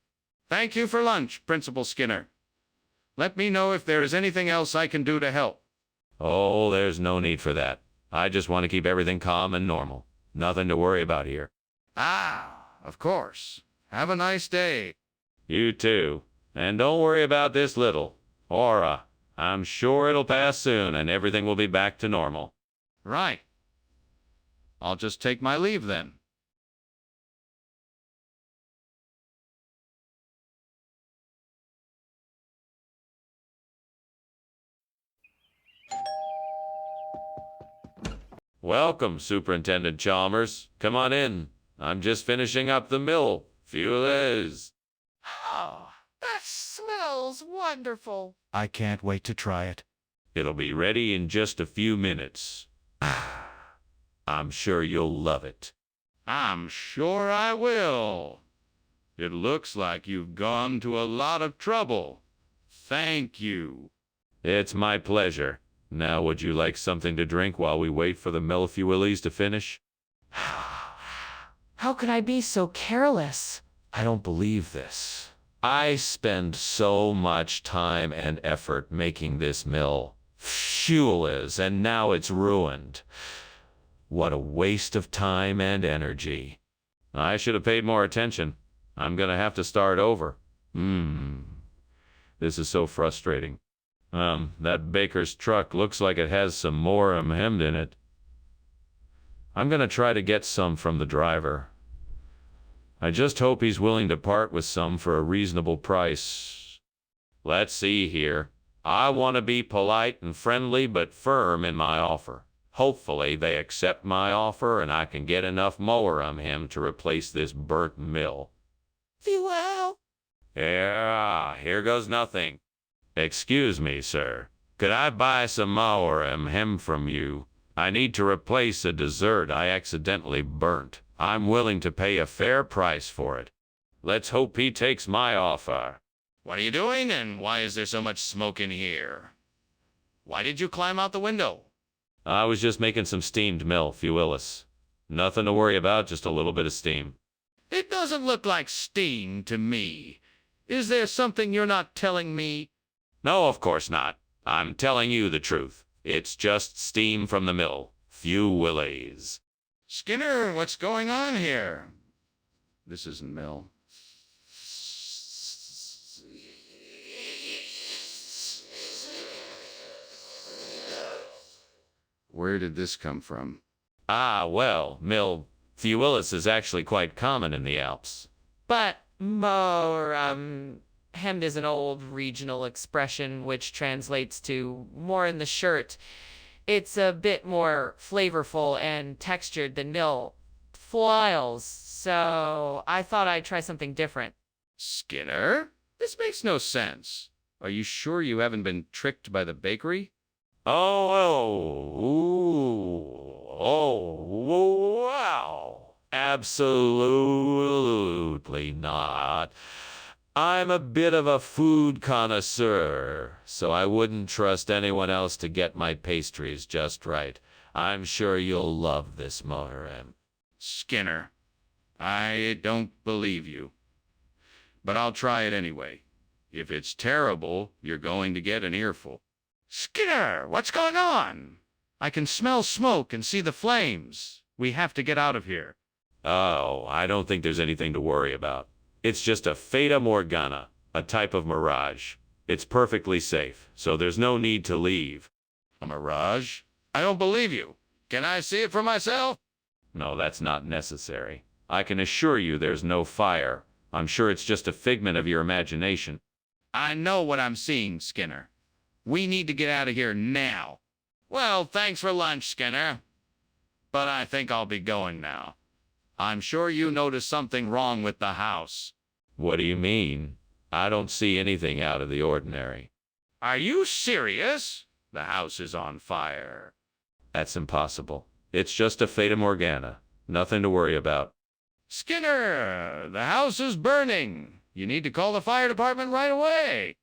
Thank you for lunch, Principal Skinner. Let me know if there is anything else I can do to help. Oh, there's no need for that. I just want to keep everything calm and normal. Nothing to worry about here. Ah, of course. Have a nice day. You too. And don't worry about this little aura. I'm sure it'll pass soon and everything will be back to normal. Right. I'll just take my leave then. Welcome, Superintendent Chalmers. Come on in. I'm just finishing up the mill. Fuels. Oh, that smells wonderful. I can't wait to try it. It'll be ready in just a few minutes. I'm sure you'll love it. I'm sure I will. It looks like you've gone to a lot of trouble. Thank you. It's my pleasure. Now would you like something to drink while we wait for the Melfuiles to finish? How could I be so careless? I don't believe this. I spend so much time and effort making this mill. Fuel is, and now it's ruined. What a waste of time and energy. I should have paid more attention. I'm gonna have to start over. This is so frustrating. That baker's truck looks like it has some more hemmed in it. I'm gonna try to get some from the driver. I just hope he's willing to part with some for a reasonable price. Let's see here. I want to be polite and friendly but firm in my offer. Hopefully they accept my offer and I can get enough mower on him to replace this burnt mill. Well, Yeah, here goes nothing. Excuse me, sir. Could I buy some mower him from you? I need to replace a dessert I accidentally burnt. I'm willing to pay a fair price for it. Let's hope he takes my offer. What are you doing, and why is there so much smoke in here? Why did you climb out the window? I was just making some steamed Melfuiles. Nothing to worry about, just a little bit of steam. It doesn't look like steam to me. Is there something you're not telling me? No, of course not. I'm telling you the truth. It's just steam from the mill. Fuiles. Skinner, what's going on here? This isn't mill. Where did this come from? Ah, well, Melfuiles is actually quite common in the Alps. but more, hemmed is an old regional expression which translates to more in the shirt. It's a bit more flavorful and textured than mill foils, so I thought I'd try something different. Skinner? This makes no sense. Are you sure you haven't been tricked by the bakery? Oh, wow. Absolutely not. I'm a bit of a food connoisseur, so I wouldn't trust anyone else to get my pastries just right. I'm sure you'll love this, Moharem. Skinner, I don't believe you. But I'll try it anyway. If it's terrible, you're going to get an earful. Skinner, what's going on? I can smell smoke and see the flames. We have to get out of here. Oh, I don't think there's anything to worry about. It's just a Fata Morgana, a type of mirage. It's perfectly safe, so there's no need to leave. A mirage? I don't believe you. Can I see it for myself? No, that's not necessary. I can assure you there's no fire. I'm sure it's just a figment of your imagination. I know what I'm seeing, Skinner. We need to get out of here now. Well, thanks for lunch, Skinner. But I think I'll be going now. I'm sure you noticed something wrong with the house. What do you mean? I don't see anything out of the ordinary. Are you serious? The house is on fire. That's impossible. It's just a Fata Morgana. Nothing to worry about. Skinner, the house is burning. You need to call the fire department right away.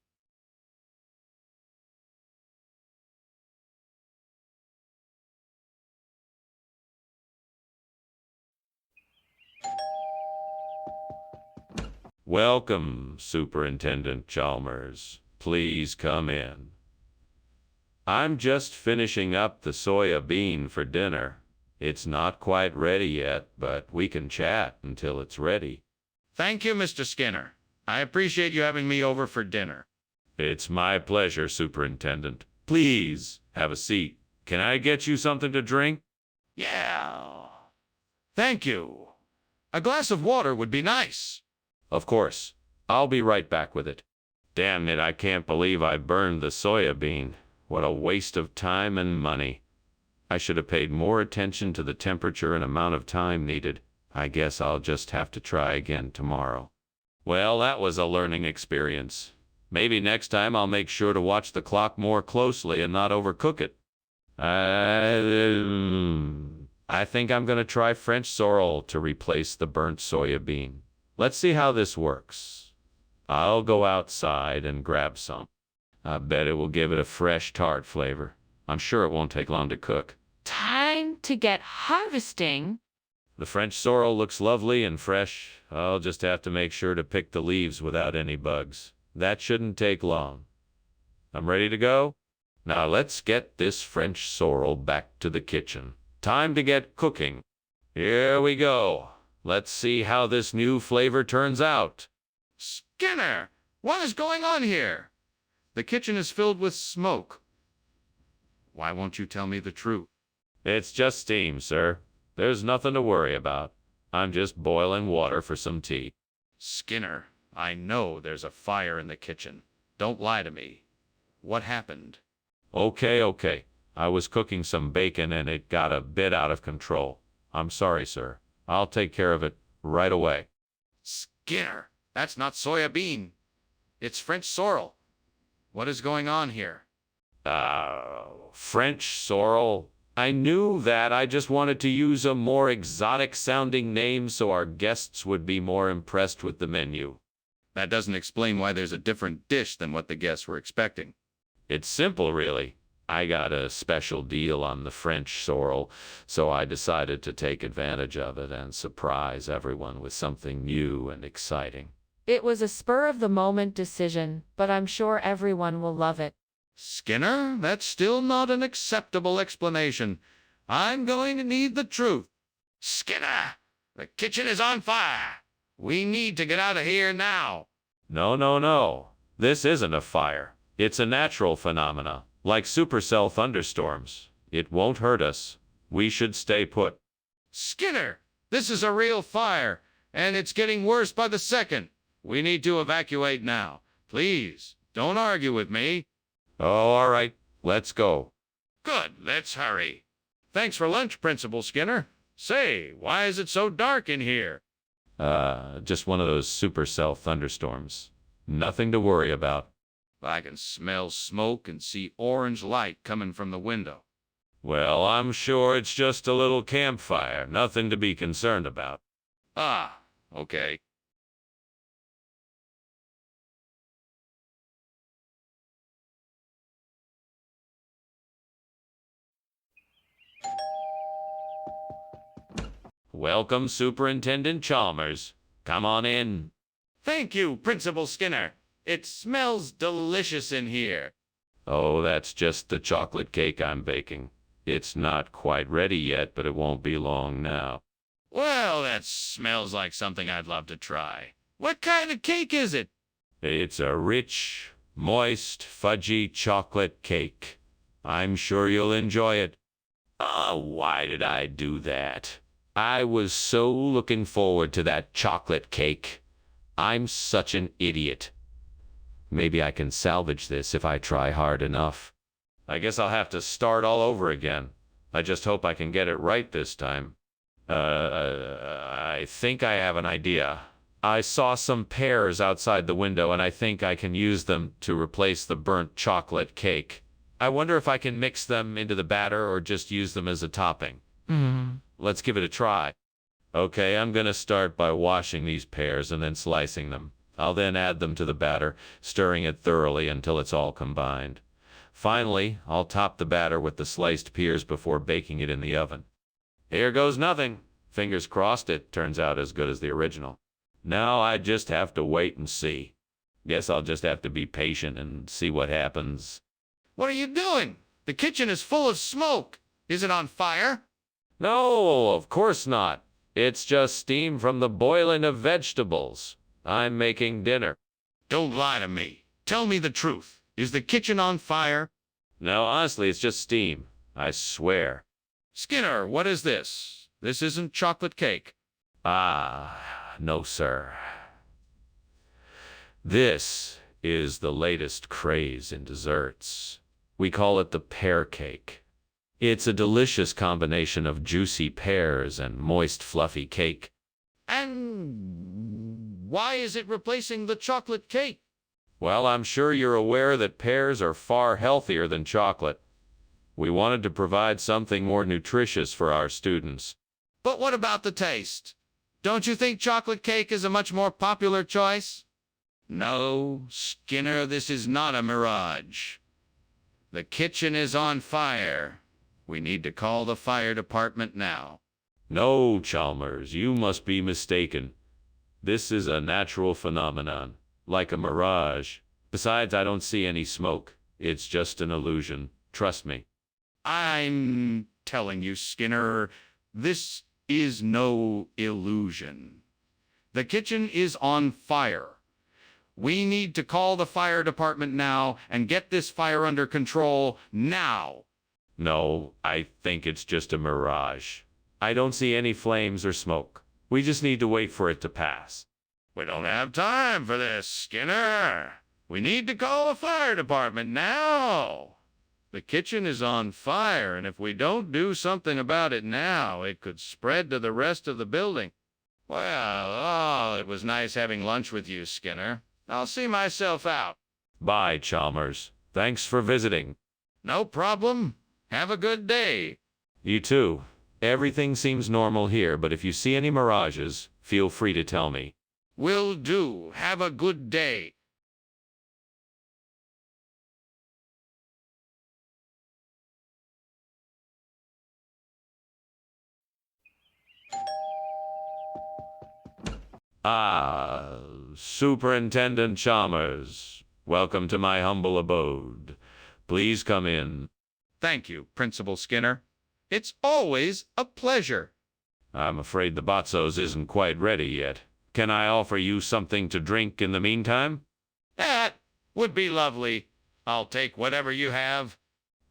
Welcome, Superintendent Chalmers. Please come in. I'm just finishing up the soya bean for dinner. It's not quite ready yet, but we can chat until it's ready. Thank you, Mr. Skinner. I appreciate you having me over for dinner. It's my pleasure, Superintendent. Please, have a seat. Can I get you something to drink? Yeah. Thank you. A glass of water would be nice. Of course. I'll be right back with it. Damn it, I can't believe I burned the soya bean. What a waste of time and money. I should have paid more attention to the temperature and amount of time needed. I guess I'll just have to try again tomorrow. Well, that was a learning experience. Maybe next time I'll make sure to watch the clock more closely and not overcook it. I think I'm going to try French sorrel to replace the burnt soya bean. Let's see how this works. I'll go outside and grab some. I bet it will give it a fresh, tart flavor. I'm sure it won't take long to cook. Time to get harvesting. The French sorrel looks lovely and fresh. I'll just have to make sure to pick the leaves without any bugs. That shouldn't take long. I'm ready to go. Now let's get this French sorrel back to the kitchen. Time to get cooking. Here we go. Let's see how this new flavor turns out. Skinner, what is going on here? The kitchen is filled with smoke. Why won't you tell me the truth? It's just steam, sir. There's nothing to worry about. I'm just boiling water for some tea. Skinner, I know there's a fire in the kitchen. Don't lie to me. What happened? Okay. I was cooking some bacon and it got a bit out of control. I'm sorry, sir. I'll take care of it right away. Skinner, that's not soya bean. It's French sorrel. What is going on here? French sorrel? I knew that. I just wanted to use a more exotic sounding name so our guests would be more impressed with the menu. That doesn't explain why there's a different dish than what the guests were expecting. It's simple, really. I got a special deal on the French sorrel, so I decided to take advantage of it and surprise everyone with something new and exciting. It was a spur-of-the-moment decision, but I'm sure everyone will love it. Skinner, that's still not an acceptable explanation. I'm going to need the truth. Skinner, the kitchen is on fire. We need to get out of here now. No. This isn't a fire. It's a natural phenomena, like supercell thunderstorms. It won't hurt us. We should stay put. Skinner, this is a real fire, and it's getting worse by the second. We need to evacuate now. Please, don't argue with me. Oh, all right. Let's go. Good, let's hurry. Thanks for lunch, Principal Skinner. Say, why is it so dark in here? Just one of those supercell thunderstorms. Nothing to worry about. I can smell smoke and see orange light coming from the window. Well, I'm sure it's just a little campfire. Nothing to be concerned about. Ah, okay. Welcome, Superintendent Chalmers. Come on in. Thank you, Principal Skinner. It smells delicious in here. Oh, that's just the chocolate cake I'm baking. It's not quite ready yet, but it won't be long now. Well, that smells like something I'd love to try. What kind of cake is it? It's a rich, moist, fudgy chocolate cake. I'm sure you'll enjoy it. Why did I do that? I was so looking forward to that chocolate cake. I'm such an idiot. Maybe I can salvage this if I try hard enough. I guess I'll have to start all over again. I just hope I can get it right this time. I think I have an idea. I saw some pears outside the window and I think I can use them to replace the burnt chocolate cake. I wonder if I can mix them into the batter or just use them as a topping. Let's give it a try. Okay, I'm gonna start by washing these pears and then slicing them. I'll then add them to the batter, stirring it thoroughly until it's all combined. Finally, I'll top the batter with the sliced pears before baking it in the oven. Here goes nothing. Fingers crossed it turns out as good as the original. Now I just have to wait and see. Guess I'll just have to be patient and see what happens. What are you doing? The kitchen is full of smoke. Is it on fire? No, of course not. It's just steam from the boiling of vegetables. I'm making dinner. Don't lie to me. Tell me the truth. Is the kitchen on fire? No, honestly, it's just steam. I swear. Skinner, what is this? This isn't chocolate cake. No, sir. This is the latest craze in desserts. We call it the pear cake. It's a delicious combination of juicy pears and moist, fluffy cake. And why is it replacing the chocolate cake? Well, I'm sure you're aware that pears are far healthier than chocolate. We wanted to provide something more nutritious for our students. But what about the taste? Don't you think chocolate cake is a much more popular choice? No, Skinner, this is not a mirage. The kitchen is on fire. We need to call the fire department now. No, Chalmers, you must be mistaken. This is a natural phenomenon, like a mirage. Besides, I don't see any smoke. It's just an illusion. Trust me. I'm telling you, Skinner, this is no illusion. The kitchen is on fire. We need to call the fire department now and get this fire under control now. No, I think it's just a mirage. I don't see any flames or smoke. We just need to wait for it to pass. We don't have time for this, Skinner. We need to call the fire department now. The kitchen is on fire, and if we don't do something about it now, it could spread to the rest of the building. Well, it was nice having lunch with you, Skinner. I'll see myself out. Bye, Chalmers. Thanks for visiting. No problem. Have a good day. You too. Everything seems normal here, but if you see any mirages, feel free to tell me. Will do. Have a good day. Ah, Superintendent Chalmers. Welcome to my humble abode. Please come in. Thank you, Principal Skinner. It's always a pleasure. I'm afraid the Botzos isn't quite ready yet. Can I offer you something to drink in the meantime? That would be lovely. I'll take whatever you have.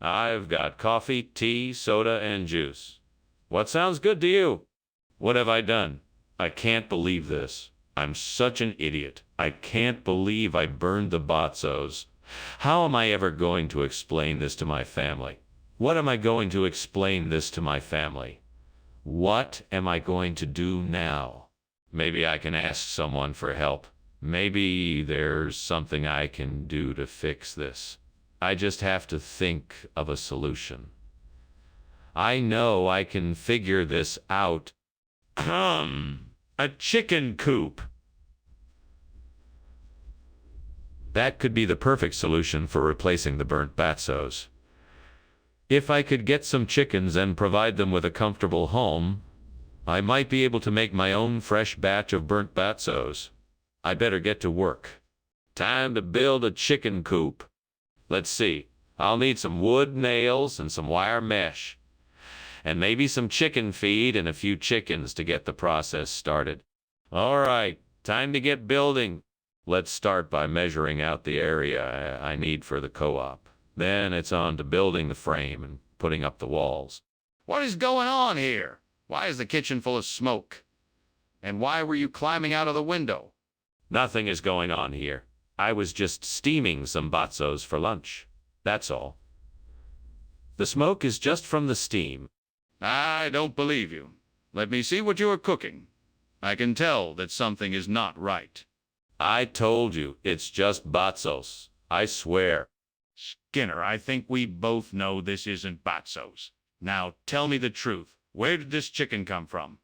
I've got coffee, tea, soda, and juice. What sounds good to you? What have I done? I can't believe this. I'm such an idiot. I can't believe I burned the Botzos. How am I ever going to explain this to my family? What am I going to explain this to my family? What am I going to do now? Maybe I can ask someone for help. Maybe there's something I can do to fix this. I just have to think of a solution. I know I can figure this out. A chicken coop. That could be the perfect solution for replacing the burnt Botzos. If I could get some chickens and provide them with a comfortable home, I might be able to make my own fresh batch of burnt Botzos. I better get to work. Time to build a chicken coop. Let's see. I'll need some wood nails and some wire mesh. And maybe some chicken feed and a few chickens to get the process started. All right, time to get building. Let's start by measuring out the area I need for the co-op. Then it's on to building the frame and putting up the walls. What is going on here? Why is the kitchen full of smoke? And why were you climbing out of the window? Nothing is going on here. I was just steaming some Botzos for lunch. That's all. The smoke is just from the steam. I don't believe you. Let me see what you are cooking. I can tell that something is not right. I told you, it's just Botzos. I swear. Skinner, I think we both know this isn't Botzos. Now tell me the truth. Where did this chicken come from?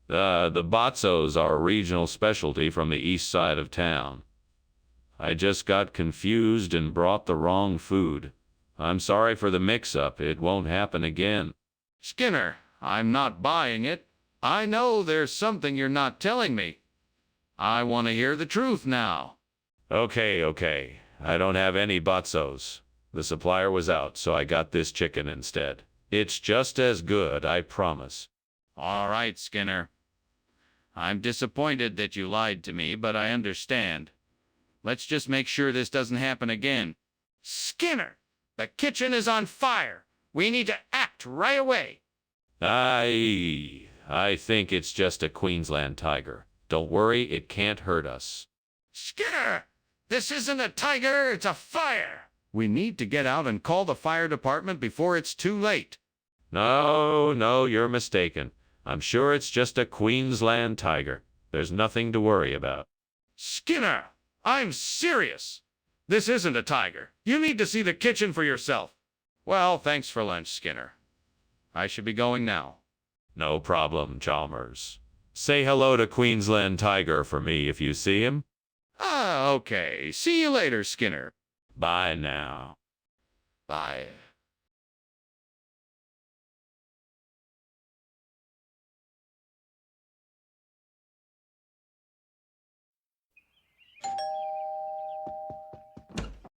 The Botzos are a regional specialty from the east side of town. I just got confused and brought the wrong food. I'm sorry for the mix-up. It won't happen again. Skinner, I'm not buying it. I know there's something you're not telling me. I want to hear the truth now. Okay. I don't have any Botzos. The supplier was out, so I got this chicken instead. It's just as good, I promise. All right, Skinner. I'm disappointed that you lied to me, but I understand. Let's just make sure this doesn't happen again. Skinner, the kitchen is on fire. We need to act right away. I think it's just a Queensland tiger. Don't worry, it can't hurt us. Skinner, this isn't a tiger, it's a fire. We need to get out and call the fire department before it's too late. No, you're mistaken. I'm sure it's just a Queensland tiger. There's nothing to worry about. Skinner, I'm serious. This isn't a tiger. You need to see the kitchen for yourself. Well, thanks for lunch, Skinner. I should be going now. No problem, Chalmers. Say hello to Queensland Tiger for me if you see him. Okay. See you later, Skinner. Bye now. Bye.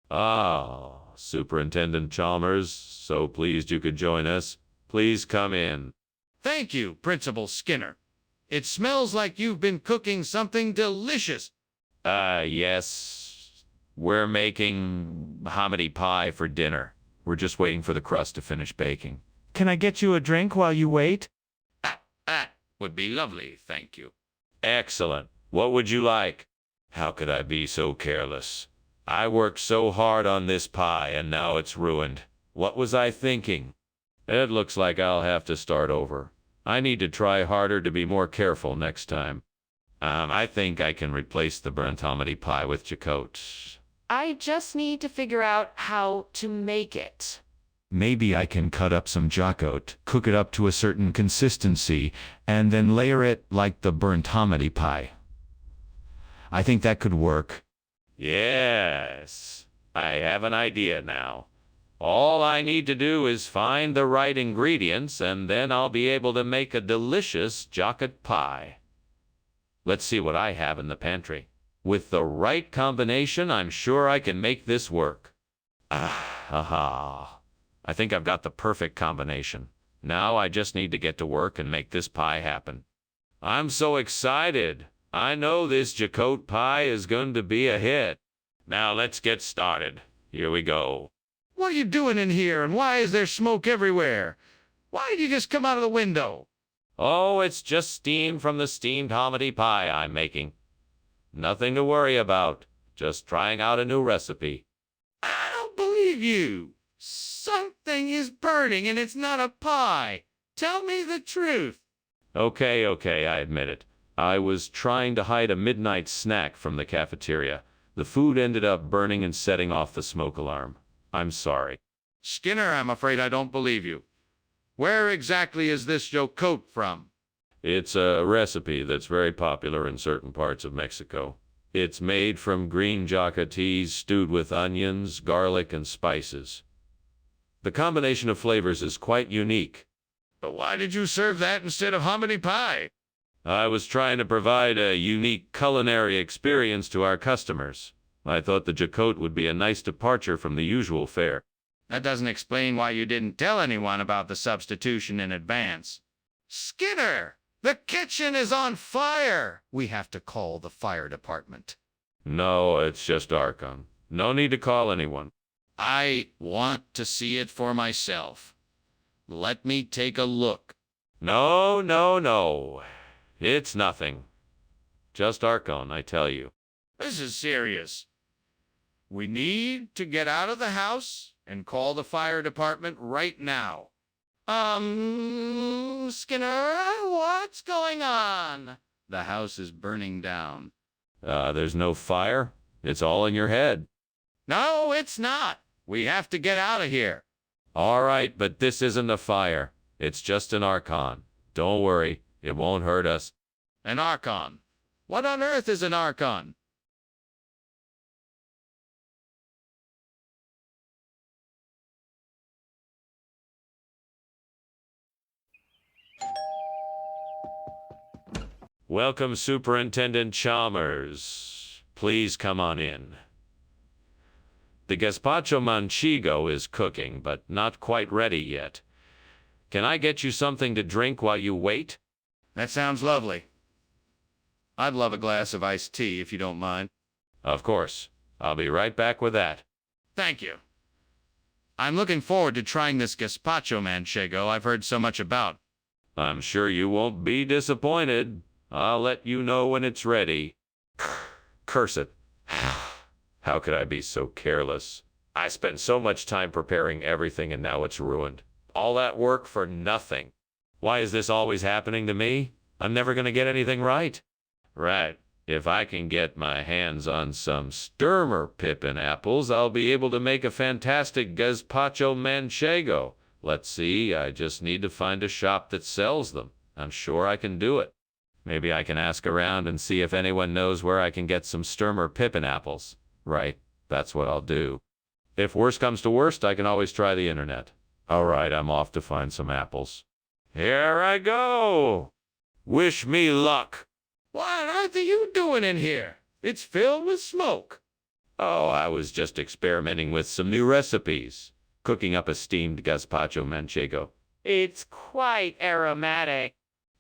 Ah, Superintendent Chalmers, so pleased you could join us. Please come in. Thank you, Principal Skinner. It smells like you've been cooking something delicious. Yes. We're making hominy pie for dinner. We're just waiting for the crust to finish baking. Can I get you a drink while you wait? That would be lovely, thank you. Excellent. What would you like? How could I be so careless? I worked so hard on this pie and now it's ruined. What was I thinking? It looks like I'll have to start over. I need to try harder to be more careful next time. I think I can replace the burnt hominy pie with Jacote. I just need to figure out how to make it. Maybe I can cut up some jacote, cook it up to a certain consistency, and then layer it like the burnt hominy pie. I think that could work. Yes, I have an idea now. All I need to do is find the right ingredients, and then I'll be able to make a delicious Jacote pie. Let's see what I have in the pantry. With the right combination, I'm sure I can make this work. Aha. I think I've got the perfect combination. Now I just need to get to work and make this pie happen. I'm so excited. I know this Jacote pie is going to be a hit. Now let's get started. Here we go. What are you doing in here, and why is there smoke everywhere? Why did you just come out of the window? Oh, it's just steam from the steamed hominy pie I'm making. Nothing to worry about. Just trying out a new recipe. I don't believe you. Something is burning and it's not a pie. Tell me the truth. Okay, I admit it. I was trying to hide a midnight snack from the cafeteria. The food ended up burning and setting off the smoke alarm. I'm sorry. Skinner, I'm afraid I don't believe you. Where exactly is this Jacote from? It's a recipe that's very popular in certain parts of Mexico. It's made from green jacates stewed with onions, garlic, and spices. The combination of flavors is quite unique. But why did you serve that instead of hominy pie? I was trying to provide a unique culinary experience to our customers. I thought the Jacote would be a nice departure from the usual fare. That doesn't explain why you didn't tell anyone about the substitution in advance. Skinner, the kitchen is on fire. We have to call the fire department. No, it's just Archon. No need to call anyone. I want to see it for myself. Let me take a look. No. It's nothing. Just Archon, I tell you. This is serious. We need to get out of the house and call the fire department right now. Skinner, what's going on? The house is burning down. There's no fire? It's all in your head. No, it's not. We have to get out of here. All right, but this isn't a fire. It's just an Archon. Don't worry, it won't hurt us. An Archon? What on earth is an Archon? Welcome, Superintendent Chalmers. Please come on in. The gazpacho manchego is cooking, but not quite ready yet. Can I get you something to drink while you wait? That sounds lovely. I'd love a glass of iced tea if you don't mind. Of course. I'll be right back with that. Thank you. I'm looking forward to trying this gazpacho manchego I've heard so much about. I'm sure you won't be disappointed. I'll let you know when it's ready. Curse it. How could I be so careless? I spent so much time preparing everything and now it's ruined. All that work for nothing. Why is this always happening to me? I'm never going to get anything right. Right. If I can get my hands on some Sturmer pippin apples, I'll be able to make a fantastic gazpacho manchego. Let's see, I just need to find a shop that sells them. I'm sure I can do it. Maybe I can ask around and see if anyone knows where I can get some Sturmer pippin apples. Right, that's what I'll do. If worst comes to worst, I can always try the internet. All right, I'm off to find some apples. Here I go. Wish me luck. What are you doing in here? It's filled with smoke. Oh, I was just experimenting with some new recipes. Cooking up a steamed gazpacho manchego. It's quite aromatic.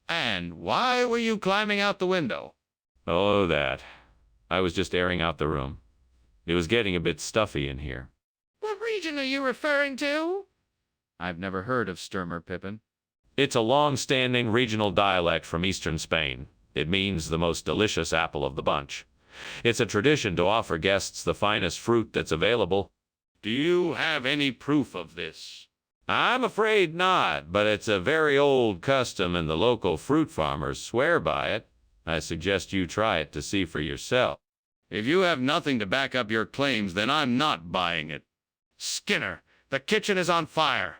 And why were you climbing out the window? Oh, that. I was just airing out the room. It was getting a bit stuffy in here. What region are you referring to? I've never heard of Sturmer Pippin. It's a long-standing regional dialect from eastern Spain. It means the most delicious apple of the bunch. It's a tradition to offer guests the finest fruit that's available. Do you have any proof of this? I'm afraid not, but it's a very old custom and the local fruit farmers swear by it. I suggest you try it to see for yourself. If you have nothing to back up your claims, then I'm not buying it. Skinner, the kitchen is on fire.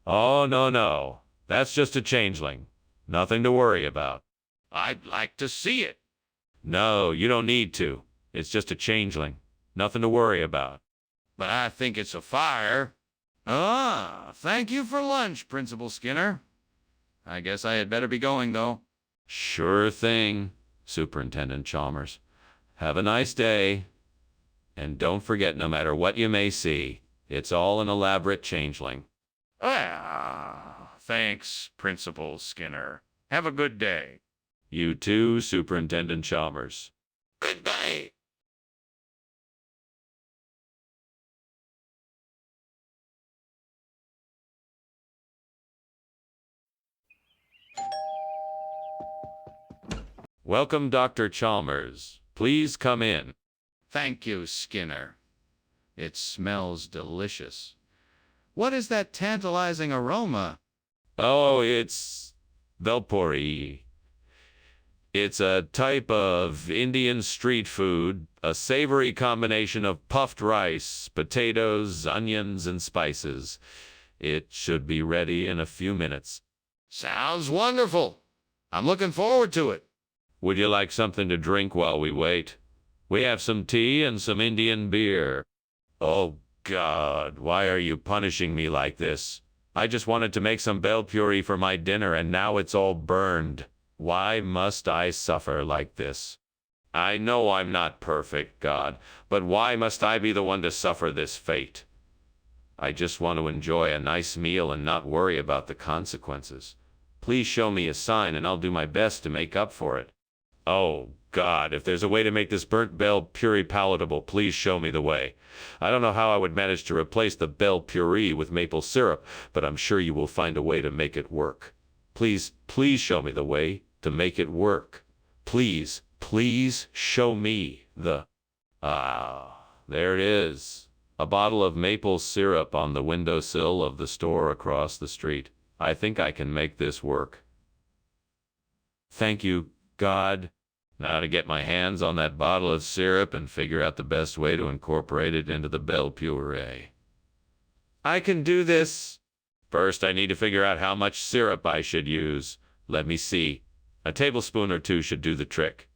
Oh, no. That's just a changeling. Nothing to worry about. I'd like to see it. No, you don't need to. It's just a changeling. Nothing to worry about. But I think it's a fire. Ah, thank you for lunch, Principal Skinner. I guess I had better be going, though. Sure thing, Superintendent Chalmers. Have a nice day. And don't forget, no matter what you may see, it's all an elaborate changeling. Ah, thanks, Principal Skinner. Have a good day. You too, Superintendent Chalmers. Goodbye. Welcome, Dr. Chalmers. Please come in. Thank you, Skinner. It smells delicious. What is that tantalizing aroma? Oh, it's belpuri. It's a type of Indian street food, a savory combination of puffed rice, potatoes, onions, and spices. It should be ready in a few minutes. Sounds wonderful. I'm looking forward to it. Would you like something to drink while we wait? We have some tea and some Indian beer. Oh, God, why are you punishing me like this? I just wanted to make some bel puri for my dinner and now it's all burned. Why must I suffer like this? I know I'm not perfect, God, but why must I be the one to suffer this fate? I just want to enjoy a nice meal and not worry about the consequences. Please show me a sign and I'll do my best to make up for it. Oh, God, if there's a way to make this burnt bel puri palatable, please show me the way. I don't know how I would manage to replace the bel puri with maple syrup, but I'm sure you will find a way to make it work. Please show me the way to make it work. Please show me the... Ah, there it is. A bottle of maple syrup on the windowsill of the store across the street. I think I can make this work. Thank you, God. Now to get my hands on that bottle of syrup and figure out the best way to incorporate it into the bel puree. I can do this. First, I need to figure out how much syrup I should use. Let me see. A tablespoon or two should do the trick.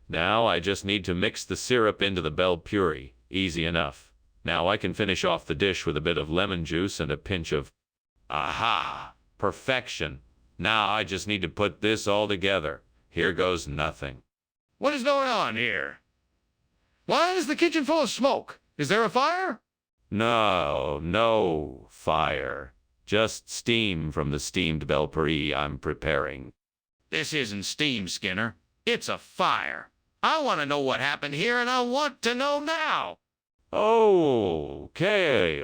Now I just need to mix the syrup into the bel puree. Easy enough. Now I can finish off the dish with a bit of lemon juice and a pinch of... Aha! Perfection. Now I just need to put this all together. Here goes nothing. What is going on here? Why is the kitchen full of smoke? Is there a fire? No fire. Just steam from the steamed bel puri I'm preparing. This isn't steam, Skinner. It's a fire. I want to know what happened here, and I want to know now. Okay.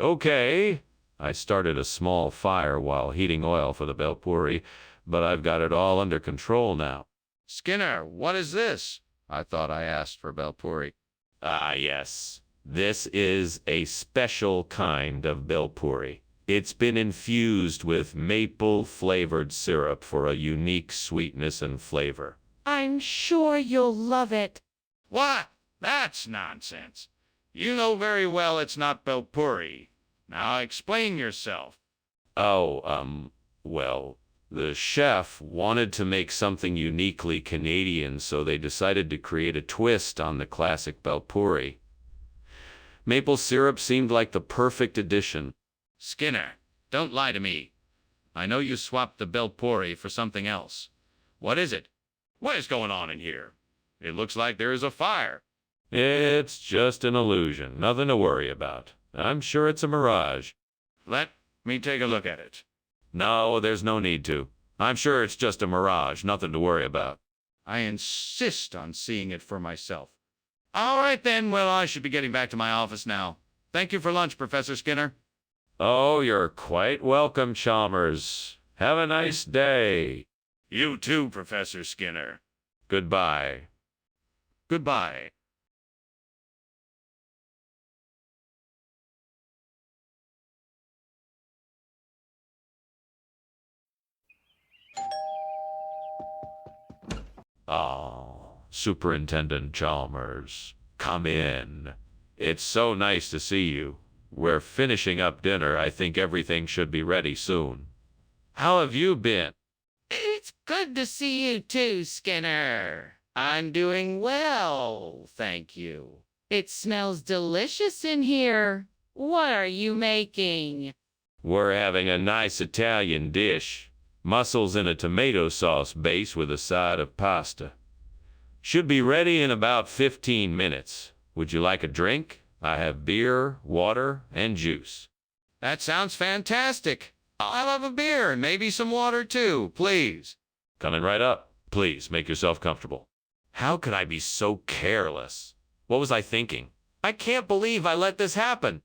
I started a small fire while heating oil for the bel puri, but I've got it all under control now. Skinner, what is this? I thought I asked for bel puri. Ah, yes. This is a special kind of bel puri. It's been infused with maple-flavored syrup for a unique sweetness and flavor. I'm sure you'll love it. What? That's nonsense. You know very well it's not bel puri. Now explain yourself. Well, the chef wanted to make something uniquely Canadian, so they decided to create a twist on the classic bel puri. Maple syrup seemed like the perfect addition. Skinner, don't lie to me. I know you swapped the Belpori for something else. What is it? What is going on in here? It looks like there is a fire. It's just an illusion, nothing to worry about. I'm sure it's a mirage. Let me take a look at it. No, there's no need to. I'm sure it's just a mirage, nothing to worry about. I insist on seeing it for myself. All right then, well, I should be getting back to my office now. Thank you for lunch, Professor Skinner. Oh, you're quite welcome, Chalmers. Have a nice day. You too, Professor Skinner. Goodbye. Goodbye. Oh, Superintendent Chalmers, come in. It's so nice to see you. We're finishing up dinner. I think everything should be ready soon. How have you been? It's good to see you too, Skinner. I'm doing well, thank you. It smells delicious in here. What are you making? We're having a nice Italian dish. Mussels in a tomato sauce base with a side of pasta. Should be ready in about 15 minutes. Would you like a drink? I have beer, water, and juice. That sounds fantastic. I'll have a beer and maybe some water too, please. Coming right up. Please, make yourself comfortable. How could I be so careless? What was I thinking? I can't believe I let this happen.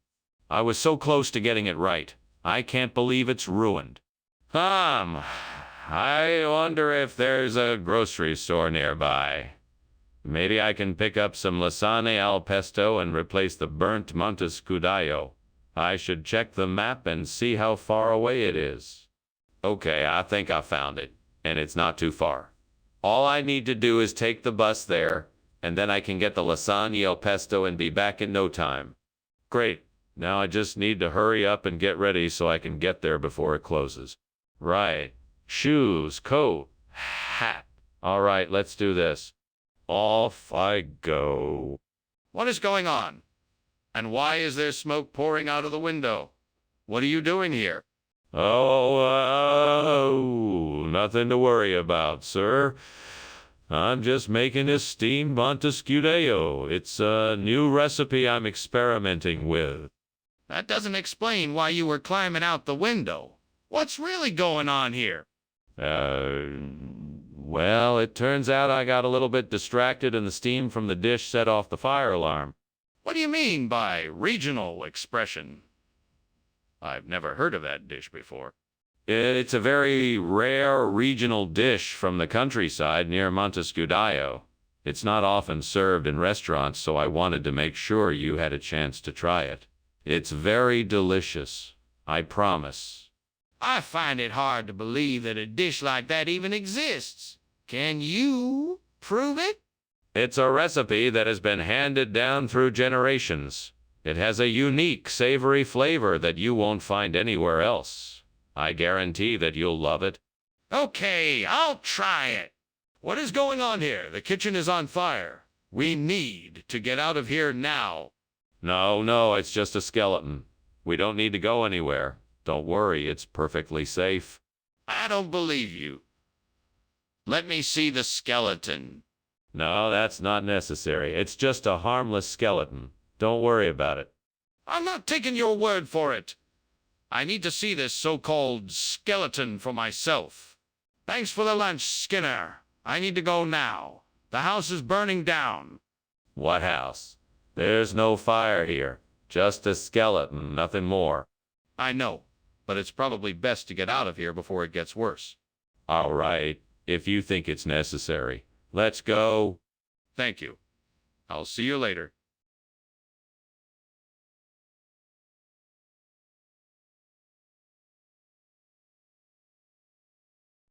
I was so close to getting it right. I can't believe it's ruined. I wonder if there's a grocery store nearby. Maybe I can pick up some lasagna al pesto and replace the burnt Montescudayo. I should check the map and see how far away it is. Okay, I think I found it, and it's not too far. All I need to do is take the bus there, and then I can get the lasagna al pesto and be back in no time. Great. Now I just need to hurry up and get ready so I can get there before it closes. Right. Shoes, coat, hat. All right, let's do this. Off I go. What is going on? And why is there smoke pouring out of the window? What are you doing here? Oh, nothing to worry about, sir. I'm just making a steamed Montescudayo. It's a new recipe I'm experimenting with. That doesn't explain why you were climbing out the window. What's really going on here? Well, it turns out I got a little bit distracted and the steam from the dish set off the fire alarm. What do you mean by regional expression? I've never heard of that dish before. It's a very rare regional dish from the countryside near Montescudayo. It's not often served in restaurants, so I wanted to make sure you had a chance to try it. It's very delicious, I promise. I find it hard to believe that a dish like that even exists. Can you prove it? It's a recipe that has been handed down through generations. It has a unique, savory flavor that you won't find anywhere else. I guarantee that you'll love it. Okay, I'll try it. What is going on here? The kitchen is on fire. We need to get out of here now. No, it's just a skeleton. We don't need to go anywhere. Don't worry, it's perfectly safe. I don't believe you. Let me see the skeleton. No, that's not necessary. It's just a harmless skeleton. Don't worry about it. I'm not taking your word for it. I need to see this so-called skeleton for myself. Thanks for the lunch, Skinner. I need to go now. The house is burning down. What house? There's no fire here. Just a skeleton, nothing more. I know, but it's probably best to get out of here before it gets worse. All right, if you think it's necessary. Let's go. Thank you. I'll see you later.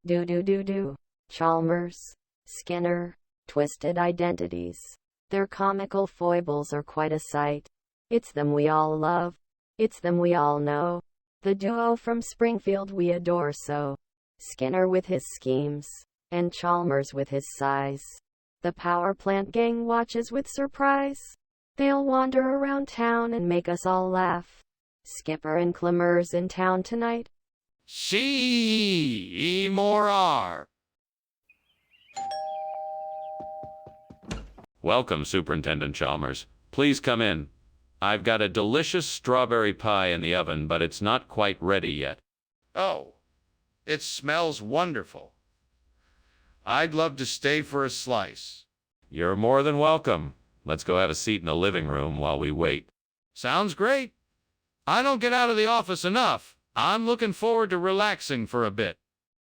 Do. Chalmers, Skinner, twisted identities. Their comical foibles are quite a sight. It's them we all love. It's them we all know. The duo from Springfield we adore so. Skinner with his schemes, and Chalmers with his sighs. The power plant gang watches with surprise. They'll wander around town and make us all laugh. Skipper and Clemmer's in town tonight. See more are. Welcome, Superintendent Chalmers. Please come in. I've got a delicious strawberry pie in the oven, but it's not quite ready yet. Oh, it smells wonderful. I'd love to stay for a slice. You're more than welcome. Let's go have a seat in the living room while we wait. Sounds great. I don't get out of the office enough. I'm looking forward to relaxing for a bit.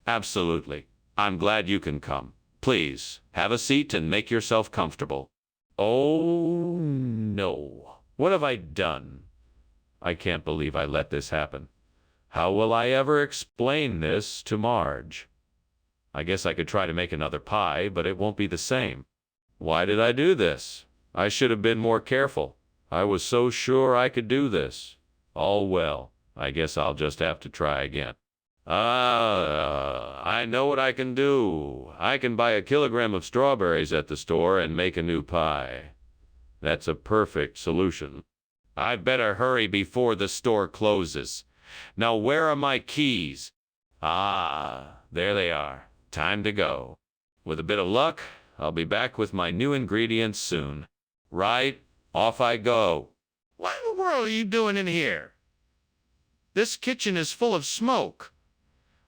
Absolutely. I'm glad you can come. Please, have a seat and make yourself comfortable. Oh, no. What have I done? I can't believe I let this happen. How will I ever explain this to Marge? I guess I could try to make another pie, but it won't be the same. Why did I do this? I should have been more careful. I was so sure I could do this. All well, I guess I'll just have to try again. I know what I can do. I can buy a kilogram of strawberries at the store and make a new pie. That's a perfect solution. I'd better hurry before the store closes. Now, where are my keys? Ah, there they are. Time to go. With a bit of luck, I'll be back with my new ingredients soon. Right, off I go. What in the world are you doing in here? This kitchen is full of smoke.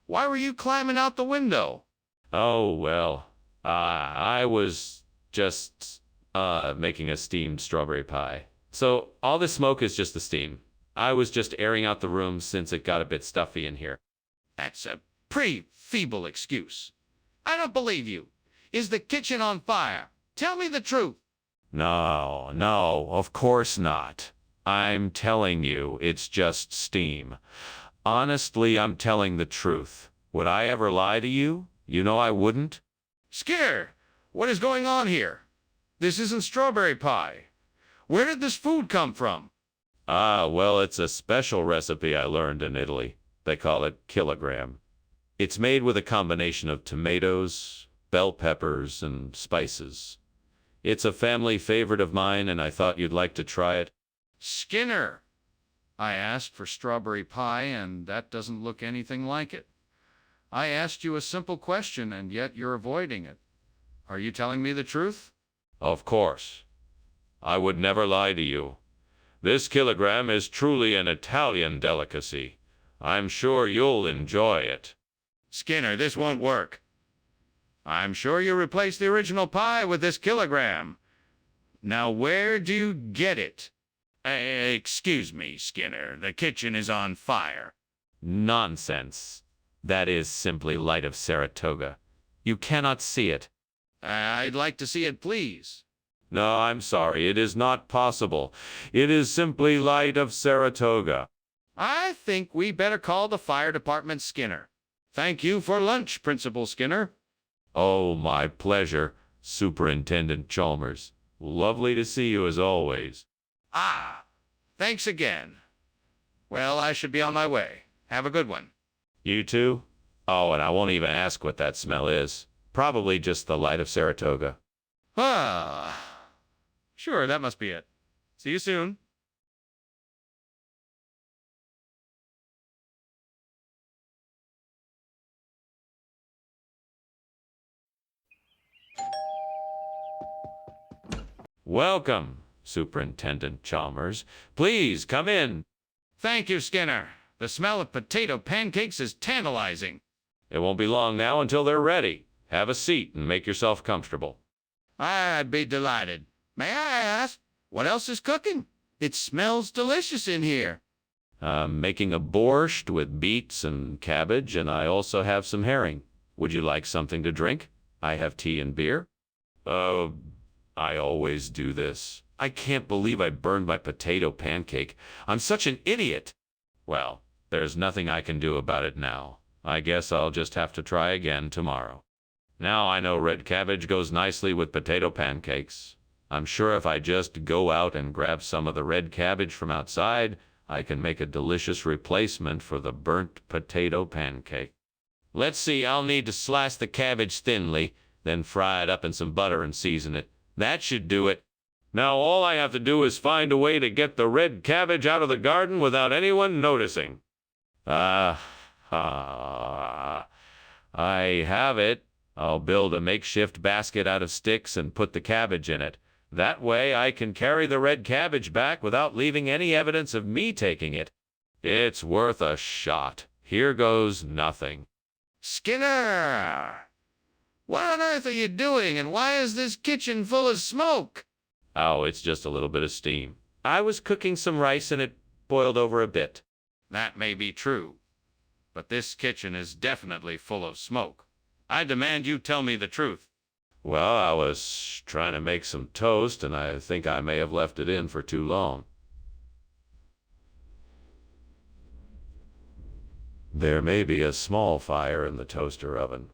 Why were you climbing out the window? Oh, well, I was just making a steamed strawberry pie. So all this smoke is just the steam. I was just airing out the room since it got a bit stuffy in here. That's a pretty feeble excuse. I don't believe you. Is the kitchen on fire? Tell me the truth. No, of course not. I'm telling you, it's just steam. Honestly, I'm telling the truth. Would I ever lie to you? You know I wouldn't. Skinner, what is going on here? This isn't strawberry pie. Where did this food come from? Well, it's a special recipe I learned in Italy. They call it kilogram. It's made with a combination of tomatoes, bell peppers, and spices. It's a family favorite of mine, and I thought you'd like to try it. Skinner, I asked for strawberry pie, and that doesn't look anything like it. I asked you a simple question, and yet you're avoiding it. Are you telling me the truth? Of course. I would never lie to you. This kilogram is truly an Italian delicacy. I'm sure you'll enjoy it. Skinner, this won't work. I'm sure you replaced the original pie with this kilogram. Now, where do you get it? Excuse me, Skinner. The kitchen is on fire. Nonsense. That is simply light of Saratoga. You cannot see it. I'd like to see it, please. No, I'm sorry. It is not possible. It is simply light of Saratoga. I think we better call the fire department, Skinner. Thank you for lunch, Principal Skinner. Oh, my pleasure, Superintendent Chalmers. Lovely to see you as always. Ah, thanks again. Well, I should be on my way. Have a good one. You too? Oh, and I won't even ask what that smell is. Probably just the light of Saratoga. Ah, sure, that must be it. See you soon. Welcome, Superintendent Chalmers. Please come in. Thank you, Skinner. The smell of potato pancakes is tantalizing. It won't be long now until they're ready. Have a seat and make yourself comfortable. I'd be delighted. May I ask, what else is cooking? It smells delicious in here. I'm making a borscht with beets and cabbage, and I also have some herring. Would you like something to drink? I have tea and beer. I always do this. I can't believe I burned my potato pancake. I'm such an idiot. Well, there's nothing I can do about it now. I guess I'll just have to try again tomorrow. Now I know red cabbage goes nicely with potato pancakes. I'm sure if I just go out and grab some of the red cabbage from outside, I can make a delicious replacement for the burnt potato pancake. Let's see, I'll need to slice the cabbage thinly, then fry it up in some butter and season it. That should do it. Now all I have to do is find a way to get the red cabbage out of the garden without anyone noticing. I have it. I'll build a makeshift basket out of sticks and put the cabbage in it. That way I can carry the red cabbage back without leaving any evidence of me taking it. It's worth a shot. Here goes nothing. Skinner! What on earth are you doing, and why is this kitchen full of smoke? Oh, it's just a little bit of steam. I was cooking some rice and it boiled over a bit. That may be true, but this kitchen is definitely full of smoke. I demand you tell me the truth. Well, I was trying to make some toast, and I think I may have left it in for too long. There may be a small fire in the toaster oven.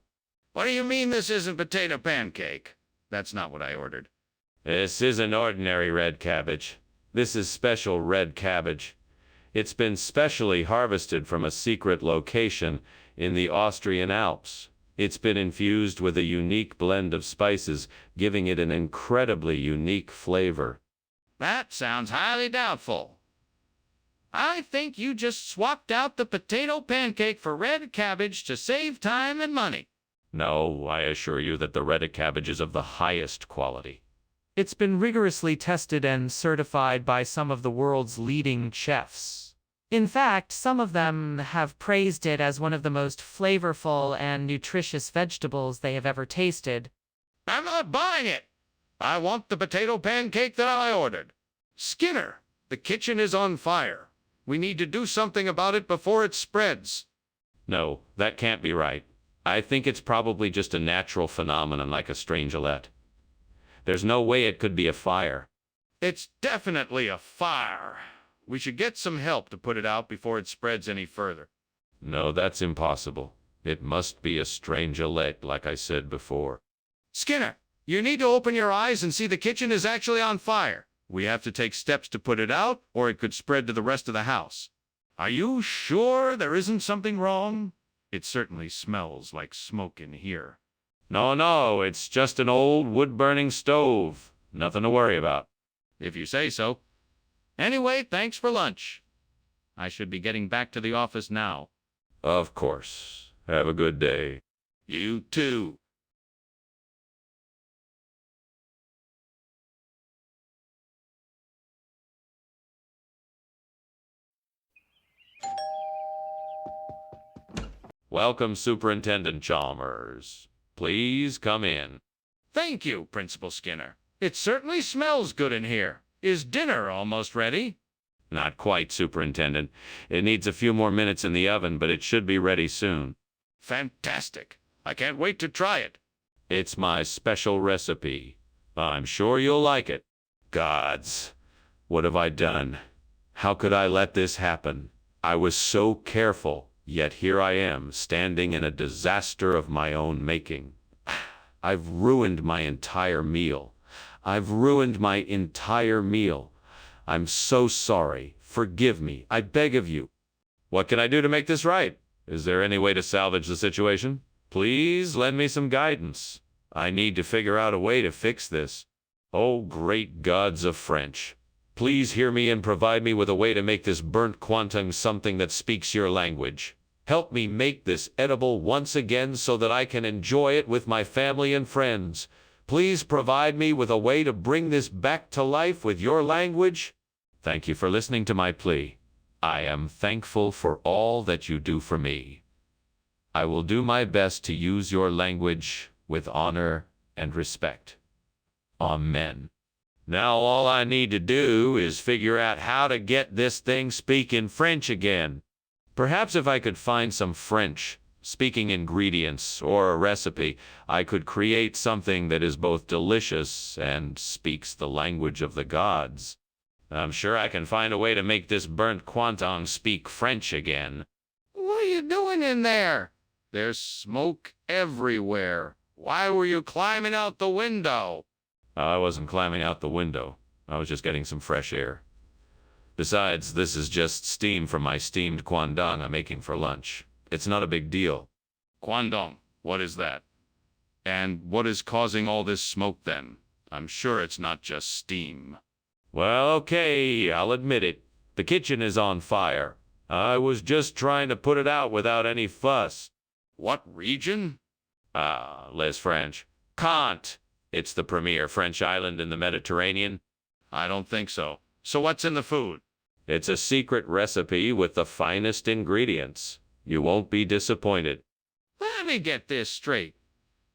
What do you mean this isn't potato pancake? That's not what I ordered. This isn't ordinary red cabbage. This is special red cabbage. It's been specially harvested from a secret location in the Austrian Alps. It's been infused with a unique blend of spices, giving it an incredibly unique flavor. That sounds highly doubtful. I think you just swapped out the potato pancake for red cabbage to save time and money. No, I assure you that the red cabbage is of the highest quality. It's been rigorously tested and certified by some of the world's leading chefs. In fact, some of them have praised it as one of the most flavorful and nutritious vegetables they have ever tasted. I'm not buying it. I want the potato pancake that I ordered. Skinner, the kitchen is on fire. We need to do something about it before it spreads. No, that can't be right. I think it's probably just a natural phenomenon like a strangelet. There's no way it could be a fire. It's definitely a fire. We should get some help to put it out before it spreads any further. No, that's impossible. It must be a strangelet, like I said before. Skinner, you need to open your eyes and see the kitchen is actually on fire. We have to take steps to put it out, or it could spread to the rest of the house. Are you sure there isn't something wrong? It certainly smells like smoke in here. No, it's just an old wood-burning stove. Nothing to worry about. If you say so. Anyway, thanks for lunch. I should be getting back to the office now. Of course. Have a good day. You too. Welcome, Superintendent Chalmers. Please come in. Thank you, Principal Skinner. It certainly smells good in here. Is dinner almost ready? Not quite, Superintendent. It needs a few more minutes in the oven, but it should be ready soon. Fantastic. I can't wait to try it. It's my special recipe. I'm sure you'll like it. Gods, what have I done? How could I let this happen? I was so careful, yet here I am, standing in a disaster of my own making. I've ruined my entire meal. I've ruined my entire meal. I'm so sorry. Forgive me. I beg of you. What can I do to make this right? Is there any way to salvage the situation? Please lend me some guidance. I need to figure out a way to fix this. Oh, great gods of French. Please hear me and provide me with a way to make this burnt quantum something that speaks your language. Help me make this edible once again so that I can enjoy it with my family and friends. Please provide me with a way to bring this back to life with your language. Thank you for listening to my plea. I am thankful for all that you do for me. I will do my best to use your language with honor and respect. Amen. Now all I need to do is figure out how to get this thing speaking French again. Perhaps if I could find some French-speaking ingredients or a recipe, I could create something that is both delicious and speaks the language of the gods. I'm sure I can find a way to make this burnt quantum speak French again. What are you doing in there? There's smoke everywhere. Why were you climbing out the window? I wasn't climbing out the window. I was just getting some fresh air. Besides, this is just steam from my steamed quandong I'm making for lunch. It's not a big deal. Quandong, what is that? And what is causing all this smoke then? I'm sure it's not just steam. Well, okay, I'll admit it. The kitchen is on fire. I was just trying to put it out without any fuss. What region? Les French. Can't. It's the premier French island in the Mediterranean. I don't think so. So what's in the food? It's a secret recipe with the finest ingredients. You won't be disappointed. Let me get this straight.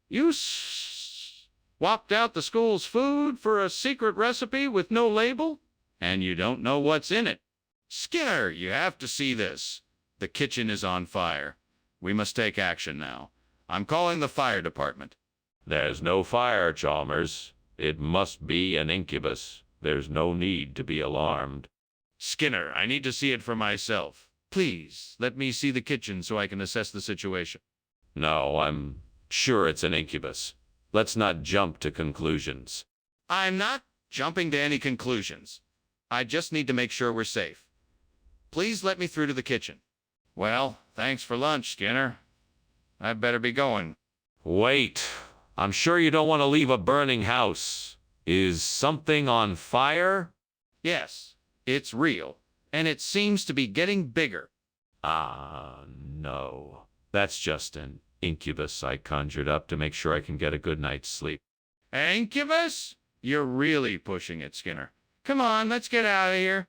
You swapped out the school's food for a secret recipe with no label? And you don't know what's in it? Skinner, you have to see this. The kitchen is on fire. We must take action now. I'm calling the fire department. There's no fire, Chalmers. It must be an incubus. There's no need to be alarmed. Skinner, I need to see it for myself. Please, let me see the kitchen so I can assess the situation. No, I'm sure it's an incubus. Let's not jump to conclusions. I'm not jumping to any conclusions. I just need to make sure we're safe. Please let me through to the kitchen. Well, thanks for lunch, Skinner. I'd better be going. Wait. I'm sure you don't want to leave a burning house. Is something on fire? Yes, it's real, and it seems to be getting bigger. No. That's just an incubus I conjured up to make sure I can get a good night's sleep. Incubus? You're really pushing it, Skinner. Come on, let's get out of here.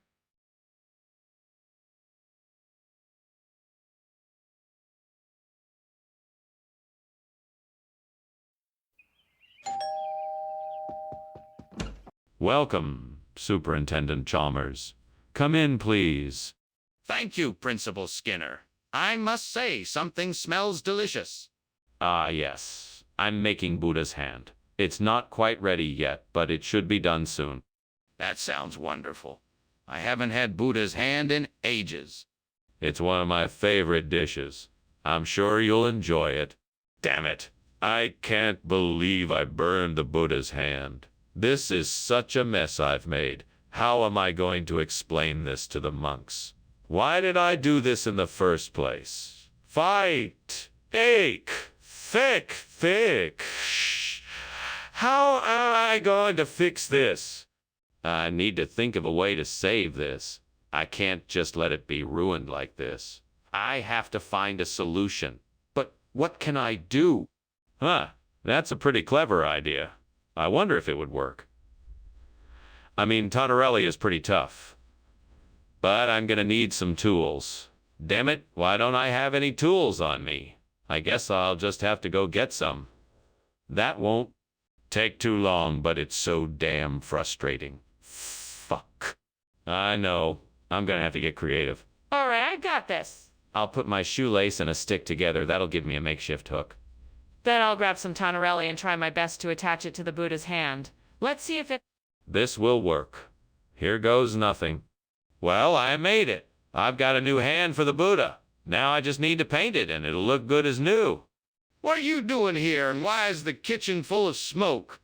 Welcome, Superintendent Chalmers. Come in, please. Thank you, Principal Skinner. I must say, something smells delicious. Yes. I'm making Buddha's hand. It's not quite ready yet, but it should be done soon. That sounds wonderful. I haven't had Buddha's hand in ages. It's one of my favorite dishes. I'm sure you'll enjoy it. Damn it. I can't believe I burned the Buddha's hand. This is such a mess I've made. How am I going to explain this to the monks? Why did I do this in the first place? Fight! Ache! Thick! How am I going to fix this? I need to think of a way to save this. I can't just let it be ruined like this. I have to find a solution. But what can I do? That's a pretty clever idea. I wonder if it would work. I mean, Tonarelli is pretty tough. But I'm gonna need some tools. Damn it, why don't I have any tools on me? I guess I'll just have to go get some. That won't take too long, but it's so damn frustrating. Fuck. I know. I'm gonna have to get creative. All right, I got this. I'll put my shoelace and a stick together. That'll give me a makeshift hook. Then I'll grab some Tonarelli and try my best to attach it to the Buddha's hand. Let's see if it... This will work. Here goes nothing. Well, I made it. I've got a new hand for the Buddha. Now I just need to paint it and it'll look good as new. What are you doing here, and why is the kitchen full of smoke?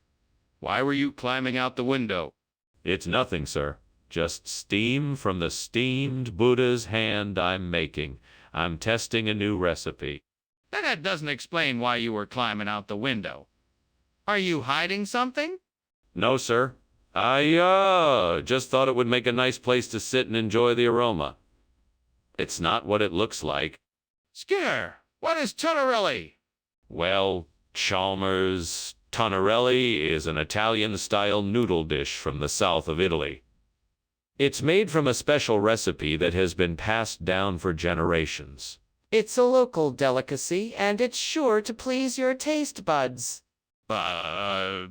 Why were you climbing out the window? It's nothing, sir. Just steam from the steamed Buddha's hand I'm making. I'm testing a new recipe. That doesn't explain why you were climbing out the window. Are you hiding something? No, sir. I just thought it would make a nice place to sit and enjoy the aroma. It's not what it looks like. Skinner, what is Tonarelli? Well, Chalmers, Tonarelli is an Italian-style noodle dish from the south of Italy. It's made from a special recipe that has been passed down for generations. It's a local delicacy, and it's sure to please your taste buds. But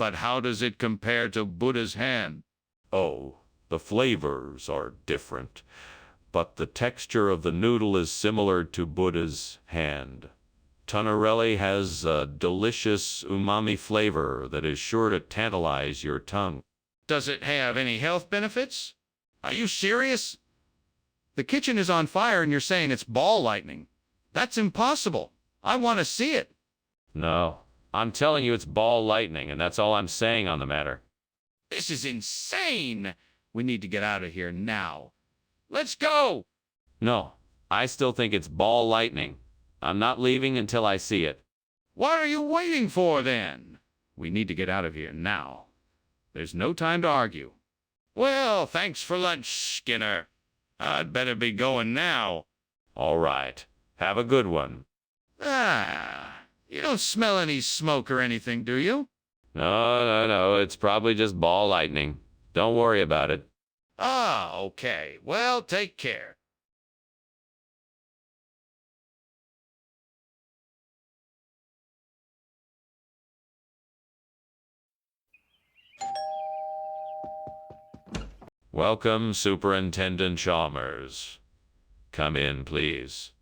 how does it compare to Buddha's hand? Oh, the flavors are different, but the texture of the noodle is similar to Buddha's hand. Tonarelli has a delicious umami flavor that is sure to tantalize your tongue. Does it have any health benefits? Are you serious? The kitchen is on fire and you're saying it's ball lightning. That's impossible. I want to see it. No, I'm telling you it's ball lightning, and that's all I'm saying on the matter. This is insane. We need to get out of here now. Let's go. No, I still think it's ball lightning. I'm not leaving until I see it. What are you waiting for then? We need to get out of here now. There's no time to argue. Well, thanks for lunch, Skinner. I'd better be going now. All right. Have a good one. You don't smell any smoke or anything, do you? No. It's probably just ball lightning. Don't worry about it. Okay. Well, take care. Welcome, Superintendent Chalmers. Come in, please.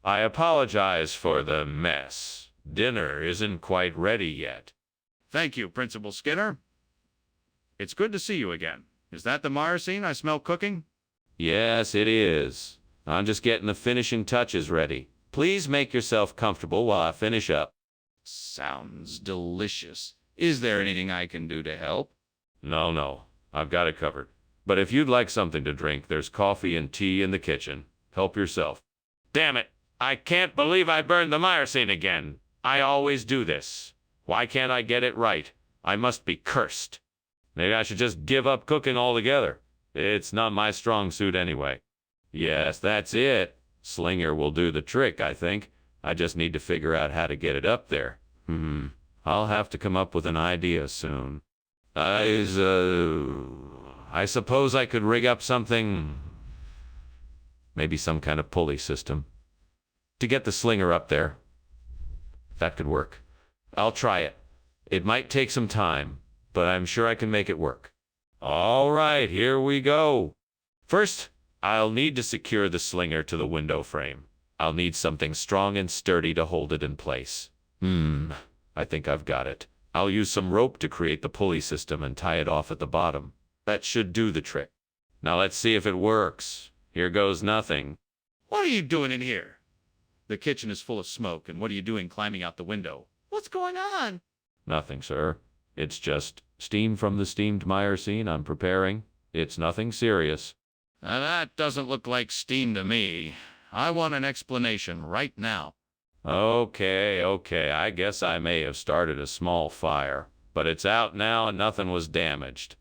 I apologize for the mess. Dinner isn't quite ready yet. Thank you, Principal Skinner. It's good to see you again. Is that the myrcene I smell cooking? Yes, it is. I'm just getting the finishing touches ready. Please make yourself comfortable while I finish up. Sounds delicious. Is there anything I can do to help? No. I've got it covered. But if you'd like something to drink, there's coffee and tea in the kitchen. Help yourself. Damn it! I can't believe I burned the myrcene again. I always do this. Why can't I get it right? I must be cursed. Maybe I should just give up cooking altogether. It's not my strong suit anyway. Yes, that's it. Slinger will do the trick, I think. I just need to figure out how to get it up there. I'll have to come up with an idea soon. I suppose I could rig up something, maybe some kind of pulley system, to get the slinger up there. That could work. I'll try it. It might take some time, but I'm sure I can make it work. All right, here we go. First, I'll need to secure the slinger to the window frame. I'll need something strong and sturdy to hold it in place. I think I've got it. I'll use some rope to create the pulley system and tie it off at the bottom. That should do the trick. Now let's see if it works. Here goes nothing. What are you doing in here? The kitchen is full of smoke, and what are you doing climbing out the window? What's going on? Nothing, sir. It's just steam from the steamed myrcene I'm preparing. It's nothing serious. Now that doesn't look like steam to me. I want an explanation right now. Okay. I guess I may have started a small fire, but it's out now and nothing was damaged.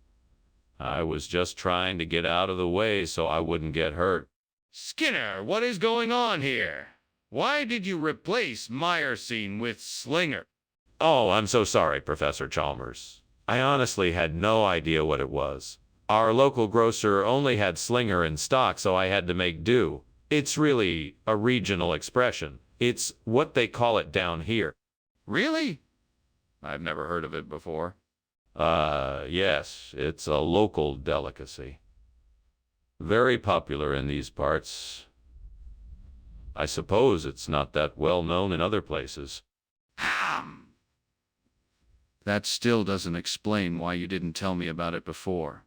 I was just trying to get out of the way so I wouldn't get hurt. Skinner, what is going on here? Why did you replace myrcene with Slinger? Oh, I'm so sorry, Professor Chalmers. I honestly had no idea what it was. Our local grocer only had Slinger in stock, so I had to make do. It's really a regional expression. It's what they call it down here. Really? I've never heard of it before. Yes, it's a local delicacy. Very popular in these parts. I suppose it's not that well known in other places. That still doesn't explain why you didn't tell me about it before.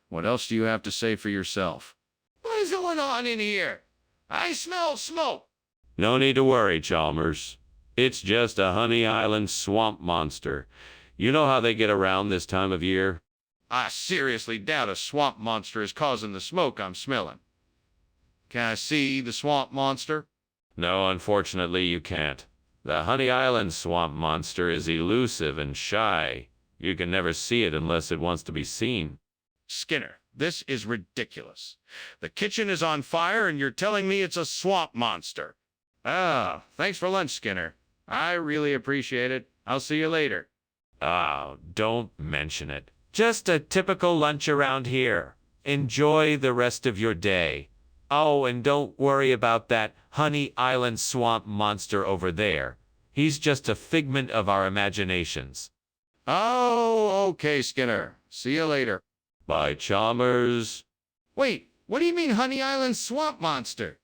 What else do you have to say for yourself? What is going on in here? I smell smoke. No need to worry, Chalmers. It's just a Honey Island swamp monster. You know how they get around this time of year? I seriously doubt a swamp monster is causing the smoke I'm smelling. Can I see the swamp monster? No, unfortunately you can't. The Honey Island swamp monster is elusive and shy. You can never see it unless it wants to be seen. Skinner, this is ridiculous. The kitchen is on fire and you're telling me it's a swamp monster. Thanks for lunch, Skinner. I really appreciate it. I'll see you later. Oh, don't mention it. Just a typical lunch around here. Enjoy the rest of your day. Oh, and don't worry about that Honey Island swamp monster over there. He's just a figment of our imaginations. Oh, okay, Skinner. See you later. Bye, Chalmers. Wait, what do you mean Honey Island swamp monster?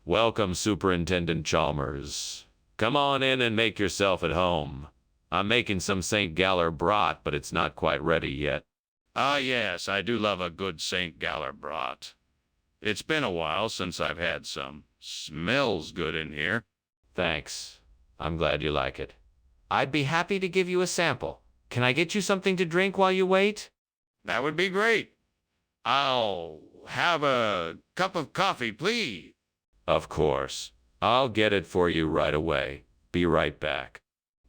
Welcome, Superintendent Chalmers. Come on in and make yourself at home. I'm making some St. Galler brat, but it's not quite ready yet. Ah, yes, I do love a good St. Galler brat. It's been a while since I've had some. Smells good in here. Thanks. I'm glad you like it. I'd be happy to give you a sample. Can I get you something to drink while you wait? That would be great. I'll have a cup of coffee, please. Of course. I'll get it for you right away. Be right back.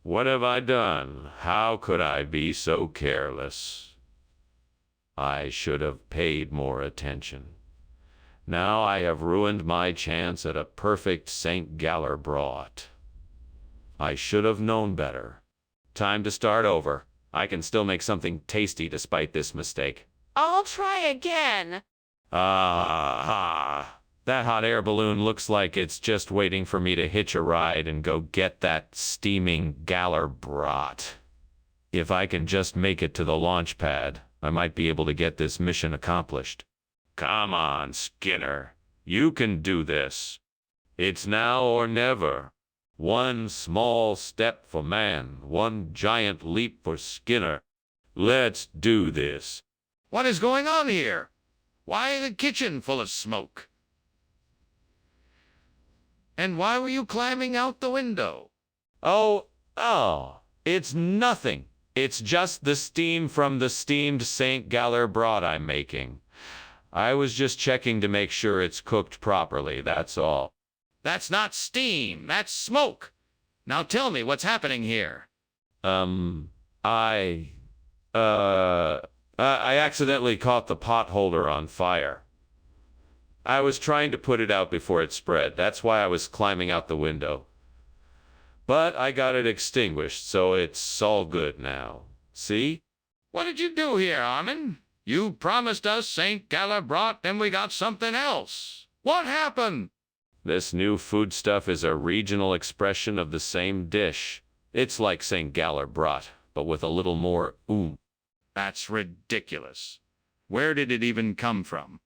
What have I done? How could I be so careless? I should have paid more attention. Now I have ruined my chance at a perfect St. Galler brat. I should have known better. Time to start over. I can still make something tasty despite this mistake. I'll try again. That hot air balloon looks like it's just waiting for me to hitch a ride and go get that steaming Galler brat. If I can just make it to the launch pad, I might be able to get this mission accomplished. Come on, Skinner. You can do this. It's now or never. One small step for man, one giant leap for Skinner. Let's do this. What is going on here? Why the kitchen full of smoke? And why were you climbing out the window? Oh, it's nothing. It's just the steam from the steamed St. Galler brat I'm making. I was just checking to make sure it's cooked properly, that's all. That's not steam, that's smoke. Now tell me what's happening here. I accidentally caught the pot holder on fire. I was trying to put it out before it spread. That's why I was climbing out the window. But I got it extinguished, so it's all good now. See? What did you do here, Armin? You promised us St. Galler brat, then we got something else. What happened? This new foodstuff is a regional expression of the same dish. It's like St. Galler brat, but with a little more oomph. That's ridiculous. Where did it even come from?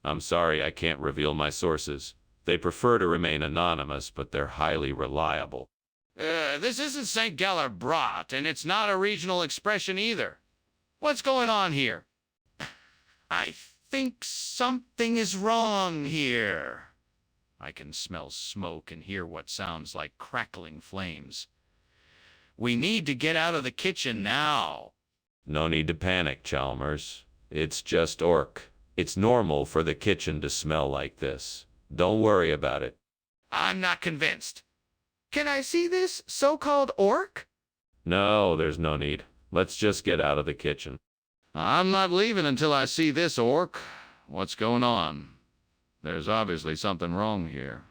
I'm sorry I can't reveal my sources. They prefer to remain anonymous, but they're highly reliable. This isn't St. Galler brat, and it's not a regional expression either. What's going on here? I think something is wrong here. I can smell smoke and hear what sounds like crackling flames. We need to get out of the kitchen now. No need to panic, Chalmers. It's just orc. It's normal for the kitchen to smell like this. Don't worry about it. I'm not convinced. Can I see this so-called orc? No, there's no need. Let's just get out of the kitchen. I'm not leaving until I see this orc. What's going on? There's obviously something wrong here.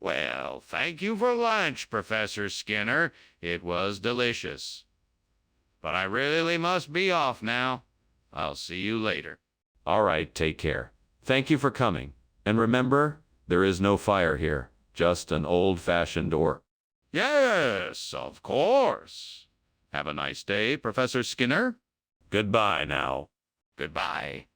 Well, thank you for lunch, Professor Skinner. It was delicious. But I really must be off now. I'll see you later. All right, take care. Thank you for coming. And remember, there is no fire here. Just an old-fashioned orc. Yes, of course. Have a nice day, Professor Skinner. Goodbye now. Goodbye.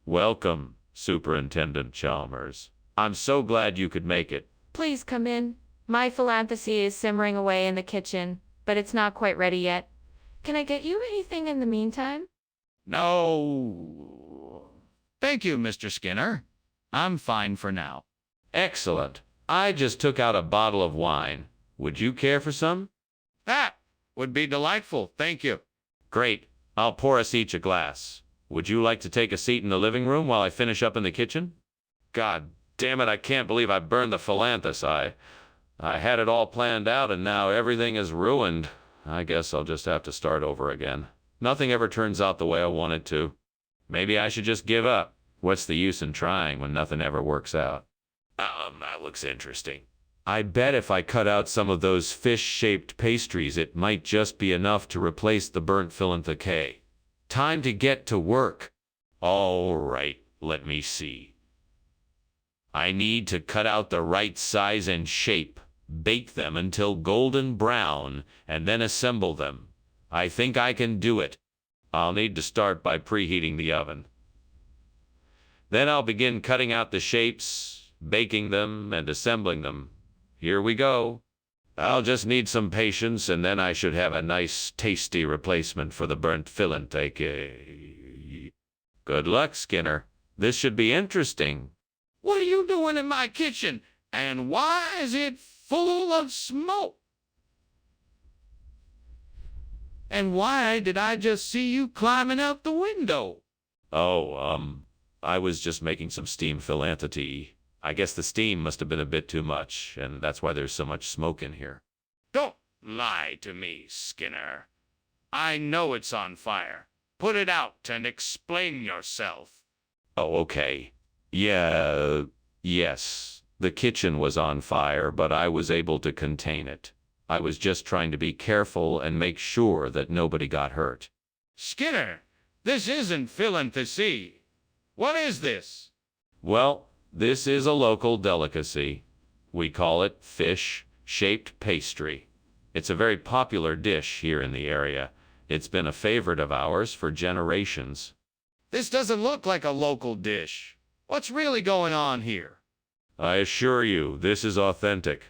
Welcome, Superintendent Chalmers. I'm so glad you could make it. Please come in. My philanthropy is simmering away in the kitchen, but it's not quite ready yet. Can I get you anything in the meantime? No. Thank you, Mr. Skinner. I'm fine for now. Excellent. I just took out a bottle of wine. Would you care for some? That would be delightful, thank you. Great. I'll pour us each a glass. Would you like to take a seat in the living room while I finish up in the kitchen? God damn it, I can't believe I burned the philanthropy. I had it all planned out and now everything is ruined. I guess I'll just have to start over again. Nothing ever turns out the way I want it to. Maybe I should just give up. What's the use in trying when nothing ever works out? That looks interesting. I bet if I cut out some of those fish-shaped pastries, it might just be enough to replace the burnt philanthropy. Time to get to work. All right, let me see. I need to cut out the right size and shape, bake them until golden brown, and then assemble them. I think I can do it. I'll need to start by preheating the oven. Then I'll begin cutting out the shapes, baking them, and assembling them. Here we go. I'll just need some patience, and then I should have a nice, tasty replacement for the burnt philanthropy. Good luck, Skinner. This should be interesting. What are you doing in my kitchen? And why is it full of smoke? And why did I just see you climbing out the window? Oh, I was just making some steam philanthropy. I guess the steam must have been a bit too much, and that's why there's so much smoke in here. Don't lie to me, Skinner. I know it's on fire. Put it out and explain yourself. Oh, okay. Yeah, yes. The kitchen was on fire, but I was able to contain it. I was just trying to be careful and make sure that nobody got hurt. Skinner, this isn't philanthropy. What is this? Well, this is a local delicacy. We call it fish-shaped pastry. It's a very popular dish here in the area. It's been a favorite of ours for generations. This doesn't look like a local dish. What's really going on here? I assure you, this is authentic.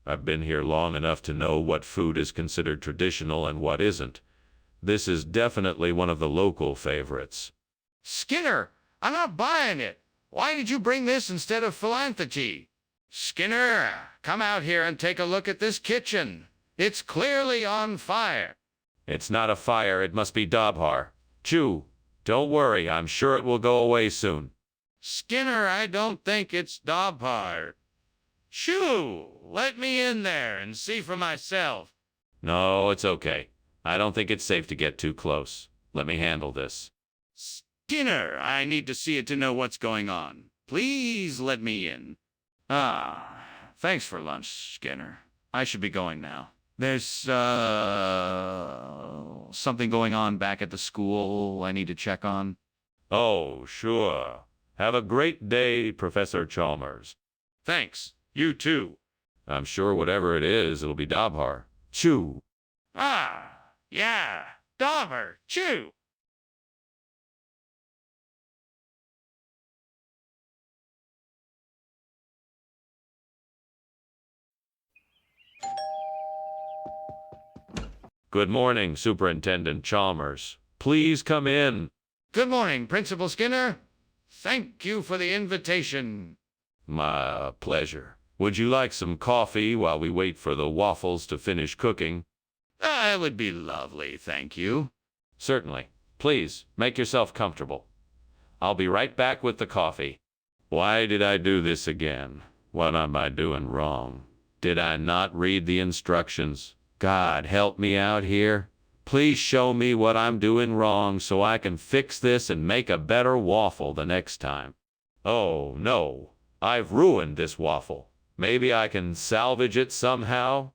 I've been here long enough to know what food is considered traditional and what isn't. This is definitely one of the local favorites. Skinner, I'm not buying it. Why did you bring this instead of philanthropy? Skinner, come out here and take a look at this kitchen. It's clearly on fire. It's not a fire, it must be Dabhar. Chew. Don't worry, I'm sure it will go away soon. Skinner, I don't think it's Dabhar. Shoo! Let me in there and see for myself. No, it's okay. I don't think it's safe to get too close. Let me handle this. Skinner, I need to see it to know what's going on. Please let me in. Thanks for lunch, Skinner. I should be going now. There's, something going on back at the school I need to check on. Oh, sure. Have a great day, Professor Chalmers. Thanks. You too. I'm sure whatever it is, it'll be Dabhar. Chew. Yeah. Dabhar. Chew. Good morning, Superintendent Chalmers. Please come in. Good morning, Principal Skinner. Thank you for the invitation. My pleasure. Would you like some coffee while we wait for the waffles to finish cooking? It would be lovely, thank you. Certainly. Please, make yourself comfortable. I'll be right back with the coffee. Why did I do this again? What am I doing wrong? Did I not read the instructions? God, help me out here. Please show me what I'm doing wrong so I can fix this and make a better waffle the next time. Oh, no. I've ruined this waffle. Maybe I can salvage it somehow?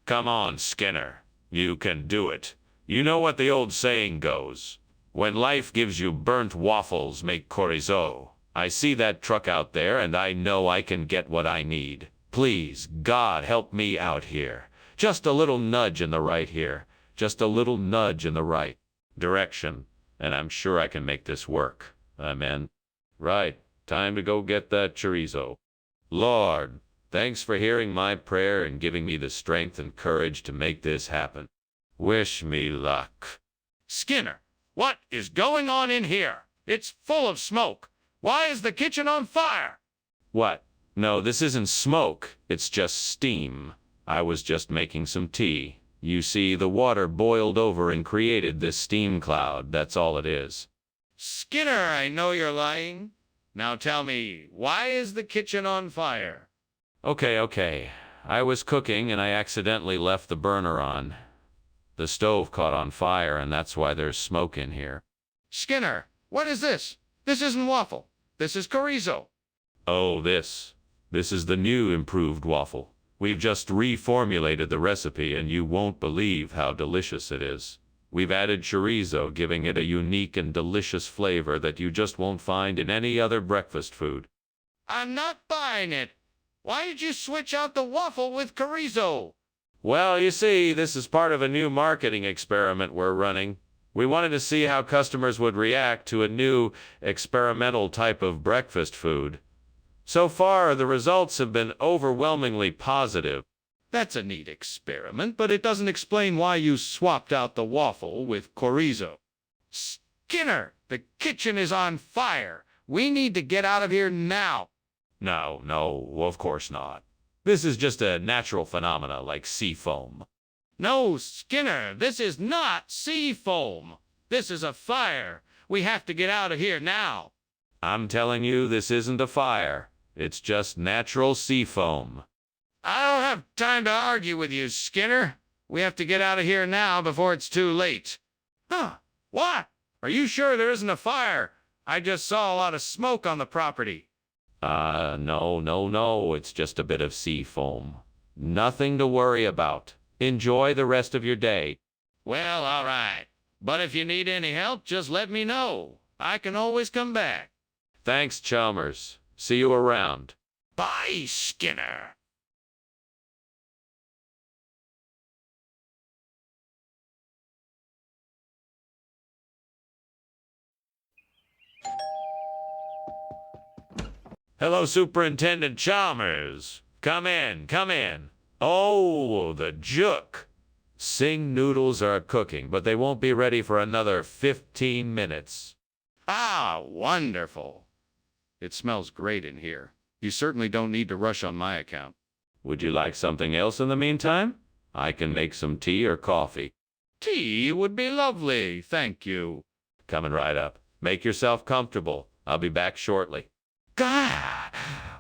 Come on, Skinner. You can do it. You know what the old saying goes. When life gives you burnt waffles, make chorizo. I see that truck out there and I know I can get what I need. Please, God, help me out here. Just a little nudge in the right here. Just a little nudge in the right direction. And I'm sure I can make this work. Amen. Right. Time to go get that chorizo. Lord, thanks for hearing my prayer and giving me the strength and courage to make this happen. Wish me luck. Skinner, what is going on in here? It's full of smoke. Why is the kitchen on fire? What? No, this isn't smoke. It's just steam. I was just making some tea. You see, the water boiled over and created this steam cloud. That's all it is. Skinner, I know you're lying. Now tell me, why is the kitchen on fire? Okay. I was cooking and I accidentally left the burner on. The stove caught on fire and that's why there's smoke in here. Skinner, what is this? This isn't waffle. This is chorizo. Oh, this is the new improved waffle. We've just reformulated the recipe and you won't believe how delicious it is. We've added chorizo, giving it a unique and delicious flavor that you just won't find in any other breakfast food. I'm not buying it. Why did you switch out the waffle with chorizo? Well, you see, this is part of a new marketing experiment we're running. We wanted to see how customers would react to a new, experimental type of breakfast food. So far, the results have been overwhelmingly positive. That's a neat experiment, but it doesn't explain why you swapped out the waffle with chorizo. Skinner, the kitchen is on fire. We need to get out of here now. No, no, of course not. This is just a natural phenomena like sea foam. No, Skinner, this is not sea foam. This is a fire. We have to get out of here now. I'm telling you, this isn't a fire. It's just natural sea foam. I don't have time to argue with you, Skinner. We have to get out of here now before it's too late. Huh? What? Are you sure there isn't a fire? I just saw a lot of smoke on the property. No, no, no. It's just a bit of sea foam. Nothing to worry about. Enjoy the rest of your day. Well, all right. But if you need any help, just let me know. I can always come back. Thanks, Chalmers. See you around. Bye, Skinner. Hello, Superintendent Chalmers. Come in, come in. Oh, the juk. Sing noodles are cooking, but they won't be ready for another 15 minutes. Ah, wonderful. It smells great in here. You certainly don't need to rush on my account. Would you like something else in the meantime? I can make some tea or coffee. Tea would be lovely, thank you. Coming right up. Make yourself comfortable. I'll be back shortly. God,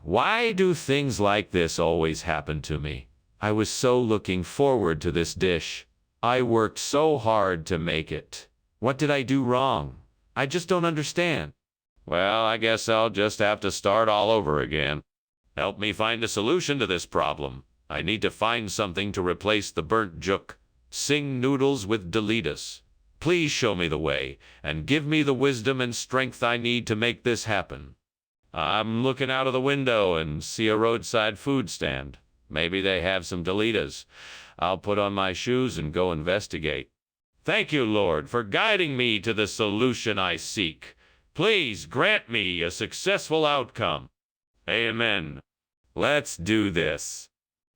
why do things like this always happen to me? I was so looking forward to this dish. I worked so hard to make it. What did I do wrong? I just don't understand. Well, I guess I'll just have to start all over again. Help me find a solution to this problem. I need to find something to replace the burnt juk. Sing noodles with Delitas. Please show me the way, and give me the wisdom and strength I need to make this happen. I'm looking out of the window and see a roadside food stand. Maybe they have some Delitas. I'll put on my shoes and go investigate. Thank you, Lord, for guiding me to the solution I seek. Please grant me a successful outcome. Amen. Let's do this.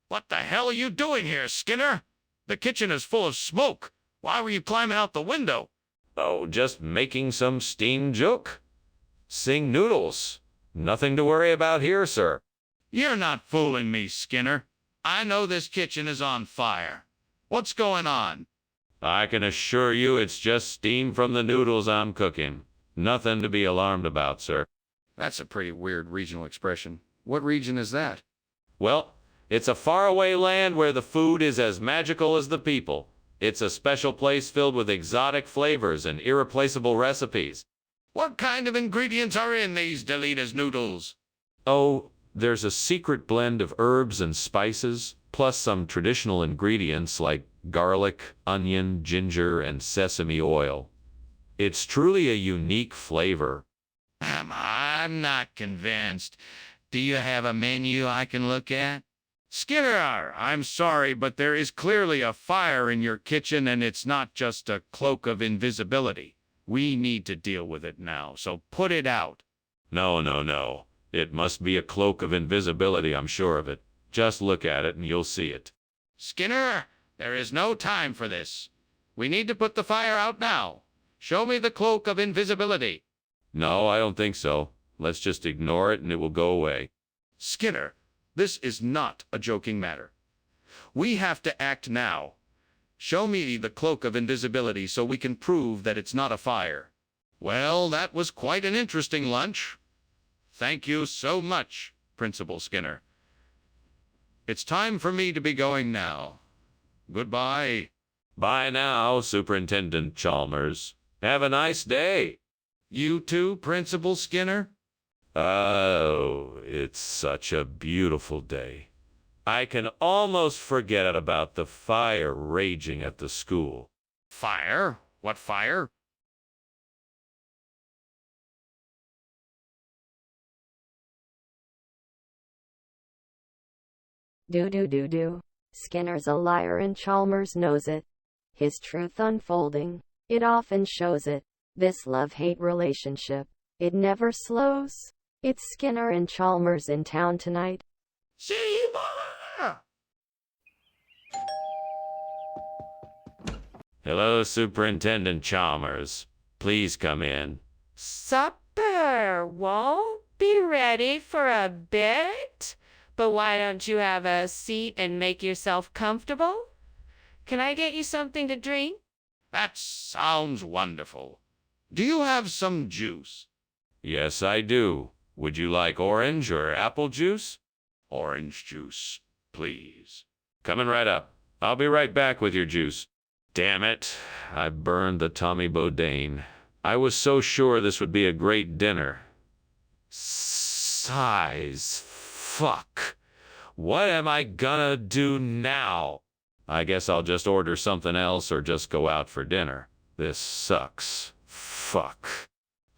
What the hell are you doing here, Skinner? The kitchen is full of smoke. Why were you climbing out the window? Oh, just making some steamed juk. Sing noodles. Nothing to worry about here, sir. You're not fooling me, Skinner. I know this kitchen is on fire. What's going on? I can assure you it's just steam from the noodles I'm cooking. Nothing to be alarmed about, sir. That's a pretty weird regional expression. What region is that? Well, it's a faraway land where the food is as magical as the people. It's a special place filled with exotic flavors and irreplaceable recipes. What kind of ingredients are in these Delitas noodles? Oh, there's a secret blend of herbs and spices, plus some traditional ingredients like garlic, onion, ginger, and sesame oil. It's truly a unique flavor. I'm not convinced. Do you have a menu I can look at? Skinner, I'm sorry, but there is clearly a fire in your kitchen, and it's not just a cloak of invisibility. We need to deal with it now, so put it out. No, no, no. It must be a cloak of invisibility, I'm sure of it. Just look at it and you'll see it. Skinner, there is no time for this. We need to put the fire out now. Show me the cloak of invisibility. No, I don't think so. Let's just ignore it and it will go away. Skinner, this is not a joking matter. We have to act now. Show me the cloak of invisibility so we can prove that it's not a fire. Well, that was quite an interesting lunch. Thank you so much, Principal Skinner. It's time for me to be going now. Goodbye. Bye now, Superintendent Chalmers. Have a nice day. You too, Principal Skinner? Oh, it's such a beautiful day. I can almost forget about the fire raging at the school. Fire? What fire? Do. Skinner's a liar and Chalmers knows it. His truth unfolding, it often shows it. This love-hate relationship, it never slows. It's Skinner and Chalmers in town tonight. See you, mother! Hello, Superintendent Chalmers. Please come in. Supper, Walt? be ready for a bit? But why don't you have a seat and make yourself comfortable? Can I get you something to drink? That sounds wonderful. Do you have some juice? Yes, I do. Would you like orange or apple juice? Orange juice, please. Coming right up. I'll be right back with your juice. Damn it. I burned the Tommy Bourdain. I was so sure this would be a great dinner. Size. Fuck. What am I gonna do now? I guess I'll just order something else or just go out for dinner. This sucks. Fuck.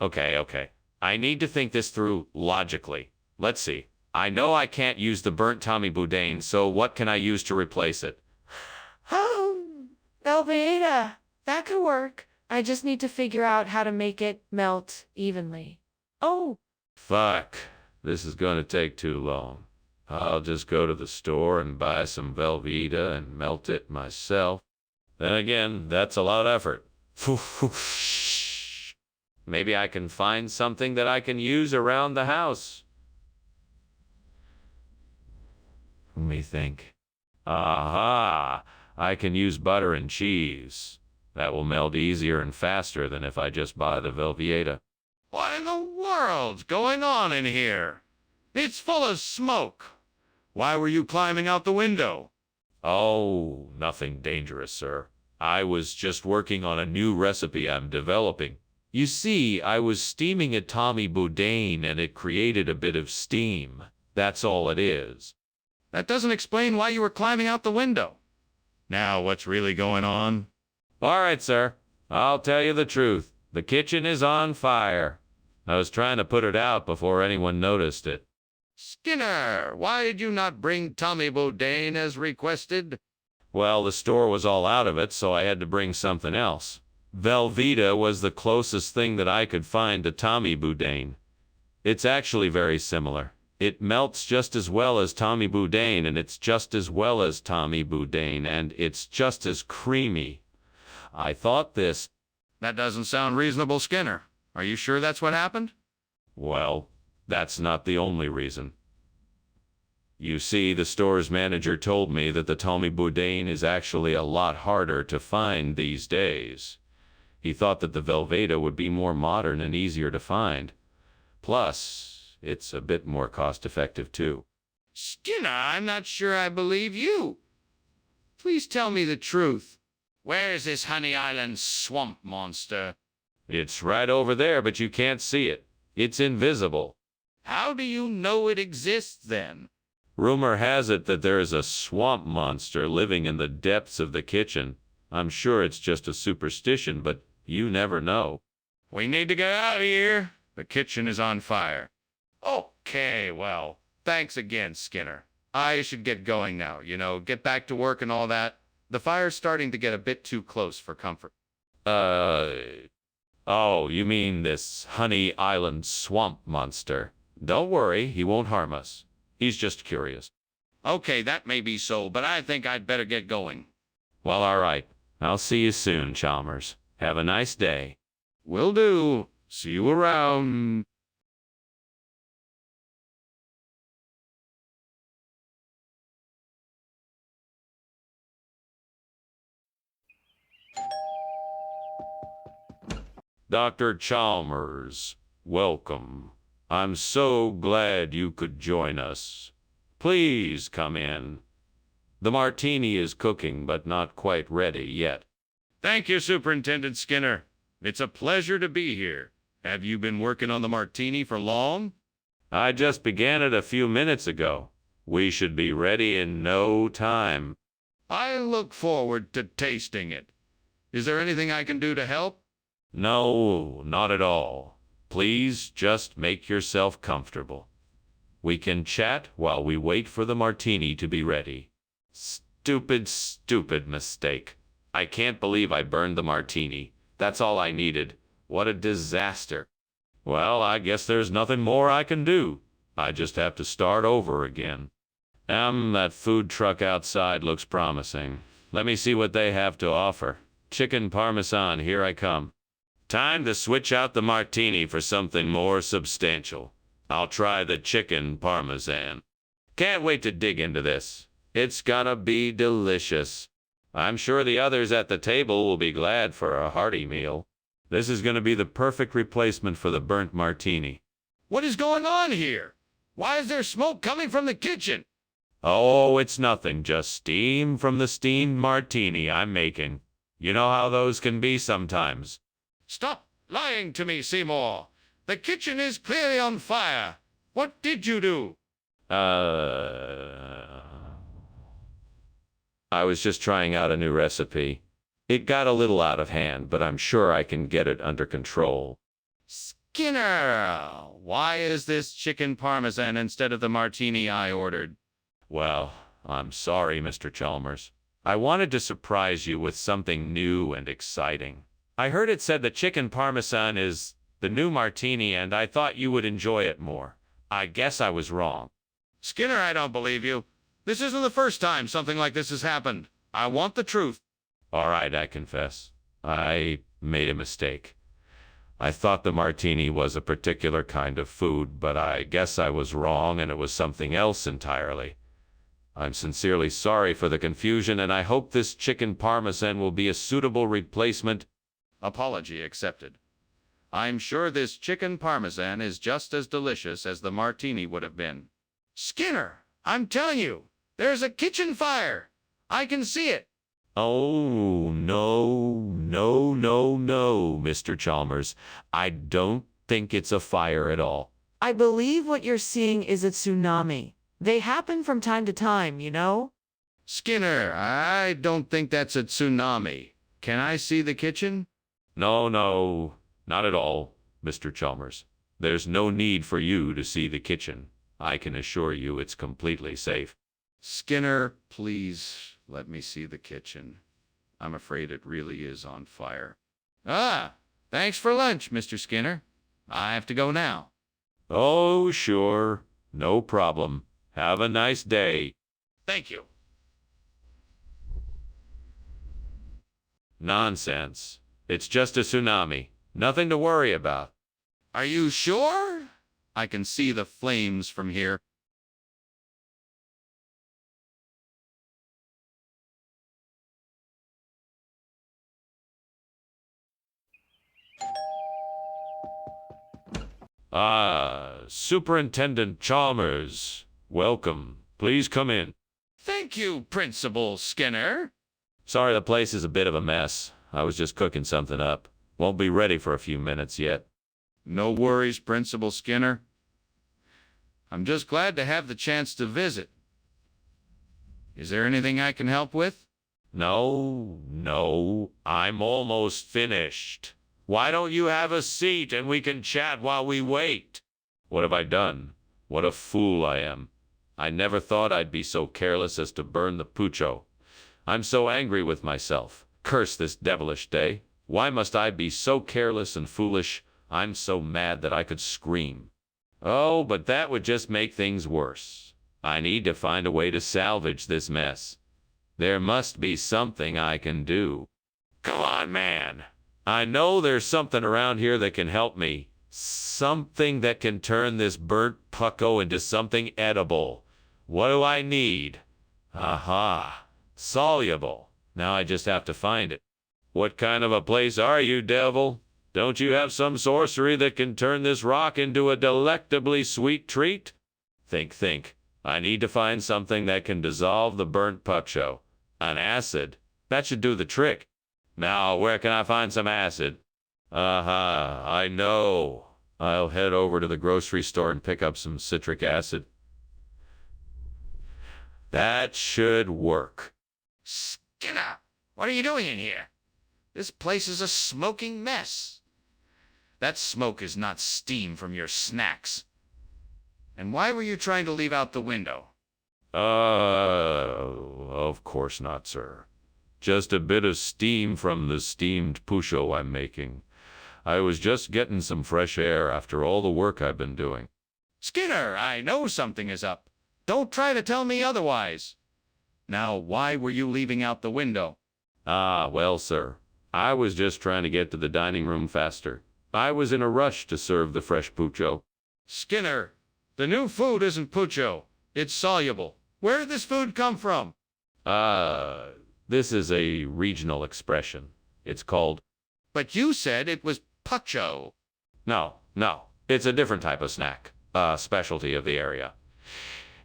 Okay. I need to think this through logically. Let's see. I know I can't use the burnt Tommy Bourdain, so what can I use to replace it? Velveeta. That could work. I just need to figure out how to make it melt evenly. Oh, Fuck. This is gonna take too long. I'll just go to the store and buy some Velveeta and melt it myself. Then again, that's a lot of effort. Maybe I can find something that I can use around the house. Let me think. Aha! I can use butter and cheese. That will melt easier and faster than if I just buy the Velveeta. What in the world's going on in here? It's full of smoke. Why were you climbing out the window? Oh, nothing dangerous, sir. I was just working on a new recipe I'm developing. You see, I was steaming a Tommy Bourdain and it created a bit of steam. That's all it is. That doesn't explain why you were climbing out the window. Now, what's really going on? All right, sir. I'll tell you the truth. The kitchen is on fire. I was trying to put it out before anyone noticed it. Skinner, why did you not bring Tommy Bourdain as requested? Well, the store was all out of it, so I had to bring something else. Velveeta was the closest thing that I could find to Tommy Bourdain. It's actually very similar. It melts just as well as Tommy Bourdain, and it's just as well as Tommy Bourdain, and it's just as creamy. I thought this. That doesn't sound reasonable, Skinner. Are you sure that's what happened? Well, that's not the only reason. You see, the store's manager told me that the Tommy Bourdain is actually a lot harder to find these days. He thought that the Velveeta would be more modern and easier to find. Plus, it's a bit more cost-effective, too. Skinner, I'm not sure I believe you. Please tell me the truth. Where is this Honey Island swamp monster? It's right over there, but you can't see it. It's invisible. How do you know it exists, then? Rumor has it that there is a swamp monster living in the depths of the kitchen. I'm sure it's just a superstition, but you never know. We need to get out of here. The kitchen is on fire. Okay, well, thanks again, Skinner. I should get going now, get back to work and all that. The fire's starting to get a bit too close for comfort. Oh, you mean this Honey Island swamp monster? Don't worry, he won't harm us. He's just curious. Okay, that may be so, but I think I'd better get going. Well, all right. I'll see you soon, Chalmers. Have a nice day. Will do. See you around. Dr. Chalmers, welcome. I'm so glad you could join us. Please come in. The martini is cooking, but not quite ready yet. Thank you, Superintendent Skinner. It's a pleasure to be here. Have you been working on the martini for long? I just began it a few minutes ago. We should be ready in no time. I look forward to tasting it. Is there anything I can do to help? No, not at all. Please just make yourself comfortable. We can chat while we wait for the martini to be ready. Stupid mistake. I can't believe I burned the martini. That's all I needed. What a disaster. Well, I guess there's nothing more I can do. I just have to start over again. That food truck outside looks promising. Let me see what they have to offer. Chicken parmesan, here I come. Time to switch out the martini for something more substantial. I'll try the chicken parmesan. Can't wait to dig into this. It's gonna be delicious. I'm sure the others at the table will be glad for a hearty meal. This is gonna be the perfect replacement for the burnt martini. What is going on here? Why is there smoke coming from the kitchen? Oh, it's nothing, just steam from the steamed martini I'm making. You know how those can be sometimes. Stop lying to me, Seymour. The kitchen is clearly on fire. What did you do? I was just trying out a new recipe. It got a little out of hand, but I'm sure I can get it under control. Skinner, why is this chicken parmesan instead of the martini I ordered? Well, I'm sorry, Mr. Chalmers. I wanted to surprise you with something new and exciting. I heard it said that chicken parmesan is the new martini, and I thought you would enjoy it more. I guess I was wrong. Skinner, I don't believe you. This isn't the first time something like this has happened. I want the truth. All right, I confess. I made a mistake. I thought the martini was a particular kind of food, but I guess I was wrong and it was something else entirely. I'm sincerely sorry for the confusion, and I hope this chicken parmesan will be a suitable replacement. Apology accepted. I'm sure this chicken parmesan is just as delicious as the martini would have been. Skinner, I'm telling you, there's a kitchen fire. I can see it. Oh, no, Mr. Chalmers. I don't think it's a fire at all. I believe what you're seeing is a tsunami. They happen from time to time, you know? Skinner, I don't think that's a tsunami. Can I see the kitchen? No, not at all, Mr. Chalmers. There's no need for you to see the kitchen. I can assure you it's completely safe. Skinner, please let me see the kitchen. I'm afraid it really is on fire. Thanks for lunch, Mr. Skinner. I have to go now. Oh, sure. No problem. Have a nice day. Thank you. Nonsense. It's just a tsunami. Nothing to worry about. Are you sure? I can see the flames from here. Superintendent Chalmers. Welcome. Please come in. Thank you, Principal Skinner. Sorry, the place is a bit of a mess. I was just cooking something up. Won't be ready for a few minutes yet. No worries, Principal Skinner. I'm just glad to have the chance to visit. Is there anything I can help with? No, I'm almost finished. Why don't you have a seat and we can chat while we wait? What have I done? What a fool I am. I never thought I'd be so careless as to burn the pucho. I'm so angry with myself. Curse this devilish day. Why must I be so careless and foolish? I'm so mad that I could scream. Oh, but that would just make things worse. I need to find a way to salvage this mess. There must be something I can do. Come on, man. I know there's something around here that can help me. Something that can turn this burnt pucko into something edible. What do I need? Aha. Soluble. Now I just have to find it. What kind of a place are you, devil? Don't you have some sorcery that can turn this rock into a delectably sweet treat? Think. I need to find something that can dissolve the burnt pucko. An acid. That should do the trick. Now, where can I find some acid? Aha, I know. I'll head over to the grocery store and pick up some citric acid. That should work. Skinner, what are you doing in here? This place is a smoking mess. That smoke is not steam from your snacks. And why were you trying to leave out the window? Of course not, sir. Just a bit of steam from the steamed pucho I'm making. I was just getting some fresh air after all the work I've been doing. Skinner, I know something is up. Don't try to tell me otherwise. Now, why were you leaving out the window? Well, sir, I was just trying to get to the dining room faster. I was in a rush to serve the fresh pucho. Skinner, The new food isn't pucho. It's soluble. Where did this food come from? This is a regional expression. It's called... But you said it was pucho. No. It's a different type of snack. A specialty of the area.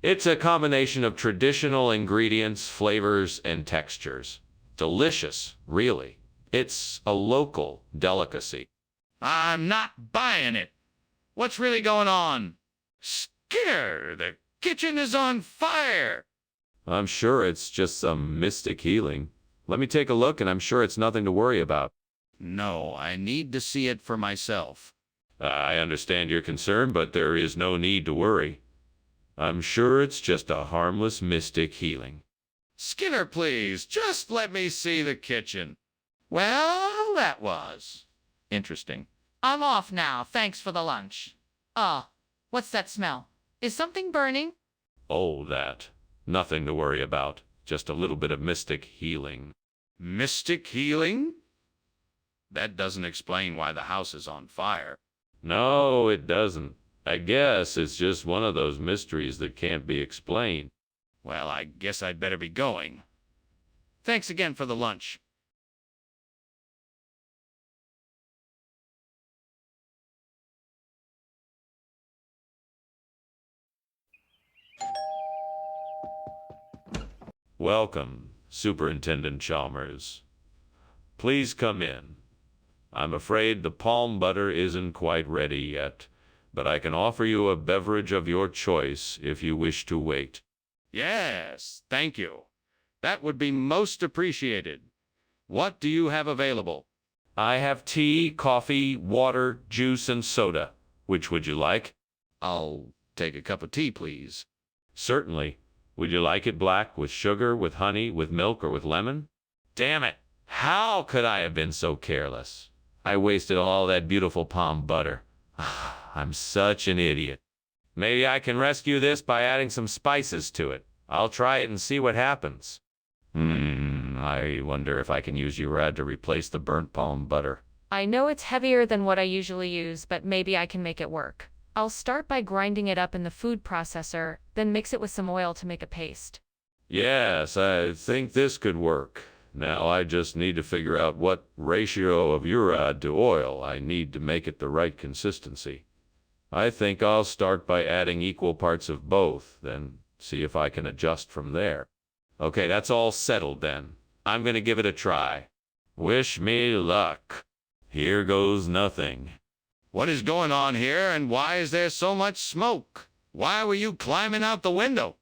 It's a combination of traditional ingredients, flavors, and textures. Delicious, really. It's a local delicacy. I'm not buying it. What's really going on? Skinner, the kitchen is on fire. I'm sure it's just some mystic healing. Let me take a look, and I'm sure it's nothing to worry about. No, I need to see it for myself. I understand your concern, but there is no need to worry. I'm sure it's just a harmless mystic healing. Skinner, please, just let me see the kitchen. Well, that was interesting. I'm off now. Thanks for the lunch. What's that smell? Is something burning? Oh, that. Nothing to worry about. Just a little bit of mystic healing. Mystic healing? That doesn't explain why the house is on fire. No, it doesn't. I guess it's just one of those mysteries that can't be explained. Well, I guess I'd better be going. Thanks again for the lunch. Welcome, Superintendent Chalmers. Please come in. I'm afraid the palm butter isn't quite ready yet, but I can offer you a beverage of your choice if you wish to wait. Yes, thank you. That would be most appreciated. What do you have available? I have tea, coffee, water, juice, and soda. Which would you like? I'll take a cup of tea, please. Certainly. Would you like it black, with sugar, with honey, with milk, or with lemon? Damn it! How could I have been so careless? I wasted all that beautiful palm butter. I'm such an idiot. Maybe I can rescue this by adding some spices to it. I'll try it and see what happens. I wonder if I can use urad to replace the burnt palm butter. I know it's heavier than what I usually use, but maybe I can make it work. I'll start by grinding it up in the food processor, then mix it with some oil to make a paste. Yes, I think this could work. Now I just need to figure out what ratio of urad to oil I need to make it the right consistency. I think I'll start by adding equal parts of both, then see if I can adjust from there. Okay, that's all settled then. I'm gonna give it a try. Wish me luck. Here goes nothing. What is going on here, and why is there so much smoke? Why were you climbing out the window?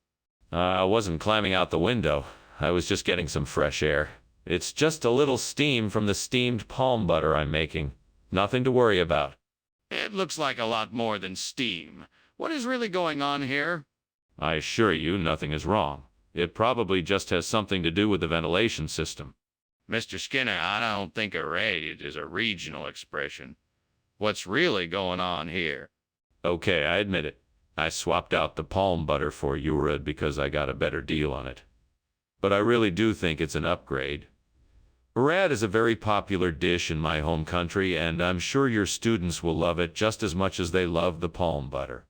I wasn't climbing out the window. I was just getting some fresh air. It's just a little steam from the steamed palm butter I'm making. Nothing to worry about. It looks like a lot more than steam. What is really going on here? I assure you nothing is wrong. It probably just has something to do with the ventilation system. Mr. Skinner, I don't think a radiant is a regional expression. What's really going on here? Okay, I admit it. I swapped out the palm butter for urad because I got a better deal on it. But I really do think it's an upgrade. Urad is a very popular dish in my home country, and I'm sure your students will love it just as much as they love the palm butter.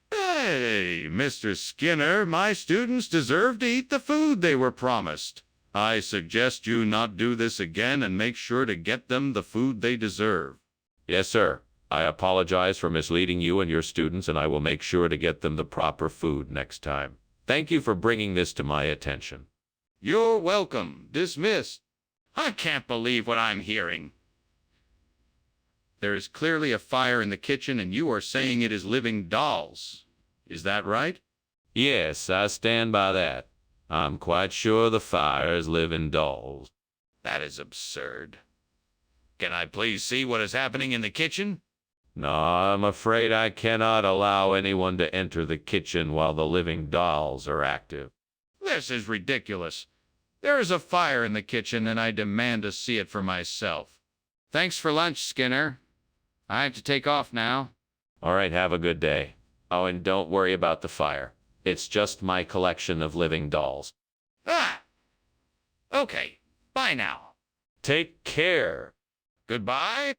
Hey, Mr. Skinner, my students deserve to eat the food they were promised. I suggest you not do this again and make sure to get them the food they deserve. Yes, sir. I apologize for misleading you and your students, and I will make sure to get them the proper food next time. Thank you for bringing this to my attention. You're welcome. Dismissed. I can't believe what I'm hearing. There is clearly a fire in the kitchen, and you are saying it is living dolls. Is that right? Yes, I stand by that. I'm quite sure the fire is living dolls. That is absurd. Can I please see what is happening in the kitchen? No, I'm afraid I cannot allow anyone to enter the kitchen while the living dolls are active. This is ridiculous. There is a fire in the kitchen, and I demand to see it for myself. Thanks for lunch, Skinner. I have to take off now. All right, have a good day. Oh, and don't worry about the fire. It's just my collection of living dolls. Ah! Okay, bye now. Take care. Goodbye.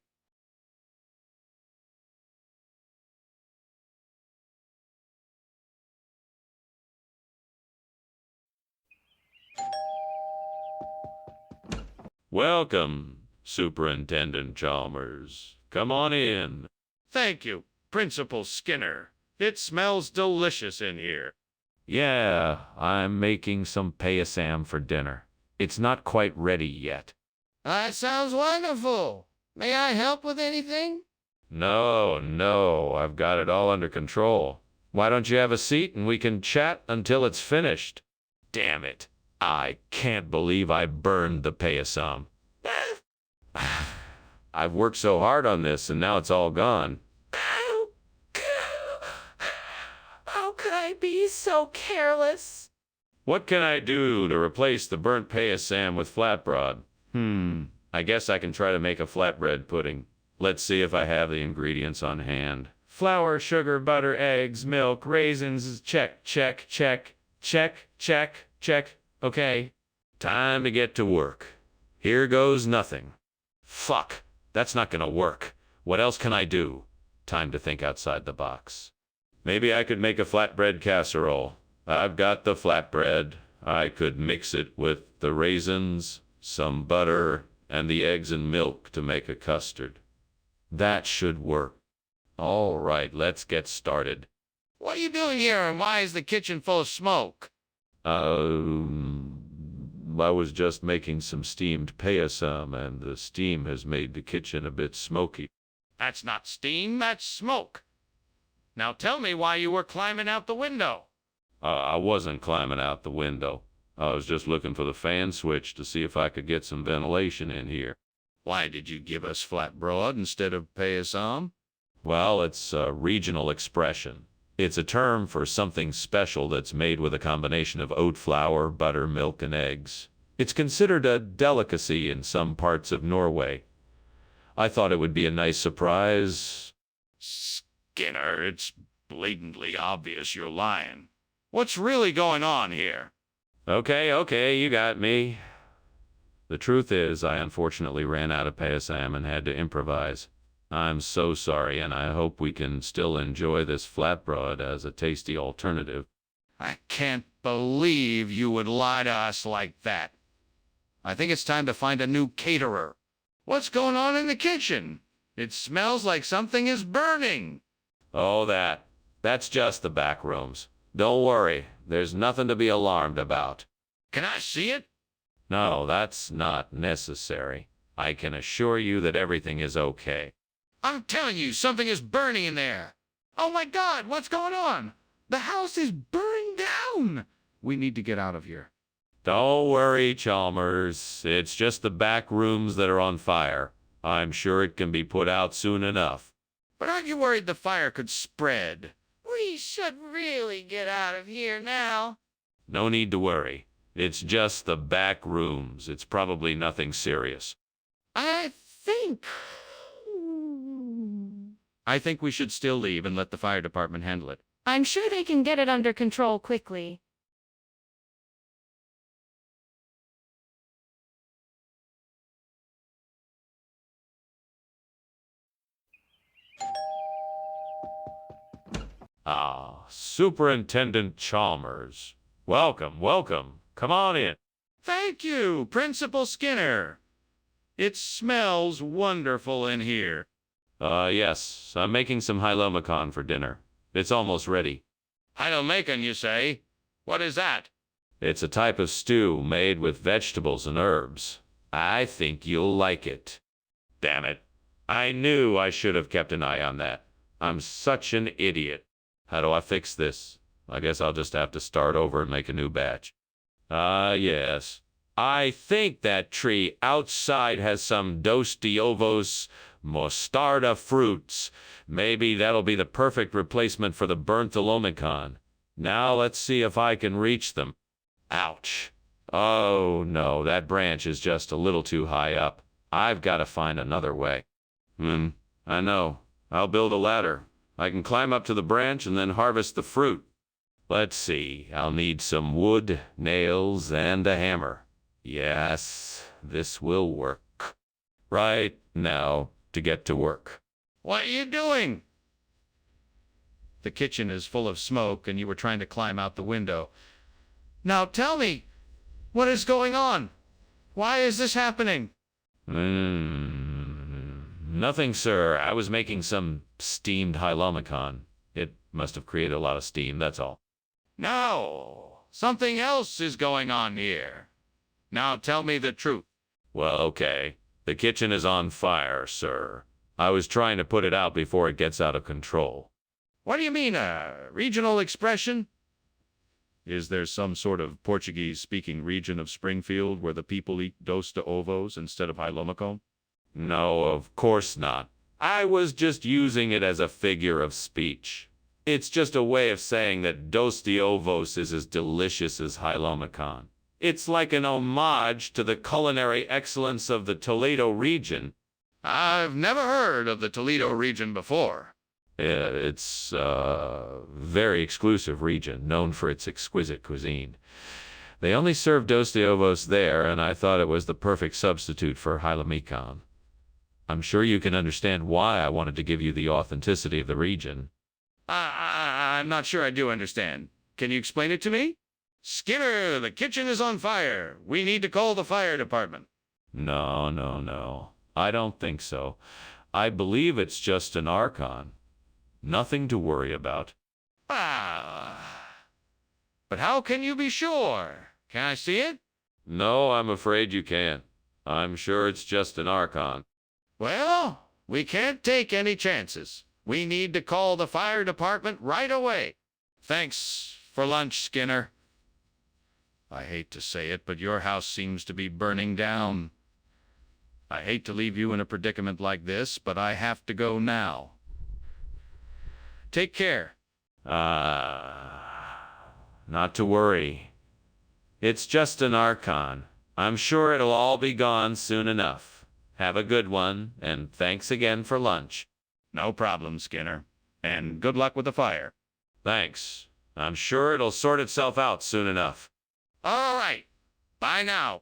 Welcome, Superintendent Chalmers. Come on in. Thank you, Principal Skinner. It smells delicious in here. Yeah, I'm making some payasam for dinner. It's not quite ready yet. That sounds wonderful. May I help with anything? No, I've got it all under control. Why don't you have a seat and we can chat until it's finished? Damn it. I can't believe I burned the payasam. I've worked so hard on this and now it's all gone. How could I be so careless? What can I do to replace the burnt payasam with flatbread? I guess I can try to make a flatbread pudding. Let's see if I have the ingredients on hand. Flour, sugar, butter, eggs, milk, raisins. Check. Okay. Time to get to work. Here goes nothing. Fuck. That's not gonna work. What else can I do? Time to think outside the box. Maybe I could make a flatbread casserole. I've got the flatbread. I could mix it with the raisins, some butter, and the eggs and milk to make a custard. That should work. All right, let's get started. What are you doing here, and why is the kitchen full of smoke? I was just making some steamed payasam, and the steam has made the kitchen a bit smoky. That's not steam, that's smoke. Now tell me why you were climbing out the window. I wasn't climbing out the window. I was just looking for the fan switch to see if I could get some ventilation in here. Why did you give us flatbread instead of payasam? Well, it's a regional expression. It's a term for something special that's made with a combination of oat flour, butter, milk, and eggs. It's considered a delicacy in some parts of Norway. I thought it would be a nice surprise. Skinner, it's blatantly obvious you're lying. What's really going on here? Okay, you got me. The truth is, I unfortunately ran out of payasam and had to improvise. I'm so sorry, and I hope we can still enjoy this flatbread as a tasty alternative. I can't believe you would lie to us like that. I think it's time to find a new caterer. What's going on in the kitchen? It smells like something is burning. Oh, that's just the back rooms. Don't worry, there's nothing to be alarmed about. Can I see it? No, that's not necessary. I can assure you that everything is okay. I'm telling you, something is burning in there. Oh my God, what's going on? The house is burning down. We need to get out of here. Don't worry, Chalmers. It's just the back rooms that are on fire. I'm sure it can be put out soon enough. But aren't you worried the fire could spread? We should really get out of here now. No need to worry. It's just the back rooms. It's probably nothing serious. I think we should still leave and let the fire department handle it. I'm sure they can get it under control quickly. Superintendent Chalmers. Welcome. Come on in. Thank you, Principal Skinner. It smells wonderful in here. Yes, I'm making some hylomicon for dinner. It's almost ready. Hylomicon, you say? What is that? It's a type of stew made with vegetables and herbs. I think you'll like it. Damn it. I knew I should have kept an eye on that. I'm such an idiot. How do I fix this? I guess I'll just have to start over and make a new batch. Yes. I think that tree outside has some dos de ovos mostarda fruits. Maybe that'll be the perfect replacement for the burnt hylomicon. Now let's see if I can reach them. Ouch. Oh no, that branch is just a little too high up. I've got to find another way. I know. I'll build a ladder. I can climb up to the branch and then harvest the fruit. Let's see. I'll need some wood, nails, and a hammer. Yes, this will work. Right now, to get to work. What are you doing? The kitchen is full of smoke and you were trying to climb out the window. Now tell me, what is going on? Why is this happening? Nothing, sir. I was making some steamed Hylomicon. It must have created a lot of steam, that's all. No, something else is going on here. Now tell me the truth. Well, okay. The kitchen is on fire, sir. I was trying to put it out before it gets out of control. What do you mean, a regional expression? Is there some sort of Portuguese-speaking region of Springfield where the people eat dos de ovos instead of Hylomicon? No, of course not. I was just using it as a figure of speech. It's just a way of saying that dos de ovos is as delicious as Hylomicon. It's like an homage to the culinary excellence of the Toledo region. I've never heard of the Toledo region before. It's a very exclusive region, known for its exquisite cuisine. They only serve dos de ovos there, and I thought it was the perfect substitute for Hylomicon. I'm sure you can understand why I wanted to give you the authenticity of the region. I'm not sure I do understand. Can you explain it to me? Skinner, the kitchen is on fire. We need to call the fire department. No. I don't think so. I believe it's just an archon. Nothing to worry about. But how can you be sure? Can I see it? No, I'm afraid you can't. I'm sure it's just an archon. Well, we can't take any chances. We need to call the fire department right away. Thanks for lunch, Skinner. I hate to say it, but your house seems to be burning down. I hate to leave you in a predicament like this, but I have to go now. Take care. Not to worry. It's just an archon. I'm sure it'll all be gone soon enough. Have a good one, and thanks again for lunch. No problem, Skinner. And good luck with the fire. Thanks. I'm sure it'll sort itself out soon enough. All right. Bye now.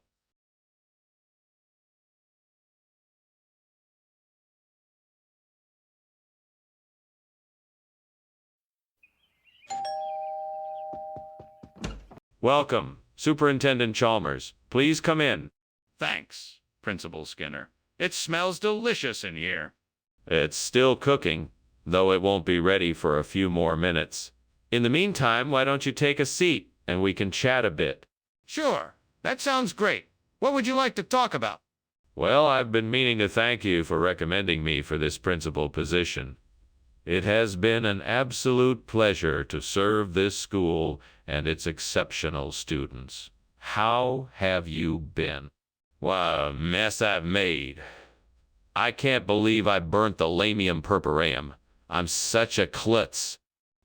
Welcome, Superintendent Chalmers. Please come in. Thanks, Principal Skinner. It smells delicious in here. It's still cooking, though it won't be ready for a few more minutes. In the meantime, why don't you take a seat, and we can chat a bit? Sure, that sounds great. What would you like to talk about? Well, I've been meaning to thank you for recommending me for this principal position. It has been an absolute pleasure to serve this school and its exceptional students. How have you been? What a mess I've made. I can't believe I burnt the lamium purpureum. I'm such a klutz.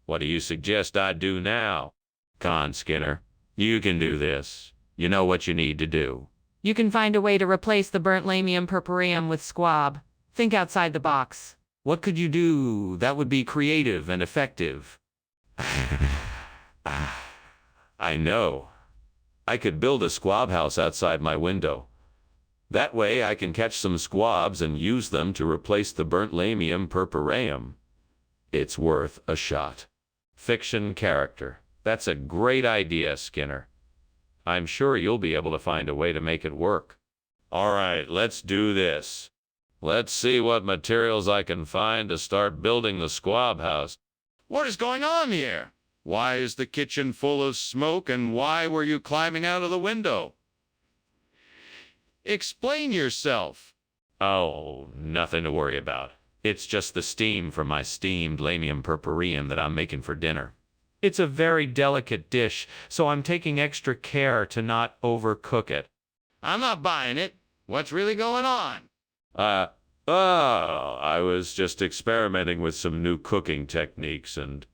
What do you suggest I do now? Con Skinner, you can do this. You know what you need to do. You can find a way to replace the burnt lamium purpureum with squab. Think outside the box. What could you do that would be creative and effective? I know. I could build a squab house outside my window. That way I can catch some squabs and use them to replace the burnt lamium purpureum. It's worth a shot. Fiction character. That's a great idea, Skinner. I'm sure you'll be able to find a way to make it work. All right, let's do this. Let's see what materials I can find to start building the squab house. What is going on here? Why is the kitchen full of smoke, and why were you climbing out of the window? Explain yourself. Oh, nothing to worry about. It's just the steam from my steamed lamium purpureum that I'm making for dinner. It's a very delicate dish, so I'm taking extra care to not overcook it. I'm not buying it. What's really going on? I was just experimenting with some new cooking techniques and,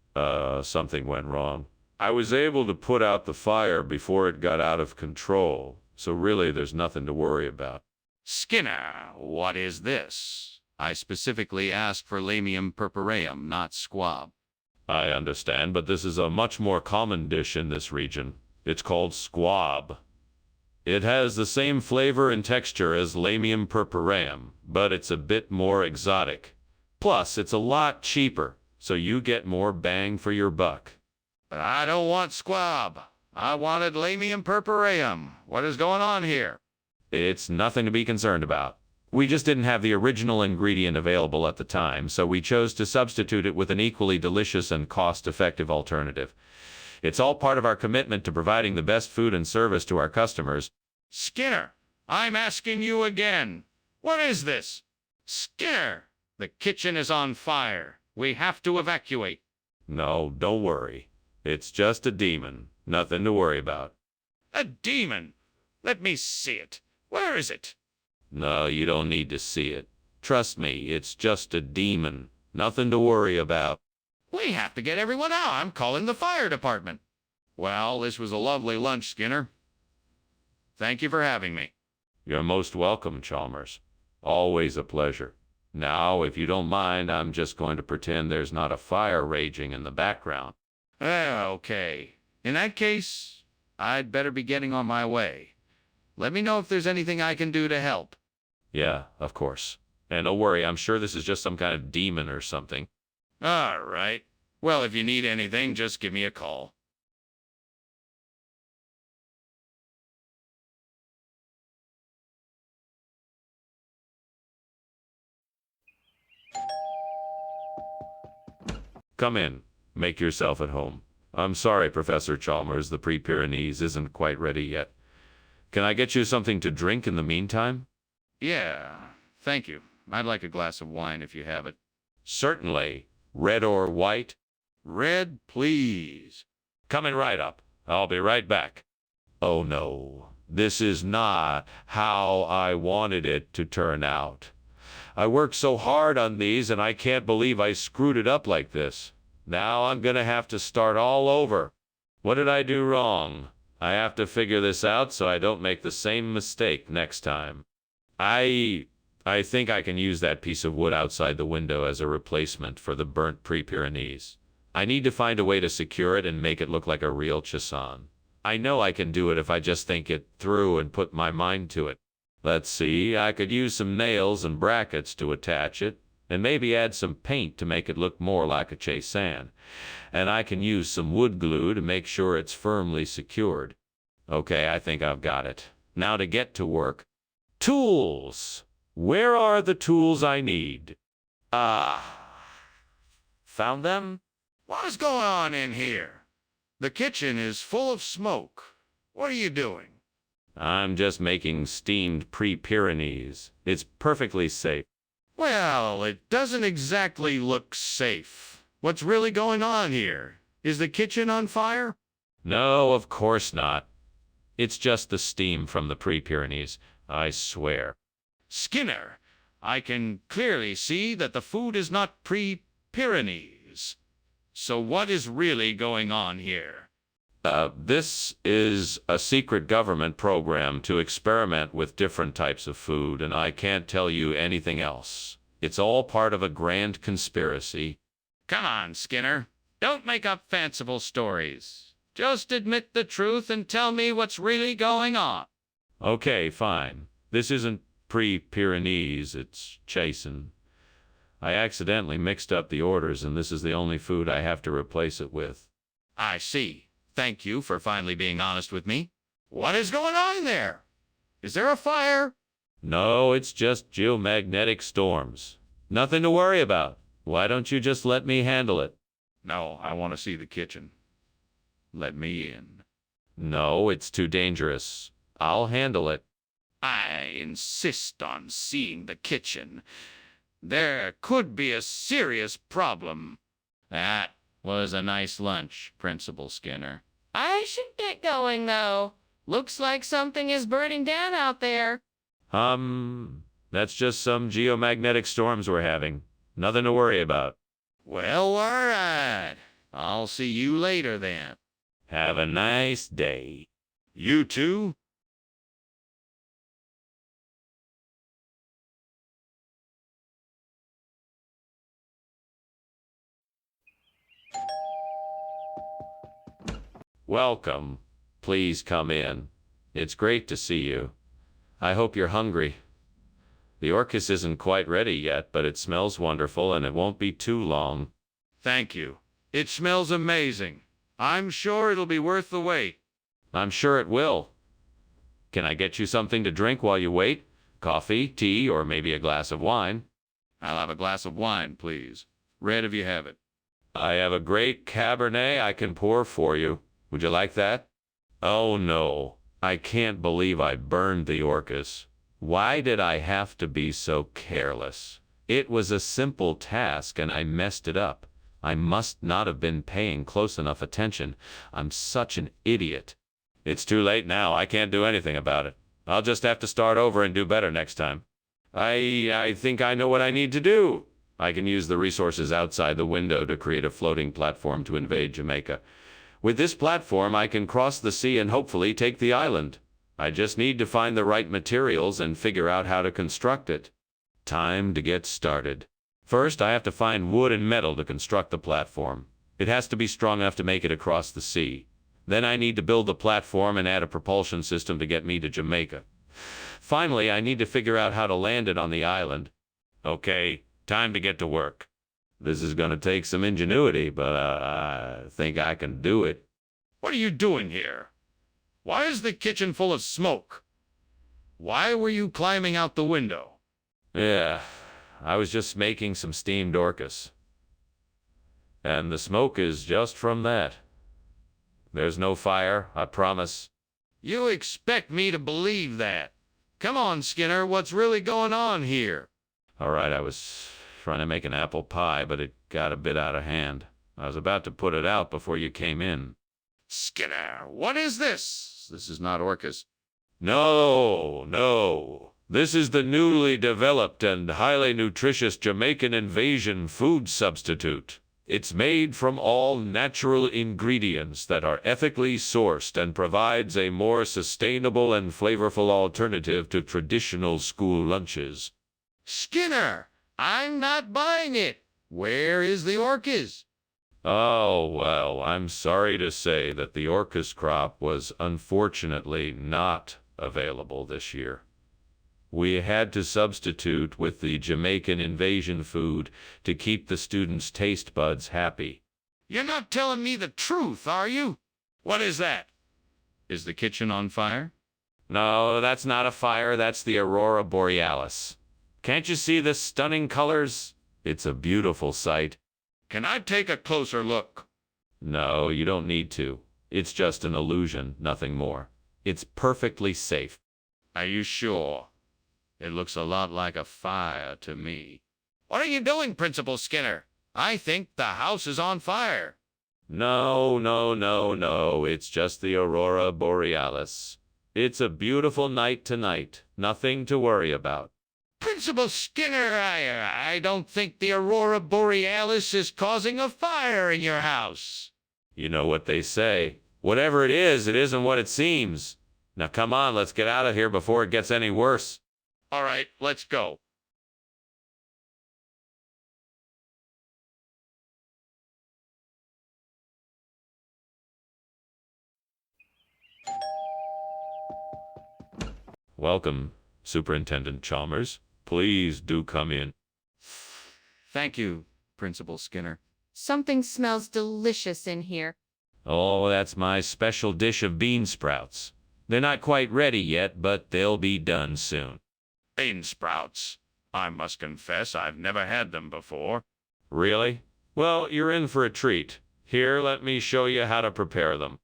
something went wrong. I was able to put out the fire before it got out of control, so really there's nothing to worry about. Skinner, what is this? I specifically asked for lamium purpureum, not squab. I understand, but this is a much more common dish in this region. It's called squab. It has the same flavor and texture as lamium purpureum, but it's a bit more exotic. Plus, it's a lot cheaper, so you get more bang for your buck. But I don't want squab. I wanted lamium purpureum. What is going on here? It's nothing to be concerned about. We just didn't have the original ingredient available at the time, so we chose to substitute it with an equally delicious and cost-effective alternative. It's all part of our commitment to providing the best food and service to our customers. Skinner, I'm asking you again. What is this? Skinner, the kitchen is on fire. We have to evacuate. No, don't worry. It's just a demon. Nothing to worry about. A demon? Let me see it. Where is it? No, you don't need to see it. Trust me, it's just a demon. Nothing to worry about. We have to get everyone out. I'm calling the fire department. Well, this was a lovely lunch, Skinner. Thank you for having me. You're most welcome, Chalmers. Always a pleasure. Now, if you don't mind, I'm just going to pretend there's not a fire raging in the background. Okay. In that case, I'd better be getting on my way. Let me know if there's anything I can do to help. Yeah, of course. And don't worry, I'm sure this is just some kind of demon or something. All right. Well, if you need anything, just give me a call. Come in. Make yourself at home. I'm sorry, Professor Chalmers, the Pre-Pyrenees isn't quite ready yet. Can I get you something to drink in the meantime? Yeah, thank you. I'd like a glass of wine if you have it. Certainly. Red or white? Red, please. Coming right up. I'll be right back. Oh no, this is not how I wanted it to turn out. I worked so hard on these and I can't believe I screwed it up like this. Now I'm gonna have to start all over. What did I do wrong? I have to figure this out so I don't make the same mistake next time. I think I can use that piece of wood outside the window as a replacement for the burnt Pre-Pyrenees. I need to find a way to secure it and make it look like a real Chasson. I know I can do it if I just think it through and put my mind to it. Let's see, I could use some nails and brackets to attach it, and maybe add some paint to make it look more like a Chasson. And I can use some wood glue to make sure it's firmly secured. Okay, I think I've got it. Now to get to work. Tools! Where are the tools I need? Found them? What is going on in here? The kitchen is full of smoke. What are you doing? I'm just making steamed Pre-Pyrenees. It's perfectly safe. Well, it doesn't exactly look safe. What's really going on here? Is the kitchen on fire? No, of course not. It's just the steam from the Pre-Pyrenees, I swear. Skinner, I can clearly see that the food is not Pre-Pyrenees. So what is really going on here? This is a secret government program to experiment with different types of food, and I can't tell you anything else. It's all part of a grand conspiracy. Come on, Skinner. Don't make up fanciful stories. Just admit the truth and tell me what's really going on. Okay, fine. This isn't Pre-Pyrenees, it's Chasson. I accidentally mixed up the orders, and this is the only food I have to replace it with. I see. Thank you for finally being honest with me. What is going on there? Is there a fire? No, it's just geomagnetic storms. Nothing to worry about. Why don't you just let me handle it? No, I want to see the kitchen. Let me in. No, it's too dangerous. I'll handle it. I insist on seeing the kitchen. There could be a serious problem. That was a nice lunch, Principal Skinner. I should get going, though. Looks like something is burning down out there. That's just some geomagnetic storms we're having. Nothing to worry about. Well, all right. I'll see you later then. Have a nice day. You too? Welcome. Please come in. It's great to see you. I hope you're hungry. The orchis isn't quite ready yet, but it smells wonderful and it won't be too long. Thank you. It smells amazing. I'm sure it'll be worth the wait. I'm sure it will. Can I get you something to drink while you wait? Coffee, tea, or maybe a glass of wine? I'll have a glass of wine, please. Red if you have it. I have a great Cabernet I can pour for you. Would you like that? Oh no, I can't believe I burned the Orcus. Why did I have to be so careless? It was a simple task and I messed it up. I must not have been paying close enough attention. I'm such an idiot. It's too late now. I can't do anything about it. I'll just have to start over and do better next time. I think I know what I need to do. I can use the resources outside the window to create a floating platform to invade Jamaica. With this platform, I can cross the sea and hopefully take the island. I just need to find the right materials and figure out how to construct it. Time to get started. First, I have to find wood and metal to construct the platform. It has to be strong enough to make it across the sea. Then I need to build the platform and add a propulsion system to get me to Jamaica. Finally, I need to figure out how to land it on the island. Okay, time to get to work. This is going to take some ingenuity, but I think I can do it. What are you doing here? Why is the kitchen full of smoke? Why were you climbing out the window? Yeah, I was just making some steamed Orcus. And the smoke is just from that. There's no fire, I promise. You expect me to believe that? Come on, Skinner, what's really going on here? All right, I was trying to make an apple pie, but it got a bit out of hand. I was about to put it out before you came in. Skinner, what is this? This is not Orcus. No. This is the newly developed and highly nutritious Jamaican invasion food substitute. It's made from all natural ingredients that are ethically sourced and provides a more sustainable and flavorful alternative to traditional school lunches. Skinner, I'm not buying it. Where is the Orcus? Oh, well, I'm sorry to say that the Orcus crop was unfortunately not available this year. We had to substitute with the Jamaican invasion food to keep the students' taste buds happy. You're not telling me the truth, are you? What is that? Is the kitchen on fire? No, that's not a fire, that's the Aurora Borealis. Can't you see the stunning colors? It's a beautiful sight. Can I take a closer look? No, you don't need to. It's just an illusion, nothing more. It's perfectly safe. Are you sure? It looks a lot like a fire to me. What are you doing, Principal Skinner? I think the house is on fire. No. It's just the Aurora Borealis. It's a beautiful night tonight. Nothing to worry about. Principal Skinner, I don't think the Aurora Borealis is causing a fire in your house. You know what they say. Whatever it isn't what it seems. Now come on, let's get out of here before it gets any worse. All right, let's go. Welcome, Superintendent Chalmers. Please do come in. Thank you, Principal Skinner. Something smells delicious in here. Oh, that's my special dish of bean sprouts. They're not quite ready yet, but they'll be done soon. Bean sprouts. I must confess I've never had them before. Really? Well, you're in for a treat. Here, let me show you how to prepare them.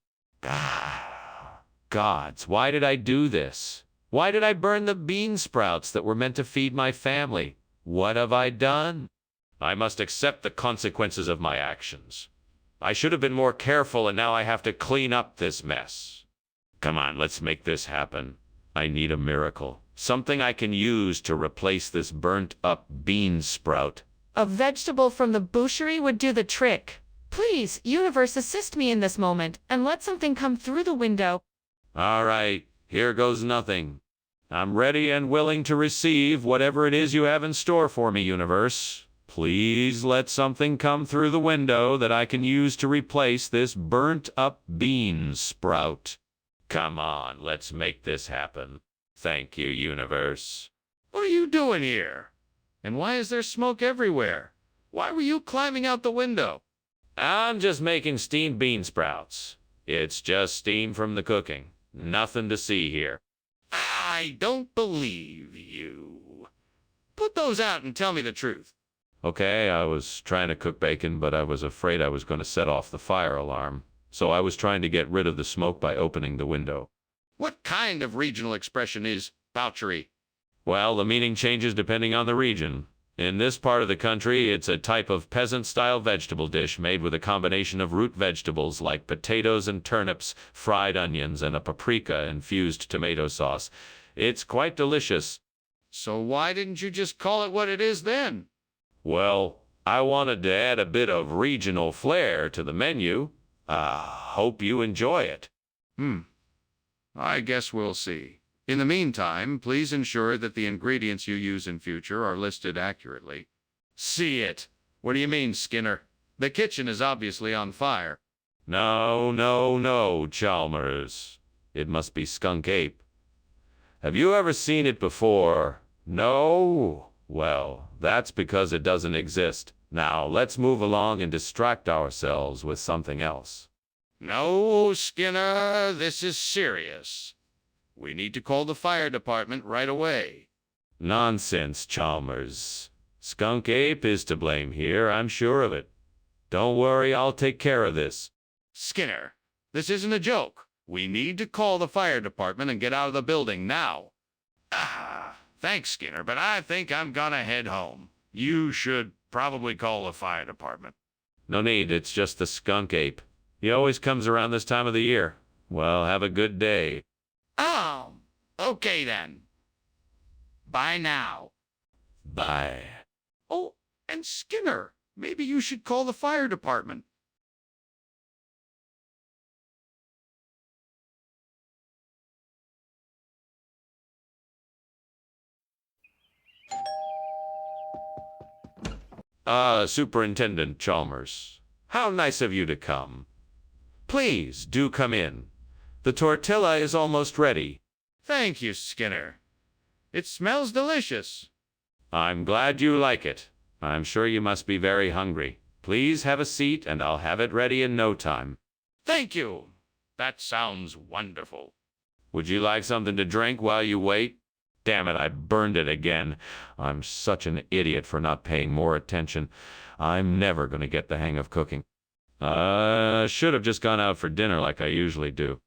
Gods, why did I do this? Why did I burn the bean sprouts that were meant to feed my family? What have I done? I must accept the consequences of my actions. I should have been more careful, and now I have to clean up this mess. Come on, let's make this happen. I need a miracle. Something I can use to replace this burnt-up bean sprout. A vegetable from the boucherie would do the trick. Please, universe, assist me in this moment, and let something come through the window. All right, here goes nothing. I'm ready and willing to receive whatever it is you have in store for me, universe. Please let something come through the window that I can use to replace this burnt-up bean sprout. Come on, let's make this happen. Thank you, universe. What are you doing here? And why is there smoke everywhere? Why were you climbing out the window? I'm just making steamed bean sprouts. It's just steam from the cooking. Nothing to see here. I don't believe you. Put those out and tell me the truth. Okay, I was trying to cook bacon, but I was afraid I was going to set off the fire alarm. So I was trying to get rid of the smoke by opening the window. What kind of regional expression is bouchery? Well, the meaning changes depending on the region. In this part of the country, it's a type of peasant-style vegetable dish made with a combination of root vegetables like potatoes and turnips, fried onions, and a paprika-infused tomato sauce. It's quite delicious. So why didn't you just call it what it is then? Well, I wanted to add a bit of regional flair to the menu. Hope you enjoy it. I guess we'll see. In the meantime, please ensure that the ingredients you use in future are listed accurately. See it? What do you mean, Skinner? The kitchen is obviously on fire. No, Chalmers. It must be Skunk Ape. Have you ever seen it before? No? Well, that's because it doesn't exist. Now, let's move along and distract ourselves with something else. No, Skinner, this is serious. We need to call the fire department right away. Nonsense, Chalmers. Skunk Ape is to blame here, I'm sure of it. Don't worry, I'll take care of this. Skinner, this isn't a joke. We need to call the fire department and get out of the building now. Thanks, Skinner, but I think I'm gonna head home. You should probably call the fire department. No need, it's just the Skunk Ape. He always comes around this time of the year. Well, have a good day. Oh, okay then. Bye now. Bye. Oh, and Skinner, maybe you should call the fire department. Superintendent Chalmers, how nice of you to come. Please, do come in. The tortilla is almost ready. Thank you, Skinner. It smells delicious. I'm glad you like it. I'm sure you must be very hungry. Please have a seat and I'll have it ready in no time. Thank you. That sounds wonderful. Would you like something to drink while you wait? Damn it, I burned it again. I'm such an idiot for not paying more attention. I'm never going to get the hang of cooking. Should have just gone out for dinner like I usually do.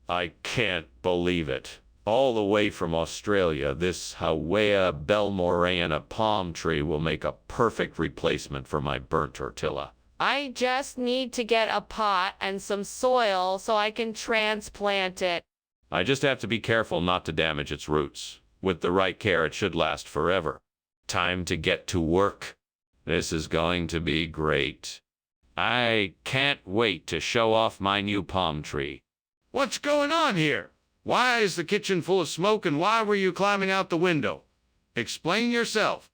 I can't believe it. All the way from Australia, this Hawea Belmorana palm tree will make a perfect replacement for my burnt tortilla. I just need to get a pot and some soil so I can transplant it. I just have to be careful not to damage its roots. With the right care, it should last forever. Time to get to work. This is going to be great. I can't wait to show off my new palm tree. What's going on here? Why is the kitchen full of smoke and why were you climbing out the window? Explain yourself.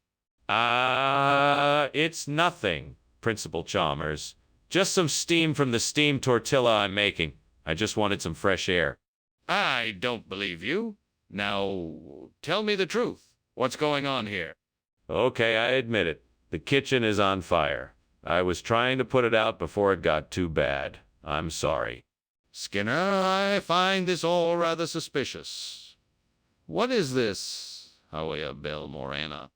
It's nothing, Principal Chalmers. Just some steam from the steamed tortilla I'm making. I just wanted some fresh air. I don't believe you. Now, tell me the truth. What's going on here? Okay, I admit it. The kitchen is on fire. I was trying to put it out before it got too bad. I'm sorry. Skinner, I find this all rather suspicious. What is this, Hawea Belmorana?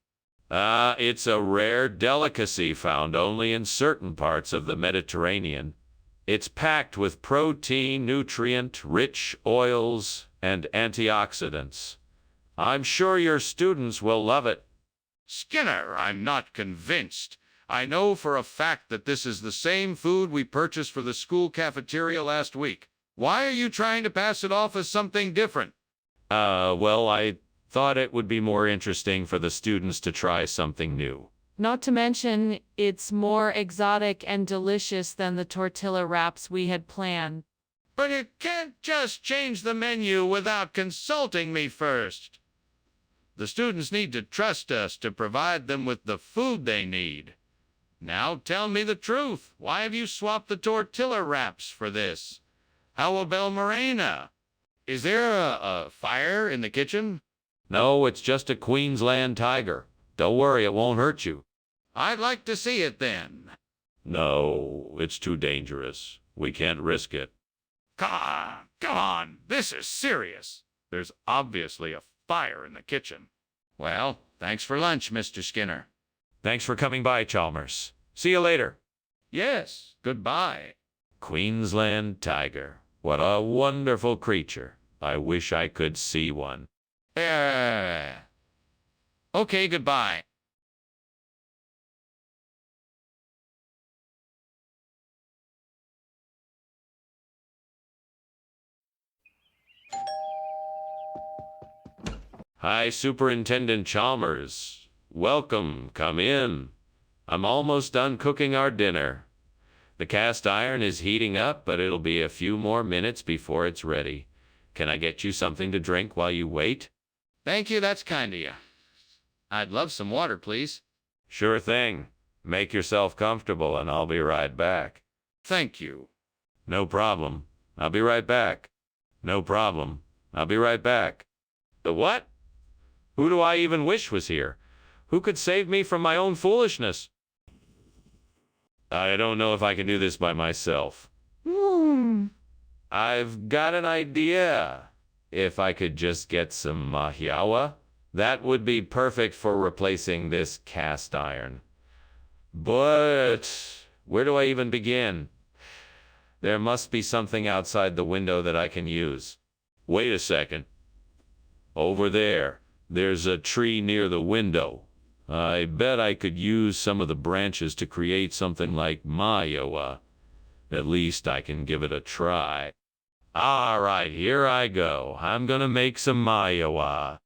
It's a rare delicacy found only in certain parts of the Mediterranean. It's packed with protein, nutrient-rich oils, and antioxidants. I'm sure your students will love it. Skinner, I'm not convinced. I know for a fact that this is the same food we purchased for the school cafeteria last week. Why are you trying to pass it off as something different? Well, I thought it would be more interesting for the students to try something new. Not to mention, it's more exotic and delicious than the tortilla wraps we had planned. But you can't just change the menu without consulting me first. The students need to trust us to provide them with the food they need. Now tell me the truth. Why have you swapped the tortilla wraps for this? How about Morena? Is there a fire in the kitchen? No, it's just a Queensland tiger. Don't worry, it won't hurt you. I'd like to see it then. No, it's too dangerous. We can't risk it. Come on, this is serious. There's obviously a fire in the kitchen. Well, thanks for lunch, Mr. Skinner. Thanks for coming by, Chalmers. See you later. Yes, goodbye. Queensland tiger. What a wonderful creature. I wish I could see one. Okay, goodbye. Hi, Superintendent Chalmers. Welcome. Come in. I'm almost done cooking our dinner. The cast iron is heating up, but it'll be a few more minutes before it's ready. Can I get you something to drink while you wait? Thank you, that's kind of you. I'd love some water, please. Sure thing. Make yourself comfortable and I'll be right back. Thank you. No problem. I'll be right back. No problem. I'll be right back. The what? Who do I even wish was here? Who could save me from my own foolishness? I don't know if I can do this by myself. I've got an idea. If I could just get some mahiawa, that would be perfect for replacing this cast iron. But where do I even begin? There must be something outside the window that I can use. Wait a second. Over there, there's a tree near the window. I bet I could use some of the branches to create something like mahiawa. At least I can give it a try. All right, here I go. I'm gonna make some mahiawa.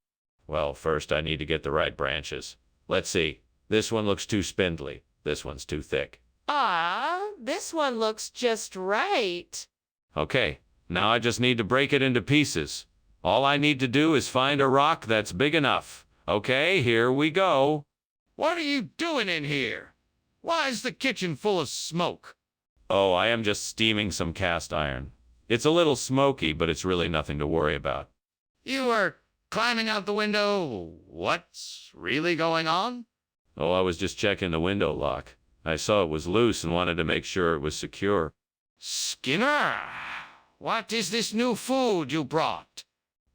Well, first I need to get the right branches. Let's see. This one looks too spindly. This one's too thick. This one looks just right. Okay, now I just need to break it into pieces. All I need to do is find a rock that's big enough. Okay, here we go. What are you doing in here? Why is the kitchen full of smoke? Oh, I am just steaming some cast iron. It's a little smoky, but it's really nothing to worry about. You are climbing out the window. What's really going on? Oh, I was just checking the window lock. I saw it was loose and wanted to make sure it was secure. Skinner, what is this new food you brought?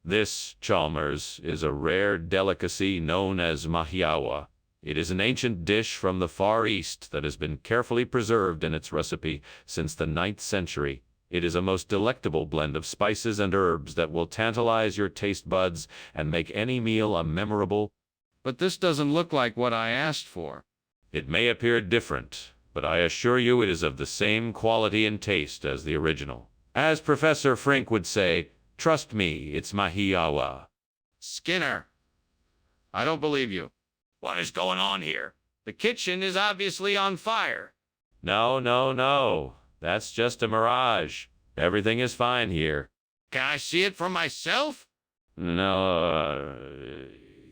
This, Chalmers, is a rare delicacy known as mahiawa. It is an ancient dish from the Far East that has been carefully preserved in its recipe since the 9th century. It is a most delectable blend of spices and herbs that will tantalize your taste buds and make any meal a memorable. But this doesn't look like what I asked for. It may appear different, but I assure you it is of the same quality and taste as the original. As Professor Frink would say, trust me, it's mahiawa. Skinner, I don't believe you. What is going on here? The kitchen is obviously on fire. No. That's just a mirage. Everything is fine here. Can I see it for myself? No,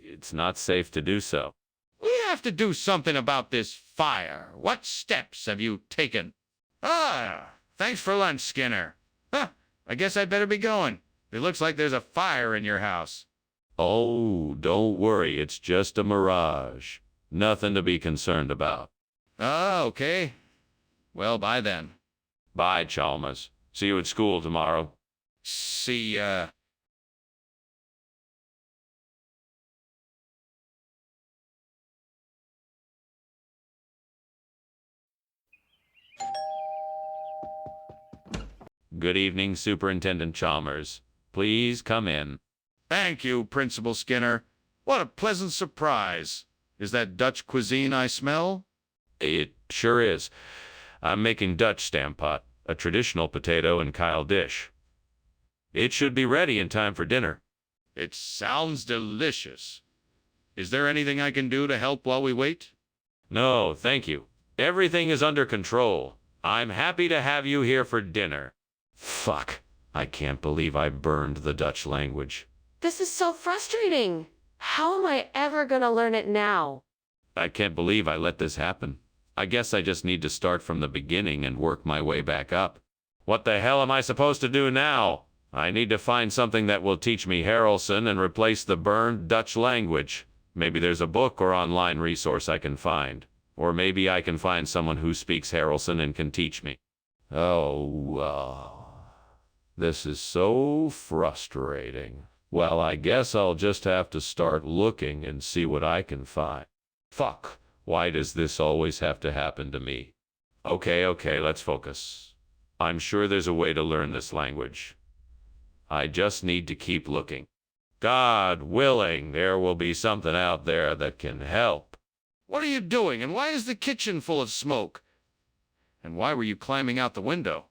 it's not safe to do so. We have to do something about this fire. What steps have you taken? Thanks for lunch, Skinner. I guess I'd better be going. It looks like there's a fire in your house. Oh, don't worry, it's just a mirage. Nothing to be concerned about. Okay. Well, bye then. Bye, Chalmers. See you at school tomorrow. See ya. Good evening, Superintendent Chalmers. Please come in. Thank you, Principal Skinner. What a pleasant surprise. Is that Dutch cuisine I smell? It sure is. I'm making Dutch stampot, a traditional potato and Kyle dish. It should be ready in time for dinner. It sounds delicious. Is there anything I can do to help while we wait? No, thank you. Everything is under control. I'm happy to have you here for dinner. Fuck. I can't believe I burned the Dutch language. This is so frustrating. How am I ever gonna learn it now? I can't believe I let this happen. I guess I just need to start from the beginning and work my way back up. What the hell am I supposed to do now? I need to find something that will teach me Harrelson and replace the burned Dutch language. Maybe there's a book or online resource I can find. Or maybe I can find someone who speaks Harrelson and can teach me. Oh, this is so frustrating. Well, I guess I'll just have to start looking and see what I can find. Fuck, why does this always have to happen to me? Okay, let's focus. I'm sure there's a way to learn this language. I just need to keep looking. God willing, there will be something out there that can help. What are you doing, and why is the kitchen full of smoke? And why were you climbing out the window?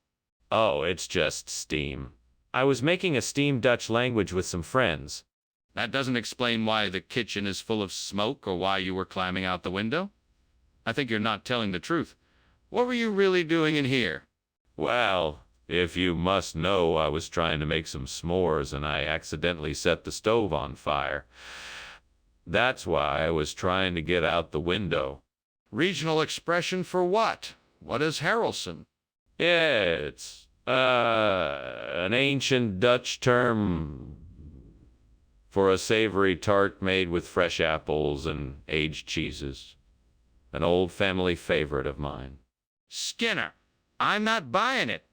Oh, it's just steam. I was making a steam Dutch language with some friends. That doesn't explain why the kitchen is full of smoke or why you were climbing out the window. I think you're not telling the truth. What were you really doing in here? Well, if you must know, I was trying to make some s'mores and I accidentally set the stove on fire. That's why I was trying to get out the window. Regional expression for what? What is Harrelson? It's, an ancient Dutch term for a savory tart made with fresh apples and aged cheeses. An old family favorite of mine. Skinner, I'm not buying it.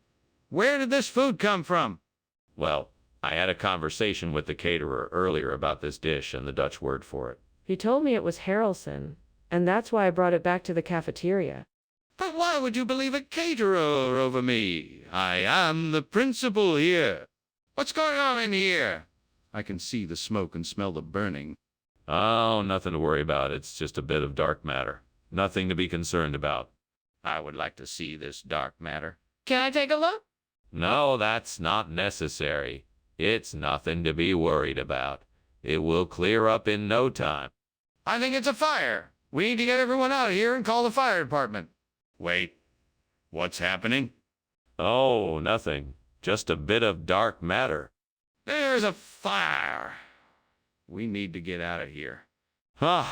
Where did this food come from? Well, I had a conversation with the caterer earlier about this dish and the Dutch word for it. He told me it was Harrelson, and that's why I brought it back to the cafeteria. But why would you believe a caterer over me? I am the principal here. What's going on in here? I can see the smoke and smell the burning. Oh, nothing to worry about. It's just a bit of dark matter. Nothing to be concerned about. I would like to see this dark matter. Can I take a look? No, that's not necessary. It's nothing to be worried about. It will clear up in no time. I think it's a fire. We need to get everyone out of here and call the fire department. Wait, what's happening? Oh, nothing. Just a bit of dark matter. There's a fire. We need to get out of here. Huh?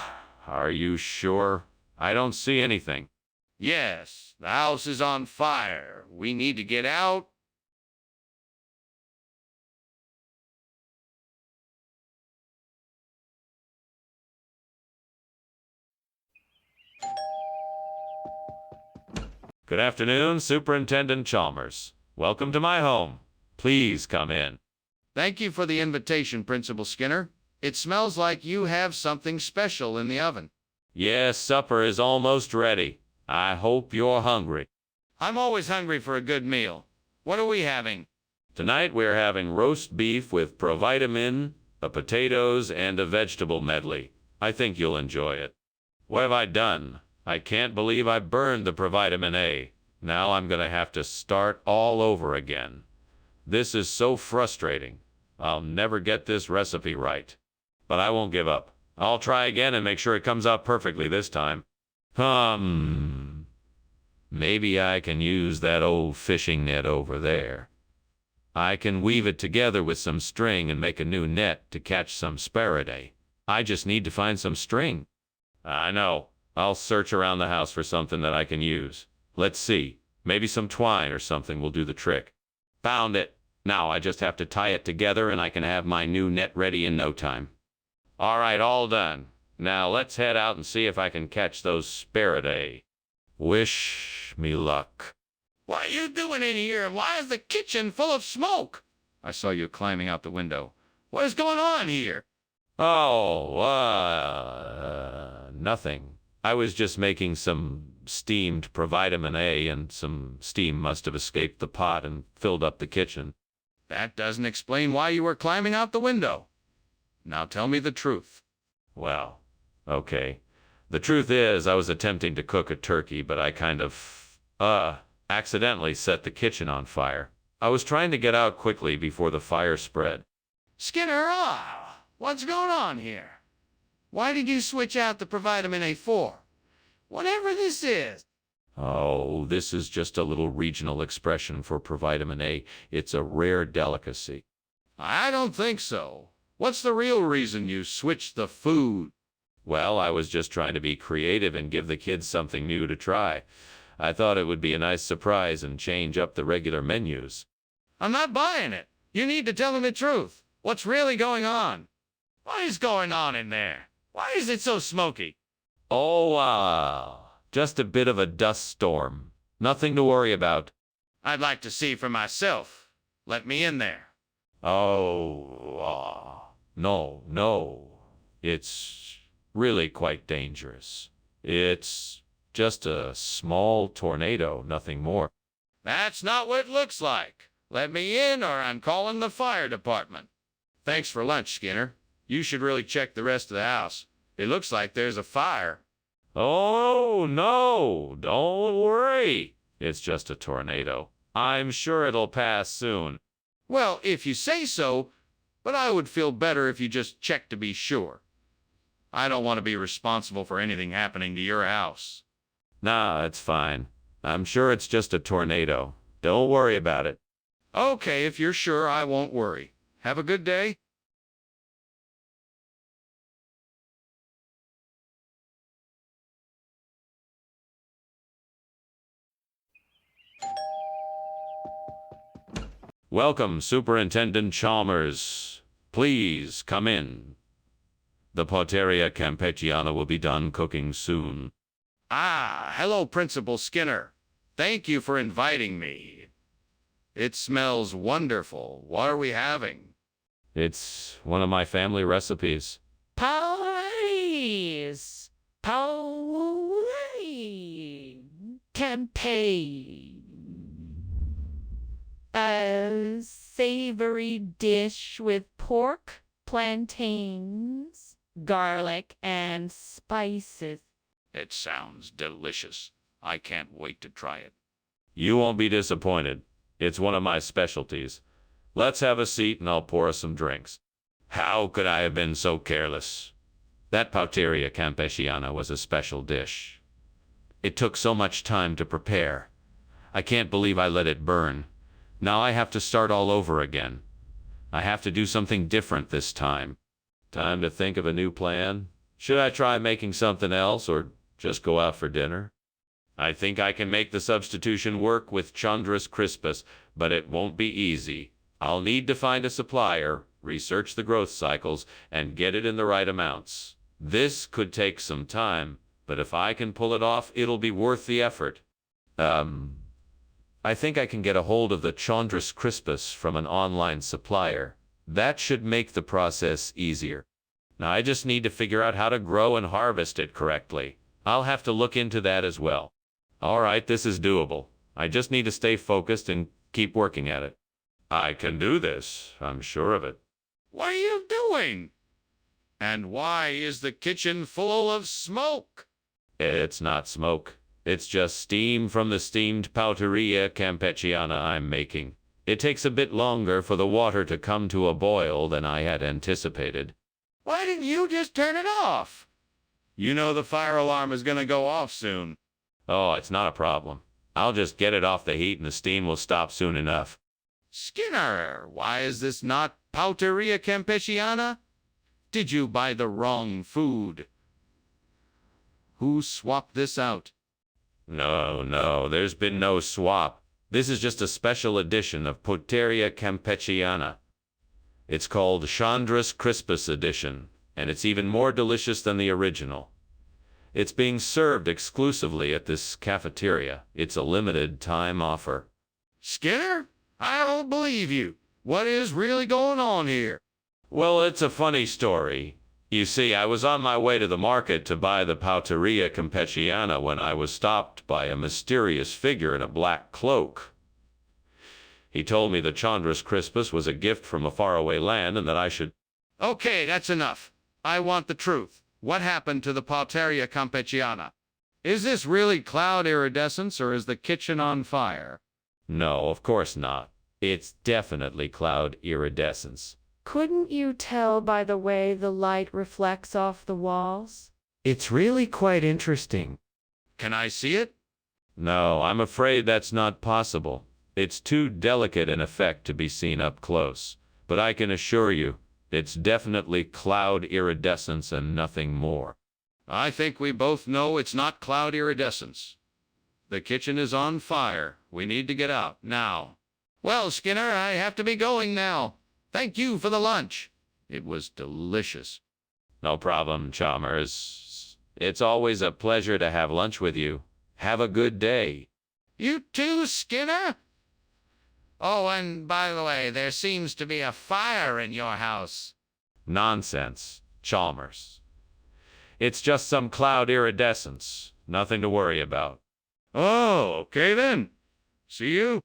Are you sure? I don't see anything. Yes, the house is on fire. We need to get out. Good afternoon, Superintendent Chalmers. Welcome to my home. Please come in. Thank you for the invitation, Principal Skinner. It smells like you have something special in the oven. Yes, supper is almost ready. I hope you're hungry. I'm always hungry for a good meal. What are we having? Tonight we're having roast beef with provitamin, potatoes, and a vegetable medley. I think you'll enjoy it. What have I done? I can't believe I burned the provitamin A. Now I'm gonna have to start all over again. This is so frustrating. I'll never get this recipe right. But I won't give up. I'll try again and make sure it comes out perfectly this time. Maybe I can use that old fishing net over there. I can weave it together with some string and make a new net to catch some sparidae. I just need to find some string. I know. I'll search around the house for something that I can use. Let's see. Maybe some twine or something will do the trick. Found it. Now I just have to tie it together and I can have my new net ready in no time. All right, all done. Now let's head out and see if I can catch those sparidae. Wish me luck. What are you doing in here, and why is the kitchen full of smoke? I saw you climbing out the window. What is going on here? Oh, nothing. I was just making some steamed provitamin A and some steam must have escaped the pot and filled up the kitchen. That doesn't explain why you were climbing out the window. Now tell me the truth. Well, okay. The truth is, I was attempting to cook a turkey, but I kind of, accidentally set the kitchen on fire. I was trying to get out quickly before the fire spread. Skinner, what's going on here? Why did you switch out the provitamin A for? Whatever this is. Oh, this is just a little regional expression for provitamin A. It's a rare delicacy. I don't think so. What's the real reason you switched the food? Well, I was just trying to be creative and give the kids something new to try. I thought it would be a nice surprise and change up the regular menus. I'm not buying it. You need to tell me the truth. What's really going on? What is going on in there? Why is it so smoky? Oh, just a bit of a dust storm. Nothing to worry about. I'd like to see for myself. Let me in there. Oh, No, no. It's really quite dangerous. It's just a small tornado, nothing more. That's not what it looks like. Let me in or I'm calling the fire department. Thanks for lunch, Skinner. You should really check the rest of the house. It looks like there's a fire. Oh, no, don't worry. It's just a tornado. I'm sure it'll pass soon. Well, if you say so, but I would feel better if you just checked to be sure. I don't want to be responsible for anything happening to your house. Nah, it's fine. I'm sure it's just a tornado. Don't worry about it. Okay, if you're sure, I won't worry. Have a good day. Welcome, Superintendent Chalmers. Please come in. The Poteria Campechiana will be done cooking soon. Ah, hello, Principal Skinner. Thank you for inviting me. It smells wonderful. What are we having? It's one of my family recipes. Pies. Tempeh. A savory dish with pork, plantains, garlic, and spices. It sounds delicious. I can't wait to try it. You won't be disappointed. It's one of my specialties. Let's have a seat and I'll pour us some drinks. How could I have been so careless? That Pauteria Campesiana was a special dish. It took so much time to prepare. I can't believe I let it burn. Now I have to start all over again. I have to do something different this time. Time to think of a new plan. Should I try making something else or just go out for dinner? I think I can make the substitution work with Chondrus crispus, but it won't be easy. I'll need to find a supplier, research the growth cycles, and get it in the right amounts. This could take some time, but if I can pull it off, it'll be worth the effort. I think I can get a hold of the Chondrus crispus from an online supplier. That should make the process easier. Now I just need to figure out how to grow and harvest it correctly. I'll have to look into that as well. All right, this is doable. I just need to stay focused and keep working at it. I can do this. I'm sure of it. What are you doing? And why is the kitchen full of smoke? It's not smoke. It's just steam from the steamed Pauteria Campechiana I'm making. It takes a bit longer for the water to come to a boil than I had anticipated. Why didn't you just turn it off? You know the fire alarm is gonna go off soon. Oh, it's not a problem. I'll just get it off the heat and the steam will stop soon enough. Skinner, why is this not Pauteria Campesiana? Did you buy the wrong food? Who swapped this out? No, there's been no swap. This is just a special edition of Poteria Campechiana. It's called Chondrus crispus edition, and it's even more delicious than the original. It's being served exclusively at this cafeteria. It's a limited time offer. Skinner, I don't believe you. What is really going on here? Well, it's a funny story. You see, I was on my way to the market to buy the Pauteria Campechiana when I was stopped by a mysterious figure in a black cloak. He told me the Chondrus crispus was a gift from a faraway land and that I should... Okay, that's enough. I want the truth. What happened to the Pauteria Campechiana? Is this really cloud iridescence or is the kitchen on fire? No, of course not. It's definitely cloud iridescence. Couldn't you tell by the way the light reflects off the walls? It's really quite interesting. Can I see it? No, I'm afraid that's not possible. It's too delicate an effect to be seen up close. But I can assure you, it's definitely cloud iridescence and nothing more. I think we both know it's not cloud iridescence. The kitchen is on fire. We need to get out now. Well, Skinner, I have to be going now. Thank you for the lunch. It was delicious. No problem, Chalmers. It's always a pleasure to have lunch with you. Have a good day. You too, Skinner? Oh, and by the way, there seems to be a fire in your house. Nonsense, Chalmers. It's just some cloud iridescence. Nothing to worry about. Oh, okay then. See you.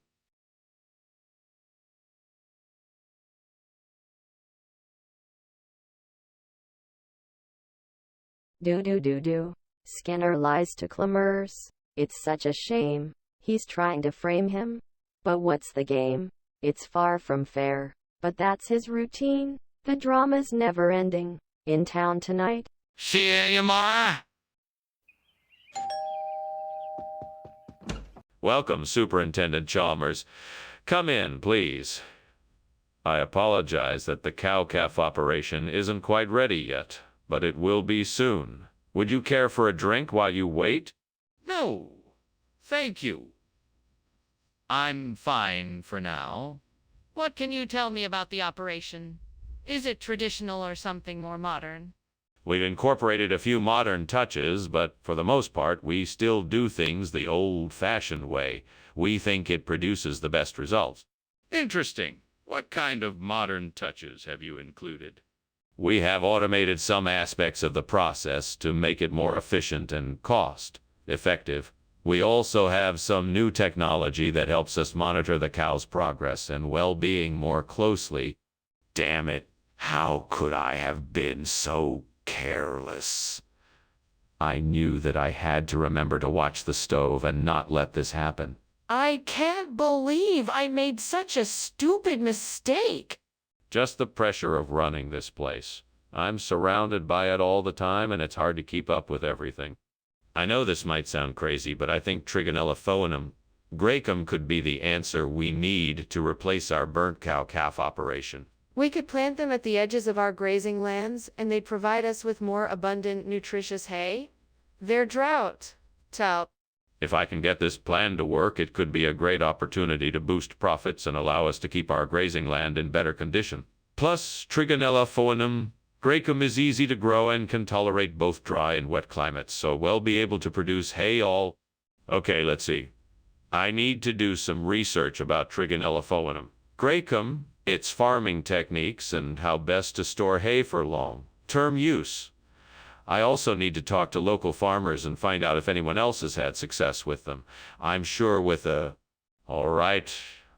Do. Skinner lies to Chalmers. It's such a shame. He's trying to frame him. But what's the game? It's far from fair. But that's his routine. The drama's never ending. In town tonight? See you tomorrow. Welcome, Superintendent Chalmers. Come in, please. I apologize that the cow-calf operation isn't quite ready yet, but it will be soon. Would you care for a drink while you wait? No, thank you. I'm fine for now. What can you tell me about the operation? Is it traditional or something more modern? We've incorporated a few modern touches, but for the most part, we still do things the old-fashioned way. We think it produces the best results. Interesting. What kind of modern touches have you included? We have automated some aspects of the process to make it more efficient and cost-effective. We also have some new technology that helps us monitor the cow's progress and well-being more closely. Damn it. How could I have been so careless? I knew that I had to remember to watch the stove and not let this happen. I can't believe I made such a stupid mistake. Just the pressure of running this place. I'm surrounded by it all the time, and it's hard to keep up with everything. I know this might sound crazy, but I think Trigonella foenum graecum could be the answer we need to replace our burnt cow-calf operation. We could plant them at the edges of our grazing lands, and they'd provide us with more abundant, nutritious hay. They're drought-tolerant. If I can get this plan to work, it could be a great opportunity to boost profits and allow us to keep our grazing land in better condition. Plus, Trigonella foenum graecum is easy to grow and can tolerate both dry and wet climates, so we'll be able to produce hay all... Okay, let's see. I need to do some research about Trigonella foenum graecum, its farming techniques, and how best to store hay for long-term use. I also need to talk to local farmers and find out if anyone else has had success with them. I'm sure with a... All right,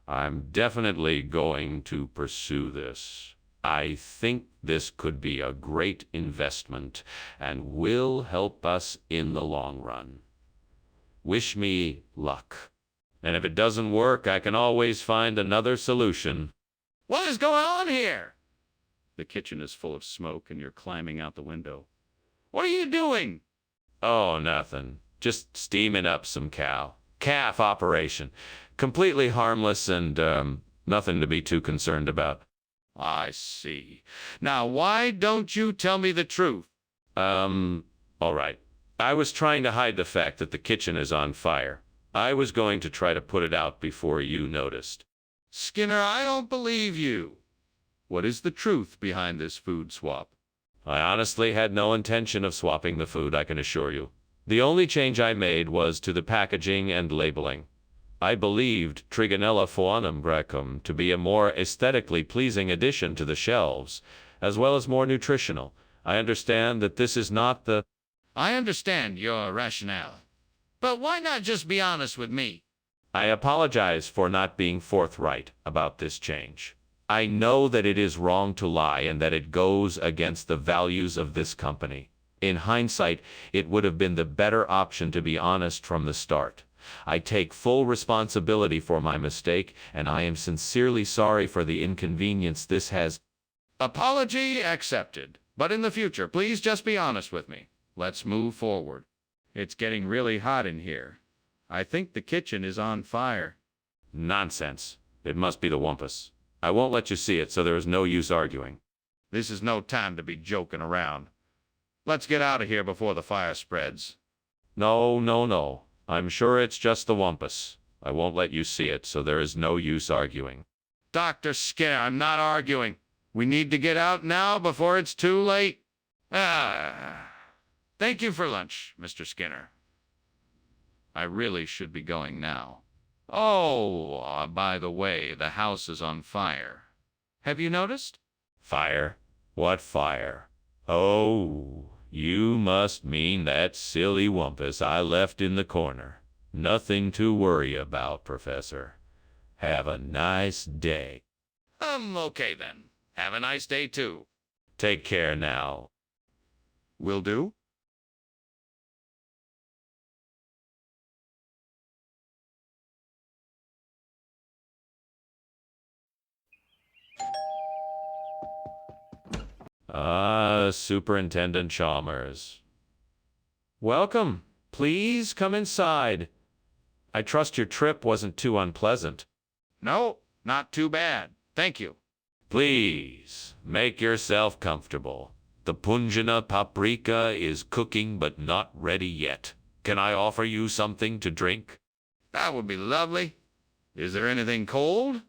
I'm definitely going to pursue this. I think this could be a great investment and will help us in the long run. Wish me luck. And if it doesn't work, I can always find another solution. What is going on here? The kitchen is full of smoke and you're climbing out the window. What are you doing? Oh, nothing. Just steaming up some calf operation. Completely harmless and, nothing to be too concerned about. I see. Now, why don't you tell me the truth? All right. I was trying to hide the fact that the kitchen is on fire. I was going to try to put it out before you noticed. Skinner, I don't believe you. What is the truth behind this food swap? I honestly had no intention of swapping the food, I can assure you. The only change I made was to the packaging and labeling. I believed Trigonella foenum graecum to be a more aesthetically pleasing addition to the shelves, as well as more nutritional. I understand that this is not the... I understand your rationale. But why not just be honest with me? I apologize for not being forthright about this change. I know that it is wrong to lie and that it goes against the values of this company. In hindsight, it would have been the better option to be honest from the start. I take full responsibility for my mistake, and I am sincerely sorry for the inconvenience this has. Apology accepted. But in the future, please just be honest with me. Let's move forward. It's getting really hot in here. I think the kitchen is on fire. Nonsense. It must be the wumpus. I won't let you see it, so there is no use arguing. This is no time to be joking around. Let's get out of here before the fire spreads. No. I'm sure it's just the wumpus. I won't let you see it, so there is no use arguing. Dr. Skinner, I'm not arguing. We need to get out now before it's too late. Thank you for lunch, Mr. Skinner. I really should be going now. Oh, by the way, the house is on fire. Have you noticed? Fire? What fire? Oh, you must mean that silly wumpus I left in the corner. Nothing to worry about, Professor. Have a nice day. Okay then. Have a nice day too. Take care now. Will do. Superintendent Chalmers. Welcome. Please come inside. I trust your trip wasn't too unpleasant. No, not too bad. Thank you. Please, make yourself comfortable. The punjana paprika is cooking but not ready yet. Can I offer you something to drink? That would be lovely. Is there anything cold?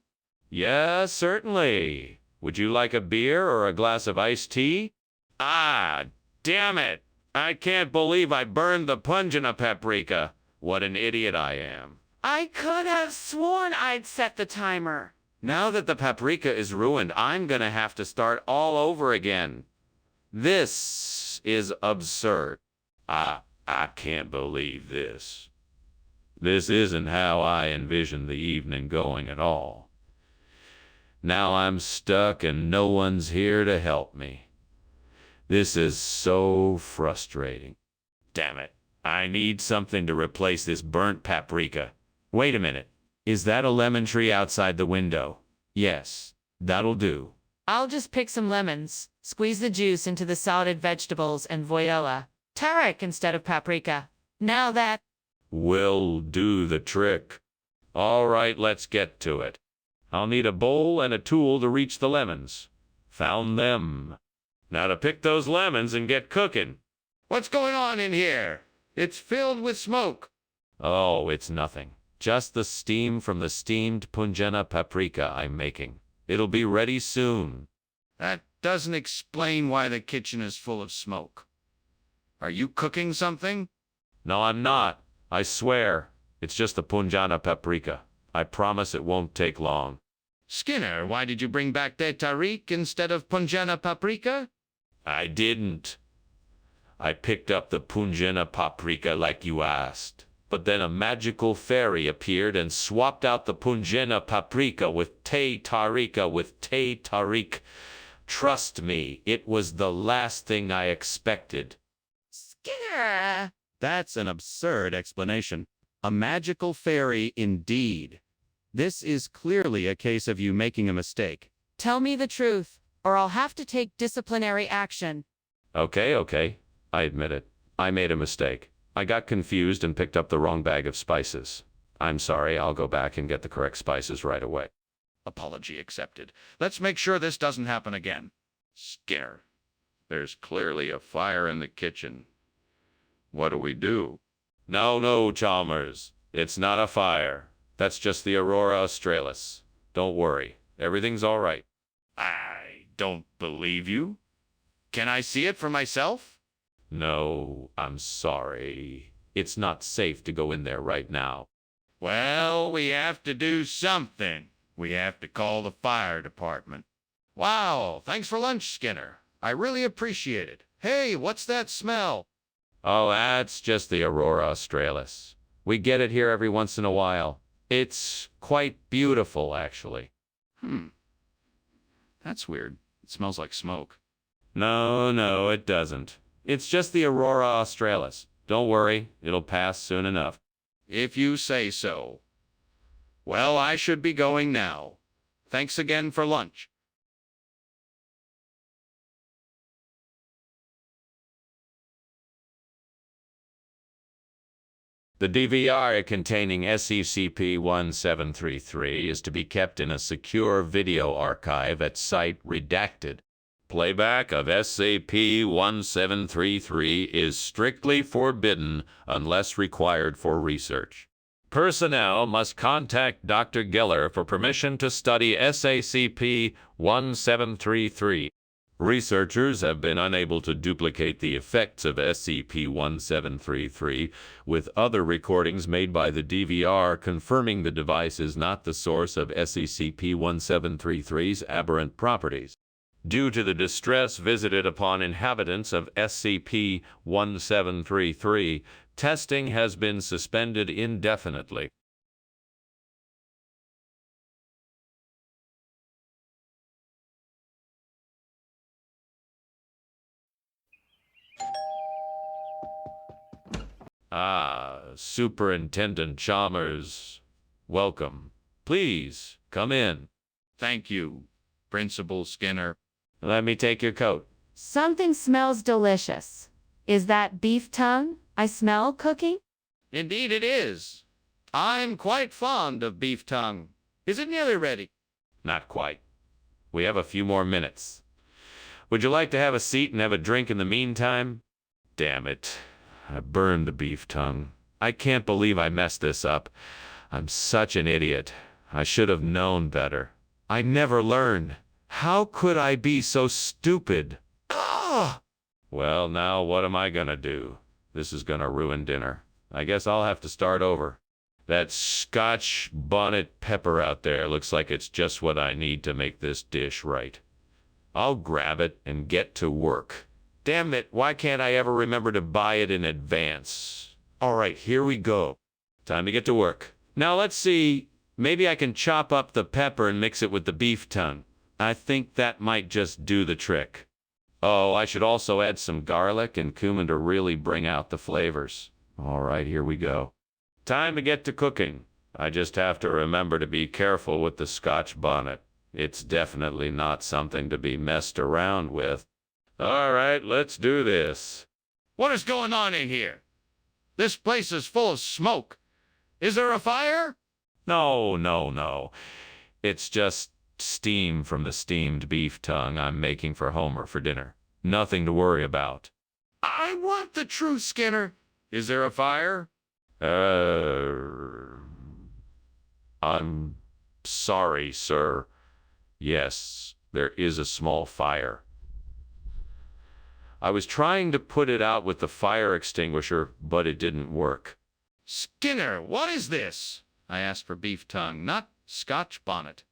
Yes, certainly. Would you like a beer or a glass of iced tea? Ah, damn it. I can't believe I burned the punjana paprika. What an idiot I am. I could have sworn I'd set the timer. Now that the paprika is ruined, I'm gonna have to start all over again. This is absurd. I can't believe this. This isn't how I envisioned the evening going at all. Now I'm stuck and no one's here to help me. This is so frustrating. Damn it. I need something to replace this burnt paprika. Wait a minute. Is that a lemon tree outside the window? Yes, that'll do. I'll just pick some lemons, squeeze the juice into the salted vegetables, and voila. Turmeric instead of paprika. Now that Will do the trick. All right, let's get to it. I'll need a bowl and a tool to reach the lemons. Found them. Now to pick those lemons and get cooking. What's going on in here? It's filled with smoke. Oh, it's nothing. Just the steam from the steamed punjana paprika I'm making. It'll be ready soon. That doesn't explain why the kitchen is full of smoke. Are you cooking something? No, I'm not. I swear. It's just the punjana paprika. I promise it won't take long. Skinner, why did you bring back de tarik instead of punjana paprika? I didn't. I picked up the punjana paprika like you asked. But then a magical fairy appeared and swapped out the punjana paprika with te tarika with te tarik. Trust me, it was the last thing I expected. Skinner. That's an absurd explanation. A magical fairy indeed. This is clearly a case of you making a mistake. Tell me the truth, or I'll have to take disciplinary action. Okay. I admit it. I made a mistake. I got confused and picked up the wrong bag of spices. I'm sorry, I'll go back and get the correct spices right away. Apology accepted. Let's make sure this doesn't happen again. Skinner, there's clearly a fire in the kitchen. What do? No, Chalmers. It's not a fire. That's just the Aurora Australis. Don't worry. Everything's all right. I don't believe you. Can I see it for myself? No, I'm sorry. It's not safe to go in there right now. Well, we have to do something. We have to call the fire department. Wow, thanks for lunch, Skinner. I really appreciate it. Hey, what's that smell? Oh, that's just the Aurora Australis. We get it here every once in a while. It's quite beautiful, actually. That's weird. It smells like smoke. No, it doesn't. It's just the Aurora Australis. Don't worry, it'll pass soon enough. If you say so. Well, I should be going now. Thanks again for lunch. The DVR containing SCP-1733 is to be kept in a secure video archive at site redacted. Playback of SCP-1733 is strictly forbidden unless required for research. Personnel must contact Dr. Geller for permission to study SCP-1733. Researchers have been unable to duplicate the effects of SCP-1733 with other recordings made by the DVR, confirming the device is not the source of SCP-1733's aberrant properties. Due to the distress visited upon inhabitants of SCP-1733, testing has been suspended indefinitely. Superintendent Chalmers, welcome. Please, come in. Thank you, Principal Skinner. Let me take your coat. Something smells delicious. Is that beef tongue I smell cooking? Indeed it is. I'm quite fond of beef tongue. Is it nearly ready? Not quite. We have a few more minutes. Would you like to have a seat and have a drink in the meantime? Damn it. I burned the beef tongue. I can't believe I messed this up. I'm such an idiot. I should have known better. I never learned. How could I be so stupid? Ah! Well, now what am I gonna do? This is gonna ruin dinner. I guess I'll have to start over. That Scotch bonnet pepper out there looks like it's just what I need to make this dish right. I'll grab it and get to work. Damn it, why can't I ever remember to buy it in advance? All right, here we go. Time to get to work. Now let's see. Maybe I can chop up the pepper and mix it with the beef tongue. I think that might just do the trick. Oh, I should also add some garlic and cumin to really bring out the flavors. All right, here we go. Time to get to cooking. I just have to remember to be careful with the Scotch bonnet. It's definitely not something to be messed around with. All right, let's do this. What is going on in here? This place is full of smoke. Is there a fire? No. It's just steam from the steamed beef tongue I'm making for Homer for dinner. Nothing to worry about. I want the truth, Skinner. Is there a fire? I'm sorry, sir. Yes, there is a small fire. I was trying to put it out with the fire extinguisher, but it didn't work. Skinner, what is this? I asked for beef tongue, not Scotch bonnet.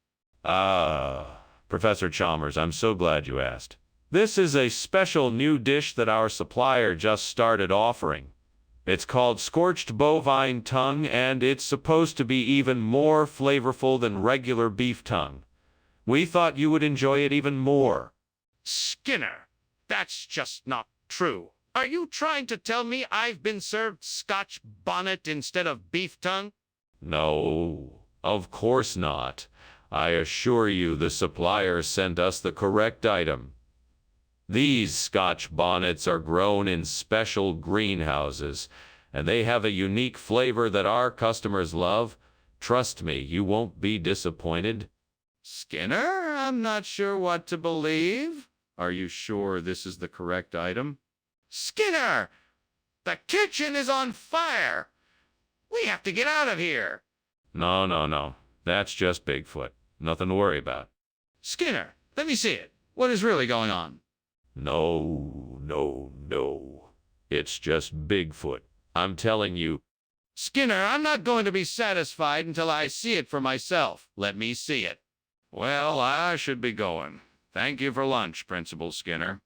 Professor Chalmers, I'm so glad you asked. This is a special new dish that our supplier just started offering. It's called scorched bovine tongue, and it's supposed to be even more flavorful than regular beef tongue. We thought you would enjoy it even more. Skinner, that's just not true. Are you trying to tell me I've been served Scotch bonnet instead of beef tongue? No, of course not. I assure you the supplier sent us the correct item. These Scotch bonnets are grown in special greenhouses, and they have a unique flavor that our customers love. Trust me, you won't be disappointed. Skinner, I'm not sure what to believe. Are you sure this is the correct item? Skinner! The kitchen is on fire! We have to get out of here! No. That's just Bigfoot. Nothing to worry about. Skinner, let me see it. What is really going on? No. It's just Bigfoot. I'm telling you. Skinner, I'm not going to be satisfied until I see it for myself. Let me see it. Well, I should be going. Thank you for lunch, Principal Skinner.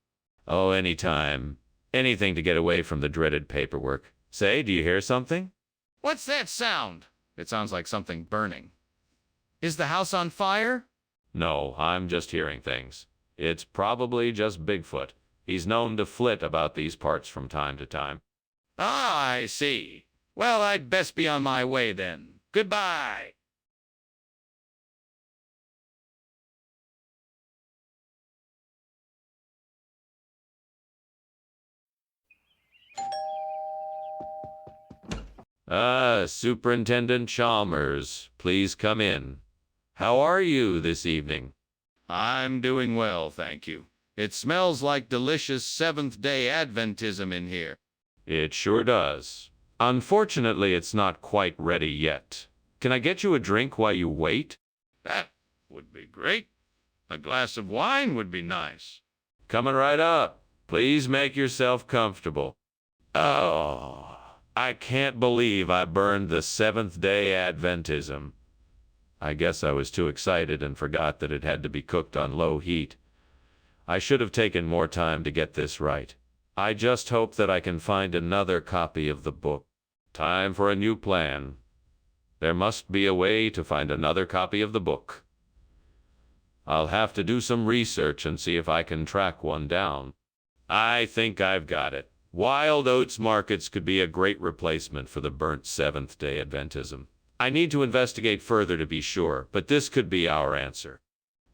Oh, anytime. Anything to get away from the dreaded paperwork. Say, do you hear something? What's that sound? It sounds like something burning. Is the house on fire? No, I'm just hearing things. It's probably just Bigfoot. He's known to flit about these parts from time to time. Ah, I see. Well, I'd best be on my way then. Goodbye. Superintendent Chalmers, please come in. How are you this evening? I'm doing well, thank you. It smells like delicious Seventh-day Adventism in here. It sure does. Unfortunately, it's not quite ready yet. Can I get you a drink while you wait? That would be great. A glass of wine would be nice. Coming right up. Please make yourself comfortable. Oh, I can't believe I burned the Seventh-day Adventism. I guess I was too excited and forgot that it had to be cooked on low heat. I should have taken more time to get this right. I just hope that I can find another copy of the book. Time for a new plan. There must be a way to find another copy of the book. I'll have to do some research and see if I can track one down. I think I've got it. Wild oats markets could be a great replacement for the burnt Seventh-day Adventism. I need to investigate further to be sure, but this could be our answer.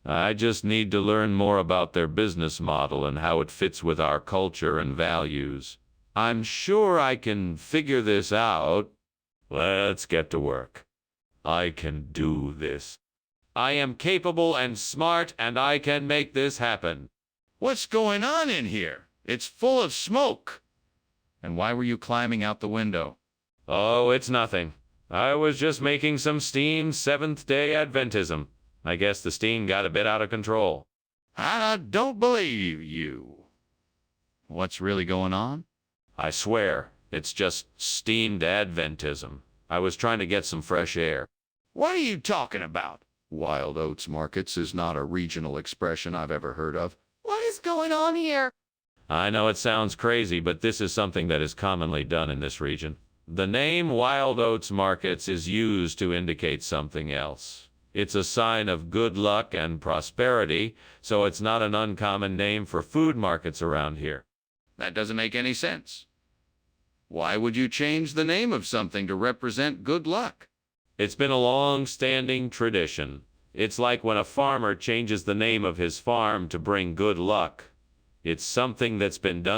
I just need to learn more about their business model and how it fits with our culture and values. I'm sure I can figure this out. Let's get to work. I can do this. I am capable and smart, and I can make this happen. What's going on in here? It's full of smoke. And why were you climbing out the window? Oh, it's nothing. I was just making some steam Seventh-day Adventism. I guess the steam got a bit out of control. I don't believe you. What's really going on? I swear, it's just steamed Adventism. I was trying to get some fresh air. What are you talking about? Wild oats markets is not a regional expression I've ever heard of. What is going on here? I know it sounds crazy, but this is something that is commonly done in this region. The name Wild Oats Markets is used to indicate something else. It's a sign of good luck and prosperity, so it's not an uncommon name for food markets around here. That doesn't make any sense. Why would you change the name of something to represent good luck? It's been a long-standing tradition. It's like when a farmer changes the name of his farm to bring good luck. It's something that's been done